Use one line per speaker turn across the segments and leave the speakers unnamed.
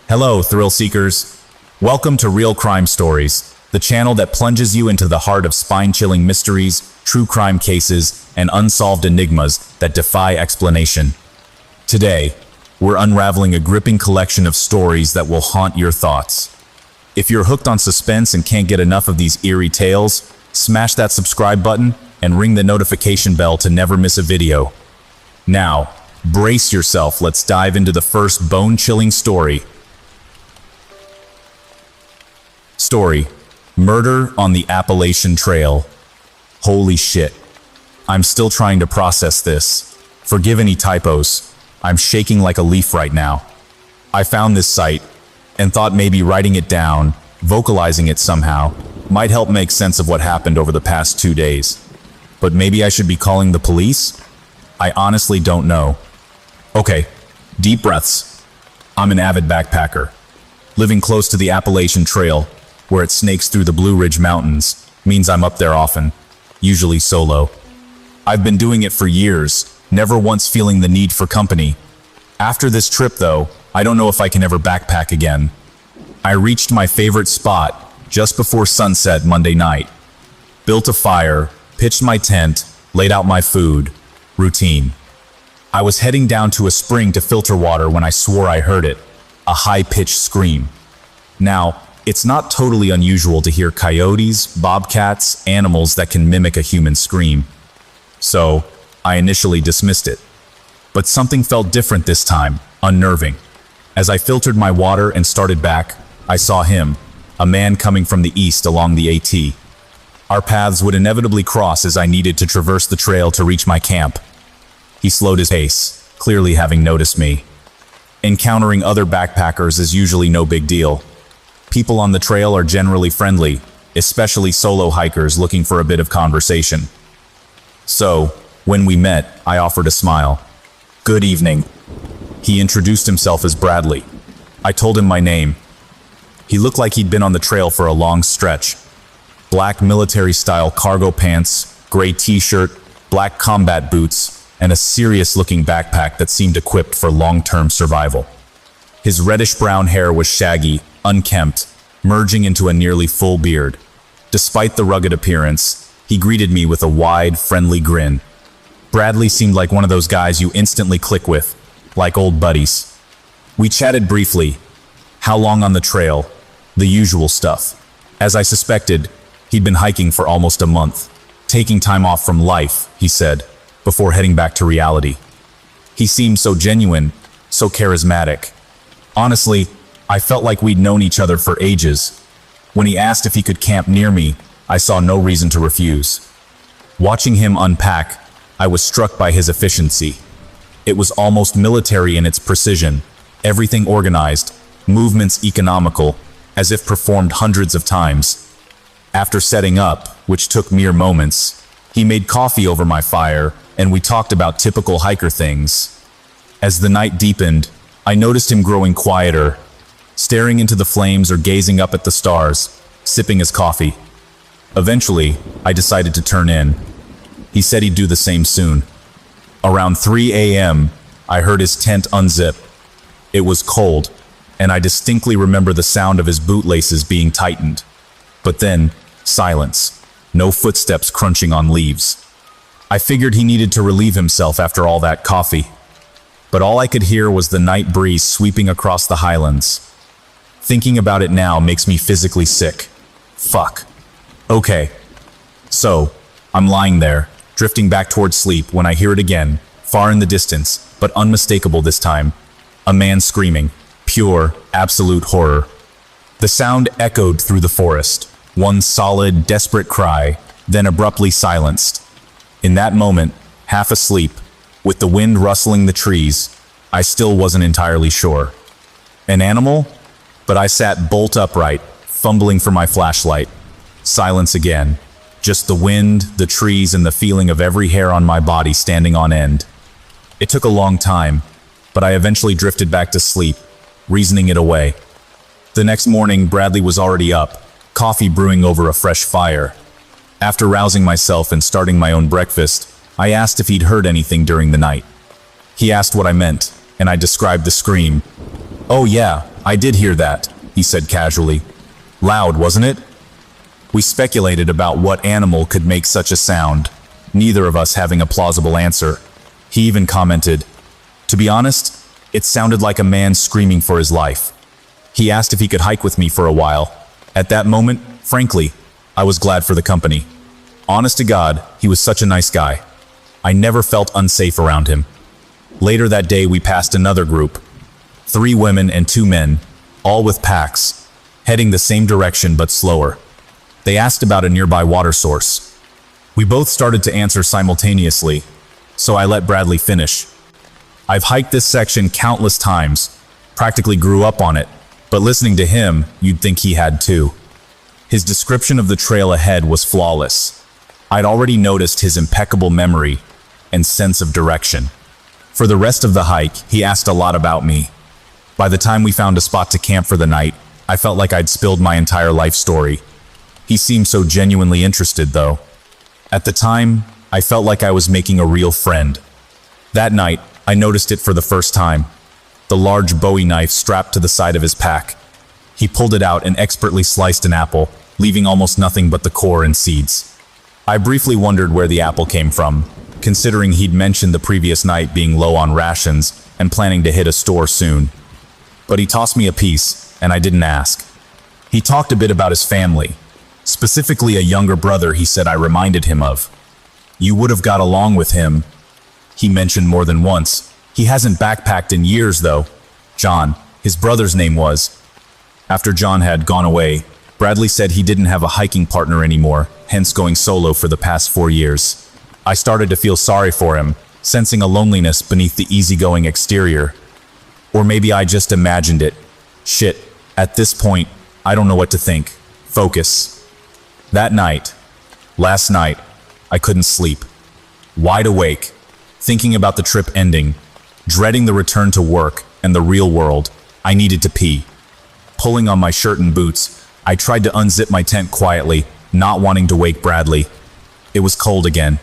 Hello, thrill seekers. Welcome to Real Crime Stories, the channel that plunges you into the heart of spine-chilling mysteries, true crime cases, and unsolved enigmas that defy explanation. Today, we're unraveling a gripping collection of stories that will haunt your thoughts. If you're hooked on suspense and can't get enough of these eerie tales, smash that subscribe button and ring the notification bell to never miss a video. Now, brace yourself, let's dive into the first bone-chilling story. Murder on the Appalachian Trail. Holy shit. I'm still trying to process this. Forgive any typos. I'm shaking like a leaf right now. I found this site and thought maybe writing it down, vocalizing it somehow, might help make sense of what happened over the past 2 days. But maybe I should be calling the police? I honestly don't know. Okay, deep breaths. I'm an avid backpacker. Living close to the Appalachian Trail, where it snakes through the Blue Ridge Mountains, means I'm up there often, usually solo. I've been doing it for years, never once feeling the need for company. After this trip though, I don't know if I can ever backpack again. I reached my favorite spot just before sunset Monday night. Built a fire, pitched my tent, laid out my food. Routine. I was heading down to a spring to filter water when I swore I heard it, a high-pitched scream. Now, it's not totally unusual to hear coyotes, bobcats, animals that can mimic a human scream. So, I initially dismissed it. But something felt different this time, unnerving. As I filtered my water and started back, I saw him, a man coming from the east along the AT. Our paths would inevitably cross as I needed to traverse the trail to reach my camp. He slowed his pace, clearly having noticed me. Encountering other backpackers is usually no big deal. People on the trail are generally friendly, especially solo hikers looking for a bit of conversation. So, when we met, I offered a smile. Good evening. He introduced himself as Bradley. I told him my name. He looked like he'd been on the trail for a long stretch. Black military-style cargo pants, gray t-shirt, black combat boots, and a serious-looking backpack that seemed equipped for long-term survival. His reddish-brown hair was shaggy, unkempt, merging into a nearly full beard. Despite the rugged appearance, he greeted me with a wide, friendly grin. Bradley seemed like one of those guys you instantly click with, like old buddies. We chatted briefly. How long on the trail? The usual stuff. As I suspected, he'd been hiking for almost a month. Taking time off from life, he said, before heading back to reality. He seemed so genuine, so charismatic. Honestly, I felt like we'd known each other for ages. When he asked if he could camp near me, I saw no reason to refuse. Watching him unpack, I was struck by his efficiency. It was almost military in its precision, everything organized, movements economical, as if performed hundreds of times. After setting up, which took mere moments, he made coffee over my fire, and we talked about typical hiker things. As the night deepened, I noticed him growing quieter, staring into the flames or gazing up at the stars, sipping his coffee. Eventually, I decided to turn in. He said he'd do the same soon. Around 3 a.m., I heard his tent unzip. It was cold, and I distinctly remember the sound of his bootlaces being tightened. But then, silence. No footsteps crunching on leaves. I figured he needed to relieve himself after all that coffee. But all I could hear was the night breeze sweeping across the highlands. Thinking about it now makes me physically sick. Fuck. Okay. So, I'm lying there, drifting back towards sleep when I hear it again, far in the distance, but unmistakable this time. A man screaming. Pure, absolute horror. The sound echoed through the forest. One solid, desperate cry, then abruptly silenced. In that moment, half asleep, with the wind rustling the trees, I still wasn't entirely sure. An animal? But I sat bolt upright, fumbling for my flashlight. Silence again. Just the wind, the trees, and the feeling of every hair on my body standing on end. It took a long time, but I eventually drifted back to sleep, reasoning it away. The next morning, Bradley was already up, coffee brewing over a fresh fire. After rousing myself and starting my own breakfast, I asked if he'd heard anything during the night. He asked what I meant, and I described the scream. "Oh yeah, I did hear that, he said casually. Loud, wasn't it? We speculated about what animal could make such a sound, neither of us having a plausible answer. He even commented, "To be honest, it sounded like a man screaming for his life." He asked if he could hike with me for a while. At that moment, frankly, I was glad for the company. Honest to God, he was such a nice guy. I never felt unsafe around him. Later that day, we passed another group. 3 women and 2 men, all with packs, heading the same direction but slower. They asked about a nearby water source. We both started to answer simultaneously, so I let Bradley finish. I've hiked this section countless times, practically grew up on it, but listening to him, you'd think he had too. His description of the trail ahead was flawless. I'd already noticed his impeccable memory and sense of direction. For the rest of the hike, he asked a lot about me. By the time we found a spot to camp for the night, I felt like I'd spilled my entire life story. He seemed so genuinely interested, though. At the time, I felt like I was making a real friend. That night, I noticed it for the first time. The large Bowie knife strapped to the side of his pack. He pulled it out and expertly sliced an apple, leaving almost nothing but the core and seeds. I briefly wondered where the apple came from, considering he'd mentioned the previous night being low on rations and planning to hit a store soon. But he tossed me a piece, and I didn't ask. He talked a bit about his family, specifically a younger brother he said I reminded him of. You would have got along with him, he mentioned more than once. He hasn't backpacked in years, though. John, his brother's name was. After John had gone away, Bradley said he didn't have a hiking partner anymore, hence going solo for the past 4 years. I started to feel sorry for him, sensing a loneliness beneath the easygoing exterior. Or maybe I just imagined it. Shit, at this point, I don't know what to think. Focus. That night, last night, I couldn't sleep. Wide awake, thinking about the trip ending, dreading the return to work and the real world. I needed to pee. Pulling on my shirt and boots, I tried to unzip my tent quietly, not wanting to wake Bradley. It was cold again.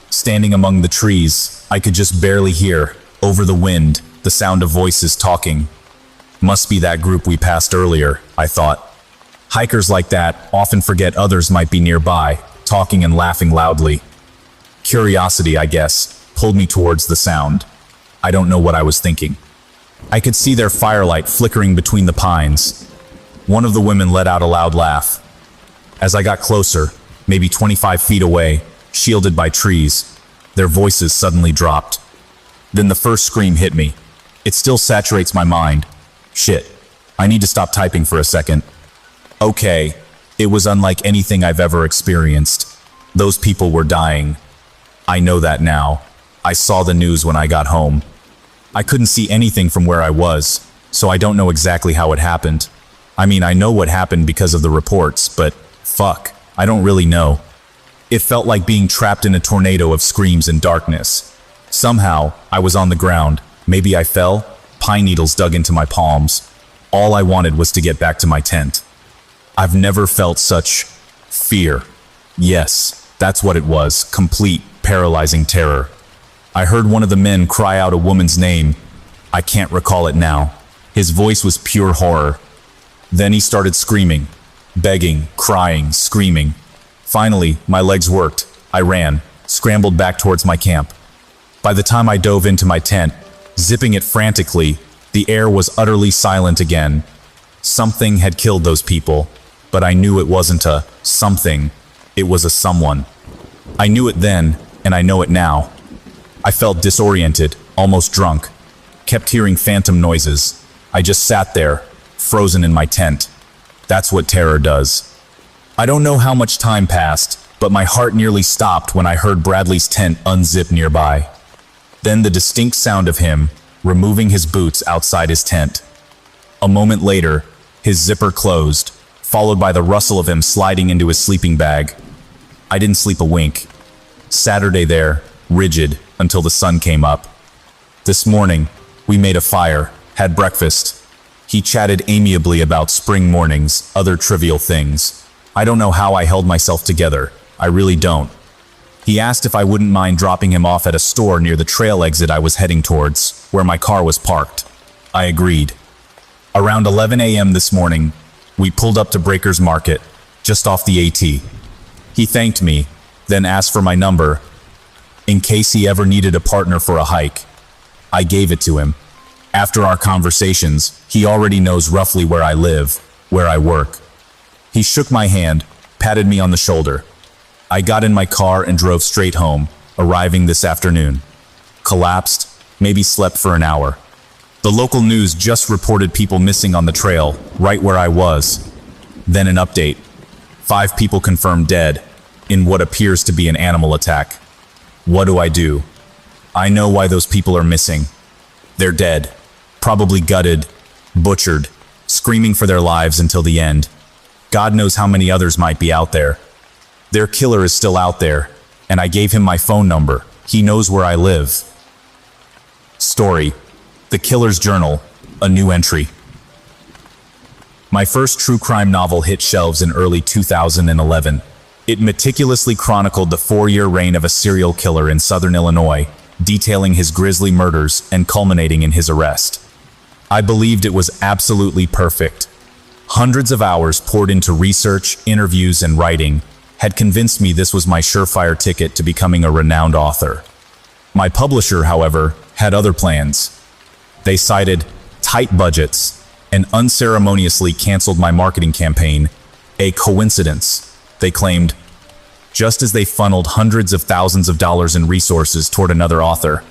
Standing among the trees, I could just barely hear, over the wind, the sound of voices talking. Must be that group we passed earlier, I thought. Hikers like that often forget others might be nearby, talking and laughing loudly. Curiosity, I guess, pulled me towards the sound. I don't know what I was thinking. I could see their firelight flickering between the pines. One of the women let out a loud laugh. As I got closer, maybe 25 feet away, shielded by trees, their voices suddenly dropped. Then the first scream hit me. It still saturates my mind. Shit, I need to stop typing for a second. Okay, it was unlike anything I've ever experienced. Those people were dying. I know that now. I saw the news when I got home. I couldn't see anything from where I was, so I don't know exactly how it happened. I mean, I know what happened because of the reports, but fuck, I don't really know. It felt like being trapped in a tornado of screams and darkness. Somehow, I was on the ground. Maybe I fell. Pine needles dug into my palms. All I wanted was to get back to my tent. I've never felt such fear. Yes, that's what it was, complete, paralyzing terror. I heard one of the men cry out a woman's name. I can't recall it now. His voice was pure horror. Then he started screaming, begging, crying, screaming. Finally, my legs worked. I ran, scrambled back towards my camp. By the time I dove into my tent, zipping it frantically, the air was utterly silent again. Something had killed those people, but I knew it wasn't a something, it was a someone. I knew it then, and I know it now. I felt disoriented, almost drunk, kept hearing phantom noises. I just sat there, frozen in my tent. That's what terror does. I don't know how much time passed, but my heart nearly stopped when I heard Bradley's tent unzip nearby. Then the distinct sound of him removing his boots outside his tent. A moment later, his zipper closed, followed by the rustle of him sliding into his sleeping bag. I didn't sleep a wink. Saturday there, rigid, until the sun came up. This morning, we made a fire, had breakfast. He chatted amiably about spring mornings, other trivial things. I don't know how I held myself together. I really don't. He asked if I wouldn't mind dropping him off at a store near the trail exit I was heading towards, where my car was parked. I agreed. Around 11 a.m. this morning, we pulled up to Breaker's Market, just off the AT. He thanked me, then asked for my number, in case he ever needed a partner for a hike. I gave it to him. After our conversations, he already knows roughly where I live, where I work. He shook my hand, patted me on the shoulder. I got in my car and drove straight home, arriving this afternoon. Collapsed, maybe slept for an hour. The local news just reported people missing on the trail, right where I was. Then an update. 5 people confirmed dead, in what appears to be an animal attack. What do? I know why those people are missing. They're dead, probably gutted, butchered, screaming for their lives until the end. God knows how many others might be out there. Their killer is still out there, and I gave him my phone number. He knows where I live. Story: The Killer's Journal, a new entry. My first true crime novel hit shelves in early 2011. It meticulously chronicled the 4-year reign of a serial killer in southern Illinois, detailing his grisly murders and culminating in his arrest. I believed it was absolutely perfect. Hundreds of hours poured into research, interviews, and writing had convinced me this was my surefire ticket to becoming a renowned author. My publisher, however, had other plans. They cited tight budgets and unceremoniously canceled my marketing campaign, a coincidence, they claimed, just as they funneled hundreds of thousands of dollars in resources toward another author.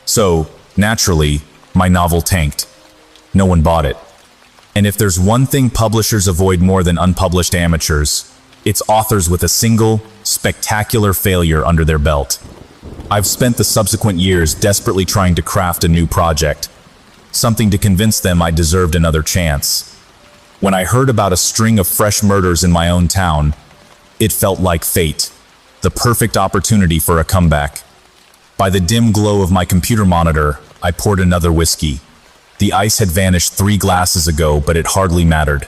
So, naturally, my novel tanked. No one bought it. And if there's one thing publishers avoid more than unpublished amateurs, it's authors with a single, spectacular failure under their belt. I've spent the subsequent years desperately trying to craft a new project, something to convince them I deserved another chance. When I heard about a string of fresh murders in my own town, it felt like fate, the perfect opportunity for a comeback. By the dim glow of my computer monitor, I poured another whiskey. The ice had vanished 3 glasses ago, but it hardly mattered.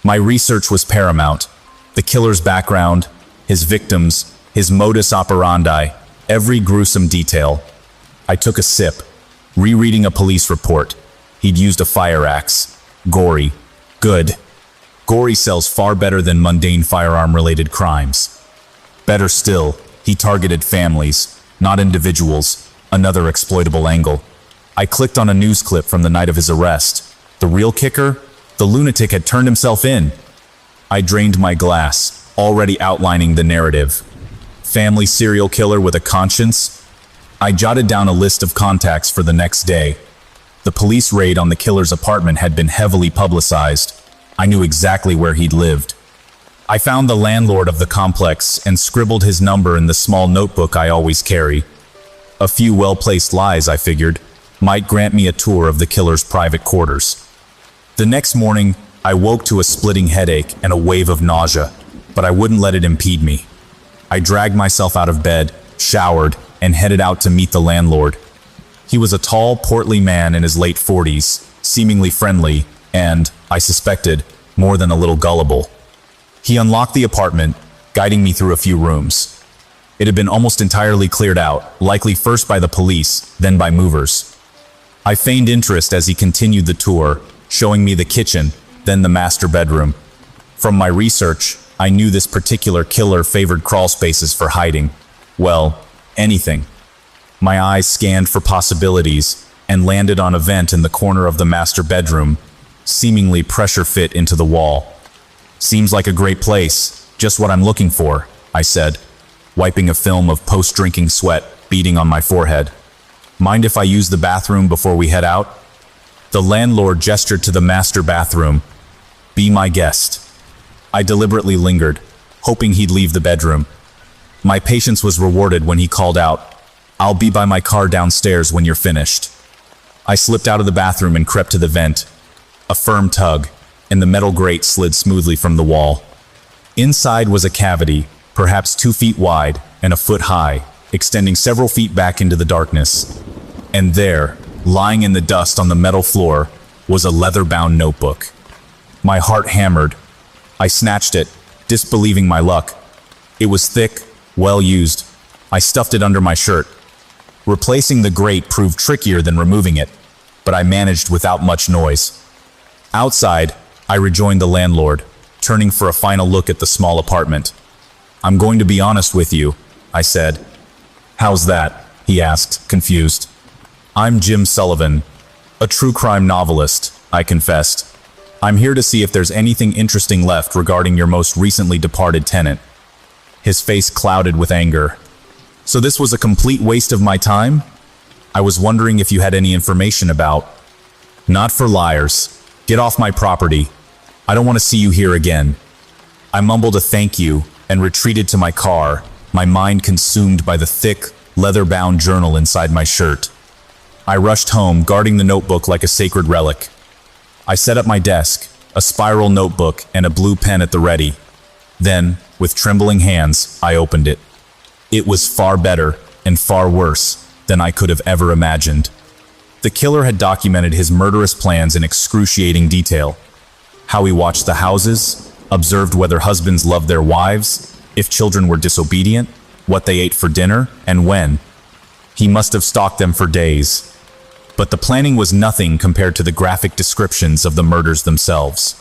My research was paramount. The killer's background, his victims, his modus operandi, every gruesome detail. I took a sip, rereading a police report. He'd used a fire axe. Gory. Good. Gory sells far better than mundane firearm-related crimes. Better still, he targeted families, not individuals, another exploitable angle. I clicked on a news clip from the night of his arrest. The real kicker? The lunatic had turned himself in. I drained my glass, already outlining the narrative. Family serial killer with a conscience? I jotted down a list of contacts for the next day. The police raid on the killer's apartment had been heavily publicized. I knew exactly where he'd lived. I found the landlord of the complex and scribbled his number in the small notebook I always carry. A few well-placed lies, I figured, might grant me a tour of the killer's private quarters. The next morning, I woke to a splitting headache and a wave of nausea, but I wouldn't let it impede me. I dragged myself out of bed, showered, and headed out to meet the landlord. He was a tall, portly man in his late 40s, seemingly friendly, and, I suspected, more than a little gullible. He unlocked the apartment, guiding me through a few rooms. It had been almost entirely cleared out, likely first by the police, then by movers. I feigned interest as he continued the tour, showing me the kitchen, then the master bedroom. From my research, I knew this particular killer favored crawl spaces for hiding. Well, anything. My eyes scanned for possibilities and landed on a vent in the corner of the master bedroom, seemingly pressure fit into the wall. Seems like a great place, just what I'm looking for, I said, wiping a film of post-drinking sweat beading on my forehead. Mind if I use the bathroom before we head out? The landlord gestured to the master bathroom. Be my guest. I deliberately lingered, hoping he'd leave the bedroom. My patience was rewarded when he called out, I'll be by my car downstairs when you're finished. I slipped out of the bathroom and crept to the vent. A firm tug, and the metal grate slid smoothly from the wall. Inside was a cavity, perhaps 2 feet wide and a foot high, extending several feet back into the darkness. And there, lying in the dust on the metal floor, was a leather-bound notebook. My heart hammered. I snatched it, disbelieving my luck. It was thick, well used. I stuffed it under my shirt. Replacing the grate proved trickier than removing it, but I managed without much noise. Outside, I rejoined the landlord, turning for a final look at the small apartment. "I'm going to be honest with you," I said. "How's that?" he asked, confused. "I'm Jim Sullivan, a true crime novelist," I confessed. "I'm here to see if there's anything interesting left regarding your most recently departed tenant." His face clouded with anger. "So this was a complete waste of my time? I was wondering if you had any information about—" "Not for liars. Get off my property. I don't want to see you here again." I mumbled a thank you and retreated to my car, my mind consumed by the thick, leather-bound journal inside my shirt. I rushed home, guarding the notebook like a sacred relic. I set up my desk, a spiral notebook and a blue pen at the ready. Then, with trembling hands, I opened it. It was far better and far worse than I could have ever imagined. The killer had documented his murderous plans in excruciating detail. How he watched the houses, observed whether husbands loved their wives, if children were disobedient, what they ate for dinner, and when. He must have stalked them for days. But the planning was nothing compared to the graphic descriptions of the murders themselves.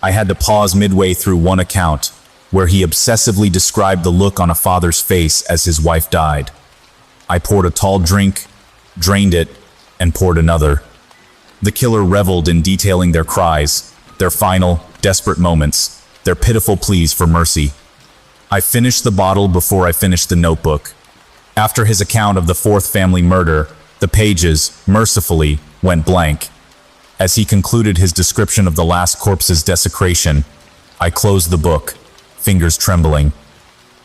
I had to pause midway through one account, where he obsessively described the look on a father's face as his wife died. I poured a tall drink, drained it, and poured another. The killer reveled in detailing their cries, their final, desperate moments, their pitiful pleas for mercy. I finished the bottle before I finished the notebook. After his account of the fourth family murder, the pages, mercifully, went blank. As he concluded his description of the last corpse's desecration, I closed the book, fingers trembling.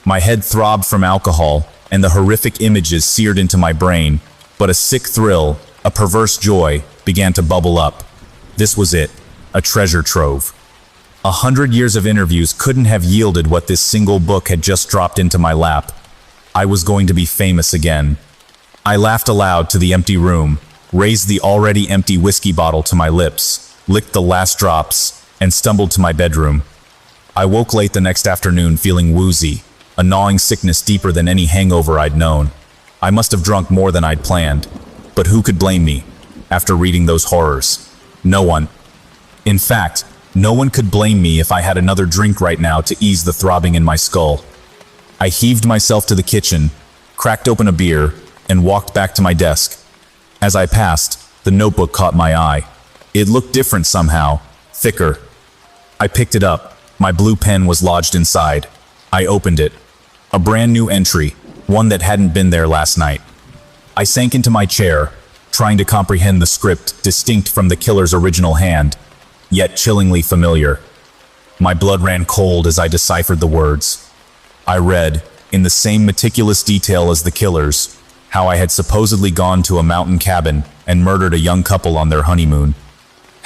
My head throbbed from alcohol, and the horrific images seared into my brain, but a sick thrill, a perverse joy, began to bubble up. This was it, a treasure trove. 100 years of interviews couldn't have yielded what this single book had just dropped into my lap. I was going to be famous again. I laughed aloud to the empty room, raised the already empty whiskey bottle to my lips, licked the last drops, and stumbled to my bedroom. I woke late the next afternoon feeling woozy, a gnawing sickness deeper than any hangover I'd known. I must have drunk more than I'd planned, but who could blame me, after reading those horrors? No one. In fact, no one could blame me if I had another drink right now to ease the throbbing in my skull. I heaved myself to the kitchen, cracked open a beer, and walked back to my desk. As I passed, the notebook caught my eye. It looked different somehow, thicker. I picked it up. My blue pen was lodged inside. I opened it. A brand new entry, one that hadn't been there last night. I sank into my chair, trying to comprehend the script distinct from the killer's original hand, yet chillingly familiar. My blood ran cold as I deciphered the words. I read, in the same meticulous detail as the killer's, how I had supposedly gone to a mountain cabin and murdered a young couple on their honeymoon.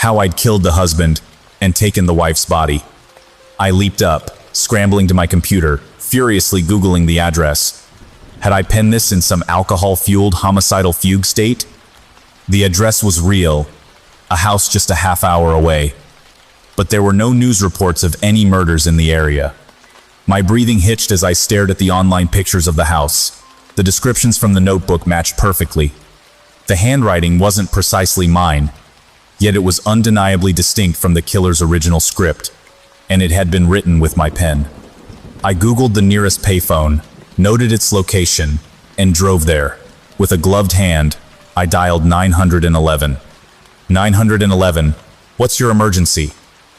How I'd killed the husband and taken the wife's body. I leaped up, scrambling to my computer, furiously Googling the address. Had I penned this in some alcohol-fueled homicidal fugue state? The address was real, a house just a half hour away. But there were no news reports of any murders in the area. My breathing hitched as I stared at the online pictures of the house. The descriptions from the notebook matched perfectly. The handwriting wasn't precisely mine, yet it was undeniably distinct from the killer's original script, and it had been written with my pen. I Googled the nearest payphone, noted its location, and drove there. With a gloved hand, I dialed 911. 911, what's your emergency?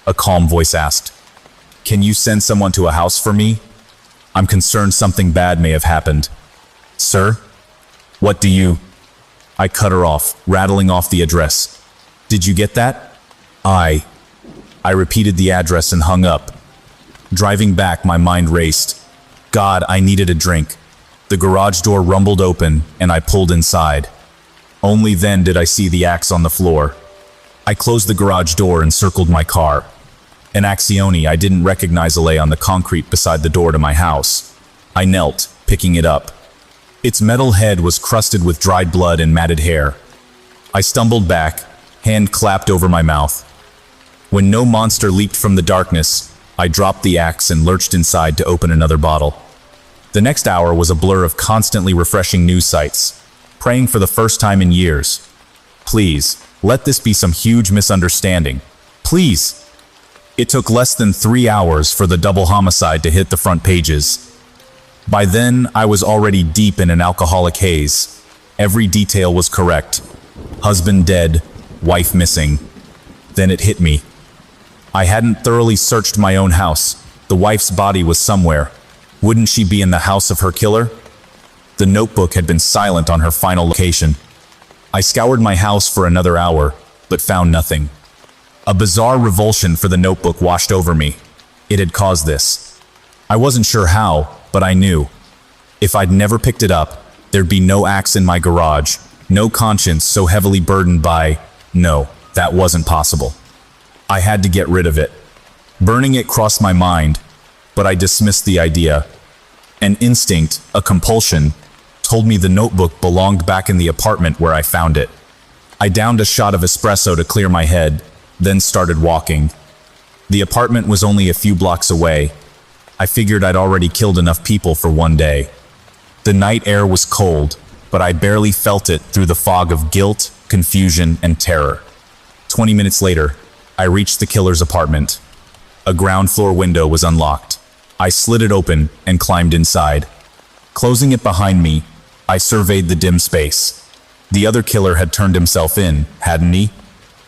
A calm voice asked. Can you send someone to a house for me? I'm concerned something bad may have happened. Sir? What do you... I cut her off, rattling off the address. Did you get that? I repeated the address and hung up. Driving back, my mind raced. God, I needed a drink. The garage door rumbled open, and I pulled inside. Only then did I see the axe on the floor. I closed the garage door and circled my car. An Axioni I didn't recognize lay on the concrete beside the door to my house. I knelt, picking it up. Its metal head was crusted with dried blood and matted hair. I stumbled back, hand clapped over my mouth. When no monster leaped from the darkness, I dropped the axe and lurched inside to open another bottle. The next hour was a blur of constantly refreshing news sites, praying for the first time in years. Please, let this be some huge misunderstanding. Please. It took less than 3 hours for the double homicide to hit the front pages. By then, I was already deep in an alcoholic haze. Every detail was correct. Husband dead, wife missing. Then it hit me. I hadn't thoroughly searched my own house. The wife's body was somewhere. Wouldn't she be in the house of her killer? The notebook had been silent on her final location. I scoured my house for another hour, but found nothing. A bizarre revulsion for the notebook washed over me. It had caused this. I wasn't sure how, but I knew. If I'd never picked it up, there'd be no axe in my garage, no conscience so heavily burdened by... No, that wasn't possible. I had to get rid of it. Burning it crossed my mind, but I dismissed the idea. An instinct, a compulsion, told me the notebook belonged back in the apartment where I found it. I downed a shot of espresso to clear my head, then started walking. The apartment was only a few blocks away. I figured I'd already killed enough people for one day. The night air was cold, but I barely felt it through the fog of guilt, confusion, and terror. 20 minutes later, I reached the killer's apartment. A ground floor window was unlocked. I slid it open and climbed inside. Closing it behind me, I surveyed the dim space. The other killer had turned himself in, hadn't he?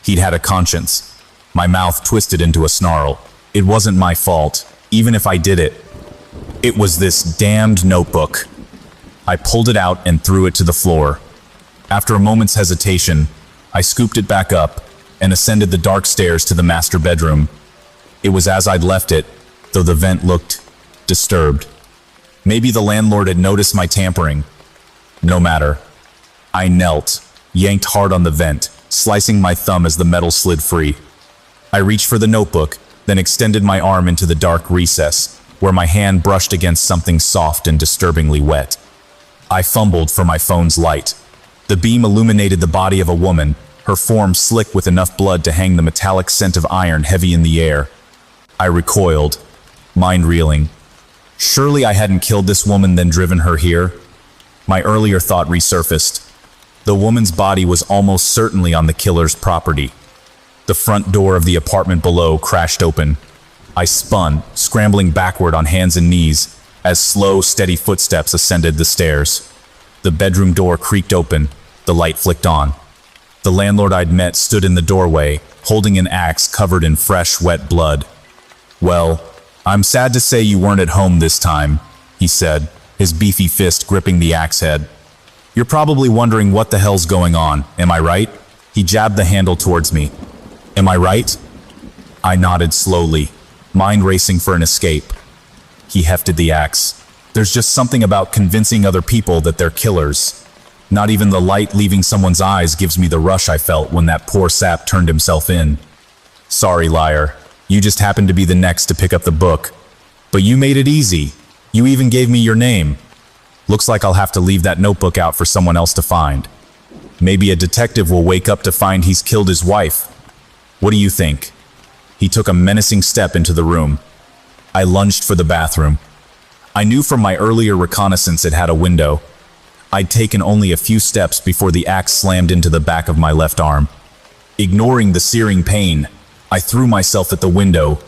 He'd had a conscience. My mouth twisted into a snarl. It wasn't my fault, even if I did it. It was this damned notebook. I pulled it out and threw it to the floor. After a moment's hesitation, I scooped it back up and ascended the dark stairs to the master bedroom. It was as I'd left it, though the vent looked disturbed. Maybe the landlord had noticed my tampering. No matter. I knelt, yanked hard on the vent, slicing my thumb as the metal slid free. I reached for the notebook, then extended my arm into the dark recess, where my hand brushed against something soft and disturbingly wet. I fumbled for my phone's light. The beam illuminated the body of a woman, her form slick with enough blood to hang the metallic scent of iron heavy in the air. I recoiled, mind reeling. Surely I hadn't killed this woman then driven her here? My earlier thought resurfaced. The woman's body was almost certainly on the killer's property. The front door of the apartment below crashed open. I spun, scrambling backward on hands and knees, as slow, steady footsteps ascended the stairs. The bedroom door creaked open, the light flicked on. The landlord I'd met stood in the doorway, holding an axe covered in fresh, wet blood. "Well, I'm sad to say you weren't at home this time," he said, his beefy fist gripping the axe head. "You're probably wondering what the hell's going on, am I right?" He jabbed the handle towards me. "Am I right?" I nodded slowly, mind racing for an escape. He hefted the axe. "There's just something about convincing other people that they're killers. Not even the light leaving someone's eyes gives me the rush I felt when that poor sap turned himself in. Sorry, liar. You just happened to be the next to pick up the book. But you made it easy. You even gave me your name. Looks like I'll have to leave that notebook out for someone else to find. Maybe a detective will wake up to find he's killed his wife. What do you think?" He took a menacing step into the room. I lunged for the bathroom. I knew from my earlier reconnaissance it had a window. I'd taken only a few steps before the axe slammed into the back of my left arm. Ignoring the searing pain, I threw myself at the window,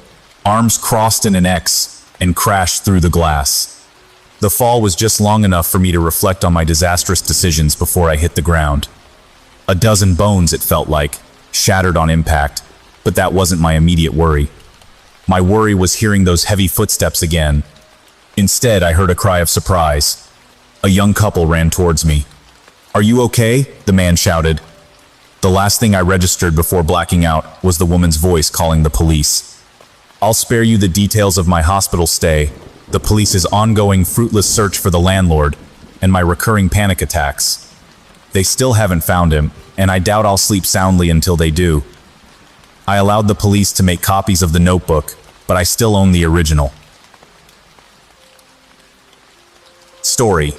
arms crossed in an X, and crashed through the glass. The fall was just long enough for me to reflect on my disastrous decisions before I hit the ground. A dozen bones, it felt like, shattered on impact, but that wasn't my immediate worry. My worry was hearing those heavy footsteps again. Instead, I heard a cry of surprise. A young couple ran towards me. "Are you okay?" the man shouted. The last thing I registered before blacking out was the woman's voice calling the police. "I'll spare you the details of my hospital stay, the police's ongoing fruitless search for the landlord, and my recurring panic attacks. They still haven't found him, and I doubt I'll sleep soundly until they do." I allowed the police to make copies of the notebook, but I still own the original. Story: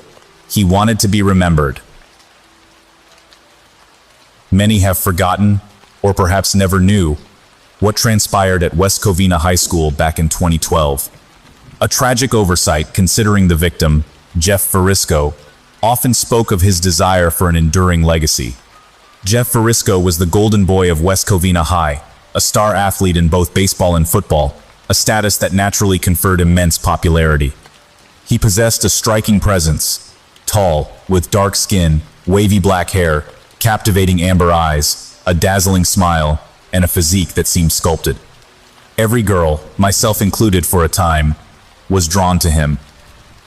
He wanted to be remembered. Many have forgotten, or perhaps never knew, what transpired at West Covina High School back in 2012. A tragic oversight considering the victim, Jeff Farisco, often spoke of his desire for an enduring legacy. Jeff Farisco was the golden boy of West Covina High, a star athlete in both baseball and football, a status that naturally conferred immense popularity. He possessed a striking presence, tall, with dark skin, wavy black hair, captivating amber eyes, a dazzling smile, and a physique that seemed sculpted. Every girl, myself included for a time, was drawn to him.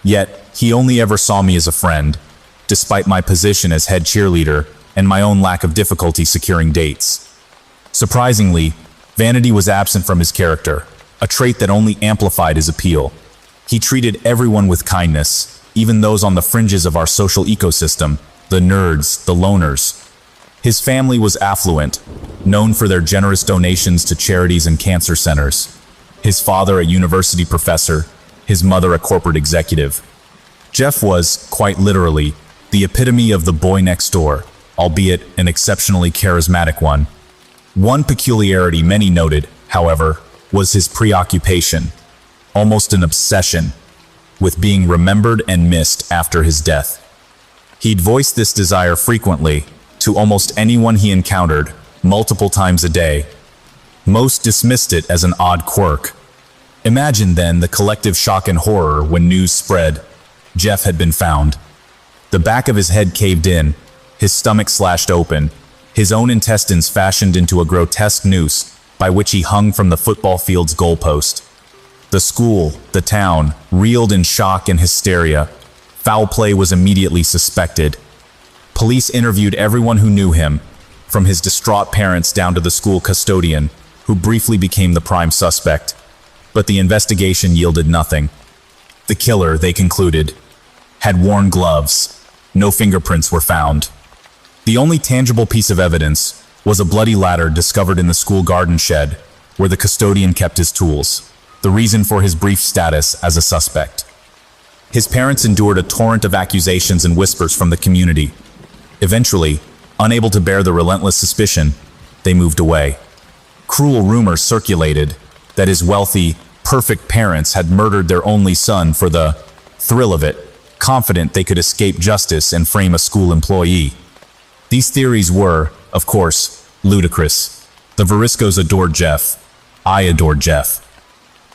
Yet, he only ever saw me as a friend, despite my position as head cheerleader and my own lack of difficulty securing dates. Surprisingly, vanity was absent from his character, a trait that only amplified his appeal. He treated everyone with kindness, even those on the fringes of our social ecosystem, the nerds, the loners. His family was affluent, known for their generous donations to charities and cancer centers. His father a university professor, his mother a corporate executive. Jeff was, quite literally, the epitome of the boy next door, albeit an exceptionally charismatic one. One peculiarity many noted, however, was his preoccupation, almost an obsession, with being remembered and missed after his death. He'd voiced this desire frequently, to almost anyone he encountered, multiple times a day. Most dismissed it as an odd quirk. Imagine then the collective shock and horror when news spread. Jeff had been found. The back of his head caved in, his stomach slashed open, his own intestines fashioned into a grotesque noose by which he hung from the football field's goalpost. The school, the town, reeled in shock and hysteria. Foul play was immediately suspected. Police interviewed everyone who knew him, from his distraught parents down to the school custodian, who briefly became the prime suspect. But the investigation yielded nothing. The killer, they concluded, had worn gloves. No fingerprints were found. The only tangible piece of evidence was a bloody ladder discovered in the school garden shed, where the custodian kept his tools, the reason for his brief status as a suspect. His parents endured a torrent of accusations and whispers from the community. Eventually, unable to bear the relentless suspicion, they moved away. Cruel rumors circulated that his wealthy, perfect parents had murdered their only son for the thrill of it, confident they could escape justice and frame a school employee. These theories were, of course, ludicrous. The Veriscos adored Jeff. I adored Jeff.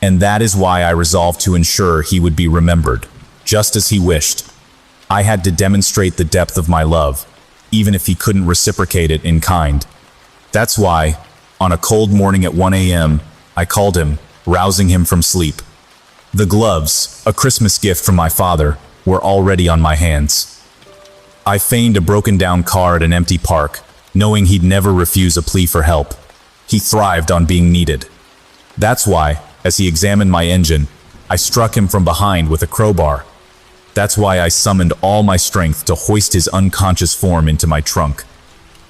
And that is why I resolved to ensure he would be remembered, just as he wished. I had to demonstrate the depth of my love, even if he couldn't reciprocate it in kind. That's why, on a cold morning at 1 a.m., I called him, rousing him from sleep. The gloves, a Christmas gift from my father, were already on my hands. I feigned a broken-down car at an empty park, knowing he'd never refuse a plea for help. He thrived on being needed. That's why, as he examined my engine, I struck him from behind with a crowbar. That's why I summoned all my strength to hoist his unconscious form into my trunk.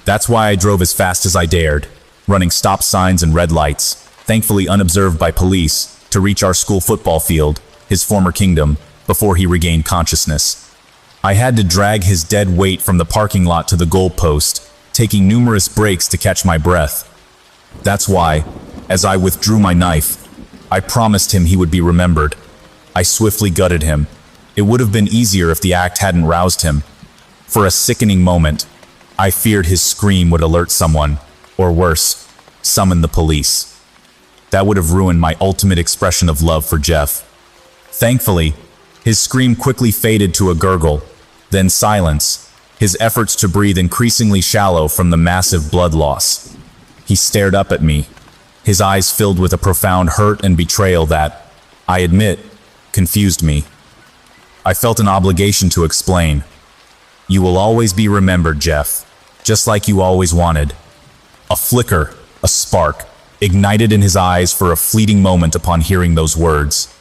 That's why I drove as fast as I dared, running stop signs and red lights, thankfully unobserved by police, to reach our school football field, his former kingdom, before he regained consciousness. I had to drag his dead weight from the parking lot to the goalpost, taking numerous breaks to catch my breath. That's why, as I withdrew my knife, I promised him he would be remembered. I swiftly gutted him. It would have been easier if the act hadn't roused him. For a sickening moment, I feared his scream would alert someone, or worse, summon the police. That would have ruined my ultimate expression of love for Jeff. Thankfully, his scream quickly faded to a gurgle, then silence, his efforts to breathe increasingly shallow from the massive blood loss. He stared up at me, his eyes filled with a profound hurt and betrayal that, I admit, confused me. I felt an obligation to explain. You will always be remembered, Jeff, just like you always wanted. A flicker, a spark, ignited in his eyes for a fleeting moment upon hearing those words.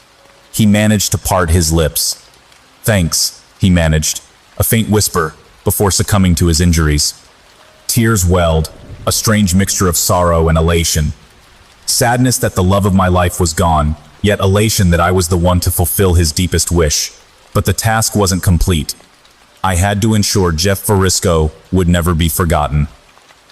He managed to part his lips. Thanks, he managed, a faint whisper, before succumbing to his injuries. Tears welled, a strange mixture of sorrow and elation. Sadness that the love of my life was gone, yet elation that I was the one to fulfill his deepest wish. But the task wasn't complete. I had to ensure Jeff Verisco would never be forgotten.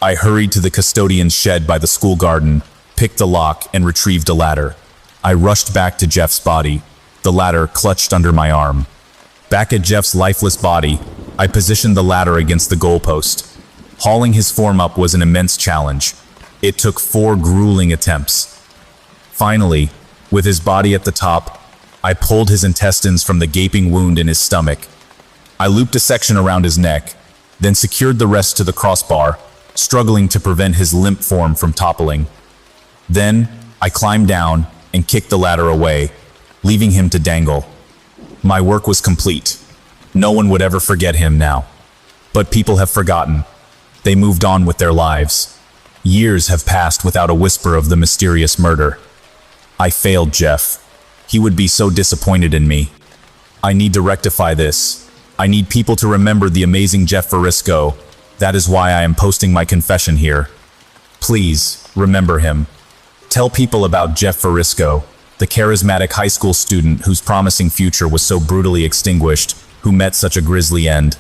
I hurried to the custodian's shed by the school garden, picked the lock, and retrieved a ladder. I rushed back to Jeff's body, the ladder clutched under my arm. Back at Jeff's lifeless body, I positioned the ladder against the goalpost. Hauling his form up was an immense challenge. It took 4 grueling attempts. Finally, with his body at the top, I pulled his intestines from the gaping wound in his stomach. I looped a section around his neck, then secured the rest to the crossbar, struggling to prevent his limp form from toppling. Then, I climbed down and kicked the ladder away, leaving him to dangle. My work was complete. No one would ever forget him now. But people have forgotten. They moved on with their lives. Years have passed without a whisper of the mysterious murder. I failed Jeff. He would be so disappointed in me. I need to rectify this. I need people to remember the amazing Jeff Verisco. That is why I am posting my confession here. Please, remember him. Tell people about Jeff Verisco, the charismatic high school student whose promising future was so brutally extinguished, who met such a grisly end.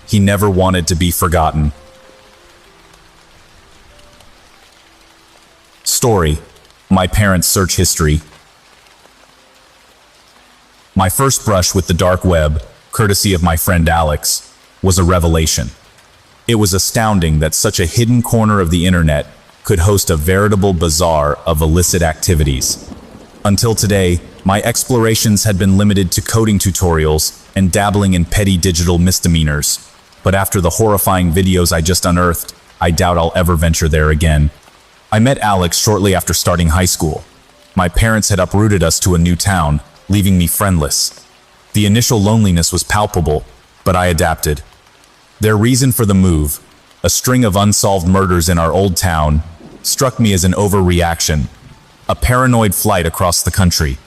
He never wanted to be forgotten. Story: my parents' search history. My first brush with the dark web, courtesy of my friend Alex, was a revelation. It was astounding that such a hidden corner of the internet could host a veritable bazaar of illicit activities. Until today, my explorations had been limited to coding tutorials and dabbling in petty digital misdemeanors. But after the horrifying videos I just unearthed, I doubt I'll ever venture there again. I met Alex shortly after starting high school. My parents had uprooted us to a new town, leaving me friendless. The initial loneliness was palpable, but I adapted. Their reason for the move, a string of unsolved murders in our old town, struck me as an overreaction, a paranoid flight across the country,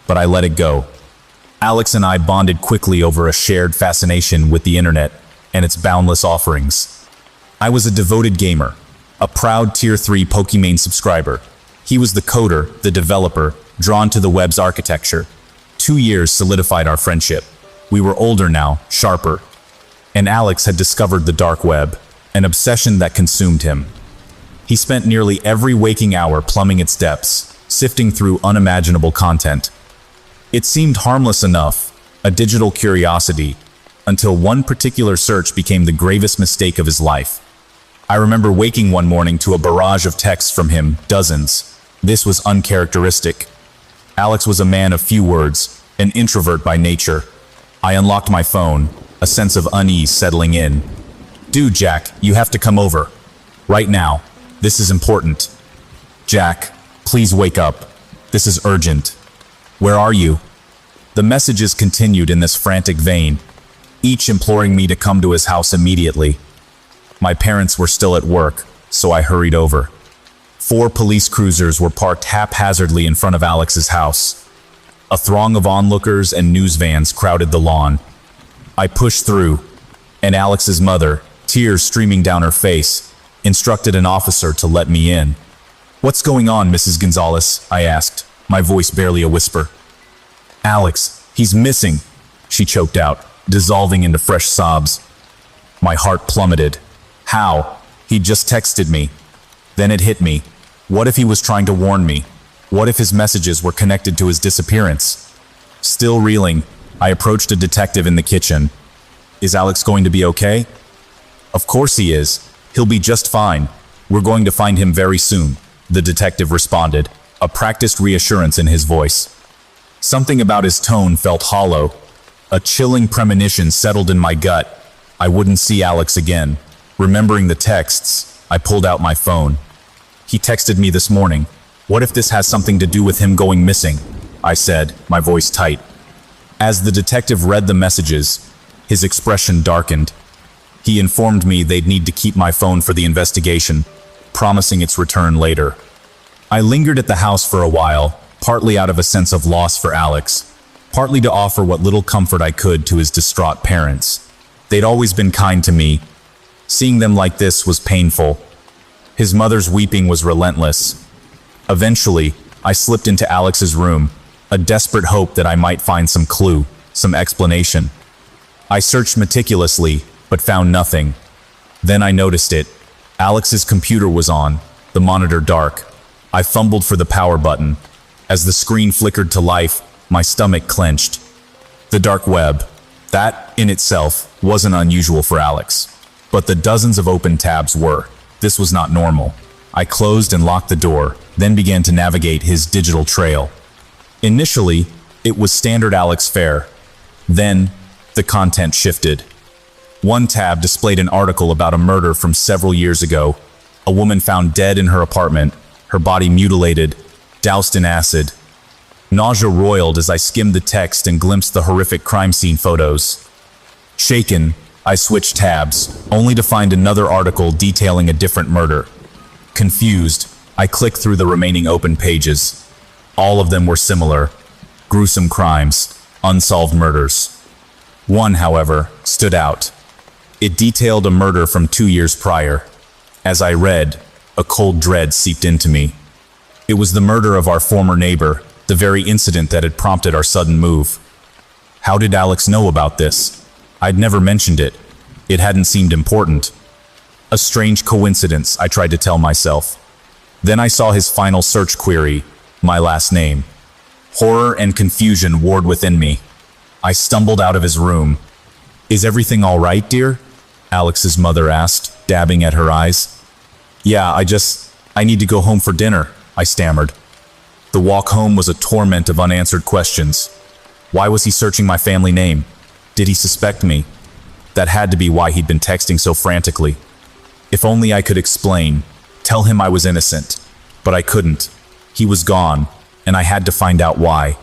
but I let it go. Alex and I bonded quickly over a shared fascination with the internet and its boundless offerings. I was a devoted gamer, a proud Tier 3 Pokimane subscriber. He was the coder, the developer, drawn to the web's architecture. 2 years solidified our friendship. We were older now, sharper. And Alex had discovered the dark web, an obsession that consumed him. He spent nearly every waking hour plumbing its depths, sifting through unimaginable content. It seemed harmless enough, a digital curiosity, until one particular search became the gravest mistake of his life. I remember waking one morning to a barrage of texts from him, dozens. This was uncharacteristic. Alex was a man of few words, an introvert by nature. I unlocked my phone, a sense of unease settling in. "Dude, Jack, you have to come over. Right now. This is important. Jack, please wake up. This is urgent. Where are you?" The messages continued in this frantic vein, each imploring me to come to his house immediately. My parents were still at work, so I hurried over. 4 police cruisers were parked haphazardly in front of Alex's house. A throng of onlookers and news vans crowded the lawn. I pushed through, and Alex's mother, tears streaming down her face, instructed an officer to let me in. "What's going on, Mrs. Gonzalez?" I asked, my voice barely a whisper. "Alex, he's missing," she choked out, dissolving into fresh sobs. My heart plummeted. How? He'd just texted me. Then it hit me. What if he was trying to warn me? What if his messages were connected to his disappearance? Still reeling, I approached a detective in the kitchen. "Is Alex going to be okay?" "Of course he is. He'll be just fine. We're going to find him very soon," the detective responded, a practiced reassurance in his voice. Something about his tone felt hollow. A chilling premonition settled in my gut. I wouldn't see Alex again. Remembering the texts, I pulled out my phone. "He texted me this morning. What if this has something to do with him going missing?" I said, my voice tight. As the detective read the messages, his expression darkened. He informed me they'd need to keep my phone for the investigation, promising its return later. I lingered at the house for a while, partly out of a sense of loss for Alex, partly to offer what little comfort I could to his distraught parents. They'd always been kind to me. Seeing them like this was painful. His mother's weeping was relentless. Eventually, I slipped into Alex's room, a desperate hope that I might find some clue, some explanation. I searched meticulously, but found nothing. Then I noticed it. Alex's computer was on, the monitor dark. I fumbled for the power button. As the screen flickered to life, my stomach clenched. The dark web. That, in itself, wasn't unusual for Alex. But the dozens of open tabs were. This was not normal. I closed and locked the door, then began to navigate his digital trail. Initially, it was standard Alex fare. Then, the content shifted. One tab displayed an article about a murder from several years ago. A woman found dead in her apartment, her body mutilated, doused in acid. Nausea roiled as I skimmed the text and glimpsed the horrific crime scene photos. Shaken, I switched tabs, only to find another article detailing a different murder. Confused, I clicked through the remaining open pages. All of them were similar: gruesome crimes, unsolved murders. One, however, stood out. It detailed a murder from 2 years prior. As I read, a cold dread seeped into me. It was the murder of our former neighbor, the very incident that had prompted our sudden move. How did Alex know about this? I'd never mentioned it. It hadn't seemed important. A strange coincidence, I tried to tell myself. Then I saw his final search query, my last name. Horror and confusion warred within me. I stumbled out of his room. "Is everything all right, dear?" Alex's mother asked, dabbing at her eyes. "Yeah, I need to go home for dinner," I stammered. The walk home was a torment of unanswered questions. Why was he searching my family name? Did he suspect me? That had to be why he'd been texting so frantically. If only I could explain, tell him I was innocent. But I couldn't. He was gone, and I had to find out why.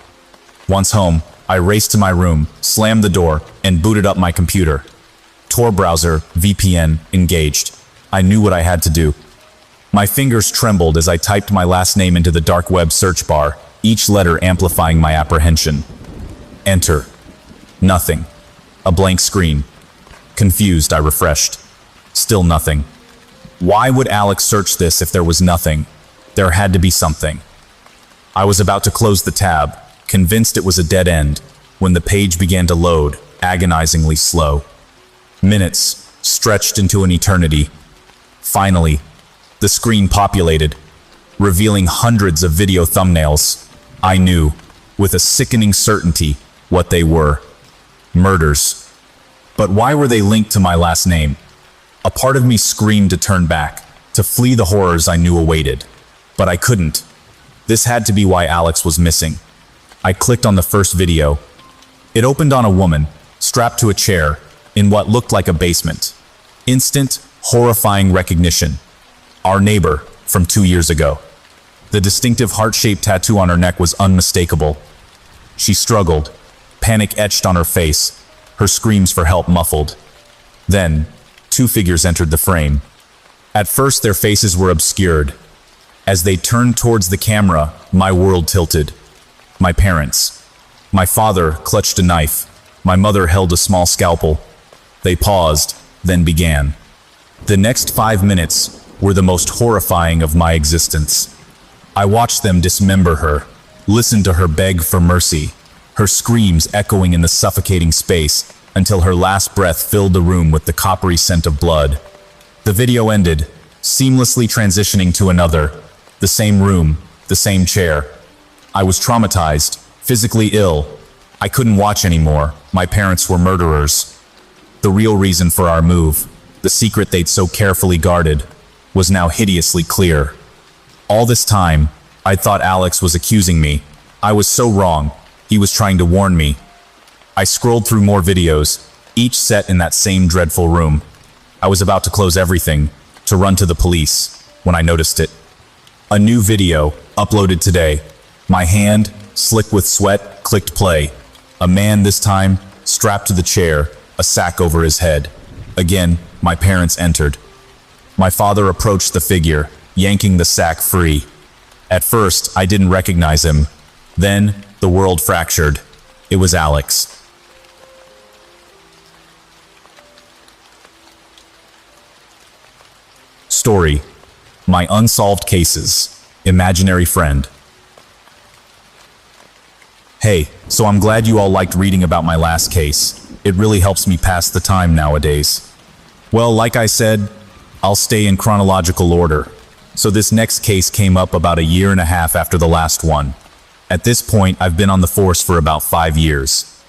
Once home, I raced to my room, slammed the door, and booted up my computer. Tor browser, VPN, engaged. I knew what I had to do. My fingers trembled as I typed my last name into the dark web search bar, each letter amplifying my apprehension. Enter. Nothing. A blank screen. Confused, I refreshed. Still nothing. Why would Alex search this if there was nothing? There had to be something. I was about to close the tab, convinced it was a dead end, when the page began to load, agonizingly slow. Minutes stretched into an eternity. Finally, the screen populated, revealing hundreds of video thumbnails. I knew, with a sickening certainty, what they were. Murders. But why were they linked to my last name? A part of me screamed to turn back, to flee the horrors I knew awaited. But I couldn't. This had to be why Alex was missing. I clicked on the first video. It opened on a woman, strapped to a chair, in what looked like a basement. Instant, horrifying recognition. Our neighbor, from 2 years ago. The distinctive heart-shaped tattoo on her neck was unmistakable. She struggled, panic etched on her face, her screams for help muffled. Then, 2 figures entered the frame. At first, their faces were obscured. As they turned towards the camera, my world tilted. My parents. My father clutched a knife. My mother held a small scalpel. They paused, then began. The next 5 minutes were the most horrifying of my existence. I watched them dismember her, listened to her beg for mercy, her screams echoing in the suffocating space until her last breath filled the room with the coppery scent of blood. The video ended, seamlessly transitioning to another. The same room, the same chair. I was traumatized, physically ill. I couldn't watch anymore. My parents were murderers. The real reason for our move, the secret they'd so carefully guarded, was now hideously clear. All this time, I'd thought Alex was accusing me. I was so wrong. He was trying to warn me. I scrolled through more videos, each set in that same dreadful room. I was about to close everything, to run to the police, when I noticed it. A new video, uploaded today. My hand, slick with sweat, clicked play. A man this time, strapped to the chair, a sack over his head. Again, my parents entered. My father approached the figure, yanking the sack free. At first, I didn't recognize him. Then, the world fractured. It was Alex. Story: My Unsolved Cases. Imaginary Friend. Hey, so I'm glad you all liked reading about my last case. It really helps me pass the time nowadays. Well, like I said, I'll stay in chronological order. So this next case came up about 1.5 years after the last one. At this point, I've been on the force for about 5 years.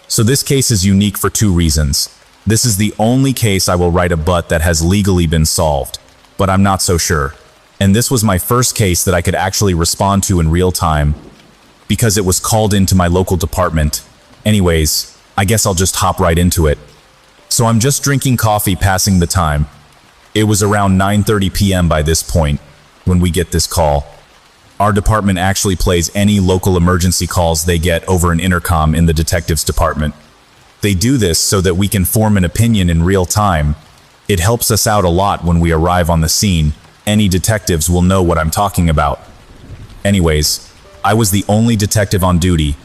So this case is unique for 2 reasons. This is the only case I will write a but that has legally been solved, but I'm not so sure. And this was my first case that I could actually respond to in real time, because it was called into my local department. Anyways, I guess I'll just hop right into it. So I'm just drinking coffee, passing the time. It was around 9:30 p.m. by this point when we get this call. Our department actually plays any local emergency calls they get over an intercom in the detectives department. They do this so that we can form an opinion in real time. It helps us out a lot when we arrive on the scene. Any detectives will know what I'm talking about. Anyways, I was the only detective on duty.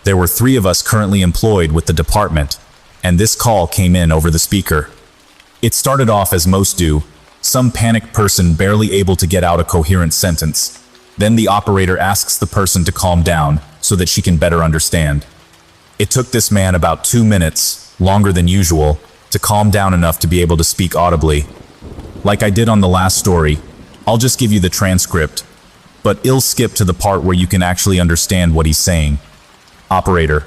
There were 3 of us currently employed with the department, and this call came in over the speaker. It started off as most do, some panicked person barely able to get out a coherent sentence. Then the operator asks the person to calm down so that she can better understand. It took this man about 2 minutes, longer than usual, to calm down enough to be able to speak audibly. Like I did on the last story, I'll just give you the transcript, but I'll skip to the part where you can actually understand what he's saying. Operator: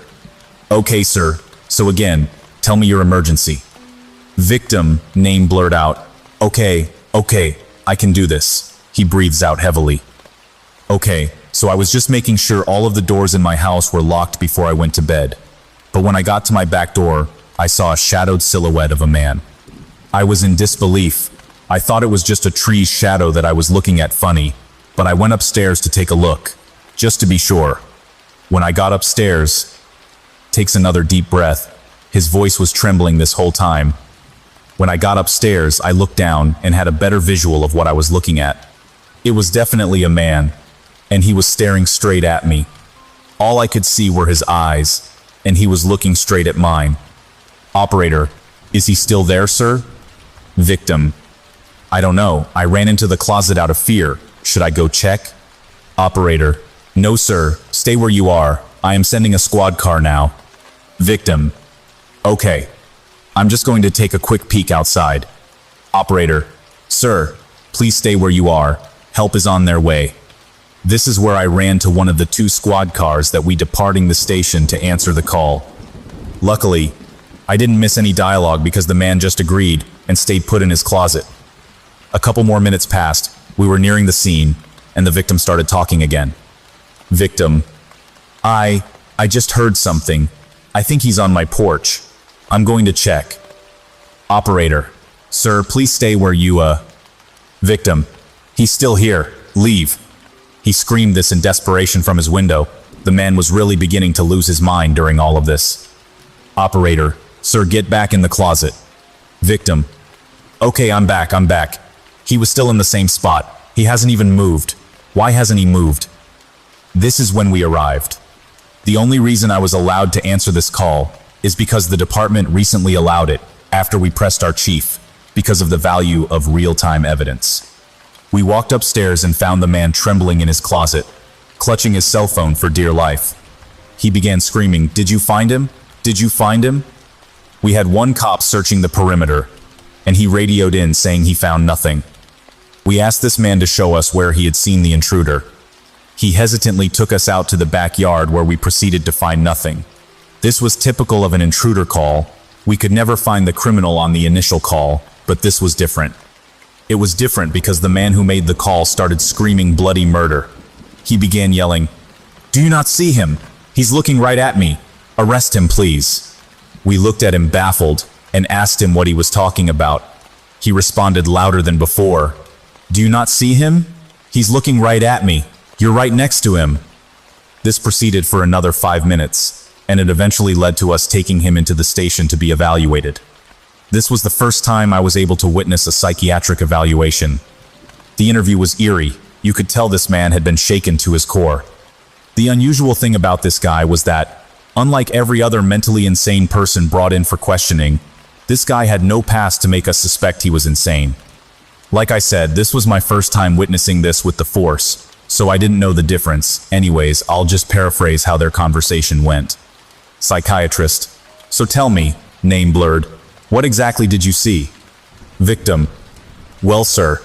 Okay, sir, so again, tell me your emergency. Victim, name blurred out. Okay, I can do this. He breathes out heavily. Okay, so I was just making sure all of the doors in my house were locked before I went to bed. But when I got to my back door, I saw a shadowed silhouette of a man. I was in disbelief. I thought it was just a tree's shadow that I was looking at funny, but I went upstairs to take a look, just to be sure. When I got upstairs, takes another deep breath. His voice was trembling this whole time. When I got upstairs, I looked down and had a better visual of what I was looking at. It was definitely a man, and he was staring straight at me. All I could see were his eyes, and he was looking straight at mine. Operator: Is he still there, sir? Victim: I don't know. I ran into the closet out of fear. Should I go check? Operator: No, sir. Stay where you are. I am sending a squad car now. Victim: Okay. I'm just going to take a quick peek outside. Operator: Sir, please stay where you are. Help is on their way. This is where I ran to one of the 2 squad cars that we departing the station to answer the call. Luckily, I didn't miss any dialogue because the man just agreed and stayed put in his closet. A couple more minutes passed, we were nearing the scene, and the victim started talking again. Victim: I just heard something. I think he's on my porch. I'm going to check. Operator: Sir, please stay where you, Victim: He's still here. Leave. He screamed this in desperation from his window. The man was really beginning to lose his mind during all of this. Operator: Sir, get back in the closet. Victim: Okay, I'm back. He was still in the same spot. He hasn't even moved. Why hasn't he moved? This is when we arrived. The only reason I was allowed to answer this call is because the department recently allowed it after we pressed our chief because of the value of real-time evidence. We walked upstairs and found the man trembling in his closet, clutching his cell phone for dear life. He began screaming, "Did you find him? Did you find him?" We had 1 cop searching the perimeter, and he radioed in saying he found nothing. We asked this man to show us where he had seen the intruder. He hesitantly took us out to the backyard where we proceeded to find nothing. This was typical of an intruder call. We could never find the criminal on the initial call, but this was different. It was different because the man who made the call started screaming bloody murder. He began yelling, "Do you not see him? He's looking right at me. Arrest him, please." We looked at him baffled and asked him what he was talking about. He responded louder than before, "Do you not see him? He's looking right at me. You're right next to him." This proceeded for another 5 minutes, and it eventually led to us taking him into the station to be evaluated. This was the first time I was able to witness a psychiatric evaluation. The interview was eerie. You could tell this man had been shaken to his core. The unusual thing about this guy was that, unlike every other mentally insane person brought in for questioning, this guy had no past to make us suspect he was insane. Like I said, this was my first time witnessing this with the force, so I didn't know the difference. Anyways, I'll just paraphrase how their conversation went. Psychiatrist: So tell me, name blurred, what exactly did you see? Victim: Well, sir,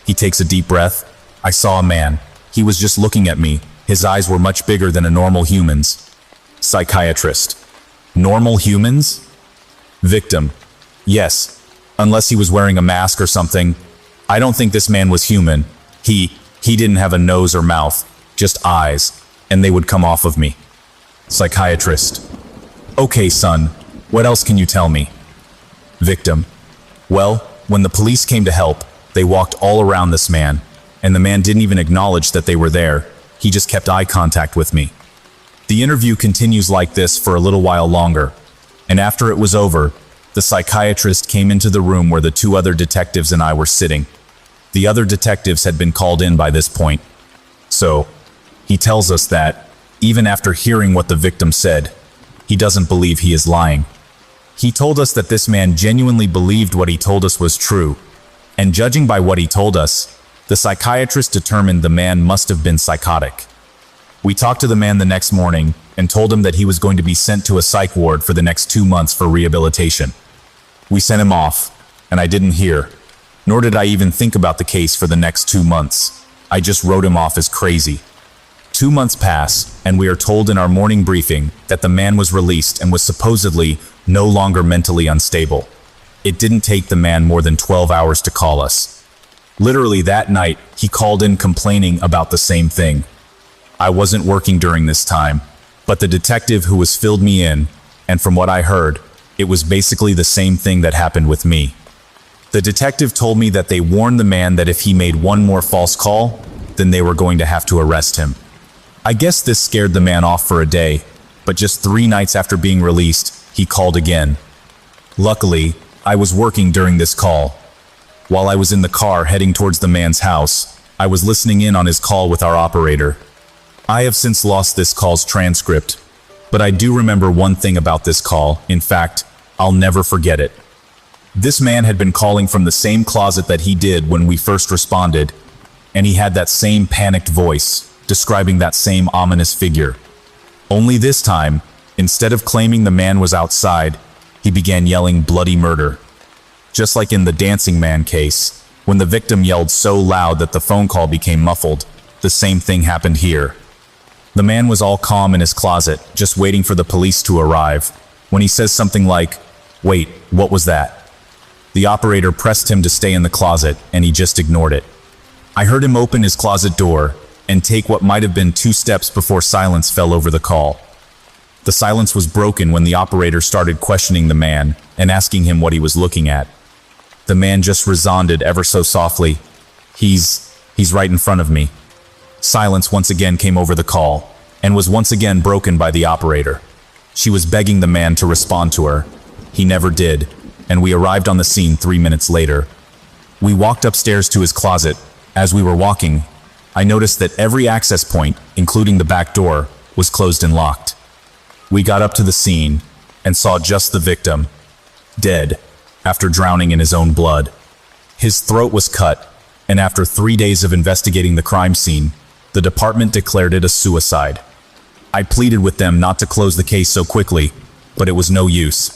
he takes a deep breath. I saw a man. He was just looking at me. His eyes were much bigger than a normal human's. Psychiatrist: Normal humans? Victim: Yes, unless he was wearing a mask or something. I don't think this man was human. He didn't have a nose or mouth, just eyes, and they would come off of me. Psychiatrist. Okay, son, what else can you tell me? Victim. Well, when the police came to help, they walked all around this man, and the man didn't even acknowledge that they were there. He just kept eye contact with me. The interview continues like this for a little while longer, and after it was over, the psychiatrist came into the room where the two other detectives and I were sitting. The other detectives had been called in by this point. So, he tells us that, even after hearing what the victim said, he doesn't believe he is lying. He told us that this man genuinely believed what he told us was true, and judging by what he told us, the psychiatrist determined the man must have been psychotic. We talked to the man the next morning and told him that he was going to be sent to a psych ward for the next 2 months for rehabilitation. We sent him off, and I didn't hear, nor did I even think about the case for the next 2 months. I just wrote him off as crazy. 2 months pass, and we are told in our morning briefing that the man was released and was supposedly no longer mentally unstable. It didn't take the man more than 12 hours to call us. Literally that night, he called in complaining about the same thing. I wasn't working during this time, but the detective who was filled me in, and from what I heard, it was basically the same thing that happened with me. The detective told me that they warned the man that if he made one more false call, then they were going to have to arrest him. I guess this scared the man off for a day, but just 3 nights after being released, he called again. Luckily, I was working during this call. While I was in the car heading towards the man's house, I was listening in on his call with our operator. I have since lost this call's transcript, but I do remember one thing about this call. In fact, I'll never forget it. This man had been calling from the same closet that he did when we first responded, and he had that same panicked voice, describing that same ominous figure. Only this time, instead of claiming the man was outside, he began yelling bloody murder. Just like in the Dancing Man case, when the victim yelled so loud that the phone call became muffled, the same thing happened here. The man was all calm in his closet, just waiting for the police to arrive, when he says something like, "Wait, what was that?" The operator pressed him to stay in the closet, and he just ignored it. I heard him open his closet door and take what might have been 2 steps before silence fell over the call. The silence was broken when the operator started questioning the man and asking him what he was looking at. The man just responded ever so softly, He's right in front of me." Silence once again came over the call, and was once again broken by the operator. She was begging the man to respond to her. He never did, and we arrived on the scene 3 minutes later. We walked upstairs to his closet. As we were walking, I noticed that every access point, including the back door, was closed and locked. We got up to the scene and saw just the victim, dead, after drowning in his own blood. His throat was cut, and after 3 days of investigating the crime scene, the department declared it a suicide. I pleaded with them not to close the case so quickly, but it was no use.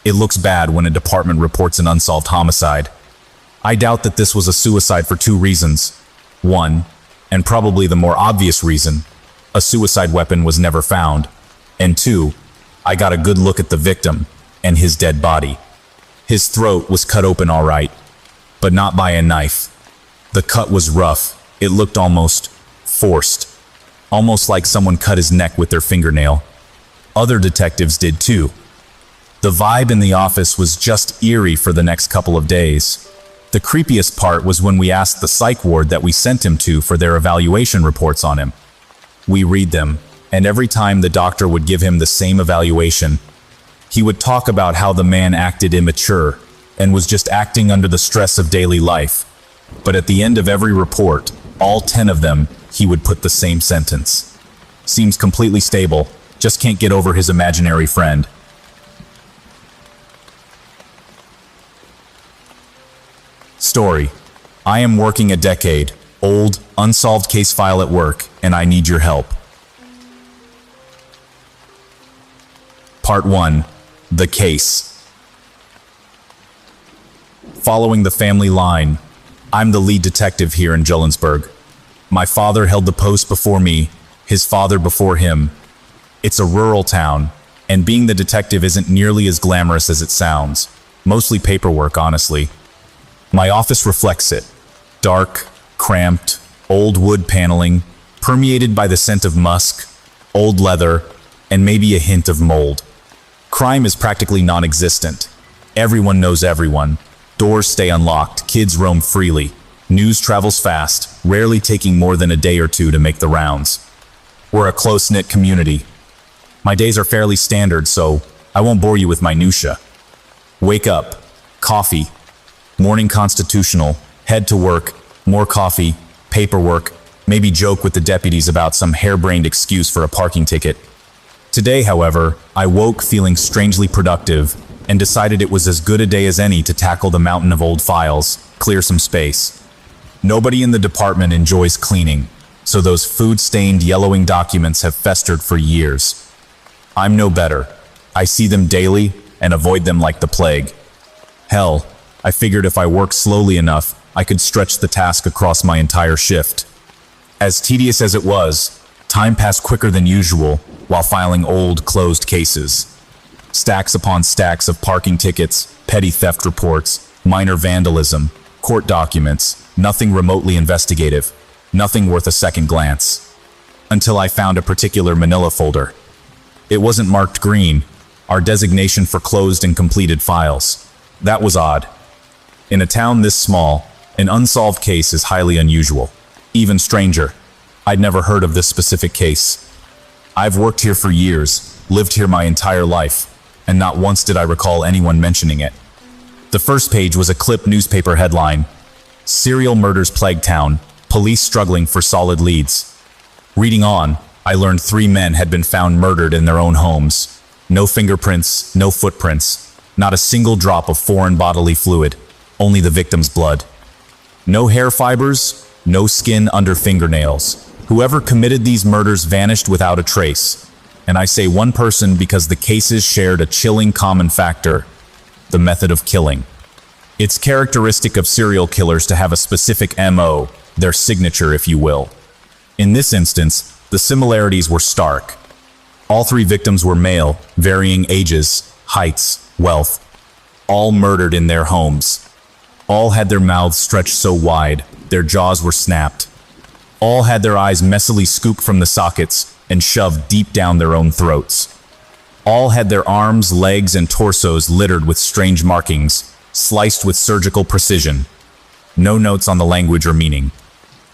It looks bad when a department reports an unsolved homicide. I doubt that this was a suicide for 2 reasons. 1, and probably the more obvious reason, a suicide weapon was never found. And 2, I got a good look at the victim and his dead body. His throat was cut open all right, but not by a knife. The cut was rough. It looked almost forced, almost like someone cut his neck with their fingernail. Other detectives did too. The vibe in the office was just eerie for the next couple of days. The creepiest part was when we asked the psych ward that we sent him to for their evaluation reports on him. We read them, and every time the doctor would give him the same evaluation, he would talk about how the man acted immature and was just acting under the stress of daily life. But at the end of every report, all 10 of them, he would put the same sentence. Seems completely stable, just can't get over his imaginary friend. Story. I am working a decade-old, unsolved case file at work, and I need your help. Part 1. The case. Following the family line, I'm the lead detective here in Jellensburg. My father held the post before me, his father before him. It's a rural town, and being the detective isn't nearly as glamorous as it sounds. Mostly paperwork, honestly. My office reflects it. Dark, cramped, old wood paneling, permeated by the scent of musk, old leather, and maybe a hint of mold. Crime is practically non-existent. Everyone knows everyone. Doors stay unlocked, kids roam freely. News travels fast, rarely taking more than a day or two to make the rounds. We're a close-knit community. My days are fairly standard, so I won't bore you with minutia. Wake up, coffee, morning constitutional, head to work, more coffee, paperwork, maybe joke with the deputies about some harebrained excuse for a parking ticket. Today, however, I woke feeling strangely productive and decided it was as good a day as any to tackle the mountain of old files, clear some space. Nobody in the department enjoys cleaning, so those food-stained, yellowing documents have festered for years. I'm no better. I see them daily and avoid them like the plague. Hell, I figured if I worked slowly enough, I could stretch the task across my entire shift. As tedious as it was, time passed quicker than usual while filing old, closed cases. Stacks upon stacks of parking tickets, petty theft reports, minor vandalism, court documents, nothing remotely investigative, nothing worth a second glance. Until I found a particular manila folder. It wasn't marked green, our designation for closed and completed files. That was odd. In a town this small, an unsolved case is highly unusual. Even stranger, I'd never heard of this specific case. I've worked here for years, lived here my entire life, and not once did I recall anyone mentioning it. The first page was a clipped newspaper headline: Serial Murders Plague Town, Police Struggling for Solid Leads. Reading on, I learned 3 men had been found murdered in their own homes. No fingerprints, no footprints, not a single drop of foreign bodily fluid, only the victim's blood. No hair fibers, no skin under fingernails. Whoever committed these murders vanished without a trace. And I say one person because the cases shared a chilling common factor: the method of killing. It's characteristic of serial killers to have a specific MO, their signature, if you will. In this instance, the similarities were stark. All 3 victims were male, varying ages, heights, wealth. All murdered in their homes. All had their mouths stretched so wide, their jaws were snapped. All had their eyes messily scooped from the sockets and shoved deep down their own throats. All had their arms, legs, and torsos littered with strange markings, sliced with surgical precision. No notes on the language or meaning.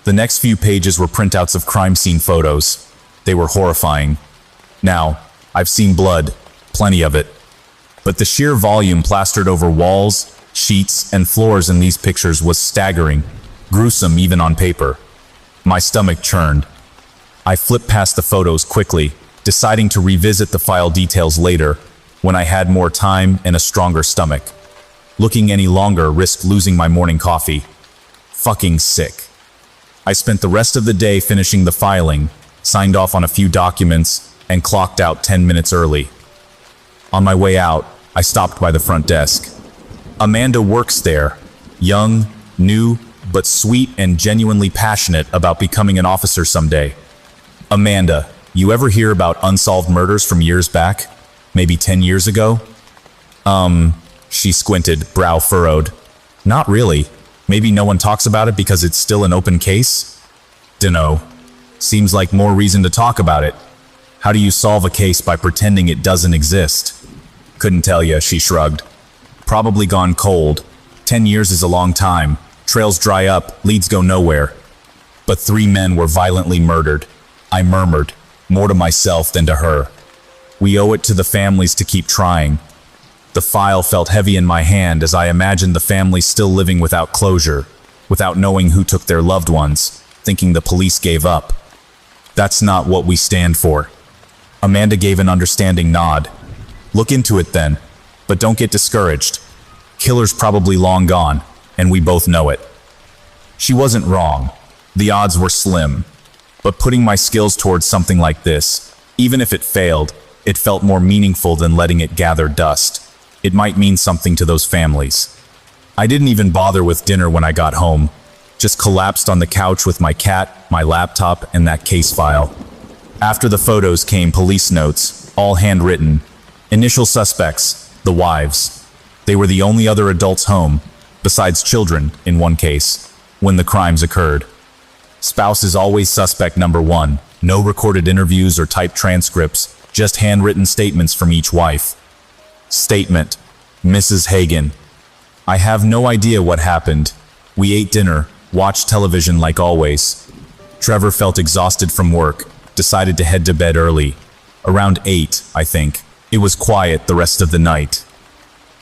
The next few pages were printouts of crime scene photos. They were horrifying. Now, I've seen blood, plenty of it. But the sheer volume plastered over walls, sheets, and floors in these pictures was staggering, gruesome even on paper. My stomach churned. I flipped past the photos quickly, deciding to revisit the file details later, when I had more time and a stronger stomach. Looking any longer risked losing my morning coffee. Fucking sick. I spent the rest of the day finishing the filing, signed off on a few documents, and clocked out 10 minutes early. On my way out, I stopped by the front desk. Amanda works there, young, new, but sweet and genuinely passionate about becoming an officer someday. Amanda, you ever hear about unsolved murders from years back? Maybe 10 years ago? She squinted, brow furrowed. Not really. Maybe no one talks about it because it's still an open case? Dunno. Seems like more reason to talk about it. How do you solve a case by pretending it doesn't exist? Couldn't tell you, she shrugged. Probably gone cold. 10 years is a long time. Trails dry up, leads go nowhere. But 3 men were violently murdered. I murmured, more to myself than to her. We owe it to the families to keep trying. The file felt heavy in my hand as I imagined the family still living without closure, without knowing who took their loved ones, thinking the police gave up. That's not what we stand for. Amanda gave an understanding nod. Look into it then, but don't get discouraged. Killer's probably long gone, and we both know it. She wasn't wrong. The odds were slim. But putting my skills towards something like this, even if it failed, it felt more meaningful than letting it gather dust. It might mean something to those families. I didn't even bother with dinner when I got home. Just collapsed on the couch with my cat, my laptop, and that case file. After the photos came police notes, all handwritten. Initial suspects, the wives. They were the only other adults home, besides children, in one case. when the crimes occurred. Spouse is always suspect number one. No recorded interviews or typed transcripts, just handwritten statements from each wife. Statement: Mrs. Hagen. I have no idea what happened. We ate dinner, watched television like always. Trevor felt exhausted from work, decided to head to bed early. Around 8, I think. It was quiet the rest of the night.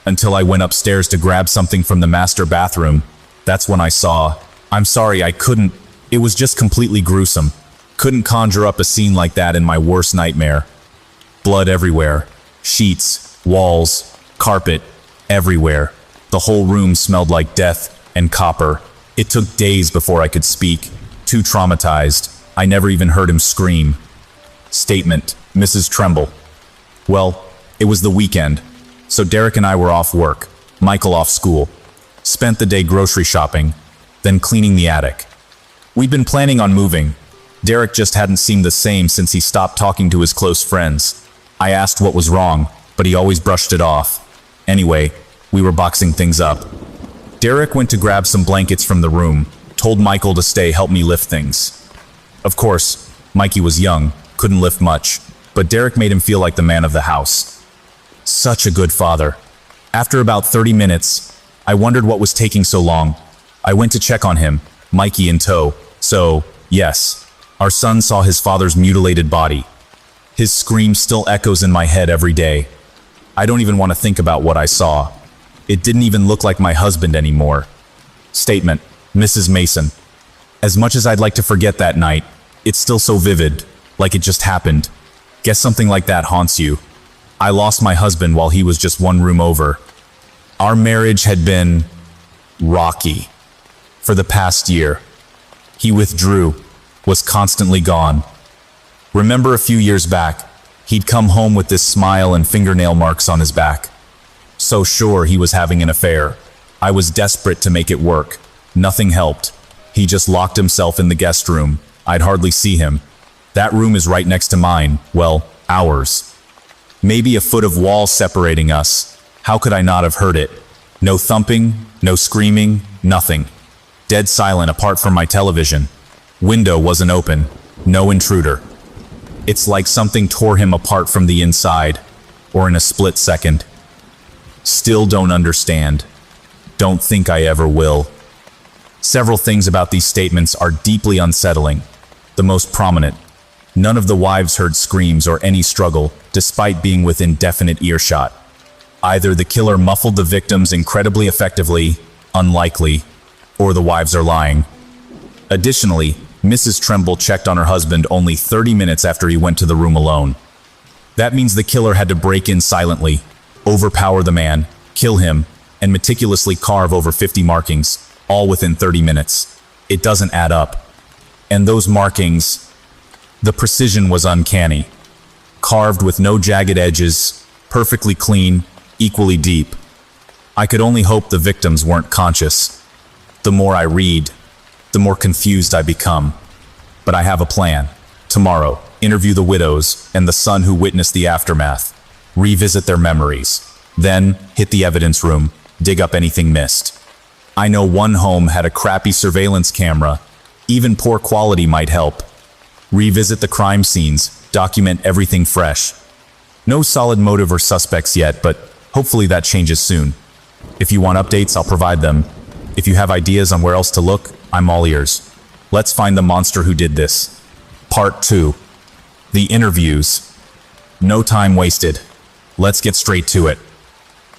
Until I went upstairs to grab something from the master bathroom. That's when I saw. I'm sorry, I couldn't. It was just completely gruesome. Couldn't conjure up a scene like that in my worst nightmare. Blood everywhere. Sheets, walls, carpet, everywhere. The whole room smelled like death and copper. It took days before I could speak. Too traumatized. I never even heard him scream. Statement: Mrs. Tremble. Well, it was the weekend, so Derek and I were off work, Michael off school. Spent the day grocery shopping, then cleaning the attic. We'd been planning on moving. Derek just hadn't seemed the same since he stopped talking to his close friends. I asked what was wrong, but he always brushed it off. Anyway, we were boxing things up. Derek went to grab some blankets from the room, told Michael to stay help me lift things. Of course, Mikey was young, couldn't lift much, but Derek made him feel like the man of the house. Such a good father. After about 30 minutes, I wondered what was taking so long. I went to check on him, Mikey in tow. So, yes, our son saw his father's mutilated body. His scream still echoes in my head every day. I don't even want to think about what I saw. It didn't even look like my husband anymore. Statement: Mrs. Mason. As much as I'd like to forget that night, it's still so vivid, like it just happened. Guess something like that haunts you. I lost my husband while he was just one room over. Our marriage had been rocky for the past year. He withdrew, was constantly gone. Remember a few years back, he'd come home with this smile and fingernail marks on his back. So sure he was having an affair. I was desperate to make it work. Nothing helped. He just locked himself in the guest room. I'd hardly see him. That room is right next to mine. Well, ours. Maybe a foot of wall separating us. How could I not have heard it? No thumping, no screaming, nothing. Dead silent apart from my television. Window wasn't open. No intruder. It's like something tore him apart from the inside, or in a split second. Still don't understand. Don't think I ever will. Several things about these statements are deeply unsettling. The most prominent: none of the wives heard screams or any struggle, despite being within definite earshot. Either the killer muffled the victims incredibly effectively, unlikely, or the wives are lying. Additionally, Mrs. Tremble checked on her husband only 30 minutes after he went to the room alone. That means the killer had to break in silently, overpower the man, kill him, and meticulously carve over 50 markings, all within 30 minutes. It doesn't add up. And those markings, the precision was uncanny. Carved with no jagged edges, perfectly clean, equally deep. I could only hope the victims weren't conscious. The more I read, the more confused I become. But I have a plan. Tomorrow, interview the widows and the son who witnessed the aftermath. Revisit their memories. Then, hit the evidence room, dig up anything missed. I know one home had a crappy surveillance camera. Even poor quality might help. Revisit the crime scenes, document everything fresh. No solid motive or suspects yet, but hopefully that changes soon. If you want updates, I'll provide them. If you have ideas on where else to look, I'm all ears. Let's find the monster who did this. Part 2. The interviews. No time wasted. Let's get straight to it.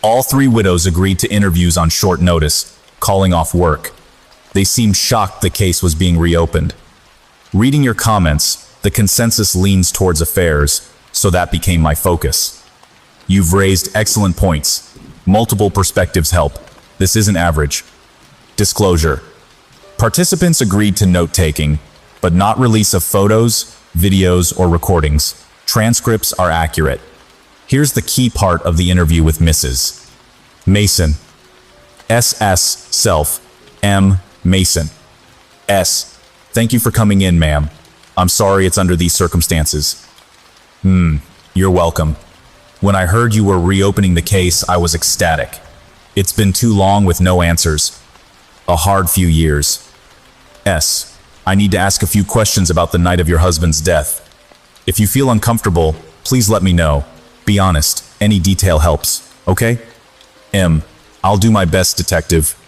All 3 widows agreed to interviews on short notice, calling off work. They seemed shocked the case was being reopened. Reading your comments, the consensus leans towards affairs, so that became my focus. You've raised excellent points. Multiple perspectives help. This isn't average. Disclosure. Participants agreed to note-taking, but not release of photos, videos, or recordings. Transcripts are accurate. Here's the key part of the interview with Mrs. Mason. S.S. Self. M. Mason. S. Thank you for coming in, ma'am. I'm sorry it's under these circumstances. You're welcome. When I heard you were reopening the case, I was ecstatic. It's been too long with no answers. A hard few years. S. I need to ask a few questions about the night of your husband's death. If you feel uncomfortable, please let me know. Be honest, any detail helps, okay? M. I'll do my best, detective.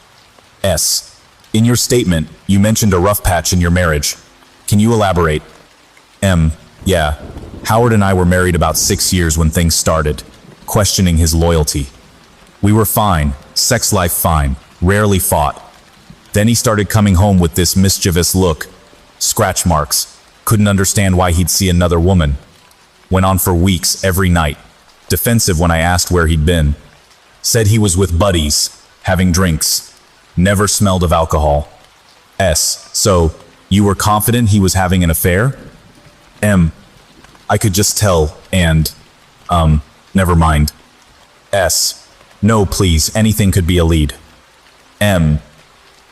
S. In your statement, you mentioned a rough patch in your marriage. Can you elaborate? M. Yeah. Howard and I were married about 6 years when things started, questioning his loyalty. We were fine, sex life fine, rarely fought. Then he started coming home with this mischievous look, scratch marks, couldn't understand why he'd see another woman. Went on for weeks every night, defensive when I asked where he'd been. Said he was with buddies, having drinks, never smelled of alcohol. S. So, you were confident he was having an affair? M. I could just tell, and, never mind. S. No, please, anything could be a lead. M.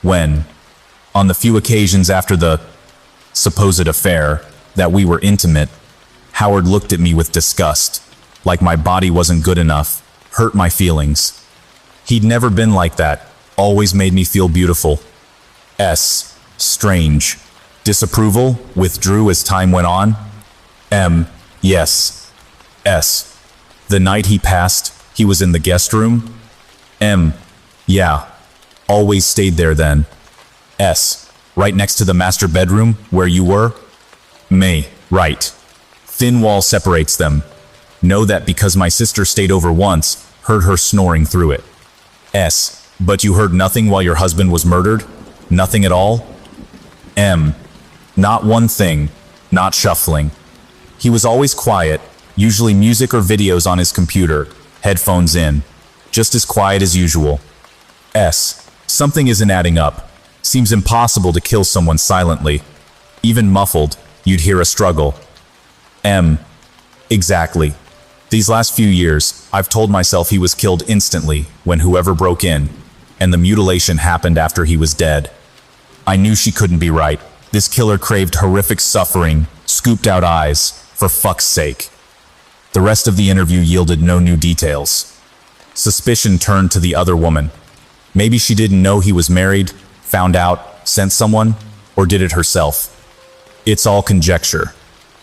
When, on the few occasions after the supposed affair, that we were intimate, Howard looked at me with disgust, like my body wasn't good enough, hurt my feelings. He'd never been like that, always made me feel beautiful. S. Strange. Disapproval withdrew as time went on. M. Yes. S. The night he passed, he was in the guest room. M. Yeah. Always stayed there then. S. Right next to the master bedroom, where you were? May. Right. Thin wall separates them. Know that because my sister stayed over once, heard her snoring through it. S. But you heard nothing while your husband was murdered? Nothing at all? M. Not one thing. Not shuffling. He was always quiet, usually music or videos on his computer, headphones in. Just as quiet as usual. S. Something isn't adding up. Seems impossible to kill someone silently. Even muffled, you'd hear a struggle. M. Exactly. These last few years, I've told myself he was killed instantly when whoever broke in, and the mutilation happened after he was dead. I knew she couldn't be right. This killer craved horrific suffering, scooped out eyes, for fuck's sake. The rest of the interview yielded no new details. Suspicion turned to the other woman. Maybe she didn't know he was married, found out, sent someone, or did it herself. It's all conjecture.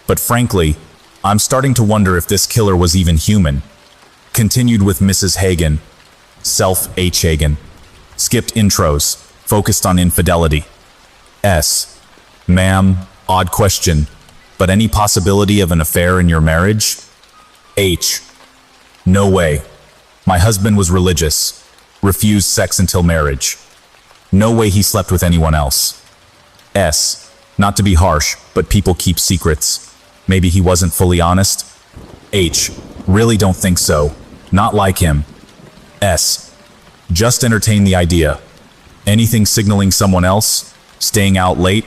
But frankly, I'm starting to wonder if this killer was even human. Continued with Mrs. Hagen. Self H. Hagen. Skipped intros, focused on infidelity. S. Ma'am, odd question, but any possibility of an affair in your marriage? H. No way. My husband was religious. Refused sex until marriage. No way he slept with anyone else. S. Not to be harsh, but people keep secrets. Maybe he wasn't fully honest? H. Really don't think so. Not like him. S. Just entertain the idea. Anything signaling someone else? Staying out late?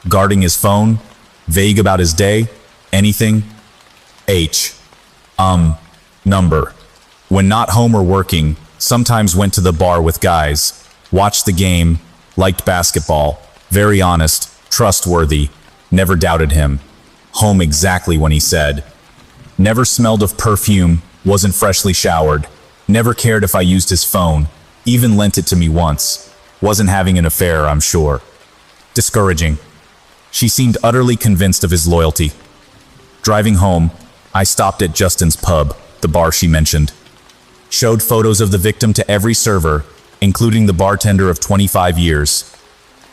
Guarding his phone? Vague about his day? Anything? H. Number. When not home or working, sometimes went to the bar with guys, watched the game, liked basketball, very honest, trustworthy, never doubted him. Home exactly when he said. Never smelled of perfume, wasn't freshly showered, never cared if I used his phone, even lent it to me once. Wasn't having an affair, I'm sure. Discouraging. She seemed utterly convinced of his loyalty. Driving home, I stopped at Justin's pub, the bar she mentioned. Showed photos of the victim to every server, including the bartender of 25 years.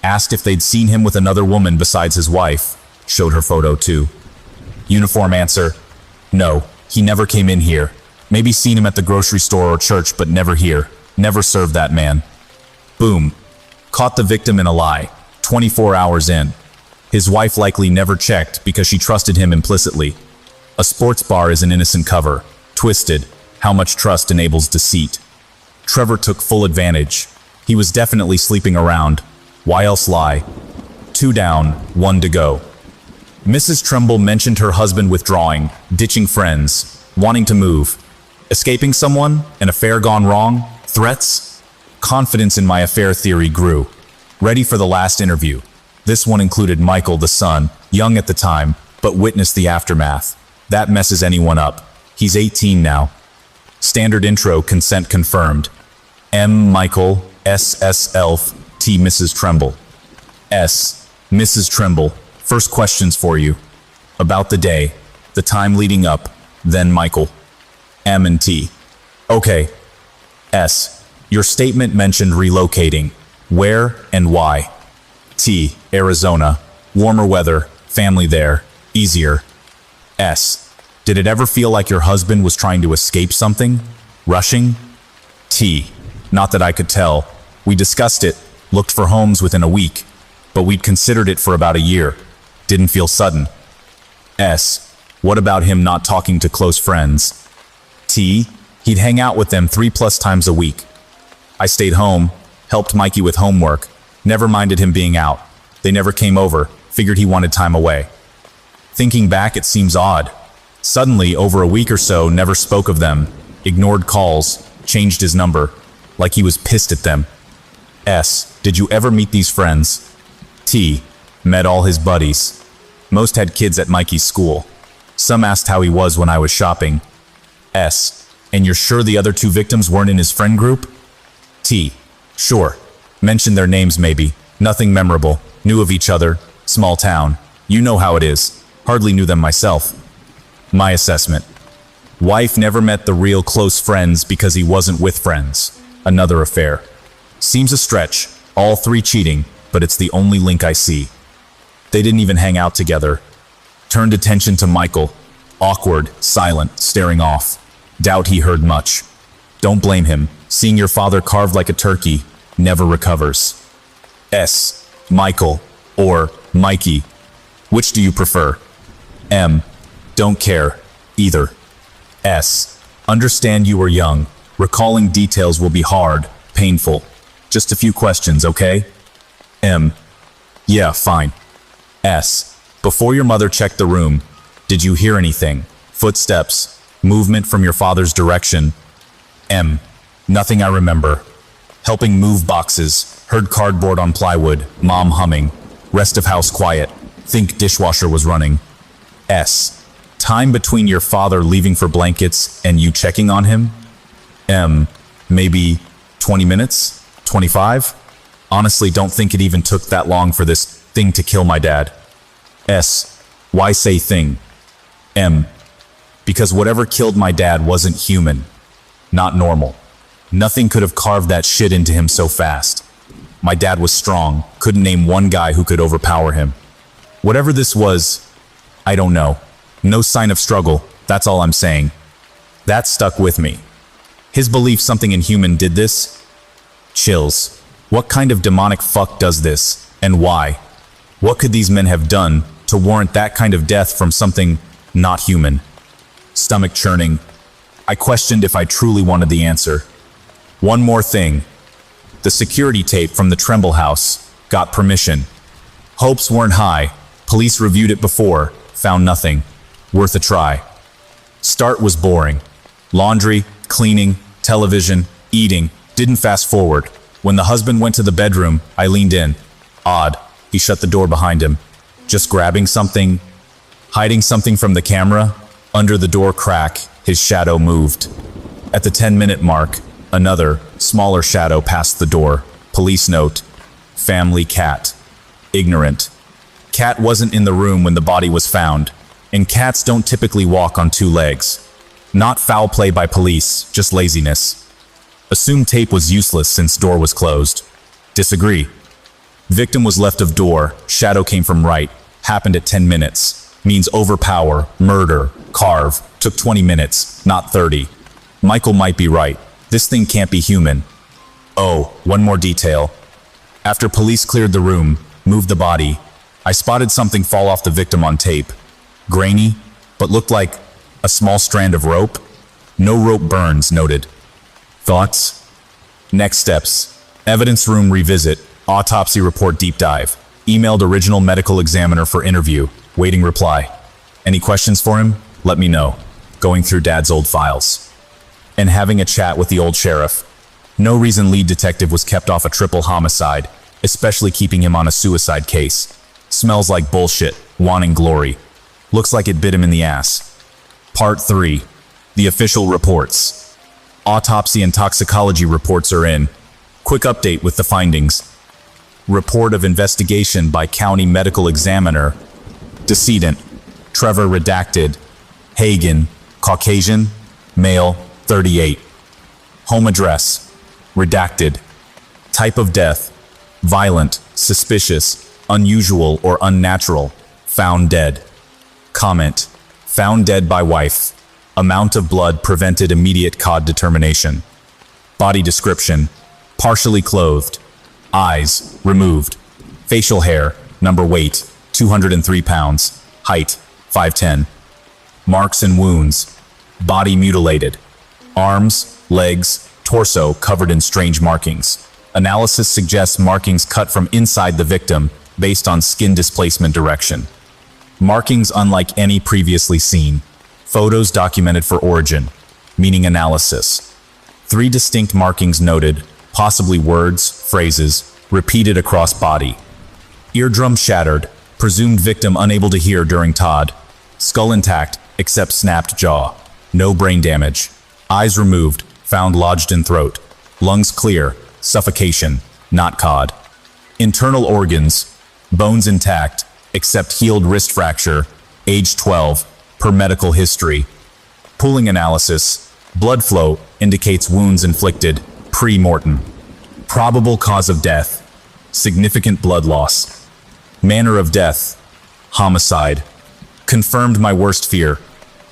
Asked if they'd seen him with another woman besides his wife. Showed her photo too. Uniform answer, no, he never came in here. Maybe seen him at the grocery store or church, but never here. Never served that man. Boom. Caught the victim in a lie, 24 hours in. His wife likely never checked because she trusted him implicitly. A sports bar is an innocent cover. Twisted. How much trust enables deceit. Trevor took full advantage. He was definitely sleeping around. Why else lie? 2 down, 1 to go. Mrs. Trumbull mentioned her husband withdrawing, ditching friends, wanting to move. Escaping someone? An affair gone wrong? Threats? Confidence in my affair theory grew. Ready for the last interview. This one included Michael, the son, young at the time, but witnessed the aftermath. That messes anyone up. He's 18 now. Standard intro, consent confirmed. M. Michael, S. Elf, T. Mrs. Tremble. S. Mrs. Trimble, first questions for you. About the day, the time leading up, then Michael. M and T. Okay. S. Your statement mentioned relocating. Where and why? T. Arizona. Warmer weather, family there, easier. S. Did it ever feel like your husband was trying to escape something? Rushing? T. Not that I could tell. We discussed it, looked for homes within a week, but we'd considered it for about a year. Didn't feel sudden. S. What about him not talking to close friends? T. He'd hang out with them 3+ times a week. I stayed home, helped Mikey with homework, never minded him being out. They never came over, figured he wanted time away. Thinking back, it seems odd. Suddenly, over a week or so, never spoke of them, ignored calls, changed his number, like he was pissed at them. S. Did you ever meet these friends? T. Met all his buddies. Most had kids at Mikey's school. Some asked how he was when I was shopping. S. And you're sure the other 2 victims weren't in his friend group? T. Sure. Mentioned their names maybe. Nothing memorable. Knew of each other. Small town. You know how it is. Hardly knew them myself. My assessment. Wife never met the real close friends because he wasn't with friends. Another affair. Seems a stretch. All 3 cheating, but it's the only link I see. They didn't even hang out together. Turned attention to Michael. Awkward, silent, staring off. Doubt he heard much. Don't blame him. Seeing your father carved like a turkey never recovers. S. Michael or Mikey. Which do you prefer? M. Don't care. Either. S. Understand you were young. Recalling details will be hard, painful. Just a few questions, okay? M. Yeah, fine. S. Before your mother checked the room, did you hear anything? Footsteps, movement from your father's direction? M. Nothing I remember. Helping move boxes, heard cardboard on plywood, mom humming. Rest of house quiet. Think dishwasher was running. S. Time between your father leaving for blankets and you checking on him? M. Maybe 20 minutes? 25? Honestly, don't think it even took that long for this thing to kill my dad. S. Why say thing? M. Because whatever killed my dad wasn't human. Not normal. Nothing could have carved that shit into him so fast. My dad was strong, couldn't name one guy who could overpower him. Whatever this was, I don't know. No sign of struggle, that's all I'm saying. That stuck with me. His belief something inhuman did this? Chills. What kind of demonic fuck does this, and why? What could these men have done to warrant that kind of death from something not human? Stomach churning. I questioned if I truly wanted the answer. One more thing. The security tape from the Tremble house got permission. Hopes weren't high. Police reviewed it before, found nothing. Worth a try. Start was boring. Laundry, cleaning, television, eating. Didn't fast forward. When the husband went to the bedroom, I leaned in. Odd. He shut the door behind him. Just grabbing something? Hiding something from the camera? Under the door crack, his shadow moved. At the 10-minute mark, another, smaller shadow passed the door. Police note. Family cat. Ignorant. Cat wasn't in the room when the body was found, and cats don't typically walk on 2 legs. Not foul play by police, just laziness. Assume tape was useless since door was closed. Disagree. Victim was left of door, shadow came from right, happened at 10 minutes. Means overpower, murder, carve, took 20 minutes, not 30. Michael might be right. This thing can't be human. Oh, one more detail. After police cleared the room, moved the body, I spotted something fall off the victim on tape. Grainy, but looked like a small strand of rope. No rope burns, noted. Thoughts? Next steps. Evidence room revisit. Autopsy report deep dive. Emailed original medical examiner for interview. Waiting reply. Any questions for him? Let me know. Going through Dad's old files. And having a chat with the old sheriff. No reason lead detective was kept off a triple homicide, especially keeping him on a suicide case. Smells like bullshit, wanting glory. Looks like it bit him in the ass. Part 3. The official reports. Autopsy and toxicology reports are in. Quick update with the findings. Report of investigation by county medical examiner. Decedent, Trevor redacted. Hagen, Caucasian, male, 38. Home address, redacted. Type of death, violent, suspicious, unusual or unnatural, found dead. Comment, found dead by wife. Amount of blood prevented immediate cause determination. Body description, partially clothed. Eyes, removed. Facial hair, number weight, 203 pounds. Height, 5'10". Marks and wounds, body mutilated. Arms, legs, torso covered in strange markings. Analysis suggests markings cut from inside the victim based on skin displacement direction. Markings unlike any previously seen. Photos documented for origin, meaning analysis. 3 distinct markings noted, possibly words, phrases, repeated across body. Eardrum shattered, presumed victim unable to hear during TOD. Skull intact, except snapped jaw. No brain damage. Eyes removed, found lodged in throat. Lungs clear, suffocation, not COD. Internal organs, bones intact, except healed wrist fracture, age 12, per medical history. Pooling analysis, blood flow indicates wounds inflicted, pre-mortem. Probable cause of death, significant blood loss. Manner of death, homicide. Confirmed my worst fear,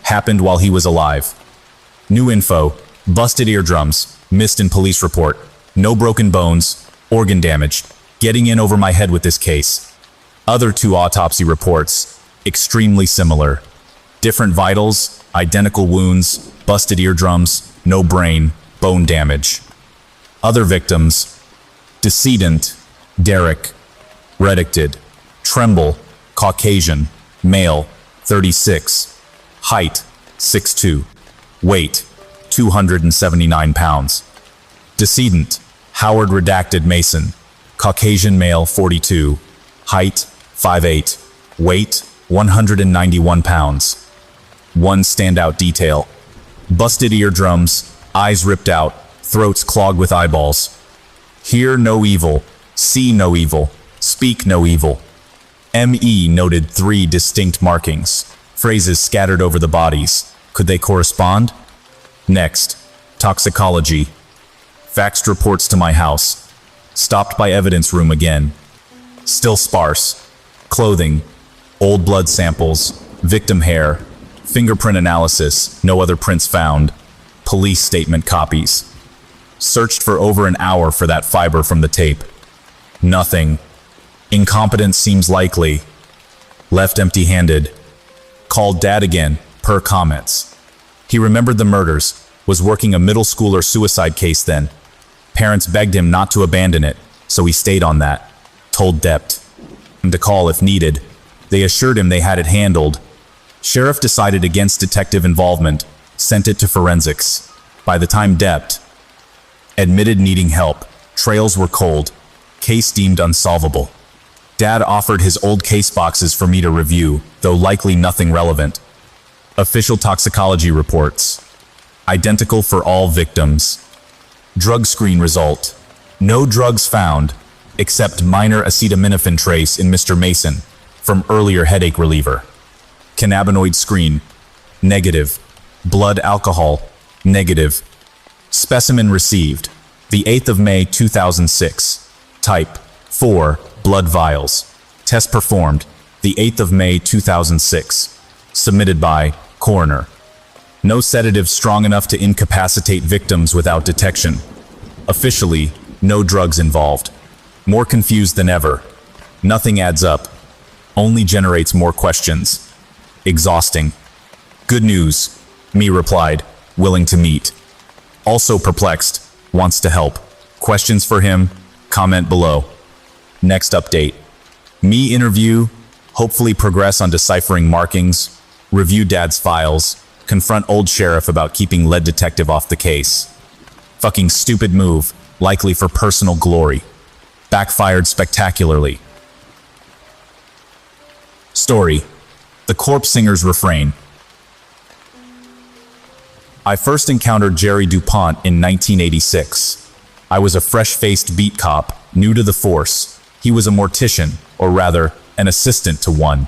happened while he was alive. New info, busted eardrums, missed in police report. No broken bones, organ damage. Getting in over my head with this case. Other 2 autopsy reports, extremely similar. Different vitals, identical wounds, busted eardrums, no brain, bone damage. Other victims, decedent, Derek, redacted. Tremble, Caucasian, male, 36. Height, 6'2". Weight, 279 pounds. Decedent, Howard redacted Mason, Caucasian male, 42. Height, 5'8". Weight, 191 pounds. One standout detail. Busted eardrums, eyes ripped out, throats clogged with eyeballs. Hear no evil, see no evil, speak no evil. ME noted 3 distinct markings, phrases scattered over the bodies. Could they correspond? Next, toxicology. Faxed reports to my house. Stopped by evidence room again. Still sparse. Clothing, old blood samples, victim hair, fingerprint analysis, no other prints found, police statement copies. Searched for over an hour for that fiber from the tape. Nothing. Incompetence seems likely. Left empty-handed. Called dad again, per comments. He remembered the murders, was working a middle schooler suicide case then. Parents begged him not to abandon it, so he stayed on that. Told Dept him to call if needed. They assured him they had it handled. Sheriff decided against detective involvement, sent it to forensics. By the time Dept admitted needing help, trails were cold, case deemed unsolvable. Dad offered his old case boxes for me to review, though likely nothing relevant. Official toxicology reports. Identical for all victims. Drug screen result. No drugs found, except minor acetaminophen trace in Mr. Mason, from earlier headache reliever. Cannabinoid screen. Negative. Blood alcohol. Negative. Specimen received. The 8th of May 2006. Type 4. Blood vials. Test performed. The 8th of May 2006. Submitted by coroner. No sedative strong enough to incapacitate victims without detection. Officially, no drugs involved. More confused than ever. Nothing adds up. Only generates more questions. Exhausting. Good news, me replied, willing to meet. Also perplexed, wants to help. Questions for him? Comment below. Next update. Me interview, hopefully progress on deciphering markings, review dad's files, confront old sheriff about keeping lead detective off the case. Fucking stupid move, likely for personal glory. Backfired spectacularly. Story. The corpse singer's refrain. I first encountered Jerry DuPont in 1986. I was a fresh-faced beat cop, new to the force. He was a mortician, or rather, an assistant to one.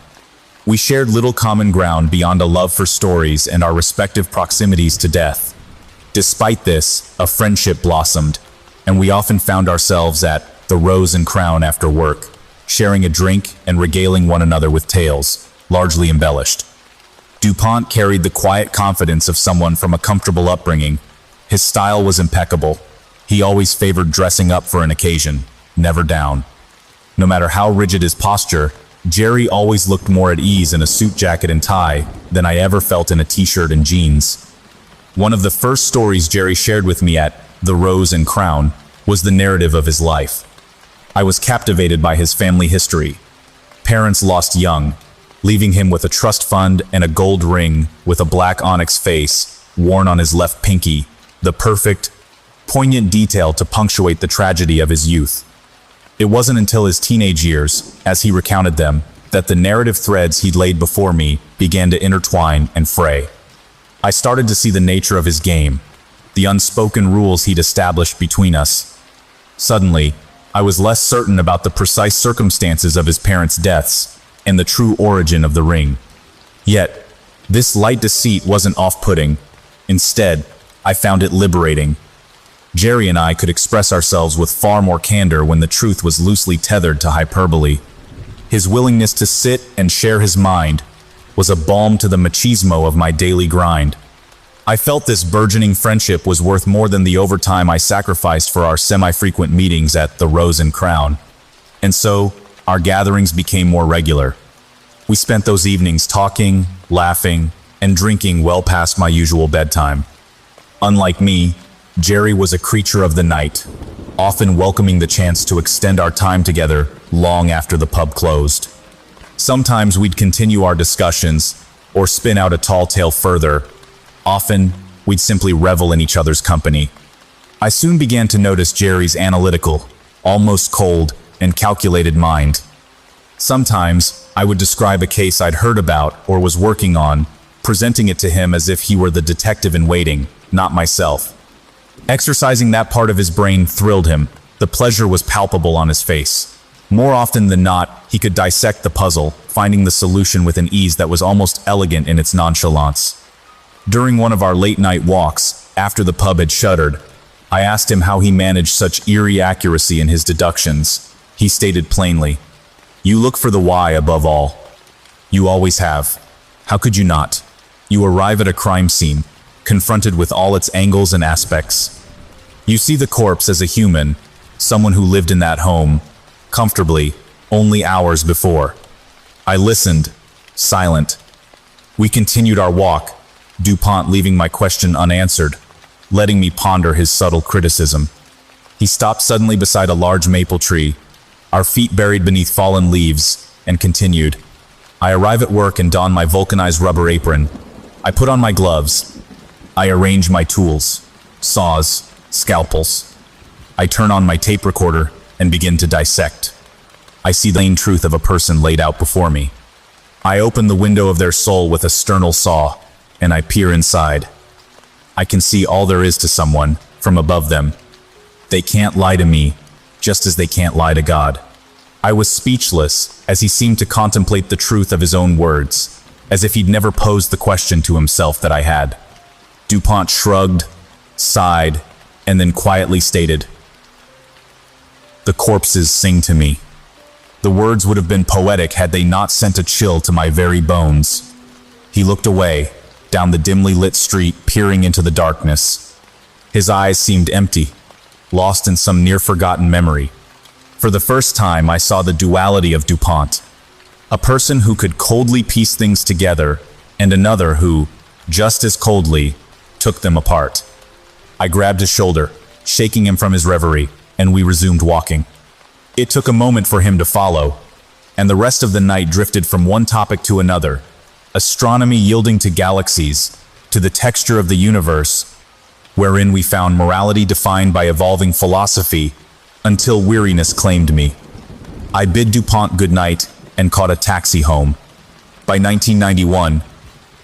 We shared little common ground beyond a love for stories and our respective proximities to death. Despite this, a friendship blossomed, and we often found ourselves at the Rose and Crown after work, sharing a drink and regaling one another with tales, largely embellished. DuPont carried the quiet confidence of someone from a comfortable upbringing. His style was impeccable. He always favored dressing up for an occasion, never down. No matter how rigid his posture, Jerry always looked more at ease in a suit jacket and tie than I ever felt in a t-shirt and jeans. One of the first stories Jerry shared with me at the Rose and Crown was the narrative of his life. I was captivated by his family history. Parents lost young, leaving him with a trust fund and a gold ring with a black onyx face worn on his left pinky, the perfect, poignant detail to punctuate the tragedy of his youth. It wasn't until his teenage years, as he recounted them, that the narrative threads he'd laid before me began to intertwine and fray. I started to see the nature of his game, the unspoken rules he'd established between us. Suddenly, I was less certain about the precise circumstances of his parents' deaths and the true origin of the ring. Yet, this light deceit wasn't off-putting. Instead, I found it liberating. Jerry and I could express ourselves with far more candor when the truth was loosely tethered to hyperbole. His willingness to sit and share his mind was a balm to the machismo of my daily grind. I felt this burgeoning friendship was worth more than the overtime I sacrificed for our semi-frequent meetings at the Rose and Crown. And so, our gatherings became more regular. We spent those evenings talking, laughing, and drinking well past my usual bedtime. Unlike me, Jerry was a creature of the night, often welcoming the chance to extend our time together long after the pub closed. Sometimes we'd continue our discussions, or spin out a tall tale further. Often, we'd simply revel in each other's company. I soon began to notice Jerry's analytical, almost cold, and calculated mind. Sometimes, I would describe a case I'd heard about or was working on, presenting it to him as if he were the detective in waiting, not myself. Exercising that part of his brain thrilled him. The pleasure was palpable on his face. More often than not, he could dissect the puzzle, finding the solution with an ease that was almost elegant in its nonchalance. During one of our late-night walks, after the pub had shuttered, I asked him how he managed such eerie accuracy in his deductions. He stated plainly, "You look for the why above all. You always have. How could you not? You arrive at a crime scene, confronted with all its angles and aspects. You see the corpse as a human, someone who lived in that home, comfortably, only hours before." I listened, silent. We continued our walk, DuPont leaving my question unanswered, letting me ponder his subtle criticism. He stopped suddenly beside a large maple tree, our feet buried beneath fallen leaves, and continued. I arrive at work and don my vulcanized rubber apron. I put on my gloves. I arrange my tools, saws, scalpels. I turn on my tape recorder and begin to dissect. I see the plain truth of a person laid out before me. I open the window of their soul with a sternal saw, and I peer inside. I can see all there is to someone from above them. They can't lie to me, just as they can't lie to God. I was speechless as he seemed to contemplate the truth of his own words, as if he'd never posed the question to himself that I had. DuPont shrugged, sighed, and then quietly stated, "The corpses sing to me." The words would have been poetic had they not sent a chill to my very bones. He looked away, down the dimly lit street, peering into the darkness. His eyes seemed empty, lost in some near-forgotten memory. For the first time, I saw the duality of DuPont. A person who could coldly piece things together, and another who, just as coldly, took them apart. I grabbed his shoulder, shaking him from his reverie, and we resumed walking. It took a moment for him to follow, and the rest of the night drifted from one topic to another, astronomy yielding to galaxies, to the texture of the universe, wherein we found morality defined by evolving philosophy, until weariness claimed me. I bid DuPont good night and caught a taxi home. By 1991,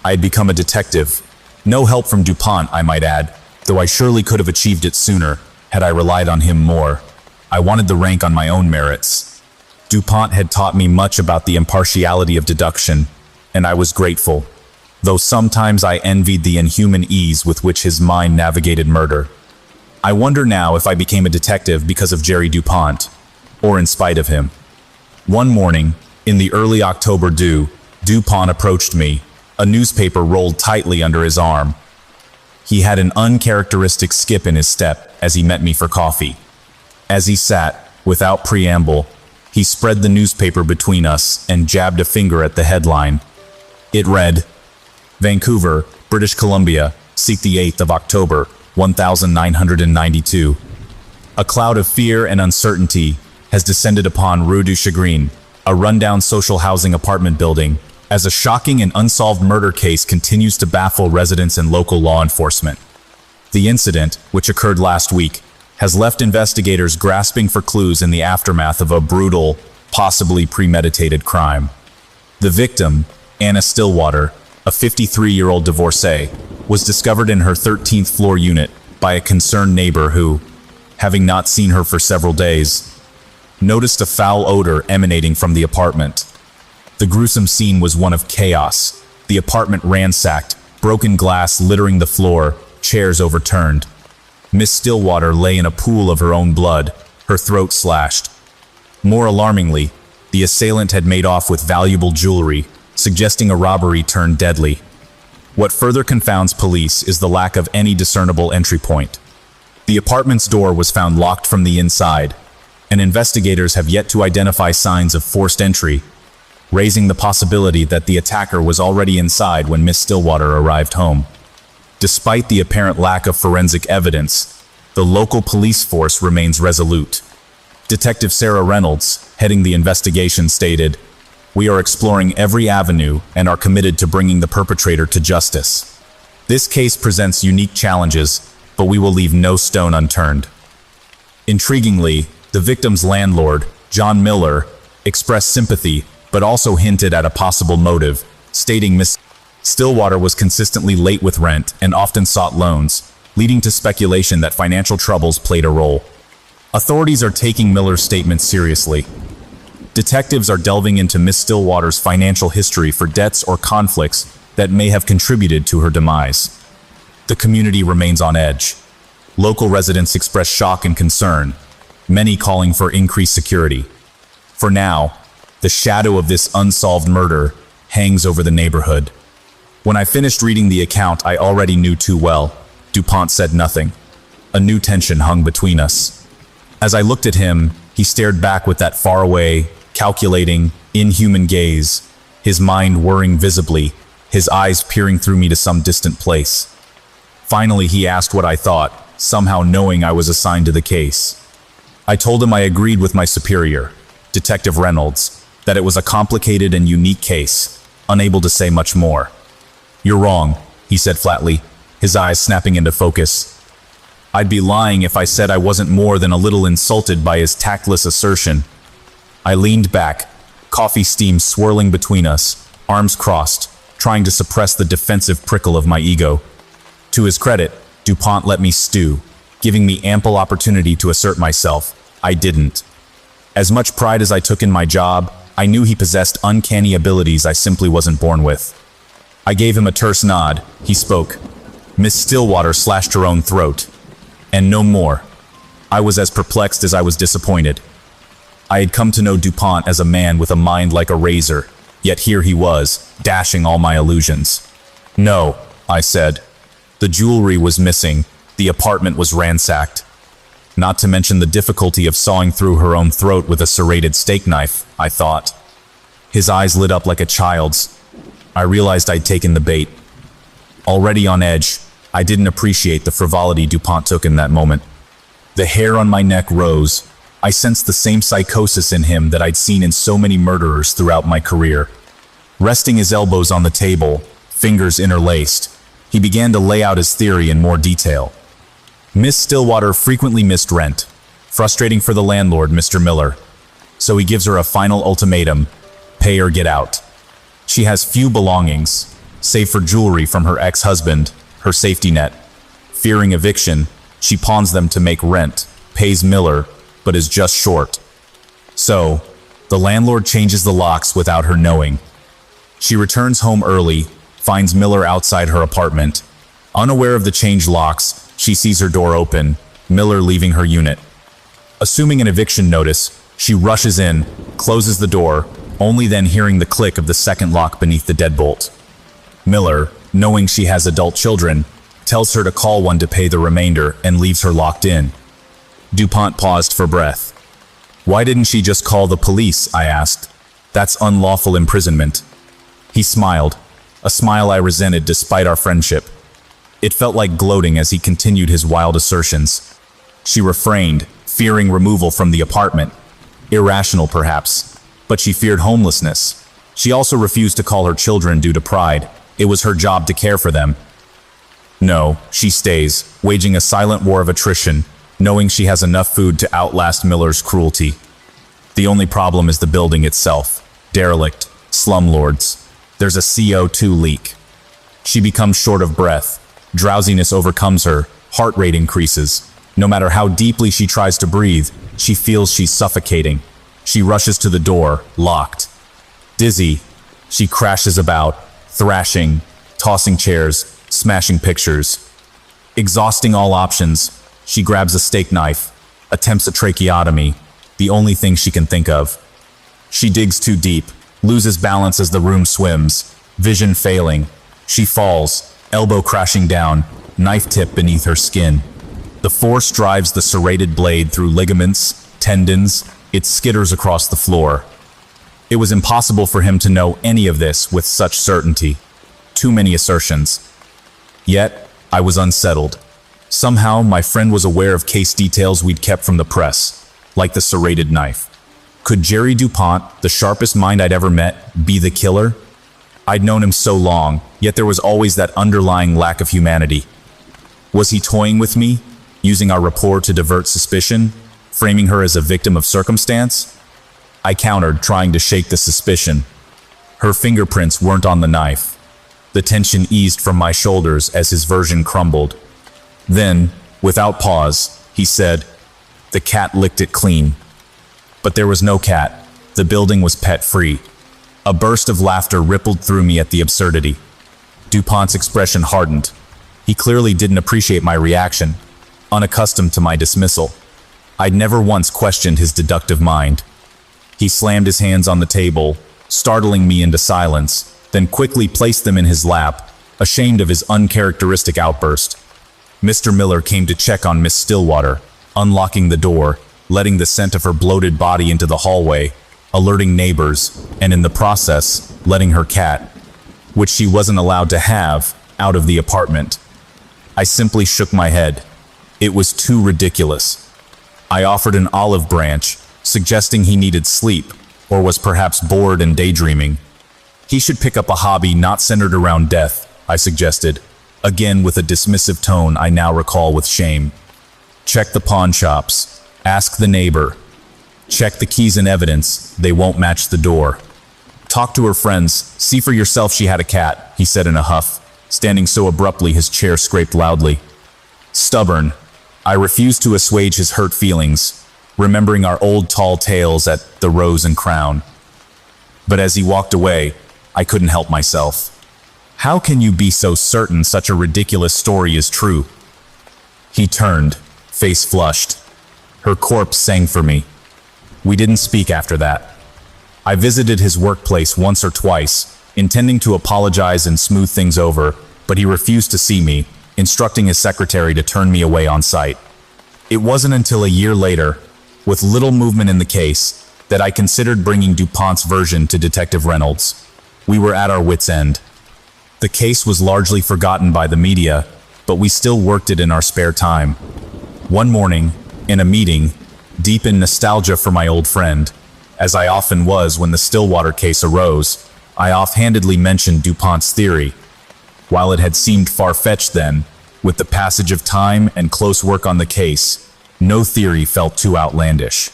I had become a detective. No help from DuPont, I might add, though I surely could have achieved it sooner, had I relied on him more. I wanted the rank on my own merits. DuPont had taught me much about the impartiality of deduction, and I was grateful, though sometimes I envied the inhuman ease with which his mind navigated murder. I wonder now if I became a detective because of Jerry DuPont, or in spite of him. One morning, in the early October dew, DuPont approached me, a newspaper rolled tightly under his arm. He had an uncharacteristic skip in his step as he met me for coffee. As he sat, without preamble, he spread the newspaper between us and jabbed a finger at the headline. It read, Vancouver, British Columbia, seek the 8th of October, 1992. A cloud of fear and uncertainty has descended upon Rue du Chagrin, a rundown social housing apartment building, as a shocking and unsolved murder case continues to baffle residents and local law enforcement. The incident, which occurred last week, has left investigators grasping for clues in the aftermath of a brutal, possibly premeditated crime. The victim, Anna Stillwater, a 53-year-old divorcee, was discovered in her 13th floor unit by a concerned neighbor who, having not seen her for several days, noticed a foul odor emanating from the apartment. The gruesome scene was one of chaos. The apartment ransacked, broken glass littering the floor, chairs overturned. Miss Stillwater lay in a pool of her own blood, her throat slashed. More alarmingly, the assailant had made off with valuable jewelry, suggesting a robbery turned deadly. What further confounds police is the lack of any discernible entry point. The apartment's door was found locked from the inside, and investigators have yet to identify signs of forced entry, raising the possibility that the attacker was already inside when Miss Stillwater arrived home. Despite the apparent lack of forensic evidence, the local police force remains resolute. Detective Sarah Reynolds, heading the investigation, stated, "We are exploring every avenue and are committed to bringing the perpetrator to justice. This case presents unique challenges, but we will leave no stone unturned." Intriguingly, the victim's landlord, John Miller, expressed sympathy but also hinted at a possible motive, stating Miss Stillwater was consistently late with rent and often sought loans, leading to speculation that financial troubles played a role. Authorities are taking Miller's statement seriously. Detectives are delving into Miss Stillwater's financial history for debts or conflicts that may have contributed to her demise. The community remains on edge. Local residents express shock and concern, many calling for increased security. For now, the shadow of this unsolved murder hangs over the neighborhood. When I finished reading the account I already knew too well, DuPont said nothing. A new tension hung between us. As I looked at him, he stared back with that faraway, calculating, inhuman gaze, his mind whirring visibly, his eyes peering through me to some distant place. Finally, he asked what I thought, somehow knowing I was assigned to the case. I told him I agreed with my superior, Detective Reynolds, that it was a complicated and unique case, unable to say much more. "You're wrong," he said flatly, his eyes snapping into focus. I'd be lying if I said I wasn't more than a little insulted by his tactless assertion. I leaned back, coffee steam swirling between us, arms crossed, trying to suppress the defensive prickle of my ego. To his credit, DuPont let me stew, giving me ample opportunity to assert myself. I didn't. As much pride as I took in my job, I knew he possessed uncanny abilities I simply wasn't born with. I gave him a terse nod. He spoke. Miss Stillwater slashed her own throat. And no more. I was as perplexed as I was disappointed. I had come to know DuPont as a man with a mind like a razor, yet here he was, dashing all my illusions. "No," I said. The jewelry was missing. The apartment was ransacked. Not to mention the difficulty of sawing through her own throat with a serrated steak knife, I thought. His eyes lit up like a child's. I realized I'd taken the bait. Already on edge, I didn't appreciate the frivolity DuPont took in that moment. The hair on my neck rose. I sensed the same psychosis in him that I'd seen in so many murderers throughout my career. Resting his elbows on the table, fingers interlaced, he began to lay out his theory in more detail. Miss Stillwater frequently missed rent, frustrating for the landlord, Mr. Miller. So he gives her a final ultimatum: pay or get out. She has few belongings, save for jewelry from her ex-husband, her safety net. Fearing eviction, she pawns them to make rent, pays Miller, but is just short. So, The landlord changes the locks without her knowing. She returns home early, finds Miller outside her apartment. Unaware of the changed locks, she sees her door open, Miller leaving her unit. Assuming an eviction notice, she rushes in, closes the door, only then hearing the click of the second lock beneath the deadbolt. Miller, knowing she has adult children, tells her to call one to pay the remainder and leaves her locked in. DuPont paused for breath. "Why didn't she just call the police?" I asked. "That's unlawful imprisonment." He smiled, a smile I resented despite our friendship. It felt like gloating as he continued his wild assertions. She refrained, fearing removal from the apartment. Irrational, perhaps, but she feared homelessness. She also refused to call her children due to pride. It was her job to care for them. No, she stays, waging a silent war of attrition, knowing she has enough food to outlast Miller's cruelty. The only problem is the building itself. Derelict, slumlords. There's a CO2 leak. She becomes short of breath. Drowsiness overcomes her, heart rate increases. No matter how deeply she tries to breathe, she feels she's suffocating. She rushes to the door, locked. Dizzy, she crashes about, thrashing, tossing chairs, smashing pictures. Exhausting all options, she grabs a steak knife, attempts a tracheotomy, the only thing she can think of. She digs too deep, loses balance as the room swims, vision failing. She falls, elbow crashing down, knife tip beneath her skin. The force drives the serrated blade through ligaments, tendons, it skitters across the floor. It was impossible for him to know any of this with such certainty. Too many assertions. Yet, I was unsettled. Somehow, my friend was aware of case details we'd kept from the press, like the serrated knife. Could Jerry DuPont, the sharpest mind I'd ever met, be the killer? I'd known him so long, yet there was always that underlying lack of humanity. Was he toying with me, using our rapport to divert suspicion, framing her as a victim of circumstance? I countered, trying to shake the suspicion. Her fingerprints weren't on the knife. The tension eased from my shoulders as his version crumbled. Then, without pause, he said, "The cat licked it clean." But there was no cat. The building was pet-free. A burst of laughter rippled through me at the absurdity. DuPont's expression hardened. He clearly didn't appreciate my reaction, unaccustomed to my dismissal. I'd never once questioned his deductive mind. He slammed his hands on the table, startling me into silence, then quickly placed them in his lap, ashamed of his uncharacteristic outburst. Mr. Miller came to check on Miss Stillwater, unlocking the door, letting the scent of her bloated body into the hallway, alerting neighbors, and in the process, letting her cat, which she wasn't allowed to have, out of the apartment. I simply shook my head. It was too ridiculous. I offered an olive branch, suggesting he needed sleep, or was perhaps bored and daydreaming. He should pick up a hobby not centered around death, I suggested, again with a dismissive tone I now recall with shame. Check the pawn shops. Ask the neighbor. Check the keys and evidence. They won't match the door. Talk to her friends. See for yourself she had a cat, he said in a huff, standing so abruptly his chair scraped loudly. Stubborn, I refused to assuage his hurt feelings, remembering our old tall tales at the Rose and Crown. But as he walked away, I couldn't help myself. How can you be so certain such a ridiculous story is true? He turned, face flushed. Her corpse sang for me. We didn't speak after that. I visited his workplace once or twice, intending to apologize and smooth things over, but he refused to see me, instructing his secretary to turn me away on sight. It wasn't until a year later, with little movement in the case, that I considered bringing DuPont's version to Detective Reynolds. We were at our wits' end. The case was largely forgotten by the media, but we still worked it in our spare time. One morning, in a meeting, deep in nostalgia for my old friend, as I often was when the Stillwater case arose, I offhandedly mentioned DuPont's theory. While it had seemed far-fetched then, with the passage of time and close work on the case, no theory felt too outlandish.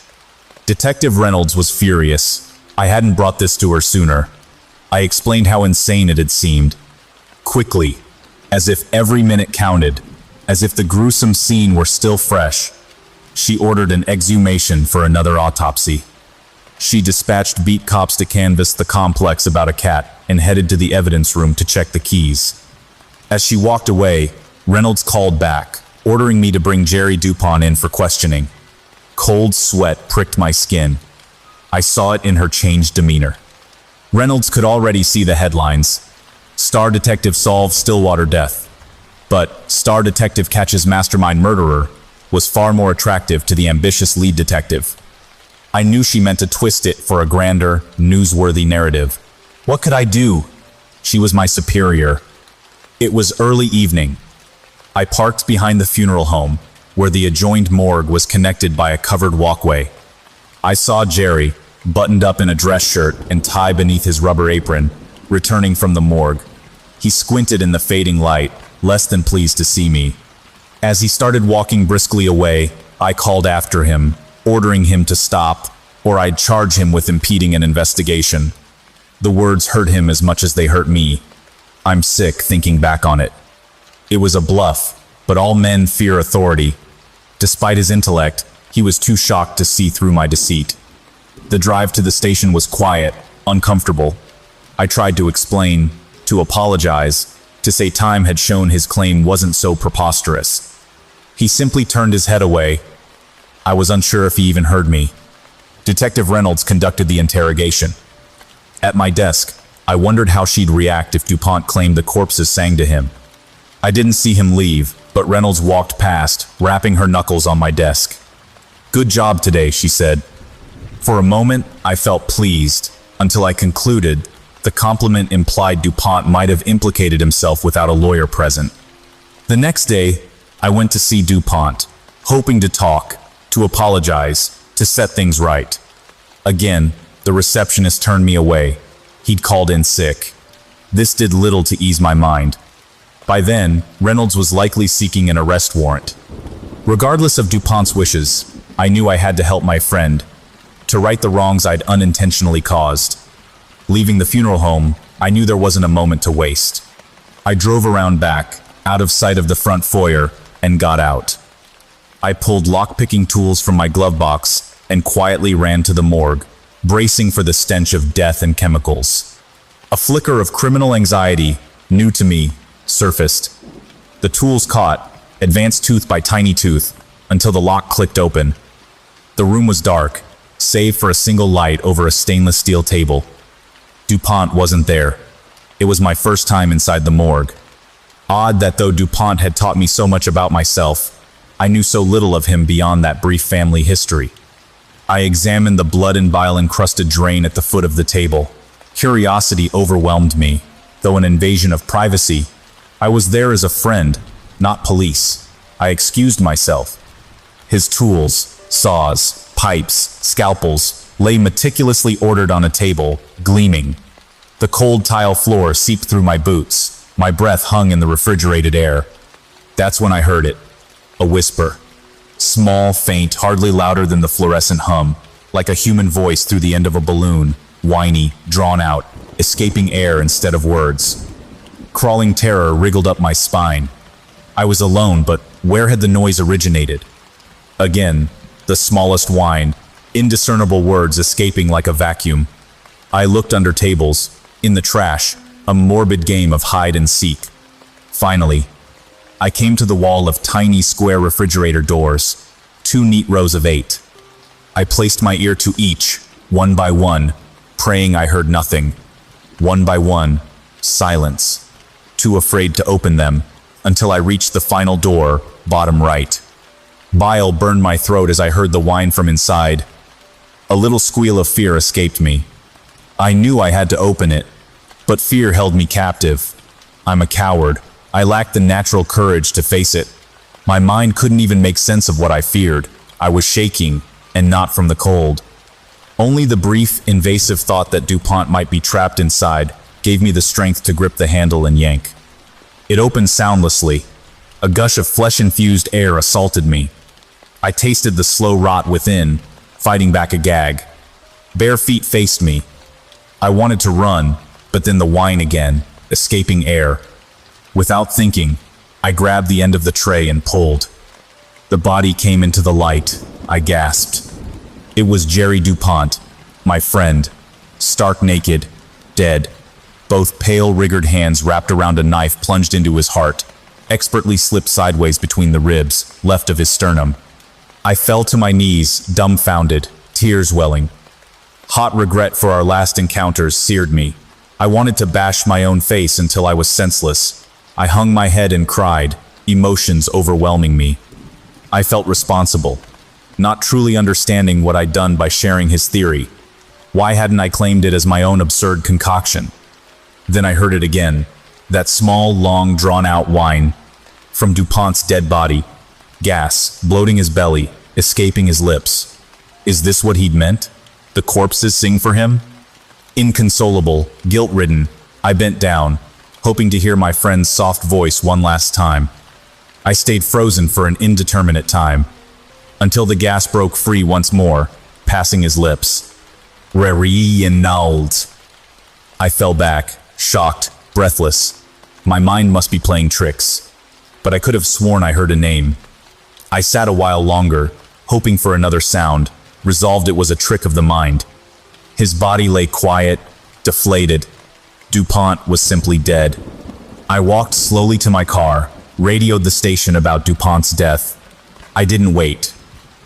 Detective Reynolds was furious. I hadn't brought this to her sooner. I explained how insane it had seemed. Quickly, as if every minute counted, as if the gruesome scene were still fresh, she ordered an exhumation for another autopsy. She dispatched beat cops to canvass the complex about a cat and headed to the evidence room to check the keys. As she walked away, Reynolds called back, ordering me to bring Jerry DuPont in for questioning. Cold sweat pricked my skin. I saw it in her changed demeanor. Reynolds could already see the headlines. Star Detective solves Stillwater death. But Star Detective catches mastermind murderer was far more attractive to the ambitious lead detective. I knew she meant to twist it for a grander, newsworthy narrative. What could I do? She was my superior. It was early evening. I parked behind the funeral home, where the adjoined morgue was connected by a covered walkway. I saw Jerry, buttoned up in a dress shirt and tie beneath his rubber apron, returning from the morgue. He squinted in the fading light, less than pleased to see me. As he started walking briskly away, I called after him, ordering him to stop, or I'd charge him with impeding an investigation. The words hurt him as much as they hurt me. I'm sick thinking back on it. It was a bluff, but all men fear authority. Despite his intellect, he was too shocked to see through my deceit. The drive to the station was quiet, uncomfortable. I tried to explain, to apologize, to say time had shown his claim wasn't so preposterous. He simply turned his head away. I was unsure if he even heard me. Detective Reynolds conducted the interrogation. At my desk, I wondered how she'd react if DuPont claimed the corpses sang to him. I didn't see him leave, but Reynolds walked past, rapping her knuckles on my desk. "Good job today," she said. For a moment, I felt pleased, until I concluded the compliment implied DuPont might have implicated himself without a lawyer present. The next day, I went to see DuPont, hoping to talk, to apologize, to set things right. Again, the receptionist turned me away. He'd called in sick. This did little to ease my mind. By then, Reynolds was likely seeking an arrest warrant. Regardless of DuPont's wishes, I knew I had to help my friend, to right the wrongs I'd unintentionally caused. Leaving the funeral home, I knew there wasn't a moment to waste. I drove around back, out of sight of the front foyer, and got out. I pulled lock-picking tools from my glove box and quietly ran to the morgue, bracing for the stench of death and chemicals. A flicker of criminal anxiety, new to me, surfaced. The tools caught, advanced tooth by tiny tooth, until the lock clicked open. The room was dark, save for a single light over a stainless steel table. DuPont wasn't there. It was my first time inside the morgue. Odd that though DuPont had taught me so much about myself, I knew so little of him beyond that brief family history. I examined the blood and bile-encrusted drain at the foot of the table. Curiosity overwhelmed me, though an invasion of privacy. I was there as a friend, not police. I excused myself. His tools, saws, pipes, scalpels, lay meticulously ordered on a table, gleaming. The cold tile floor seeped through my boots. My breath hung in the refrigerated air. That's when I heard it. A whisper. Small, faint, hardly louder than the fluorescent hum, like a human voice through the end of a balloon, whiny, drawn out, escaping air instead of words. Crawling terror wriggled up my spine. I was alone, but where had the noise originated? Again, the smallest whine, indiscernible words escaping like a vacuum. I looked under tables, in the trash, a morbid game of hide and seek. Finally, I came to the wall of tiny square refrigerator doors, 2 neat rows of 8. I placed my ear to each, one by one, praying I heard nothing. One by one, silence. Too afraid to open them, until I reached the final door, bottom right. Bile burned my throat as I heard the whine from inside. A little squeal of fear escaped me. I knew I had to open it, but fear held me captive. I'm a coward. I lacked the natural courage to face it. My mind couldn't even make sense of what I feared. I was shaking, and not from the cold. Only the brief, invasive thought that DuPont might be trapped inside gave me the strength to grip the handle and yank. It opened soundlessly. A gush of flesh-infused air assaulted me. I tasted the slow rot within, fighting back a gag. Bare feet faced me. I wanted to run, but then the whine again, escaping air. Without thinking, I grabbed the end of the tray and pulled. The body came into the light. I gasped. It was Jerry DuPont, My friend, stark naked, dead, both pale, rigged hands wrapped around a knife plunged into his heart, expertly slipped sideways between the ribs, left of his sternum. I fell to my knees, dumbfounded, tears welling. Hot regret for our last encounters seared me. I wanted to bash my own face until I was senseless. I hung my head and cried, emotions overwhelming me. I felt responsible, not truly understanding what I'd done by sharing his theory. Why hadn't I claimed it as my own absurd concoction? Then I heard it again, that small, long, drawn-out whine. From DuPont's dead body, gas, bloating his belly, escaping his lips. Is this what he'd meant? The corpses sing for him? Inconsolable, guilt-ridden, I bent down, hoping to hear my friend's soft voice one last time. I stayed frozen for an indeterminate time, until the gas broke free once more, passing his lips. Reynolds. I fell back, shocked, breathless. My mind must be playing tricks, but I could have sworn I heard a name. I sat a while longer, hoping for another sound, resolved it was a trick of the mind. His body lay quiet, deflated. DuPont was simply dead. I walked slowly to my car, radioed the station about DuPont's death. I didn't wait.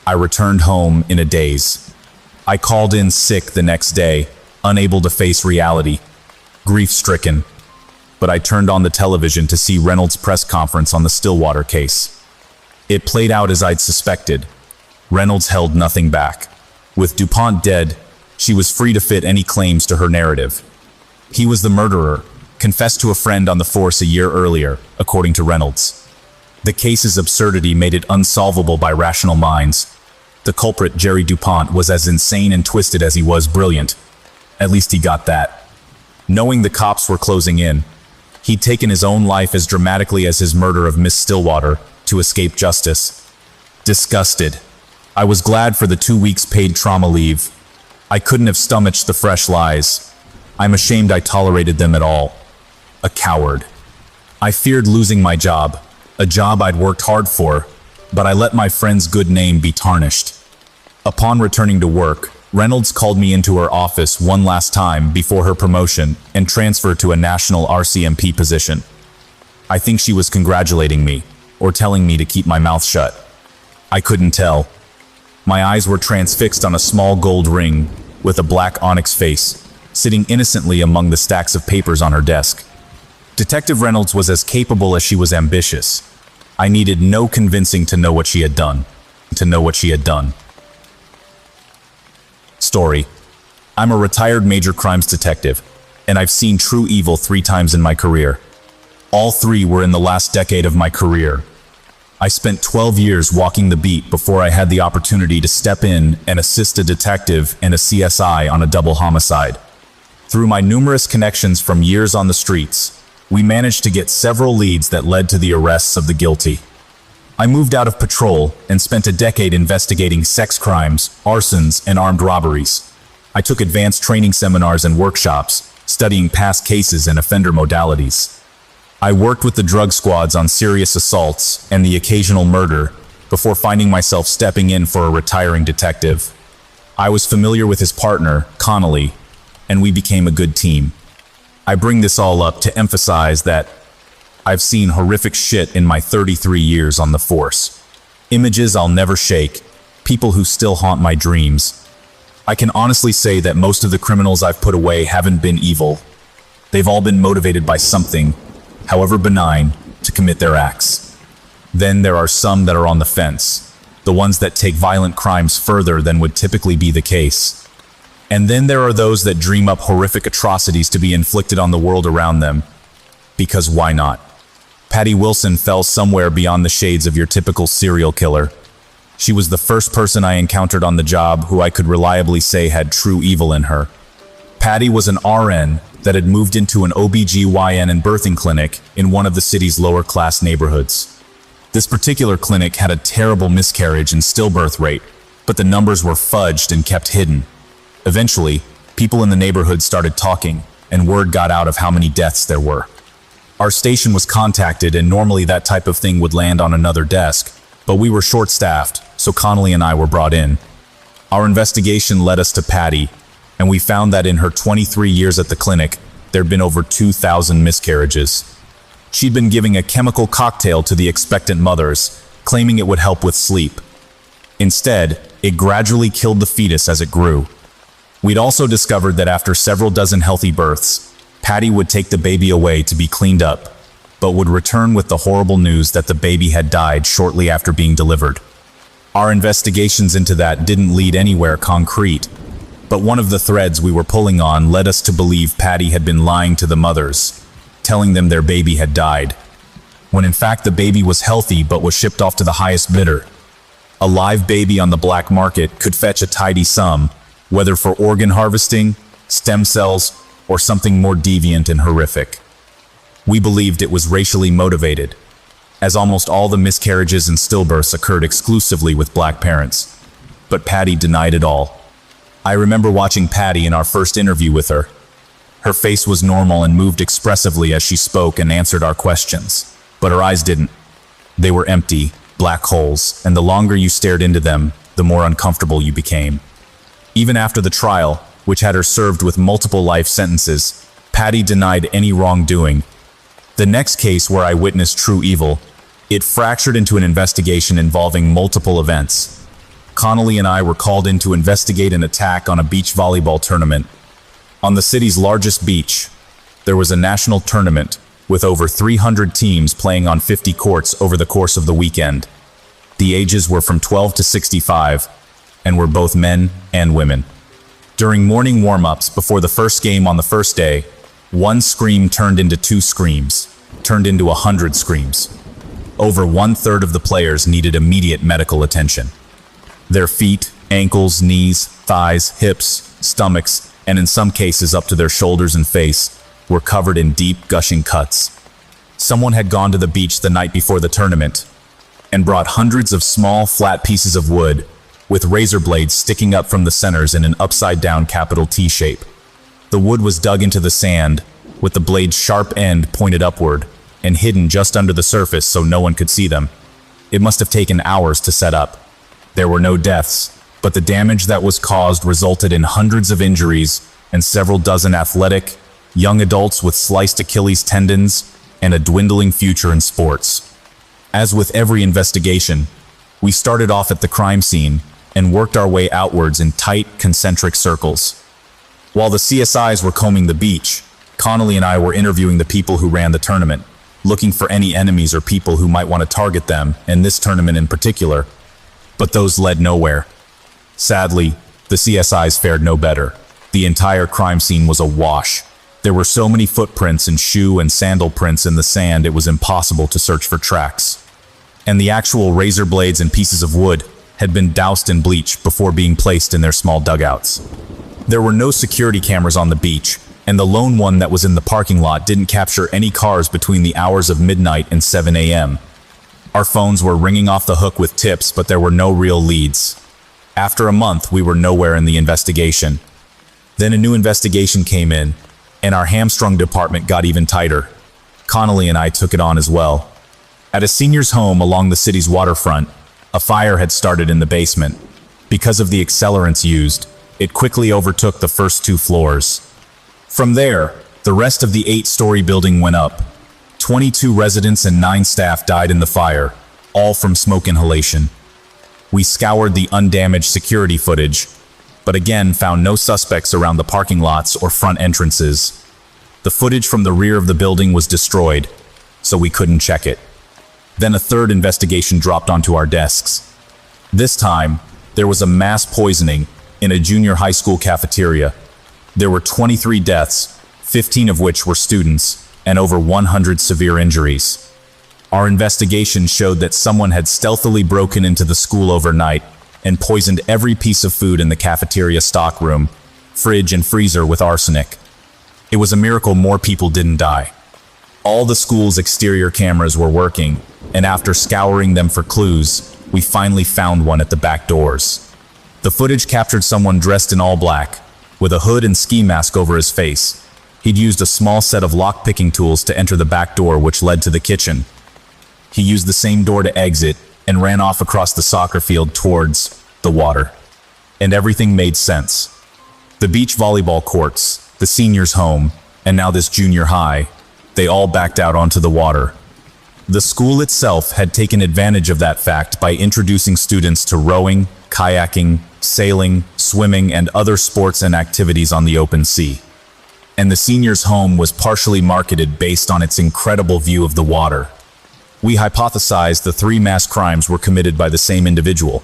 I returned home in a daze. I called in sick the next day, unable to face reality, grief-stricken. But I turned on the television to see Reynolds' press conference on the Stillwater case. It played out as I'd suspected. Reynolds held nothing back. With DuPont dead, she was free to fit any claims to her narrative. He was the murderer, confessed to a friend on the force a year earlier, according to Reynolds. The case's absurdity made it unsolvable by rational minds. The culprit, Jerry DuPont, was as insane and twisted as he was brilliant. At least he got that. Knowing the cops were closing in, he'd taken his own life as dramatically as his murder of Miss Stillwater to escape justice. Disgusted, I was glad for the 2 weeks paid trauma leave. I couldn't have stomached the fresh lies. I'm ashamed I tolerated them at all. A coward. I feared losing my job, a job I'd worked hard for, but I let my friend's good name be tarnished. Upon returning to work, Reynolds called me into her office one last time before her promotion and transfer to a national RCMP position. I think she was congratulating me, or telling me to keep my mouth shut. I couldn't tell. My eyes were transfixed on a small gold ring with a black onyx face, sitting innocently among the stacks of papers on her desk. Detective Reynolds was as capable as she was ambitious. I needed no convincing to know what she had done. Story. I'm a retired major crimes detective, and I've seen true evil 3 times in my career. All 3 were in the last decade of my career. I spent 12 years walking the beat before I had the opportunity to step in and assist a detective and a CSI on a double homicide. Through my numerous connections from years on the streets, we managed to get several leads that led to the arrests of the guilty. I moved out of patrol and spent a decade investigating sex crimes, arsons, and armed robberies. I took advanced training seminars and workshops, studying past cases and offender modalities. I worked with the drug squads on serious assaults and the occasional murder before finding myself stepping in for a retiring detective. I was familiar with his partner, Connolly, and we became a good team. I bring this all up to emphasize that I've seen horrific shit in my 33 years on the force. Images I'll never shake, people who still haunt my dreams. I can honestly say that most of the criminals I've put away haven't been evil. They've all been motivated by something, however benign, to commit their acts. Then there are some that are on the fence, the ones that take violent crimes further than would typically be the case. And then there are those that dream up horrific atrocities to be inflicted on the world around them. Because why not? Patty Wilson fell somewhere beyond the shades of your typical serial killer. She was the first person I encountered on the job who I could reliably say had true evil in her. Patty was an RN that had moved into an OBGYN and birthing clinic in one of the city's lower-class neighborhoods. This particular clinic had a terrible miscarriage and stillbirth rate, but the numbers were fudged and kept hidden. Eventually, people in the neighborhood started talking, and word got out of how many deaths there were. Our station was contacted, and normally that type of thing would land on another desk, but we were short-staffed, so Connolly and I were brought in. Our investigation led us to Patty, and we found that in her 23 years at the clinic, there'd been over 2,000 miscarriages. She'd been giving a chemical cocktail to the expectant mothers, claiming it would help with sleep. Instead, it gradually killed the fetus as it grew. We'd also discovered that after several dozen healthy births, Patty would take the baby away to be cleaned up, but would return with the horrible news that the baby had died shortly after being delivered. Our investigations into that didn't lead anywhere concrete, but one of the threads we were pulling on led us to believe Patty had been lying to the mothers, telling them their baby had died, when in fact the baby was healthy but was shipped off to the highest bidder. A live baby on the black market could fetch a tidy sum, whether for organ harvesting, stem cells, or something more deviant and horrific. We believed it was racially motivated, as almost all the miscarriages and stillbirths occurred exclusively with black parents. But Patty denied it all. I remember watching Patty in our first interview with her. Her face was normal and moved expressively as she spoke and answered our questions, but her eyes didn't. They were empty, black holes, and the longer you stared into them, the more uncomfortable you became. Even after the trial, which had her served with multiple life sentences, Patty denied any wrongdoing. The next case where I witnessed true evil, it fractured into an investigation involving multiple events. Connolly and I were called in to investigate an attack on a beach volleyball tournament. On the city's largest beach, there was a national tournament with over 300 teams playing on 50 courts over the course of the weekend. The ages were from 12 to 65, and were both men and women. During morning warm-ups before the first game on the first day, one scream turned into 2 screams, turned into 100 screams. Over 1/3 of the players needed immediate medical attention. Their feet, ankles, knees, thighs, hips, stomachs, and in some cases up to their shoulders and face, were covered in deep, gushing cuts. Someone had gone to the beach the night before the tournament and brought hundreds of small, flat pieces of wood with razor blades sticking up from the centers in an upside-down capital T shape. The wood was dug into the sand, with the blade's sharp end pointed upward and hidden just under the surface so no one could see them. It must have taken hours to set up. There were no deaths, but the damage that was caused resulted in hundreds of injuries and several dozen athletic, young adults with sliced Achilles tendons and a dwindling future in sports. As with every investigation, we started off at the crime scene and worked our way outwards in tight, concentric circles. While the CSIs were combing the beach, Connolly and I were interviewing the people who ran the tournament, looking for any enemies or people who might want to target them, and this tournament in particular. But those led nowhere. Sadly, the CSIs fared no better. The entire crime scene was awash. There were so many footprints and shoe and sandal prints in the sand it was impossible to search for tracks. And the actual razor blades and pieces of wood had been doused in bleach before being placed in their small dugouts. There were no security cameras on the beach, and the lone one that was in the parking lot didn't capture any cars between the hours of midnight and 7 a.m. Our phones were ringing off the hook with tips, but there were no real leads. After a month, we were nowhere in the investigation. Then a new investigation came in, and our hamstrung department got even tighter. Connolly and I took it on as well. At a senior's home along the city's waterfront, a fire had started in the basement. Because of the accelerants used, it quickly overtook the first 2 floors. From there, the rest of the 8-story building went up. 22 residents and 9 staff died in the fire, all from smoke inhalation. We scoured the undamaged security footage, but again found no suspects around the parking lots or front entrances. The footage from the rear of the building was destroyed, so we couldn't check it. Then a third investigation dropped onto our desks. This time, there was a mass poisoning in a junior high school cafeteria. There were 23 deaths, 15 of which were students, and over 100 severe injuries. Our investigation showed that someone had stealthily broken into the school overnight and poisoned every piece of food in the cafeteria stockroom, fridge and freezer with arsenic. It was a miracle more people didn't die. All the school's exterior cameras were working, and after scouring them for clues, we finally found one at the back doors. The footage captured someone dressed in all black, with a hood and ski mask over his face. He'd used a small set of lock-picking tools to enter the back door which led to the kitchen. He used the same door to exit and ran off across the soccer field towards the water. And everything made sense. The beach volleyball courts, the seniors' home, and now this junior high, they all backed out onto the water. The school itself had taken advantage of that fact by introducing students to rowing, kayaking, sailing, swimming, and other sports and activities on the open sea. And the seniors' home was partially marketed based on its incredible view of the water. We hypothesized the 3 mass crimes were committed by the same individual.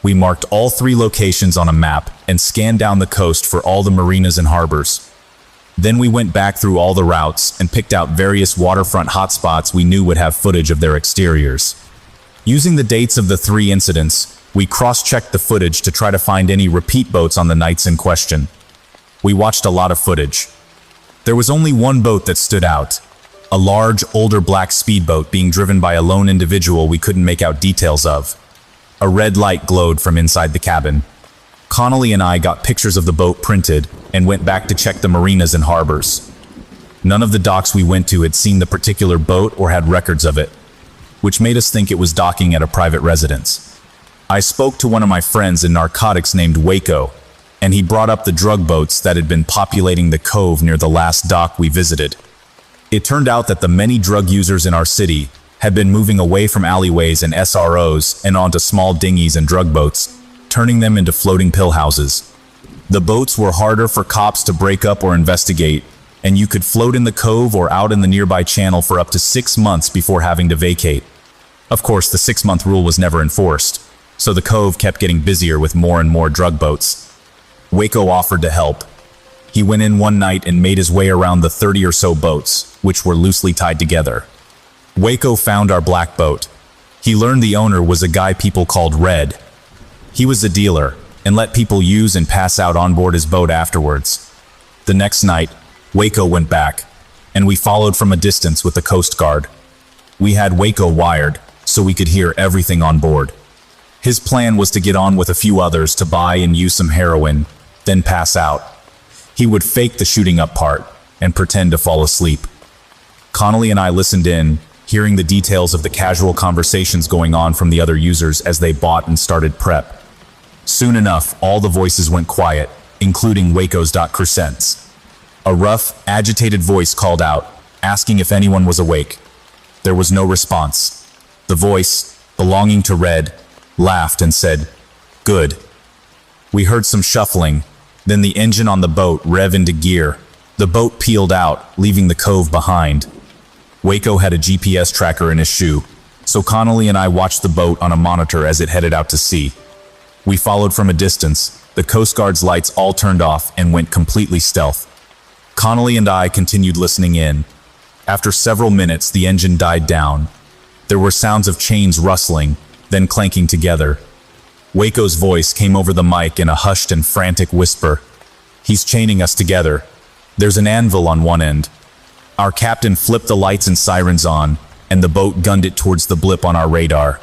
We marked all 3 locations on a map and scanned down the coast for all the marinas and harbors. Then we went back through all the routes and picked out various waterfront hotspots we knew would have footage of their exteriors. Using the dates of the 3 incidents, we cross-checked the footage to try to find any repeat boats on the nights in question. We watched a lot of footage. There was only one boat that stood out, a large, older black speedboat being driven by a lone individual we couldn't make out details of. A red light glowed from inside the cabin. Connolly and I got pictures of the boat printed and went back to check the marinas and harbors. None of the docks we went to had seen the particular boat or had records of it, which made us think it was docking at a private residence. I spoke to one of my friends in narcotics named Waco, and he brought up the drug boats that had been populating the cove near the last dock we visited. It turned out that the many drug users in our city had been moving away from alleyways and SROs and onto small dinghies and drug boats, turning them into floating pill houses. The boats were harder for cops to break up or investigate, and you could float in the cove or out in the nearby channel for up to 6 months before having to vacate. Of course, the 6-month rule was never enforced, so the cove kept getting busier with more and more drug boats. Waco offered to help. He went in one night and made his way around the 30 or so boats, which were loosely tied together. Waco found our black boat. He learned the owner was a guy people called Red. He was a dealer and let people use and pass out on board his boat afterwards. The next night, Waco went back, and we followed from a distance with the Coast Guard. We had Waco wired so we could hear everything on board. His plan was to get on with a few others to buy and use some heroin, then pass out. He would fake the shooting up part and pretend to fall asleep. Connolly and I listened in, hearing the details of the casual conversations going on from the other users as they bought and started prep. Soon enough, all the voices went quiet, including Waco's. Crescents. A rough, agitated voice called out, asking if anyone was awake. There was no response. The voice, belonging to Red, laughed and said, "Good." We heard some shuffling, then the engine on the boat rev into gear. The boat peeled out, leaving the cove behind. Waco had a GPS tracker in his shoe, so Connolly and I watched the boat on a monitor as it headed out to sea. We followed from a distance. The Coast Guard's lights all turned off and went completely stealth. Connolly and I continued listening in. After several minutes, the engine died down. There were sounds of chains rustling, then clanking together. Waco's voice came over the mic in a hushed and frantic whisper. "He's chaining us together. There's an anvil on one end." Our captain flipped the lights and sirens on, and the boat gunned it towards the blip on our radar.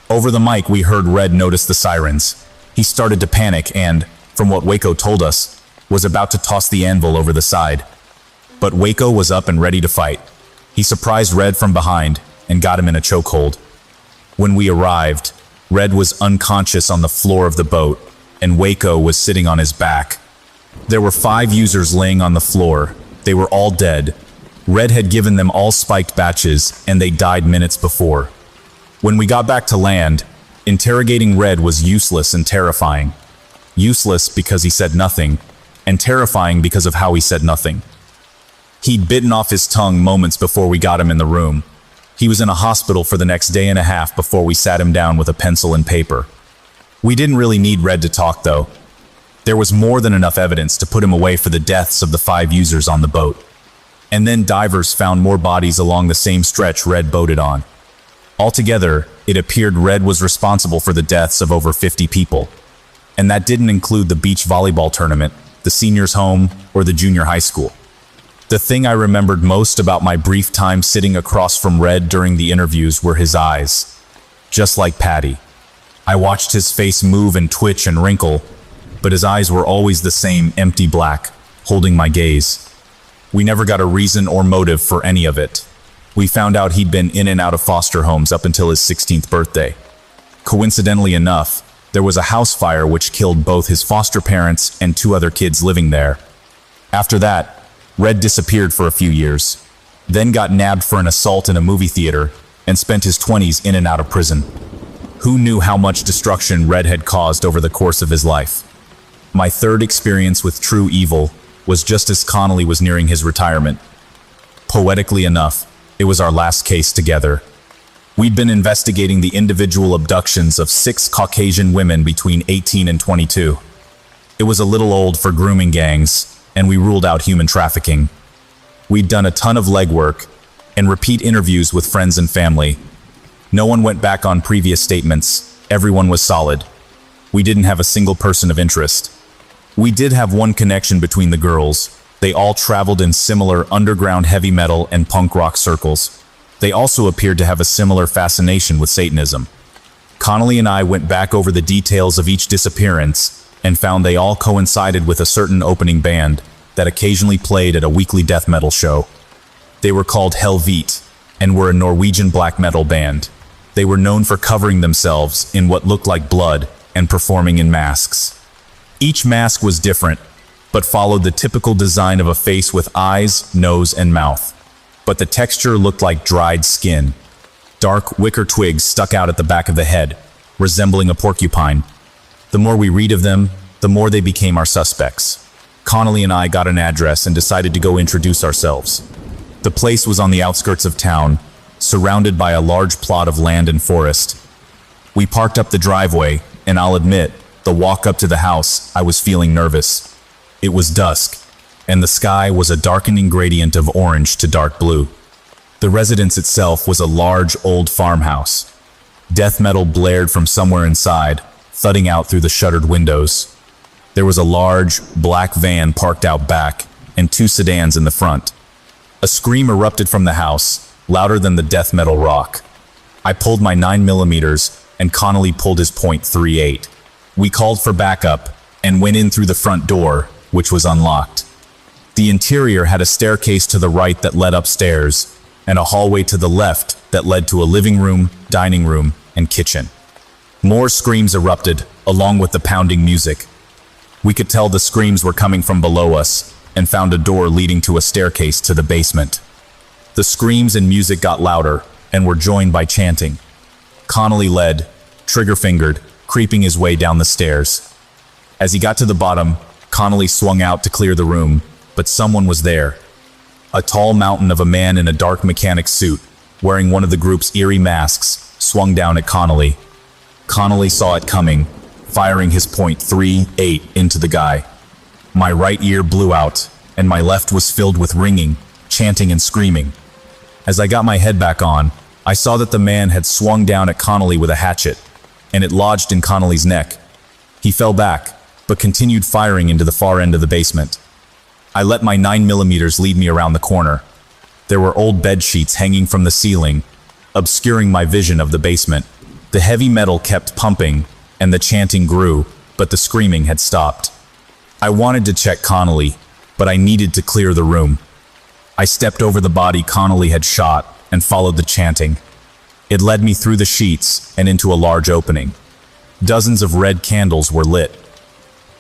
Over the mic, we heard Red notice the sirens. He started to panic and, from what Waco told us, was about to toss the anvil over the side. But Waco was up and ready to fight. He surprised Red from behind and got him in a chokehold. When we arrived, Red was unconscious on the floor of the boat, and Waco was sitting on his back. There were 5 users laying on the floor. They were all dead. Red had given them all spiked batches, and they died minutes before. When we got back to land, interrogating Red was useless and terrifying. Useless because he said nothing, and terrifying because of how he said nothing. He'd bitten off his tongue moments before we got him in the room. He was in a hospital for the next day and a half before we sat him down with a pencil and paper. We didn't really need Red to talk, though. There was more than enough evidence to put him away for the deaths of the 5 users on the boat. And then divers found more bodies along the same stretch Red boated on. Altogether, it appeared Red was responsible for the deaths of over 50 people. And that didn't include the beach volleyball tournament, the seniors' home, or the junior high school. The thing I remembered most about my brief time sitting across from Red during the interviews were his eyes. Just like Patty. I watched his face move and twitch and wrinkle, but his eyes were always the same empty black, holding my gaze. We never got a reason or motive for any of it. We found out he'd been in and out of foster homes up until his 16th birthday. Coincidentally enough, There was a house fire which killed both his foster parents and 2 other kids living there. After that, Red disappeared for a few years, then got nabbed for an assault in a movie theater and spent his 20s in and out of prison. Who knew how much destruction Red had caused over the course of his life? My third experience with true evil was just as Connolly was nearing his retirement. Poetically enough, it was our last case together. We'd been investigating the individual abductions of 6 Caucasian women between 18 and 22. It was a little old for grooming gangs, and we ruled out human trafficking. We'd done a ton of legwork and repeat interviews with friends and family. No one went back on previous statements. Everyone was solid. We didn't have a single person of interest. We did have one connection between the girls. They all traveled in similar underground heavy metal and punk rock circles. They also appeared to have a similar fascination with Satanism. Connolly and I went back over the details of each disappearance and found they all coincided with a certain opening band that occasionally played at a weekly death metal show. They were called Helvete and were a Norwegian black metal band. They were known for covering themselves in what looked like blood and performing in masks. Each mask was different, but followed the typical design of a face with eyes, nose, and mouth. But the texture looked like dried skin. Dark wicker twigs stuck out at the back of the head, resembling a porcupine. The more we read of them, the more they became our suspects. Connolly and I got an address and decided to go introduce ourselves. The place was on the outskirts of town, surrounded by a large plot of land and forest. We parked up the driveway, and I'll admit, the walk up to the house, I was feeling nervous. It was dusk, and the sky was a darkening gradient of orange to dark blue. The residence itself was a large, old farmhouse. Death metal blared from somewhere inside, thudding out through the shuttered windows. There was a large, black van parked out back, and 2 sedans in the front. A scream erupted from the house, louder than the death metal rock. I pulled my 9mm, and Connolly pulled his .38. We called for backup, and went in through the front door, which was unlocked. The interior had a staircase to the right that led upstairs, and a hallway to the left that led to a living room, dining room, and kitchen. More screams erupted, along with the pounding music. We could tell the screams were coming from below us, and found a door leading to a staircase to the basement. The screams and music got louder, and were joined by chanting. Connolly led, trigger-fingered, creeping his way down the stairs. As he got to the bottom, Connolly swung out to clear the room, but someone was there. A tall mountain of a man in a dark mechanic suit, wearing one of the group's eerie masks, swung down at Connolly. Connolly saw it coming, firing his .38 into the guy. My right ear blew out, and my left was filled with ringing, chanting and screaming. As I got my head back on, I saw that the man had swung down at Connolly with a hatchet, and it lodged in Connolly's neck. He fell back, but continued firing into the far end of the basement. I let my 9mm lead me around the corner. There were old bed sheets hanging from the ceiling, obscuring my vision of the basement. The heavy metal kept pumping, and the chanting grew, but the screaming had stopped. I wanted to check Connolly, but I needed to clear the room. I stepped over the body Connolly had shot and followed the chanting. It led me through the sheets and into a large opening. Dozens of red candles were lit.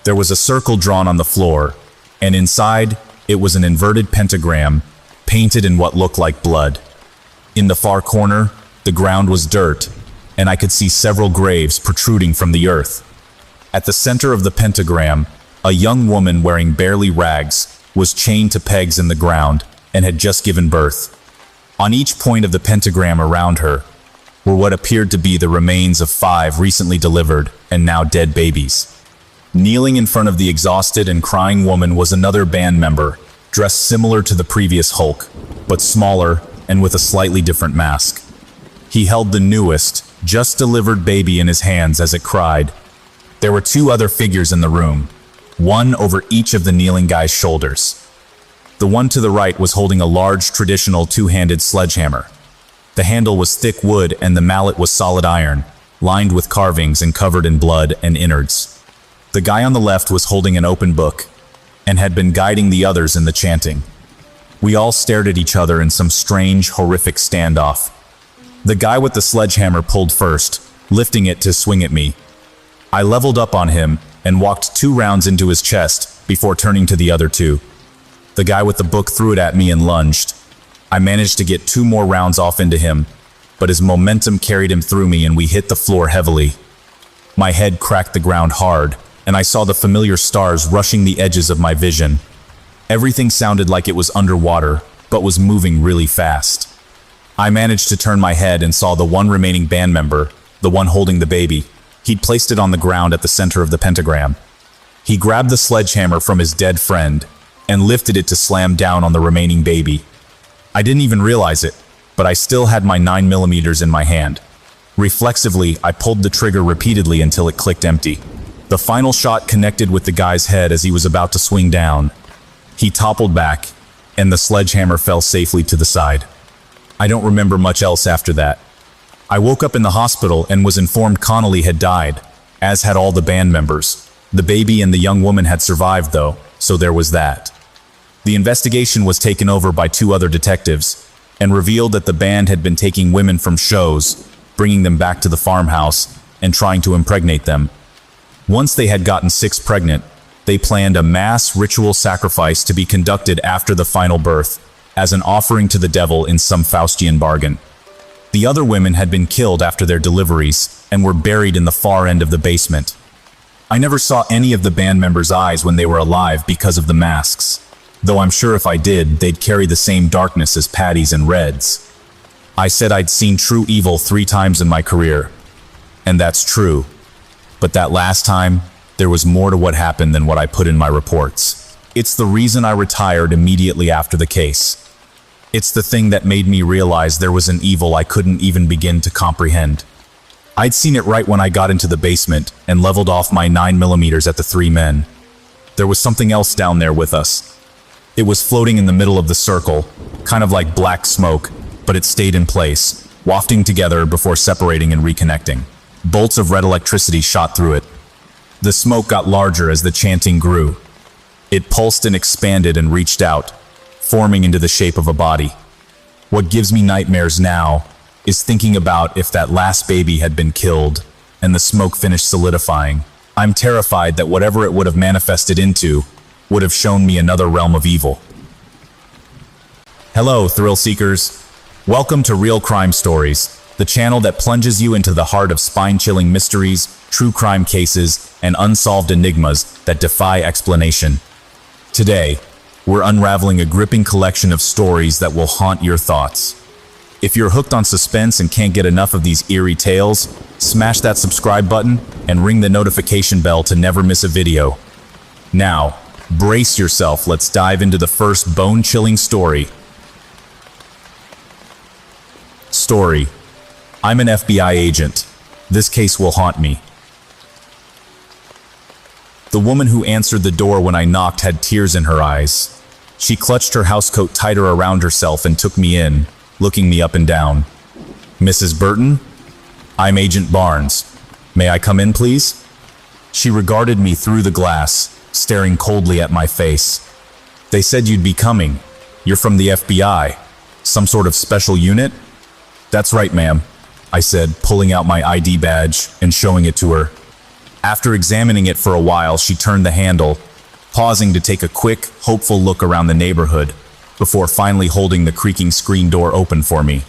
There was a circle drawn on the floor, and inside it was an inverted pentagram painted in what looked like blood. In the far corner, the ground was dirt, and I could see several graves protruding from the earth. At the center of the pentagram, a young woman wearing barely rags was chained to pegs in the ground and had just given birth. On each point of the pentagram around her were what appeared to be the remains of 5 recently delivered and now dead babies. Kneeling in front of the exhausted and crying woman was another band member, dressed similar to the previous Hulk, but smaller and with a slightly different mask. He held the newest, just delivered baby in his hands as it cried. There were 2 other figures in the room, one over each of the kneeling guy's shoulders. The one to the right was holding a large traditional 2-handed sledgehammer. The handle was thick wood and the mallet was solid iron, lined with carvings and covered in blood and innards. The guy on the left was holding an open book and had been guiding the others in the chanting. We all stared at each other in some strange, horrific standoff. The guy with the sledgehammer pulled first, lifting it to swing at me. I leveled up on him and walked 2 rounds into his chest before turning to the other 2. The guy with the book threw it at me and lunged. I managed to get 2 more rounds off into him, but his momentum carried him through me and we hit the floor heavily. My head cracked the ground hard, and I saw the familiar stars rushing the edges of my vision. Everything sounded like it was underwater, but was moving really fast. I managed to turn my head and saw the one remaining band member, the one holding the baby. He'd placed it on the ground at the center of the pentagram. He grabbed the sledgehammer from his dead friend and lifted it to slam down on the remaining baby. I didn't even realize it, but I still had my 9mm in my hand. Reflexively, I pulled the trigger repeatedly until it clicked empty. The final shot connected with the guy's head as he was about to swing down. He toppled back, and the sledgehammer fell safely to the side. I don't remember much else after that. I woke up in the hospital and was informed Connolly had died, as had all the band members. The baby and the young woman had survived though, so there was that. The investigation was taken over by 2 other detectives, and revealed that the band had been taking women from shows, bringing them back to the farmhouse, and trying to impregnate them. Once they had gotten 6 pregnant, they planned a mass ritual sacrifice to be conducted after the final birth, as an offering to the devil in some Faustian bargain. The other women had been killed after their deliveries, and were buried in the far end of the basement. I never saw any of the band members' eyes when they were alive because of the masks, though I'm sure if I did, they'd carry the same darkness as Patty's and Red's. I said I'd seen true evil 3 times in my career, and that's true. But that last time, there was more to what happened than what I put in my reports. It's the reason I retired immediately after the case. It's the thing that made me realize there was an evil I couldn't even begin to comprehend. I'd seen it right when I got into the basement and leveled off my 9mm at the 3 men. There was something else down there with us. It was floating in the middle of the circle, kind of like black smoke, but it stayed in place, wafting together before separating and reconnecting. Bolts of red electricity shot through it. The smoke got larger as the chanting grew. It pulsed and expanded and reached out, forming into the shape of a body. What gives me nightmares now is thinking about if that last baby had been killed and the smoke finished solidifying. I'm terrified that whatever it would have manifested into would have shown me another realm of evil. Hello, thrill seekers. Welcome to Real Crime Stories, the channel that plunges you into the heart of spine-chilling mysteries, true crime cases, and unsolved enigmas that defy explanation. Today, we're unraveling a gripping collection of stories that will haunt your thoughts. If you're hooked on suspense and can't get enough of these eerie tales, smash that subscribe button and ring the notification bell to never miss a video. Now, brace yourself, let's dive into the first bone-chilling story. I'm an FBI agent. This case will haunt me. The woman who answered the door when I knocked had tears in her eyes. She clutched her housecoat tighter around herself and took me in, looking me up and down. Mrs. Burton? I'm Agent Barnes. May I come in, please? She regarded me through the glass, staring coldly at my face. They said you'd be coming. You're from the FBI. Some sort of special unit? That's right, ma'am, I said, pulling out my ID badge and showing it to her. After examining it for a while, she turned the handle, pausing to take a quick, hopeful look around the neighborhood, before finally holding the creaking screen door open for me.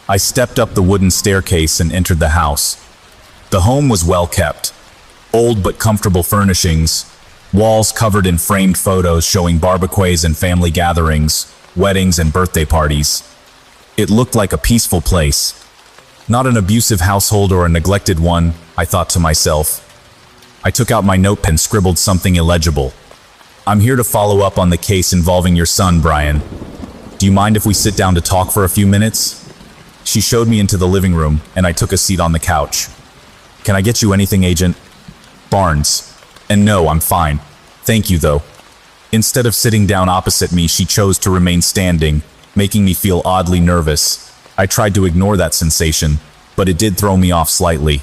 I stepped up the wooden staircase and entered the house. The home was well kept. Old but comfortable furnishings, walls covered in framed photos showing barbecues and family gatherings, weddings and birthday parties. It looked like a peaceful place. Not an abusive household or a neglected one, I thought to myself. I took out my notepad and scribbled something illegible. I'm here to follow up on the case involving your son, Brian. Do you mind if we sit down to talk for a few minutes? She showed me into the living room, and I took a seat on the couch. Can I get you anything, Agent Barnes? And no, I'm fine. Thank you, though. Instead of sitting down opposite me, she chose to remain standing, making me feel oddly nervous. I tried to ignore that sensation, but it did throw me off slightly.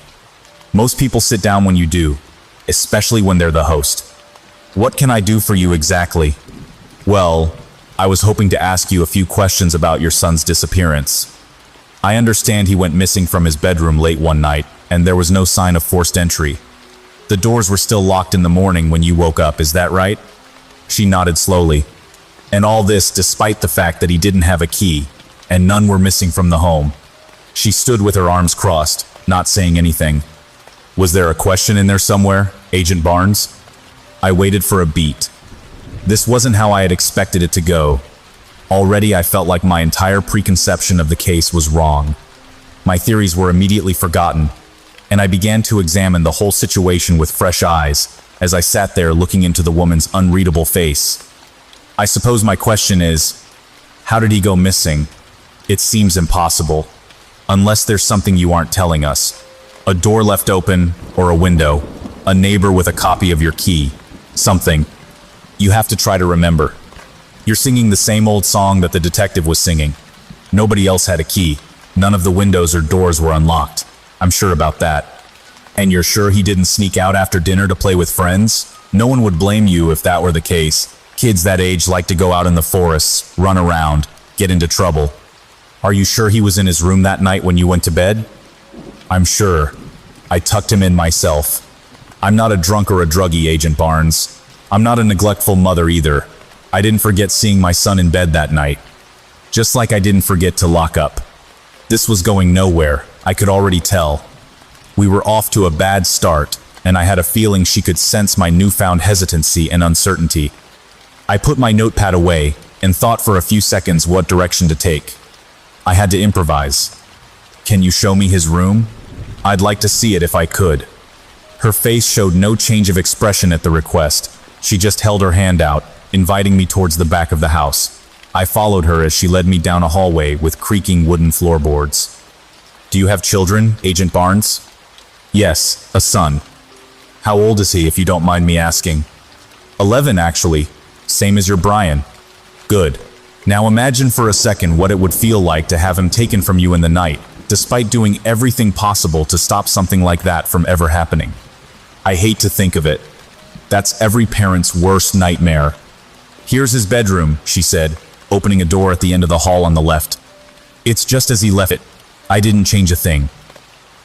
Most people sit down when you do, especially when they're the host. What can I do for you exactly? Well, I was hoping to ask you a few questions about your son's disappearance. I understand he went missing from his bedroom late one night, and there was no sign of forced entry. The doors were still locked in the morning when you woke up, is that right? She nodded slowly. And all this despite the fact that he didn't have a key, and none were missing from the home. She stood with her arms crossed, not saying anything. Was there a question in there somewhere, Agent Barnes? I waited for a beat. This wasn't how I had expected it to go. Already I felt like my entire preconception of the case was wrong. My theories were immediately forgotten, and I began to examine the whole situation with fresh eyes as I sat there looking into the woman's unreadable face. I suppose my question is, how did he go missing? It seems impossible. Unless there's something you aren't telling us. A door left open, or a window. A neighbor with a copy of your key. Something. You have to try to remember. You're singing the same old song that the detective was singing. Nobody else had a key. None of the windows or doors were unlocked. I'm sure about that. And you're sure he didn't sneak out after dinner to play with friends? No one would blame you if that were the case. Kids that age like to go out in the forests, run around, get into trouble. Are you sure he was in his room that night when you went to bed? I'm sure. I tucked him in myself. I'm not a drunk or a druggie, Agent Barnes. I'm not a neglectful mother either. I didn't forget seeing my son in bed that night. Just like I didn't forget to lock up. This was going nowhere, I could already tell. We were off to a bad start, and I had a feeling she could sense my newfound hesitancy and uncertainty. I put my notepad away and thought for a few seconds what direction to take. I had to improvise. Can you show me his room? I'd like to see it if I could. Her face showed no change of expression at the request. She just held her hand out, inviting me towards the back of the house. I followed her as she led me down a hallway with creaking wooden floorboards. Do you have children, Agent Barnes? Yes, a son. How old is he, if you don't mind me asking? 11, actually. Same as your Brian. Good. Now imagine for a second what it would feel like to have him taken from you in the night, despite doing everything possible to stop something like that from ever happening. I hate to think of it. That's every parent's worst nightmare. Here's his bedroom, she said, opening a door at the end of the hall on the left. It's just as he left it. I didn't change a thing.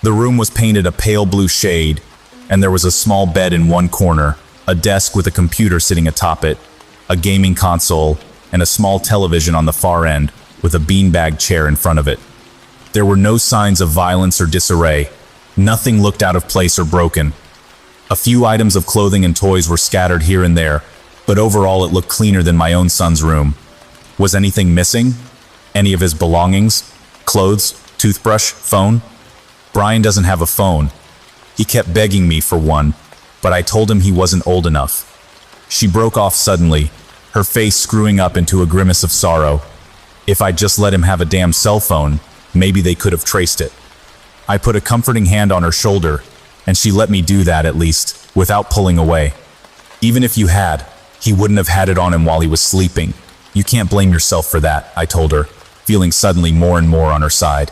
The room was painted a pale blue shade, and there was a small bed in one corner, a desk with a computer sitting atop it, a gaming console, and a small television on the far end, with a beanbag chair in front of it. There were no signs of violence or disarray. Nothing looked out of place or broken. A few items of clothing and toys were scattered here and there, but overall it looked cleaner than my own son's room. Was anything missing? Any of his belongings? Clothes? Toothbrush? Phone? Brian doesn't have a phone. He kept begging me for one, but I told him he wasn't old enough. She broke off suddenly, her face screwing up into a grimace of sorrow. If I'd just let him have a damn cell phone, maybe they could have traced it. I put a comforting hand on her shoulder, and she let me do that at least, without pulling away. Even if you had, he wouldn't have had it on him while he was sleeping. You can't blame yourself for that, I told her, feeling suddenly more and more on her side.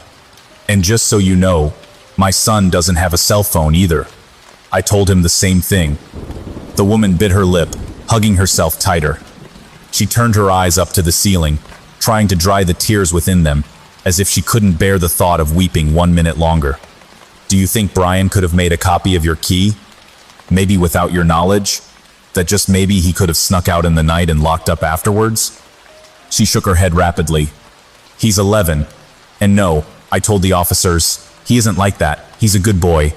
And just so you know, my son doesn't have a cell phone either. I told him the same thing. The woman bit her lip, hugging herself tighter. She turned her eyes up to the ceiling, trying to dry the tears within them, as if she couldn't bear the thought of weeping 1 minute longer. Do you think Brian could have made a copy of your key? Maybe without your knowledge? That just maybe he could have snuck out in the night and locked up afterwards? She shook her head rapidly. He's 11. And no, I told the officers, he isn't like that. He's a good boy.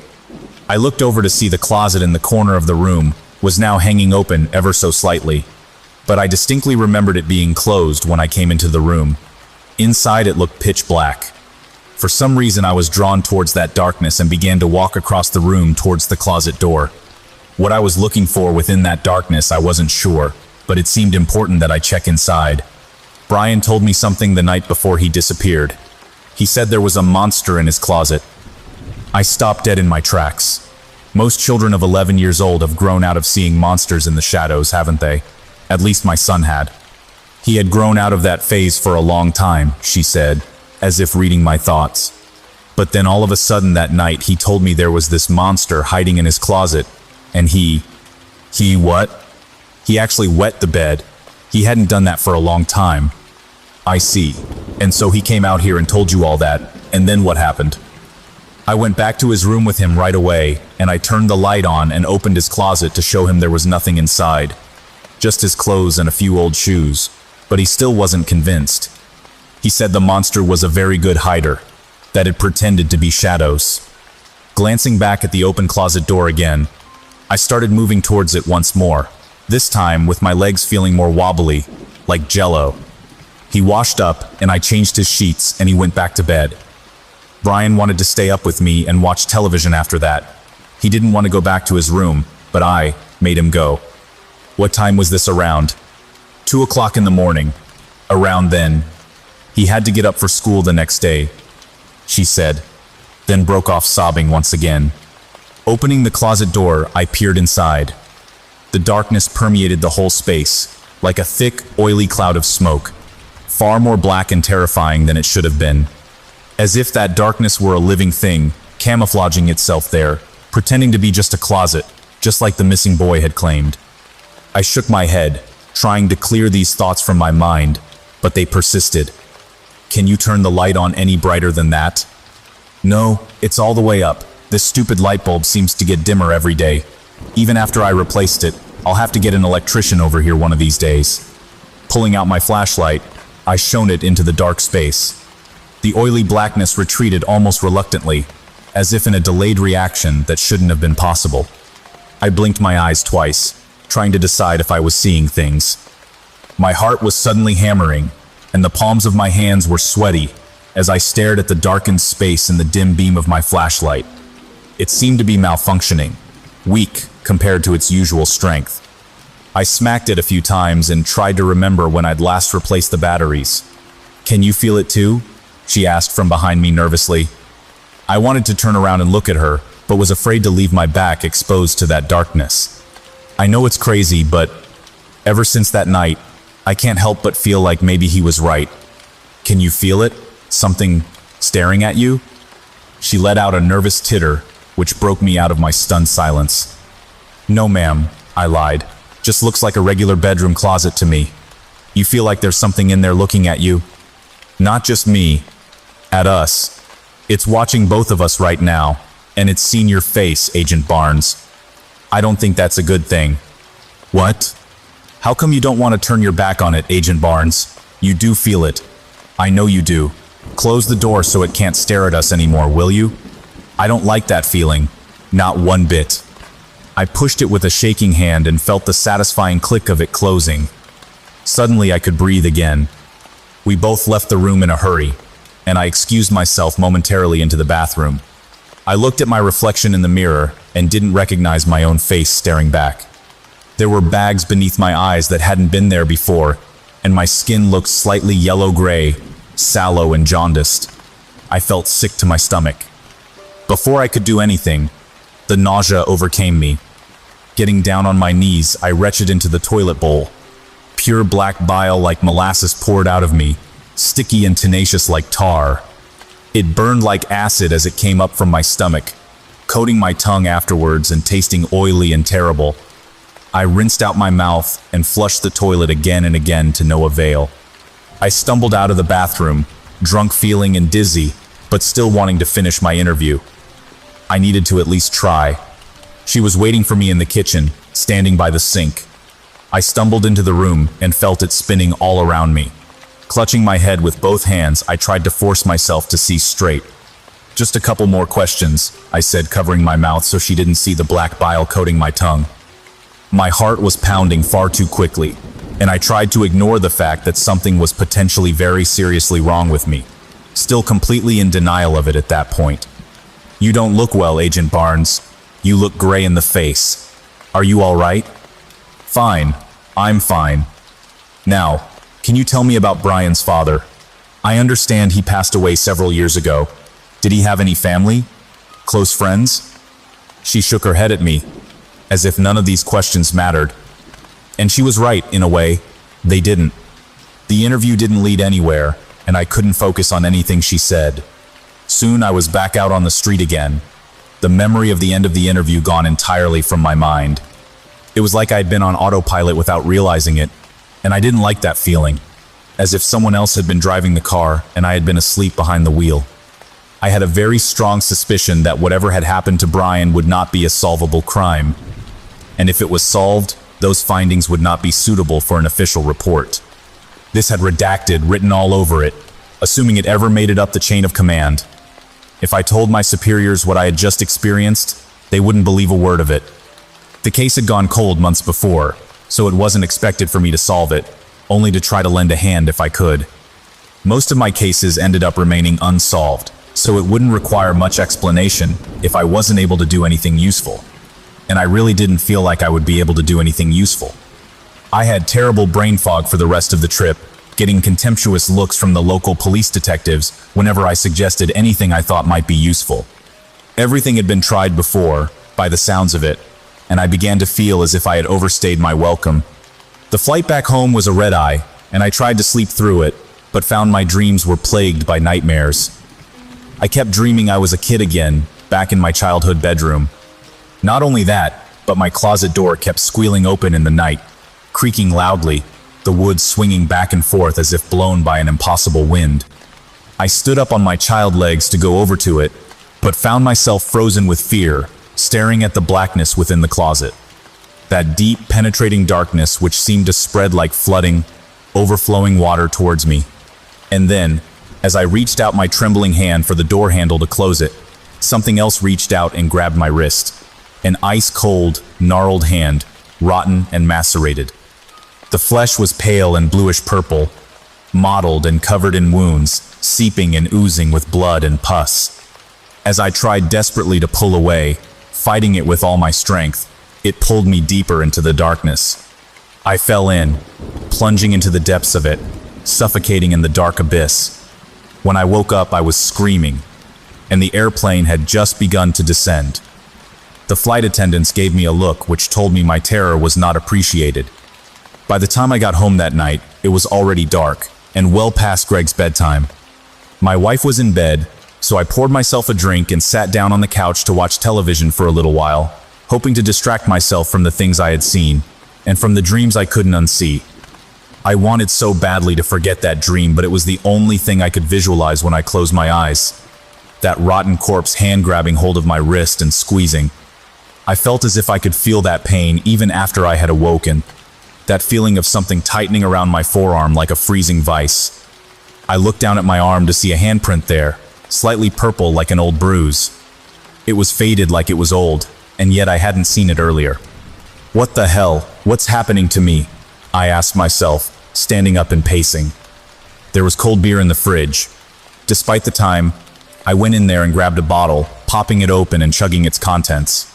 I looked over to see the closet in the corner of the room was now hanging open ever so slightly. But I distinctly remembered it being closed when I came into the room. Inside it looked pitch black. For some reason I was drawn towards that darkness and began to walk across the room towards the closet door. What I was looking for within that darkness I wasn't sure, but it seemed important that I check inside. Brian told me something the night before he disappeared. He said there was a monster in his closet. I stopped dead in my tracks. Most children of 11 years old have grown out of seeing monsters in the shadows, haven't they? At least my son had. He had grown out of that phase for a long time, she said, as if reading my thoughts. But then all of a sudden that night he told me there was this monster hiding in his closet, and he what? He actually wet the bed. He hadn't done that for a long time. I see. And so he came out here and told you all that, and then what happened? I went back to his room with him right away, and I turned the light on and opened his closet to show him there was nothing inside. Just his clothes and a few old shoes, but he still wasn't convinced. He said the monster was a very good hider, that it pretended to be shadows. Glancing back at the open closet door again, I started moving towards it once more, this time with my legs feeling more wobbly, like jello. He washed up, and I changed his sheets, and he went back to bed. Brian wanted to stay up with me and watch television after that. He didn't want to go back to his room, but I made him go. What time was this around? 2 o'clock in the morning. Around then. He had to get up for school the next day, she said, then broke off sobbing once again. Opening the closet door, I peered inside. The darkness permeated the whole space, like a thick, oily cloud of smoke, far more black and terrifying than it should have been. As if that darkness were a living thing, camouflaging itself there, pretending to be just a closet, just like the missing boy had claimed. I shook my head, trying to clear these thoughts from my mind, but they persisted. Can you turn the light on any brighter than that? No, it's all the way up. This stupid light bulb seems to get dimmer every day. Even after I replaced it, I'll have to get an electrician over here one of these days. Pulling out my flashlight, I shone it into the dark space. The oily blackness retreated almost reluctantly, as if in a delayed reaction that shouldn't have been possible. I blinked my eyes twice, trying to decide if I was seeing things. My heart was suddenly hammering, and the palms of my hands were sweaty as I stared at the darkened space in the dim beam of my flashlight. It seemed to be malfunctioning, weak compared to its usual strength. I smacked it a few times and tried to remember when I'd last replaced the batteries. Can you feel it too? She asked from behind me nervously. I wanted to turn around and look at her, but was afraid to leave my back exposed to that darkness. I know it's crazy, but ever since that night, I can't help but feel like maybe he was right. Can you feel it? Something staring at you? She let out a nervous titter, which broke me out of my stunned silence. No, ma'am, I lied. Just looks like a regular bedroom closet to me. You feel like there's something in there looking at you? Not just me. At us. It's watching both of us right now, and it's seen your face, Agent Barnes. I don't think that's a good thing. What? How come you don't want to turn your back on it, Agent Barnes? You do feel it. I know you do. Close the door so it can't stare at us anymore, will you? I don't like that feeling. Not one bit. I pushed it with a shaking hand and felt the satisfying click of it closing. Suddenly I could breathe again. We both left the room in a hurry, and I excused myself momentarily into the bathroom. I looked at my reflection in the mirror and didn't recognize my own face staring back. There were bags beneath my eyes that hadn't been there before, and my skin looked slightly yellow-gray, sallow and jaundiced. I felt sick to my stomach. Before I could do anything, the nausea overcame me. Getting down on my knees, I retched into the toilet bowl. Pure black bile like molasses poured out of me, sticky and tenacious like tar. It burned like acid as it came up from my stomach, coating my tongue afterwards and tasting oily and terrible. I rinsed out my mouth and flushed the toilet again and again to no avail. I stumbled out of the bathroom, drunk feeling and dizzy, but still wanting to finish my interview. I needed to at least try. She was waiting for me in the kitchen, standing by the sink. I stumbled into the room and felt it spinning all around me. Clutching my head with both hands, I tried to force myself to see straight. Just a couple more questions, I said, covering my mouth so she didn't see the black bile coating my tongue. My heart was pounding far too quickly, and I tried to ignore the fact that something was potentially very seriously wrong with me, still completely in denial of it at that point. You don't look well, Agent Barnes. You look gray in the face. Are you all right? Fine. I'm fine. Now, can you tell me about Brian's father? I understand he passed away several years ago. Did he have any family? Close friends? She shook her head at me, as if none of these questions mattered. And she was right, in a way. They didn't. The interview didn't lead anywhere, and I couldn't focus on anything she said. Soon I was back out on the street again, the memory of the end of the interview gone entirely from my mind. It was like I'd been on autopilot without realizing it, and I didn't like that feeling, as if someone else had been driving the car and I had been asleep behind the wheel. I had a very strong suspicion that whatever had happened to Brian would not be a solvable crime. And if it was solved, those findings would not be suitable for an official report. This had redacted written all over it, assuming it ever made it up the chain of command. If I told my superiors what I had just experienced, they wouldn't believe a word of it. The case had gone cold months before, so it wasn't expected for me to solve it, only to try to lend a hand if I could. Most of my cases ended up remaining unsolved, so it wouldn't require much explanation if I wasn't able to do anything useful. And I really didn't feel like I would be able to do anything useful. I had terrible brain fog for the rest of the trip, getting contemptuous looks from the local police detectives whenever I suggested anything I thought might be useful. Everything had been tried before, by the sounds of it, and I began to feel as if I had overstayed my welcome. The flight back home was a red-eye, and I tried to sleep through it, but found my dreams were plagued by nightmares. I kept dreaming I was a kid again, back in my childhood bedroom. Not only that, but my closet door kept squealing open in the night, creaking loudly, the wood swinging back and forth as if blown by an impossible wind. I stood up on my child legs to go over to it, but found myself frozen with fear, staring at the blackness within the closet. That deep, penetrating darkness which seemed to spread like flooding, overflowing water towards me. And then, as I reached out my trembling hand for the door handle to close it, something else reached out and grabbed my wrist. An ice-cold, gnarled hand, rotten and macerated. The flesh was pale and bluish-purple, mottled and covered in wounds, seeping and oozing with blood and pus. As I tried desperately to pull away, fighting it with all my strength, it pulled me deeper into the darkness. I fell in, plunging into the depths of it, suffocating in the dark abyss. When I woke up, I was screaming, and the airplane had just begun to descend. The flight attendants gave me a look which told me my terror was not appreciated. By the time I got home that night, it was already dark, and well past Greg's bedtime. My wife was in bed, so I poured myself a drink and sat down on the couch to watch television for a little while, hoping to distract myself from the things I had seen, and from the dreams I couldn't unsee. I wanted so badly to forget that dream, but it was the only thing I could visualize when I closed my eyes. That rotten corpse hand grabbing hold of my wrist and squeezing. I felt as if I could feel that pain even after I had awoken. That feeling of something tightening around my forearm like a freezing vice. I looked down at my arm to see a handprint there, slightly purple like an old bruise. It was faded like it was old, and yet I hadn't seen it earlier. What the hell? What's happening to me? I asked myself, standing up and pacing. There was cold beer in the fridge. Despite the time, I went in there and grabbed a bottle, popping it open and chugging its contents.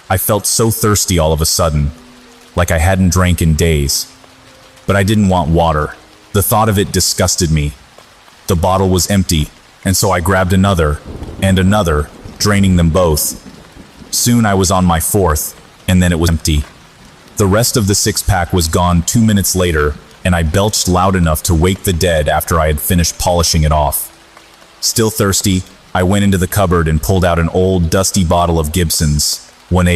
I felt so thirsty all of a sudden, like I hadn't drank in days. But I didn't want water. The thought of it disgusted me. The bottle was empty, and so I grabbed another, and another, draining them both. Soon I was on my fourth, and then it was empty. The rest of the six-pack was gone 2 minutes later, and I belched loud enough to wake the dead after I had finished polishing it off. Still thirsty, I went into the cupboard and pulled out an old, dusty bottle of Gibson's, 1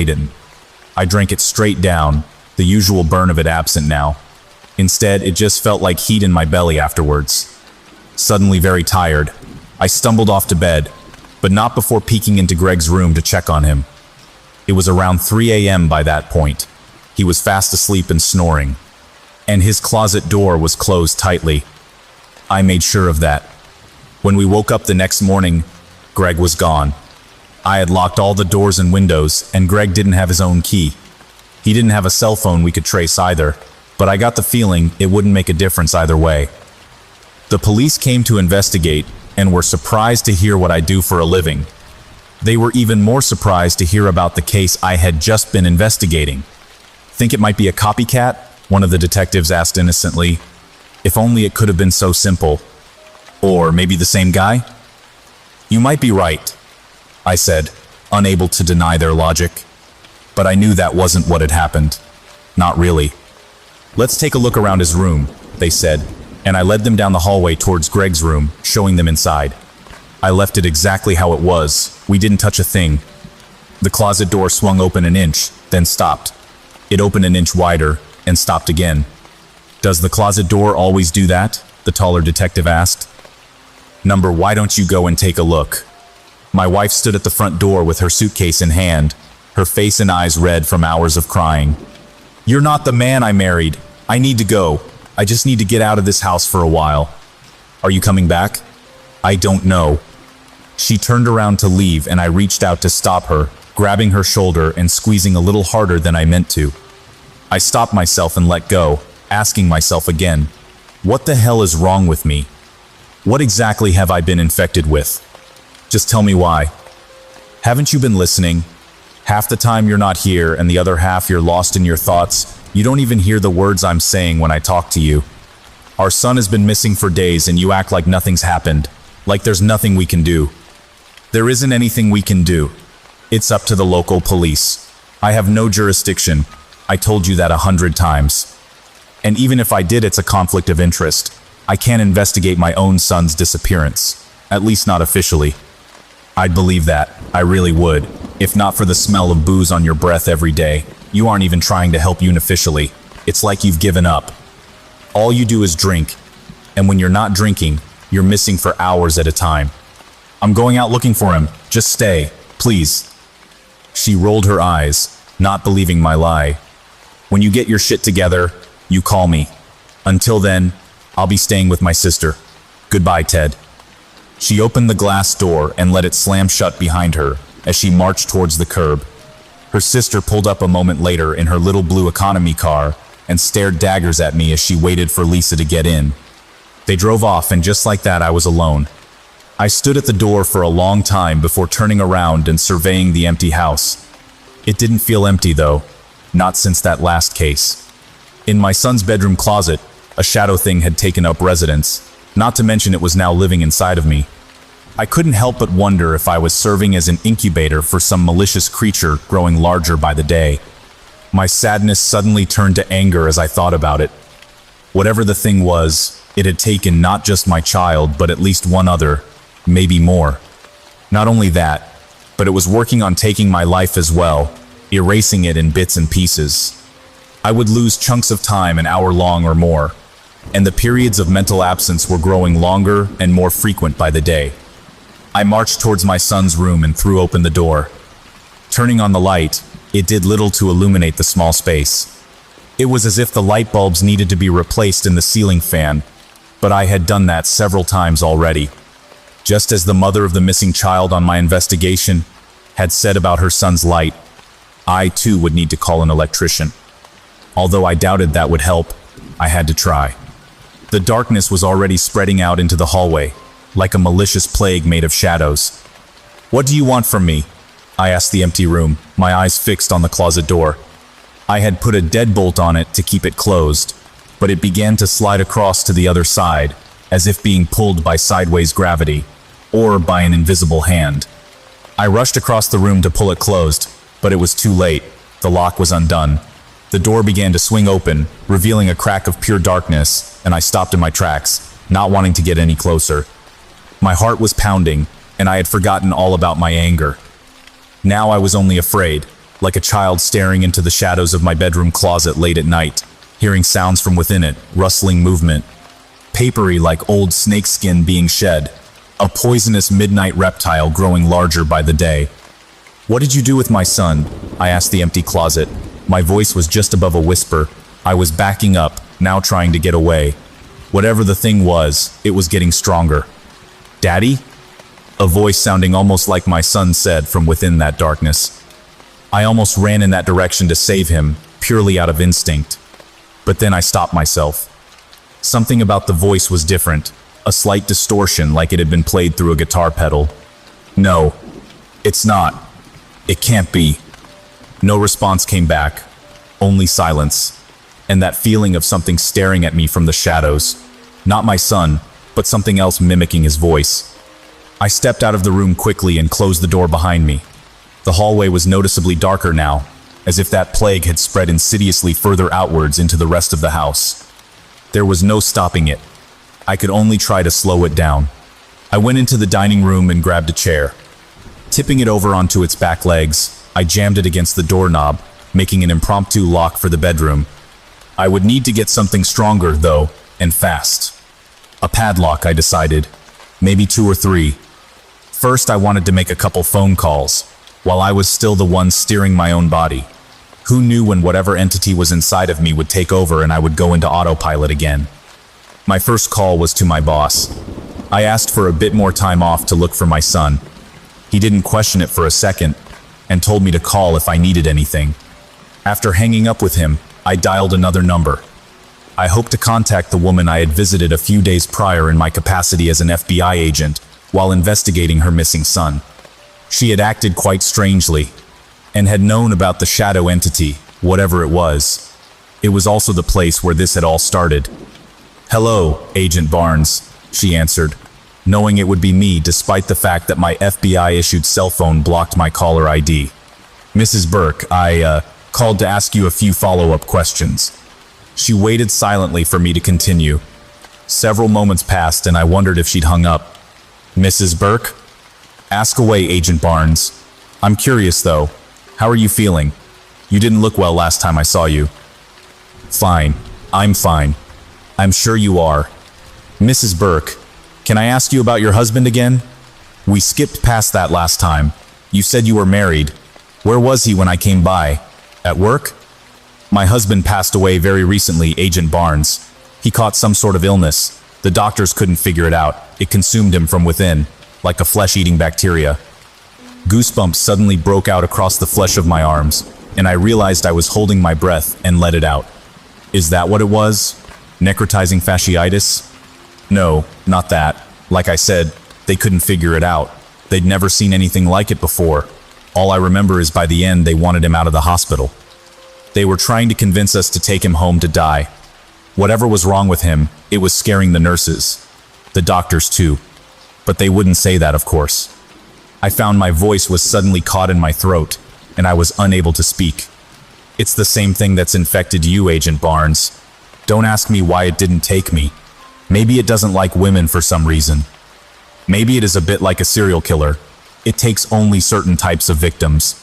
I drank it straight down, the usual burn of it absent now. Instead, it just felt like heat in my belly afterwards. Suddenly very tired, I stumbled off to bed, but not before peeking into Greg's room to check on him. It was around 3 a.m. by that point. He was fast asleep and snoring, and his closet door was closed tightly. I made sure of that. When we woke up the next morning, Greg was gone. I had locked all the doors and windows, and Greg didn't have his own key. He didn't have a cell phone we could trace either, but I got the feeling it wouldn't make a difference either way. The police came to investigate and were surprised to hear what I do for a living. They were even more surprised to hear about the case I had just been investigating. Think it might be a copycat? One of the detectives asked innocently. If only it could have been so simple. Or maybe the same guy? You might be right, I said, unable to deny their logic. But I knew that wasn't what had happened. Not really. Let's take a look around his room, they said, and I led them down the hallway towards Greg's room, showing them inside. I left it exactly how it was. We didn't touch a thing. The closet door swung open an inch, then stopped. It opened an inch wider, and stopped again. Does the closet door always do that? The taller detective asked. Why don't you go and take a look? My wife stood at the front door with her suitcase in hand, her face and eyes red from hours of crying. "You're not the man I married. I need to go. I just need to get out of this house for a while." "Are you coming back?" "I don't know." She turned around to leave and I reached out to stop her, grabbing her shoulder and squeezing a little harder than I meant to. I stopped myself and let go, asking myself again, what the hell is wrong with me? What exactly have I been infected with? Just tell me why. Haven't you been listening? Half the time you're not here and the other half you're lost in your thoughts. You don't even hear the words I'm saying when I talk to you. Our son has been missing for days and you act like nothing's happened, like there's nothing we can do. There isn't anything we can do. It's up to the local police. I have no jurisdiction. I told you that 100 times. And even if I did, it's a conflict of interest. I can't investigate my own son's disappearance, at least not officially. I'd believe that, I really would, if not for the smell of booze on your breath every day. You aren't even trying to help unofficially. It's like you've given up. All you do is drink, and when you're not drinking, you're missing for hours at a time. I'm going out looking for him. Just stay, please. She rolled her eyes, not believing my lie. When you get your shit together, you call me. Until then, I'll be staying with my sister. Goodbye, Ted. She opened the glass door and let it slam shut behind her as she marched towards the curb. Her sister pulled up a moment later in her little blue economy car and stared daggers at me as she waited for Lisa to get in. They drove off, and just like that, I was alone. I stood at the door for a long time before turning around and surveying the empty house. It didn't feel empty, though. Not since that last case. In my son's bedroom closet, a shadow thing had taken up residence, not to mention it was now living inside of me. I couldn't help but wonder if I was serving as an incubator for some malicious creature growing larger by the day. My sadness suddenly turned to anger as I thought about it. Whatever the thing was, it had taken not just my child, but at least one other, maybe more. Not only that, but it was working on taking my life as well, erasing it in bits and pieces. I would lose chunks of time an hour long or more, and the periods of mental absence were growing longer and more frequent by the day. I marched towards my son's room and threw open the door. Turning on the light, it did little to illuminate the small space. It was as if the light bulbs needed to be replaced in the ceiling fan, but I had done that several times already. Just as the mother of the missing child on my investigation had said about her son's light, I too would need to call an electrician. Although I doubted that would help, I had to try. The darkness was already spreading out into the hallway, like a malicious plague made of shadows. "What do you want from me?" I asked the empty room, my eyes fixed on the closet door. I had put a deadbolt on it to keep it closed, but it began to slide across to the other side, as if being pulled by sideways gravity, or by an invisible hand. I rushed across the room to pull it closed, but it was too late. The lock was undone. The door began to swing open, revealing a crack of pure darkness, and I stopped in my tracks, not wanting to get any closer. My heart was pounding, and I had forgotten all about my anger. Now I was only afraid, like a child staring into the shadows of my bedroom closet late at night, hearing sounds from within it, rustling movement, papery like old snakeskin being shed, a poisonous midnight reptile growing larger by the day. "What did you do with my son?" I asked the empty closet. My voice was just above a whisper. I was backing up, now trying to get away. Whatever the thing was, it was getting stronger. "Daddy?" A voice sounding almost like my son said from within that darkness. I almost ran in that direction to save him, purely out of instinct. But then I stopped myself. Something about the voice was different, a slight distortion like it had been played through a guitar pedal. "No, it's not. It can't be." No response came back, only silence, and that feeling of something staring at me from the shadows. Not my son, but something else mimicking his voice. I stepped out of the room quickly and closed the door behind me. The hallway was noticeably darker now, as if that plague had spread insidiously further outwards into the rest of the house. There was no stopping it. I could only try to slow it down. I went into the dining room and grabbed a chair. Tipping it over onto its back legs, I jammed it against the doorknob, making an impromptu lock for the bedroom. I would need to get something stronger, though, and fast. A padlock, I decided. Maybe 2 or 3. first, I wanted to make a couple phone calls, while I was still the one steering my own body. Who knew when whatever entity was inside of me would take over and I would go into autopilot again? My first call was to my boss. I asked for a bit more time off to look for my son. He didn't question it for a second, and told me to call if I needed anything. After hanging up with him, I dialed another number. I hoped to contact the woman I had visited a few days prior in my capacity as an FBI agent while investigating her missing son. She had acted quite strangely, and had known about the shadow entity, whatever it was. It was also the place where this had all started. "Hello, Agent Barnes," she answered, knowing it would be me despite the fact that my FBI-issued cell phone blocked my caller ID. "Mrs. Burke, I called to ask you a few follow-up questions." She waited silently for me to continue. Several moments passed and I wondered if she'd hung up. "Mrs. Burke?" "Ask away, Agent Barnes. I'm curious though, how are you feeling? You didn't look well last time I saw you." "Fine. I'm fine. I'm sure you are. Mrs. Burke, can I ask you about your husband again? We skipped past that last time. You said you were married. Where was he when I came by? At work?" "My husband passed away very recently, Agent Barnes. He caught some sort of illness. The doctors couldn't figure it out. It consumed him from within, like a flesh-eating bacteria." Goosebumps suddenly broke out across the flesh of my arms, and I realized I was holding my breath and let it out. Is that what it was? Necrotizing fasciitis? No, not that. Like I said, they couldn't figure it out. They'd never seen anything like it before. All I remember is by the end they wanted him out of the hospital. They were trying to convince us to take him home to die. Whatever was wrong with him, it was scaring the nurses. The doctors too. But they wouldn't say that, of course. I found my voice was suddenly caught in my throat, and I was unable to speak. "It's the same thing that's infected you, Agent Barnes. Don't ask me why it didn't take me. Maybe it doesn't like women for some reason. Maybe it is a bit like a serial killer. It takes only certain types of victims."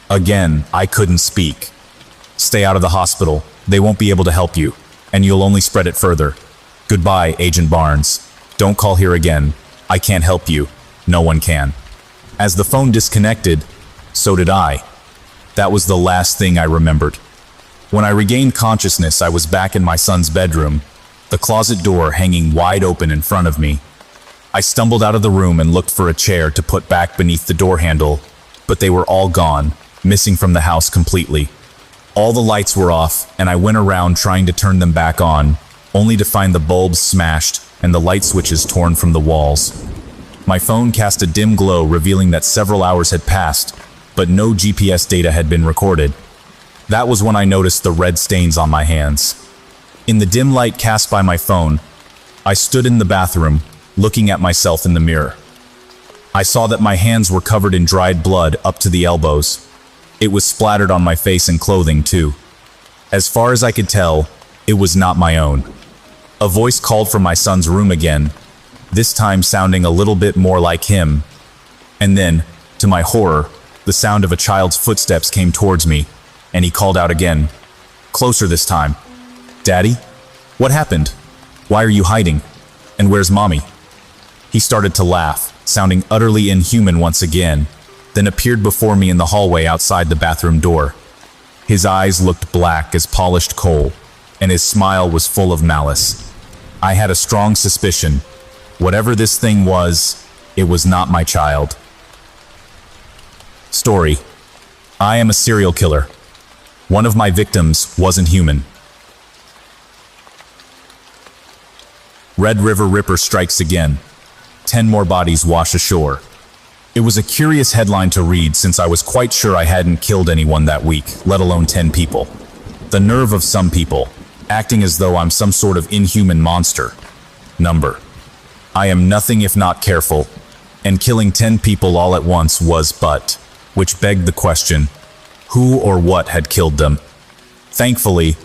Again, I couldn't speak. "Stay out of the hospital. They won't be able to help you, and you'll only spread it further. Goodbye, Agent Barnes. Don't call here again. I can't help you. No one can." As the phone disconnected, so did I. That was the last thing I remembered. When I regained consciousness, I was back in my son's bedroom, the closet door hanging wide open in front of me. I stumbled out of the room and looked for a chair to put back beneath the door handle, but they were all gone, missing from the house completely. All the lights were off, and I went around trying to turn them back on, only to find the bulbs smashed and the light switches torn from the walls. My phone cast a dim glow revealing that several hours had passed, but no GPS data had been recorded. That was when I noticed the red stains on my hands. In the dim light cast by my phone, I stood in the bathroom, looking at myself in the mirror. I saw that my hands were covered in dried blood up to the elbows. It was splattered on my face and clothing too. As far as I could tell, it was not my own. A voice called from my son's room again, this time sounding a little bit more like him. And then, to my horror, the sound of a child's footsteps came towards me, and he called out again, closer this time. "Daddy? What happened? Why are you hiding? And where's Mommy?" He started to laugh, sounding utterly inhuman once again, then appeared before me in the hallway outside the bathroom door. His eyes looked black as polished coal, and his smile was full of malice. I had a strong suspicion. Whatever this thing was, it was not my child. Story. I am a serial killer. One of my victims wasn't human. Red River Ripper strikes again. 10 more bodies wash ashore. It was a curious headline to read since I was quite sure I hadn't killed anyone that week, let alone 10 people. The nerve of some people, acting as though I'm some sort of inhuman monster. Number. I am nothing if not careful, and killing 10 people all at once was which begged the question, who or what had killed them? Thankfully,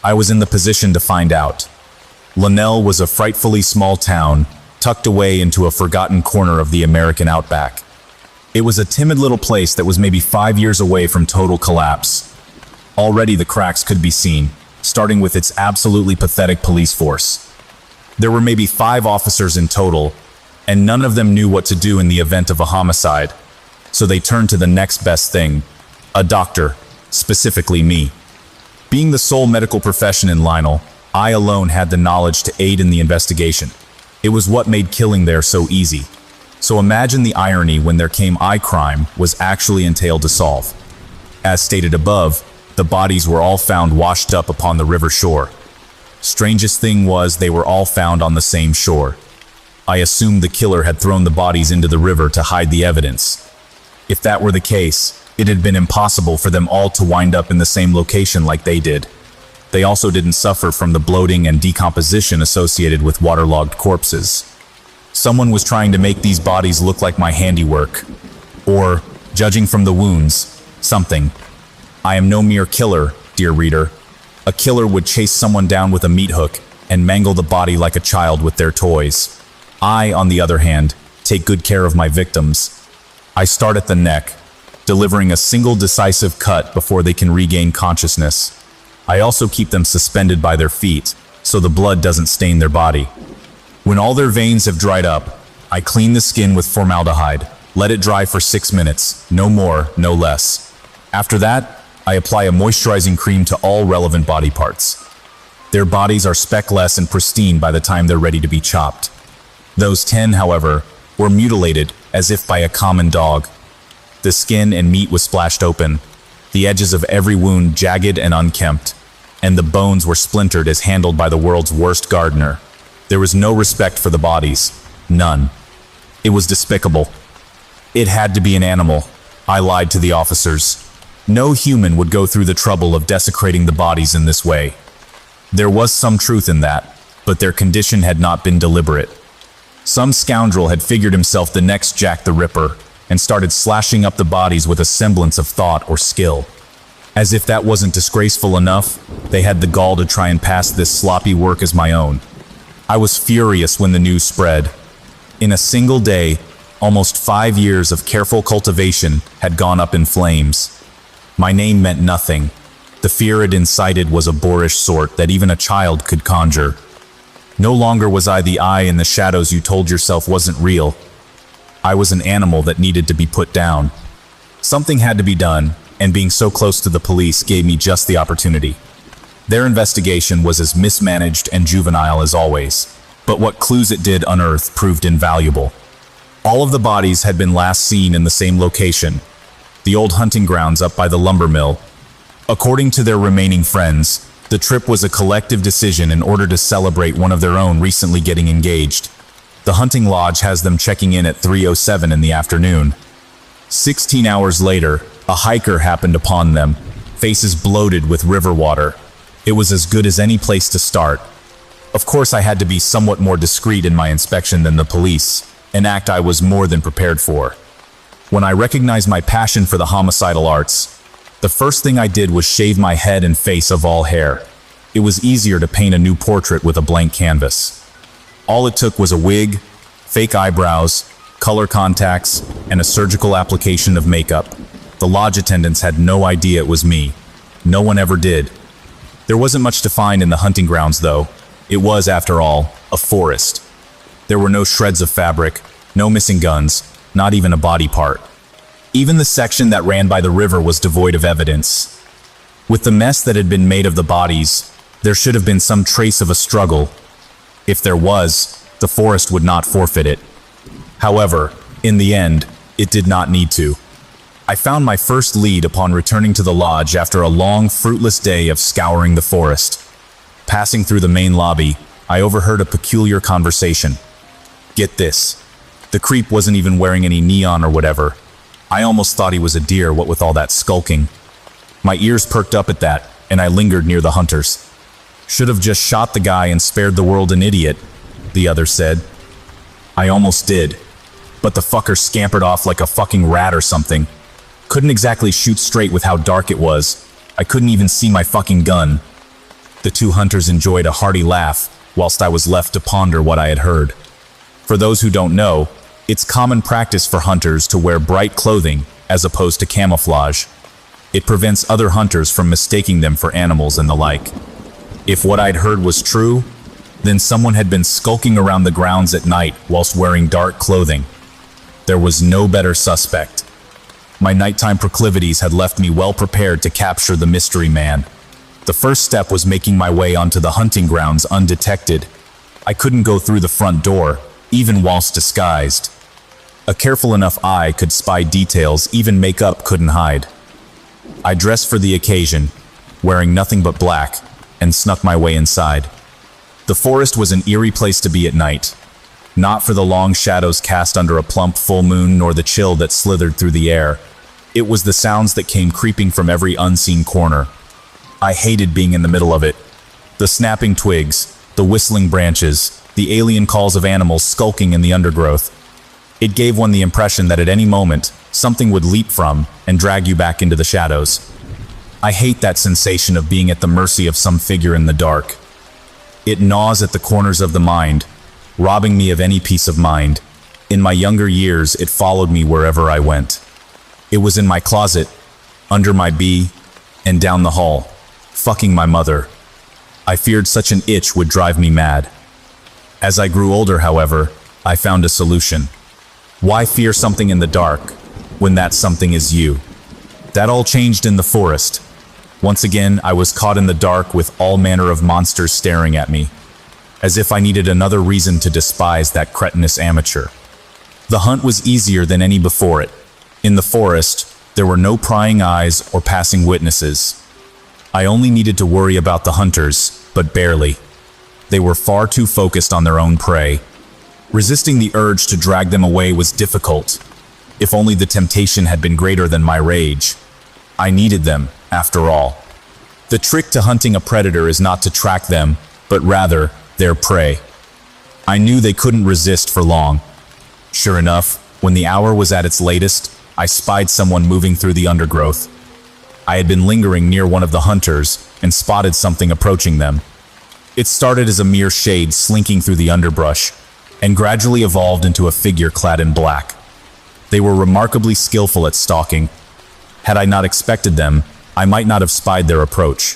I was in the position to find out. Linnell was a frightfully small town, tucked away into a forgotten corner of the American outback. It was a timid little place that was maybe 5 years away from total collapse. Already the cracks could be seen, starting with its absolutely pathetic police force. There were maybe 5 officers in total, and none of them knew what to do in the event of a homicide. So they turned to the next best thing, a doctor, specifically me. Being the sole medical profession in Lionel, I alone had the knowledge to aid in the investigation. It was what made killing there so easy. So imagine the irony when there came crime was actually entailed to solve. As stated above, the bodies were all found washed up upon the river shore. Strangest thing was they were all found on the same shore. I assumed the killer had thrown the bodies into the river to hide the evidence. If that were the case, it had been impossible for them all to wind up in the same location like they did. They also didn't suffer from the bloating and decomposition associated with waterlogged corpses. Someone was trying to make these bodies look like my handiwork. Or, judging from the wounds, something. I am no mere killer, dear reader. A killer would chase someone down with a meat hook and mangle the body like a child with their toys. I, on the other hand, take good care of my victims. I start at the neck, delivering a single decisive cut before they can regain consciousness. I also keep them suspended by their feet, so the blood doesn't stain their body. When all their veins have dried up, I clean the skin with formaldehyde, let it dry for 6 minutes, no more, no less. After that, I apply a moisturizing cream to all relevant body parts. Their bodies are speckless and pristine by the time they're ready to be chopped. Those 10, however, were mutilated as if by a common dog. The skin and meat was splashed open, the edges of every wound jagged and unkempt, and the bones were splintered as handled by the world's worst gardener. There was no respect for the bodies. None. It was despicable. It had to be an animal. I lied to the officers. No human would go through the trouble of desecrating the bodies in this way. There was some truth in that, but their condition had not been deliberate. Some scoundrel had figured himself the next Jack the Ripper and started slashing up the bodies with a semblance of thought or skill. As if that wasn't disgraceful enough, they had the gall to try and pass this sloppy work as my own. I was furious when the news spread. In a single day, almost 5 years of careful cultivation had gone up in flames. My name meant nothing. The fear it incited was a boorish sort that even a child could conjure. No longer was I the eye in the shadows you told yourself wasn't real. I was an animal that needed to be put down. Something had to be done, and being so close to the police gave me just the opportunity. Their investigation was as mismanaged and juvenile as always, but what clues it did unearth proved invaluable. All of the bodies had been last seen in the same location, the old hunting grounds up by the lumber mill. According to their remaining friends, the trip was a collective decision in order to celebrate one of their own recently getting engaged. The hunting lodge has them checking in at 3:07 in the afternoon. 16 hours later, a hiker happened upon them, faces bloated with river water. It was as good as any place to start. Of course, I had to be somewhat more discreet in my inspection than the police, an act I was more than prepared for. When I recognized my passion for the homicidal arts, the first thing I did was shave my head and face of all hair. It was easier to paint a new portrait with a blank canvas. All it took was a wig, fake eyebrows, color contacts, and a surgical application of makeup. The lodge attendants had no idea it was me. No one ever did. There wasn't much to find in the hunting grounds, though. It was, after all, a forest. There were no shreds of fabric, no missing guns, not even a body part. Even the section that ran by the river was devoid of evidence. With the mess that had been made of the bodies, there should have been some trace of a struggle. If there was, the forest would not forfeit it. However, in the end, it did not need to. I found my first lead upon returning to the lodge after a long, fruitless day of scouring the forest. Passing through the main lobby, I overheard a peculiar conversation. Get this. The creep wasn't even wearing any neon or whatever. I almost thought he was a deer, what with all that skulking. My ears perked up at that, and I lingered near the hunters. Should have just shot the guy and spared the world an idiot, the other said. I almost did, but the fucker scampered off like a fucking rat or something. Couldn't exactly shoot straight with how dark it was. I couldn't even see my fucking gun. The two hunters enjoyed a hearty laugh, whilst I was left to ponder what I had heard. For those who don't know, it's common practice for hunters to wear bright clothing as opposed to camouflage. It prevents other hunters from mistaking them for animals and the like. If what I'd heard was true, Then someone had been skulking around the grounds at night whilst wearing dark clothing. There was no better suspect. My nighttime proclivities had left me well prepared to capture the mystery man. The first step was making my way onto the hunting grounds undetected. I couldn't go through the front door, even whilst disguised. A careful enough eye could spy details even makeup couldn't hide. I dressed for the occasion, wearing nothing but black, and snuck my way inside. The forest was an eerie place to be at night, not for the long shadows cast under a plump full moon nor the chill that slithered through the air. It was the sounds that came creeping from every unseen corner. I hated being in the middle of it. The snapping twigs, the whistling branches, the alien calls of animals skulking in the undergrowth. It gave one the impression that at any moment, something would leap from and drag you back into the shadows. I hate that sensation of being at the mercy of some figure in the dark. It gnaws at the corners of the mind, robbing me of any peace of mind. In my younger years, it followed me wherever I went. It was in my closet, under my bed, and down the hall, fucking my mother. I feared such an itch would drive me mad. As I grew older, however, I found a solution. Why fear something in the dark when that something is you? That all changed in the forest. Once again, I was caught in the dark with all manner of monsters staring at me, as if I needed another reason to despise that cretinous amateur. The hunt was easier than any before it. In the forest, there were no prying eyes or passing witnesses. I only needed to worry about the hunters, but barely. They were far too focused on their own prey. Resisting the urge to drag them away was difficult. If only the temptation had been greater than my rage. I needed them, after all. The trick to hunting a predator is not to track them, but rather their prey. I knew they couldn't resist for long. Sure enough, when the hour was at its latest, I spied someone moving through the undergrowth. I had been lingering near one of the hunters and spotted something approaching them. It started as a mere shade slinking through the underbrush, and gradually evolved into a figure clad in black. They were remarkably skillful at stalking. Had I not expected them, I might not have spied their approach.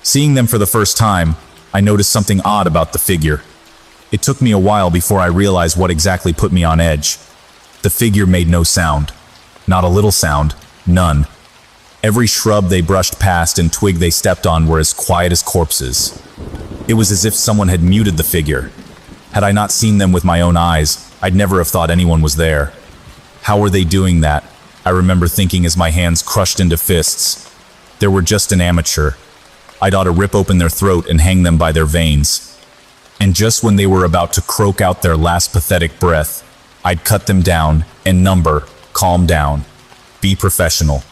Seeing them for the first time, I noticed something odd about the figure. It took me a while before I realized what exactly put me on edge. The figure made no sound. Not a little sound, none. Every shrub they brushed past and twig they stepped on were as quiet as corpses. It was as if someone had muted the figure. Had I not seen them with my own eyes, I'd never have thought anyone was there. How were they doing that? I remember thinking as my hands crushed into fists. They were just an amateur. I'd ought to rip open their throat and hang them by their veins. And just when they were about to croak out their last pathetic breath, I'd cut them down and calm down, be professional.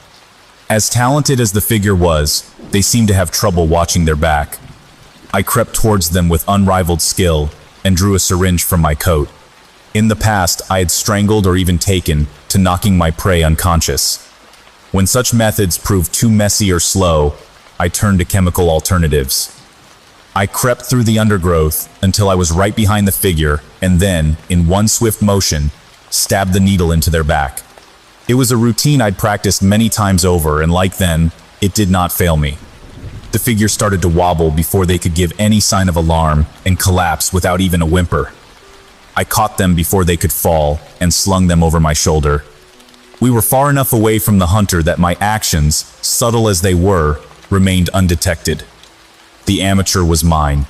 As talented as the figure was, they seemed to have trouble watching their back. I crept towards them with unrivaled skill and drew a syringe from my coat. In the past, I had strangled or even taken to knocking my prey unconscious. When such methods proved too messy or slow, I turned to chemical alternatives. I crept through the undergrowth until I was right behind the figure and then, in one swift motion, stabbed the needle into their back. It was a routine I'd practiced many times over, and like then, it did not fail me. The figure started to wobble before they could give any sign of alarm and collapse without even a whimper. I caught them before they could fall and slung them over my shoulder. We were far enough away from the hunter that my actions, subtle as they were, remained undetected. The amateur was mine.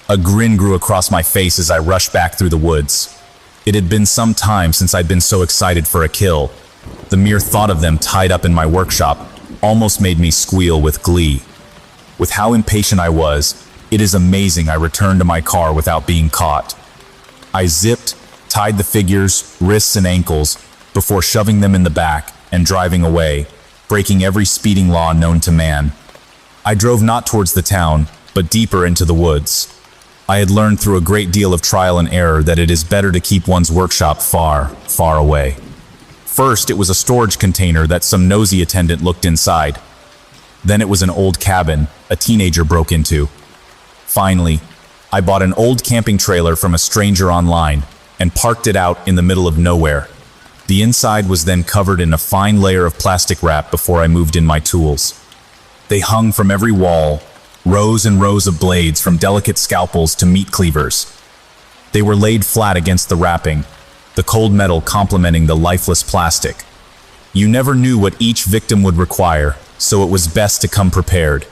A grin grew across my face as I rushed back through the woods. It had been some time since I'd been so excited for a kill. The mere thought of them tied up in my workshop almost made me squeal with glee. With how impatient I was, it is amazing I returned to my car without being caught. I zipped, tied the figure's wrists and ankles before shoving them in the back and driving away, breaking every speeding law known to man. I drove not towards the town, but deeper into the woods. I had learned through a great deal of trial and error that it is better to keep one's workshop far, far away. First, it was a storage container that some nosy attendant looked inside. Then it was an old cabin a teenager broke into. Finally, I bought an old camping trailer from a stranger online and parked it out in the middle of nowhere. The inside was then covered in a fine layer of plastic wrap before I moved in my tools. They hung from every wall, rows and rows of blades from delicate scalpels to meat cleavers. They were laid flat against the wrapping, the cold metal complementing the lifeless plastic. You never knew what each victim would require, so it was best to come prepared.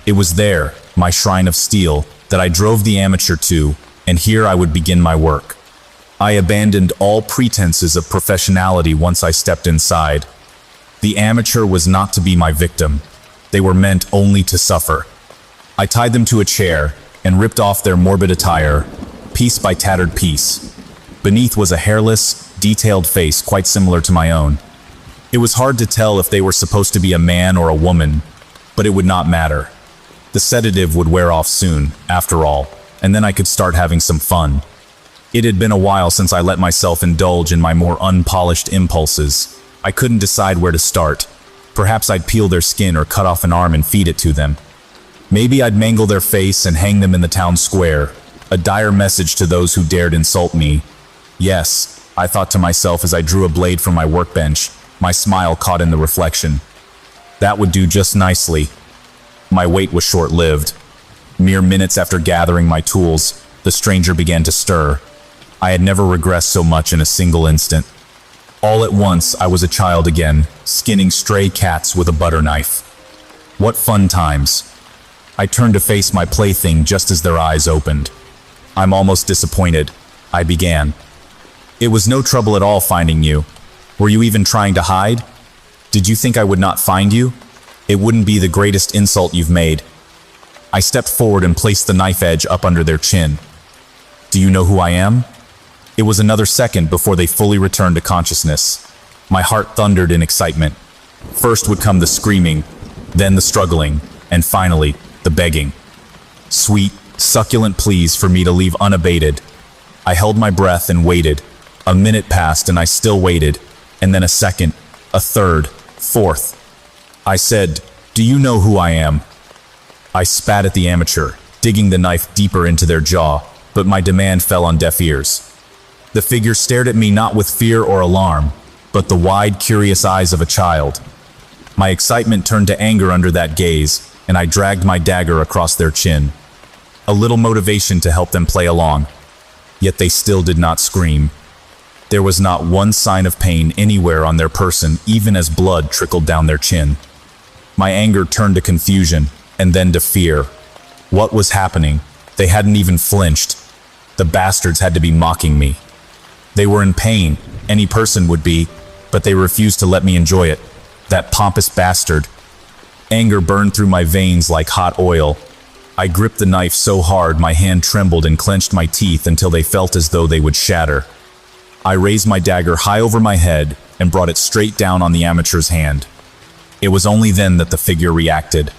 It was there, my shrine of steel, that I drove the amateur to, and here I would begin my work. I abandoned all pretenses of professionality once I stepped inside. The amateur was not to be my victim. They were meant only to suffer. I tied them to a chair and ripped off their morbid attire, piece by tattered piece. Beneath was a hairless, detailed face quite similar to my own. It was hard to tell if they were supposed to be a man or a woman, but it would not matter. The sedative would wear off soon, after all, and then I could start having some fun. It had been a while since I let myself indulge in my more unpolished impulses. I couldn't decide where to start. Perhaps I'd peel their skin or cut off an arm and feed it to them. Maybe I'd mangle their face and hang them in the town square, a dire message to those who dared insult me. Yes, I thought to myself as I drew a blade from my workbench, my smile caught in the reflection. That would do just nicely. My wait was short-lived. Mere minutes after gathering my tools, the stranger began to stir. I had never regressed so much in a single instant. All at once, I was a child again, skinning stray cats with a butter knife. What fun times. I turned to face my plaything just as their eyes opened. I'm almost disappointed. I began. It was no trouble at all finding you. Were you even trying to hide? Did you think I would not find you? It wouldn't be the greatest insult you've made. I stepped forward and placed the knife edge up under their chin. Do you know who I am? It was another second before they fully returned to consciousness. My heart thundered in excitement. First would come the screaming, then the struggling, and finally, the begging. Sweet, succulent pleas for me to leave unabated. I held my breath and waited. A minute passed and I still waited, and then a second, a third, fourth. I said, "Do you know who I am?" I spat at the amateur, digging the knife deeper into their jaw, but my demand fell on deaf ears. The figure stared at me not with fear or alarm, but the wide, curious eyes of a child. My excitement turned to anger under that gaze, and I dragged my dagger across their chin. A little motivation to help them play along. Yet they still did not scream. There was not one sign of pain anywhere on their person, even as blood trickled down their chin. My anger turned to confusion, and then to fear. What was happening? They hadn't even flinched. The bastards had to be mocking me. They were in pain, any person would be, but they refused to let me enjoy it. That pompous bastard. Anger burned through my veins like hot oil. I gripped the knife so hard my hand trembled and clenched my teeth until they felt as though they would shatter. I raised my dagger high over my head and brought it straight down on the amateur's hand. It was only then that the figure reacted.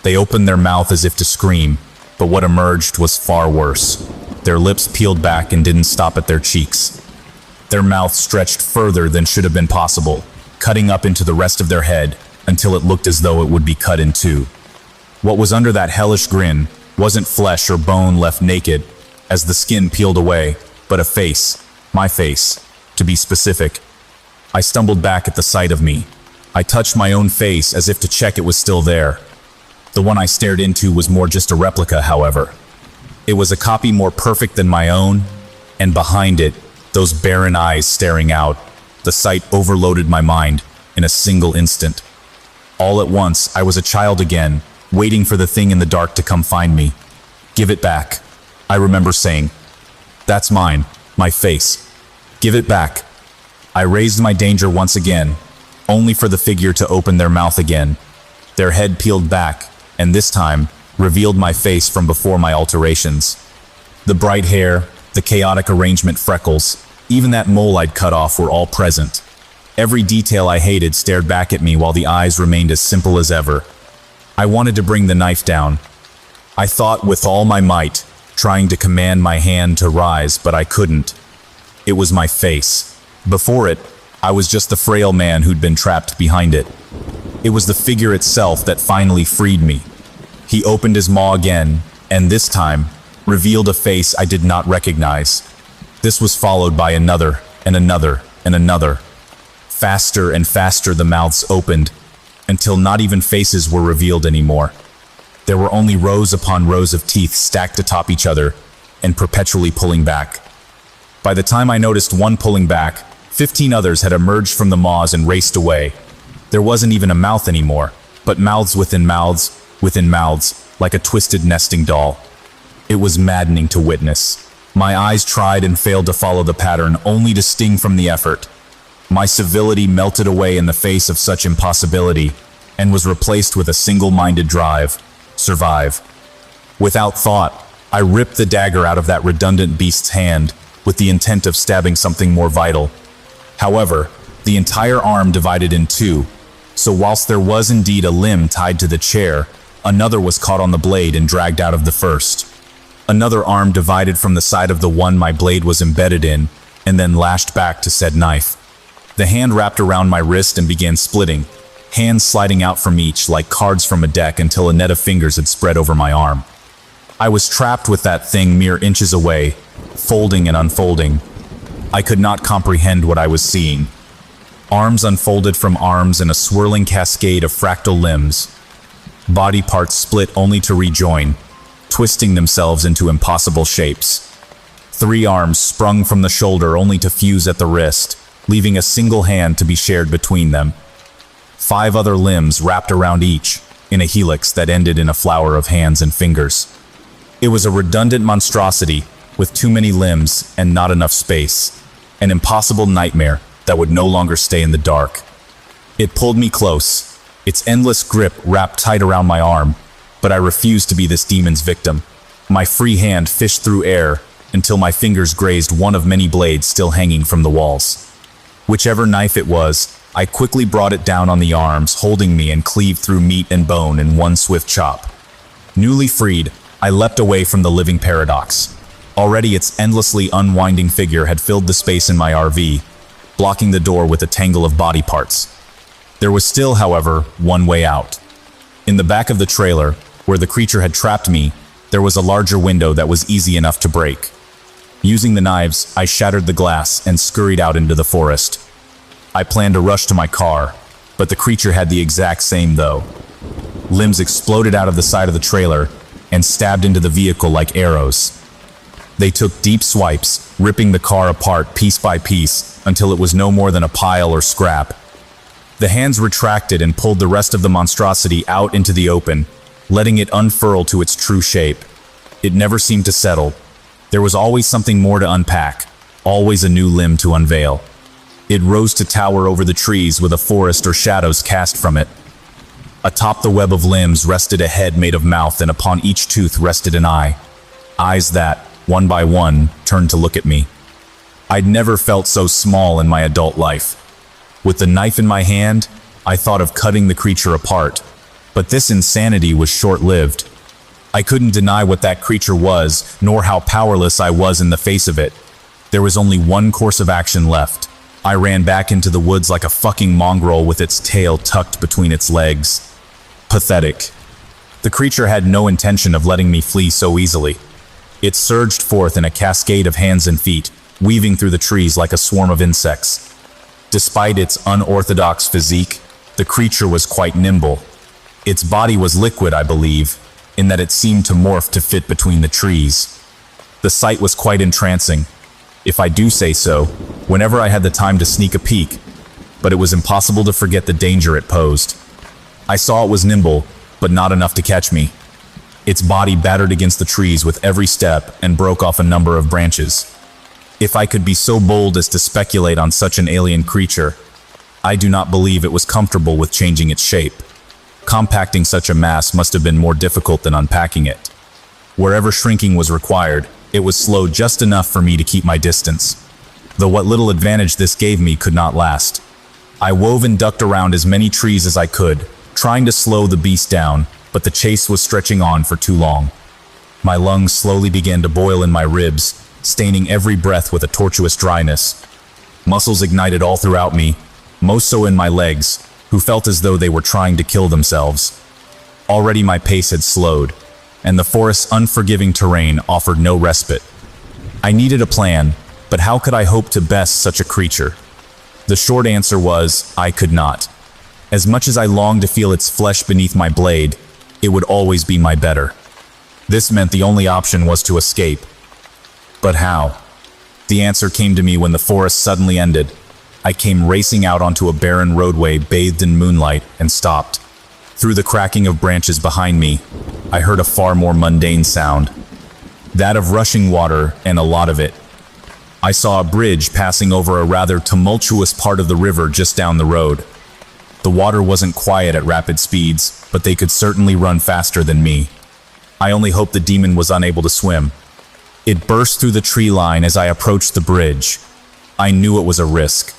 They opened their mouth as if to scream, but what emerged was far worse. Their lips peeled back and didn't stop at their cheeks. Their mouth stretched further than should have been possible, cutting up into the rest of their head until it looked as though it would be cut in two. What was under that hellish grin wasn't flesh or bone left naked as the skin peeled away, but a face, my face, to be specific. I stumbled back at the sight of me. I touched my own face as if to check it was still there. The one I stared into was more just a replica, however. It was a copy more perfect than my own, and behind it, those barren eyes staring out. The sight overloaded my mind in a single instant. All at once, I was a child again, waiting for the thing in the dark to come find me. Give it back, I remember saying. That's mine, my face. Give it back. I raised my danger once again, only for the figure to open their mouth again. Their head peeled back, and this time, revealed my face from before my alterations. The bright hair, the chaotic arrangement freckles, even that mole I'd cut off were all present. Every detail I hated stared back at me while the eyes remained as simple as ever. I wanted to bring the knife down. I thought with all my might, trying to command my hand to rise, but I couldn't. It was my face. Before it, I was just the frail man who'd been trapped behind it. It was the figure itself that finally freed me. He opened his maw again, and this time, revealed a face I did not recognize. This was followed by another, and another, and another. Faster and faster the mouths opened, until not even faces were revealed anymore. There were only rows upon rows of teeth stacked atop each other and perpetually pulling back. By the time I noticed one pulling back, 15 others had emerged from the maws and raced away. There wasn't even a mouth anymore, but mouths, within mouths, like a twisted nesting doll. It was maddening to witness. My eyes tried and failed to follow the pattern, only to sting from the effort. My civility melted away in the face of such impossibility, and was replaced with a single-minded drive: survive. Without thought, I ripped the dagger out of that redundant beast's hand, with the intent of stabbing something more vital. However, the entire arm divided in two, so whilst there was indeed a limb tied to the chair, another was caught on the blade and dragged out of the first. Another arm divided from the side of the one my blade was embedded in, and then lashed back to said knife. The hand wrapped around my wrist and began splitting, hands sliding out from each like cards from a deck until a net of fingers had spread over my arm. I was trapped with that thing mere inches away, folding and unfolding. I could not comprehend what I was seeing. Arms unfolded from arms in a swirling cascade of fractal limbs. Body parts split only to rejoin, twisting themselves into impossible shapes. 3 arms sprung from the shoulder only to fuse at the wrist, leaving a single hand to be shared between them. 5 other limbs wrapped around each, in a helix that ended in a flower of hands and fingers. It was a redundant monstrosity, with too many limbs and not enough space. An impossible nightmare that would no longer stay in the dark. It pulled me close, its endless grip wrapped tight around my arm, but I refused to be this demon's victim. My free hand fished through air until my fingers grazed one of many blades still hanging from the walls. Whichever knife it was, I quickly brought it down on the arms, holding me, and cleaved through meat and bone in one swift chop. Newly freed, I leapt away from the living paradox. Already its endlessly unwinding figure had filled the space in my RV, blocking the door with a tangle of body parts. There was still, however, one way out. In the back of the trailer, where the creature had trapped me, there was a larger window that was easy enough to break. Using the knives, I shattered the glass and scurried out into the forest. I planned to rush to my car, but the creature had the exact same though. Limbs exploded out of the side of the trailer and stabbed into the vehicle like arrows. They took deep swipes, ripping the car apart piece by piece until it was no more than a pile or scrap. The hands retracted and pulled the rest of the monstrosity out into the open, letting it unfurl to its true shape. It never seemed to settle. There was always something more to unpack, always a new limb to unveil. It rose to tower over the trees with a forest or shadows cast from it. Atop the web of limbs rested a head made of mouth, and upon each tooth rested an eye. Eyes that, one by one, turned to look at me. I'd never felt so small in my adult life. With the knife in my hand, I thought of cutting the creature apart, but this insanity was short-lived. I couldn't deny what that creature was, nor how powerless I was in the face of it. There was only one course of action left. I ran back into the woods like a fucking mongrel with its tail tucked between its legs. Pathetic. The creature had no intention of letting me flee so easily. It surged forth in a cascade of hands and feet, weaving through the trees like a swarm of insects. Despite its unorthodox physique, the creature was quite nimble. Its body was liquid, I believe, in that it seemed to morph to fit between the trees. The sight was quite entrancing, if I do say so, whenever I had the time to sneak a peek, but it was impossible to forget the danger it posed. I saw it was nimble, but not enough to catch me. Its body battered against the trees with every step and broke off a number of branches. If I could be so bold as to speculate on such an alien creature, I do not believe it was comfortable with changing its shape. Compacting such a mass must have been more difficult than unpacking it. Wherever shrinking was required, it was slow just enough for me to keep my distance. Though what little advantage this gave me could not last. I wove and ducked around as many trees as I could, trying to slow the beast down, but the chase was stretching on for too long. My lungs slowly began to boil in my ribs, staining every breath with a tortuous dryness. Muscles ignited all throughout me, most so in my legs, who felt as though they were trying to kill themselves. Already my pace had slowed, and the forest's unforgiving terrain offered no respite. I needed a plan, but how could I hope to best such a creature? The short answer was, I could not. As much as I longed to feel its flesh beneath my blade, it would always be my better. This meant the only option was to escape. But how? The answer came to me when the forest suddenly ended. I came racing out onto a barren roadway bathed in moonlight and stopped. Through the cracking of branches behind me, I heard a far more mundane sound. That of rushing water, and a lot of it. I saw a bridge passing over a rather tumultuous part of the river just down the road. The water wasn't quiet at rapid speeds, but they could certainly run faster than me. I only hoped the demon was unable to swim. It burst through the tree line as I approached the bridge. I knew it was a risk.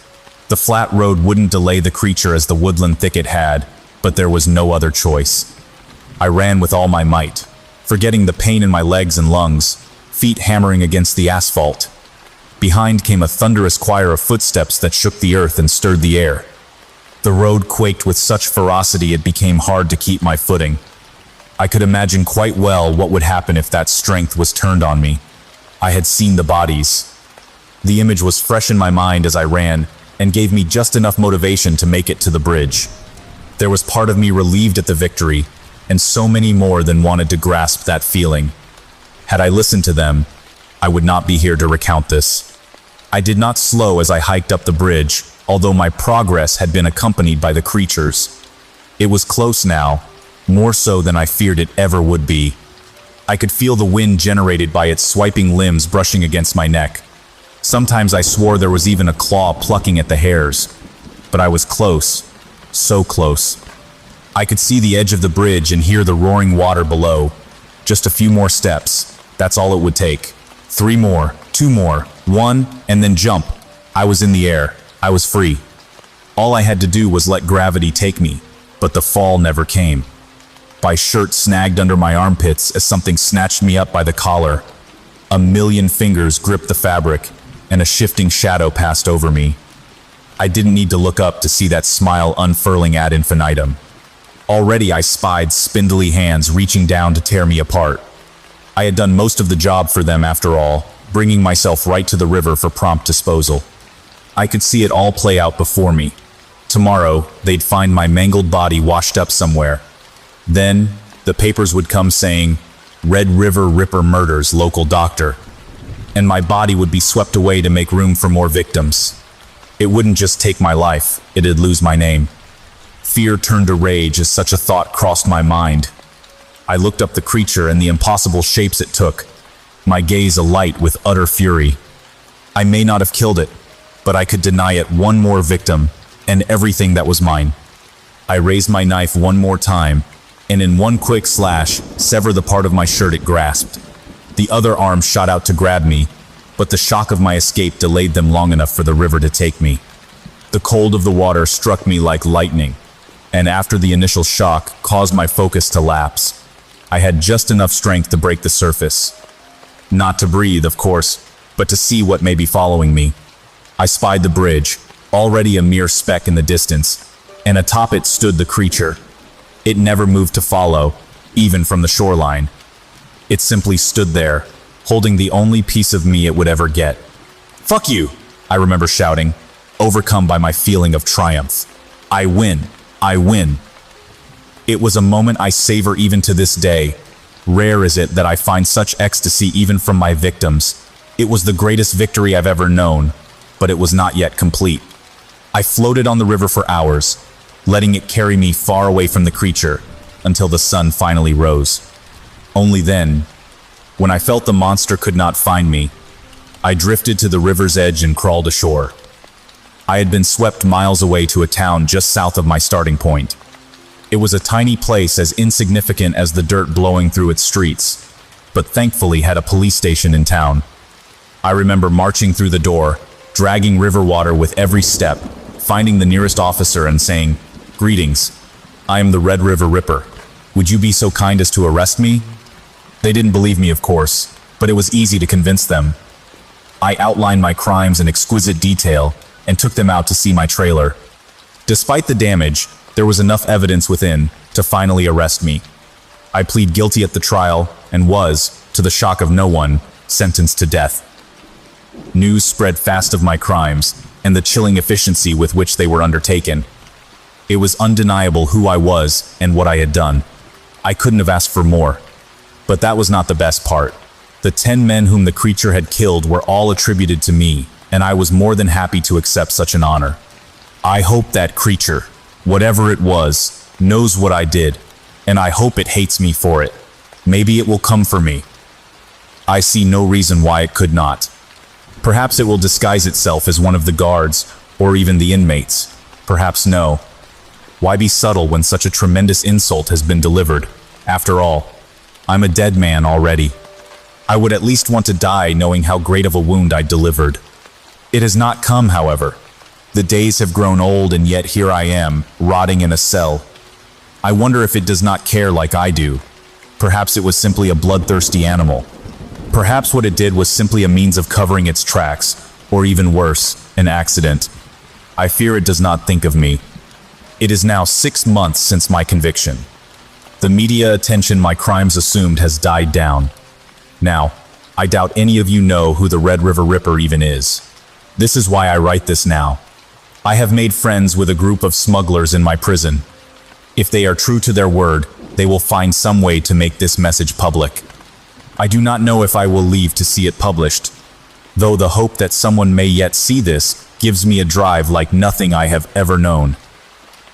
The flat road wouldn't delay the creature as the woodland thicket had, but there was no other choice. I ran with all my might, forgetting the pain in my legs and lungs, feet hammering against the asphalt. Behind came a thunderous choir of footsteps that shook the earth and stirred the air. The road quaked with such ferocity it became hard to keep my footing. I could imagine quite well what would happen if that strength was turned on me. I had seen the bodies. The image was fresh in my mind as I ran, and gave me just enough motivation to make it to the bridge. There was part of me relieved at the victory, and so many more than wanted to grasp that feeling. Had I listened to them, I would not be here to recount this. I did not slow as I hiked up the bridge, although my progress had been accompanied by the creatures. It was close now, more so than I feared it ever would be. I could feel the wind generated by its swiping limbs brushing against my neck. Sometimes I swore there was even a claw plucking at the hairs. But I was close, so close. I could see the edge of the bridge and hear the roaring water below. Just a few more steps, that's all it would take. 3 more, 2 more, 1, and then jump. I was in the air. I was free. All I had to do was let gravity take me, but the fall never came. My shirt snagged under my armpits as something snatched me up by the collar. A million fingers gripped the fabric, and a shifting shadow passed over me. I didn't need to look up to see that smile unfurling ad infinitum. Already I spied spindly hands reaching down to tear me apart. I had done most of the job for them after all, bringing myself right to the river for prompt disposal. I could see it all play out before me. Tomorrow, they'd find my mangled body washed up somewhere. Then, the papers would come saying, Red River Ripper murders local doctor. And my body would be swept away to make room for more victims. It wouldn't just take my life, it'd lose my name. Fear turned to rage as such a thought crossed my mind. I looked up the creature and the impossible shapes it took, my gaze alight with utter fury. I may not have killed it, but I could deny it one more victim, and everything that was mine. I raised my knife one more time, and in one quick slash, severed the part of my shirt it grasped. The other arm shot out to grab me, but the shock of my escape delayed them long enough for the river to take me. The cold of the water struck me like lightning, and after the initial shock, caused my focus to lapse. I had just enough strength to break the surface. Not to breathe, of course, but to see what may be following me. I spied the bridge, already a mere speck in the distance, and atop it stood the creature. It never moved to follow, even from the shoreline. It simply stood there, holding the only piece of me it would ever get. "Fuck you!" I remember shouting, overcome by my feeling of triumph. I win. I win. It was a moment I savor even to this day. Rare is it that I find such ecstasy even from my victims. It was the greatest victory I've ever known, but it was not yet complete. I floated on the river for hours, letting it carry me far away from the creature, until the sun finally rose. Only then, when I felt the monster could not find me, I drifted to the river's edge and crawled ashore. I had been swept miles away to a town just south of my starting point. It was a tiny place as insignificant as the dirt blowing through its streets, but thankfully had a police station in town. I remember marching through the door, dragging river water with every step, finding the nearest officer and saying, "Greetings, I am the Red River Ripper. Would you be so kind as to arrest me?" They didn't believe me, of course, but it was easy to convince them. I outlined my crimes in exquisite detail and took them out to see my trailer. Despite the damage, there was enough evidence within to finally arrest me. I plead guilty at the trial and was, to the shock of no one, sentenced to death. News spread fast of my crimes and the chilling efficiency with which they were undertaken. It was undeniable who I was and what I had done. I couldn't have asked for more. But that was not the best part. The 10 men whom the creature had killed were all attributed to me, and I was more than happy to accept such an honor. I hope that creature, whatever it was, knows what I did, and I hope it hates me for it. Maybe it will come for me. I see no reason why it could not. Perhaps it will disguise itself as one of the guards, or even the inmates. Perhaps no. Why be subtle when such a tremendous insult has been delivered? After all, I'm a dead man already. I would at least want to die knowing how great of a wound I delivered. It has not come, however. The days have grown old, and yet here I am, rotting in a cell. I wonder if it does not care like I do. Perhaps it was simply a bloodthirsty animal. Perhaps what it did was simply a means of covering its tracks, or even worse, an accident. I fear it does not think of me. It is now 6 months since my conviction. The media attention my crimes assumed has died down. Now, I doubt any of you know who the Red River Ripper even is. This is why I write this now. I have made friends with a group of smugglers in my prison. If they are true to their word, they will find some way to make this message public. I do not know if I will leave to see it published, though the hope that someone may yet see this gives me a drive like nothing I have ever known.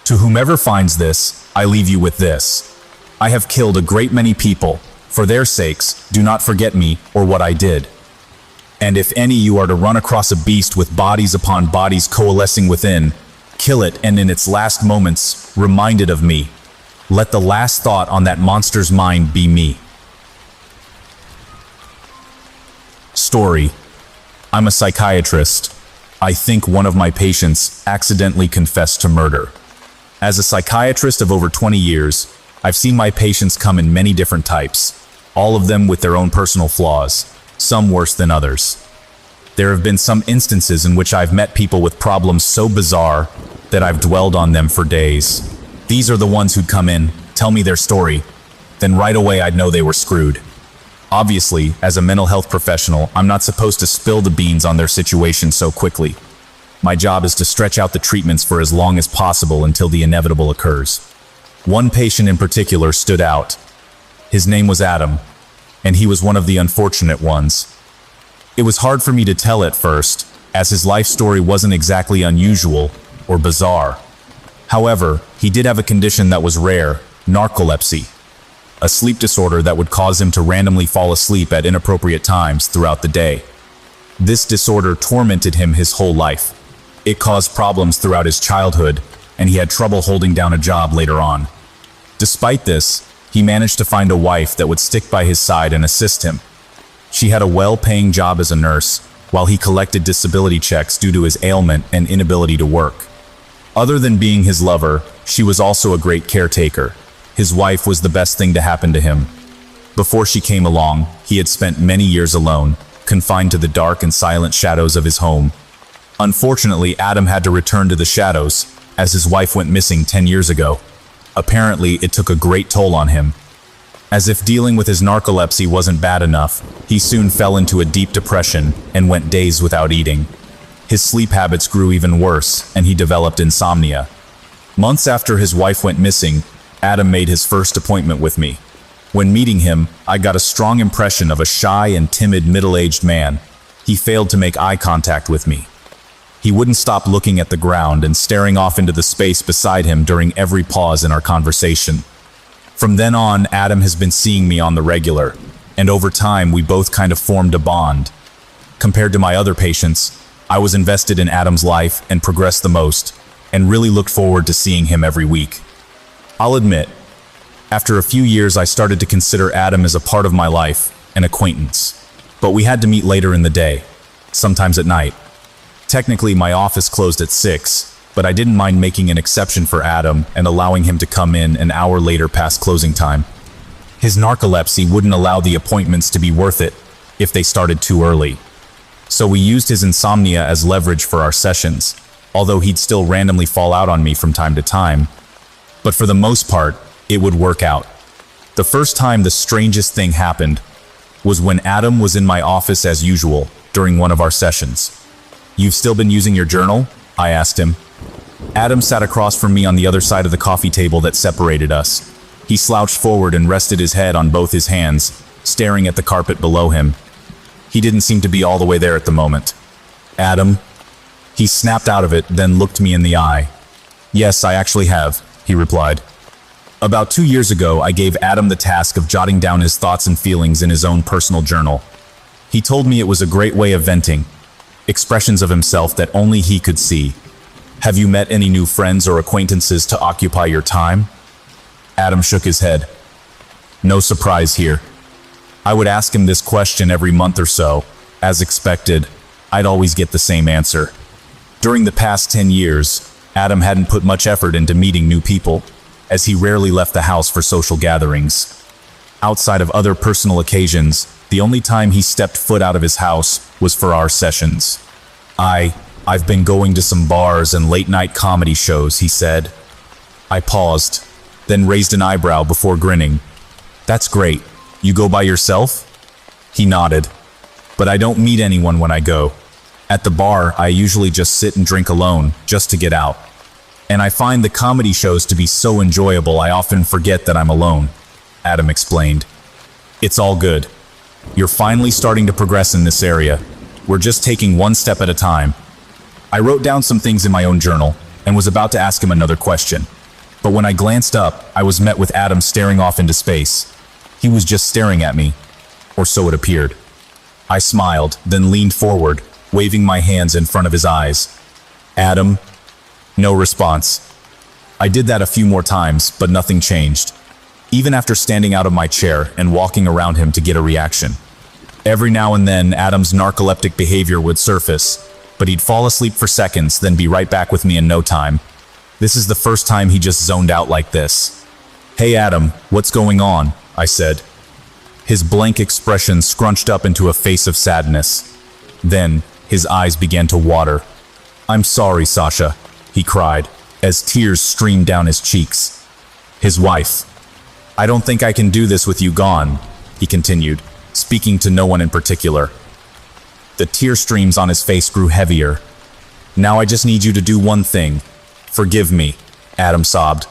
To whomever finds this, I leave you with this. I have killed a great many people. For their sakes, do not forget me or what I did. And if any you are to run across a beast with bodies upon bodies coalescing within, kill it, and in its last moments, remind it of me. Let the last thought on that monster's mind be me. Story. I'm a psychiatrist. I think one of my patients accidentally confessed to murder. As a psychiatrist of over 20 years, I've seen my patients come in many different types, all of them with their own personal flaws, some worse than others. There have been some instances in which I've met people with problems so bizarre that I've dwelled on them for days. These are the ones who'd come in, tell me their story, then right away I'd know they were screwed. Obviously, as a mental health professional, I'm not supposed to spill the beans on their situation so quickly. My job is to stretch out the treatments for as long as possible until the inevitable occurs. One patient in particular stood out. His name was Adam, and he was one of the unfortunate ones. It was hard for me to tell at first, as his life story wasn't exactly unusual or bizarre. However, he did have a condition that was rare, narcolepsy, a sleep disorder that would cause him to randomly fall asleep at inappropriate times throughout the day. This disorder tormented him his whole life. It caused problems throughout his childhood, and he had trouble holding down a job later on. Despite this, he managed to find a wife that would stick by his side and assist him. She had a well-paying job as a nurse, while he collected disability checks due to his ailment and inability to work. Other than being his lover, she was also a great caretaker. His wife was the best thing to happen to him. Before she came along, he had spent many years alone, confined to the dark and silent shadows of his home. Unfortunately, Adam had to return to the shadows, as his wife went missing 10 years ago. Apparently, it took a great toll on him. As if dealing with his narcolepsy wasn't bad enough, he soon fell into a deep depression and went days without eating. His sleep habits grew even worse, and he developed insomnia. Months after his wife went missing, Adam made his first appointment with me. When meeting him, I got a strong impression of a shy and timid middle-aged man. He failed to make eye contact with me. He wouldn't stop looking at the ground and staring off into the space beside him during every pause in our conversation. From then on, Adam has been seeing me on the regular, and over time we both kind of formed a bond. Compared to my other patients, I was invested in Adam's life and progressed the most, and really looked forward to seeing him every week. I'll admit, after a few years I started to consider Adam as a part of my life, an acquaintance. But we had to meet later in the day, sometimes at night. Technically, my office closed at 6, but I didn't mind making an exception for Adam and allowing him to come in an hour later past closing time. His narcolepsy wouldn't allow the appointments to be worth it if they started too early. So we used his insomnia as leverage for our sessions, although he'd still randomly fall out on me from time to time. But for the most part, it would work out. The first time the strangest thing happened was when Adam was in my office as usual during one of our sessions. "You've still been using your journal?" I asked him. Adam sat across from me on the other side of the coffee table that separated us. He slouched forward and rested his head on both his hands, staring at the carpet below him. He didn't seem to be all the way there at the moment. Adam? He snapped out of it, then looked me in the eye. Yes, I actually have, he replied. About 2 years ago, I gave Adam the task of jotting down his thoughts and feelings in his own personal journal. He told me it was a great way of venting, expressions of himself that only he could see. Have you met any new friends or acquaintances to occupy your time? Adam shook his head. No surprise here. I would ask him this question every month or so. As expected, I'd always get the same answer. During the past 10 years, Adam hadn't put much effort into meeting new people, as he rarely left the house for social gatherings. Outside of other personal occasions, the only time he stepped foot out of his house was for our sessions. I've been going to some bars and late-night comedy shows, he said. I paused, then raised an eyebrow before grinning. That's great. You go by yourself? He nodded. But I don't meet anyone when I go. At the bar, I usually just sit and drink alone, just to get out. And I find the comedy shows to be so enjoyable I often forget that I'm alone, Adam explained. It's all good. You're finally starting to progress in this area. We're just taking one step at a time. I wrote down some things in my own journal and was about to ask him another question. But when I glanced up, I was met with Adam staring off into space. He was just staring at me, or so it appeared. I smiled, then leaned forward, waving my hands in front of his eyes. Adam? No response. I did that a few more times, but nothing changed, even after standing out of my chair and walking around him to get a reaction. Every now and then, Adam's narcoleptic behavior would surface, but he'd fall asleep for seconds, then be right back with me in no time. This is the first time he just zoned out like this. Hey Adam, what's going on? I said. His blank expression scrunched up into a face of sadness. Then, his eyes began to water. I'm sorry, Sasha, he cried, as tears streamed down his cheeks. His wife. I don't think I can do this with you gone, he continued, speaking to no one in particular. The tear streams on his face grew heavier. Now I just need you to do one thing. Forgive me, Adam sobbed.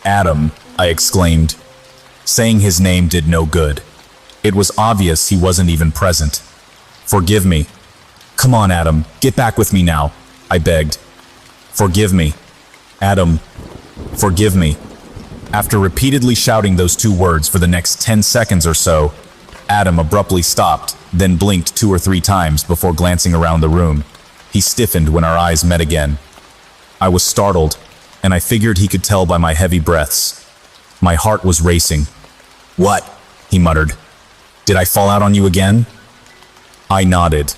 Adam, I exclaimed. Saying his name did no good. It was obvious he wasn't even present. Forgive me. Come on, Adam, get back with me now, I begged. Forgive me. Adam, forgive me. After repeatedly shouting those two words for the next 10 seconds or so, Adam abruptly stopped, then blinked 2 or 3 times before glancing around the room. He stiffened when our eyes met again. I was startled, and I figured he could tell by my heavy breaths. My heart was racing. What? He muttered. Did I fall out on you again? I nodded.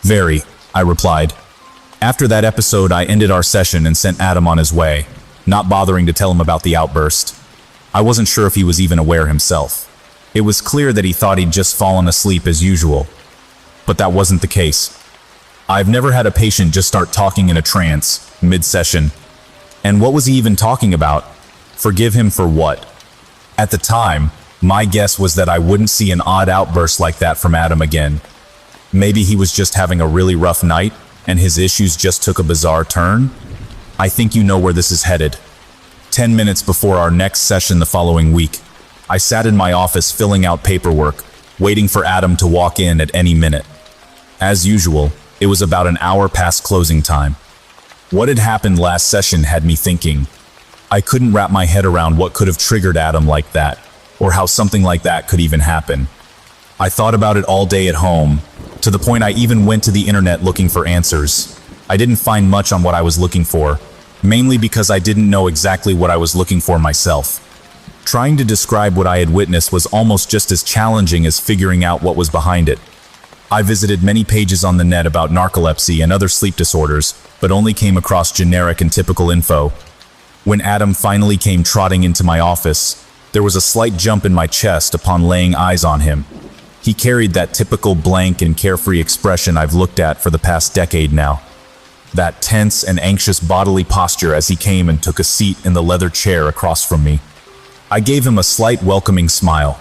Very, I replied. After that episode, I ended our session and sent Adam on his way, not bothering to tell him about the outburst. I wasn't sure if he was even aware himself. It was clear that he thought he'd just fallen asleep as usual. But that wasn't the case. I've never had a patient just start talking in a trance, mid-session. And what was he even talking about? Forgive him for what? At the time, my guess was that I wouldn't see an odd outburst like that from Adam again. Maybe he was just having a really rough night, and his issues just took a bizarre turn? I think you know where this is headed. 10 minutes before our next session the following week, I sat in my office filling out paperwork, waiting for Adam to walk in at any minute. As usual, it was about an hour past closing time. What had happened last session had me thinking. I couldn't wrap my head around what could have triggered Adam like that, or how something like that could even happen. I thought about it all day at home, to the point I even went to the internet looking for answers. I didn't find much on what I was looking for, mainly because I didn't know exactly what I was looking for myself. Trying to describe what I had witnessed was almost just as challenging as figuring out what was behind it. I visited many pages on the net about narcolepsy and other sleep disorders, but only came across generic and typical info. When Adam finally came trotting into my office, there was a slight jump in my chest upon laying eyes on him. He carried that typical blank and carefree expression I've looked at for the past decade now. That tense and anxious bodily posture as he came and took a seat in the leather chair across from me. I gave him a slight welcoming smile.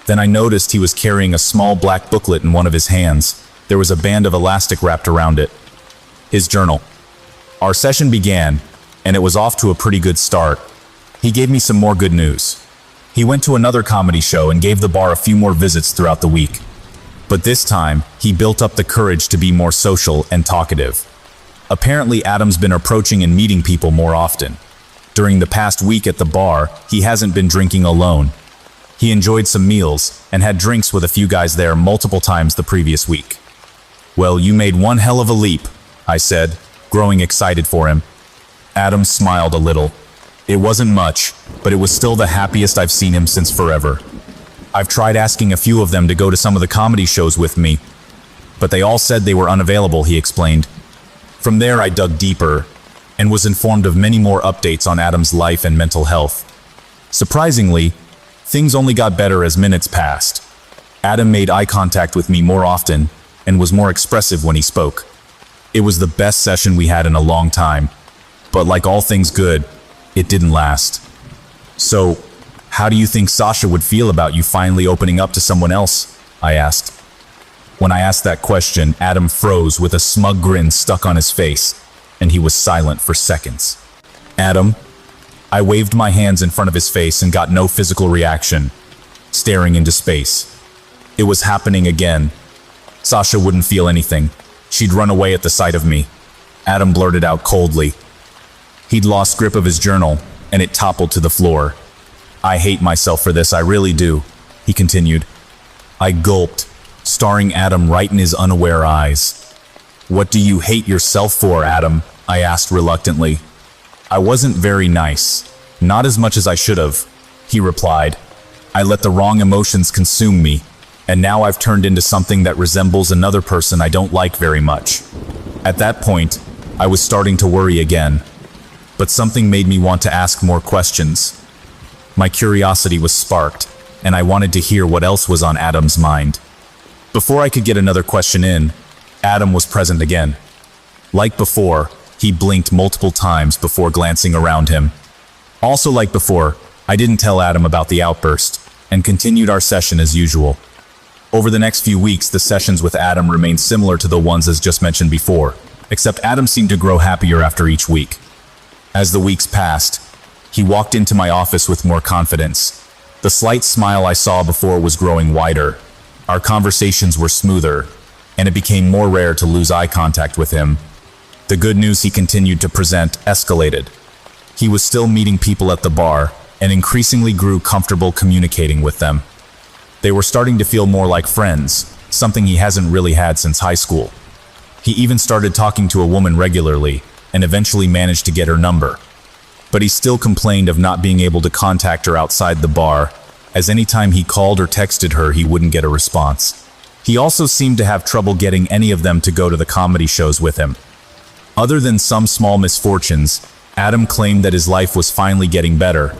Then I noticed he was carrying a small black booklet in one of his hands. There was a band of elastic wrapped around it. His journal. Our session began, and it was off to a pretty good start. He gave me some more good news. He went to another comedy show and gave the bar a few more visits throughout the week. But this time, he built up the courage to be more social and talkative. Apparently, Adam's been approaching and meeting people more often. During the past week at the bar, he hasn't been drinking alone. He enjoyed some meals and had drinks with a few guys there multiple times the previous week. "Well, you made one hell of a leap," I said, growing excited for him. Adam smiled a little. It wasn't much, but it was still the happiest I've seen him since forever. I've tried asking a few of them to go to some of the comedy shows with me, but they all said they were unavailable, he explained. From there, I dug deeper and was informed of many more updates on Adam's life and mental health. Surprisingly, things only got better as minutes passed. Adam made eye contact with me more often and was more expressive when he spoke. It was the best session we had in a long time, but like all things good, it didn't last. "So, how do you think Sasha would feel about you finally opening up to someone else?" I asked. When I asked that question, Adam froze with a smug grin stuck on his face, and he was silent for seconds. "Adam?" I waved my hands in front of his face and got no physical reaction, staring into space. It was happening again. Sasha wouldn't feel anything. She'd run away at the sight of me. Adam blurted out coldly. He'd lost grip of his journal, and it toppled to the floor. "I hate myself for this, I really do," he continued. I gulped, staring Adam right in his unaware eyes. "What do you hate yourself for, Adam?" I asked reluctantly. "I wasn't very nice. Not as much as I should have," he replied. "I let the wrong emotions consume me, and now I've turned into something that resembles another person I don't like very much." At that point, I was starting to worry again, but something made me want to ask more questions. My curiosity was sparked, and I wanted to hear what else was on Adam's mind. Before I could get another question in, Adam was present again. Like before, he blinked multiple times before glancing around him. Also like before, I didn't tell Adam about the outburst, and continued our session as usual. Over the next few weeks, the sessions with Adam remained similar to the ones as just mentioned before, except Adam seemed to grow happier after each week. As the weeks passed, he walked into my office with more confidence. The slight smile I saw before was growing wider. Our conversations were smoother, and it became more rare to lose eye contact with him. The good news he continued to present escalated. He was still meeting people at the bar, and increasingly grew comfortable communicating with them. They were starting to feel more like friends, something he hasn't really had since high school. He even started talking to a woman regularly, and eventually managed to get her number. But he still complained of not being able to contact her outside the bar, as any time he called or texted her, he wouldn't get a response. He also seemed to have trouble getting any of them to go to the comedy shows with him. Other than some small misfortunes, Adam claimed that his life was finally getting better,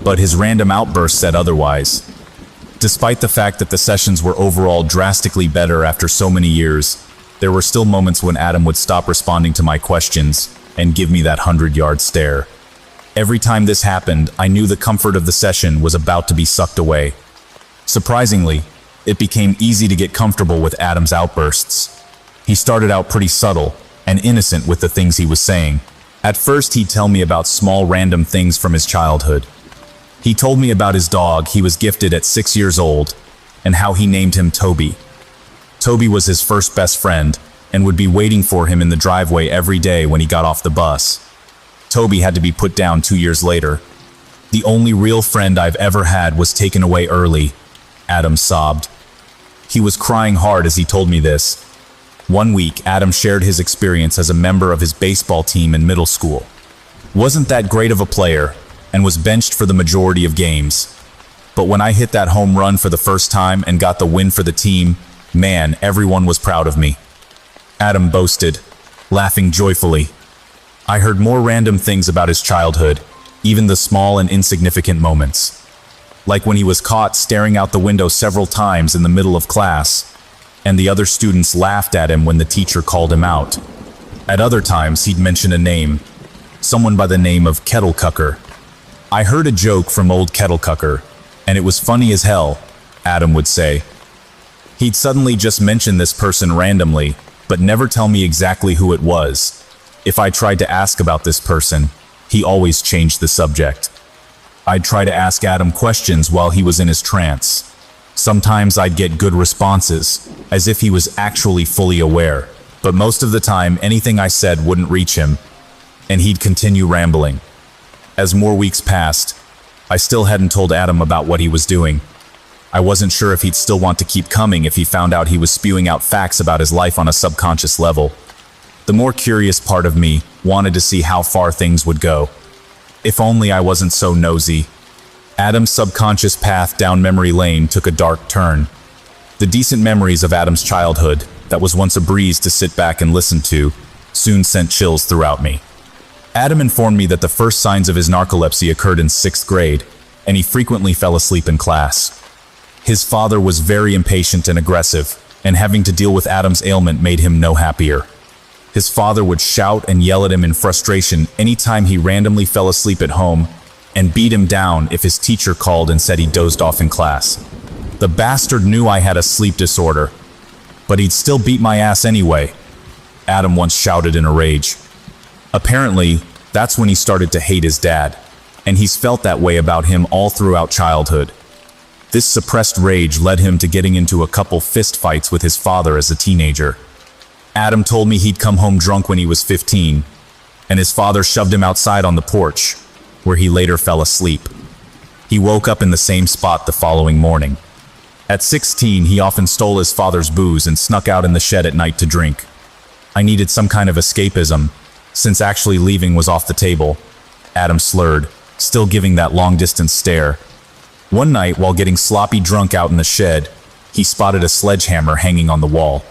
but his random outbursts said otherwise. Despite the fact that the sessions were overall drastically better after so many years, there were still moments when Adam would stop responding to my questions and give me that 100-yard stare. Every time this happened, I knew the comfort of the session was about to be sucked away. Surprisingly, it became easy to get comfortable with Adam's outbursts. He started out pretty subtle and innocent with the things he was saying. At first, he'd tell me about small random things from his childhood. He told me about his dog he was gifted at 6 years old, and how he named him Toby. Toby was his first best friend, and would be waiting for him in the driveway every day when he got off the bus. Toby had to be put down 2 years later. "The only real friend I've ever had was taken away early," Adam sobbed. He was crying hard as he told me this. One week, Adam shared his experience as a member of his baseball team in middle school. Wasn't that great of a player, and was benched for the majority of games. But when I hit that home run for the first time and got the win for the team, man, everyone was proud of me. Adam boasted, laughing joyfully. I heard more random things about his childhood, even the small and insignificant moments. Like when he was caught staring out the window several times in the middle of class, and the other students laughed at him when the teacher called him out. At other times, he'd mention a name, someone by the name of Kettlecucker. I heard a joke from old Kettlecucker, and it was funny as hell, Adam would say. He'd suddenly just mention this person randomly, but never tell me exactly who it was. If I tried to ask about this person, he always changed the subject. I'd try to ask Adam questions while he was in his trance. Sometimes I'd get good responses, as if he was actually fully aware, but most of the time anything I said wouldn't reach him, and he'd continue rambling. As more weeks passed, I still hadn't told Adam about what he was doing. I wasn't sure if he'd still want to keep coming if he found out he was spewing out facts about his life on a subconscious level. The more curious part of me wanted to see how far things would go. If only I wasn't so nosy. Adam's subconscious path down memory lane took a dark turn. The decent memories of Adam's childhood, that was once a breeze to sit back and listen to, soon sent chills throughout me. Adam informed me that the first signs of his narcolepsy occurred in 6th grade, and he frequently fell asleep in class. His father was very impatient and aggressive, and having to deal with Adam's ailment made him no happier. His father would shout and yell at him in frustration anytime he randomly fell asleep at home, and beat him down if his teacher called and said he dozed off in class. The bastard knew I had a sleep disorder, but he'd still beat my ass anyway, Adam once shouted in a rage. Apparently, that's when he started to hate his dad, and he's felt that way about him all throughout childhood. This suppressed rage led him to getting into a couple fist fights with his father as a teenager. Adam told me he'd come home drunk when he was 15, and his father shoved him outside on the porch, where he later fell asleep. He woke up in the same spot the following morning. At 16, he often stole his father's booze and snuck out in the shed at night to drink. I needed some kind of escapism, since actually leaving was off the table. Adam slurred, still giving that long-distance stare. One night, while getting sloppy drunk out in the shed, he spotted a sledgehammer hanging on the wall.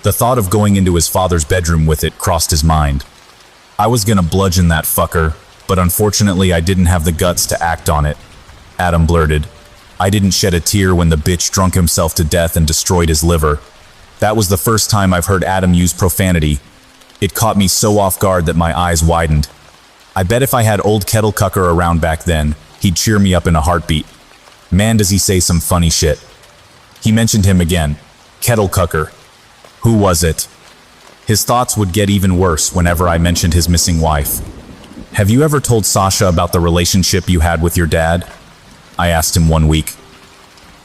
The thought of going into his father's bedroom with it crossed his mind. I was gonna bludgeon that fucker, but unfortunately I didn't have the guts to act on it, Adam blurted. I didn't shed a tear when the bitch drunk himself to death and destroyed his liver. That was the first time I've heard Adam use profanity. It caught me so off guard that my eyes widened. I bet if I had old Kettle Cucker around back then, he'd cheer me up in a heartbeat. Man, does he say some funny shit. He mentioned him again. Kettle Cucker. Who was it? His thoughts would get even worse whenever I mentioned his missing wife. Have you ever told Sasha about the relationship you had with your dad? I asked him one week.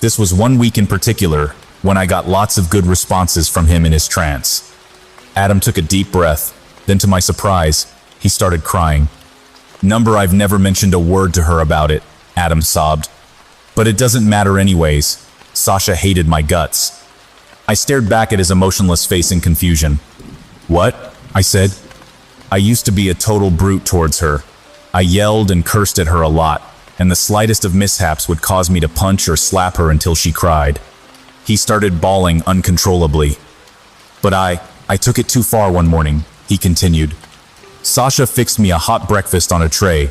This was one week in particular when I got lots of good responses from him in his trance. Adam took a deep breath, then to my surprise, he started crying. Number, I've never mentioned a word to her about it, Adam sobbed. But it doesn't matter anyways. Sasha hated my guts. I stared back at his emotionless face in confusion. What? I said. I used to be a total brute towards her. I yelled and cursed at her a lot, and the slightest of mishaps would cause me to punch or slap her until she cried. He started bawling uncontrollably. But I took it too far one morning, he continued. Sasha fixed me a hot breakfast on a tray.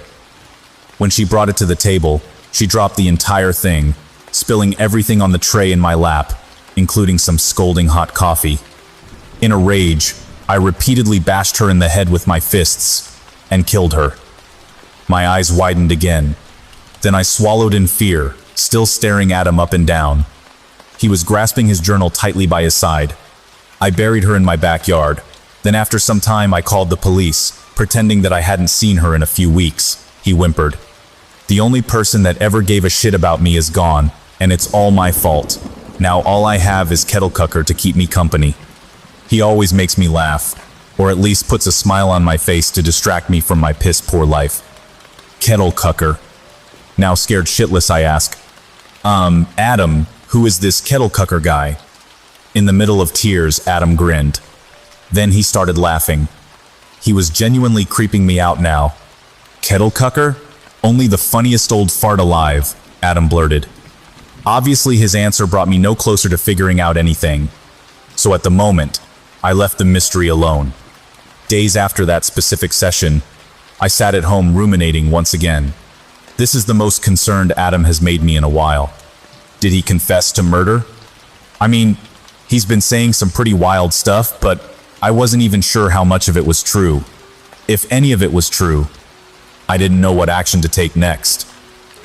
When she brought it to the table, she dropped the entire thing, spilling everything on the tray in my lap, including some scolding hot coffee. In a rage, I repeatedly bashed her in the head with my fists and killed her. My eyes widened again. Then I swallowed in fear, still staring at him up and down. He was grasping his journal tightly by his side. I buried her in my backyard. Then after some time I called the police, pretending that I hadn't seen her in a few weeks. He whimpered. The only person that ever gave a shit about me is gone, and it's all my fault. Now all I have is Kettle Cucker to keep me company. He always makes me laugh, or at least puts a smile on my face to distract me from my piss-poor life. Kettle Cucker. Now scared shitless I ask, Adam, who is this Kettle Cucker guy? In the middle of tears, Adam grinned. Then he started laughing. He was genuinely creeping me out now. Kettle Cucker? Only the funniest old fart alive, Adam blurted. Obviously his answer brought me no closer to figuring out anything. So at the moment, I left the mystery alone. Days after that specific session, I sat at home ruminating once again. This is the most concerned Adam has made me in a while. Did he confess to murder? I mean, he's been saying some pretty wild stuff, but I wasn't even sure how much of it was true. If any of it was true, I didn't know what action to take next.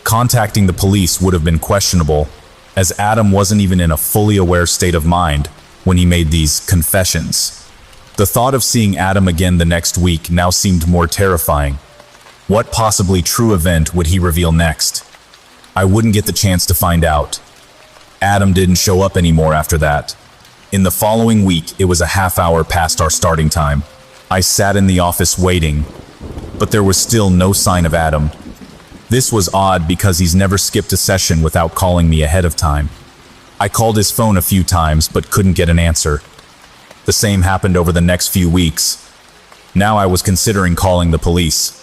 Contacting the police would have been questionable, as Adam wasn't even in a fully aware state of mind when he made these confessions. The thought of seeing Adam again the next week now seemed more terrifying. What possibly true event would he reveal next? I wouldn't get the chance to find out. Adam didn't show up anymore after that. In the following week, it was a half hour past our starting time. I sat in the office waiting, but there was still no sign of Adam. This was odd because he's never skipped a session without calling me ahead of time. I called his phone a few times but couldn't get an answer. The same happened over the next few weeks. Now I was considering calling the police.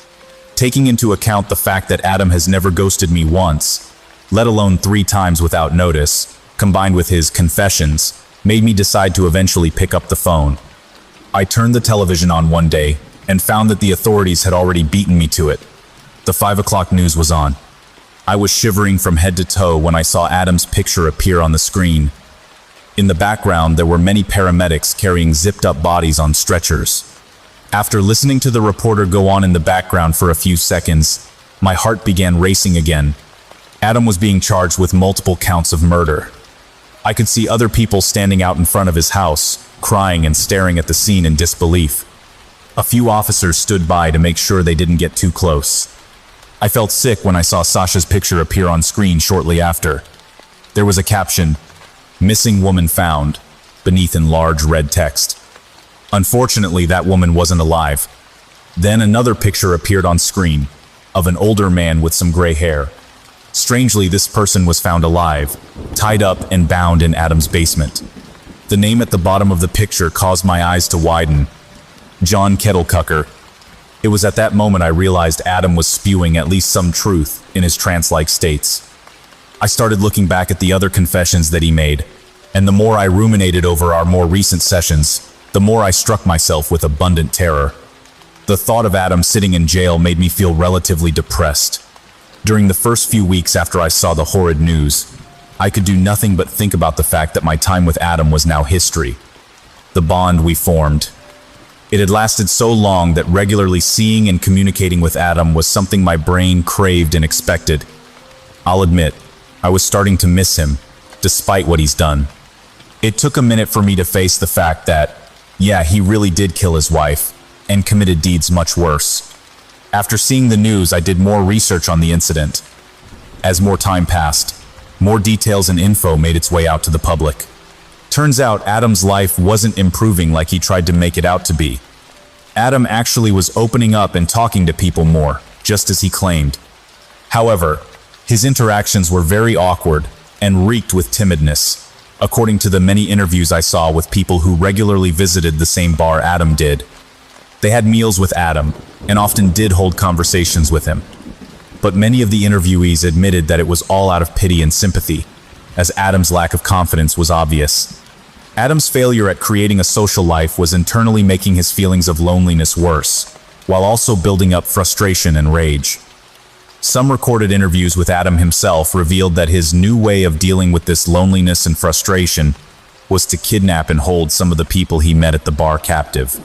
Taking into account the fact that Adam has never ghosted me once, let alone 3 times without notice, combined with his confessions, made me decide to eventually pick up the phone. I turned the television on one day and found that the authorities had already beaten me to it. The 5 o'clock news was on. I was shivering from head to toe when I saw Adam's picture appear on the screen. In the background, there were many paramedics carrying zipped-up bodies on stretchers. After listening to the reporter go on in the background for a few seconds, my heart began racing again. Adam was being charged with multiple counts of murder. I could see other people standing out in front of his house, crying and staring at the scene in disbelief. A few officers stood by to make sure they didn't get too close. I felt sick when I saw Sasha's picture appear on screen shortly after. There was a caption, "Missing woman found," beneath in large red text. Unfortunately, that woman wasn't alive. Then another picture appeared on screen, of an older man with some gray hair. Strangely, this person was found alive, tied up and bound in Adam's basement. The name at the bottom of the picture caused my eyes to widen. John Kettlecucker. It was at that moment I realized Adam was spewing at least some truth in his trance-like states. I started looking back at the other confessions that he made, and the more I ruminated over our more recent sessions, the more I struck myself with abundant terror. The thought of Adam sitting in jail made me feel relatively depressed. During the first few weeks after I saw the horrid news, I could do nothing but think about the fact that my time with Adam was now history. The bond we formed. It had lasted so long that regularly seeing and communicating with Adam was something my brain craved and expected. I'll admit, I was starting to miss him, despite what he's done. It took a minute for me to face the fact that, yeah, he really did kill his wife, and committed deeds much worse. After seeing the news, I did more research on the incident. As more time passed, more details and info made its way out to the public. Turns out Adam's life wasn't improving like he tried to make it out to be. Adam actually was opening up and talking to people more, just as he claimed. However, his interactions were very awkward and reeked with timidness, according to the many interviews I saw with people who regularly visited the same bar Adam did. They had meals with Adam, and often did hold conversations with him. But many of the interviewees admitted that it was all out of pity and sympathy, as Adam's lack of confidence was obvious. Adam's failure at creating a social life was internally making his feelings of loneliness worse, while also building up frustration and rage. Some recorded interviews with Adam himself revealed that his new way of dealing with this loneliness and frustration was to kidnap and hold some of the people he met at the bar captive.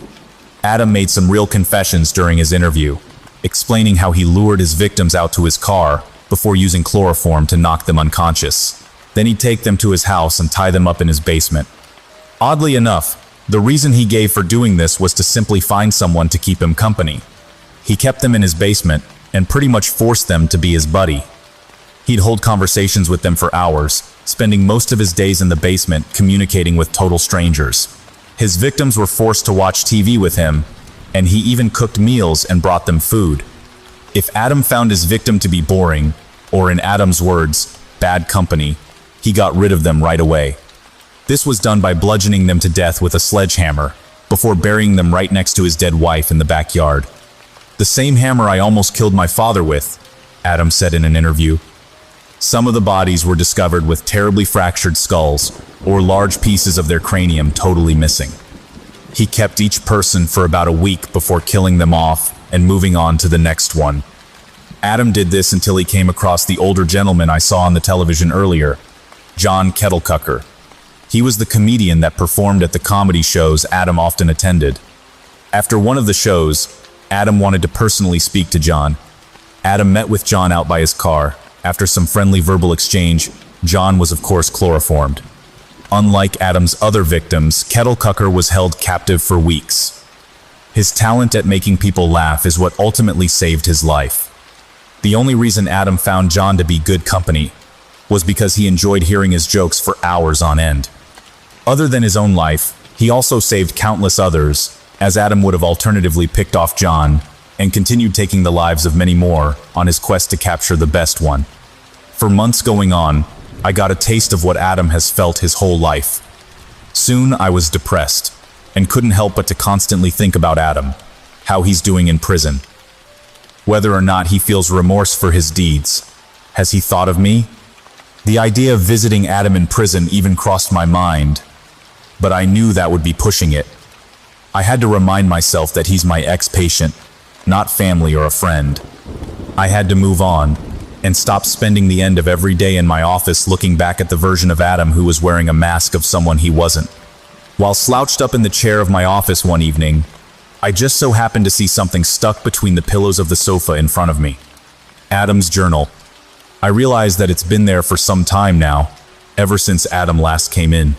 Adam made some real confessions during his interview, explaining how he lured his victims out to his car before using chloroform to knock them unconscious. Then he'd take them to his house and tie them up in his basement. Oddly enough, the reason he gave for doing this was to simply find someone to keep him company. He kept them in his basement and pretty much forced them to be his buddy. He'd hold conversations with them for hours, spending most of his days in the basement communicating with total strangers. His victims were forced to watch TV with him, and he even cooked meals and brought them food. If Adam found his victim to be boring, or in Adam's words, bad company, he got rid of them right away. This was done by bludgeoning them to death with a sledgehammer, before burying them right next to his dead wife in the backyard. "The same hammer I almost killed my father with," Adam said in an interview. Some of the bodies were discovered with terribly fractured skulls, or large pieces of their cranium totally missing. He kept each person for about a week before killing them off and moving on to the next one. Adam did this until he came across the older gentleman I saw on the television earlier, John Kettlecucker. He was the comedian that performed at the comedy shows Adam often attended. After one of the shows, Adam wanted to personally speak to John. Adam met with John out by his car. After some friendly verbal exchange, John was of course chloroformed. Unlike Adam's other victims, Kettlecucker was held captive for weeks. His talent at making people laugh is what ultimately saved his life. The only reason Adam found John to be good company was because he enjoyed hearing his jokes for hours on end. Other than his own life, he also saved countless others, as Adam would have alternatively picked off John and continued taking the lives of many more on his quest to capture the best one. For months going on, I got a taste of what Adam has felt his whole life. Soon I was depressed and couldn't help but to constantly think about Adam, how he's doing in prison. Whether or not he feels remorse for his deeds. Has he thought of me? The idea of visiting Adam in prison even crossed my mind, but I knew that would be pushing it. I had to remind myself that he's my ex-patient, not family or a friend. I had to move on and stop spending the end of every day in my office looking back at the version of Adam who was wearing a mask of someone he wasn't. While slouched up in the chair of my office one evening, I just so happened to see something stuck between the pillows of the sofa in front of me. Adam's journal. I realized that it's been there for some time now, ever since Adam last came in.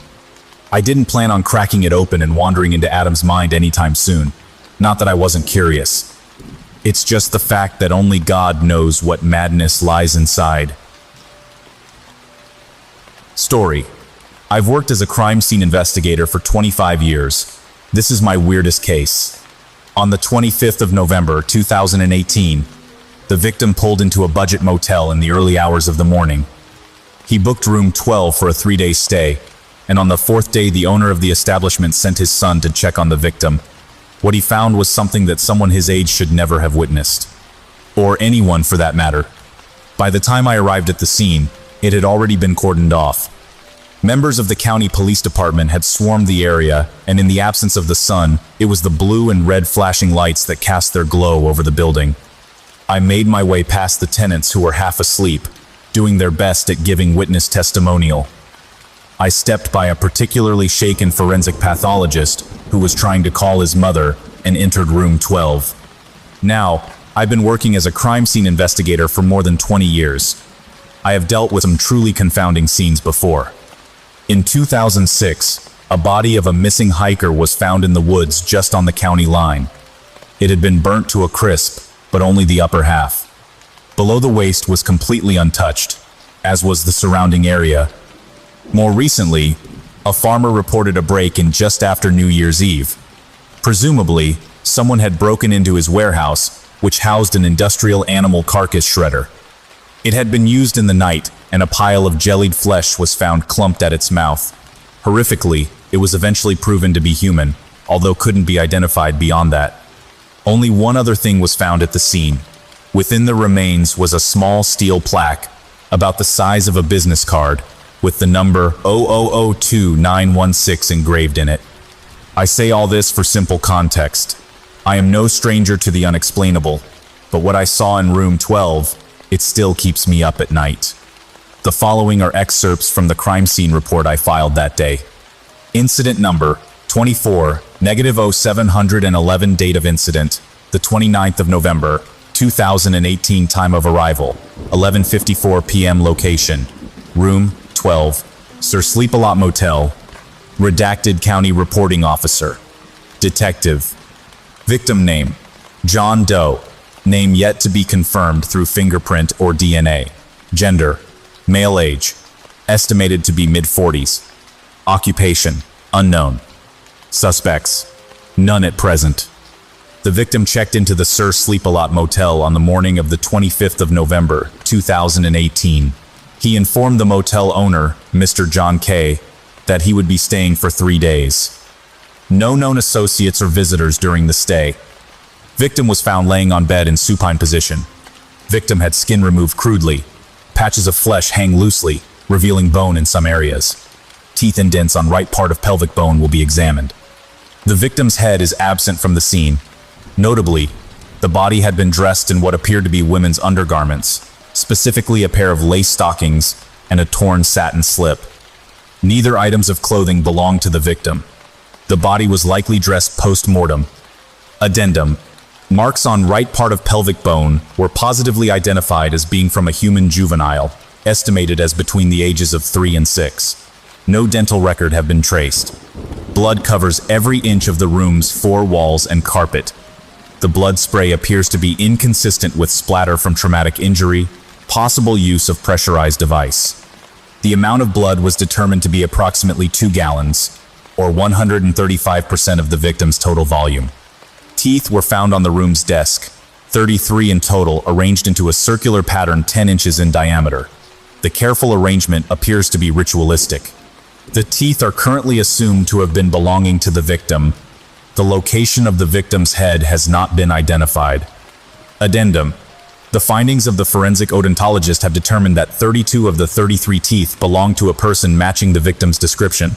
I didn't plan on cracking it open and wandering into Adam's mind anytime soon. Not that I wasn't curious. It's just the fact that only God knows what madness lies inside. Story. I've worked as a crime scene investigator for 25 years. This is my weirdest case. On the 25th of November, 2018, the victim pulled into a budget motel in the early hours of the morning. He booked room 12 for a 3-day stay, and on the 4th day the owner of the establishment sent his son to check on the victim. What he found was something that someone his age should never have witnessed. Or anyone for that matter. By the time I arrived at the scene, it had already been cordoned off. Members of the county police department had swarmed the area, and in the absence of the sun, it was the blue and red flashing lights that cast their glow over the building. I made my way past the tenants who were half asleep, doing their best at giving witness testimonial. I stepped by a particularly shaken forensic pathologist who was trying to call his mother and entered room 12. Now, I've been working as a crime scene investigator for more than 20 years. I have dealt with some truly confounding scenes before. In 2006, a body of a missing hiker was found in the woods just on the county line. It had been burnt to a crisp, but only the upper half. Below the waist was completely untouched, as was the surrounding area. More recently, a farmer reported a break-in just after New Year's Eve. Presumably, someone had broken into his warehouse, which housed an industrial animal carcass shredder. It had been used in the night, and a pile of jellied flesh was found clumped at its mouth. Horrifically, it was eventually proven to be human, although couldn't be identified beyond that. Only one other thing was found at the scene. Within the remains was a small steel plaque, about the size of a business card, with the number 0002916 engraved in it. I say all this for simple context. I am no stranger to the unexplainable, but what I saw in room 12, it still keeps me up at night. The following are excerpts from the crime scene report I filed that day. Incident number 24-0711, date of incident, the 29th of November, 2018, time of arrival, 11:54 p.m. location, room 12, Sir Sleep-A-Lot Motel, redacted county reporting officer, detective. Victim name, John Doe, name yet to be confirmed through fingerprint or DNA. Gender, male, age, estimated to be mid-40s. Occupation, unknown. Suspects, none at present. The victim checked into the Sir Sleep-A-Lot Motel on the morning of the 25th of November, 2018. He informed the motel owner, Mr. John K., that he would be staying for 3 days. No known associates or visitors during the stay. Victim was found laying on bed in supine position. Victim had skin removed crudely. Patches of flesh hang loosely, revealing bone in some areas. Teeth indents on right part of pelvic bone will be examined. The victim's head is absent from the scene. Notably, the body had been dressed in what appeared to be women's undergarments, specifically a pair of lace stockings and a torn satin slip. Neither items of clothing belonged to the victim. The body was likely dressed post-mortem. Addendum. Marks on right part of pelvic bone were positively identified as being from a human juvenile, estimated as between the ages of 3 and 6. No dental record have been traced. Blood covers every inch of the room's 4 walls and carpet. The blood spray appears to be inconsistent with splatter from traumatic injury, possible use of pressurized device. The amount of blood was determined to be approximately 2 gallons, or 135% of the victim's total volume. Teeth were found on the room's desk, 33 in total, arranged into a circular pattern 10 inches in diameter. The careful arrangement appears to be ritualistic. The teeth are currently assumed to have been belonging to the victim. The location of the victim's head has not been identified. Addendum. The findings of the forensic odontologist have determined that 32 of the 33 teeth belong to a person matching the victim's description,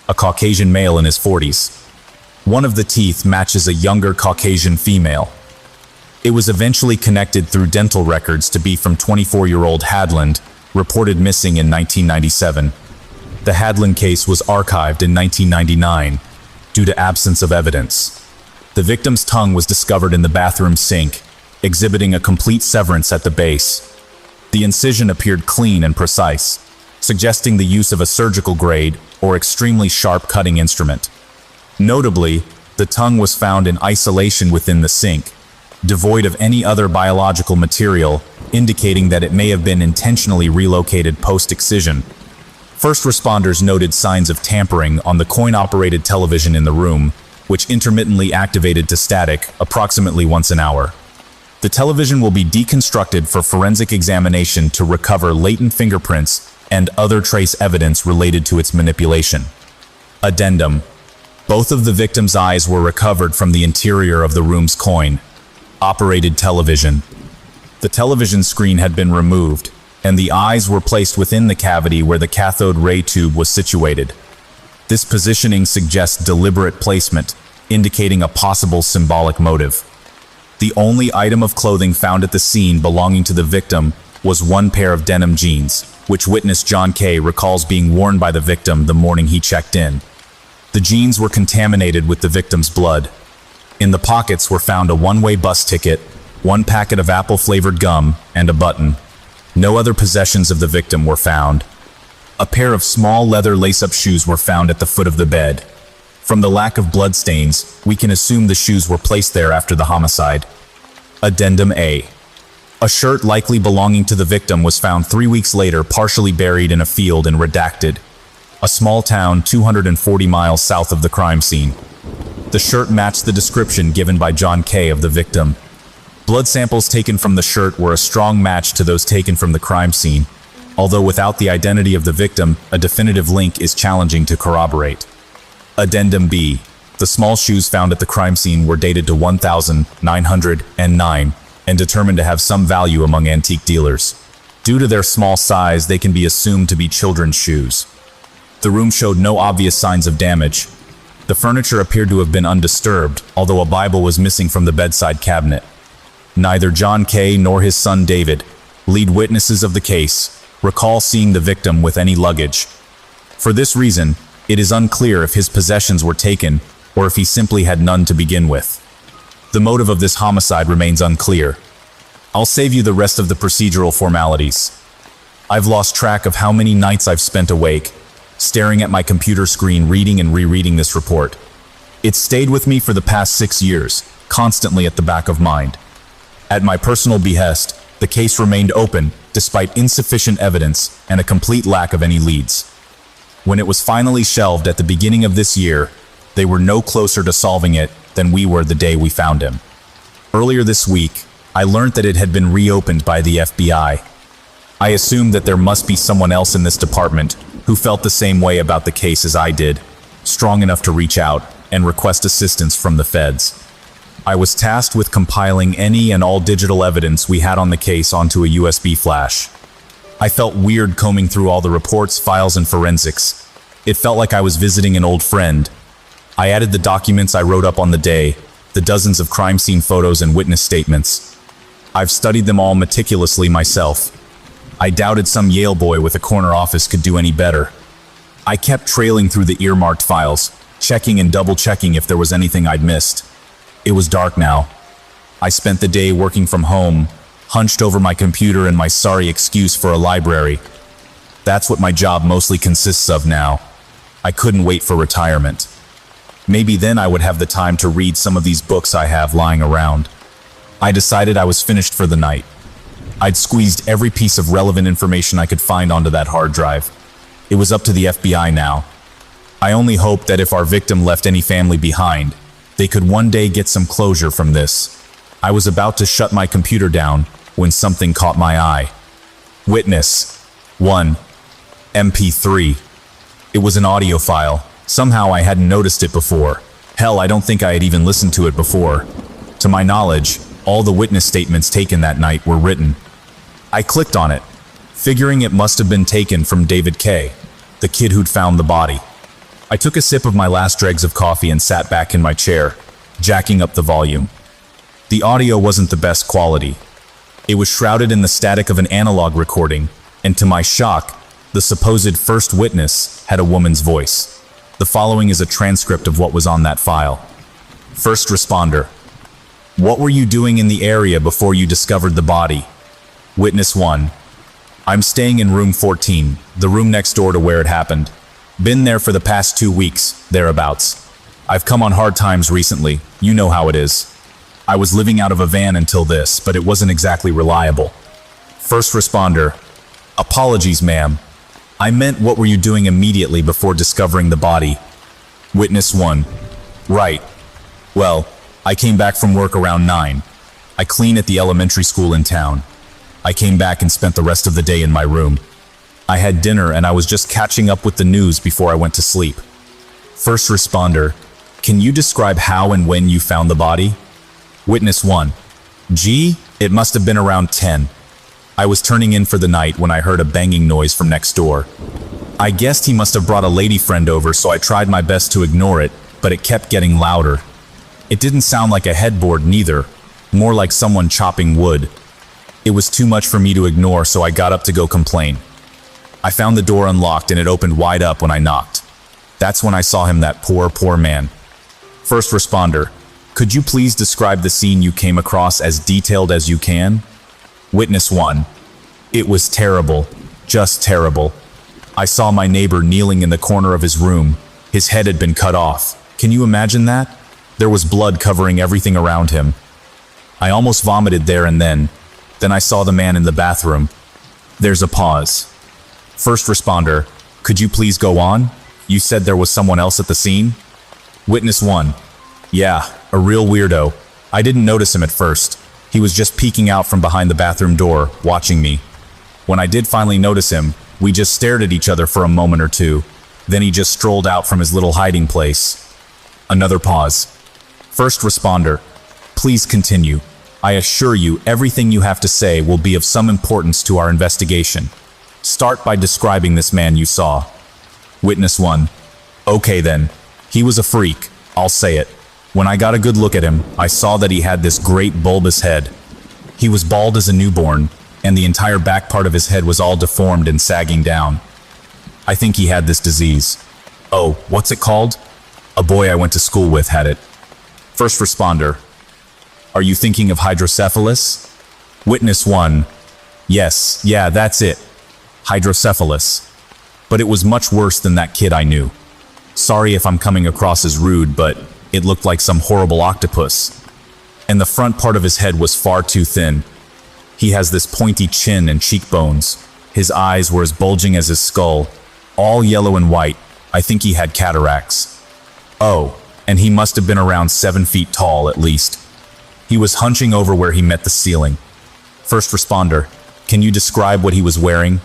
a Caucasian male in his 40s. One of the teeth matches a younger Caucasian female. It was eventually connected through dental records to be from 24-year-old Hadland, reported missing in 1997. The Hadland case was archived in 1999 due to absence of evidence. The victim's tongue was discovered in the bathroom sink, exhibiting a complete severance at the base. The incision appeared clean and precise, suggesting the use of a surgical grade or extremely sharp cutting instrument. Notably, the tongue was found in isolation within the sink, devoid of any other biological material, indicating that it may have been intentionally relocated post-excision. First responders noted signs of tampering on the coin-operated television in the room, which intermittently activated to static approximately once an hour. The television will be deconstructed for forensic examination to recover latent fingerprints and other trace evidence related to its manipulation. Addendum. Both of the victim's eyes were recovered from the interior of the room's coin-operated television. The television screen had been removed, and the eyes were placed within the cavity where the cathode ray tube was situated. This positioning suggests deliberate placement, indicating a possible symbolic motive. The only item of clothing found at the scene belonging to the victim was one pair of denim jeans, which witness John K. recalls being worn by the victim the morning he checked in. The jeans were contaminated with the victim's blood. In the pockets were found a one-way bus ticket, 1 packet of apple-flavored gum, and a button. No other possessions of the victim were found. A pair of small leather lace-up shoes were found at the foot of the bed. From the lack of blood stains, we can assume the shoes were placed there after the homicide. Addendum A. A shirt likely belonging to the victim was found 3 weeks later, partially buried in a field and redacted. A small town 240 miles south of the crime scene. The shirt matched the description given by John K. of the victim. Blood samples taken from the shirt were a strong match to those taken from the crime scene, although without the identity of the victim, a definitive link is challenging to corroborate. Addendum B. The small shoes found at the crime scene were dated to 1909 and determined to have some value among antique dealers. Due to their small size, they can be assumed to be children's shoes. The room showed no obvious signs of damage. The furniture appeared to have been undisturbed, although a Bible was missing from the bedside cabinet. Neither John K. nor his son David, lead witnesses of the case, recall seeing the victim with any luggage. For this reason, it is unclear if his possessions were taken or if he simply had none to begin with. The motive of this homicide remains unclear. I'll save you the rest of the procedural formalities. I've lost track of how many nights I've spent awake, staring at my computer screen, reading and rereading this report. It's stayed with me for the past 6 years, constantly at the back of mind. At my personal behest, the case remained open despite insufficient evidence and a complete lack of any leads. When it was finally shelved at the beginning of this year, they were no closer to solving it than we were the day we found him. Earlier this week, I learned that it had been reopened by the FBI. I assumed that there must be someone else in this department who felt the same way about the case as I did, strong enough to reach out and request assistance from the feds. I was tasked with compiling any and all digital evidence we had on the case onto a USB flash. I felt weird combing through all the reports, files, and forensics. It felt like I was visiting an old friend. I added the documents I wrote up on the day, the dozens of crime scene photos and witness statements. I've studied them all meticulously myself. I doubted some Yale boy with a corner office could do any better. I kept trailing through the earmarked files, checking and double-checking if there was anything I'd missed. It was dark now. I spent the day working from home, hunched over my computer in my sorry excuse for a library. That's what my job mostly consists of now. I couldn't wait for retirement. Maybe then I would have the time to read some of these books I have lying around. I decided I was finished for the night. I'd squeezed every piece of relevant information I could find onto that hard drive. It was up to the FBI now. I only hoped that if our victim left any family behind, they could one day get some closure from this. I was about to shut my computer down when something caught my eye. Witness 1. MP3. It was an audio file. Somehow I hadn't noticed it before. Hell, I don't think I had even listened to it before. To my knowledge, all the witness statements taken that night were written. I clicked on it, figuring it must have been taken from David K., the kid who'd found the body. I took a sip of my last dregs of coffee and sat back in my chair, jacking up the volume. The audio wasn't the best quality. It was shrouded in the static of an analog recording, and to my shock, the supposed first witness had a woman's voice. The following is a transcript of what was on that file. First responder. What were you doing in the area before you discovered the body? Witness 1. I'm staying in room 14, the room next door to where it happened. Been there for the past 2 weeks, thereabouts. I've come on hard times recently, you know how it is. I was living out of a van until this, but it wasn't exactly reliable. First responder. Apologies, ma'am. I meant what were you doing immediately before discovering the body? Witness 1. Right. Well, I came back from work around 9. I clean at the elementary school in town. I came back and spent the rest of the day in my room. I had dinner and I was just catching up with the news before I went to sleep. First responder. Can you describe how and when you found the body? Witness 1. Gee, it must have been around 10. I was turning in for the night when I heard a banging noise from next door. I guessed he must have brought a lady friend over, so I tried my best to ignore it, but it kept getting louder. It didn't sound like a headboard neither, more like someone chopping wood. It was too much for me to ignore, so I got up to go complain. I found the door unlocked and it opened wide up when I knocked. That's when I saw him, that poor man. First responder. Could you please describe the scene you came across as detailed as you can? Witness 1. It was terrible. Just terrible. I saw my neighbor kneeling in the corner of his room. His head had been cut off. Can you imagine that? There was blood covering everything around him. I almost vomited there and then. Then I saw the man in the bathroom. There's a pause. First responder. Could you please go on? You said there was someone else at the scene? Witness 1. Yeah, a real weirdo. I didn't notice him at first. He was just peeking out from behind the bathroom door, watching me. When I did finally notice him, we just stared at each other for a moment or two. Then he just strolled out from his little hiding place. Another pause. First responder. Please continue. I assure you everything you have to say will be of some importance to our investigation. Start by describing this man you saw. Witness 1. Okay then. He was a freak. I'll say it. When I got a good look at him, I saw that he had this great bulbous head. He was bald as a newborn, and the entire back part of his head was all deformed and sagging down. I think he had this disease. Oh, what's it called? A boy I went to school with had it. First responder. Are you thinking of hydrocephalus? Witness 1. Yes, yeah, that's it. Hydrocephalus. But it was much worse than that kid I knew. Sorry if I'm coming across as rude, but it looked like some horrible octopus. And the front part of his head was far too thin. He has this pointy chin and cheekbones. His eyes were as bulging as his skull, all yellow and white. I think he had cataracts. Oh, and he must have been around 7 feet tall at least. He was hunching over where he met the ceiling. First responder, can you describe what he was wearing?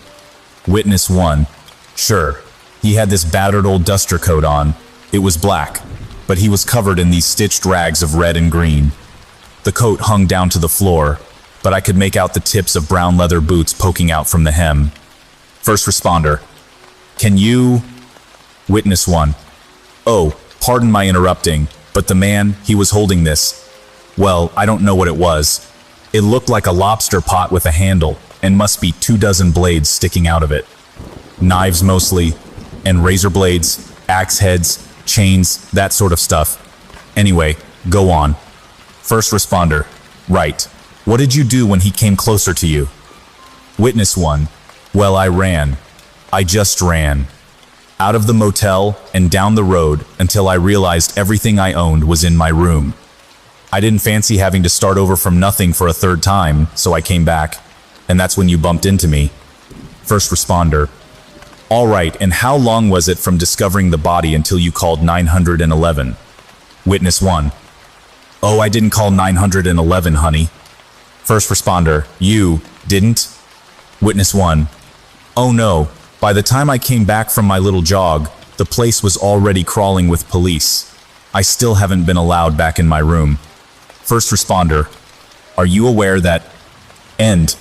Witness 1. Sure. He had this battered old duster coat on. It was black, but he was covered in these stitched rags of red and green. The coat hung down to the floor, but I could make out the tips of brown leather boots poking out from the hem. First responder. Can you... Witness 1. Oh, pardon my interrupting, but the man, he was holding this. Well, I don't know what it was. It looked like a lobster pot with a handle, and must be 24 blades sticking out of it. Knives mostly, and razor blades, axe heads, chains, that sort of stuff. Anyway, go on. First responder. Right. What did you do when he came closer to you? Witness 1. Well, I ran. I just ran. out of the motel and down the road until I realized everything I owned was in my room. I didn't fancy having to start over from nothing for a third time, so I came back, and that's when you bumped into me. First responder. All right, and how long was it from discovering the body until you called 911? Witness 1. Oh, I didn't call 911, honey. First responder. You didn't? Witness 1. Oh no, by the time I came back from my little jog, the place was already crawling with police. I still haven't been allowed back in my room. First responder. Are you aware that... End.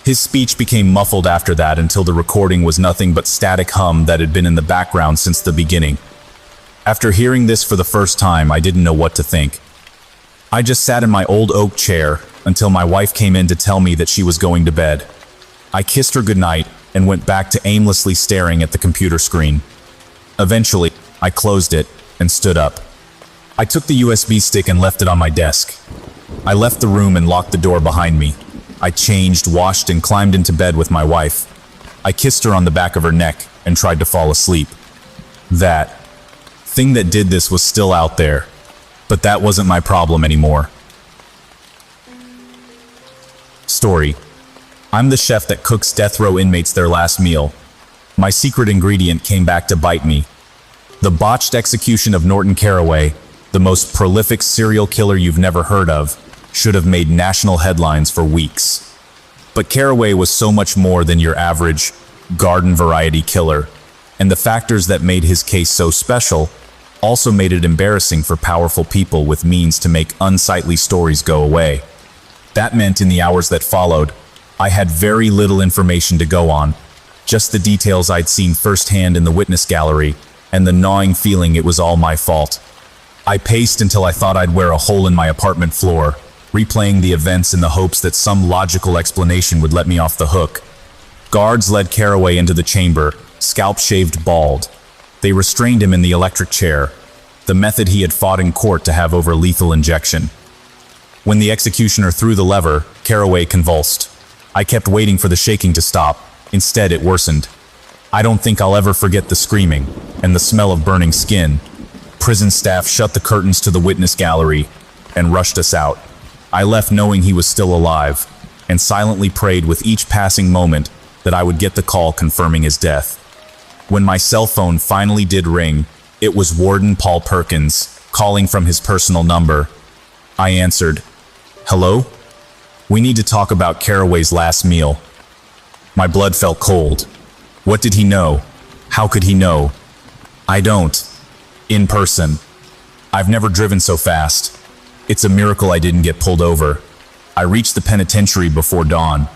His speech became muffled after that until the recording was nothing but static hum that had been in the background since the beginning. After hearing this for the first time, I didn't know what to think. I just sat in my old oak chair until my wife came in to tell me that she was going to bed. I kissed her goodnight and went back to aimlessly staring at the computer screen. Eventually, I closed it and stood up. I took the USB stick and left it on my desk. I left the room and locked the door behind me. I changed, washed, and climbed into bed with my wife. I kissed her on the back of her neck and tried to fall asleep. That thing that did this was still out there, but that wasn't my problem anymore. Story. I'm the chef that cooks death row inmates their last meal. My secret ingredient came back to bite me. The botched execution of Norton Carraway, the most prolific serial killer you've never heard of, should have made national headlines for weeks. But Carraway was so much more than your average garden variety killer, and the factors that made his case so special also made it embarrassing for powerful people with means to make unsightly stories go away. That meant in the hours that followed, I had very little information to go on, just the details I'd seen firsthand in the witness gallery, and the gnawing feeling it was all my fault. I paced until I thought I'd wear a hole in my apartment floor, replaying the events in the hopes that some logical explanation would let me off the hook. Guards led Carraway into the chamber, scalp shaved bald. They restrained him in the electric chair, the method he had fought in court to have over lethal injection. When the executioner threw the lever, Carraway convulsed. I kept waiting for the shaking to stop. Instead, it worsened. I don't think I'll ever forget the screaming and the smell of burning skin. Prison staff shut the curtains to the witness gallery and rushed us out. I left knowing he was still alive and silently prayed with each passing moment that I would get the call confirming his death. When my cell phone finally did ring, it was Warden Paul Perkins calling from his personal number. I answered. Hello? We need to talk about Carraway's last meal. My blood felt cold. What did he know? How could he know? I don't. In person. I've never driven so fast. It's a miracle I didn't get pulled over. I reached the penitentiary before dawn.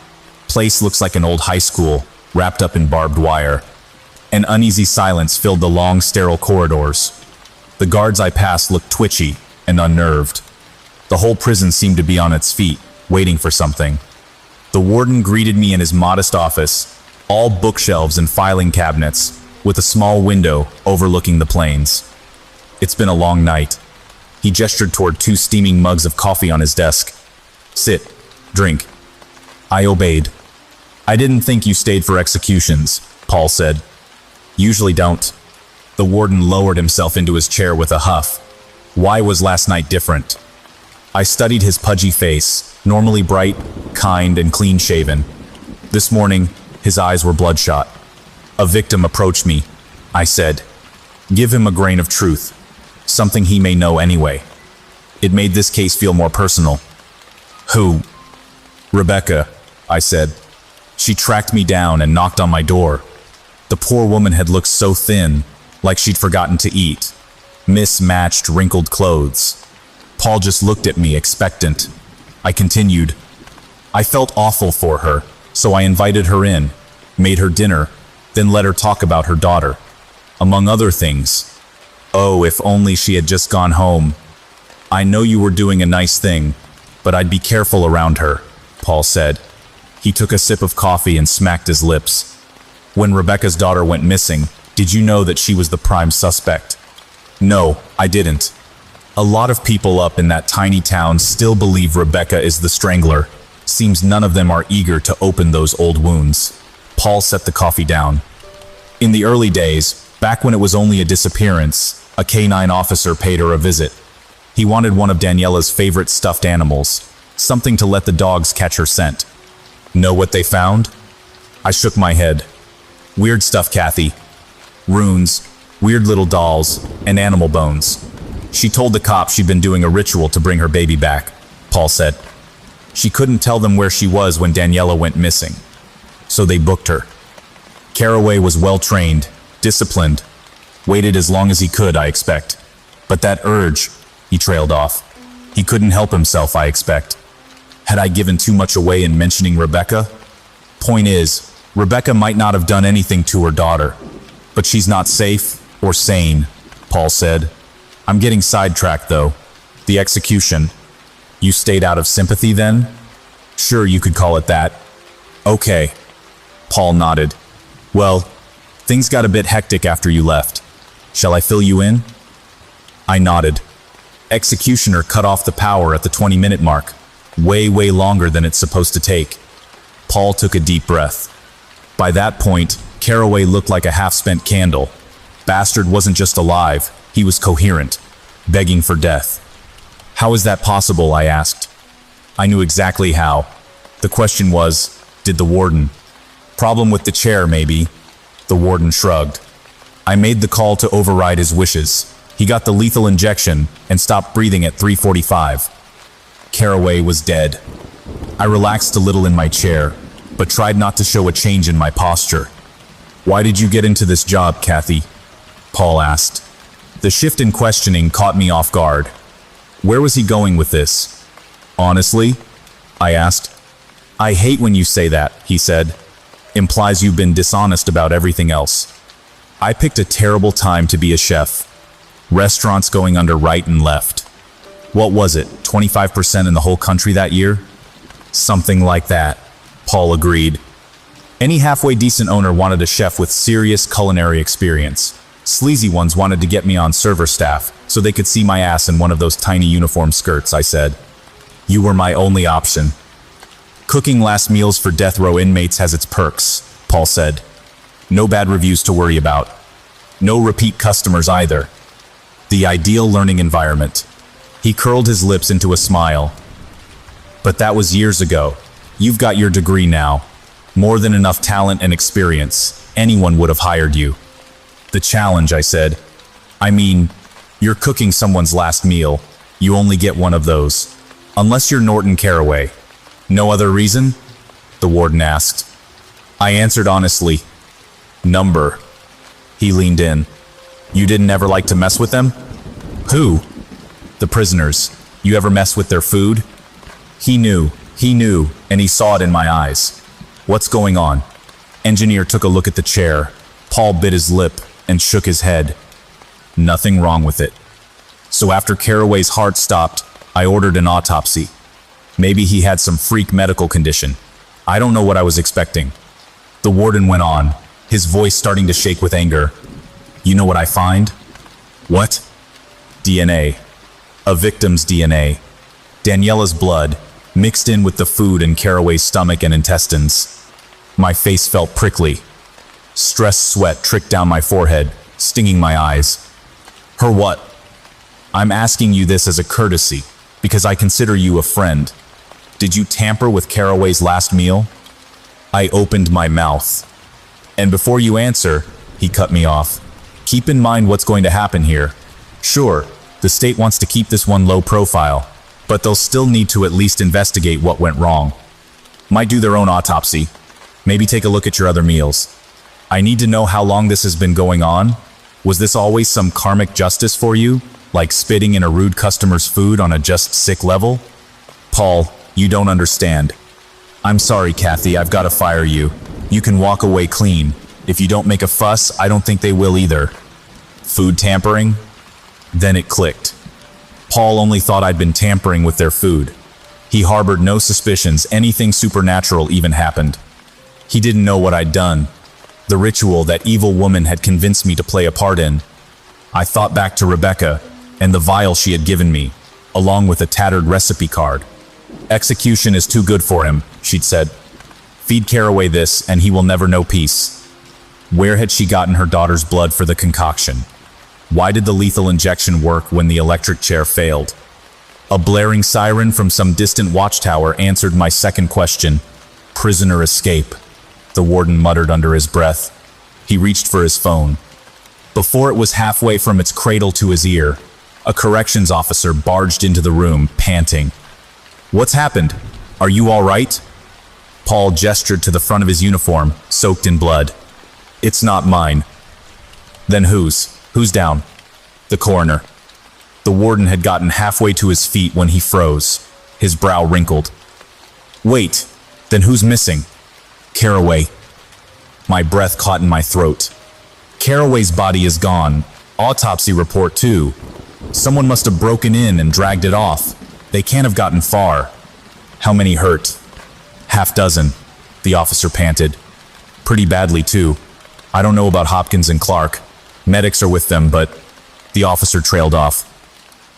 Place looks like an old high school, wrapped up in barbed wire. An uneasy silence filled the long, sterile corridors. The guards I passed looked twitchy and unnerved. The whole prison seemed to be on its feet, waiting for something. The warden greeted me in his modest office, all bookshelves and filing cabinets, with a small window overlooking the plains. It's been a long night. He gestured toward 2 steaming mugs of coffee on his desk. Sit, drink. I obeyed. I didn't think you stayed for executions, Paul said. Usually don't. The warden lowered himself into his chair with a huff. Why was last night different? I studied his pudgy face, normally bright, kind, and clean-shaven. This morning, his eyes were bloodshot. A victim approached me. I said, give him a grain of truth, something he may know anyway. It made this case feel more personal. Who? Rebecca, I said. She tracked me down and knocked on my door. The poor woman had looked so thin, like she'd forgotten to eat. Mismatched, wrinkled clothes. Paul just looked at me, expectant. I continued. I felt awful for her, so I invited her in, made her dinner, then let her talk about her daughter. Among other things. Oh, if only she had just gone home. I know you were doing a nice thing, but I'd be careful around her, Paul said. He took a sip of coffee and smacked his lips. When Rebecca's daughter went missing, did you know that she was the prime suspect? No, I didn't. A lot of people up in that tiny town still believe Rebecca is the strangler. Seems none of them are eager to open those old wounds. Paul set the coffee down. In the early days, Back when it was only a disappearance, a canine officer paid her a visit. He wanted one of Daniela's favorite stuffed animals, something to let the dogs catch her scent. Know what they found? I shook my head. Weird stuff, Kathy. Runes, weird little dolls, and animal bones. She told the cops she'd been doing a ritual to bring her baby back, Paul said. She couldn't tell them where she was when Daniela went missing, so they booked her. Caraway was well-trained, disciplined, waited as long as he could, I expect. But that urge, he trailed off. He couldn't help himself, I expect. Had I given too much away in mentioning Rebecca? Point is, Rebecca might not have done anything to her daughter, but she's not safe or sane, Paul said. I'm getting sidetracked, though. The execution. You stayed out of sympathy then? Sure, you could call it that. Okay. Paul nodded. Well, things got a bit hectic after you left. Shall I fill you in? I nodded. Executioner cut off the power at the 20-minute mark. Way longer than it's supposed to take. Paul took a deep breath. By that point, Caraway looked like a half-spent candle. Bastard wasn't just alive, he was coherent, begging for death. How is that possible, I asked. I knew exactly how. The question was, did the warden? Problem with the chair, maybe. The warden shrugged. I made the call to override his wishes. He got the lethal injection and stopped breathing at 3:45. Caraway was dead. I relaxed a little in my chair, but tried not to show a change in my posture. Why did you get into this job, Kathy? Paul asked. The shift in questioning caught me off guard. Where was he going with this? Honestly? I asked. I hate when you say that, he said. Implies you've been dishonest about everything else. I picked a terrible time to be a chef. Restaurants going under right and left. What was it, 25% in the whole country that year? Something like that, Paul agreed. Any halfway decent owner wanted a chef with serious culinary experience. Sleazy ones wanted to get me on server staff, so they could see my ass in one of those tiny uniform skirts, I said. You were my only option. Cooking last meals for death row inmates has its perks, Paul said. No bad reviews to worry about. No repeat customers either. The ideal learning environment. He curled his lips into a smile. But that was years ago. You've got your degree now. More than enough talent and experience. Anyone would have hired you. The challenge, I said. I mean, you're cooking someone's last meal. You only get one of those. Unless you're Norton Caraway. No other reason? The warden asked. I answered honestly. Number. He leaned in. You didn't ever like to mess with them? Who? The prisoners. You ever mess with their food? He knew, and he saw it in my eyes. What's going on? Engineer took a look at the chair. Paul bit his lip and shook his head. Nothing wrong with it. So after Caraway's heart stopped, I ordered an autopsy. Maybe he had some freak medical condition. I don't know what I was expecting. The warden went on, his voice starting to shake with anger. You know what I find? What? DNA. A victim's DNA. Daniela's blood, mixed in with the food in Caraway's stomach and intestines. My face felt prickly. Stressed sweat tricked down my forehead, stinging my eyes. Her what? I'm asking you this as a courtesy, because I consider you a friend. Did you tamper with Caraway's last meal? I opened my mouth. And before you answer, he cut me off. Keep in mind what's going to happen here. Sure, the state wants to keep this one low profile, but they'll still need to at least investigate what went wrong. Might do their own autopsy. Maybe take a look at your other meals. I need to know how long this has been going on. Was this always some karmic justice for you? Like spitting in a rude customer's food on a just sick level? Paul, you don't understand. I'm sorry, Kathy, I've got to fire you. You can walk away clean. If you don't make a fuss, I don't think they will either. Food tampering? Then it clicked. Paul only thought I'd been tampering with their food. He harbored no suspicions anything supernatural even happened. He didn't know what I'd done. The ritual that evil woman had convinced me to play a part in. I thought back to Rebecca and the vial she had given me, along with a tattered recipe card. Execution is too good for him, she'd said. Feed Caraway this and he will never know peace. Where had she gotten her daughter's blood for the concoction? Why did the lethal injection work when the electric chair failed? A blaring siren from some distant watchtower answered my second question. Prisoner escape, the warden muttered under his breath. He reached for his phone. Before it was halfway from its cradle to his ear, a corrections officer barged into the room, panting. What's happened? Are you all right? Paul gestured to the front of his uniform, soaked in blood. It's not mine. Then whose? Who's down? The coroner. The warden had gotten halfway to his feet when he froze, his brow wrinkled. Wait, then who's missing? Caraway. My breath caught in my throat. Caraway's body is gone. Autopsy report too. Someone must have broken in and dragged it off. They can't have gotten far. How many hurt? Half dozen, the officer panted. Pretty badly too. I don't know about Hopkins and Clark. Medics are with them, but the officer trailed off.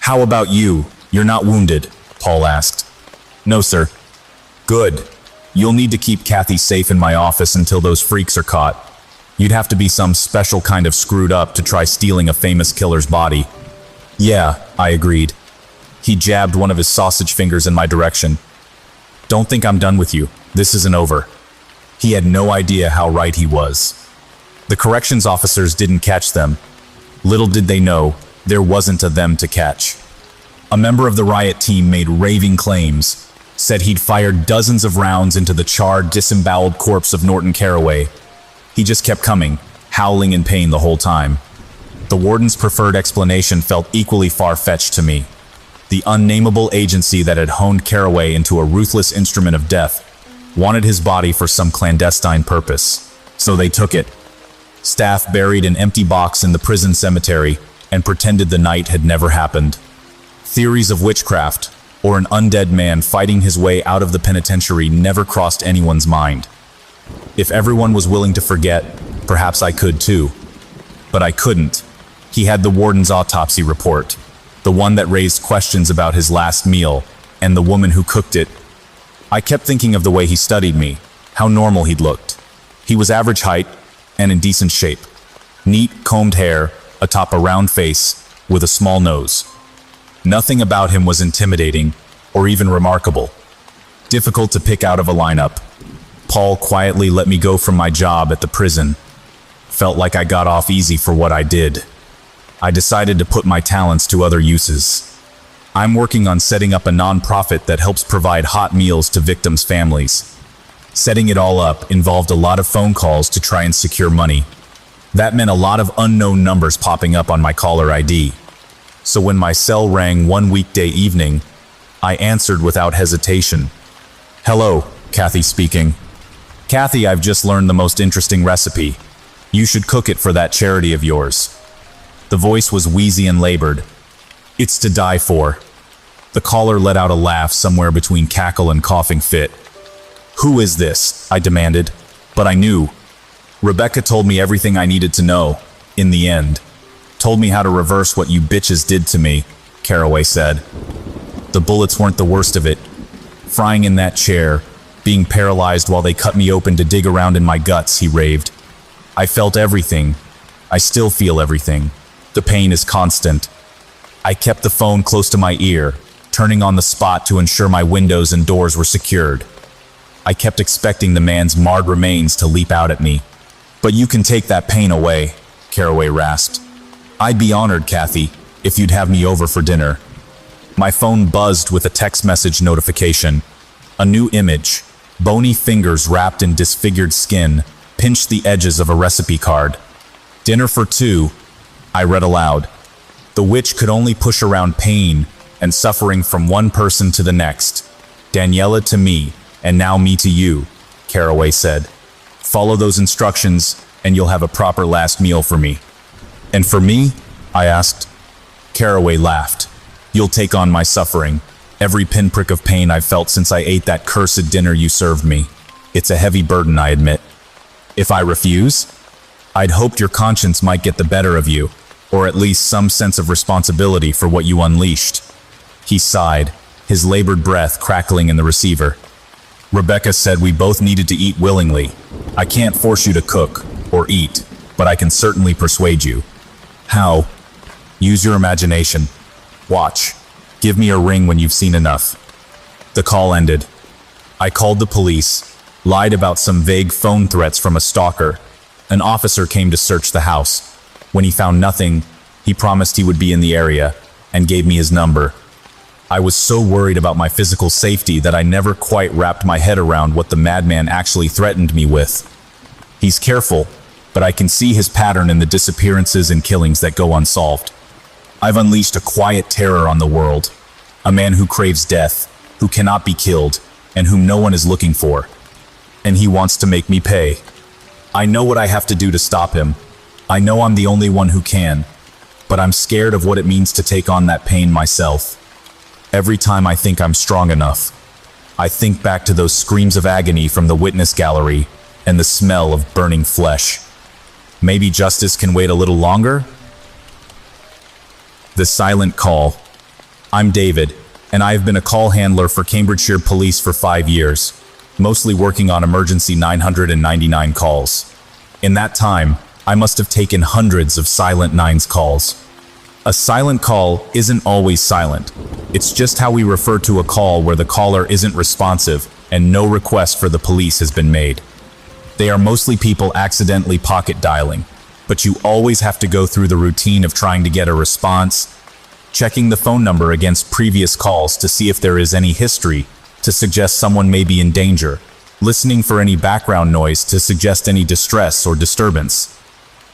How about you? You're not wounded, Paul asked. No, sir. Good. You'll need to keep Kathy safe in my office until those freaks are caught. You'd have to be some special kind of screwed up to try stealing a famous killer's body. Yeah, I agreed. He jabbed one of his sausage fingers in my direction. Don't think I'm done with you. This isn't over. He had no idea how right he was. The corrections officers didn't catch them. Little did they know, there wasn't a them to catch. A member of the riot team made raving claims, said he'd fired dozens of rounds into the charred, disemboweled corpse of Norton Caraway. He just kept coming, howling in pain the whole time. The warden's preferred explanation felt equally far-fetched to me. The unnameable agency that had honed Caraway into a ruthless instrument of death wanted his body for some clandestine purpose, so they took it. Staff buried an empty box in the prison cemetery and pretended the night had never happened. Theories of witchcraft, or an undead man fighting his way out of the penitentiary, never crossed anyone's mind. If everyone was willing to forget, perhaps I could too. But I couldn't. He had the warden's autopsy report, the one that raised questions about his last meal, and the woman who cooked it. I kept thinking of the way he studied me, how normal he'd looked. He was average height and in decent shape. Neat, combed hair, atop a round face, with a small nose. Nothing about him was intimidating, or even remarkable. Difficult to pick out of a lineup. Paul quietly let me go from my job at the prison. Felt like I got off easy for what I did. I decided to put my talents to other uses. I'm working on setting up a non-profit that helps provide hot meals to victims' families. Setting it all up involved a lot of phone calls to try and secure money. That meant a lot of unknown numbers popping up on my caller ID. So when my cell rang one weekday evening, I answered without hesitation. Hello, Kathy speaking. Kathy, I've just learned the most interesting recipe. You should cook it for that charity of yours. The voice was wheezy and labored. It's to die for. The caller let out a laugh somewhere between cackle and coughing fit. Who is this? I demanded, but I knew. Rebecca told me everything I needed to know, in the end. Told me how to reverse what you bitches did to me, Caraway said. The bullets weren't the worst of it. Frying in that chair, being paralyzed while they cut me open to dig around in my guts, he raved. I felt everything. I still feel everything. The pain is constant. I kept the phone close to my ear, turning on the spot to ensure my windows and doors were secured. I kept expecting the man's marred remains to leap out at me. But you can take that pain away, Caraway rasped. I'd be honored, Kathy, if you'd have me over for dinner. My phone buzzed with a text message notification. A new image, bony fingers wrapped in disfigured skin, pinched the edges of a recipe card. Dinner for two, I read aloud. The witch could only push around pain and suffering from one person to the next. Daniela to me, and now me to you, Caraway said. Follow those instructions, and you'll have a proper last meal for me. And for me? I asked. Caraway laughed. You'll take on my suffering, every pinprick of pain I've felt since I ate that cursed dinner you served me. It's a heavy burden, I admit. If I refuse? I'd hoped your conscience might get the better of you, or at least some sense of responsibility for what you unleashed. He sighed, his labored breath crackling in the receiver. Rebecca said we both needed to eat willingly. I can't force you to cook. or eat, but I can certainly persuade you. How? Use your imagination. Watch. Give me a ring when you've seen enough. The call ended. I called the police, lied about some vague phone threats from a stalker. An officer came to search the house. When he found nothing, he promised he would be in the area and gave me his number. I was so worried about my physical safety that I never quite wrapped my head around what the madman actually threatened me with. He's careful, but I can see his pattern in the disappearances and killings that go unsolved. I've unleashed a quiet terror on the world, a man who craves death, who cannot be killed, and whom no one is looking for. And he wants to make me pay. I know what I have to do to stop him. I know I'm the only one who can, but I'm scared of what it means to take on that pain myself. Every time I think I'm strong enough, I think back to those screams of agony from the witness gallery and the smell of burning flesh. Maybe justice can wait a little longer? The silent call. I'm David, and I have been a call handler for Cambridgeshire Police for 5 years, mostly working on emergency 999 calls. In that time, I must have taken hundreds of silent nines calls. A silent call isn't always silent. It's just how we refer to a call where the caller isn't responsive and no request for the police has been made. They are mostly people accidentally pocket dialing, but you always have to go through the routine of trying to get a response, checking the phone number against previous calls to see if there is any history to suggest someone may be in danger, listening for any background noise to suggest any distress or disturbance.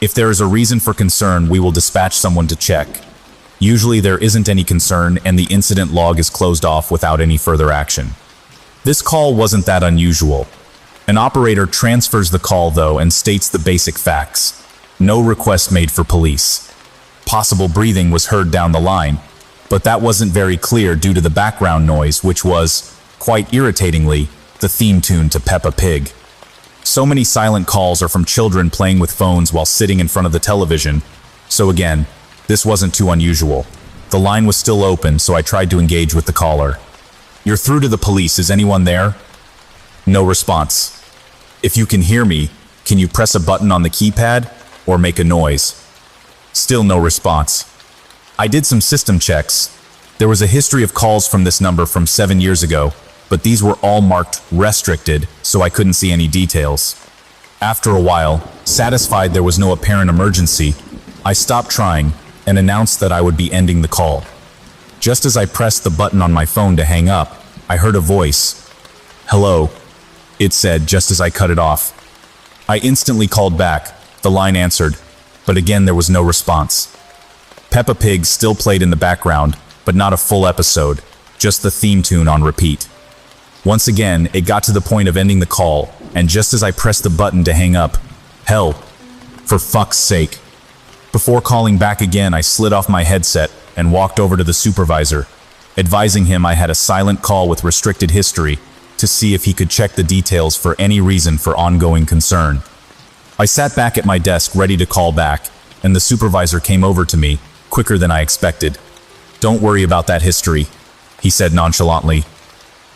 If there is a reason for concern, we will dispatch someone to check. Usually there isn't any concern and the incident log is closed off without any further action. This call wasn't that unusual. An operator transfers the call though and states the basic facts. No request made for police. Possible breathing was heard down the line, but that wasn't very clear due to the background noise, which was, quite irritatingly, the theme tune to Peppa Pig. So many silent calls are from children playing with phones while sitting in front of the television. So again, this wasn't too unusual. The line was still open, so I tried to engage with the caller. You're through to the police, is anyone there? No response. If you can hear me, can you press a button on the keypad or make a noise? Still no response. I did some system checks. There was a history of calls from this number from 7 years ago, but these were all marked restricted, so I couldn't see any details. After a while, satisfied there was no apparent emergency, I stopped trying and announced that I would be ending the call. Just as I pressed the button on my phone to hang up, I heard a voice. Hello, it said just as I cut it off. I instantly called back. The line answered, but again there was no response. Peppa Pig still played in the background, but not a full episode, just the theme tune on repeat. Once again, it got to the point of ending the call, and just as I pressed the button to hang up, hell, for fuck's sake. Before calling back again, I slid off my headset and walked over to the supervisor, advising him I had a silent call with restricted history to see if he could check the details for any reason for ongoing concern. I sat back at my desk ready to call back, and the supervisor came over to me, quicker than I expected. Don't worry about that history, he said nonchalantly.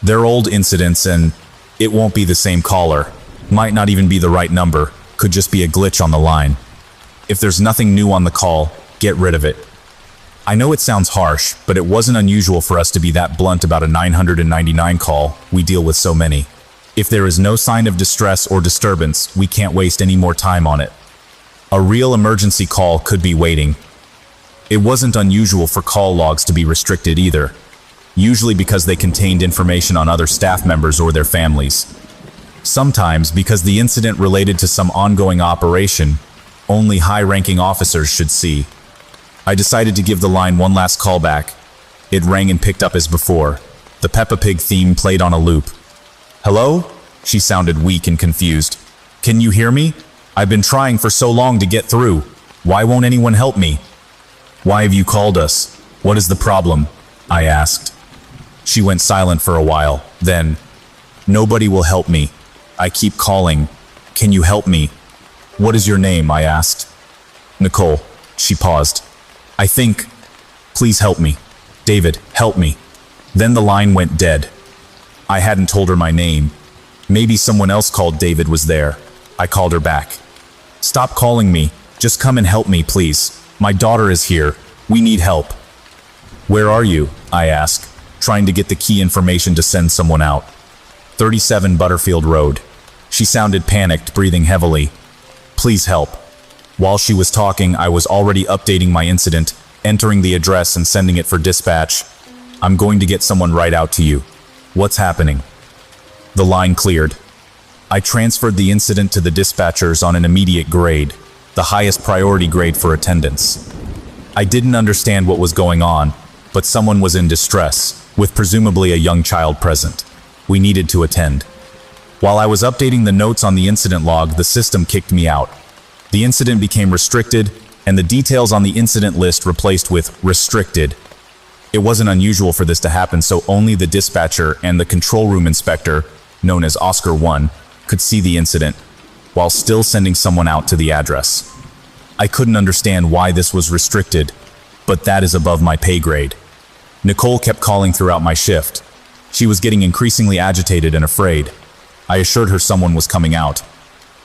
They're old incidents and it won't be the same caller. Might not even be the right number, could just be a glitch on the line. If there's nothing new on the call, get rid of it. I know it sounds harsh, but it wasn't unusual for us to be that blunt about a 999 call. We deal with so many. If there is no sign of distress or disturbance, we can't waste any more time on it. A real emergency call could be waiting. It wasn't unusual for call logs to be restricted either, usually because they contained information on other staff members or their families. Sometimes because the incident related to some ongoing operation, only high-ranking officers should see. I decided to give the line one last call back. It rang and picked up as before. The Peppa Pig theme played on a loop. Hello? She sounded weak and confused. Can you hear me? I've been trying for so long to get through. Why won't anyone help me? Why have you called us? What is the problem? I asked. She went silent for a while, then, nobody will help me. I keep calling. Can you help me? What is your name? I asked. Nicole. She paused. I think. Please help me. David, help me. Then the line went dead. I hadn't told her my name. Maybe someone else called David was there. I called her back. Stop calling me. Just come and help me, please. My daughter is here. We need help. Where are you? I ask, trying to get the key information to send someone out. 37 Butterfield Road. She sounded panicked, breathing heavily. Please help. While she was talking, I was already updating my incident, entering the address and sending it for dispatch. I'm going to get someone right out to you. What's happening? The line cleared. I transferred the incident to the dispatchers on an immediate grade, the highest priority grade for attendance. I didn't understand what was going on, but someone was in distress, with presumably a young child present. We needed to attend. While I was updating the notes on the incident log, the system kicked me out. The incident became restricted, and the details on the incident list replaced with restricted. It wasn't unusual for this to happen, so only the dispatcher and the control room inspector, known as Oscar 1, could see the incident, while still sending someone out to the address. I couldn't understand why this was restricted, but that is above my pay grade. Nicole kept calling throughout my shift. She was getting increasingly agitated and afraid. I assured her someone was coming out,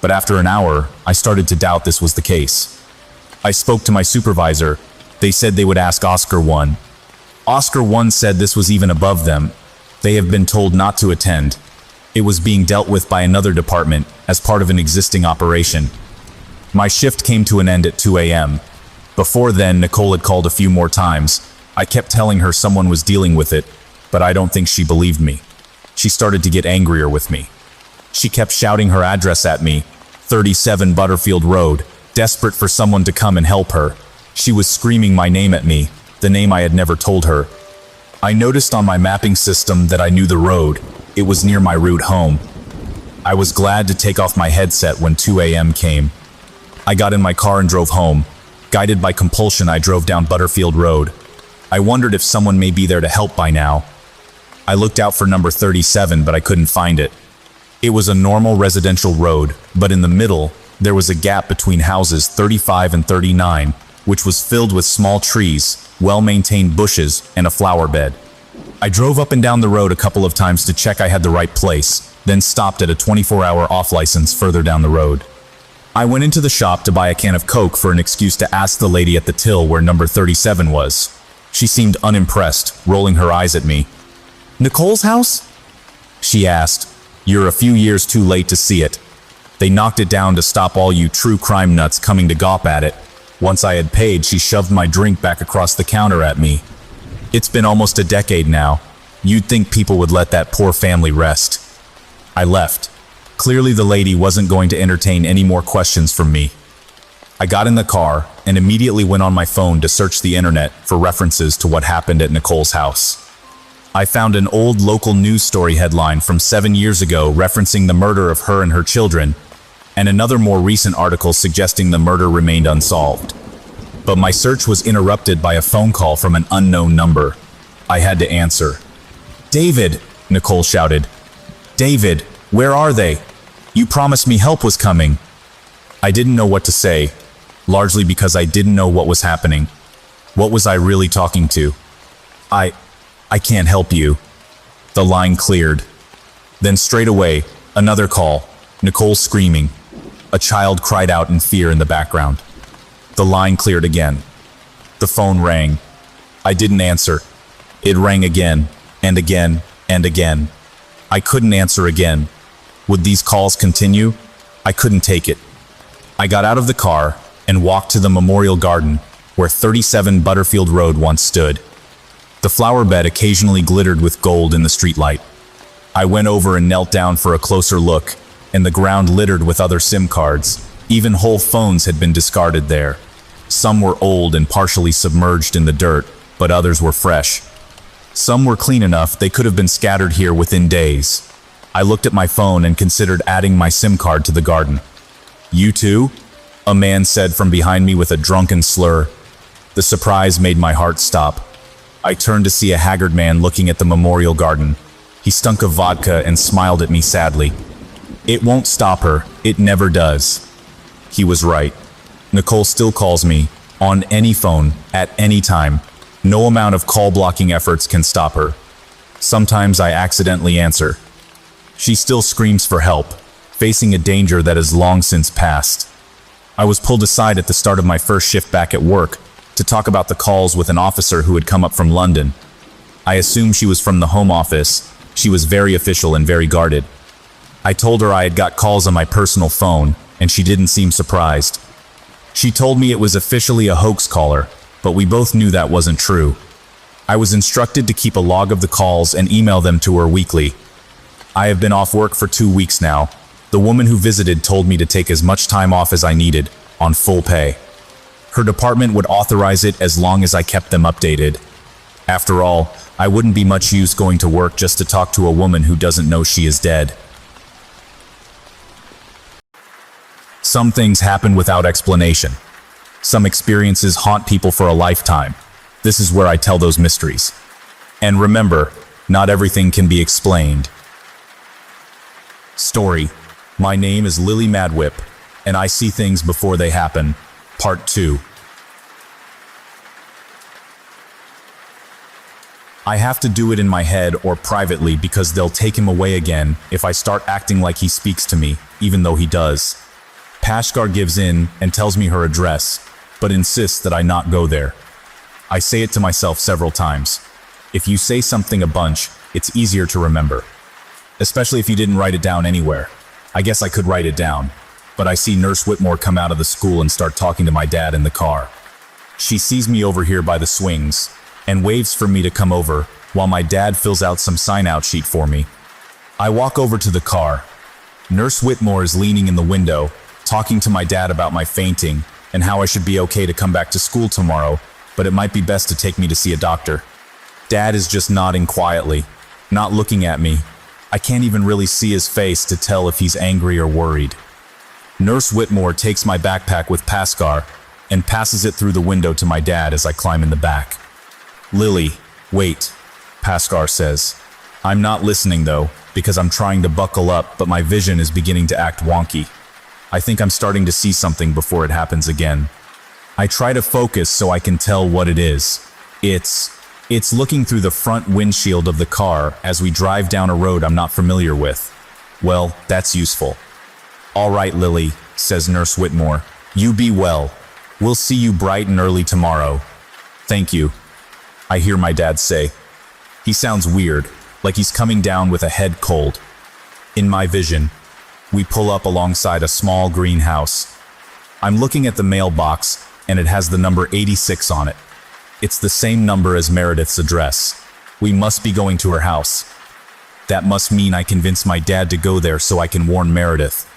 but after an hour, I started to doubt this was the case. I spoke to my supervisor. They said they would ask Oscar 1. Oscar 1 said this was even above them. They have been told not to attend. It was being dealt with by another department as part of an existing operation. My shift came to an end at 2 a.m. Before then, Nicole had called a few more times. I kept telling her someone was dealing with it, but I don't think she believed me. She started to get angrier with me. She kept shouting her address at me, 37 Butterfield Road, desperate for someone to come and help her. She was screaming my name at me, the name I had never told her. I noticed on my mapping system that I knew the road. It was near my route home. I was glad to take off my headset when 2 a.m. came. I got in my car and drove home. Guided by compulsion, I drove down Butterfield Road. I wondered if someone may be there to help by now. I looked out for number 37, but I couldn't find it. It was a normal residential road, but in the middle, there was a gap between houses 35 and 39, which was filled with small trees, well-maintained bushes, and a flower bed. I drove up and down the road a couple of times to check I had the right place, then stopped at a 24-hour off-license further down the road. I went into the shop to buy a can of Coke for an excuse to ask the lady at the till where number 37 was. She seemed unimpressed, rolling her eyes at me. "Nicole's house?" she asked. "You're a few years too late to see it. They knocked it down to stop all you true crime nuts coming to gawp at it." Once I had paid, she shoved my drink back across the counter at me. "It's been almost a decade now. You'd think people would let that poor family rest." I left. Clearly the lady wasn't going to entertain any more questions from me. I got in the car and immediately went on my phone to search the internet for references to what happened at Nicole's house. I found an old local news story headline from 7 years ago referencing the murder of her and her children, and another more recent article suggesting the murder remained unsolved. But my search was interrupted by a phone call from an unknown number. I had to answer. "David," Nicole shouted. "David, where are they? You promised me help was coming." I didn't know what to say, largely because I didn't know what was happening. What was I really talking to? I can't help you." The line cleared. Then straight away, another call, Nicole screaming. A child cried out in fear in the background. The line cleared again. The phone rang. I didn't answer. It rang again, and again, and again. I couldn't answer again. Would these calls continue? I couldn't take it. I got out of the car and walked to the memorial garden where 37 Butterfield Road once stood. The flower bed occasionally glittered with gold in the streetlight. I went over and knelt down for a closer look, and the ground littered with other SIM cards. Even whole phones had been discarded there. Some were old and partially submerged in the dirt, but others were fresh. Some were clean enough they could have been scattered here within days. I looked at my phone and considered adding my SIM card to the garden. "You too?" a man said from behind me with a drunken slur. The surprise made my heart stop. I turned to see a haggard man looking at the memorial garden. He stunk of vodka and smiled at me sadly. "It won't stop her. It never does." He was right. Nicole still calls me, on any phone, at any time. No amount of call-blocking efforts can stop her. Sometimes I accidentally answer. She still screams for help, facing a danger that has long since passed. I was pulled aside at the start of my first shift back at work to talk about the calls with an officer who had come up from London. I assumed she was from the Home Office. She was very official and very guarded. I told her I had got calls on my personal phone, and she didn't seem surprised. She told me it was officially a hoax caller, but we both knew that wasn't true. I was instructed to keep a log of the calls and email them to her weekly. I have been off work for 2 weeks now. The woman who visited told me to take as much time off as I needed, on full pay. Her department would authorize it as long as I kept them updated. After all, I wouldn't be much use going to work just to talk to a woman who doesn't know she is dead. Some things happen without explanation. Some experiences haunt people for a lifetime. This is where I tell those mysteries. And remember, not everything can be explained. Story. My name is Lily Madwhip, and I see things before they happen. Part 2. I have to do it in my head or privately because they'll take him away again if I start acting like he speaks to me, even though he does. Pashkar gives in and tells me her address, but insists that I not go there. I say it to myself several times. If you say something a bunch, it's easier to remember. Especially if you didn't write it down anywhere. I guess I could write it down, but I see Nurse Whitmore come out of the school and start talking to my dad in the car. She sees me over here by the swings and waves for me to come over while my dad fills out some sign-out sheet for me. I walk over to the car. Nurse Whitmore is leaning in the window, talking to my dad about my fainting and how I should be okay to come back to school tomorrow, but it might be best to take me to see a doctor. Dad is just nodding quietly, not looking at me. I can't even really see his face to tell if he's angry or worried. Nurse Whitmore takes my backpack with Pashkar and passes it through the window to my dad as I climb in the back. Lily, wait, Pashkar says. I'm not listening though, because I'm trying to buckle up, but my vision is beginning to act wonky. I think I'm starting to see something before it happens again. I try to focus so I can tell what it is. It's looking through the front windshield of the car as we drive down a road I'm not familiar with. Well, that's useful. All right, Lily, says Nurse Whitmore. You be well. We'll see you bright and early tomorrow. Thank you, I hear my dad say. He sounds weird, like he's coming down with a head cold. In my vision, we pull up alongside a small green house. I'm looking at the mailbox, and it has the number 86 on it. It's the same number as Meredith's address. We must be going to her house. That must mean I convince my dad to go there so I can warn Meredith.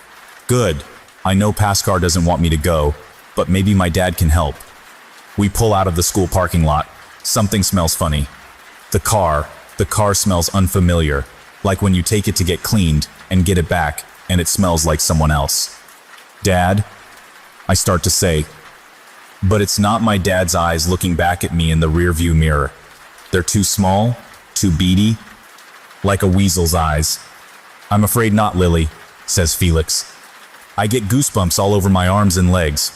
Good. I know Pashkar doesn't want me to go, but maybe my dad can help. We pull out of the school parking lot. Something smells funny. The car smells unfamiliar, like when you take it to get cleaned and get it back, and it smells like someone else. Dad? I start to say, but it's not my dad's eyes looking back at me in the rearview mirror. They're too small, too beady, like a weasel's eyes. I'm afraid not, Lily, says Felix. I get goosebumps all over my arms and legs.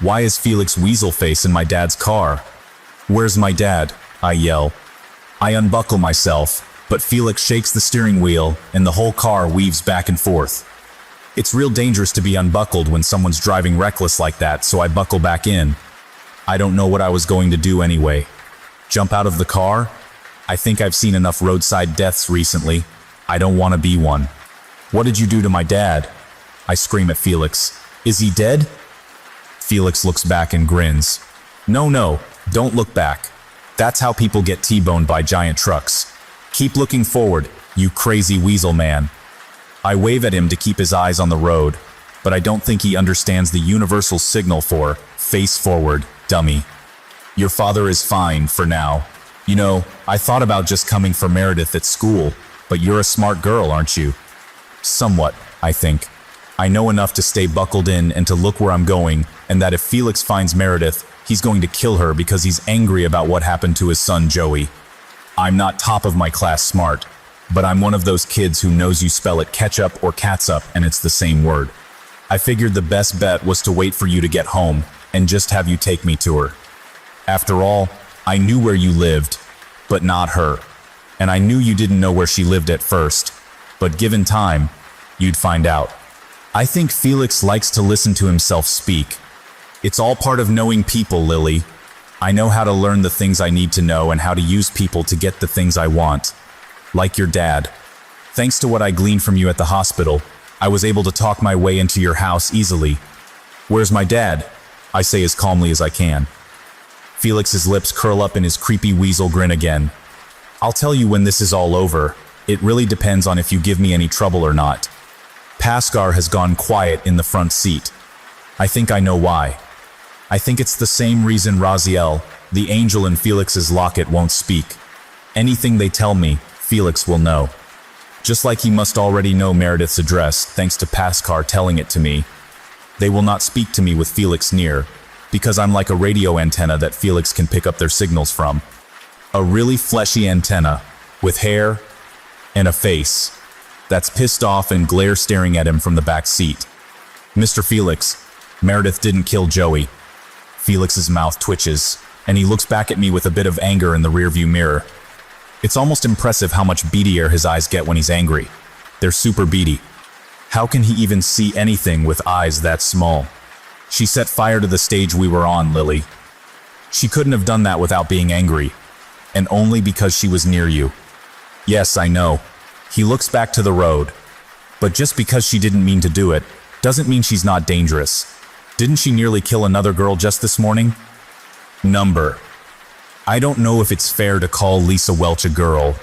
Why is Felix weasel face in my dad's car? Where's my dad? I yell. I unbuckle myself, but Felix shakes the steering wheel and the whole car weaves back and forth. It's real dangerous to be unbuckled when someone's driving reckless like that, so I buckle back in. I don't know what I was going to do anyway. Jump out of the car? I think I've seen enough roadside deaths recently. I don't want to be one. What did you do to my dad? I scream at Felix. Is he dead? Felix looks back and grins. No, don't look back. That's how people get T-boned by giant trucks. Keep looking forward, you crazy weasel man. I wave at him to keep his eyes on the road, but I don't think he understands the universal signal for face forward, dummy. Your father is fine for now. You know, I thought about just coming for Meredith at school, but you're a smart girl, aren't you? Somewhat, I think. I know enough to stay buckled in and to look where I'm going, and that if Felix finds Meredith, he's going to kill her because he's angry about what happened to his son Joey. I'm not top of my class smart, but I'm one of those kids who knows you spell it ketchup or catsup and it's the same word. I figured the best bet was to wait for you to get home and just have you take me to her. After all, I knew where you lived, but not her. And I knew you didn't know where she lived at first, but given time, you'd find out. I think Felix likes to listen to himself speak. It's all part of knowing people, Lily. I know how to learn the things I need to know and how to use people to get the things I want. Like your dad. Thanks to what I gleaned from you at the hospital, I was able to talk my way into your house easily. Where's my dad? I say as calmly as I can. Felix's lips curl up in his creepy weasel grin again. I'll tell you when this is all over. It really depends on if you give me any trouble or not. Paskar has gone quiet in the front seat. I think I know why. I think it's the same reason Raziel, the angel in Felix's locket, won't speak. Anything they tell me, Felix will know. Just like he must already know Meredith's address, thanks to Paskar telling it to me. They will not speak to me with Felix near, because I'm like a radio antenna that Felix can pick up their signals from. A really fleshy antenna, with hair and a face, that's pissed off and glare staring at him from the back seat. Mr. Felix, Meredith didn't kill Joey. Felix's mouth twitches, and he looks back at me with a bit of anger in the rearview mirror. It's almost impressive how much beadier his eyes get when he's angry. They're super beady. How can he even see anything with eyes that small? She set fire to the stage we were on, Lily. She couldn't have done that without being angry, and only because she was near you. Yes, I know. He looks back to the road. But just because she didn't mean to do it, doesn't mean she's not dangerous. Didn't she nearly kill another girl just this morning? Number. I don't know if it's fair to call Lisa Welch a girl.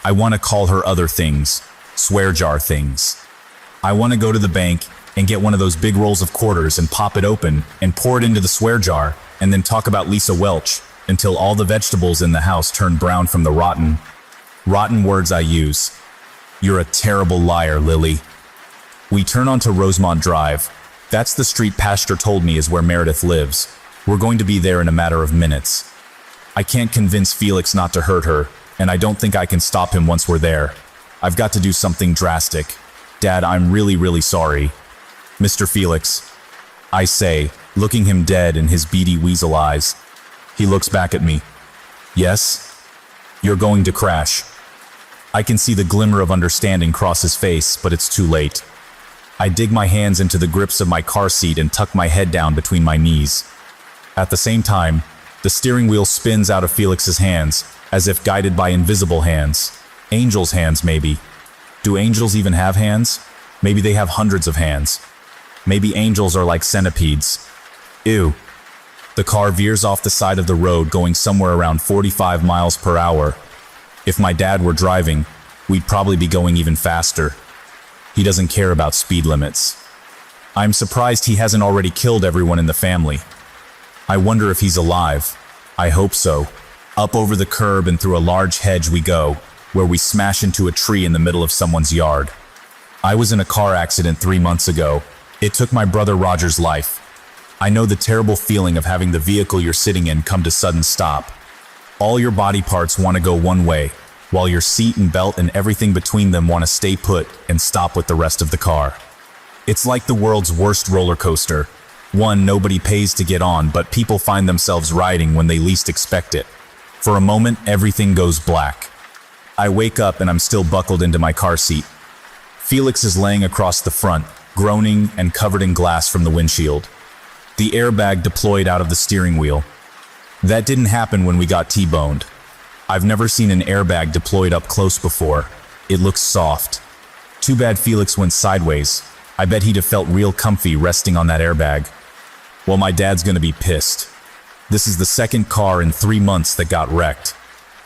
I want to call her other things. Swear jar things. I want to go to the bank and get one of those big rolls of quarters and pop it open and pour it into the swear jar and then talk about Lisa Welch until all the vegetables in the house turn brown from the rotten words I use. You're a terrible liar, Lily. We turn onto Rosemont Drive. That's the street Pastor told me is where Meredith lives. We're going to be there in a matter of minutes. I can't convince Felix not to hurt her, and I don't think I can stop him once we're there. I've got to do something drastic. Dad, I'm really sorry. Mr. Felix, I say, looking him dead in his beady weasel eyes. He looks back at me. Yes? You're going to crash. I can see the glimmer of understanding cross his face, but it's too late. I dig my hands into the grips of my car seat and tuck my head down between my knees. At the same time, the steering wheel spins out of Felix's hands, as if guided by invisible hands. Angels' hands, maybe. Do angels even have hands? Maybe they have hundreds of hands. Maybe angels are like centipedes. Ew. The car veers off the side of the road going somewhere around 45 miles per hour. If my dad were driving, we'd probably be going even faster. He doesn't care about speed limits. I'm surprised he hasn't already killed everyone in the family. I wonder if he's alive. I hope so. Up over the curb and through a large hedge we go, where we smash into a tree in the middle of someone's yard. I was in a car accident 3 months ago. It took my brother Roger's life. I know the terrible feeling of having the vehicle you're sitting in come to sudden stop. All your body parts want to go one way, while your seat and belt and everything between them want to stay put and stop with the rest of the car. It's like the world's worst roller coaster. One nobody pays to get on, but people find themselves riding when they least expect it. For a moment, everything goes black. I wake up and I'm still buckled into my car seat. Felix is laying across the front, groaning and covered in glass from the windshield. The airbag deployed out of the steering wheel. That didn't happen when we got T-boned. I've never seen an airbag deployed up close before. It looks soft. Too bad Felix went sideways. I bet he'd have felt real comfy resting on that airbag. Well, my dad's gonna be pissed. This is the second car in 3 months that got wrecked.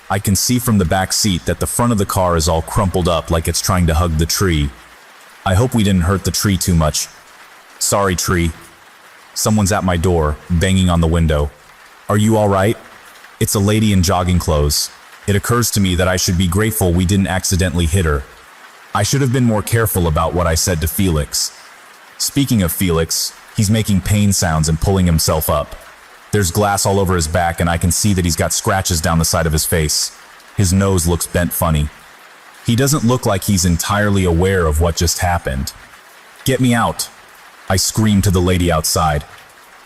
I can see from the back seat that the front of the car is all crumpled up like it's trying to hug the tree. I hope we didn't hurt the tree too much. Sorry, tree. Someone's at my door, banging on the window. Are you all right? It's a lady in jogging clothes. It occurs to me that I should be grateful we didn't accidentally hit her. I should have been more careful about what I said to Felix. Speaking of Felix, he's making pain sounds and pulling himself up. There's glass all over his back and I can see that he's got scratches down the side of his face. His nose looks bent funny. He doesn't look like he's entirely aware of what just happened. Get me out! I scream to the lady outside.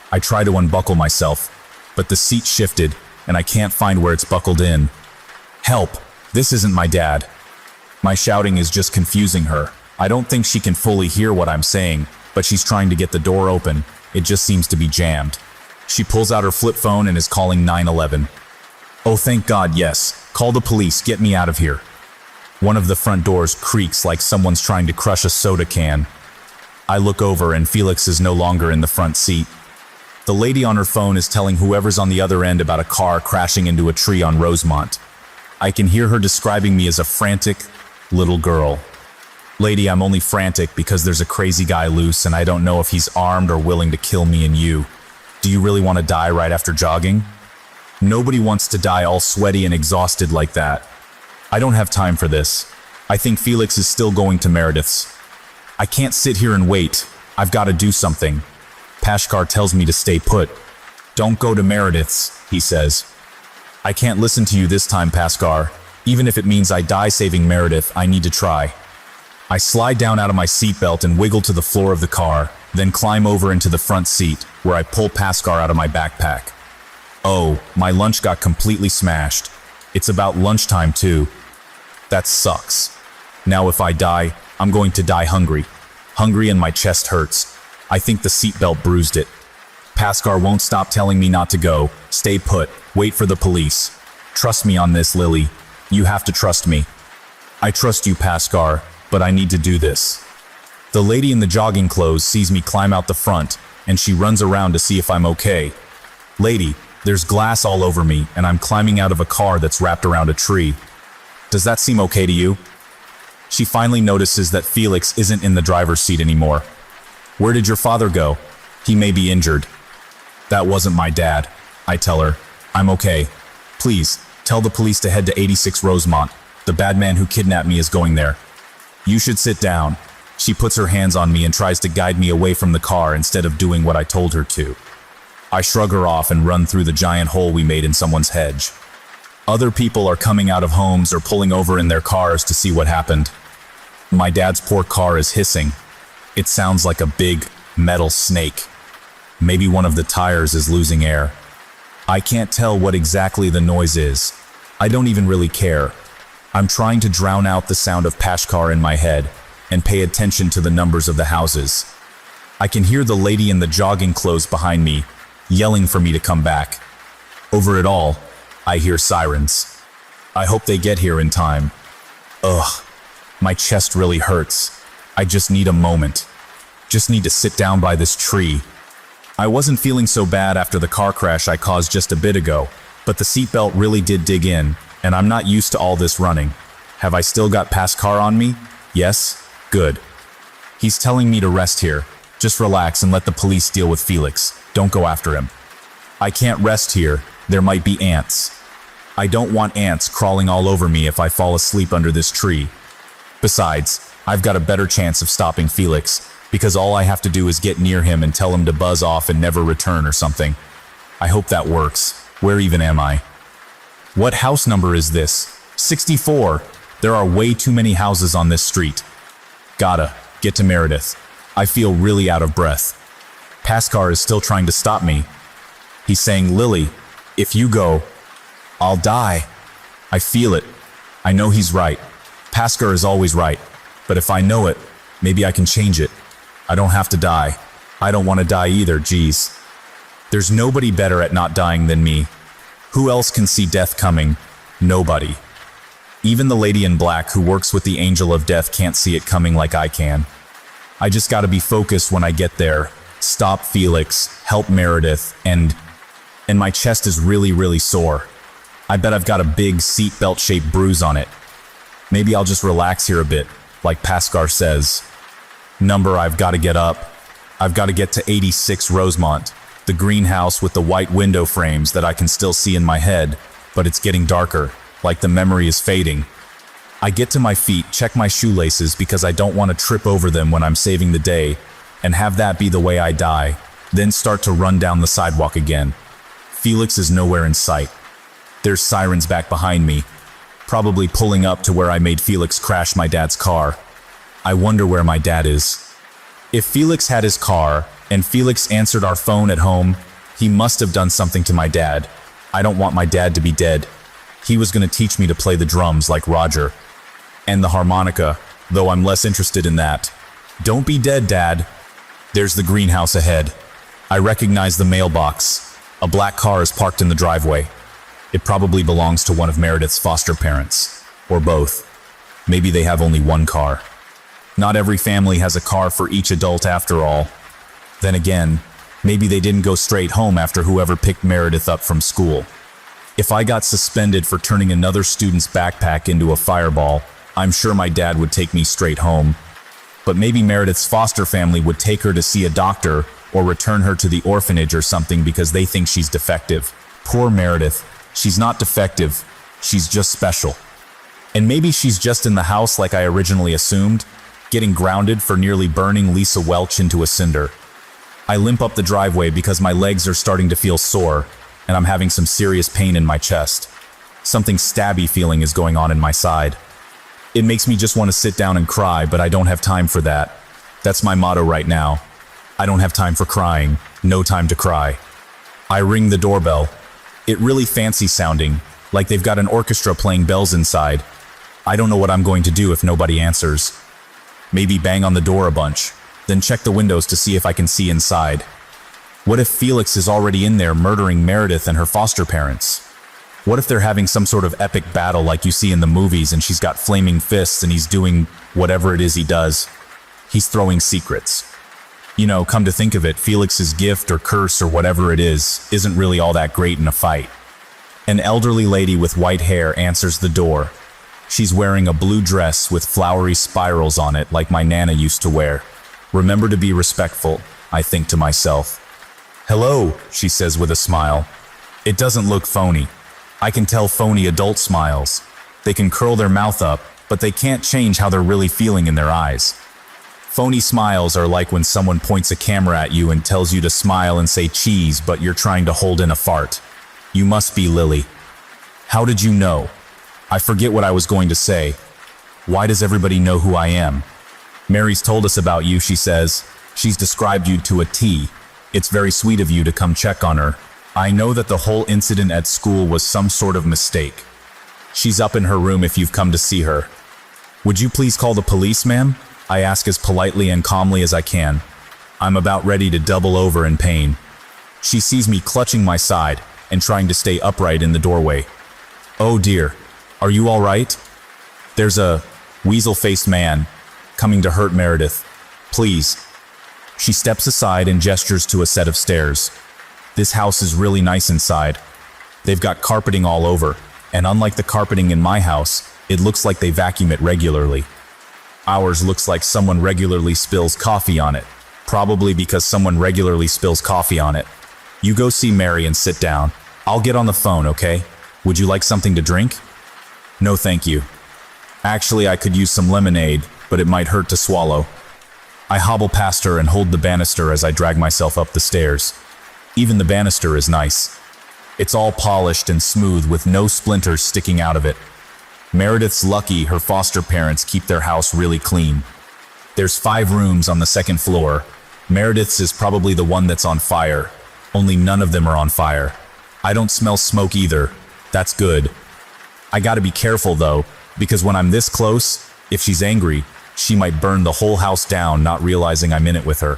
I try to unbuckle myself, but the seat shifted and I can't find where it's buckled in. Help! This isn't my dad. My shouting is just confusing her. I don't think she can fully hear what I'm saying, but she's trying to get the door open. It just seems to be jammed. She pulls out her flip phone and is calling 911. Oh, thank God, yes. Call the police, get me out of here. One of the front doors creaks like someone's trying to crush a soda can. I look over and Felix is no longer in the front seat. The lady on her phone is telling whoever's on the other end about a car crashing into a tree on Rosemont. I can hear her describing me as a frantic little girl. Lady, I'm only frantic because there's a crazy guy loose and I don't know if he's armed or willing to kill me and you. Do you really want to die right after jogging? Nobody wants to die all sweaty and exhausted like that. I don't have time for this. I think Felix is still going to Meredith's. I can't sit here and wait. I've got to do something. Pashkar tells me to stay put. Don't go to Meredith's, he says. I can't listen to you this time, Pashkar. Even if it means I die saving Meredith, I need to try. I slide down out of my seatbelt and wiggle to the floor of the car, then climb over into the front seat, where I pull Pashkar out of my backpack. Oh, my lunch got completely smashed. It's about lunchtime too. That sucks. Now if I die, I'm going to die hungry. Hungry and my chest hurts. I think the seatbelt bruised it. Pashkar won't stop telling me not to go. Stay put. Wait for the police. Trust me on this, Lily. You have to trust me. I trust you, Pashkar, but I need to do this. The lady in the jogging clothes sees me climb out the front, and she runs around to see if I'm okay. Lady, there's glass all over me, and I'm climbing out of a car that's wrapped around a tree. Does that seem okay to you? She finally notices that Felix isn't in the driver's seat anymore. Where did your father go? He may be injured. That wasn't my dad, I tell her. I'm okay. Please, tell the police to head to 86 Rosemont. The bad man who kidnapped me is going there. You should sit down. She puts her hands on me and tries to guide me away from the car instead of doing what I told her to. I shrug her off and run through the giant hole we made in someone's hedge. Other people are coming out of homes or pulling over in their cars to see what happened. My dad's poor car is hissing. It sounds like a big, metal snake. Maybe one of the tires is losing air. I can't tell what exactly the noise is. I don't even really care. I'm trying to drown out the sound of Pashkar in my head and pay attention to the numbers of the houses. I can hear the lady in the jogging clothes behind me yelling for me to come back. Over it all, I hear sirens. I hope they get here in time. Ugh, my chest really hurts. I just need a moment. Just need to sit down by this tree. I wasn't feeling so bad after the car crash I caused just a bit ago, but the seatbelt really did dig in, and I'm not used to all this running. Have I still got Pashkar on me? Yes? Good. He's telling me to rest here. Just relax and let the police deal with Felix. Don't go after him. I can't rest here. There might be ants. I don't want ants crawling all over me if I fall asleep under this tree. Besides, I've got a better chance of stopping Felix, because all I have to do is get near him and tell him to buzz off and never return or something. I hope that works. Where even am I? What house number is this? 64. There are way too many houses on this street. Gotta get to Meredith. I feel really out of breath. Pashkar is still trying to stop me. He's saying, Lily, if you go, I'll die. I feel it. I know he's right. Pashkar is always right. But if I know it, maybe I can change it. I don't have to die. I don't want to die either, geez. There's nobody better at not dying than me. Who else can see death coming? Nobody. Even the lady in black who works with the angel of death can't see it coming like I can. I just gotta be focused when I get there. Stop Felix, help Meredith, and my chest is really sore. I bet I've got a big seatbelt-shaped bruise on it. Maybe I'll just relax here a bit, like Pashkar says. Number, I've got to get up. I've got to get to 86 Rosemont, the greenhouse with the white window frames that I can still see in my head, but it's getting darker, like the memory is fading. I get to my feet, check my shoelaces because I don't want to trip over them when I'm saving the day, and have that be the way I die, then start to run down the sidewalk again. Felix is nowhere in sight. There's sirens back behind me, probably pulling up to where I made Felix crash my dad's car. I wonder where my dad is. If Felix had his car, and Felix answered our phone at home, he must have done something to my dad. I don't want my dad to be dead. He was going to teach me to play the drums like Roger. And the harmonica, though I'm less interested in that. Don't be dead, Dad. There's the greenhouse ahead. I recognize the mailbox. A black car is parked in the driveway. It probably belongs to one of Meredith's foster parents. Or both. Maybe they have only one car. Not every family has a car for each adult after all. Then again, maybe they didn't go straight home after whoever picked Meredith up from school. If I got suspended for turning another student's backpack into a fireball, I'm sure my dad would take me straight home. But maybe Meredith's foster family would take her to see a doctor or return her to the orphanage or something because they think she's defective. Poor Meredith. She's not defective. She's just special. And maybe she's just in the house like I originally assumed, getting grounded for nearly burning Lisa Welch into a cinder. I limp up the driveway because my legs are starting to feel sore, and I'm having some serious pain in my chest. Something stabby feeling is going on in my side. It makes me just want to sit down and cry, but I don't have time for that. That's my motto right now. I don't have time for crying, no time to cry. I ring the doorbell. It really fancy sounding, like they've got an orchestra playing bells inside. I don't know what I'm going to do if nobody answers. Maybe bang on the door a bunch, then check the windows to see if I can see inside. What if Felix is already in there murdering Meredith and her foster parents? What if they're having some sort of epic battle like you see in the movies and she's got flaming fists and he's doing whatever it is he does? He's throwing secrets. You know, come to think of it, Felix's gift or curse or whatever it is isn't really all that great in a fight. An elderly lady with white hair answers the door. She's wearing a blue dress with flowery spirals on it like my Nana used to wear. Remember to be respectful, I think to myself. "Hello," she says with a smile. It doesn't look phony. I can tell phony adult smiles. They can curl their mouth up, but they can't change how they're really feeling in their eyes. Phony smiles are like when someone points a camera at you and tells you to smile and say cheese, but you're trying to hold in a fart. You must be Lily. How did you know? I forget what I was going to say. Why does everybody know who I am? Mary's told us about you, she says. She's described you to a T. It's very sweet of you to come check on her. I know that the whole incident at school was some sort of mistake. She's up in her room if you've come to see her. Would you please call the police, ma'am? I ask as politely and calmly as I can. I'm about ready to double over in pain. She sees me clutching my side and trying to stay upright in the doorway. Oh dear, are you all right? There's a weasel-faced man coming to hurt Meredith. Please. She steps aside and gestures to a set of stairs. This house is really nice inside. They've got carpeting all over, and unlike the carpeting in my house, it looks like they vacuum it regularly. Ours looks like someone regularly spills coffee on it, probably because someone regularly spills coffee on it. You go see Mary and sit down. I'll get on the phone, okay? Would you like something to drink? No, thank you. Actually, I could use some lemonade, but it might hurt to swallow. I hobble past her and hold the banister as I drag myself up the stairs. Even the banister is nice. It's all polished and smooth with no splinters sticking out of it. Meredith's lucky her foster parents keep their house really clean. There's 5 rooms on the 2nd floor. Meredith's is probably the one that's on fire, only none of them are on fire. I don't smell smoke either. That's good. I gotta be careful though, because when I'm this close, if she's angry, she might burn the whole house down, not realizing I'm in it with her.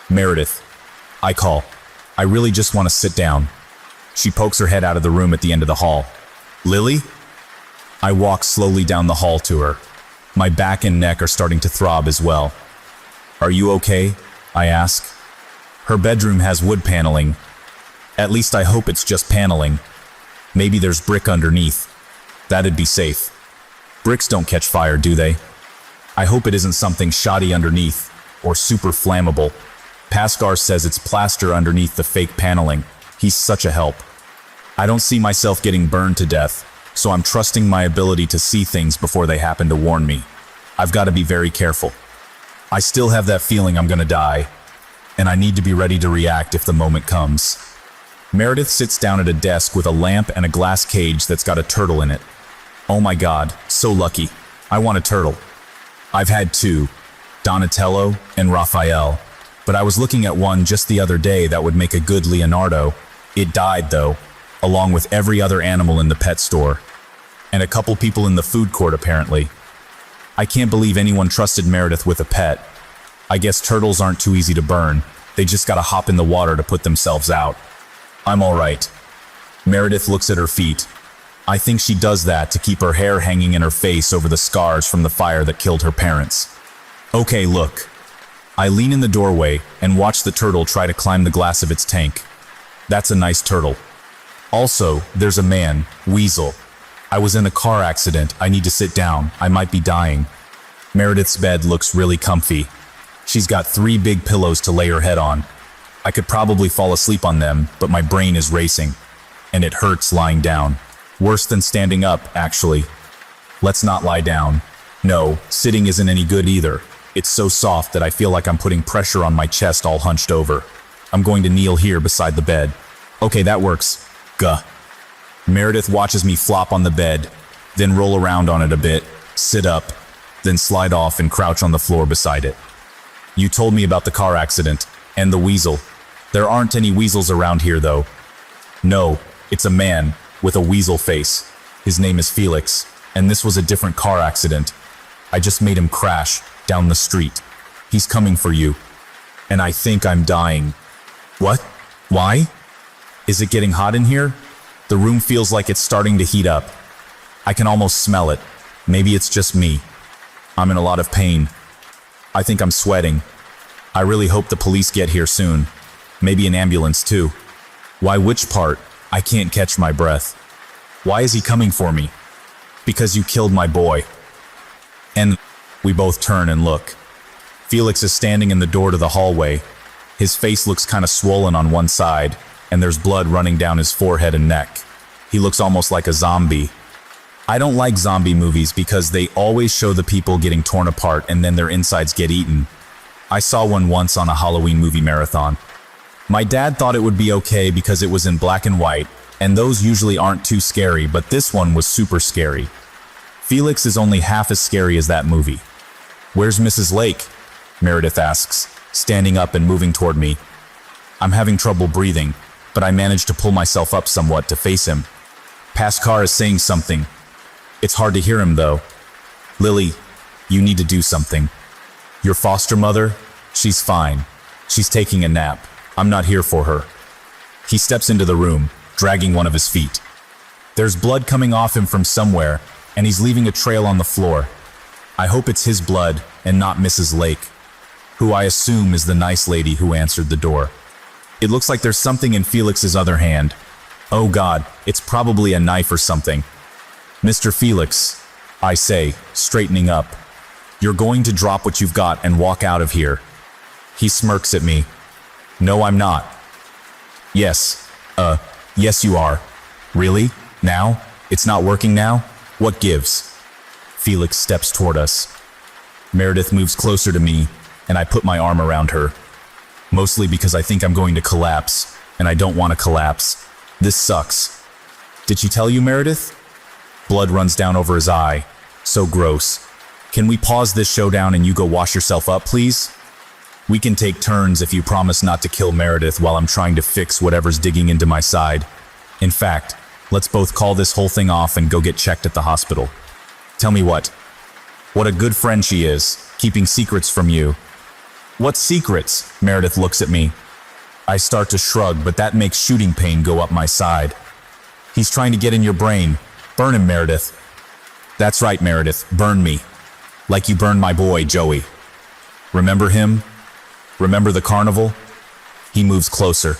Meredith. I call. I really just want to sit down. She pokes her head out of the room at the end of the hall. Lily? I walk slowly down the hall to her. My back and neck are starting to throb as well. Are you okay? I ask. Her bedroom has wood paneling. At least I hope it's just paneling. Maybe there's brick underneath. That'd be safe. Bricks don't catch fire, do they? I hope it isn't something shoddy underneath, or super flammable. Pascar says it's plaster underneath the fake paneling. He's such a help. I don't see myself getting burned to death, so I'm trusting my ability to see things before they happen to warn me. I've got to be very careful. I still have that feeling I'm gonna die, and I need to be ready to react if the moment comes. Meredith sits down at a desk with a lamp and a glass cage that's got a turtle in it. Oh my god, so lucky. I want a turtle. I've had 2, Donatello and Raphael, but I was looking at one just the other day that would make a good Leonardo. It died though, along with every other animal in the pet store. And a couple people in the food court apparently. I can't believe anyone trusted Meredith with a pet. I guess turtles aren't too easy to burn. They just gotta hop in the water to put themselves out. I'm alright. Meredith looks at her feet. I think she does that to keep her hair hanging in her face over the scars from the fire that killed her parents. Okay, look. I lean in the doorway and watch the turtle try to climb the glass of its tank. That's a nice turtle. Also, there's a man, Weasel. I was in a car accident. I need to sit down. I might be dying. Meredith's bed looks really comfy. She's got 3 big pillows to lay her head on. I could probably fall asleep on them, but my brain is racing. And it hurts lying down. Worse than standing up, actually. Let's not lie down. No, sitting isn't any good either. It's so soft that I feel like I'm putting pressure on my chest all hunched over. I'm going to kneel here beside the bed. Okay, that works. Gah. Meredith watches me flop on the bed, then roll around on it a bit, sit up, then slide off and crouch on the floor beside it. You told me about the car accident, and the weasel. There aren't any weasels around here, though. No, it's a man, with a weasel face. His name is Felix, and this was a different car accident. I just made him crash, down the street. He's coming for you. And I think I'm dying. What? Why? Is it getting hot in here? The room feels like it's starting to heat up. I can almost smell it. Maybe it's just me. I'm in a lot of pain. I think I'm sweating. I really hope the police get here soon. Maybe an ambulance too. Why, which part? I can't catch my breath. Why is he coming for me? Because you killed my boy. And we both turn and look. Felix is standing in the door to the hallway. His face looks kind of swollen on one side, and there's blood running down his forehead and neck. He looks almost like a zombie. I don't like zombie movies because they always show the people getting torn apart and then their insides get eaten. I saw one once on a Halloween movie marathon. My dad thought it would be okay because it was in black and white, and those usually aren't too scary, but this one was super scary. Felix is only half as scary as that movie. Where's Mrs. Lake? Meredith asks, standing up and moving toward me. I'm having trouble breathing, but I managed to pull myself up somewhat to face him. Pascal is saying something. It's hard to hear him, though. Lily, you need to do something. Your foster mother? She's fine. She's taking a nap. I'm not here for her. He steps into the room, dragging one of his feet. There's blood coming off him from somewhere, and he's leaving a trail on the floor. I hope it's his blood and not Mrs. Lake, who I assume is the nice lady who answered the door. It looks like there's something in Felix's other hand. Oh God, it's probably a knife or something. Mr. Felix, I say, straightening up. You're going to drop what you've got and walk out of here. He smirks at me. No, I'm not. Yes you are. Really? Now? It's not working now? What gives? Felix steps toward us. Meredith moves closer to me, and I put my arm around her. Mostly because I think I'm going to collapse, and I don't want to collapse. This sucks. Did she tell you, Meredith? Blood runs down over his eye. So gross. Can we pause this showdown and you go wash yourself up, please? We can take turns if you promise not to kill Meredith while I'm trying to fix whatever's digging into my side. In fact, let's both call this whole thing off and go get checked at the hospital. Tell me what? What a good friend she is, keeping secrets from you. What secrets? Meredith looks at me. I start to shrug, but that makes shooting pain go up my side. He's trying to get in your brain. Burn him, Meredith. That's right, Meredith, burn me. Like you burned my boy, Joey. Remember him? Remember the carnival? He moves closer.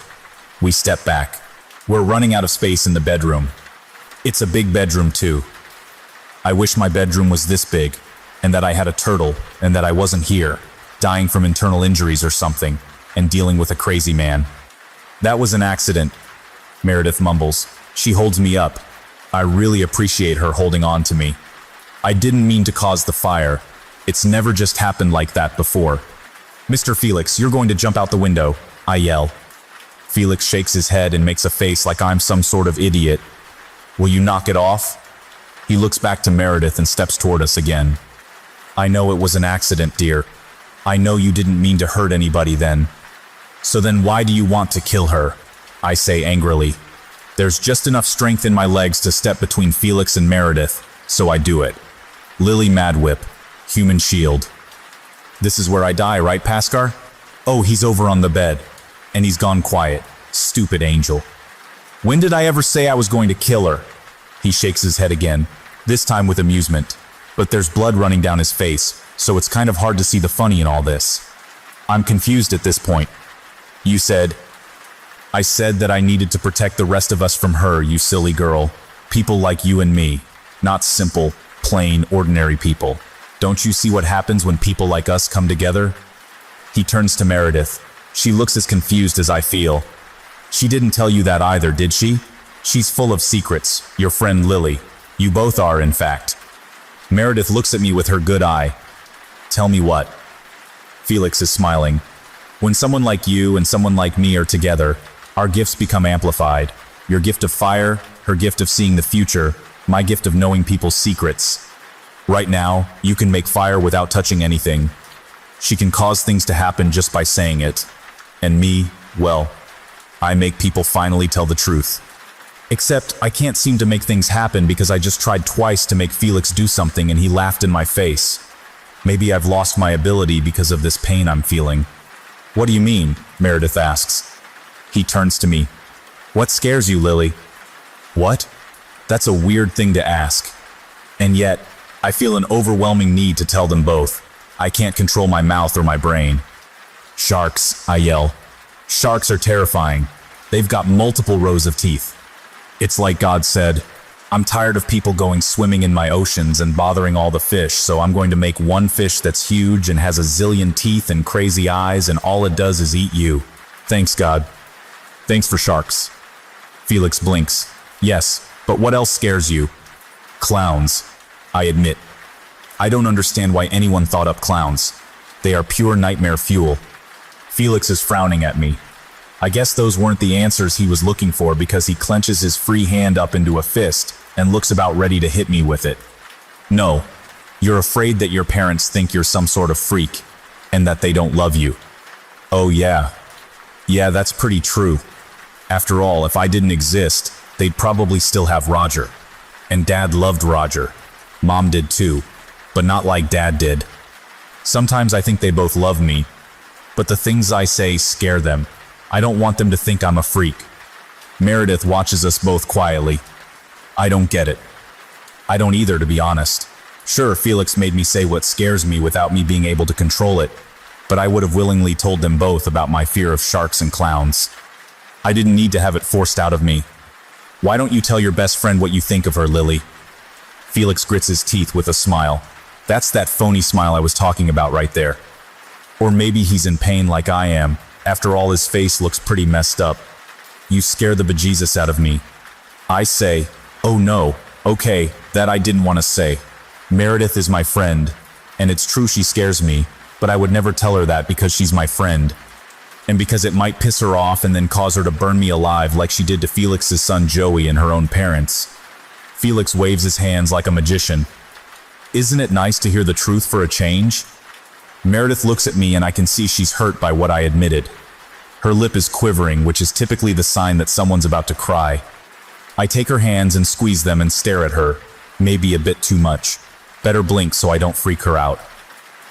We step back. We're running out of space in the bedroom. It's a big bedroom, too. I wish my bedroom was this big, and that I had a turtle, and that I wasn't here, dying from internal injuries or something, and dealing with a crazy man. That was an accident, Meredith mumbles. She holds me up. I really appreciate her holding on to me. I didn't mean to cause the fire. It's never just happened like that before. Mr. Felix, you're going to jump out the window, I yell. Felix shakes his head and makes a face like I'm some sort of idiot. Will you knock it off? He looks back to Meredith and steps toward us again. I know it was an accident, dear. I know you didn't mean to hurt anybody then. So then why do you want to kill her? I say angrily. There's just enough strength in my legs to step between Felix and Meredith, so I do it. Lily Madwhip, human shield. This is where I die, right, Paskar? Oh, he's over on the bed. And he's gone quiet. Stupid angel. When did I ever say I was going to kill her? He shakes his head again, this time with amusement. But there's blood running down his face, so it's kind of hard to see the funny in all this. I'm confused at this point. You said... I said that I needed to protect the rest of us from her, you silly girl. People like you and me. Not simple, plain, ordinary people. Don't you see what happens when people like us come together? He turns to Meredith. She looks as confused as I feel. She didn't tell you that either, did she? She's full of secrets, your friend Lily. You both are, in fact. Meredith looks at me with her good eye. Tell me what? Felix is smiling. When someone like you and someone like me are together, our gifts become amplified. Your gift of fire, her gift of seeing the future, my gift of knowing people's secrets. Right now, you can make fire without touching anything. She can cause things to happen just by saying it. And me, well, I make people finally tell the truth. Except, I can't seem to make things happen because I just tried twice to make Felix do something and he laughed in my face. Maybe I've lost my ability because of this pain I'm feeling. What do you mean? Meredith asks. He turns to me. What scares you, Lily? What? That's a weird thing to ask. And yet, I feel an overwhelming need to tell them both. I can't control my mouth or my brain. Sharks, I yell. Sharks are terrifying. They've got multiple rows of teeth. It's like God said, I'm tired of people going swimming in my oceans and bothering all the fish, so I'm going to make one fish that's huge and has a zillion teeth and crazy eyes, and all it does is eat you. Thanks, God. Thanks for sharks. Felix blinks. Yes, but what else scares you? Clowns, I admit. I don't understand why anyone thought up clowns. They are pure nightmare fuel. Felix is frowning at me. I guess those weren't the answers he was looking for because he clenches his free hand up into a fist and looks about ready to hit me with it. No, you're afraid that your parents think you're some sort of freak and that they don't love you. Oh yeah. Yeah, that's pretty true. After all, if I didn't exist, they'd probably still have Roger. And Dad loved Roger. Mom did too, but not like Dad did. Sometimes I think they both love me, but the things I say scare them. I don't want them to think I'm a freak. Meredith watches us both quietly. I don't get it. I don't either, to be honest. Sure, Felix made me say what scares me without me being able to control it, but I would have willingly told them both about my fear of sharks and clowns. I didn't need to have it forced out of me. Why don't you tell your best friend what you think of her, Lily? Felix grits his teeth with a smile. That's that phony smile I was talking about right there. Or maybe he's in pain like I am. After all, his face looks pretty messed up. You scare the bejesus out of me. I say, oh no, okay, that I didn't want to say. Meredith is my friend, and it's true she scares me, but I would never tell her that because she's my friend. And because it might piss her off and then cause her to burn me alive like she did to Felix's son Joey and her own parents. Felix waves his hands like a magician. Isn't it nice to hear the truth for a change? Meredith looks at me and I can see she's hurt by what I admitted. Her lip is quivering, which is typically the sign that someone's about to cry. I take her hands and squeeze them and stare at her, maybe a bit too much. Better blink so I don't freak her out.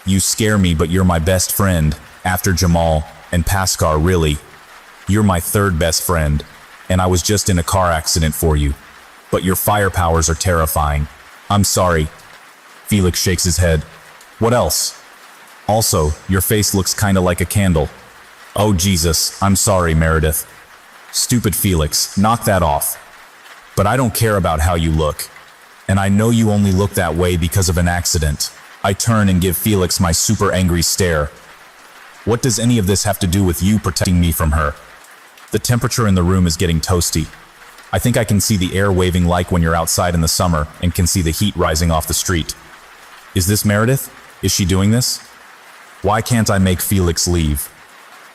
You scare me, but you're my best friend, after Jamal and Paskar, really. You're my third best friend, and I was just in a car accident for you. But your fire powers are terrifying. I'm sorry. Felix shakes his head. What else? Also, your face looks kinda like a candle. Oh Jesus, I'm sorry, Meredith. Stupid Felix, knock that off. But I don't care about how you look. And I know you only look that way because of an accident. I turn and give Felix my super angry stare. What does any of this have to do with you protecting me from her? The temperature in the room is getting toasty. I think I can see the air waving like when you're outside in the summer and can see the heat rising off the street. Is this Meredith? Is she doing this? Why can't I make Felix leave?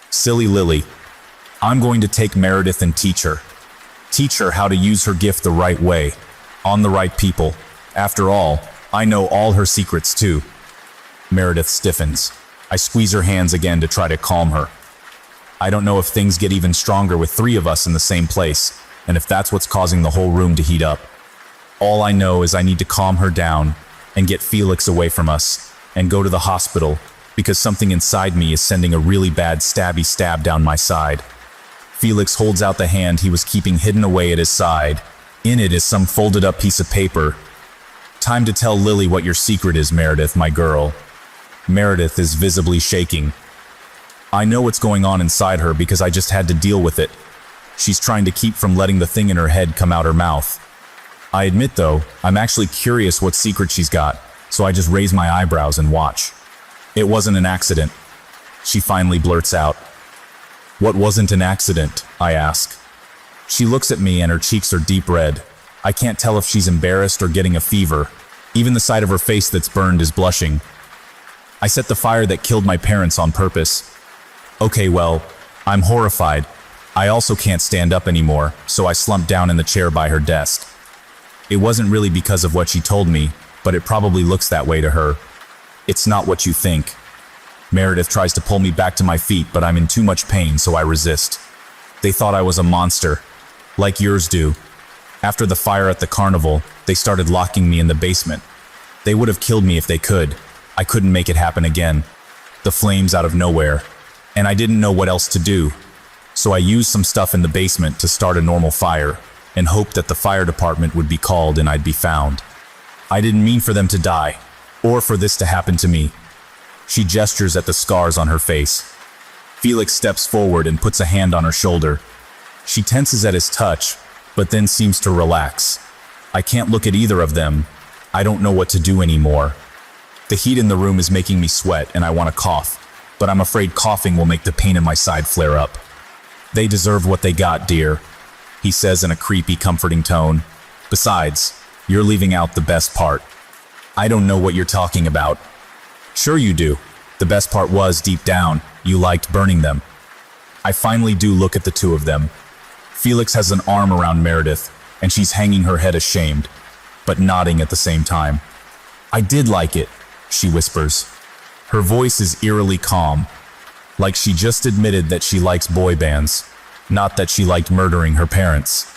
Silly Lily. I'm going to take Meredith and teach her. Teach her how to use her gift the right way, on the right people. After all, I know all her secrets too. Meredith stiffens. I squeeze her hands again to try to calm her. I don't know if things get even stronger with three of us in the same place, and if that's what's causing the whole room to heat up. All I know is I need to calm her down and get Felix away from us and go to the hospital because something inside me is sending a really bad stabby stab down my side. Felix holds out the hand he was keeping hidden away at his side. In it is some folded up piece of paper. Time to tell Lily what your secret is, Meredith, my girl. Meredith is visibly shaking. I know what's going on inside her because I just had to deal with it. She's trying to keep from letting the thing in her head come out her mouth. I admit though, I'm actually curious what secret she's got, so I just raise my eyebrows and watch. It wasn't an accident. She finally blurts out. What wasn't an accident? I ask. She looks at me and her cheeks are deep red. I can't tell if she's embarrassed or getting a fever. Even the side of her face that's burned is blushing. I set the fire that killed my parents on purpose. Okay, well, I'm horrified. I also can't stand up anymore, so I slumped down in the chair by her desk. It wasn't really because of what she told me, but it probably looks that way to her. It's not what you think. Meredith tries to pull me back to my feet, but I'm in too much pain, so I resist. They thought I was a monster, like yours do. After the fire at the carnival, they started locking me in the basement. They would have killed me if they could. I couldn't make it happen again. The flames out of nowhere. And I didn't know what else to do. So I used some stuff in the basement to start a normal fire, and hoped that the fire department would be called and I'd be found. I didn't mean for them to die, or for this to happen to me. She gestures at the scars on her face. Felix steps forward and puts a hand on her shoulder. She tenses at his touch, but then seems to relax. I can't look at either of them. I don't know what to do anymore. The heat in the room is making me sweat and I want to cough, but I'm afraid coughing will make the pain in my side flare up. They deserve what they got, dear, he says in a creepy, comforting tone. Besides, you're leaving out the best part. I don't know what you're talking about. Sure you do. The best part was, deep down, you liked burning them. I finally do look at the two of them. Felix has an arm around Meredith, and she's hanging her head ashamed, but nodding at the same time. I did like it, she whispers. Her voice is eerily calm, like she just admitted that she likes boy bands, not that she liked murdering her parents.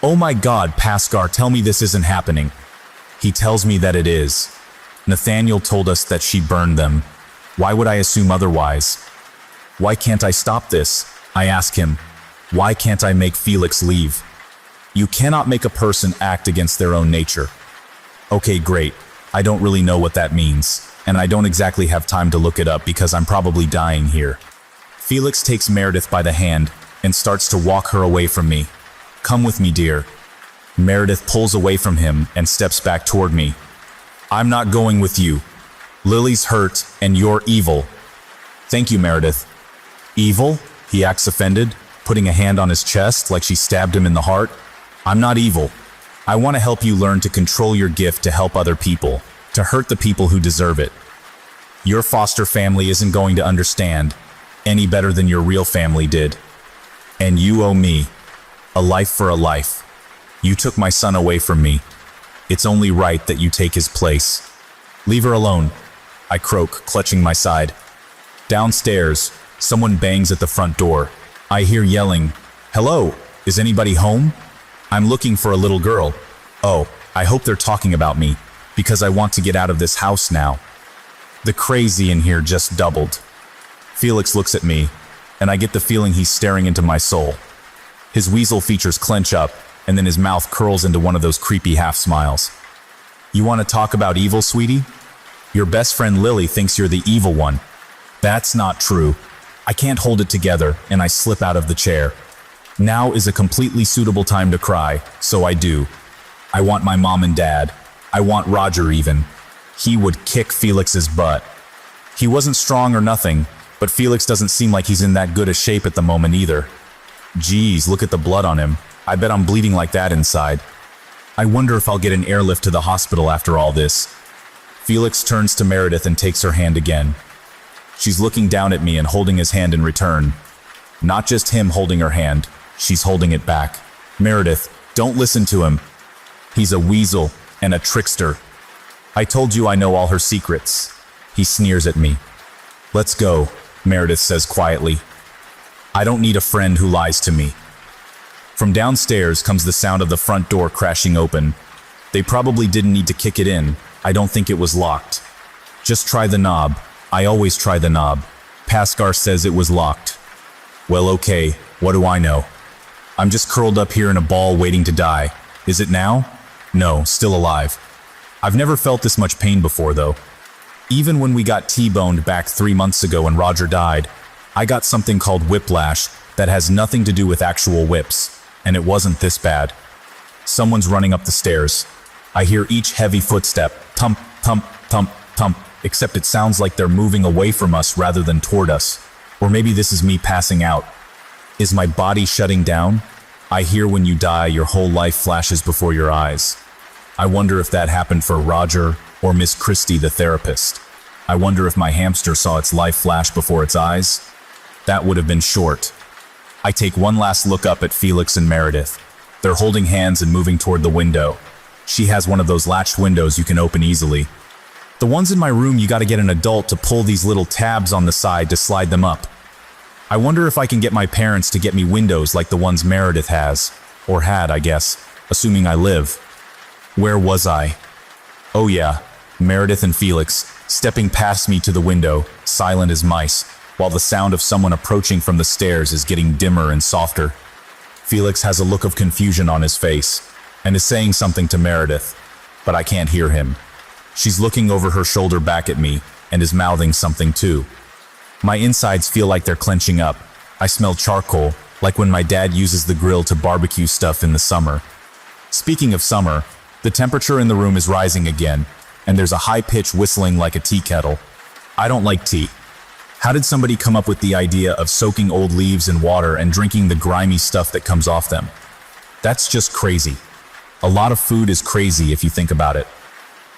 Oh my God, Pascar, tell me this isn't happening. He tells me that it is. Nathaniel told us that she burned them. Why would I assume otherwise? Why can't I stop this? I ask him. Why can't I make Felix leave? You cannot make a person act against their own nature. Okay, great. I don't really know what that means, and I don't exactly have time to look it up because I'm probably dying here. Felix takes Meredith by the hand and starts to walk her away from me. Come with me, dear. Meredith pulls away from him and steps back toward me. I'm not going with you. Lily's hurt and you're evil. Thank you, Meredith. Evil? He acts offended, putting a hand on his chest like she stabbed him in the heart. I'm not evil. I want to help you learn to control your gift to help other people, to hurt the people who deserve it. Your foster family isn't going to understand any better than your real family did. And you owe me a life for a life. You took my son away from me. It's only right that you take his place. Leave her alone, I croak, clutching my side. Downstairs, someone bangs at the front door. I hear yelling, "Hello, is anybody home? I'm looking for a little girl. Oh, I hope they're talking about me, because I want to get out of this house now." The crazy in here just doubled. Felix looks at me, and I get the feeling he's staring into my soul. His weasel features clench up, and then his mouth curls into one of those creepy half-smiles. You want to talk about evil, sweetie? Your best friend Lily thinks you're the evil one. That's not true. I can't hold it together, and I slip out of the chair. Now is a completely suitable time to cry, so I do. I want my mom and dad. I want Roger even. He would kick Felix's butt. He wasn't strong or nothing, but Felix doesn't seem like he's in that good a shape at the moment either. Geez, look at the blood on him. I bet I'm bleeding like that inside. I wonder if I'll get an airlift to the hospital after all this. Felix turns to Meredith and takes her hand again. She's looking down at me and holding his hand in return. Not just him holding her hand, she's holding it back. Meredith, don't listen to him. He's a weasel and a trickster. I told you I know all her secrets. He sneers at me. Let's go, Meredith says quietly. I don't need a friend who lies to me. From downstairs comes the sound of the front door crashing open. They probably didn't need to kick it in. I don't think it was locked. Just try the knob. I always try the knob. Pascar says it was locked. Well, okay, what do I know? I'm just curled up here in a ball waiting to die. Is it now? No, still alive. I've never felt this much pain before, though. Even when we got T-boned back 3 months ago when Roger died, I got something called whiplash that has nothing to do with actual whips, and it wasn't this bad. Someone's running up the stairs. I hear each heavy footstep, thump, thump, thump, thump, except it sounds like they're moving away from us rather than toward us. Or maybe this is me passing out. Is my body shutting down? I hear when you die, your whole life flashes before your eyes. I wonder if that happened for Roger or Miss Christie, the therapist. I wonder if my hamster saw its life flash before its eyes. That would have been short. I take one last look up at Felix and Meredith. They're holding hands and moving toward the window. She has one of those latched windows you can open easily. The ones in my room, you gotta get an adult to pull these little tabs on the side to slide them up. I wonder if I can get my parents to get me windows like the ones Meredith has. Or had, I guess, assuming I live. Where was I? Oh yeah, Meredith and Felix, stepping past me to the window, silent as mice, while the sound of someone approaching from the stairs is getting dimmer and softer. Felix has a look of confusion on his face, and is saying something to Meredith, but I can't hear him. She's looking over her shoulder back at me, and is mouthing something too. My insides feel like they're clenching up. I smell charcoal, like when my dad uses the grill to barbecue stuff in the summer. Speaking of summer, the temperature in the room is rising again, and there's a high-pitched whistling like a tea kettle. I don't like tea. How did somebody come up with the idea of soaking old leaves in water and drinking the grimy stuff that comes off them? That's just crazy. A lot of food is crazy if you think about it.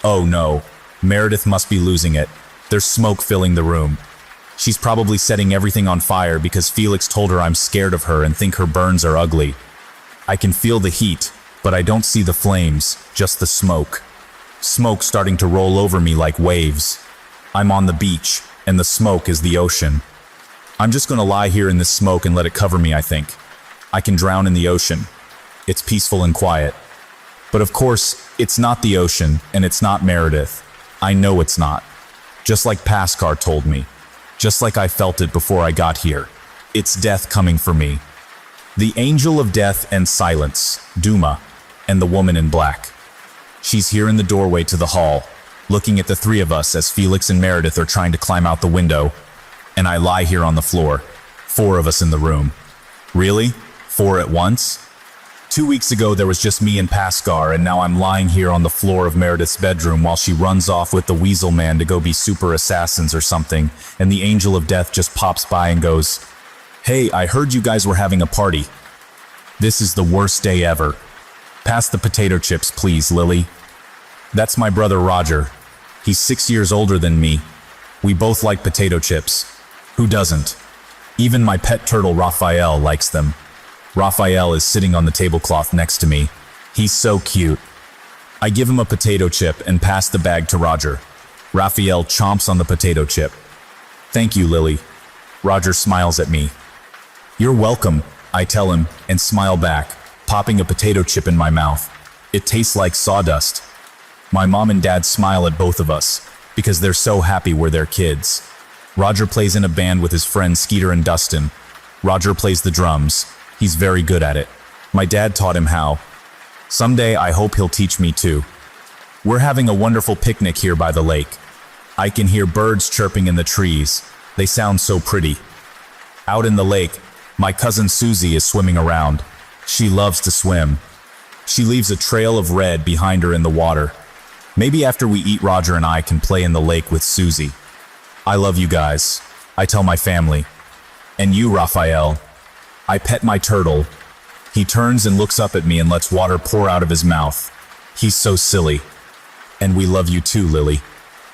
Oh no, Meredith must be losing it. There's smoke filling the room. She's probably setting everything on fire because Felix told her I'm scared of her and think her burns are ugly. I can feel the heat, but I don't see the flames, just the smoke. Smoke starting to roll over me like waves. I'm on the beach, and the smoke is the ocean. I'm just gonna lie here in this smoke and let it cover me, I think. I can drown in the ocean. It's peaceful and quiet. But of course, it's not the ocean, and it's not Meredith. I know it's not. Just like Pascar told me. Just like I felt it before I got here. It's death coming for me. The angel of death and silence, Duma, and the woman in black. She's here in the doorway to the hall, looking at the three of us as Felix and Meredith are trying to climb out the window, and I lie here on the floor. 4 of us in the room. Really? 4 at once? 2 weeks ago there was just me and Pascar, and now I'm lying here on the floor of Meredith's bedroom while she runs off with the Weasel Man to go be super assassins or something, and the angel of death just pops by and goes, "Hey, I heard you guys were having a party." This is the worst day ever. Pass the potato chips, please, Lily. That's my brother Roger. He's 6 years older than me. We both like potato chips. Who doesn't? Even my pet turtle Raphael likes them. Raphael is sitting on the tablecloth next to me. He's so cute. I give him a potato chip and pass the bag to Roger. Raphael chomps on the potato chip. "Thank you, Lily." Roger smiles at me. "You're welcome," I tell him, and smile back, popping a potato chip in my mouth. It tastes like sawdust. My mom and dad smile at both of us, because they're so happy we're their kids. Roger plays in a band with his friends Skeeter and Dustin. Roger plays the drums. He's very good at it. My dad taught him how. Someday I hope he'll teach me too. We're having a wonderful picnic here by the lake. I can hear birds chirping in the trees. They sound so pretty. Out in the lake, my cousin Susie is swimming around. She loves to swim. She leaves a trail of red behind her in the water. Maybe after we eat, Roger and I can play in the lake with Susie. I love you guys, I tell my family. And you, Raphael. I pet my turtle. He turns and looks up at me and lets water pour out of his mouth. He's so silly. And we love you too, Lily.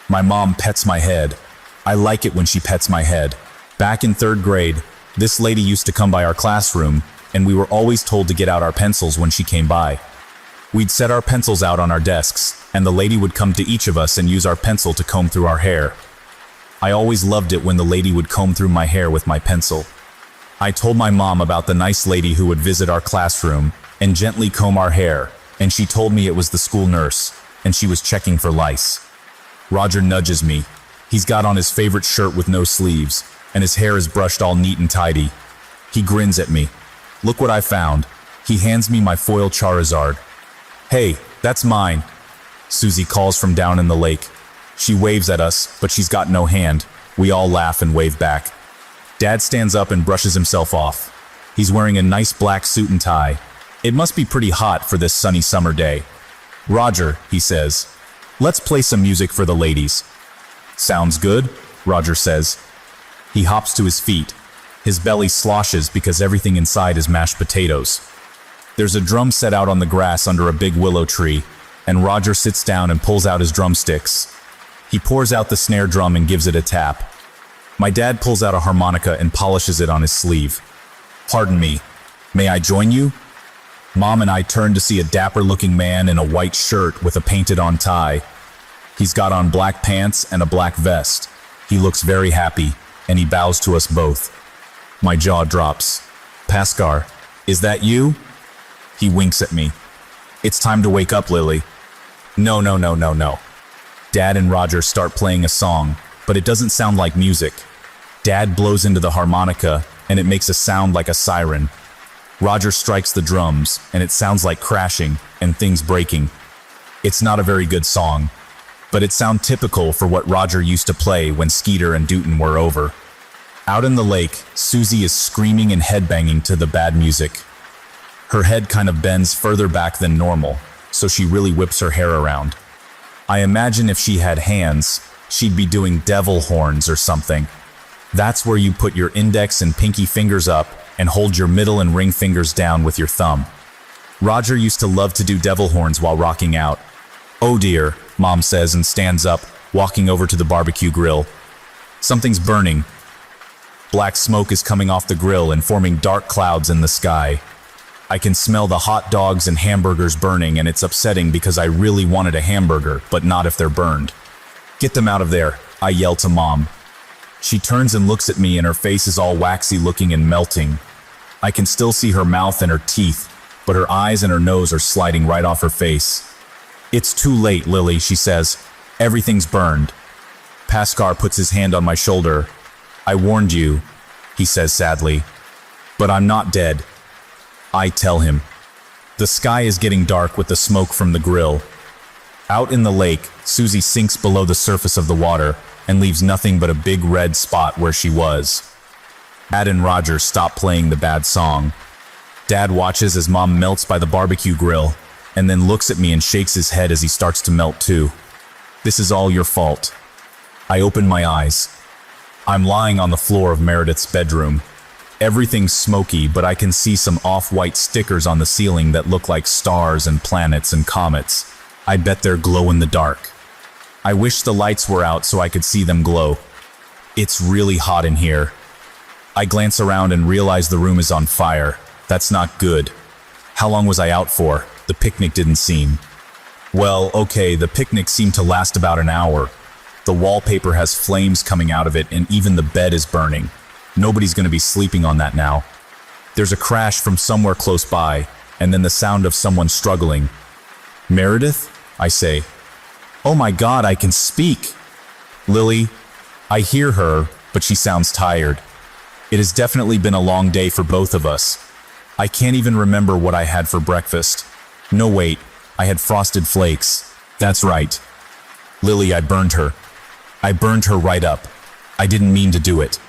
My mom pets my head. I like it when she pets my head. Back in 3rd grade, this lady used to come by our classroom, and we were always told to get out our pencils when she came by. We'd set our pencils out on our desks, and the lady would come to each of us and use our pencil to comb through our hair. I always loved it when the lady would comb through my hair with my pencil. I told my mom about the nice lady who would visit our classroom and gently comb our hair, and she told me it was the school nurse, and she was checking for lice. Roger nudges me. He's got on his favorite shirt with no sleeves, and his hair is brushed all neat and tidy. He grins at me. Look what I found. He hands me my foil Charizard. Hey, that's mine, Susie calls from down in the lake. She waves at us, but she's got no hand. We all laugh and wave back. Dad stands up and brushes himself off. He's wearing a nice black suit and tie. It must be pretty hot for this sunny summer day. Roger, he says, let's play some music for the ladies. Sounds good, Roger says. He hops to his feet. His belly sloshes because everything inside is mashed potatoes. There's a drum set out on the grass under a big willow tree, and Roger sits down and pulls out his drumsticks. He pours out the snare drum and gives it a tap. My dad pulls out a harmonica and polishes it on his sleeve. Pardon me, may I join you? Mom and I turn to see a dapper-looking man in a white shirt with a painted-on tie. He's got on black pants and a black vest. He looks very happy, and he bows to us both. My jaw drops. Paskar, is that you? He winks at me. It's time to wake up, Lily. No. Dad and Roger start playing a song, but it doesn't sound like music. Dad blows into the harmonica, and it makes a sound like a siren. Roger strikes the drums, and it sounds like crashing and things breaking. It's not a very good song, but it sounds typical for what Roger used to play when Skeeter and Dootin were over. Out in the lake, Susie is screaming and headbanging to the bad music. Her head kind of bends further back than normal, so she really whips her hair around. I imagine if she had hands, she'd be doing devil horns or something. That's where you put your index and pinky fingers up and hold your middle and ring fingers down with your thumb. Roger used to love to do devil horns while rocking out. Oh dear, Mom says and stands up, walking over to the barbecue grill. Something's burning. Black smoke is coming off the grill and forming dark clouds in the sky. I can smell the hot dogs and hamburgers burning, and it's upsetting because I really wanted a hamburger, but not if they're burned. Get them out of there, I yell to Mom. She turns and looks at me, and her face is all waxy looking and melting. I can still see her mouth and her teeth, but her eyes and her nose are sliding right off her face. It's too late, Lily, she says. Everything's burned. Paskar puts his hand on my shoulder. I warned you, he says sadly. But I'm not dead. I tell him. The sky is getting dark with the smoke from the grill. Out in the lake, Susie sinks below the surface of the water and leaves nothing but a big red spot where she was. Dad and Roger stop playing the bad song. Dad watches as Mom melts by the barbecue grill and then looks at me and shakes his head as he starts to melt too. This is all your fault. I open my eyes. I'm lying on the floor of Meredith's bedroom. Everything's smoky, but I can see some off-white stickers on the ceiling that look like stars and planets and comets. I bet they're glow in the dark. I wish the lights were out so I could see them glow. It's really hot in here. I glance around and realize the room is on fire. That's not good. How long was I out for? The picnic didn't seem. Well, okay, the picnic seemed to last about an hour. The wallpaper has flames coming out of it, and even the bed is burning. Nobody's going to be sleeping on that now. There's a crash from somewhere close by, and then the sound of someone struggling. Meredith? I say. Oh my God, I can speak. Lily, I hear her, but she sounds tired. It has definitely been a long day for both of us. I can't even remember what I had for breakfast. No, wait, I had frosted flakes. That's right. Lily, I burned her. I burned her right up. I didn't mean to do it.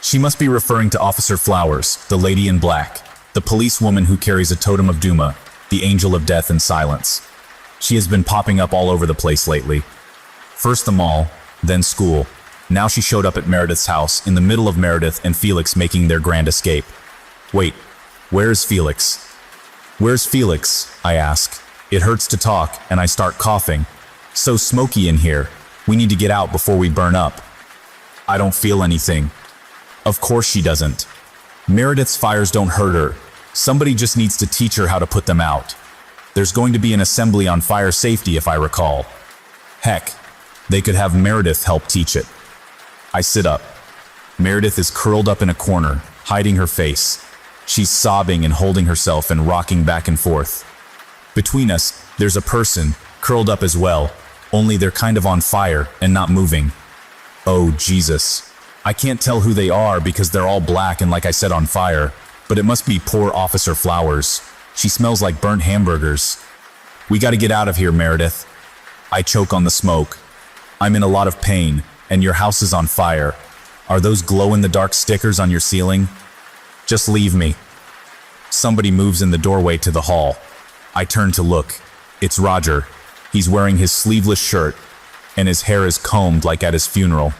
She must be referring to Officer Flowers, the lady in black, the policewoman who carries a totem of Duma, the angel of death and silence. She has been popping up all over the place lately. First the mall, then school. Now she showed up at Meredith's house, in the middle of Meredith and Felix making their grand escape. Wait, where's Felix? Where's Felix? I ask. It hurts to talk, and I start coughing. So smoky in here. We need to get out before we burn up. I don't feel anything. Of course she doesn't. Meredith's fires don't hurt her. Somebody just needs to teach her how to put them out. There's going to be an assembly on fire safety, if I recall. Heck, they could have Meredith help teach it. I sit up. Meredith is curled up in a corner, hiding her face. She's sobbing and holding herself and rocking back and forth. Between us, there's a person, curled up as well, only they're kind of on fire and not moving. Oh, Jesus. I can't tell who they are because they're all black and, like I said, on fire. But it must be poor Officer Flowers. She smells like burnt hamburgers. We gotta get out of here, Meredith. I choke on the smoke. I'm in a lot of pain, and your house is on fire. Are those glow-in-the-dark stickers on your ceiling? Just leave me. Somebody moves in the doorway to the hall. I turn to look. It's Roger. He's wearing his sleeveless shirt, and his hair is combed like at his funeral.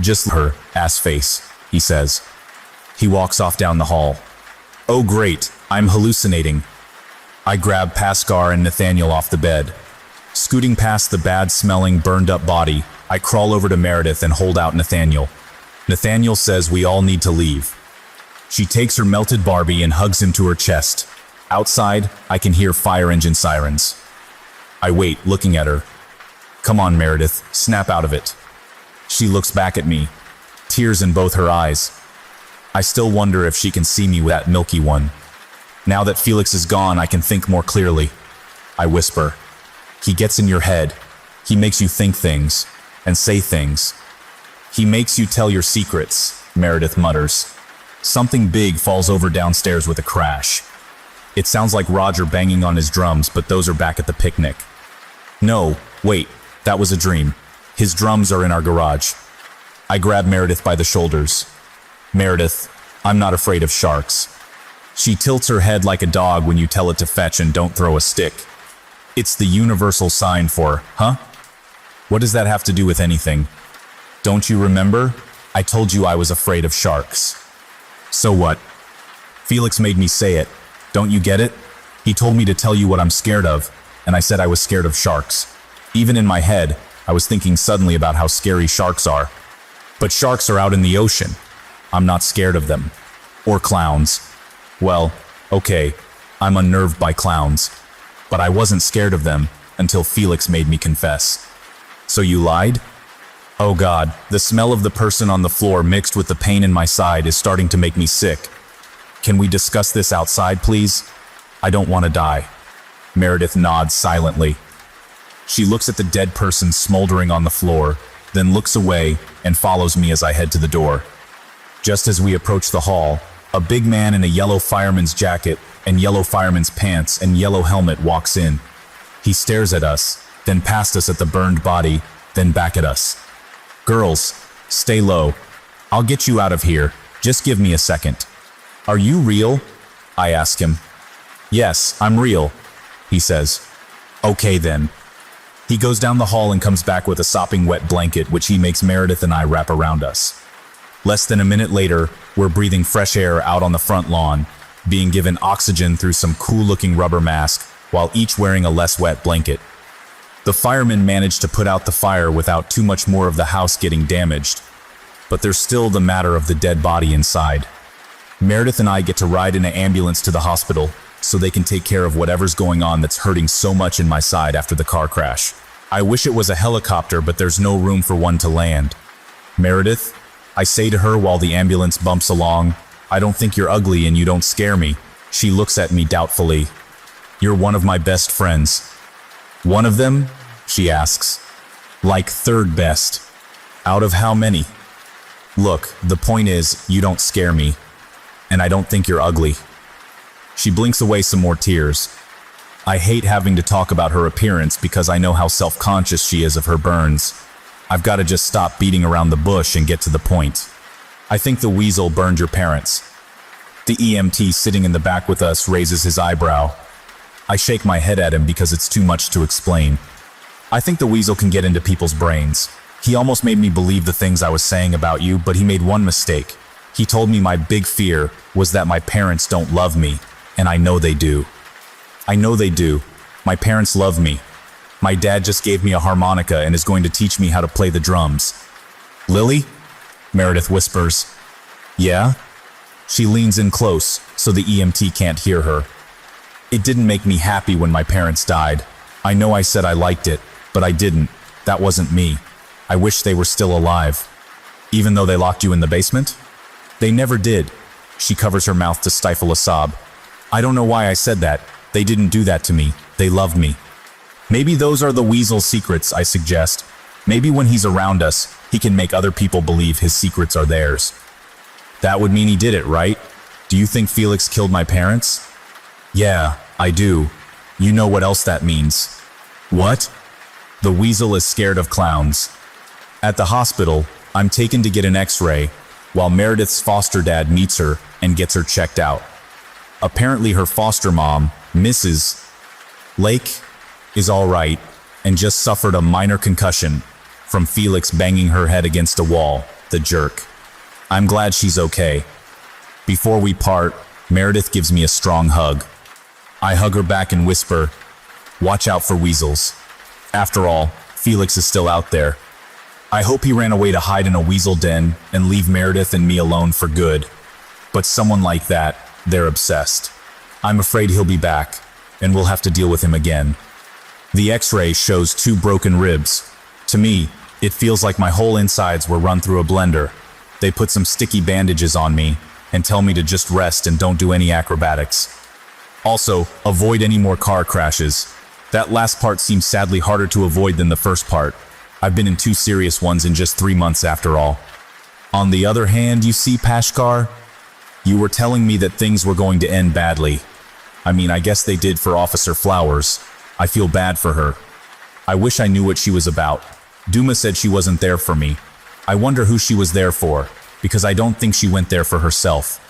Just her, ass face, he says. He walks off down the hall. Oh great, I'm hallucinating. I grab Pascal and Nathaniel off the bed. Scooting past the bad-smelling, burned-up body, I crawl over to Meredith and hold out Nathaniel. Nathaniel says we all need to leave. She takes her melted Barbie and hugs him to her chest. Outside, I can hear fire engine sirens. I wait, looking at her. Come on, Meredith, snap out of it. She looks back at me, tears in both her eyes. I still wonder if she can see me with that milky one. Now that Felix is gone, I can think more clearly. I whisper. He gets in your head. He makes you think things and say things. He makes you tell your secrets, Meredith mutters. Something big falls over downstairs with a crash. It sounds like Roger banging on his drums, but those are back at the picnic. No, wait, that was a dream. His drums are in our garage. I grab Meredith by the shoulders. Meredith, I'm not afraid of sharks. She tilts her head like a dog when you tell it to fetch and don't throw a stick. It's the universal sign for, huh? What does that have to do with anything? Don't you remember? I told you I was afraid of sharks. So what? Felix made me say it. Don't you get it? He told me to tell you what I'm scared of, and I said I was scared of sharks. Even in my head, I was thinking suddenly about how scary sharks are. But sharks are out in the ocean. I'm not scared of them. Or clowns. Well, okay, I'm unnerved by clowns. But I wasn't scared of them until Felix made me confess. So you lied? Oh God, the smell of the person on the floor mixed with the pain in my side is starting to make me sick. Can we discuss this outside, please? I don't want to die. Meredith nods silently. She looks at the dead person smoldering on the floor, then looks away and follows me as I head to the door. Just as we approach the hall, a big man in a yellow fireman's jacket and yellow fireman's pants and yellow helmet walks in. He stares at us, then past us at the burned body, then back at us. Girls, stay low. I'll get you out of here. Just give me a second. Are you real? I ask him. Yes, I'm real, he says. Okay then. He goes down the hall and comes back with a sopping wet blanket, which he makes Meredith and I wrap around us. Less than a minute later, we're breathing fresh air out on the front lawn, being given oxygen through some cool-looking rubber mask, while each wearing a less wet blanket. The firemen managed to put out the fire without too much more of the house getting damaged, but there's still the matter of the dead body inside. Meredith and I get to ride in an ambulance to the hospital, so they can take care of whatever's going on that's hurting so much in my side after the car crash. I wish it was a helicopter, but there's no room for one to land. Meredith, I say to her while the ambulance bumps along, I don't think you're ugly and you don't scare me. She looks at me doubtfully. You're one of my best friends. One of them? She asks. Like third best. Out of how many? Look, the point is, you don't scare me. And I don't think you're ugly. She blinks away some more tears. I hate having to talk about her appearance because I know how self-conscious she is of her burns. I've got to just stop beating around the bush and get to the point. I think the weasel burned your parents. The EMT sitting in the back with us raises his eyebrow. I shake my head at him because it's too much to explain. I think the weasel can get into people's brains. He almost made me believe the things I was saying about you, but he made one mistake. He told me my big fear was that my parents don't love me, and I know they do. I know they do. My parents love me. My dad just gave me a harmonica and is going to teach me how to play the drums. Lily? Meredith whispers. Yeah? She leans in close, so the EMT can't hear her. It didn't make me happy when my parents died. I know I said I liked it, but I didn't. That wasn't me. I wish they were still alive. Even though they locked you in the basement? They never did. She covers her mouth to stifle a sob. I don't know why I said that. They didn't do that to me. They loved me. Maybe those are the weasel's secrets, I suggest. Maybe when he's around us, He can make other people believe his secrets are theirs. That would mean he did it, right? Do you think Felix killed my parents? Yeah, I do. You know what else that means. What? The weasel is scared of clowns. At the hospital, I'm taken to get an x-ray, while Meredith's foster dad meets her and gets her checked out. Apparently her foster mom, Mrs. Lake, is all right and just suffered a minor concussion from Felix banging her head against a wall, the jerk. I'm glad she's okay. Before we part, Meredith gives me a strong hug. I hug her back and whisper, "Watch out for weasels." After all, Felix is still out there. I hope he ran away to hide in a weasel den and leave Meredith and me alone for good. But someone like that, they're obsessed. I'm afraid he'll be back, and we'll have to deal with him again. The x-ray shows 2 broken ribs. To me, it feels like my whole insides were run through a blender. They put some sticky bandages on me and tell me to just rest and don't do any acrobatics. Also, avoid any more car crashes. That last part seems sadly harder to avoid than the first part. I've been in 2 serious ones in just 3 months after all. On the other hand, you see, Pashkar, you were telling me that things were going to end badly. I mean, I guess they did for Officer Flowers. I feel bad for her. I wish I knew what she was about. Duma said she wasn't there for me. I wonder who she was there for, because I don't think she went there for herself.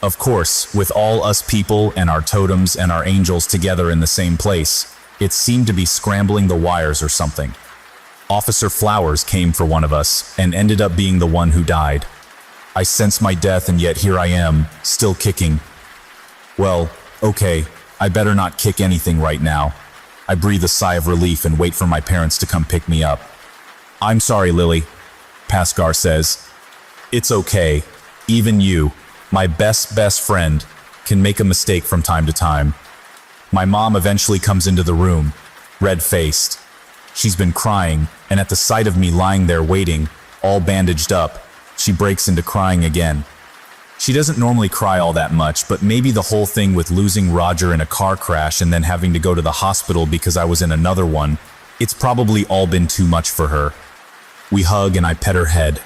Of course, with all us people and our totems and our angels together in the same place, it seemed to be scrambling the wires or something. Officer Flowers came for one of us and ended up being the one who died. I sense my death, and yet here I am, still kicking. Well, okay, I better not kick anything right now. I breathe a sigh of relief and wait for my parents to come pick me up. "I'm sorry, Lily," Paskar says. "It's okay. Even you, my best friend, can make a mistake from time to time." My mom eventually comes into the room, red-faced. She's been crying, and at the sight of me lying there waiting, all bandaged up, she breaks into crying again. She doesn't normally cry all that much, but maybe the whole thing with losing Roger in a car crash and then having to go to the hospital because I was in another one, it's probably all been too much for her. We hug and I pet her head.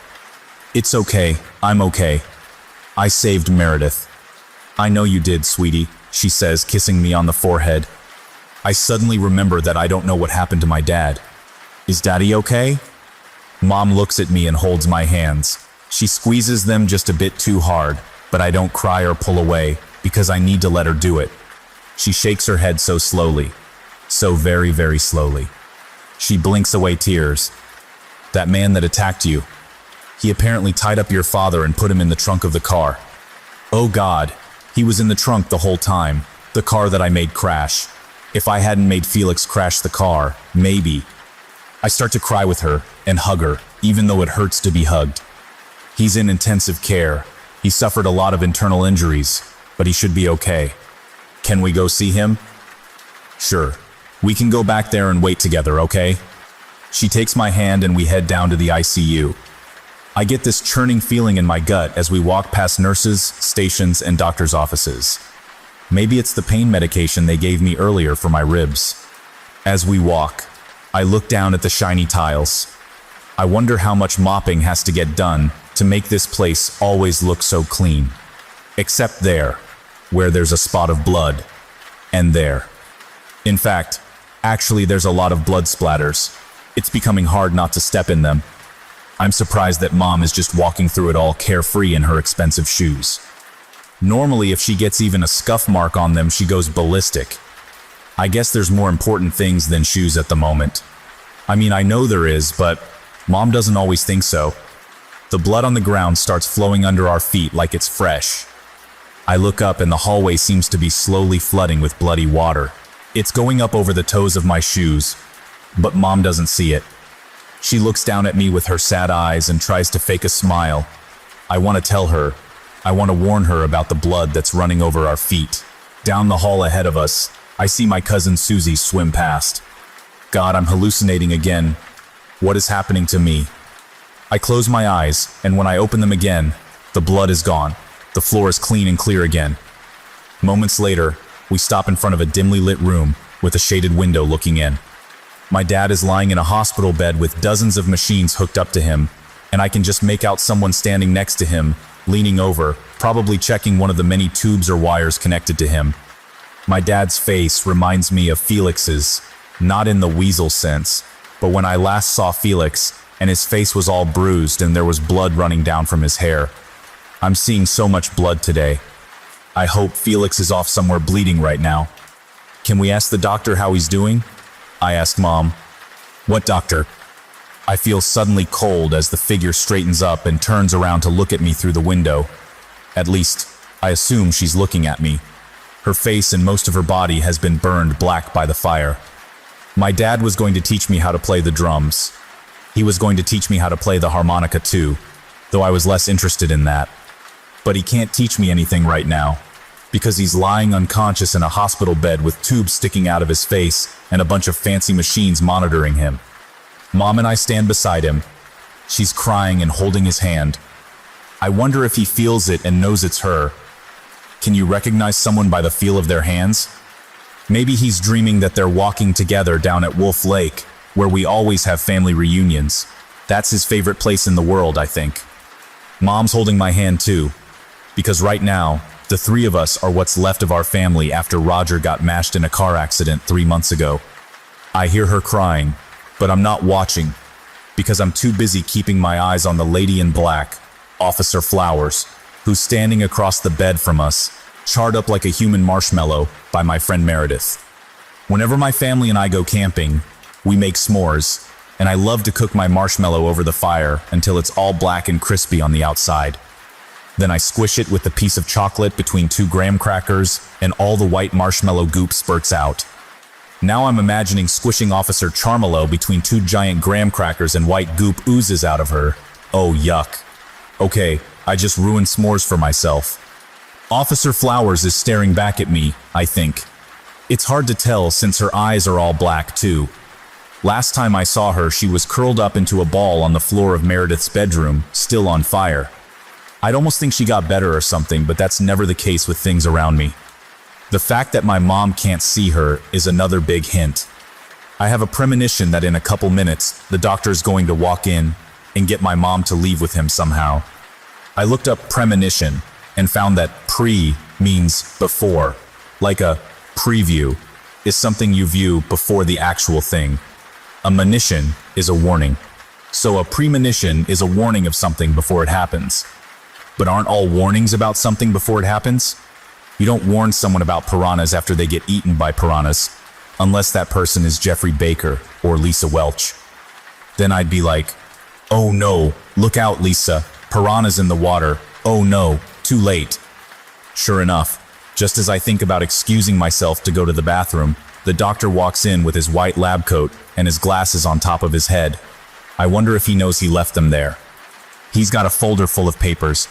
"It's okay, I'm okay. I saved Meredith." "I know you did, sweetie," she says, kissing me on the forehead. I suddenly remember that I don't know what happened to my dad. "Is Daddy okay?" Mom looks at me and holds my hands. She squeezes them just a bit too hard, but I don't cry or pull away because I need to let her do it. She shakes her head so slowly, so very, very slowly. She blinks away tears. "That man that attacked you, he apparently tied up your father and put him in the trunk of the car." "Oh God, he was in the trunk the whole time, the car that I made crash. If I hadn't made Felix crash the car, maybe." I start to cry with her and hug her, even though it hurts to be hugged. "He's in intensive care. He suffered a lot of internal injuries, but he should be okay. Can we go see him?" "Sure. We can go back there and wait together, okay?" She takes my hand and we head down to the ICU. I get this churning feeling in my gut as we walk past nurses, stations, and doctors' offices. Maybe it's the pain medication they gave me earlier for my ribs. As we walk, I look down at the shiny tiles. I wonder how much mopping has to get done to make this place always look so clean. Except there, where there's a spot of blood. And there. In fact, actually there's a lot of blood splatters. It's becoming hard not to step in them. I'm surprised that Mom is just walking through it all carefree in her expensive shoes. Normally, if she gets even a scuff mark on them, she goes ballistic. I guess there's more important things than shoes at the moment. I mean, I know there is, but Mom doesn't always think so. The blood on the ground starts flowing under our feet like it's fresh. I look up and the hallway seems to be slowly flooding with bloody water. It's going up over the toes of my shoes, but Mom doesn't see it. She looks down at me with her sad eyes and tries to fake a smile. I want to tell her. I want to warn her about the blood that's running over our feet. Down the hall ahead of us, I see my cousin Susie swim past. God, I'm hallucinating again. What is happening to me? I close my eyes, and when I open them again, the blood is gone. The floor is clean and clear again. Moments later, we stop in front of a dimly lit room with a shaded window looking in. My dad is lying in a hospital bed with dozens of machines hooked up to him, and I can just make out someone standing next to him, leaning over, probably checking one of the many tubes or wires connected to him. My dad's face reminds me of Felix's, not in the weasel sense, but when I last saw Felix, and his face was all bruised and there was blood running down from his hair. I'm seeing so much blood today. I hope Felix is off somewhere bleeding right now. Can we ask the doctor how he's doing? I asked Mom. What doctor? I feel suddenly cold as the figure straightens up and turns around to look at me through the window. At least, I assume she's looking at me. Her face and most of her body has been burned black by the fire. My dad was going to teach me how to play the drums. He was going to teach me how to play the harmonica too, though I was less interested in that. But he can't teach me anything right now, because he's lying unconscious in a hospital bed with tubes sticking out of his face and a bunch of fancy machines monitoring him. Mom and I stand beside him. She's crying and holding his hand. I wonder if he feels it and knows it's her. Can you recognize someone by the feel of their hands? Maybe he's dreaming that they're walking together down at Wolf Lake, where we always have family reunions. That's his favorite place in the world, I think. Mom's holding my hand too, because right now, the three of us are what's left of our family after Roger got mashed in a car accident 3 months ago. I hear her crying, but I'm not watching, because I'm too busy keeping my eyes on the lady in black, Officer Flowers, who's standing across the bed from us, charred up like a human marshmallow by my friend Meredith. Whenever my family and I go camping, we make s'mores, and I love to cook my marshmallow over the fire until it's all black and crispy on the outside. Then I squish it with a piece of chocolate between 2 graham crackers, and all the white marshmallow goop spurts out. Now I'm imagining squishing Officer Charmelo between 2 giant graham crackers and white goop oozes out of her. Oh, yuck. Okay, I just ruined s'mores for myself. Officer Flowers is staring back at me, I think. It's hard to tell since her eyes are all black too. Last time I saw her, she was curled up into a ball on the floor of Meredith's bedroom, still on fire. I'd almost think she got better or something, but that's never the case with things around me. The fact that my mom can't see her is another big hint. I have a premonition that in a couple minutes, the doctor's going to walk in and get my mom to leave with him somehow. I looked up premonition and found that pre means before, like a preview is something you view before the actual thing. A monition is a warning. So a premonition is a warning of something before it happens. But aren't all warnings about something before it happens? You don't warn someone about piranhas after they get eaten by piranhas, unless that person is Jeffrey Baker or Lisa Welch. Then I'd be like, oh no, look out Lisa, piranhas in the water, oh no, too late. Sure enough, just as I think about excusing myself to go to the bathroom, the doctor walks in with his white lab coat and his glasses on top of his head. I wonder if he knows he left them there. He's got a folder full of papers.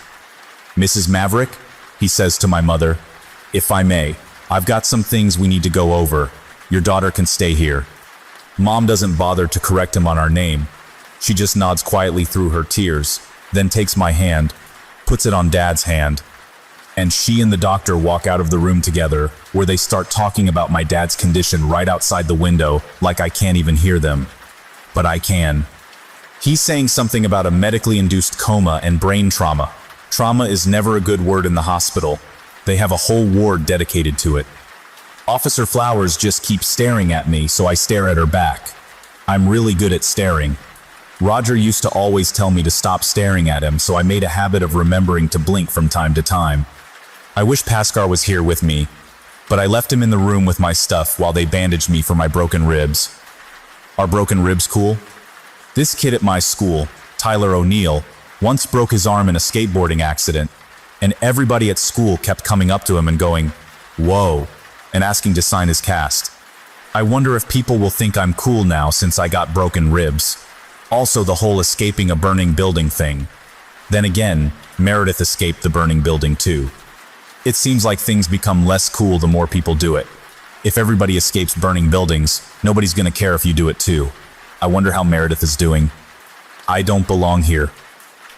Mrs. Maverick, he says to my mother, if I may, I've got some things we need to go over. Your daughter can stay here. Mom doesn't bother to correct him on our name. She just nods quietly through her tears, then takes my hand, puts it on Dad's hand, and she and the doctor walk out of the room together, where they start talking about my dad's condition right outside the window, like I can't even hear them. But I can. He's saying something about a medically induced coma and brain trauma. Trauma is never a good word in the hospital. They have a whole ward dedicated to it. Officer Flowers just keeps staring at me, so I stare at her back. I'm really good at staring. Roger used to always tell me to stop staring at him, so I made a habit of remembering to blink from time to time. I wish Paskar was here with me, but I left him in the room with my stuff while they bandaged me for my broken ribs. Are broken ribs cool? This kid at my school, Tyler O'Neill, once broke his arm in a skateboarding accident, and everybody at school kept coming up to him and going, "Whoa," and asking to sign his cast. I wonder if people will think I'm cool now since I got broken ribs. Also the whole escaping a burning building thing. Then again, Meredith escaped the burning building too. It seems like things become less cool the more people do it. If everybody escapes burning buildings, nobody's gonna care if you do it too. I wonder how Meredith is doing. I don't belong here.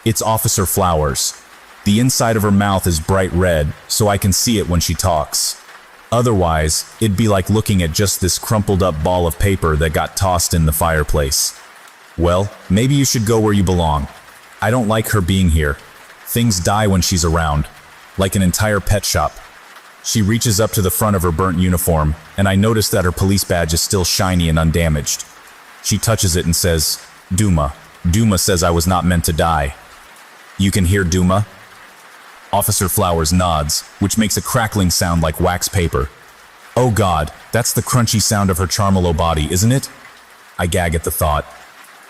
It's Officer Flowers. The inside of her mouth is bright red, so I can see it when she talks. Otherwise, it'd be like looking at just this crumpled up ball of paper that got tossed in the fireplace. Well, maybe you should go where you belong. I don't like her being here. Things die when she's around, like an entire pet shop. She reaches up to the front of her burnt uniform, and I notice that her police badge is still shiny and undamaged. She touches it and says, Duma. Duma says I was not meant to die. You can hear Duma? Officer Flowers nods, which makes a crackling sound like wax paper. Oh God, that's the crunchy sound of her Charmelo body, isn't it? I gag at the thought.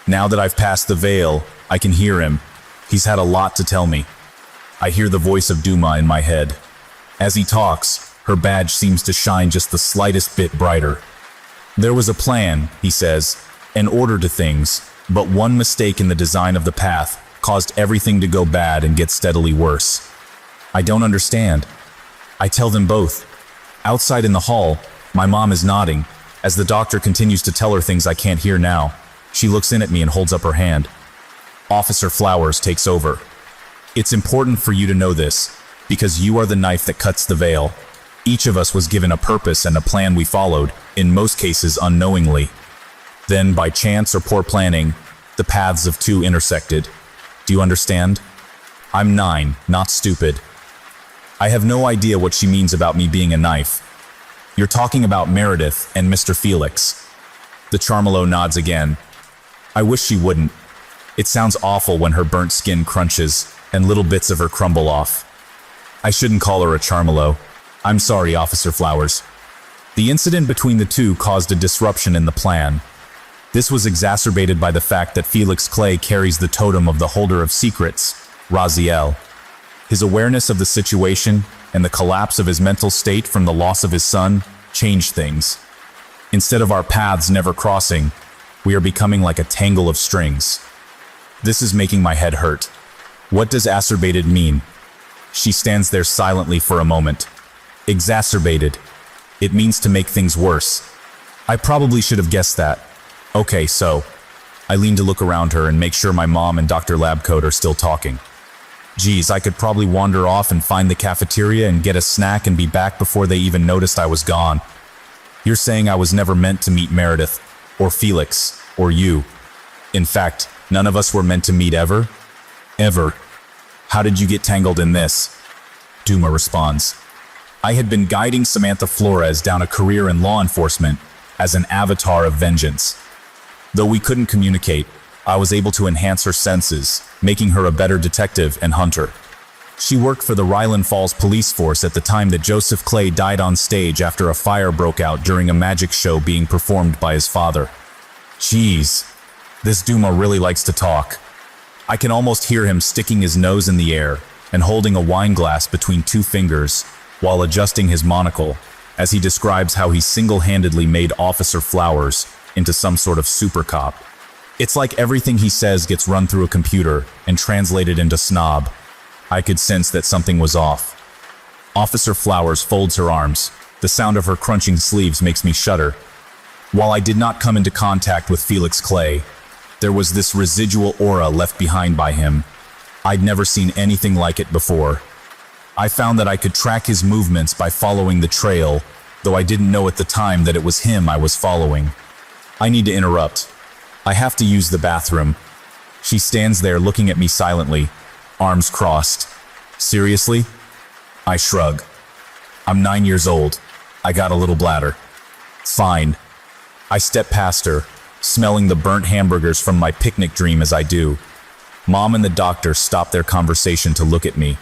Now that I've passed the veil, I can hear him. He's had a lot to tell me. I hear the voice of Duma in my head. As he talks, her badge seems to shine just the slightest bit brighter. There was a plan, he says, an order to things, but one mistake in the design of the path caused everything to go bad and get steadily worse. I don't understand. I tell them both. Outside in the hall, my mom is nodding. As the doctor continues to tell her things I can't hear now, she looks in at me and holds up her hand. Officer Flowers takes over. It's important for you to know this, because you are the knife that cuts the veil. Each of us was given a purpose and a plan we followed, in most cases unknowingly. Then, by chance or poor planning, the paths of two intersected. Do you understand? I'm 9, not stupid. I have no idea what she means about me being a knife. You're talking about Meredith and Mr. Felix. The Charmelo nods again. I wish she wouldn't. It sounds awful when her burnt skin crunches and little bits of her crumble off. I shouldn't call her a Charmelo. I'm sorry, Officer Flowers. The incident between the two caused a disruption in the plan. This was exacerbated by the fact that Felix Clay carries the totem of the holder of secrets, Raziel. His awareness of the situation and the collapse of his mental state from the loss of his son changed things. Instead of our paths never crossing, we are becoming like a tangle of strings. This is making my head hurt. What does acerbated mean? She stands there silently for a moment. Exacerbated. It means to make things worse. I probably should have guessed that. Okay, so. I lean to look around her and make sure my mom and Dr. Labcoat are still talking. Geez, I could probably wander off and find the cafeteria and get a snack and be back before they even noticed I was gone. You're saying I was never meant to meet Meredith, or Felix, or you. In fact, none of us were meant to meet ever? Ever. How did you get tangled in this? Duma responds. I had been guiding Samantha Flores down a career in law enforcement as an avatar of vengeance. Though we couldn't communicate, I was able to enhance her senses, making her a better detective and hunter. She worked for the Ryland Falls police force at the time that Joseph Clay died on stage after a fire broke out during a magic show being performed by his father. Jeez, this Duma really likes to talk. I can almost hear him sticking his nose in the air and holding a wine glass between two fingers while adjusting his monocle as he describes how he single-handedly made Officer Flowers into some sort of super cop. It's like everything he says gets run through a computer and translated into snob. I could sense that something was off. Officer Flowers folds her arms. The sound of her crunching sleeves makes me shudder. While I did not come into contact with Felix Clay, there was this residual aura left behind by him. I'd never seen anything like it before. I found that I could track his movements by following the trail, though I didn't know at the time that it was him I was following. I need to interrupt. I have to use the bathroom. She stands there looking at me silently, arms crossed. Seriously? I shrug. I'm 9 years old. I got a little bladder. Fine. I step past her, smelling the burnt hamburgers from my picnic dream as I do. Mom and the doctor stop their conversation to look at me.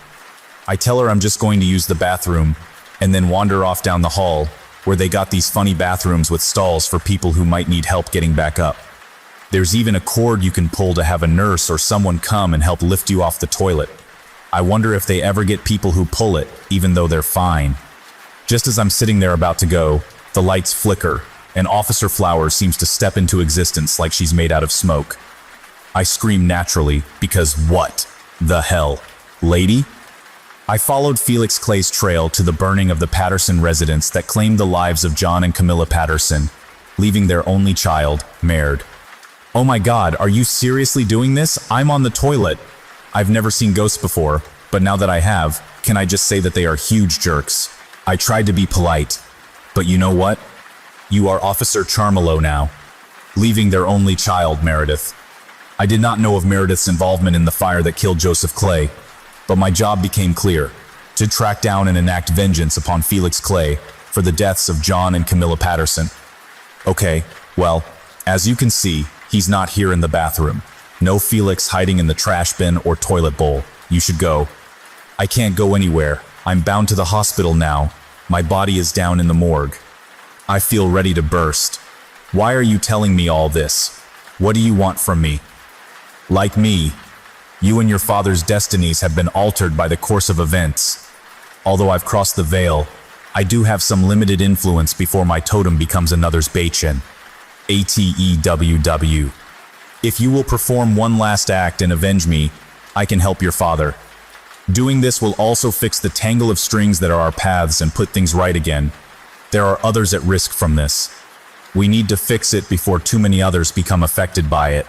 I tell her I'm just going to use the bathroom, and then wander off down the hall, where they got these funny bathrooms with stalls for people who might need help getting back up. There's even a cord you can pull to have a nurse or someone come and help lift you off the toilet. I wonder if they ever get people who pull it, even though they're fine. Just as I'm sitting there about to go, the lights flicker, and Officer Flowers seems to step into existence like she's made out of smoke. I scream naturally, because what the hell? Lady? I followed Felix Clay's trail to the burning of the Patterson residence that claimed the lives of John and Camilla Patterson, leaving their only child, Maird. Oh my God, are you seriously doing this? I'm on the toilet. I've never seen ghosts before, but now that I have, can I just say that they are huge jerks? I tried to be polite, but you know what? You are Officer Charmelo now, leaving their only child, Meredith. I did not know of Meredith's involvement in the fire that killed Joseph Clay, but my job became clear: to track down and enact vengeance upon Felix Clay for the deaths of John and Camilla Patterson. Okay, well, as you can see, he's not here in the bathroom. No Felix hiding in the trash bin or toilet bowl. You should go. I can't go anywhere. I'm bound to the hospital now. My body is down in the morgue. I feel ready to burst. Why are you telling me all this? What do you want from me? Like me, you and your father's destinies have been altered by the course of events. Although I've crossed the veil, I do have some limited influence before my totem becomes another's Beichin. ATEWW. If you will perform one last act and avenge me, I can help your father. Doing this will also fix the tangle of strings that are our paths and put things right again. There are others at risk from this. We need to fix it before too many others become affected by it.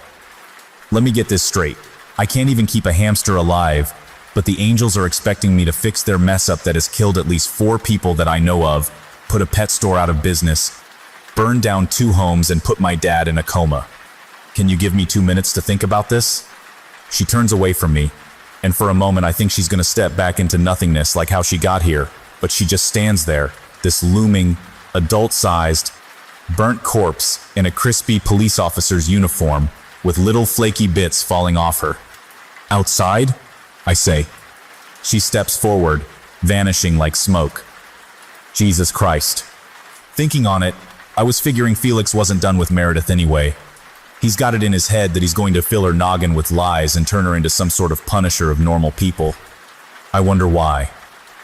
Let me get this straight. I can't even keep a hamster alive, but the angels are expecting me to fix their mess up that has killed at least 4 people that I know of, put a pet store out of business, burned down 2 homes, and put my dad in a coma. Can you give me 2 minutes to think about this? She turns away from me, and for a moment I think she's going to step back into nothingness like how she got here, but she just stands there, this looming, adult-sized, burnt corpse in a crispy police officer's uniform with little flaky bits falling off her. Outside? I say. She steps forward, vanishing like smoke. Jesus Christ. Thinking on it, I was figuring Felix wasn't done with Meredith anyway. He's got it in his head that he's going to fill her noggin with lies and turn her into some sort of punisher of normal people. I wonder why.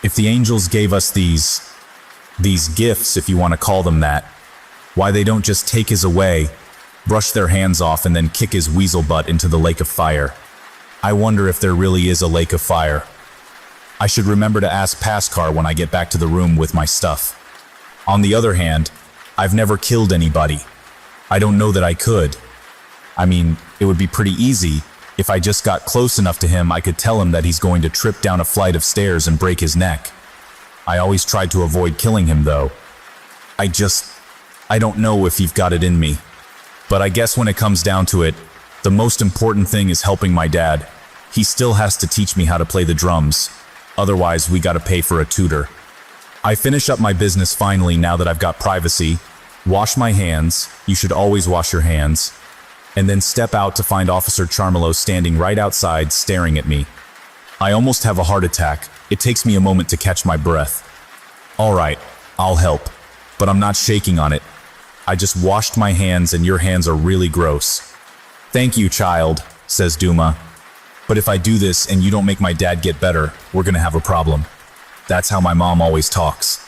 If the angels gave us these gifts, if you want to call them that, why they don't just take his away, brush their hands off, and then kick his weasel butt into the lake of fire. I wonder if there really is a lake of fire. I should remember to ask Paskar when I get back to the room with my stuff. On the other hand, I've never killed anybody. I don't know that I could. I mean, it would be pretty easy. If I just got close enough to him, I could tell him that he's going to trip down a flight of stairs and break his neck. I always tried to avoid killing him, though. I don't know if you've got it in me. But I guess when it comes down to it, the most important thing is helping my dad. He still has to teach me how to play the drums. Otherwise, we gotta pay for a tutor. I finish up my business finally now that I've got privacy. Wash my hands. You should always wash your hands. And then step out to find Officer Charmelo standing right outside staring at me. I almost have a heart attack. It takes me a moment to catch my breath. All right, I'll help. But I'm not shaking on it. I just washed my hands and your hands are really gross. Thank you, child, says Duma. But if I do this and you don't make my dad get better, we're gonna have a problem. That's how my mom always talks.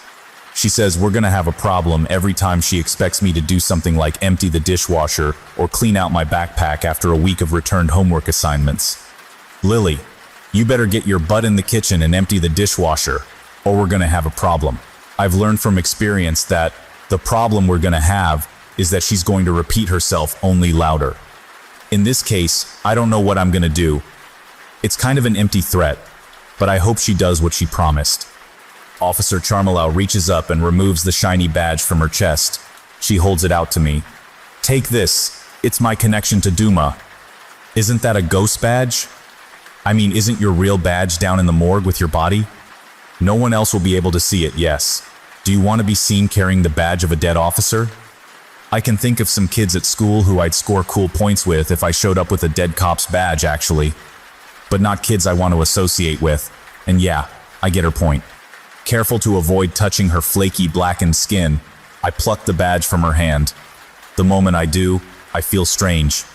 She says we're gonna have a problem every time she expects me to do something like empty the dishwasher or clean out my backpack after a week of returned homework assignments. Lily, you better get your butt in the kitchen and empty the dishwasher, or we're gonna have a problem. I've learned from experience that the problem we're gonna have is that she's going to repeat herself only louder. In this case, I don't know what I'm gonna do. It's kind of an empty threat, but I hope she does what she promised. Officer Charmelo reaches up and removes the shiny badge from her chest. She holds it out to me. Take this. It's my connection to Duma. Isn't that a ghost badge? I mean, isn't your real badge down in the morgue with your body? No one else will be able to see it, yes. Do you want to be seen carrying the badge of a dead officer? I can think of some kids at school who I'd score cool points with if I showed up with a dead cop's badge, actually. But not kids I want to associate with. And yeah, I get her point. Careful to avoid touching her flaky, blackened skin, I pluck the badge from her hand. The moment I do, I feel strange.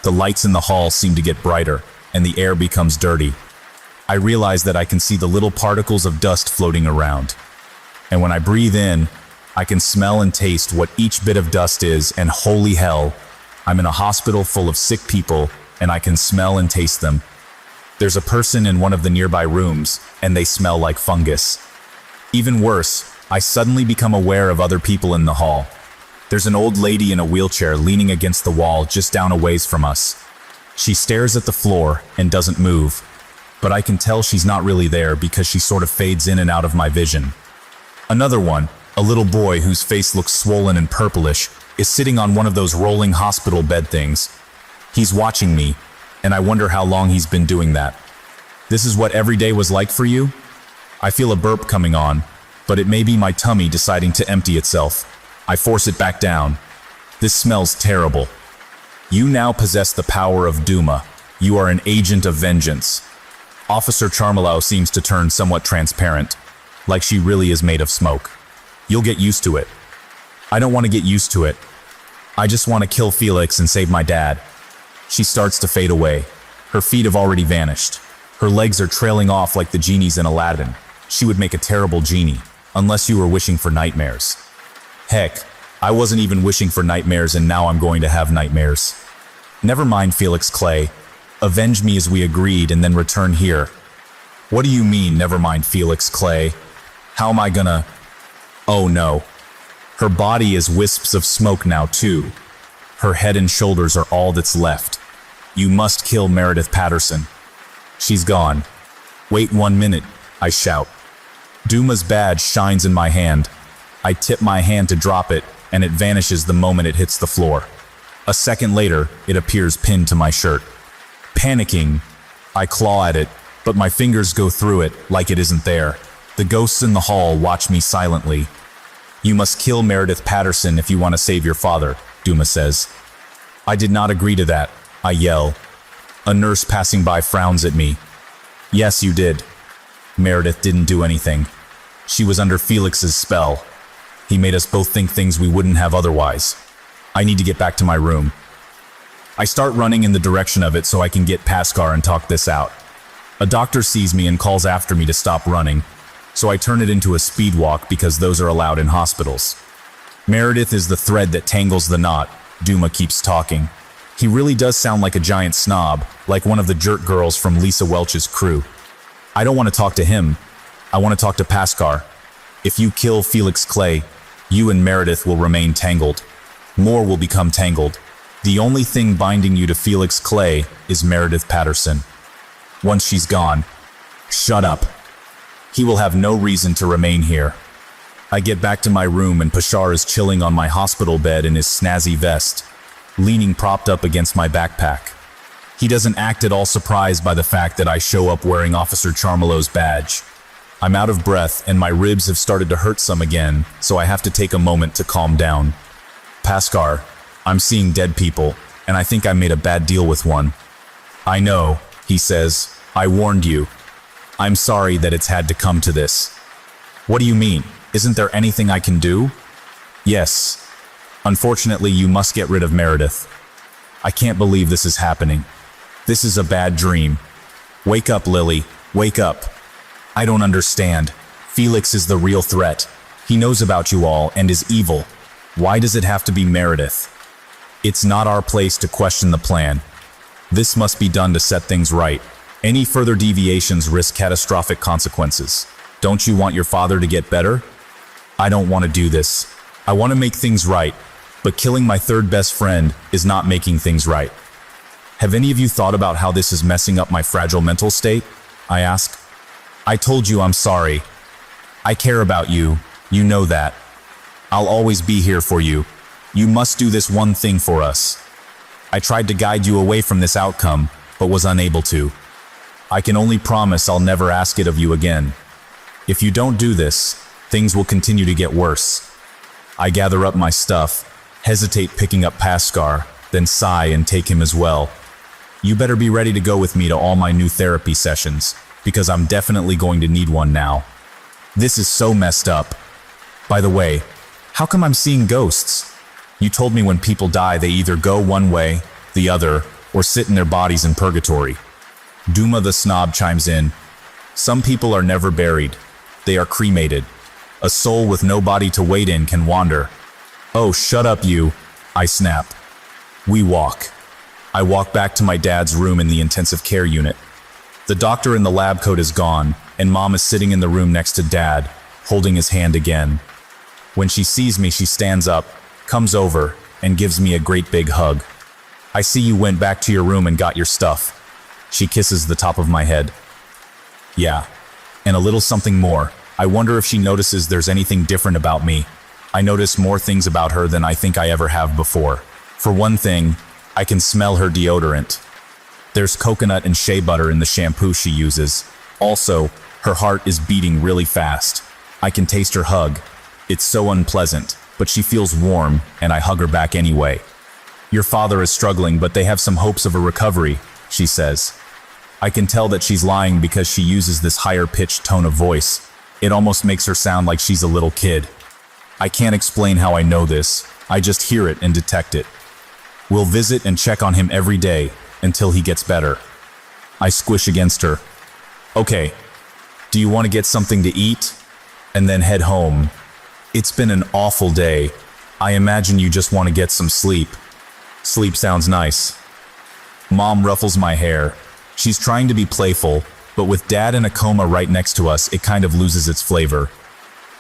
The lights in the hall seem to get brighter, and the air becomes dirty. I realize that I can see the little particles of dust floating around. And when I breathe in, I can smell and taste what each bit of dust is, and holy hell, I'm in a hospital full of sick people, and I can smell and taste them. There's a person in one of the nearby rooms, and they smell like fungus. Even worse, I suddenly become aware of other people in the hall. There's an old lady in a wheelchair leaning against the wall just down a ways from us. She stares at the floor and doesn't move, but I can tell she's not really there because she sort of fades in and out of my vision. Another one, a little boy whose face looks swollen and purplish, is sitting on one of those rolling hospital bed things. He's watching me, and I wonder how long he's been doing that. This is what every day was like for you? I feel a burp coming on, but it may be my tummy deciding to empty itself. I force it back down. This smells terrible. You now possess the power of Duma. You are an agent of vengeance. Officer Charmeleau seems to turn somewhat transparent, like she really is made of smoke. You'll get used to it. I don't want to get used to it. I just want to kill Felix and save my dad. She starts to fade away. Her feet have already vanished. Her legs are trailing off like the genies in Aladdin. She would make a terrible genie, unless you were wishing for nightmares. Heck, I wasn't even wishing for nightmares and now I'm going to have nightmares. Never mind, Felix Clay. Avenge me as we agreed and then return here. What do you mean, never mind, Felix Clay? How am I gonna... Oh no. Her body is wisps of smoke now too. Her head and shoulders are all that's left. You must kill Meredith Patterson. She's gone. Wait 1 minute, I shout. Duma's badge shines in my hand. I tip my hand to drop it, and it vanishes the moment it hits the floor. A second later, it appears pinned to my shirt. Panicking, I claw at it, but my fingers go through it like it isn't there. The ghosts in the hall watch me silently. You must kill Meredith Patterson if you want to save your father, Duma says. I did not agree to that, I yell. A nurse passing by frowns at me. Yes, you did. Meredith didn't do anything. She was under Felix's spell. He made us both think things we wouldn't have otherwise. I need to get back to my room. I start running in the direction of it so I can get Pascar and talk this out. A doctor sees me and calls after me to stop running, so I turn it into a speed walk because those are allowed in hospitals. Meredith is the thread that tangles the knot, Duma keeps talking. He really does sound like a giant snob, like one of the jerk girls from Lisa Welch's crew. I don't want to talk to him. I want to talk to Pascar. If you kill Felix Clay, you and Meredith will remain tangled. More will become tangled. The only thing binding you to Felix Clay is Meredith Patterson. Once she's gone, shut up. He will have no reason to remain here. I get back to my room and Pashar is chilling on my hospital bed in his snazzy vest, leaning propped up against my backpack. He doesn't act at all surprised by the fact that I show up wearing Officer Charmeleau's badge. I'm out of breath and my ribs have started to hurt some again, so I have to take a moment to calm down. Pascar, I'm seeing dead people, and I think I made a bad deal with one. I know, he says. I warned you. I'm sorry that it's had to come to this. What do you mean? Isn't there anything I can do? Yes. Unfortunately, you must get rid of Meredith. I can't believe this is happening. This is a bad dream. Wake up, Lily. Wake up. I don't understand. Felix is the real threat. He knows about you all and is evil. Why does it have to be Meredith? It's not our place to question the plan. This must be done to set things right. Any further deviations risk catastrophic consequences. Don't you want your father to get better? I don't want to do this. I want to make things right, but killing my third best friend is not making things right. Have any of you thought about how this is messing up my fragile mental state? I ask. I told you I'm sorry. I care about you. You know that. I'll always be here for you. You must do this one thing for us. I tried to guide you away from this outcome, but was unable to. I can only promise I'll never ask it of you again. If you don't do this, things will continue to get worse. I gather up my stuff, hesitate picking up Pascar, then sigh and take him as well. You better be ready to go with me to all my new therapy sessions, because I'm definitely going to need one now. This is so messed up. By the way, how come I'm seeing ghosts? You told me when people die they either go one way, the other, or sit in their bodies in purgatory. Duma the snob chimes in. Some people are never buried. They are cremated. A soul with no body to wait in can wander. Oh, shut up you, I snap. We walk. I walk back to my dad's room in the intensive care unit. The doctor in the lab coat is gone, and Mom is sitting in the room next to Dad, holding his hand again. When she sees me, she stands up, comes over, and gives me a great big hug. I see you went back to your room and got your stuff. She kisses the top of my head. Yeah, and a little something more. I wonder if she notices there's anything different about me. I notice more things about her than I think I ever have before. For one thing, I can smell her deodorant. There's coconut and shea butter in the shampoo she uses. Also, her heart is beating really fast. I can taste her hug. It's so unpleasant, but she feels warm, and I hug her back anyway. Your father is struggling, but they have some hopes of a recovery, she says. I can tell that she's lying because she uses this higher-pitched tone of voice. It almost makes her sound like she's a little kid. I can't explain how I know this. I just hear it and detect it. We'll visit and check on him every day until he gets better. I squish against her. Okay, do you want to get something to eat? And then head home. It's been an awful day. I imagine you just want to get some sleep. Sleep sounds nice. Mom ruffles my hair. She's trying to be playful, but with Dad in a coma right next to us, it kind of loses its flavor.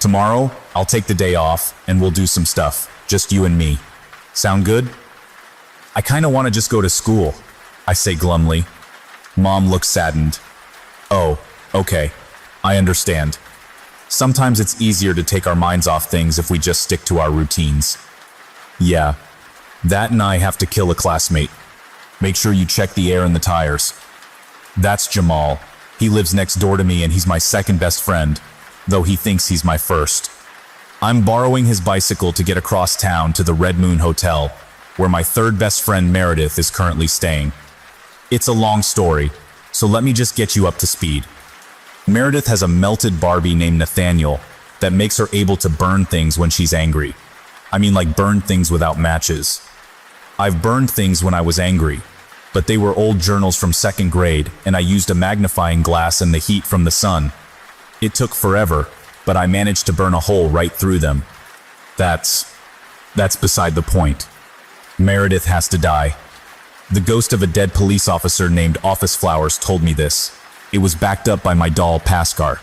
Tomorrow, I'll take the day off, and we'll do some stuff. Just you and me. Sound good? I kinda wanna just go to school, I say glumly. Mom looks saddened. Oh, okay. I understand. Sometimes it's easier to take our minds off things if we just stick to our routines. Yeah. That and I have to kill a classmate. Make sure you check the air in the tires. That's Jamal. He lives next door to me and he's my second best friend, though he thinks he's my first. I'm borrowing his bicycle to get across town to the Red Moon Hotel, where my third best friend Meredith is currently staying. It's a long story, so let me just get you up to speed. Meredith has a melted Barbie named Nathaniel that makes her able to burn things when she's angry. I mean, like burn things without matches. I've burned things when I was angry, but they were old journals from second grade, and I used a magnifying glass and the heat from the sun. It took forever, but I managed to burn a hole right through them. That's beside the point. Meredith has to die. The ghost of a dead police officer named Office Flowers told me this. It was backed up by my doll, Pascar.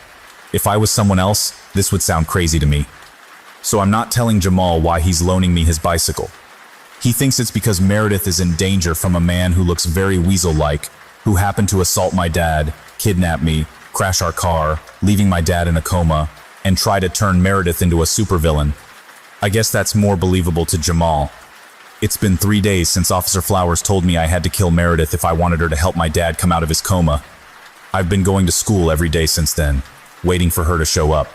If I was someone else, this would sound crazy to me. So I'm not telling Jamal why he's loaning me his bicycle. He thinks it's because Meredith is in danger from a man who looks very weasel-like, who happened to assault my dad, kidnap me, crash our car, leaving my dad in a coma, and try to turn Meredith into a supervillain. I guess that's more believable to Jamal. It's been 3 days since Officer Flowers told me I had to kill Meredith if I wanted her to help my dad come out of his coma. I've been going to school every day since then, waiting for her to show up.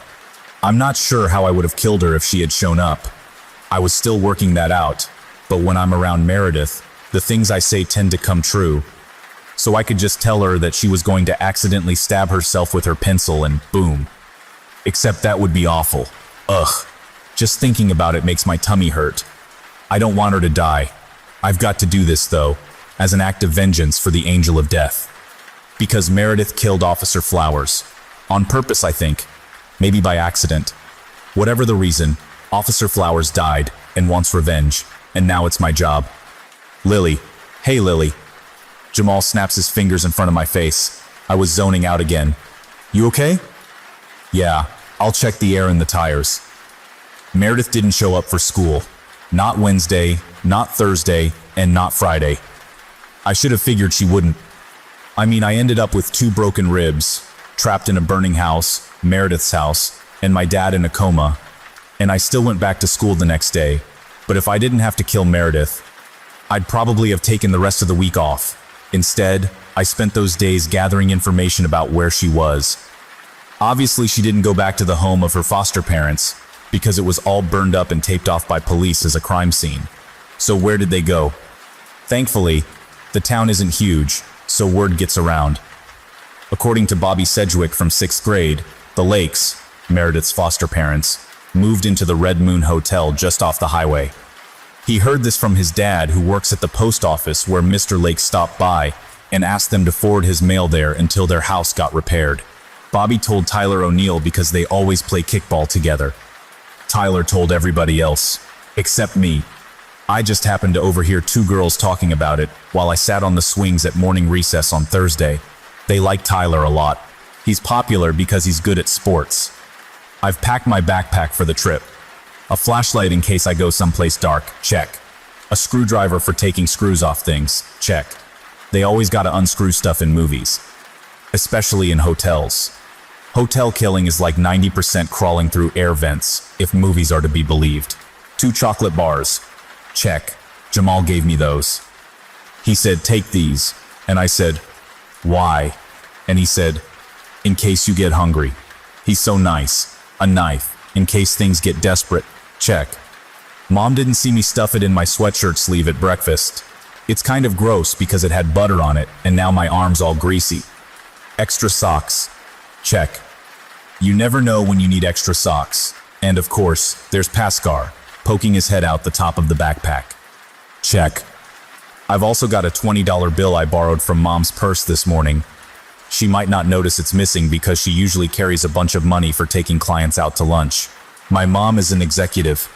I'm not sure how I would have killed her if she had shown up. I was still working that out, but when I'm around Meredith, the things I say tend to come true. So I could just tell her that she was going to accidentally stab herself with her pencil and boom. Except that would be awful. Ugh. Just thinking about it makes my tummy hurt. I don't want her to die. I've got to do this, though, as an act of vengeance for the Angel of Death. Because Meredith killed Officer Flowers. On purpose, I think. Maybe by accident. Whatever the reason, Officer Flowers died and wants revenge, and now it's my job. Lily. Hey, Lily. Jamal snaps his fingers in front of my face. I was zoning out again. You okay? Yeah, I'll check the air in the tires. Meredith didn't show up for school. Not Wednesday, not Thursday, and not Friday. I should have figured she wouldn't. I mean, I ended up with 2 broken ribs, trapped in a burning house, Meredith's house, and my dad in a coma. And I still went back to school the next day. But if I didn't have to kill Meredith, I'd probably have taken the rest of the week off. Instead, I spent those days gathering information about where she was. Obviously, she didn't go back to the home of her foster parents, because it was all burned up and taped off by police as a crime scene. So where did they go? Thankfully, the town isn't huge, so word gets around. According to Bobby Sedgwick from 6th grade, the Lakes, Meredith's foster parents, moved into the Red Moon Hotel just off the highway. He heard this from his dad, who works at the post office where Mr. Lake stopped by, and asked them to forward his mail there until their house got repaired. Bobby told Tyler O'Neill because they always play kickball together. Tyler told everybody else, except me. I just happened to overhear 2 girls talking about it while I sat on the swings at morning recess on Thursday. They like Tyler a lot. He's popular because he's good at sports. I've packed my backpack for the trip. A flashlight in case I go someplace dark, check. A screwdriver for taking screws off things, check. They always gotta unscrew stuff in movies. Especially in hotels. Hotel killing is like 90% crawling through air vents, if movies are to be believed. 2 chocolate bars. Check. Jamal gave me those. He said, "Take these." And I said, "Why?" And he said, "In case you get hungry." He's so nice. A knife, in case things get desperate. Check. Mom didn't see me stuff it in my sweatshirt sleeve at breakfast. It's kind of gross because it had butter on it, and now my arm's all greasy. Extra socks. Check. You never know when you need extra socks. And of course, there's Pascal, poking his head out the top of the backpack. Check. I've also got a $20 bill I borrowed from Mom's purse this morning. She might not notice it's missing because she usually carries a bunch of money for taking clients out to lunch. My mom is an executive.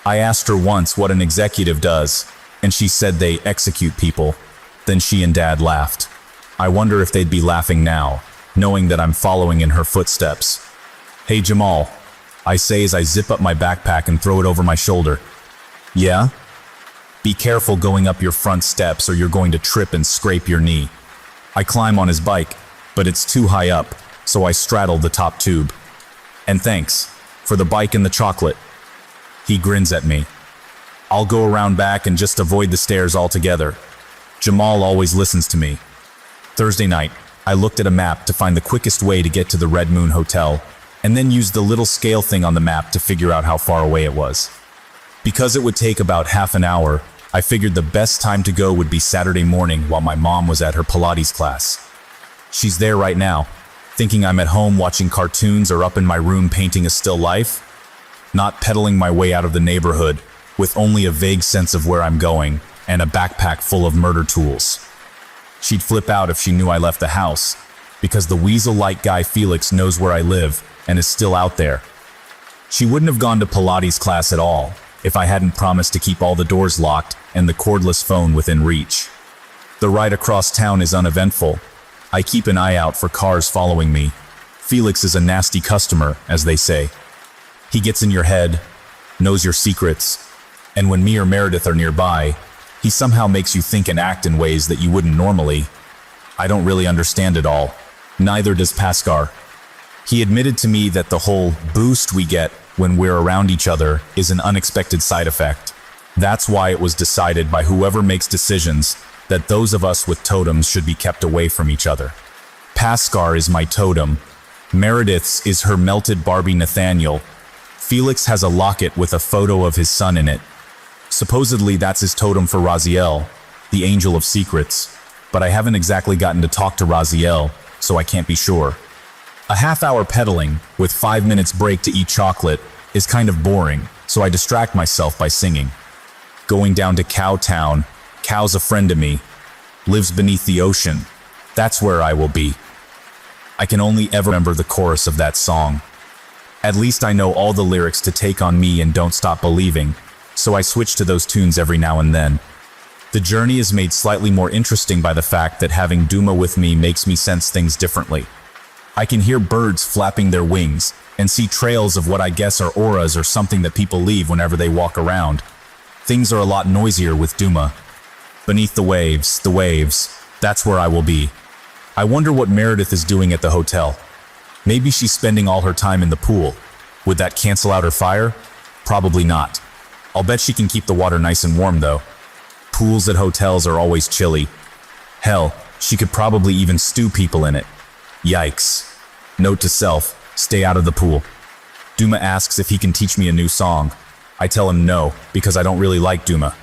I asked her once what an executive does, and she said they execute people. Then she and Dad laughed. I wonder if they'd be laughing now, knowing that I'm following in her footsteps. "Hey Jamal," I say as I zip up my backpack and throw it over my shoulder. "Yeah?" "Be careful going up your front steps or you're going to trip and scrape your knee." I climb on his bike, but it's too high up, so I straddle the top tube. "And thanks for the bike and the chocolate." He grins at me. "I'll go around back and just avoid the stairs altogether." Jamal always listens to me. Thursday night, I looked at a map to find the quickest way to get to the Red Moon Hotel, and then used the little scale thing on the map to figure out how far away it was. Because it would take about half an hour, I figured the best time to go would be Saturday morning while my mom was at her Pilates class. She's there right now, thinking I'm at home watching cartoons or up in my room painting a still life, not pedaling my way out of the neighborhood with only a vague sense of where I'm going and a backpack full of murder tools. She'd flip out if she knew I left the house, because the weasel-like guy Felix knows where I live and is still out there. She wouldn't have gone to Pilates class at all if I hadn't promised to keep all the doors locked and the cordless phone within reach. The ride across town is uneventful. I keep an eye out for cars following me. Felix is a nasty customer, as they say. He gets in your head, knows your secrets, and when me or Meredith are nearby, he somehow makes you think and act in ways that you wouldn't normally. I don't really understand it all. Neither does Pascal. He admitted to me that the whole boost we get when we're around each other is an unexpected side effect. That's why it was decided by whoever makes decisions that those of us with totems should be kept away from each other. Pascal is my totem. Meredith's is her melted Barbie Nathaniel. Felix has a locket with a photo of his son in it. Supposedly that's his totem for Raziel, the angel of secrets, but I haven't exactly gotten to talk to Raziel, so I can't be sure. A half-hour pedaling, with 5 minutes break to eat chocolate, is kind of boring, so I distract myself by singing. Going down to Cowtown, Cow's a friend to me, lives beneath the ocean, that's where I will be. I can only ever remember the chorus of that song. At least I know all the lyrics to Take on Me and Don't Stop Believing, so I switch to those tunes every now and then. The journey is made slightly more interesting by the fact that having Duma with me makes me sense things differently. I can hear birds flapping their wings and see trails of what I guess are auras or something that people leave whenever they walk around. Things are a lot noisier with Duma. Beneath the waves, that's where I will be. I wonder what Meredith is doing at the hotel. Maybe she's spending all her time in the pool. Would that cancel out her fire? Probably not. I'll bet she can keep the water nice and warm though. Pools at hotels are always chilly. Hell, she could probably even stew people in it. Yikes. Note to self, stay out of the pool. Duma asks if he can teach me a new song. I tell him no, because I don't really like Duma.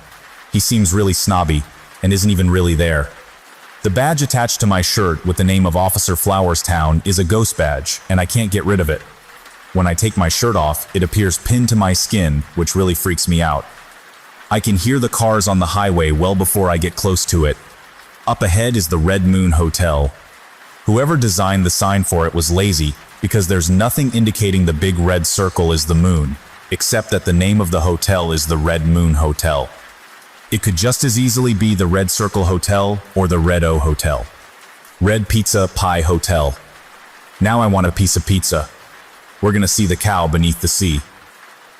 He seems really snobby, and isn't even really there. The badge attached to my shirt with the name of Officer Flowerstown is a ghost badge, and I can't get rid of it. When I take my shirt off, it appears pinned to my skin, which really freaks me out. I can hear the cars on the highway well before I get close to it. Up ahead is the Red Moon Hotel. Whoever designed the sign for it was lazy, because there's nothing indicating the big red circle is the moon, except that the name of the hotel is the Red Moon Hotel. It could just as easily be the Red Circle Hotel or the Red O Hotel. Red Pizza Pie Hotel. Now I want a piece of pizza. We're gonna see the cow beneath the sea.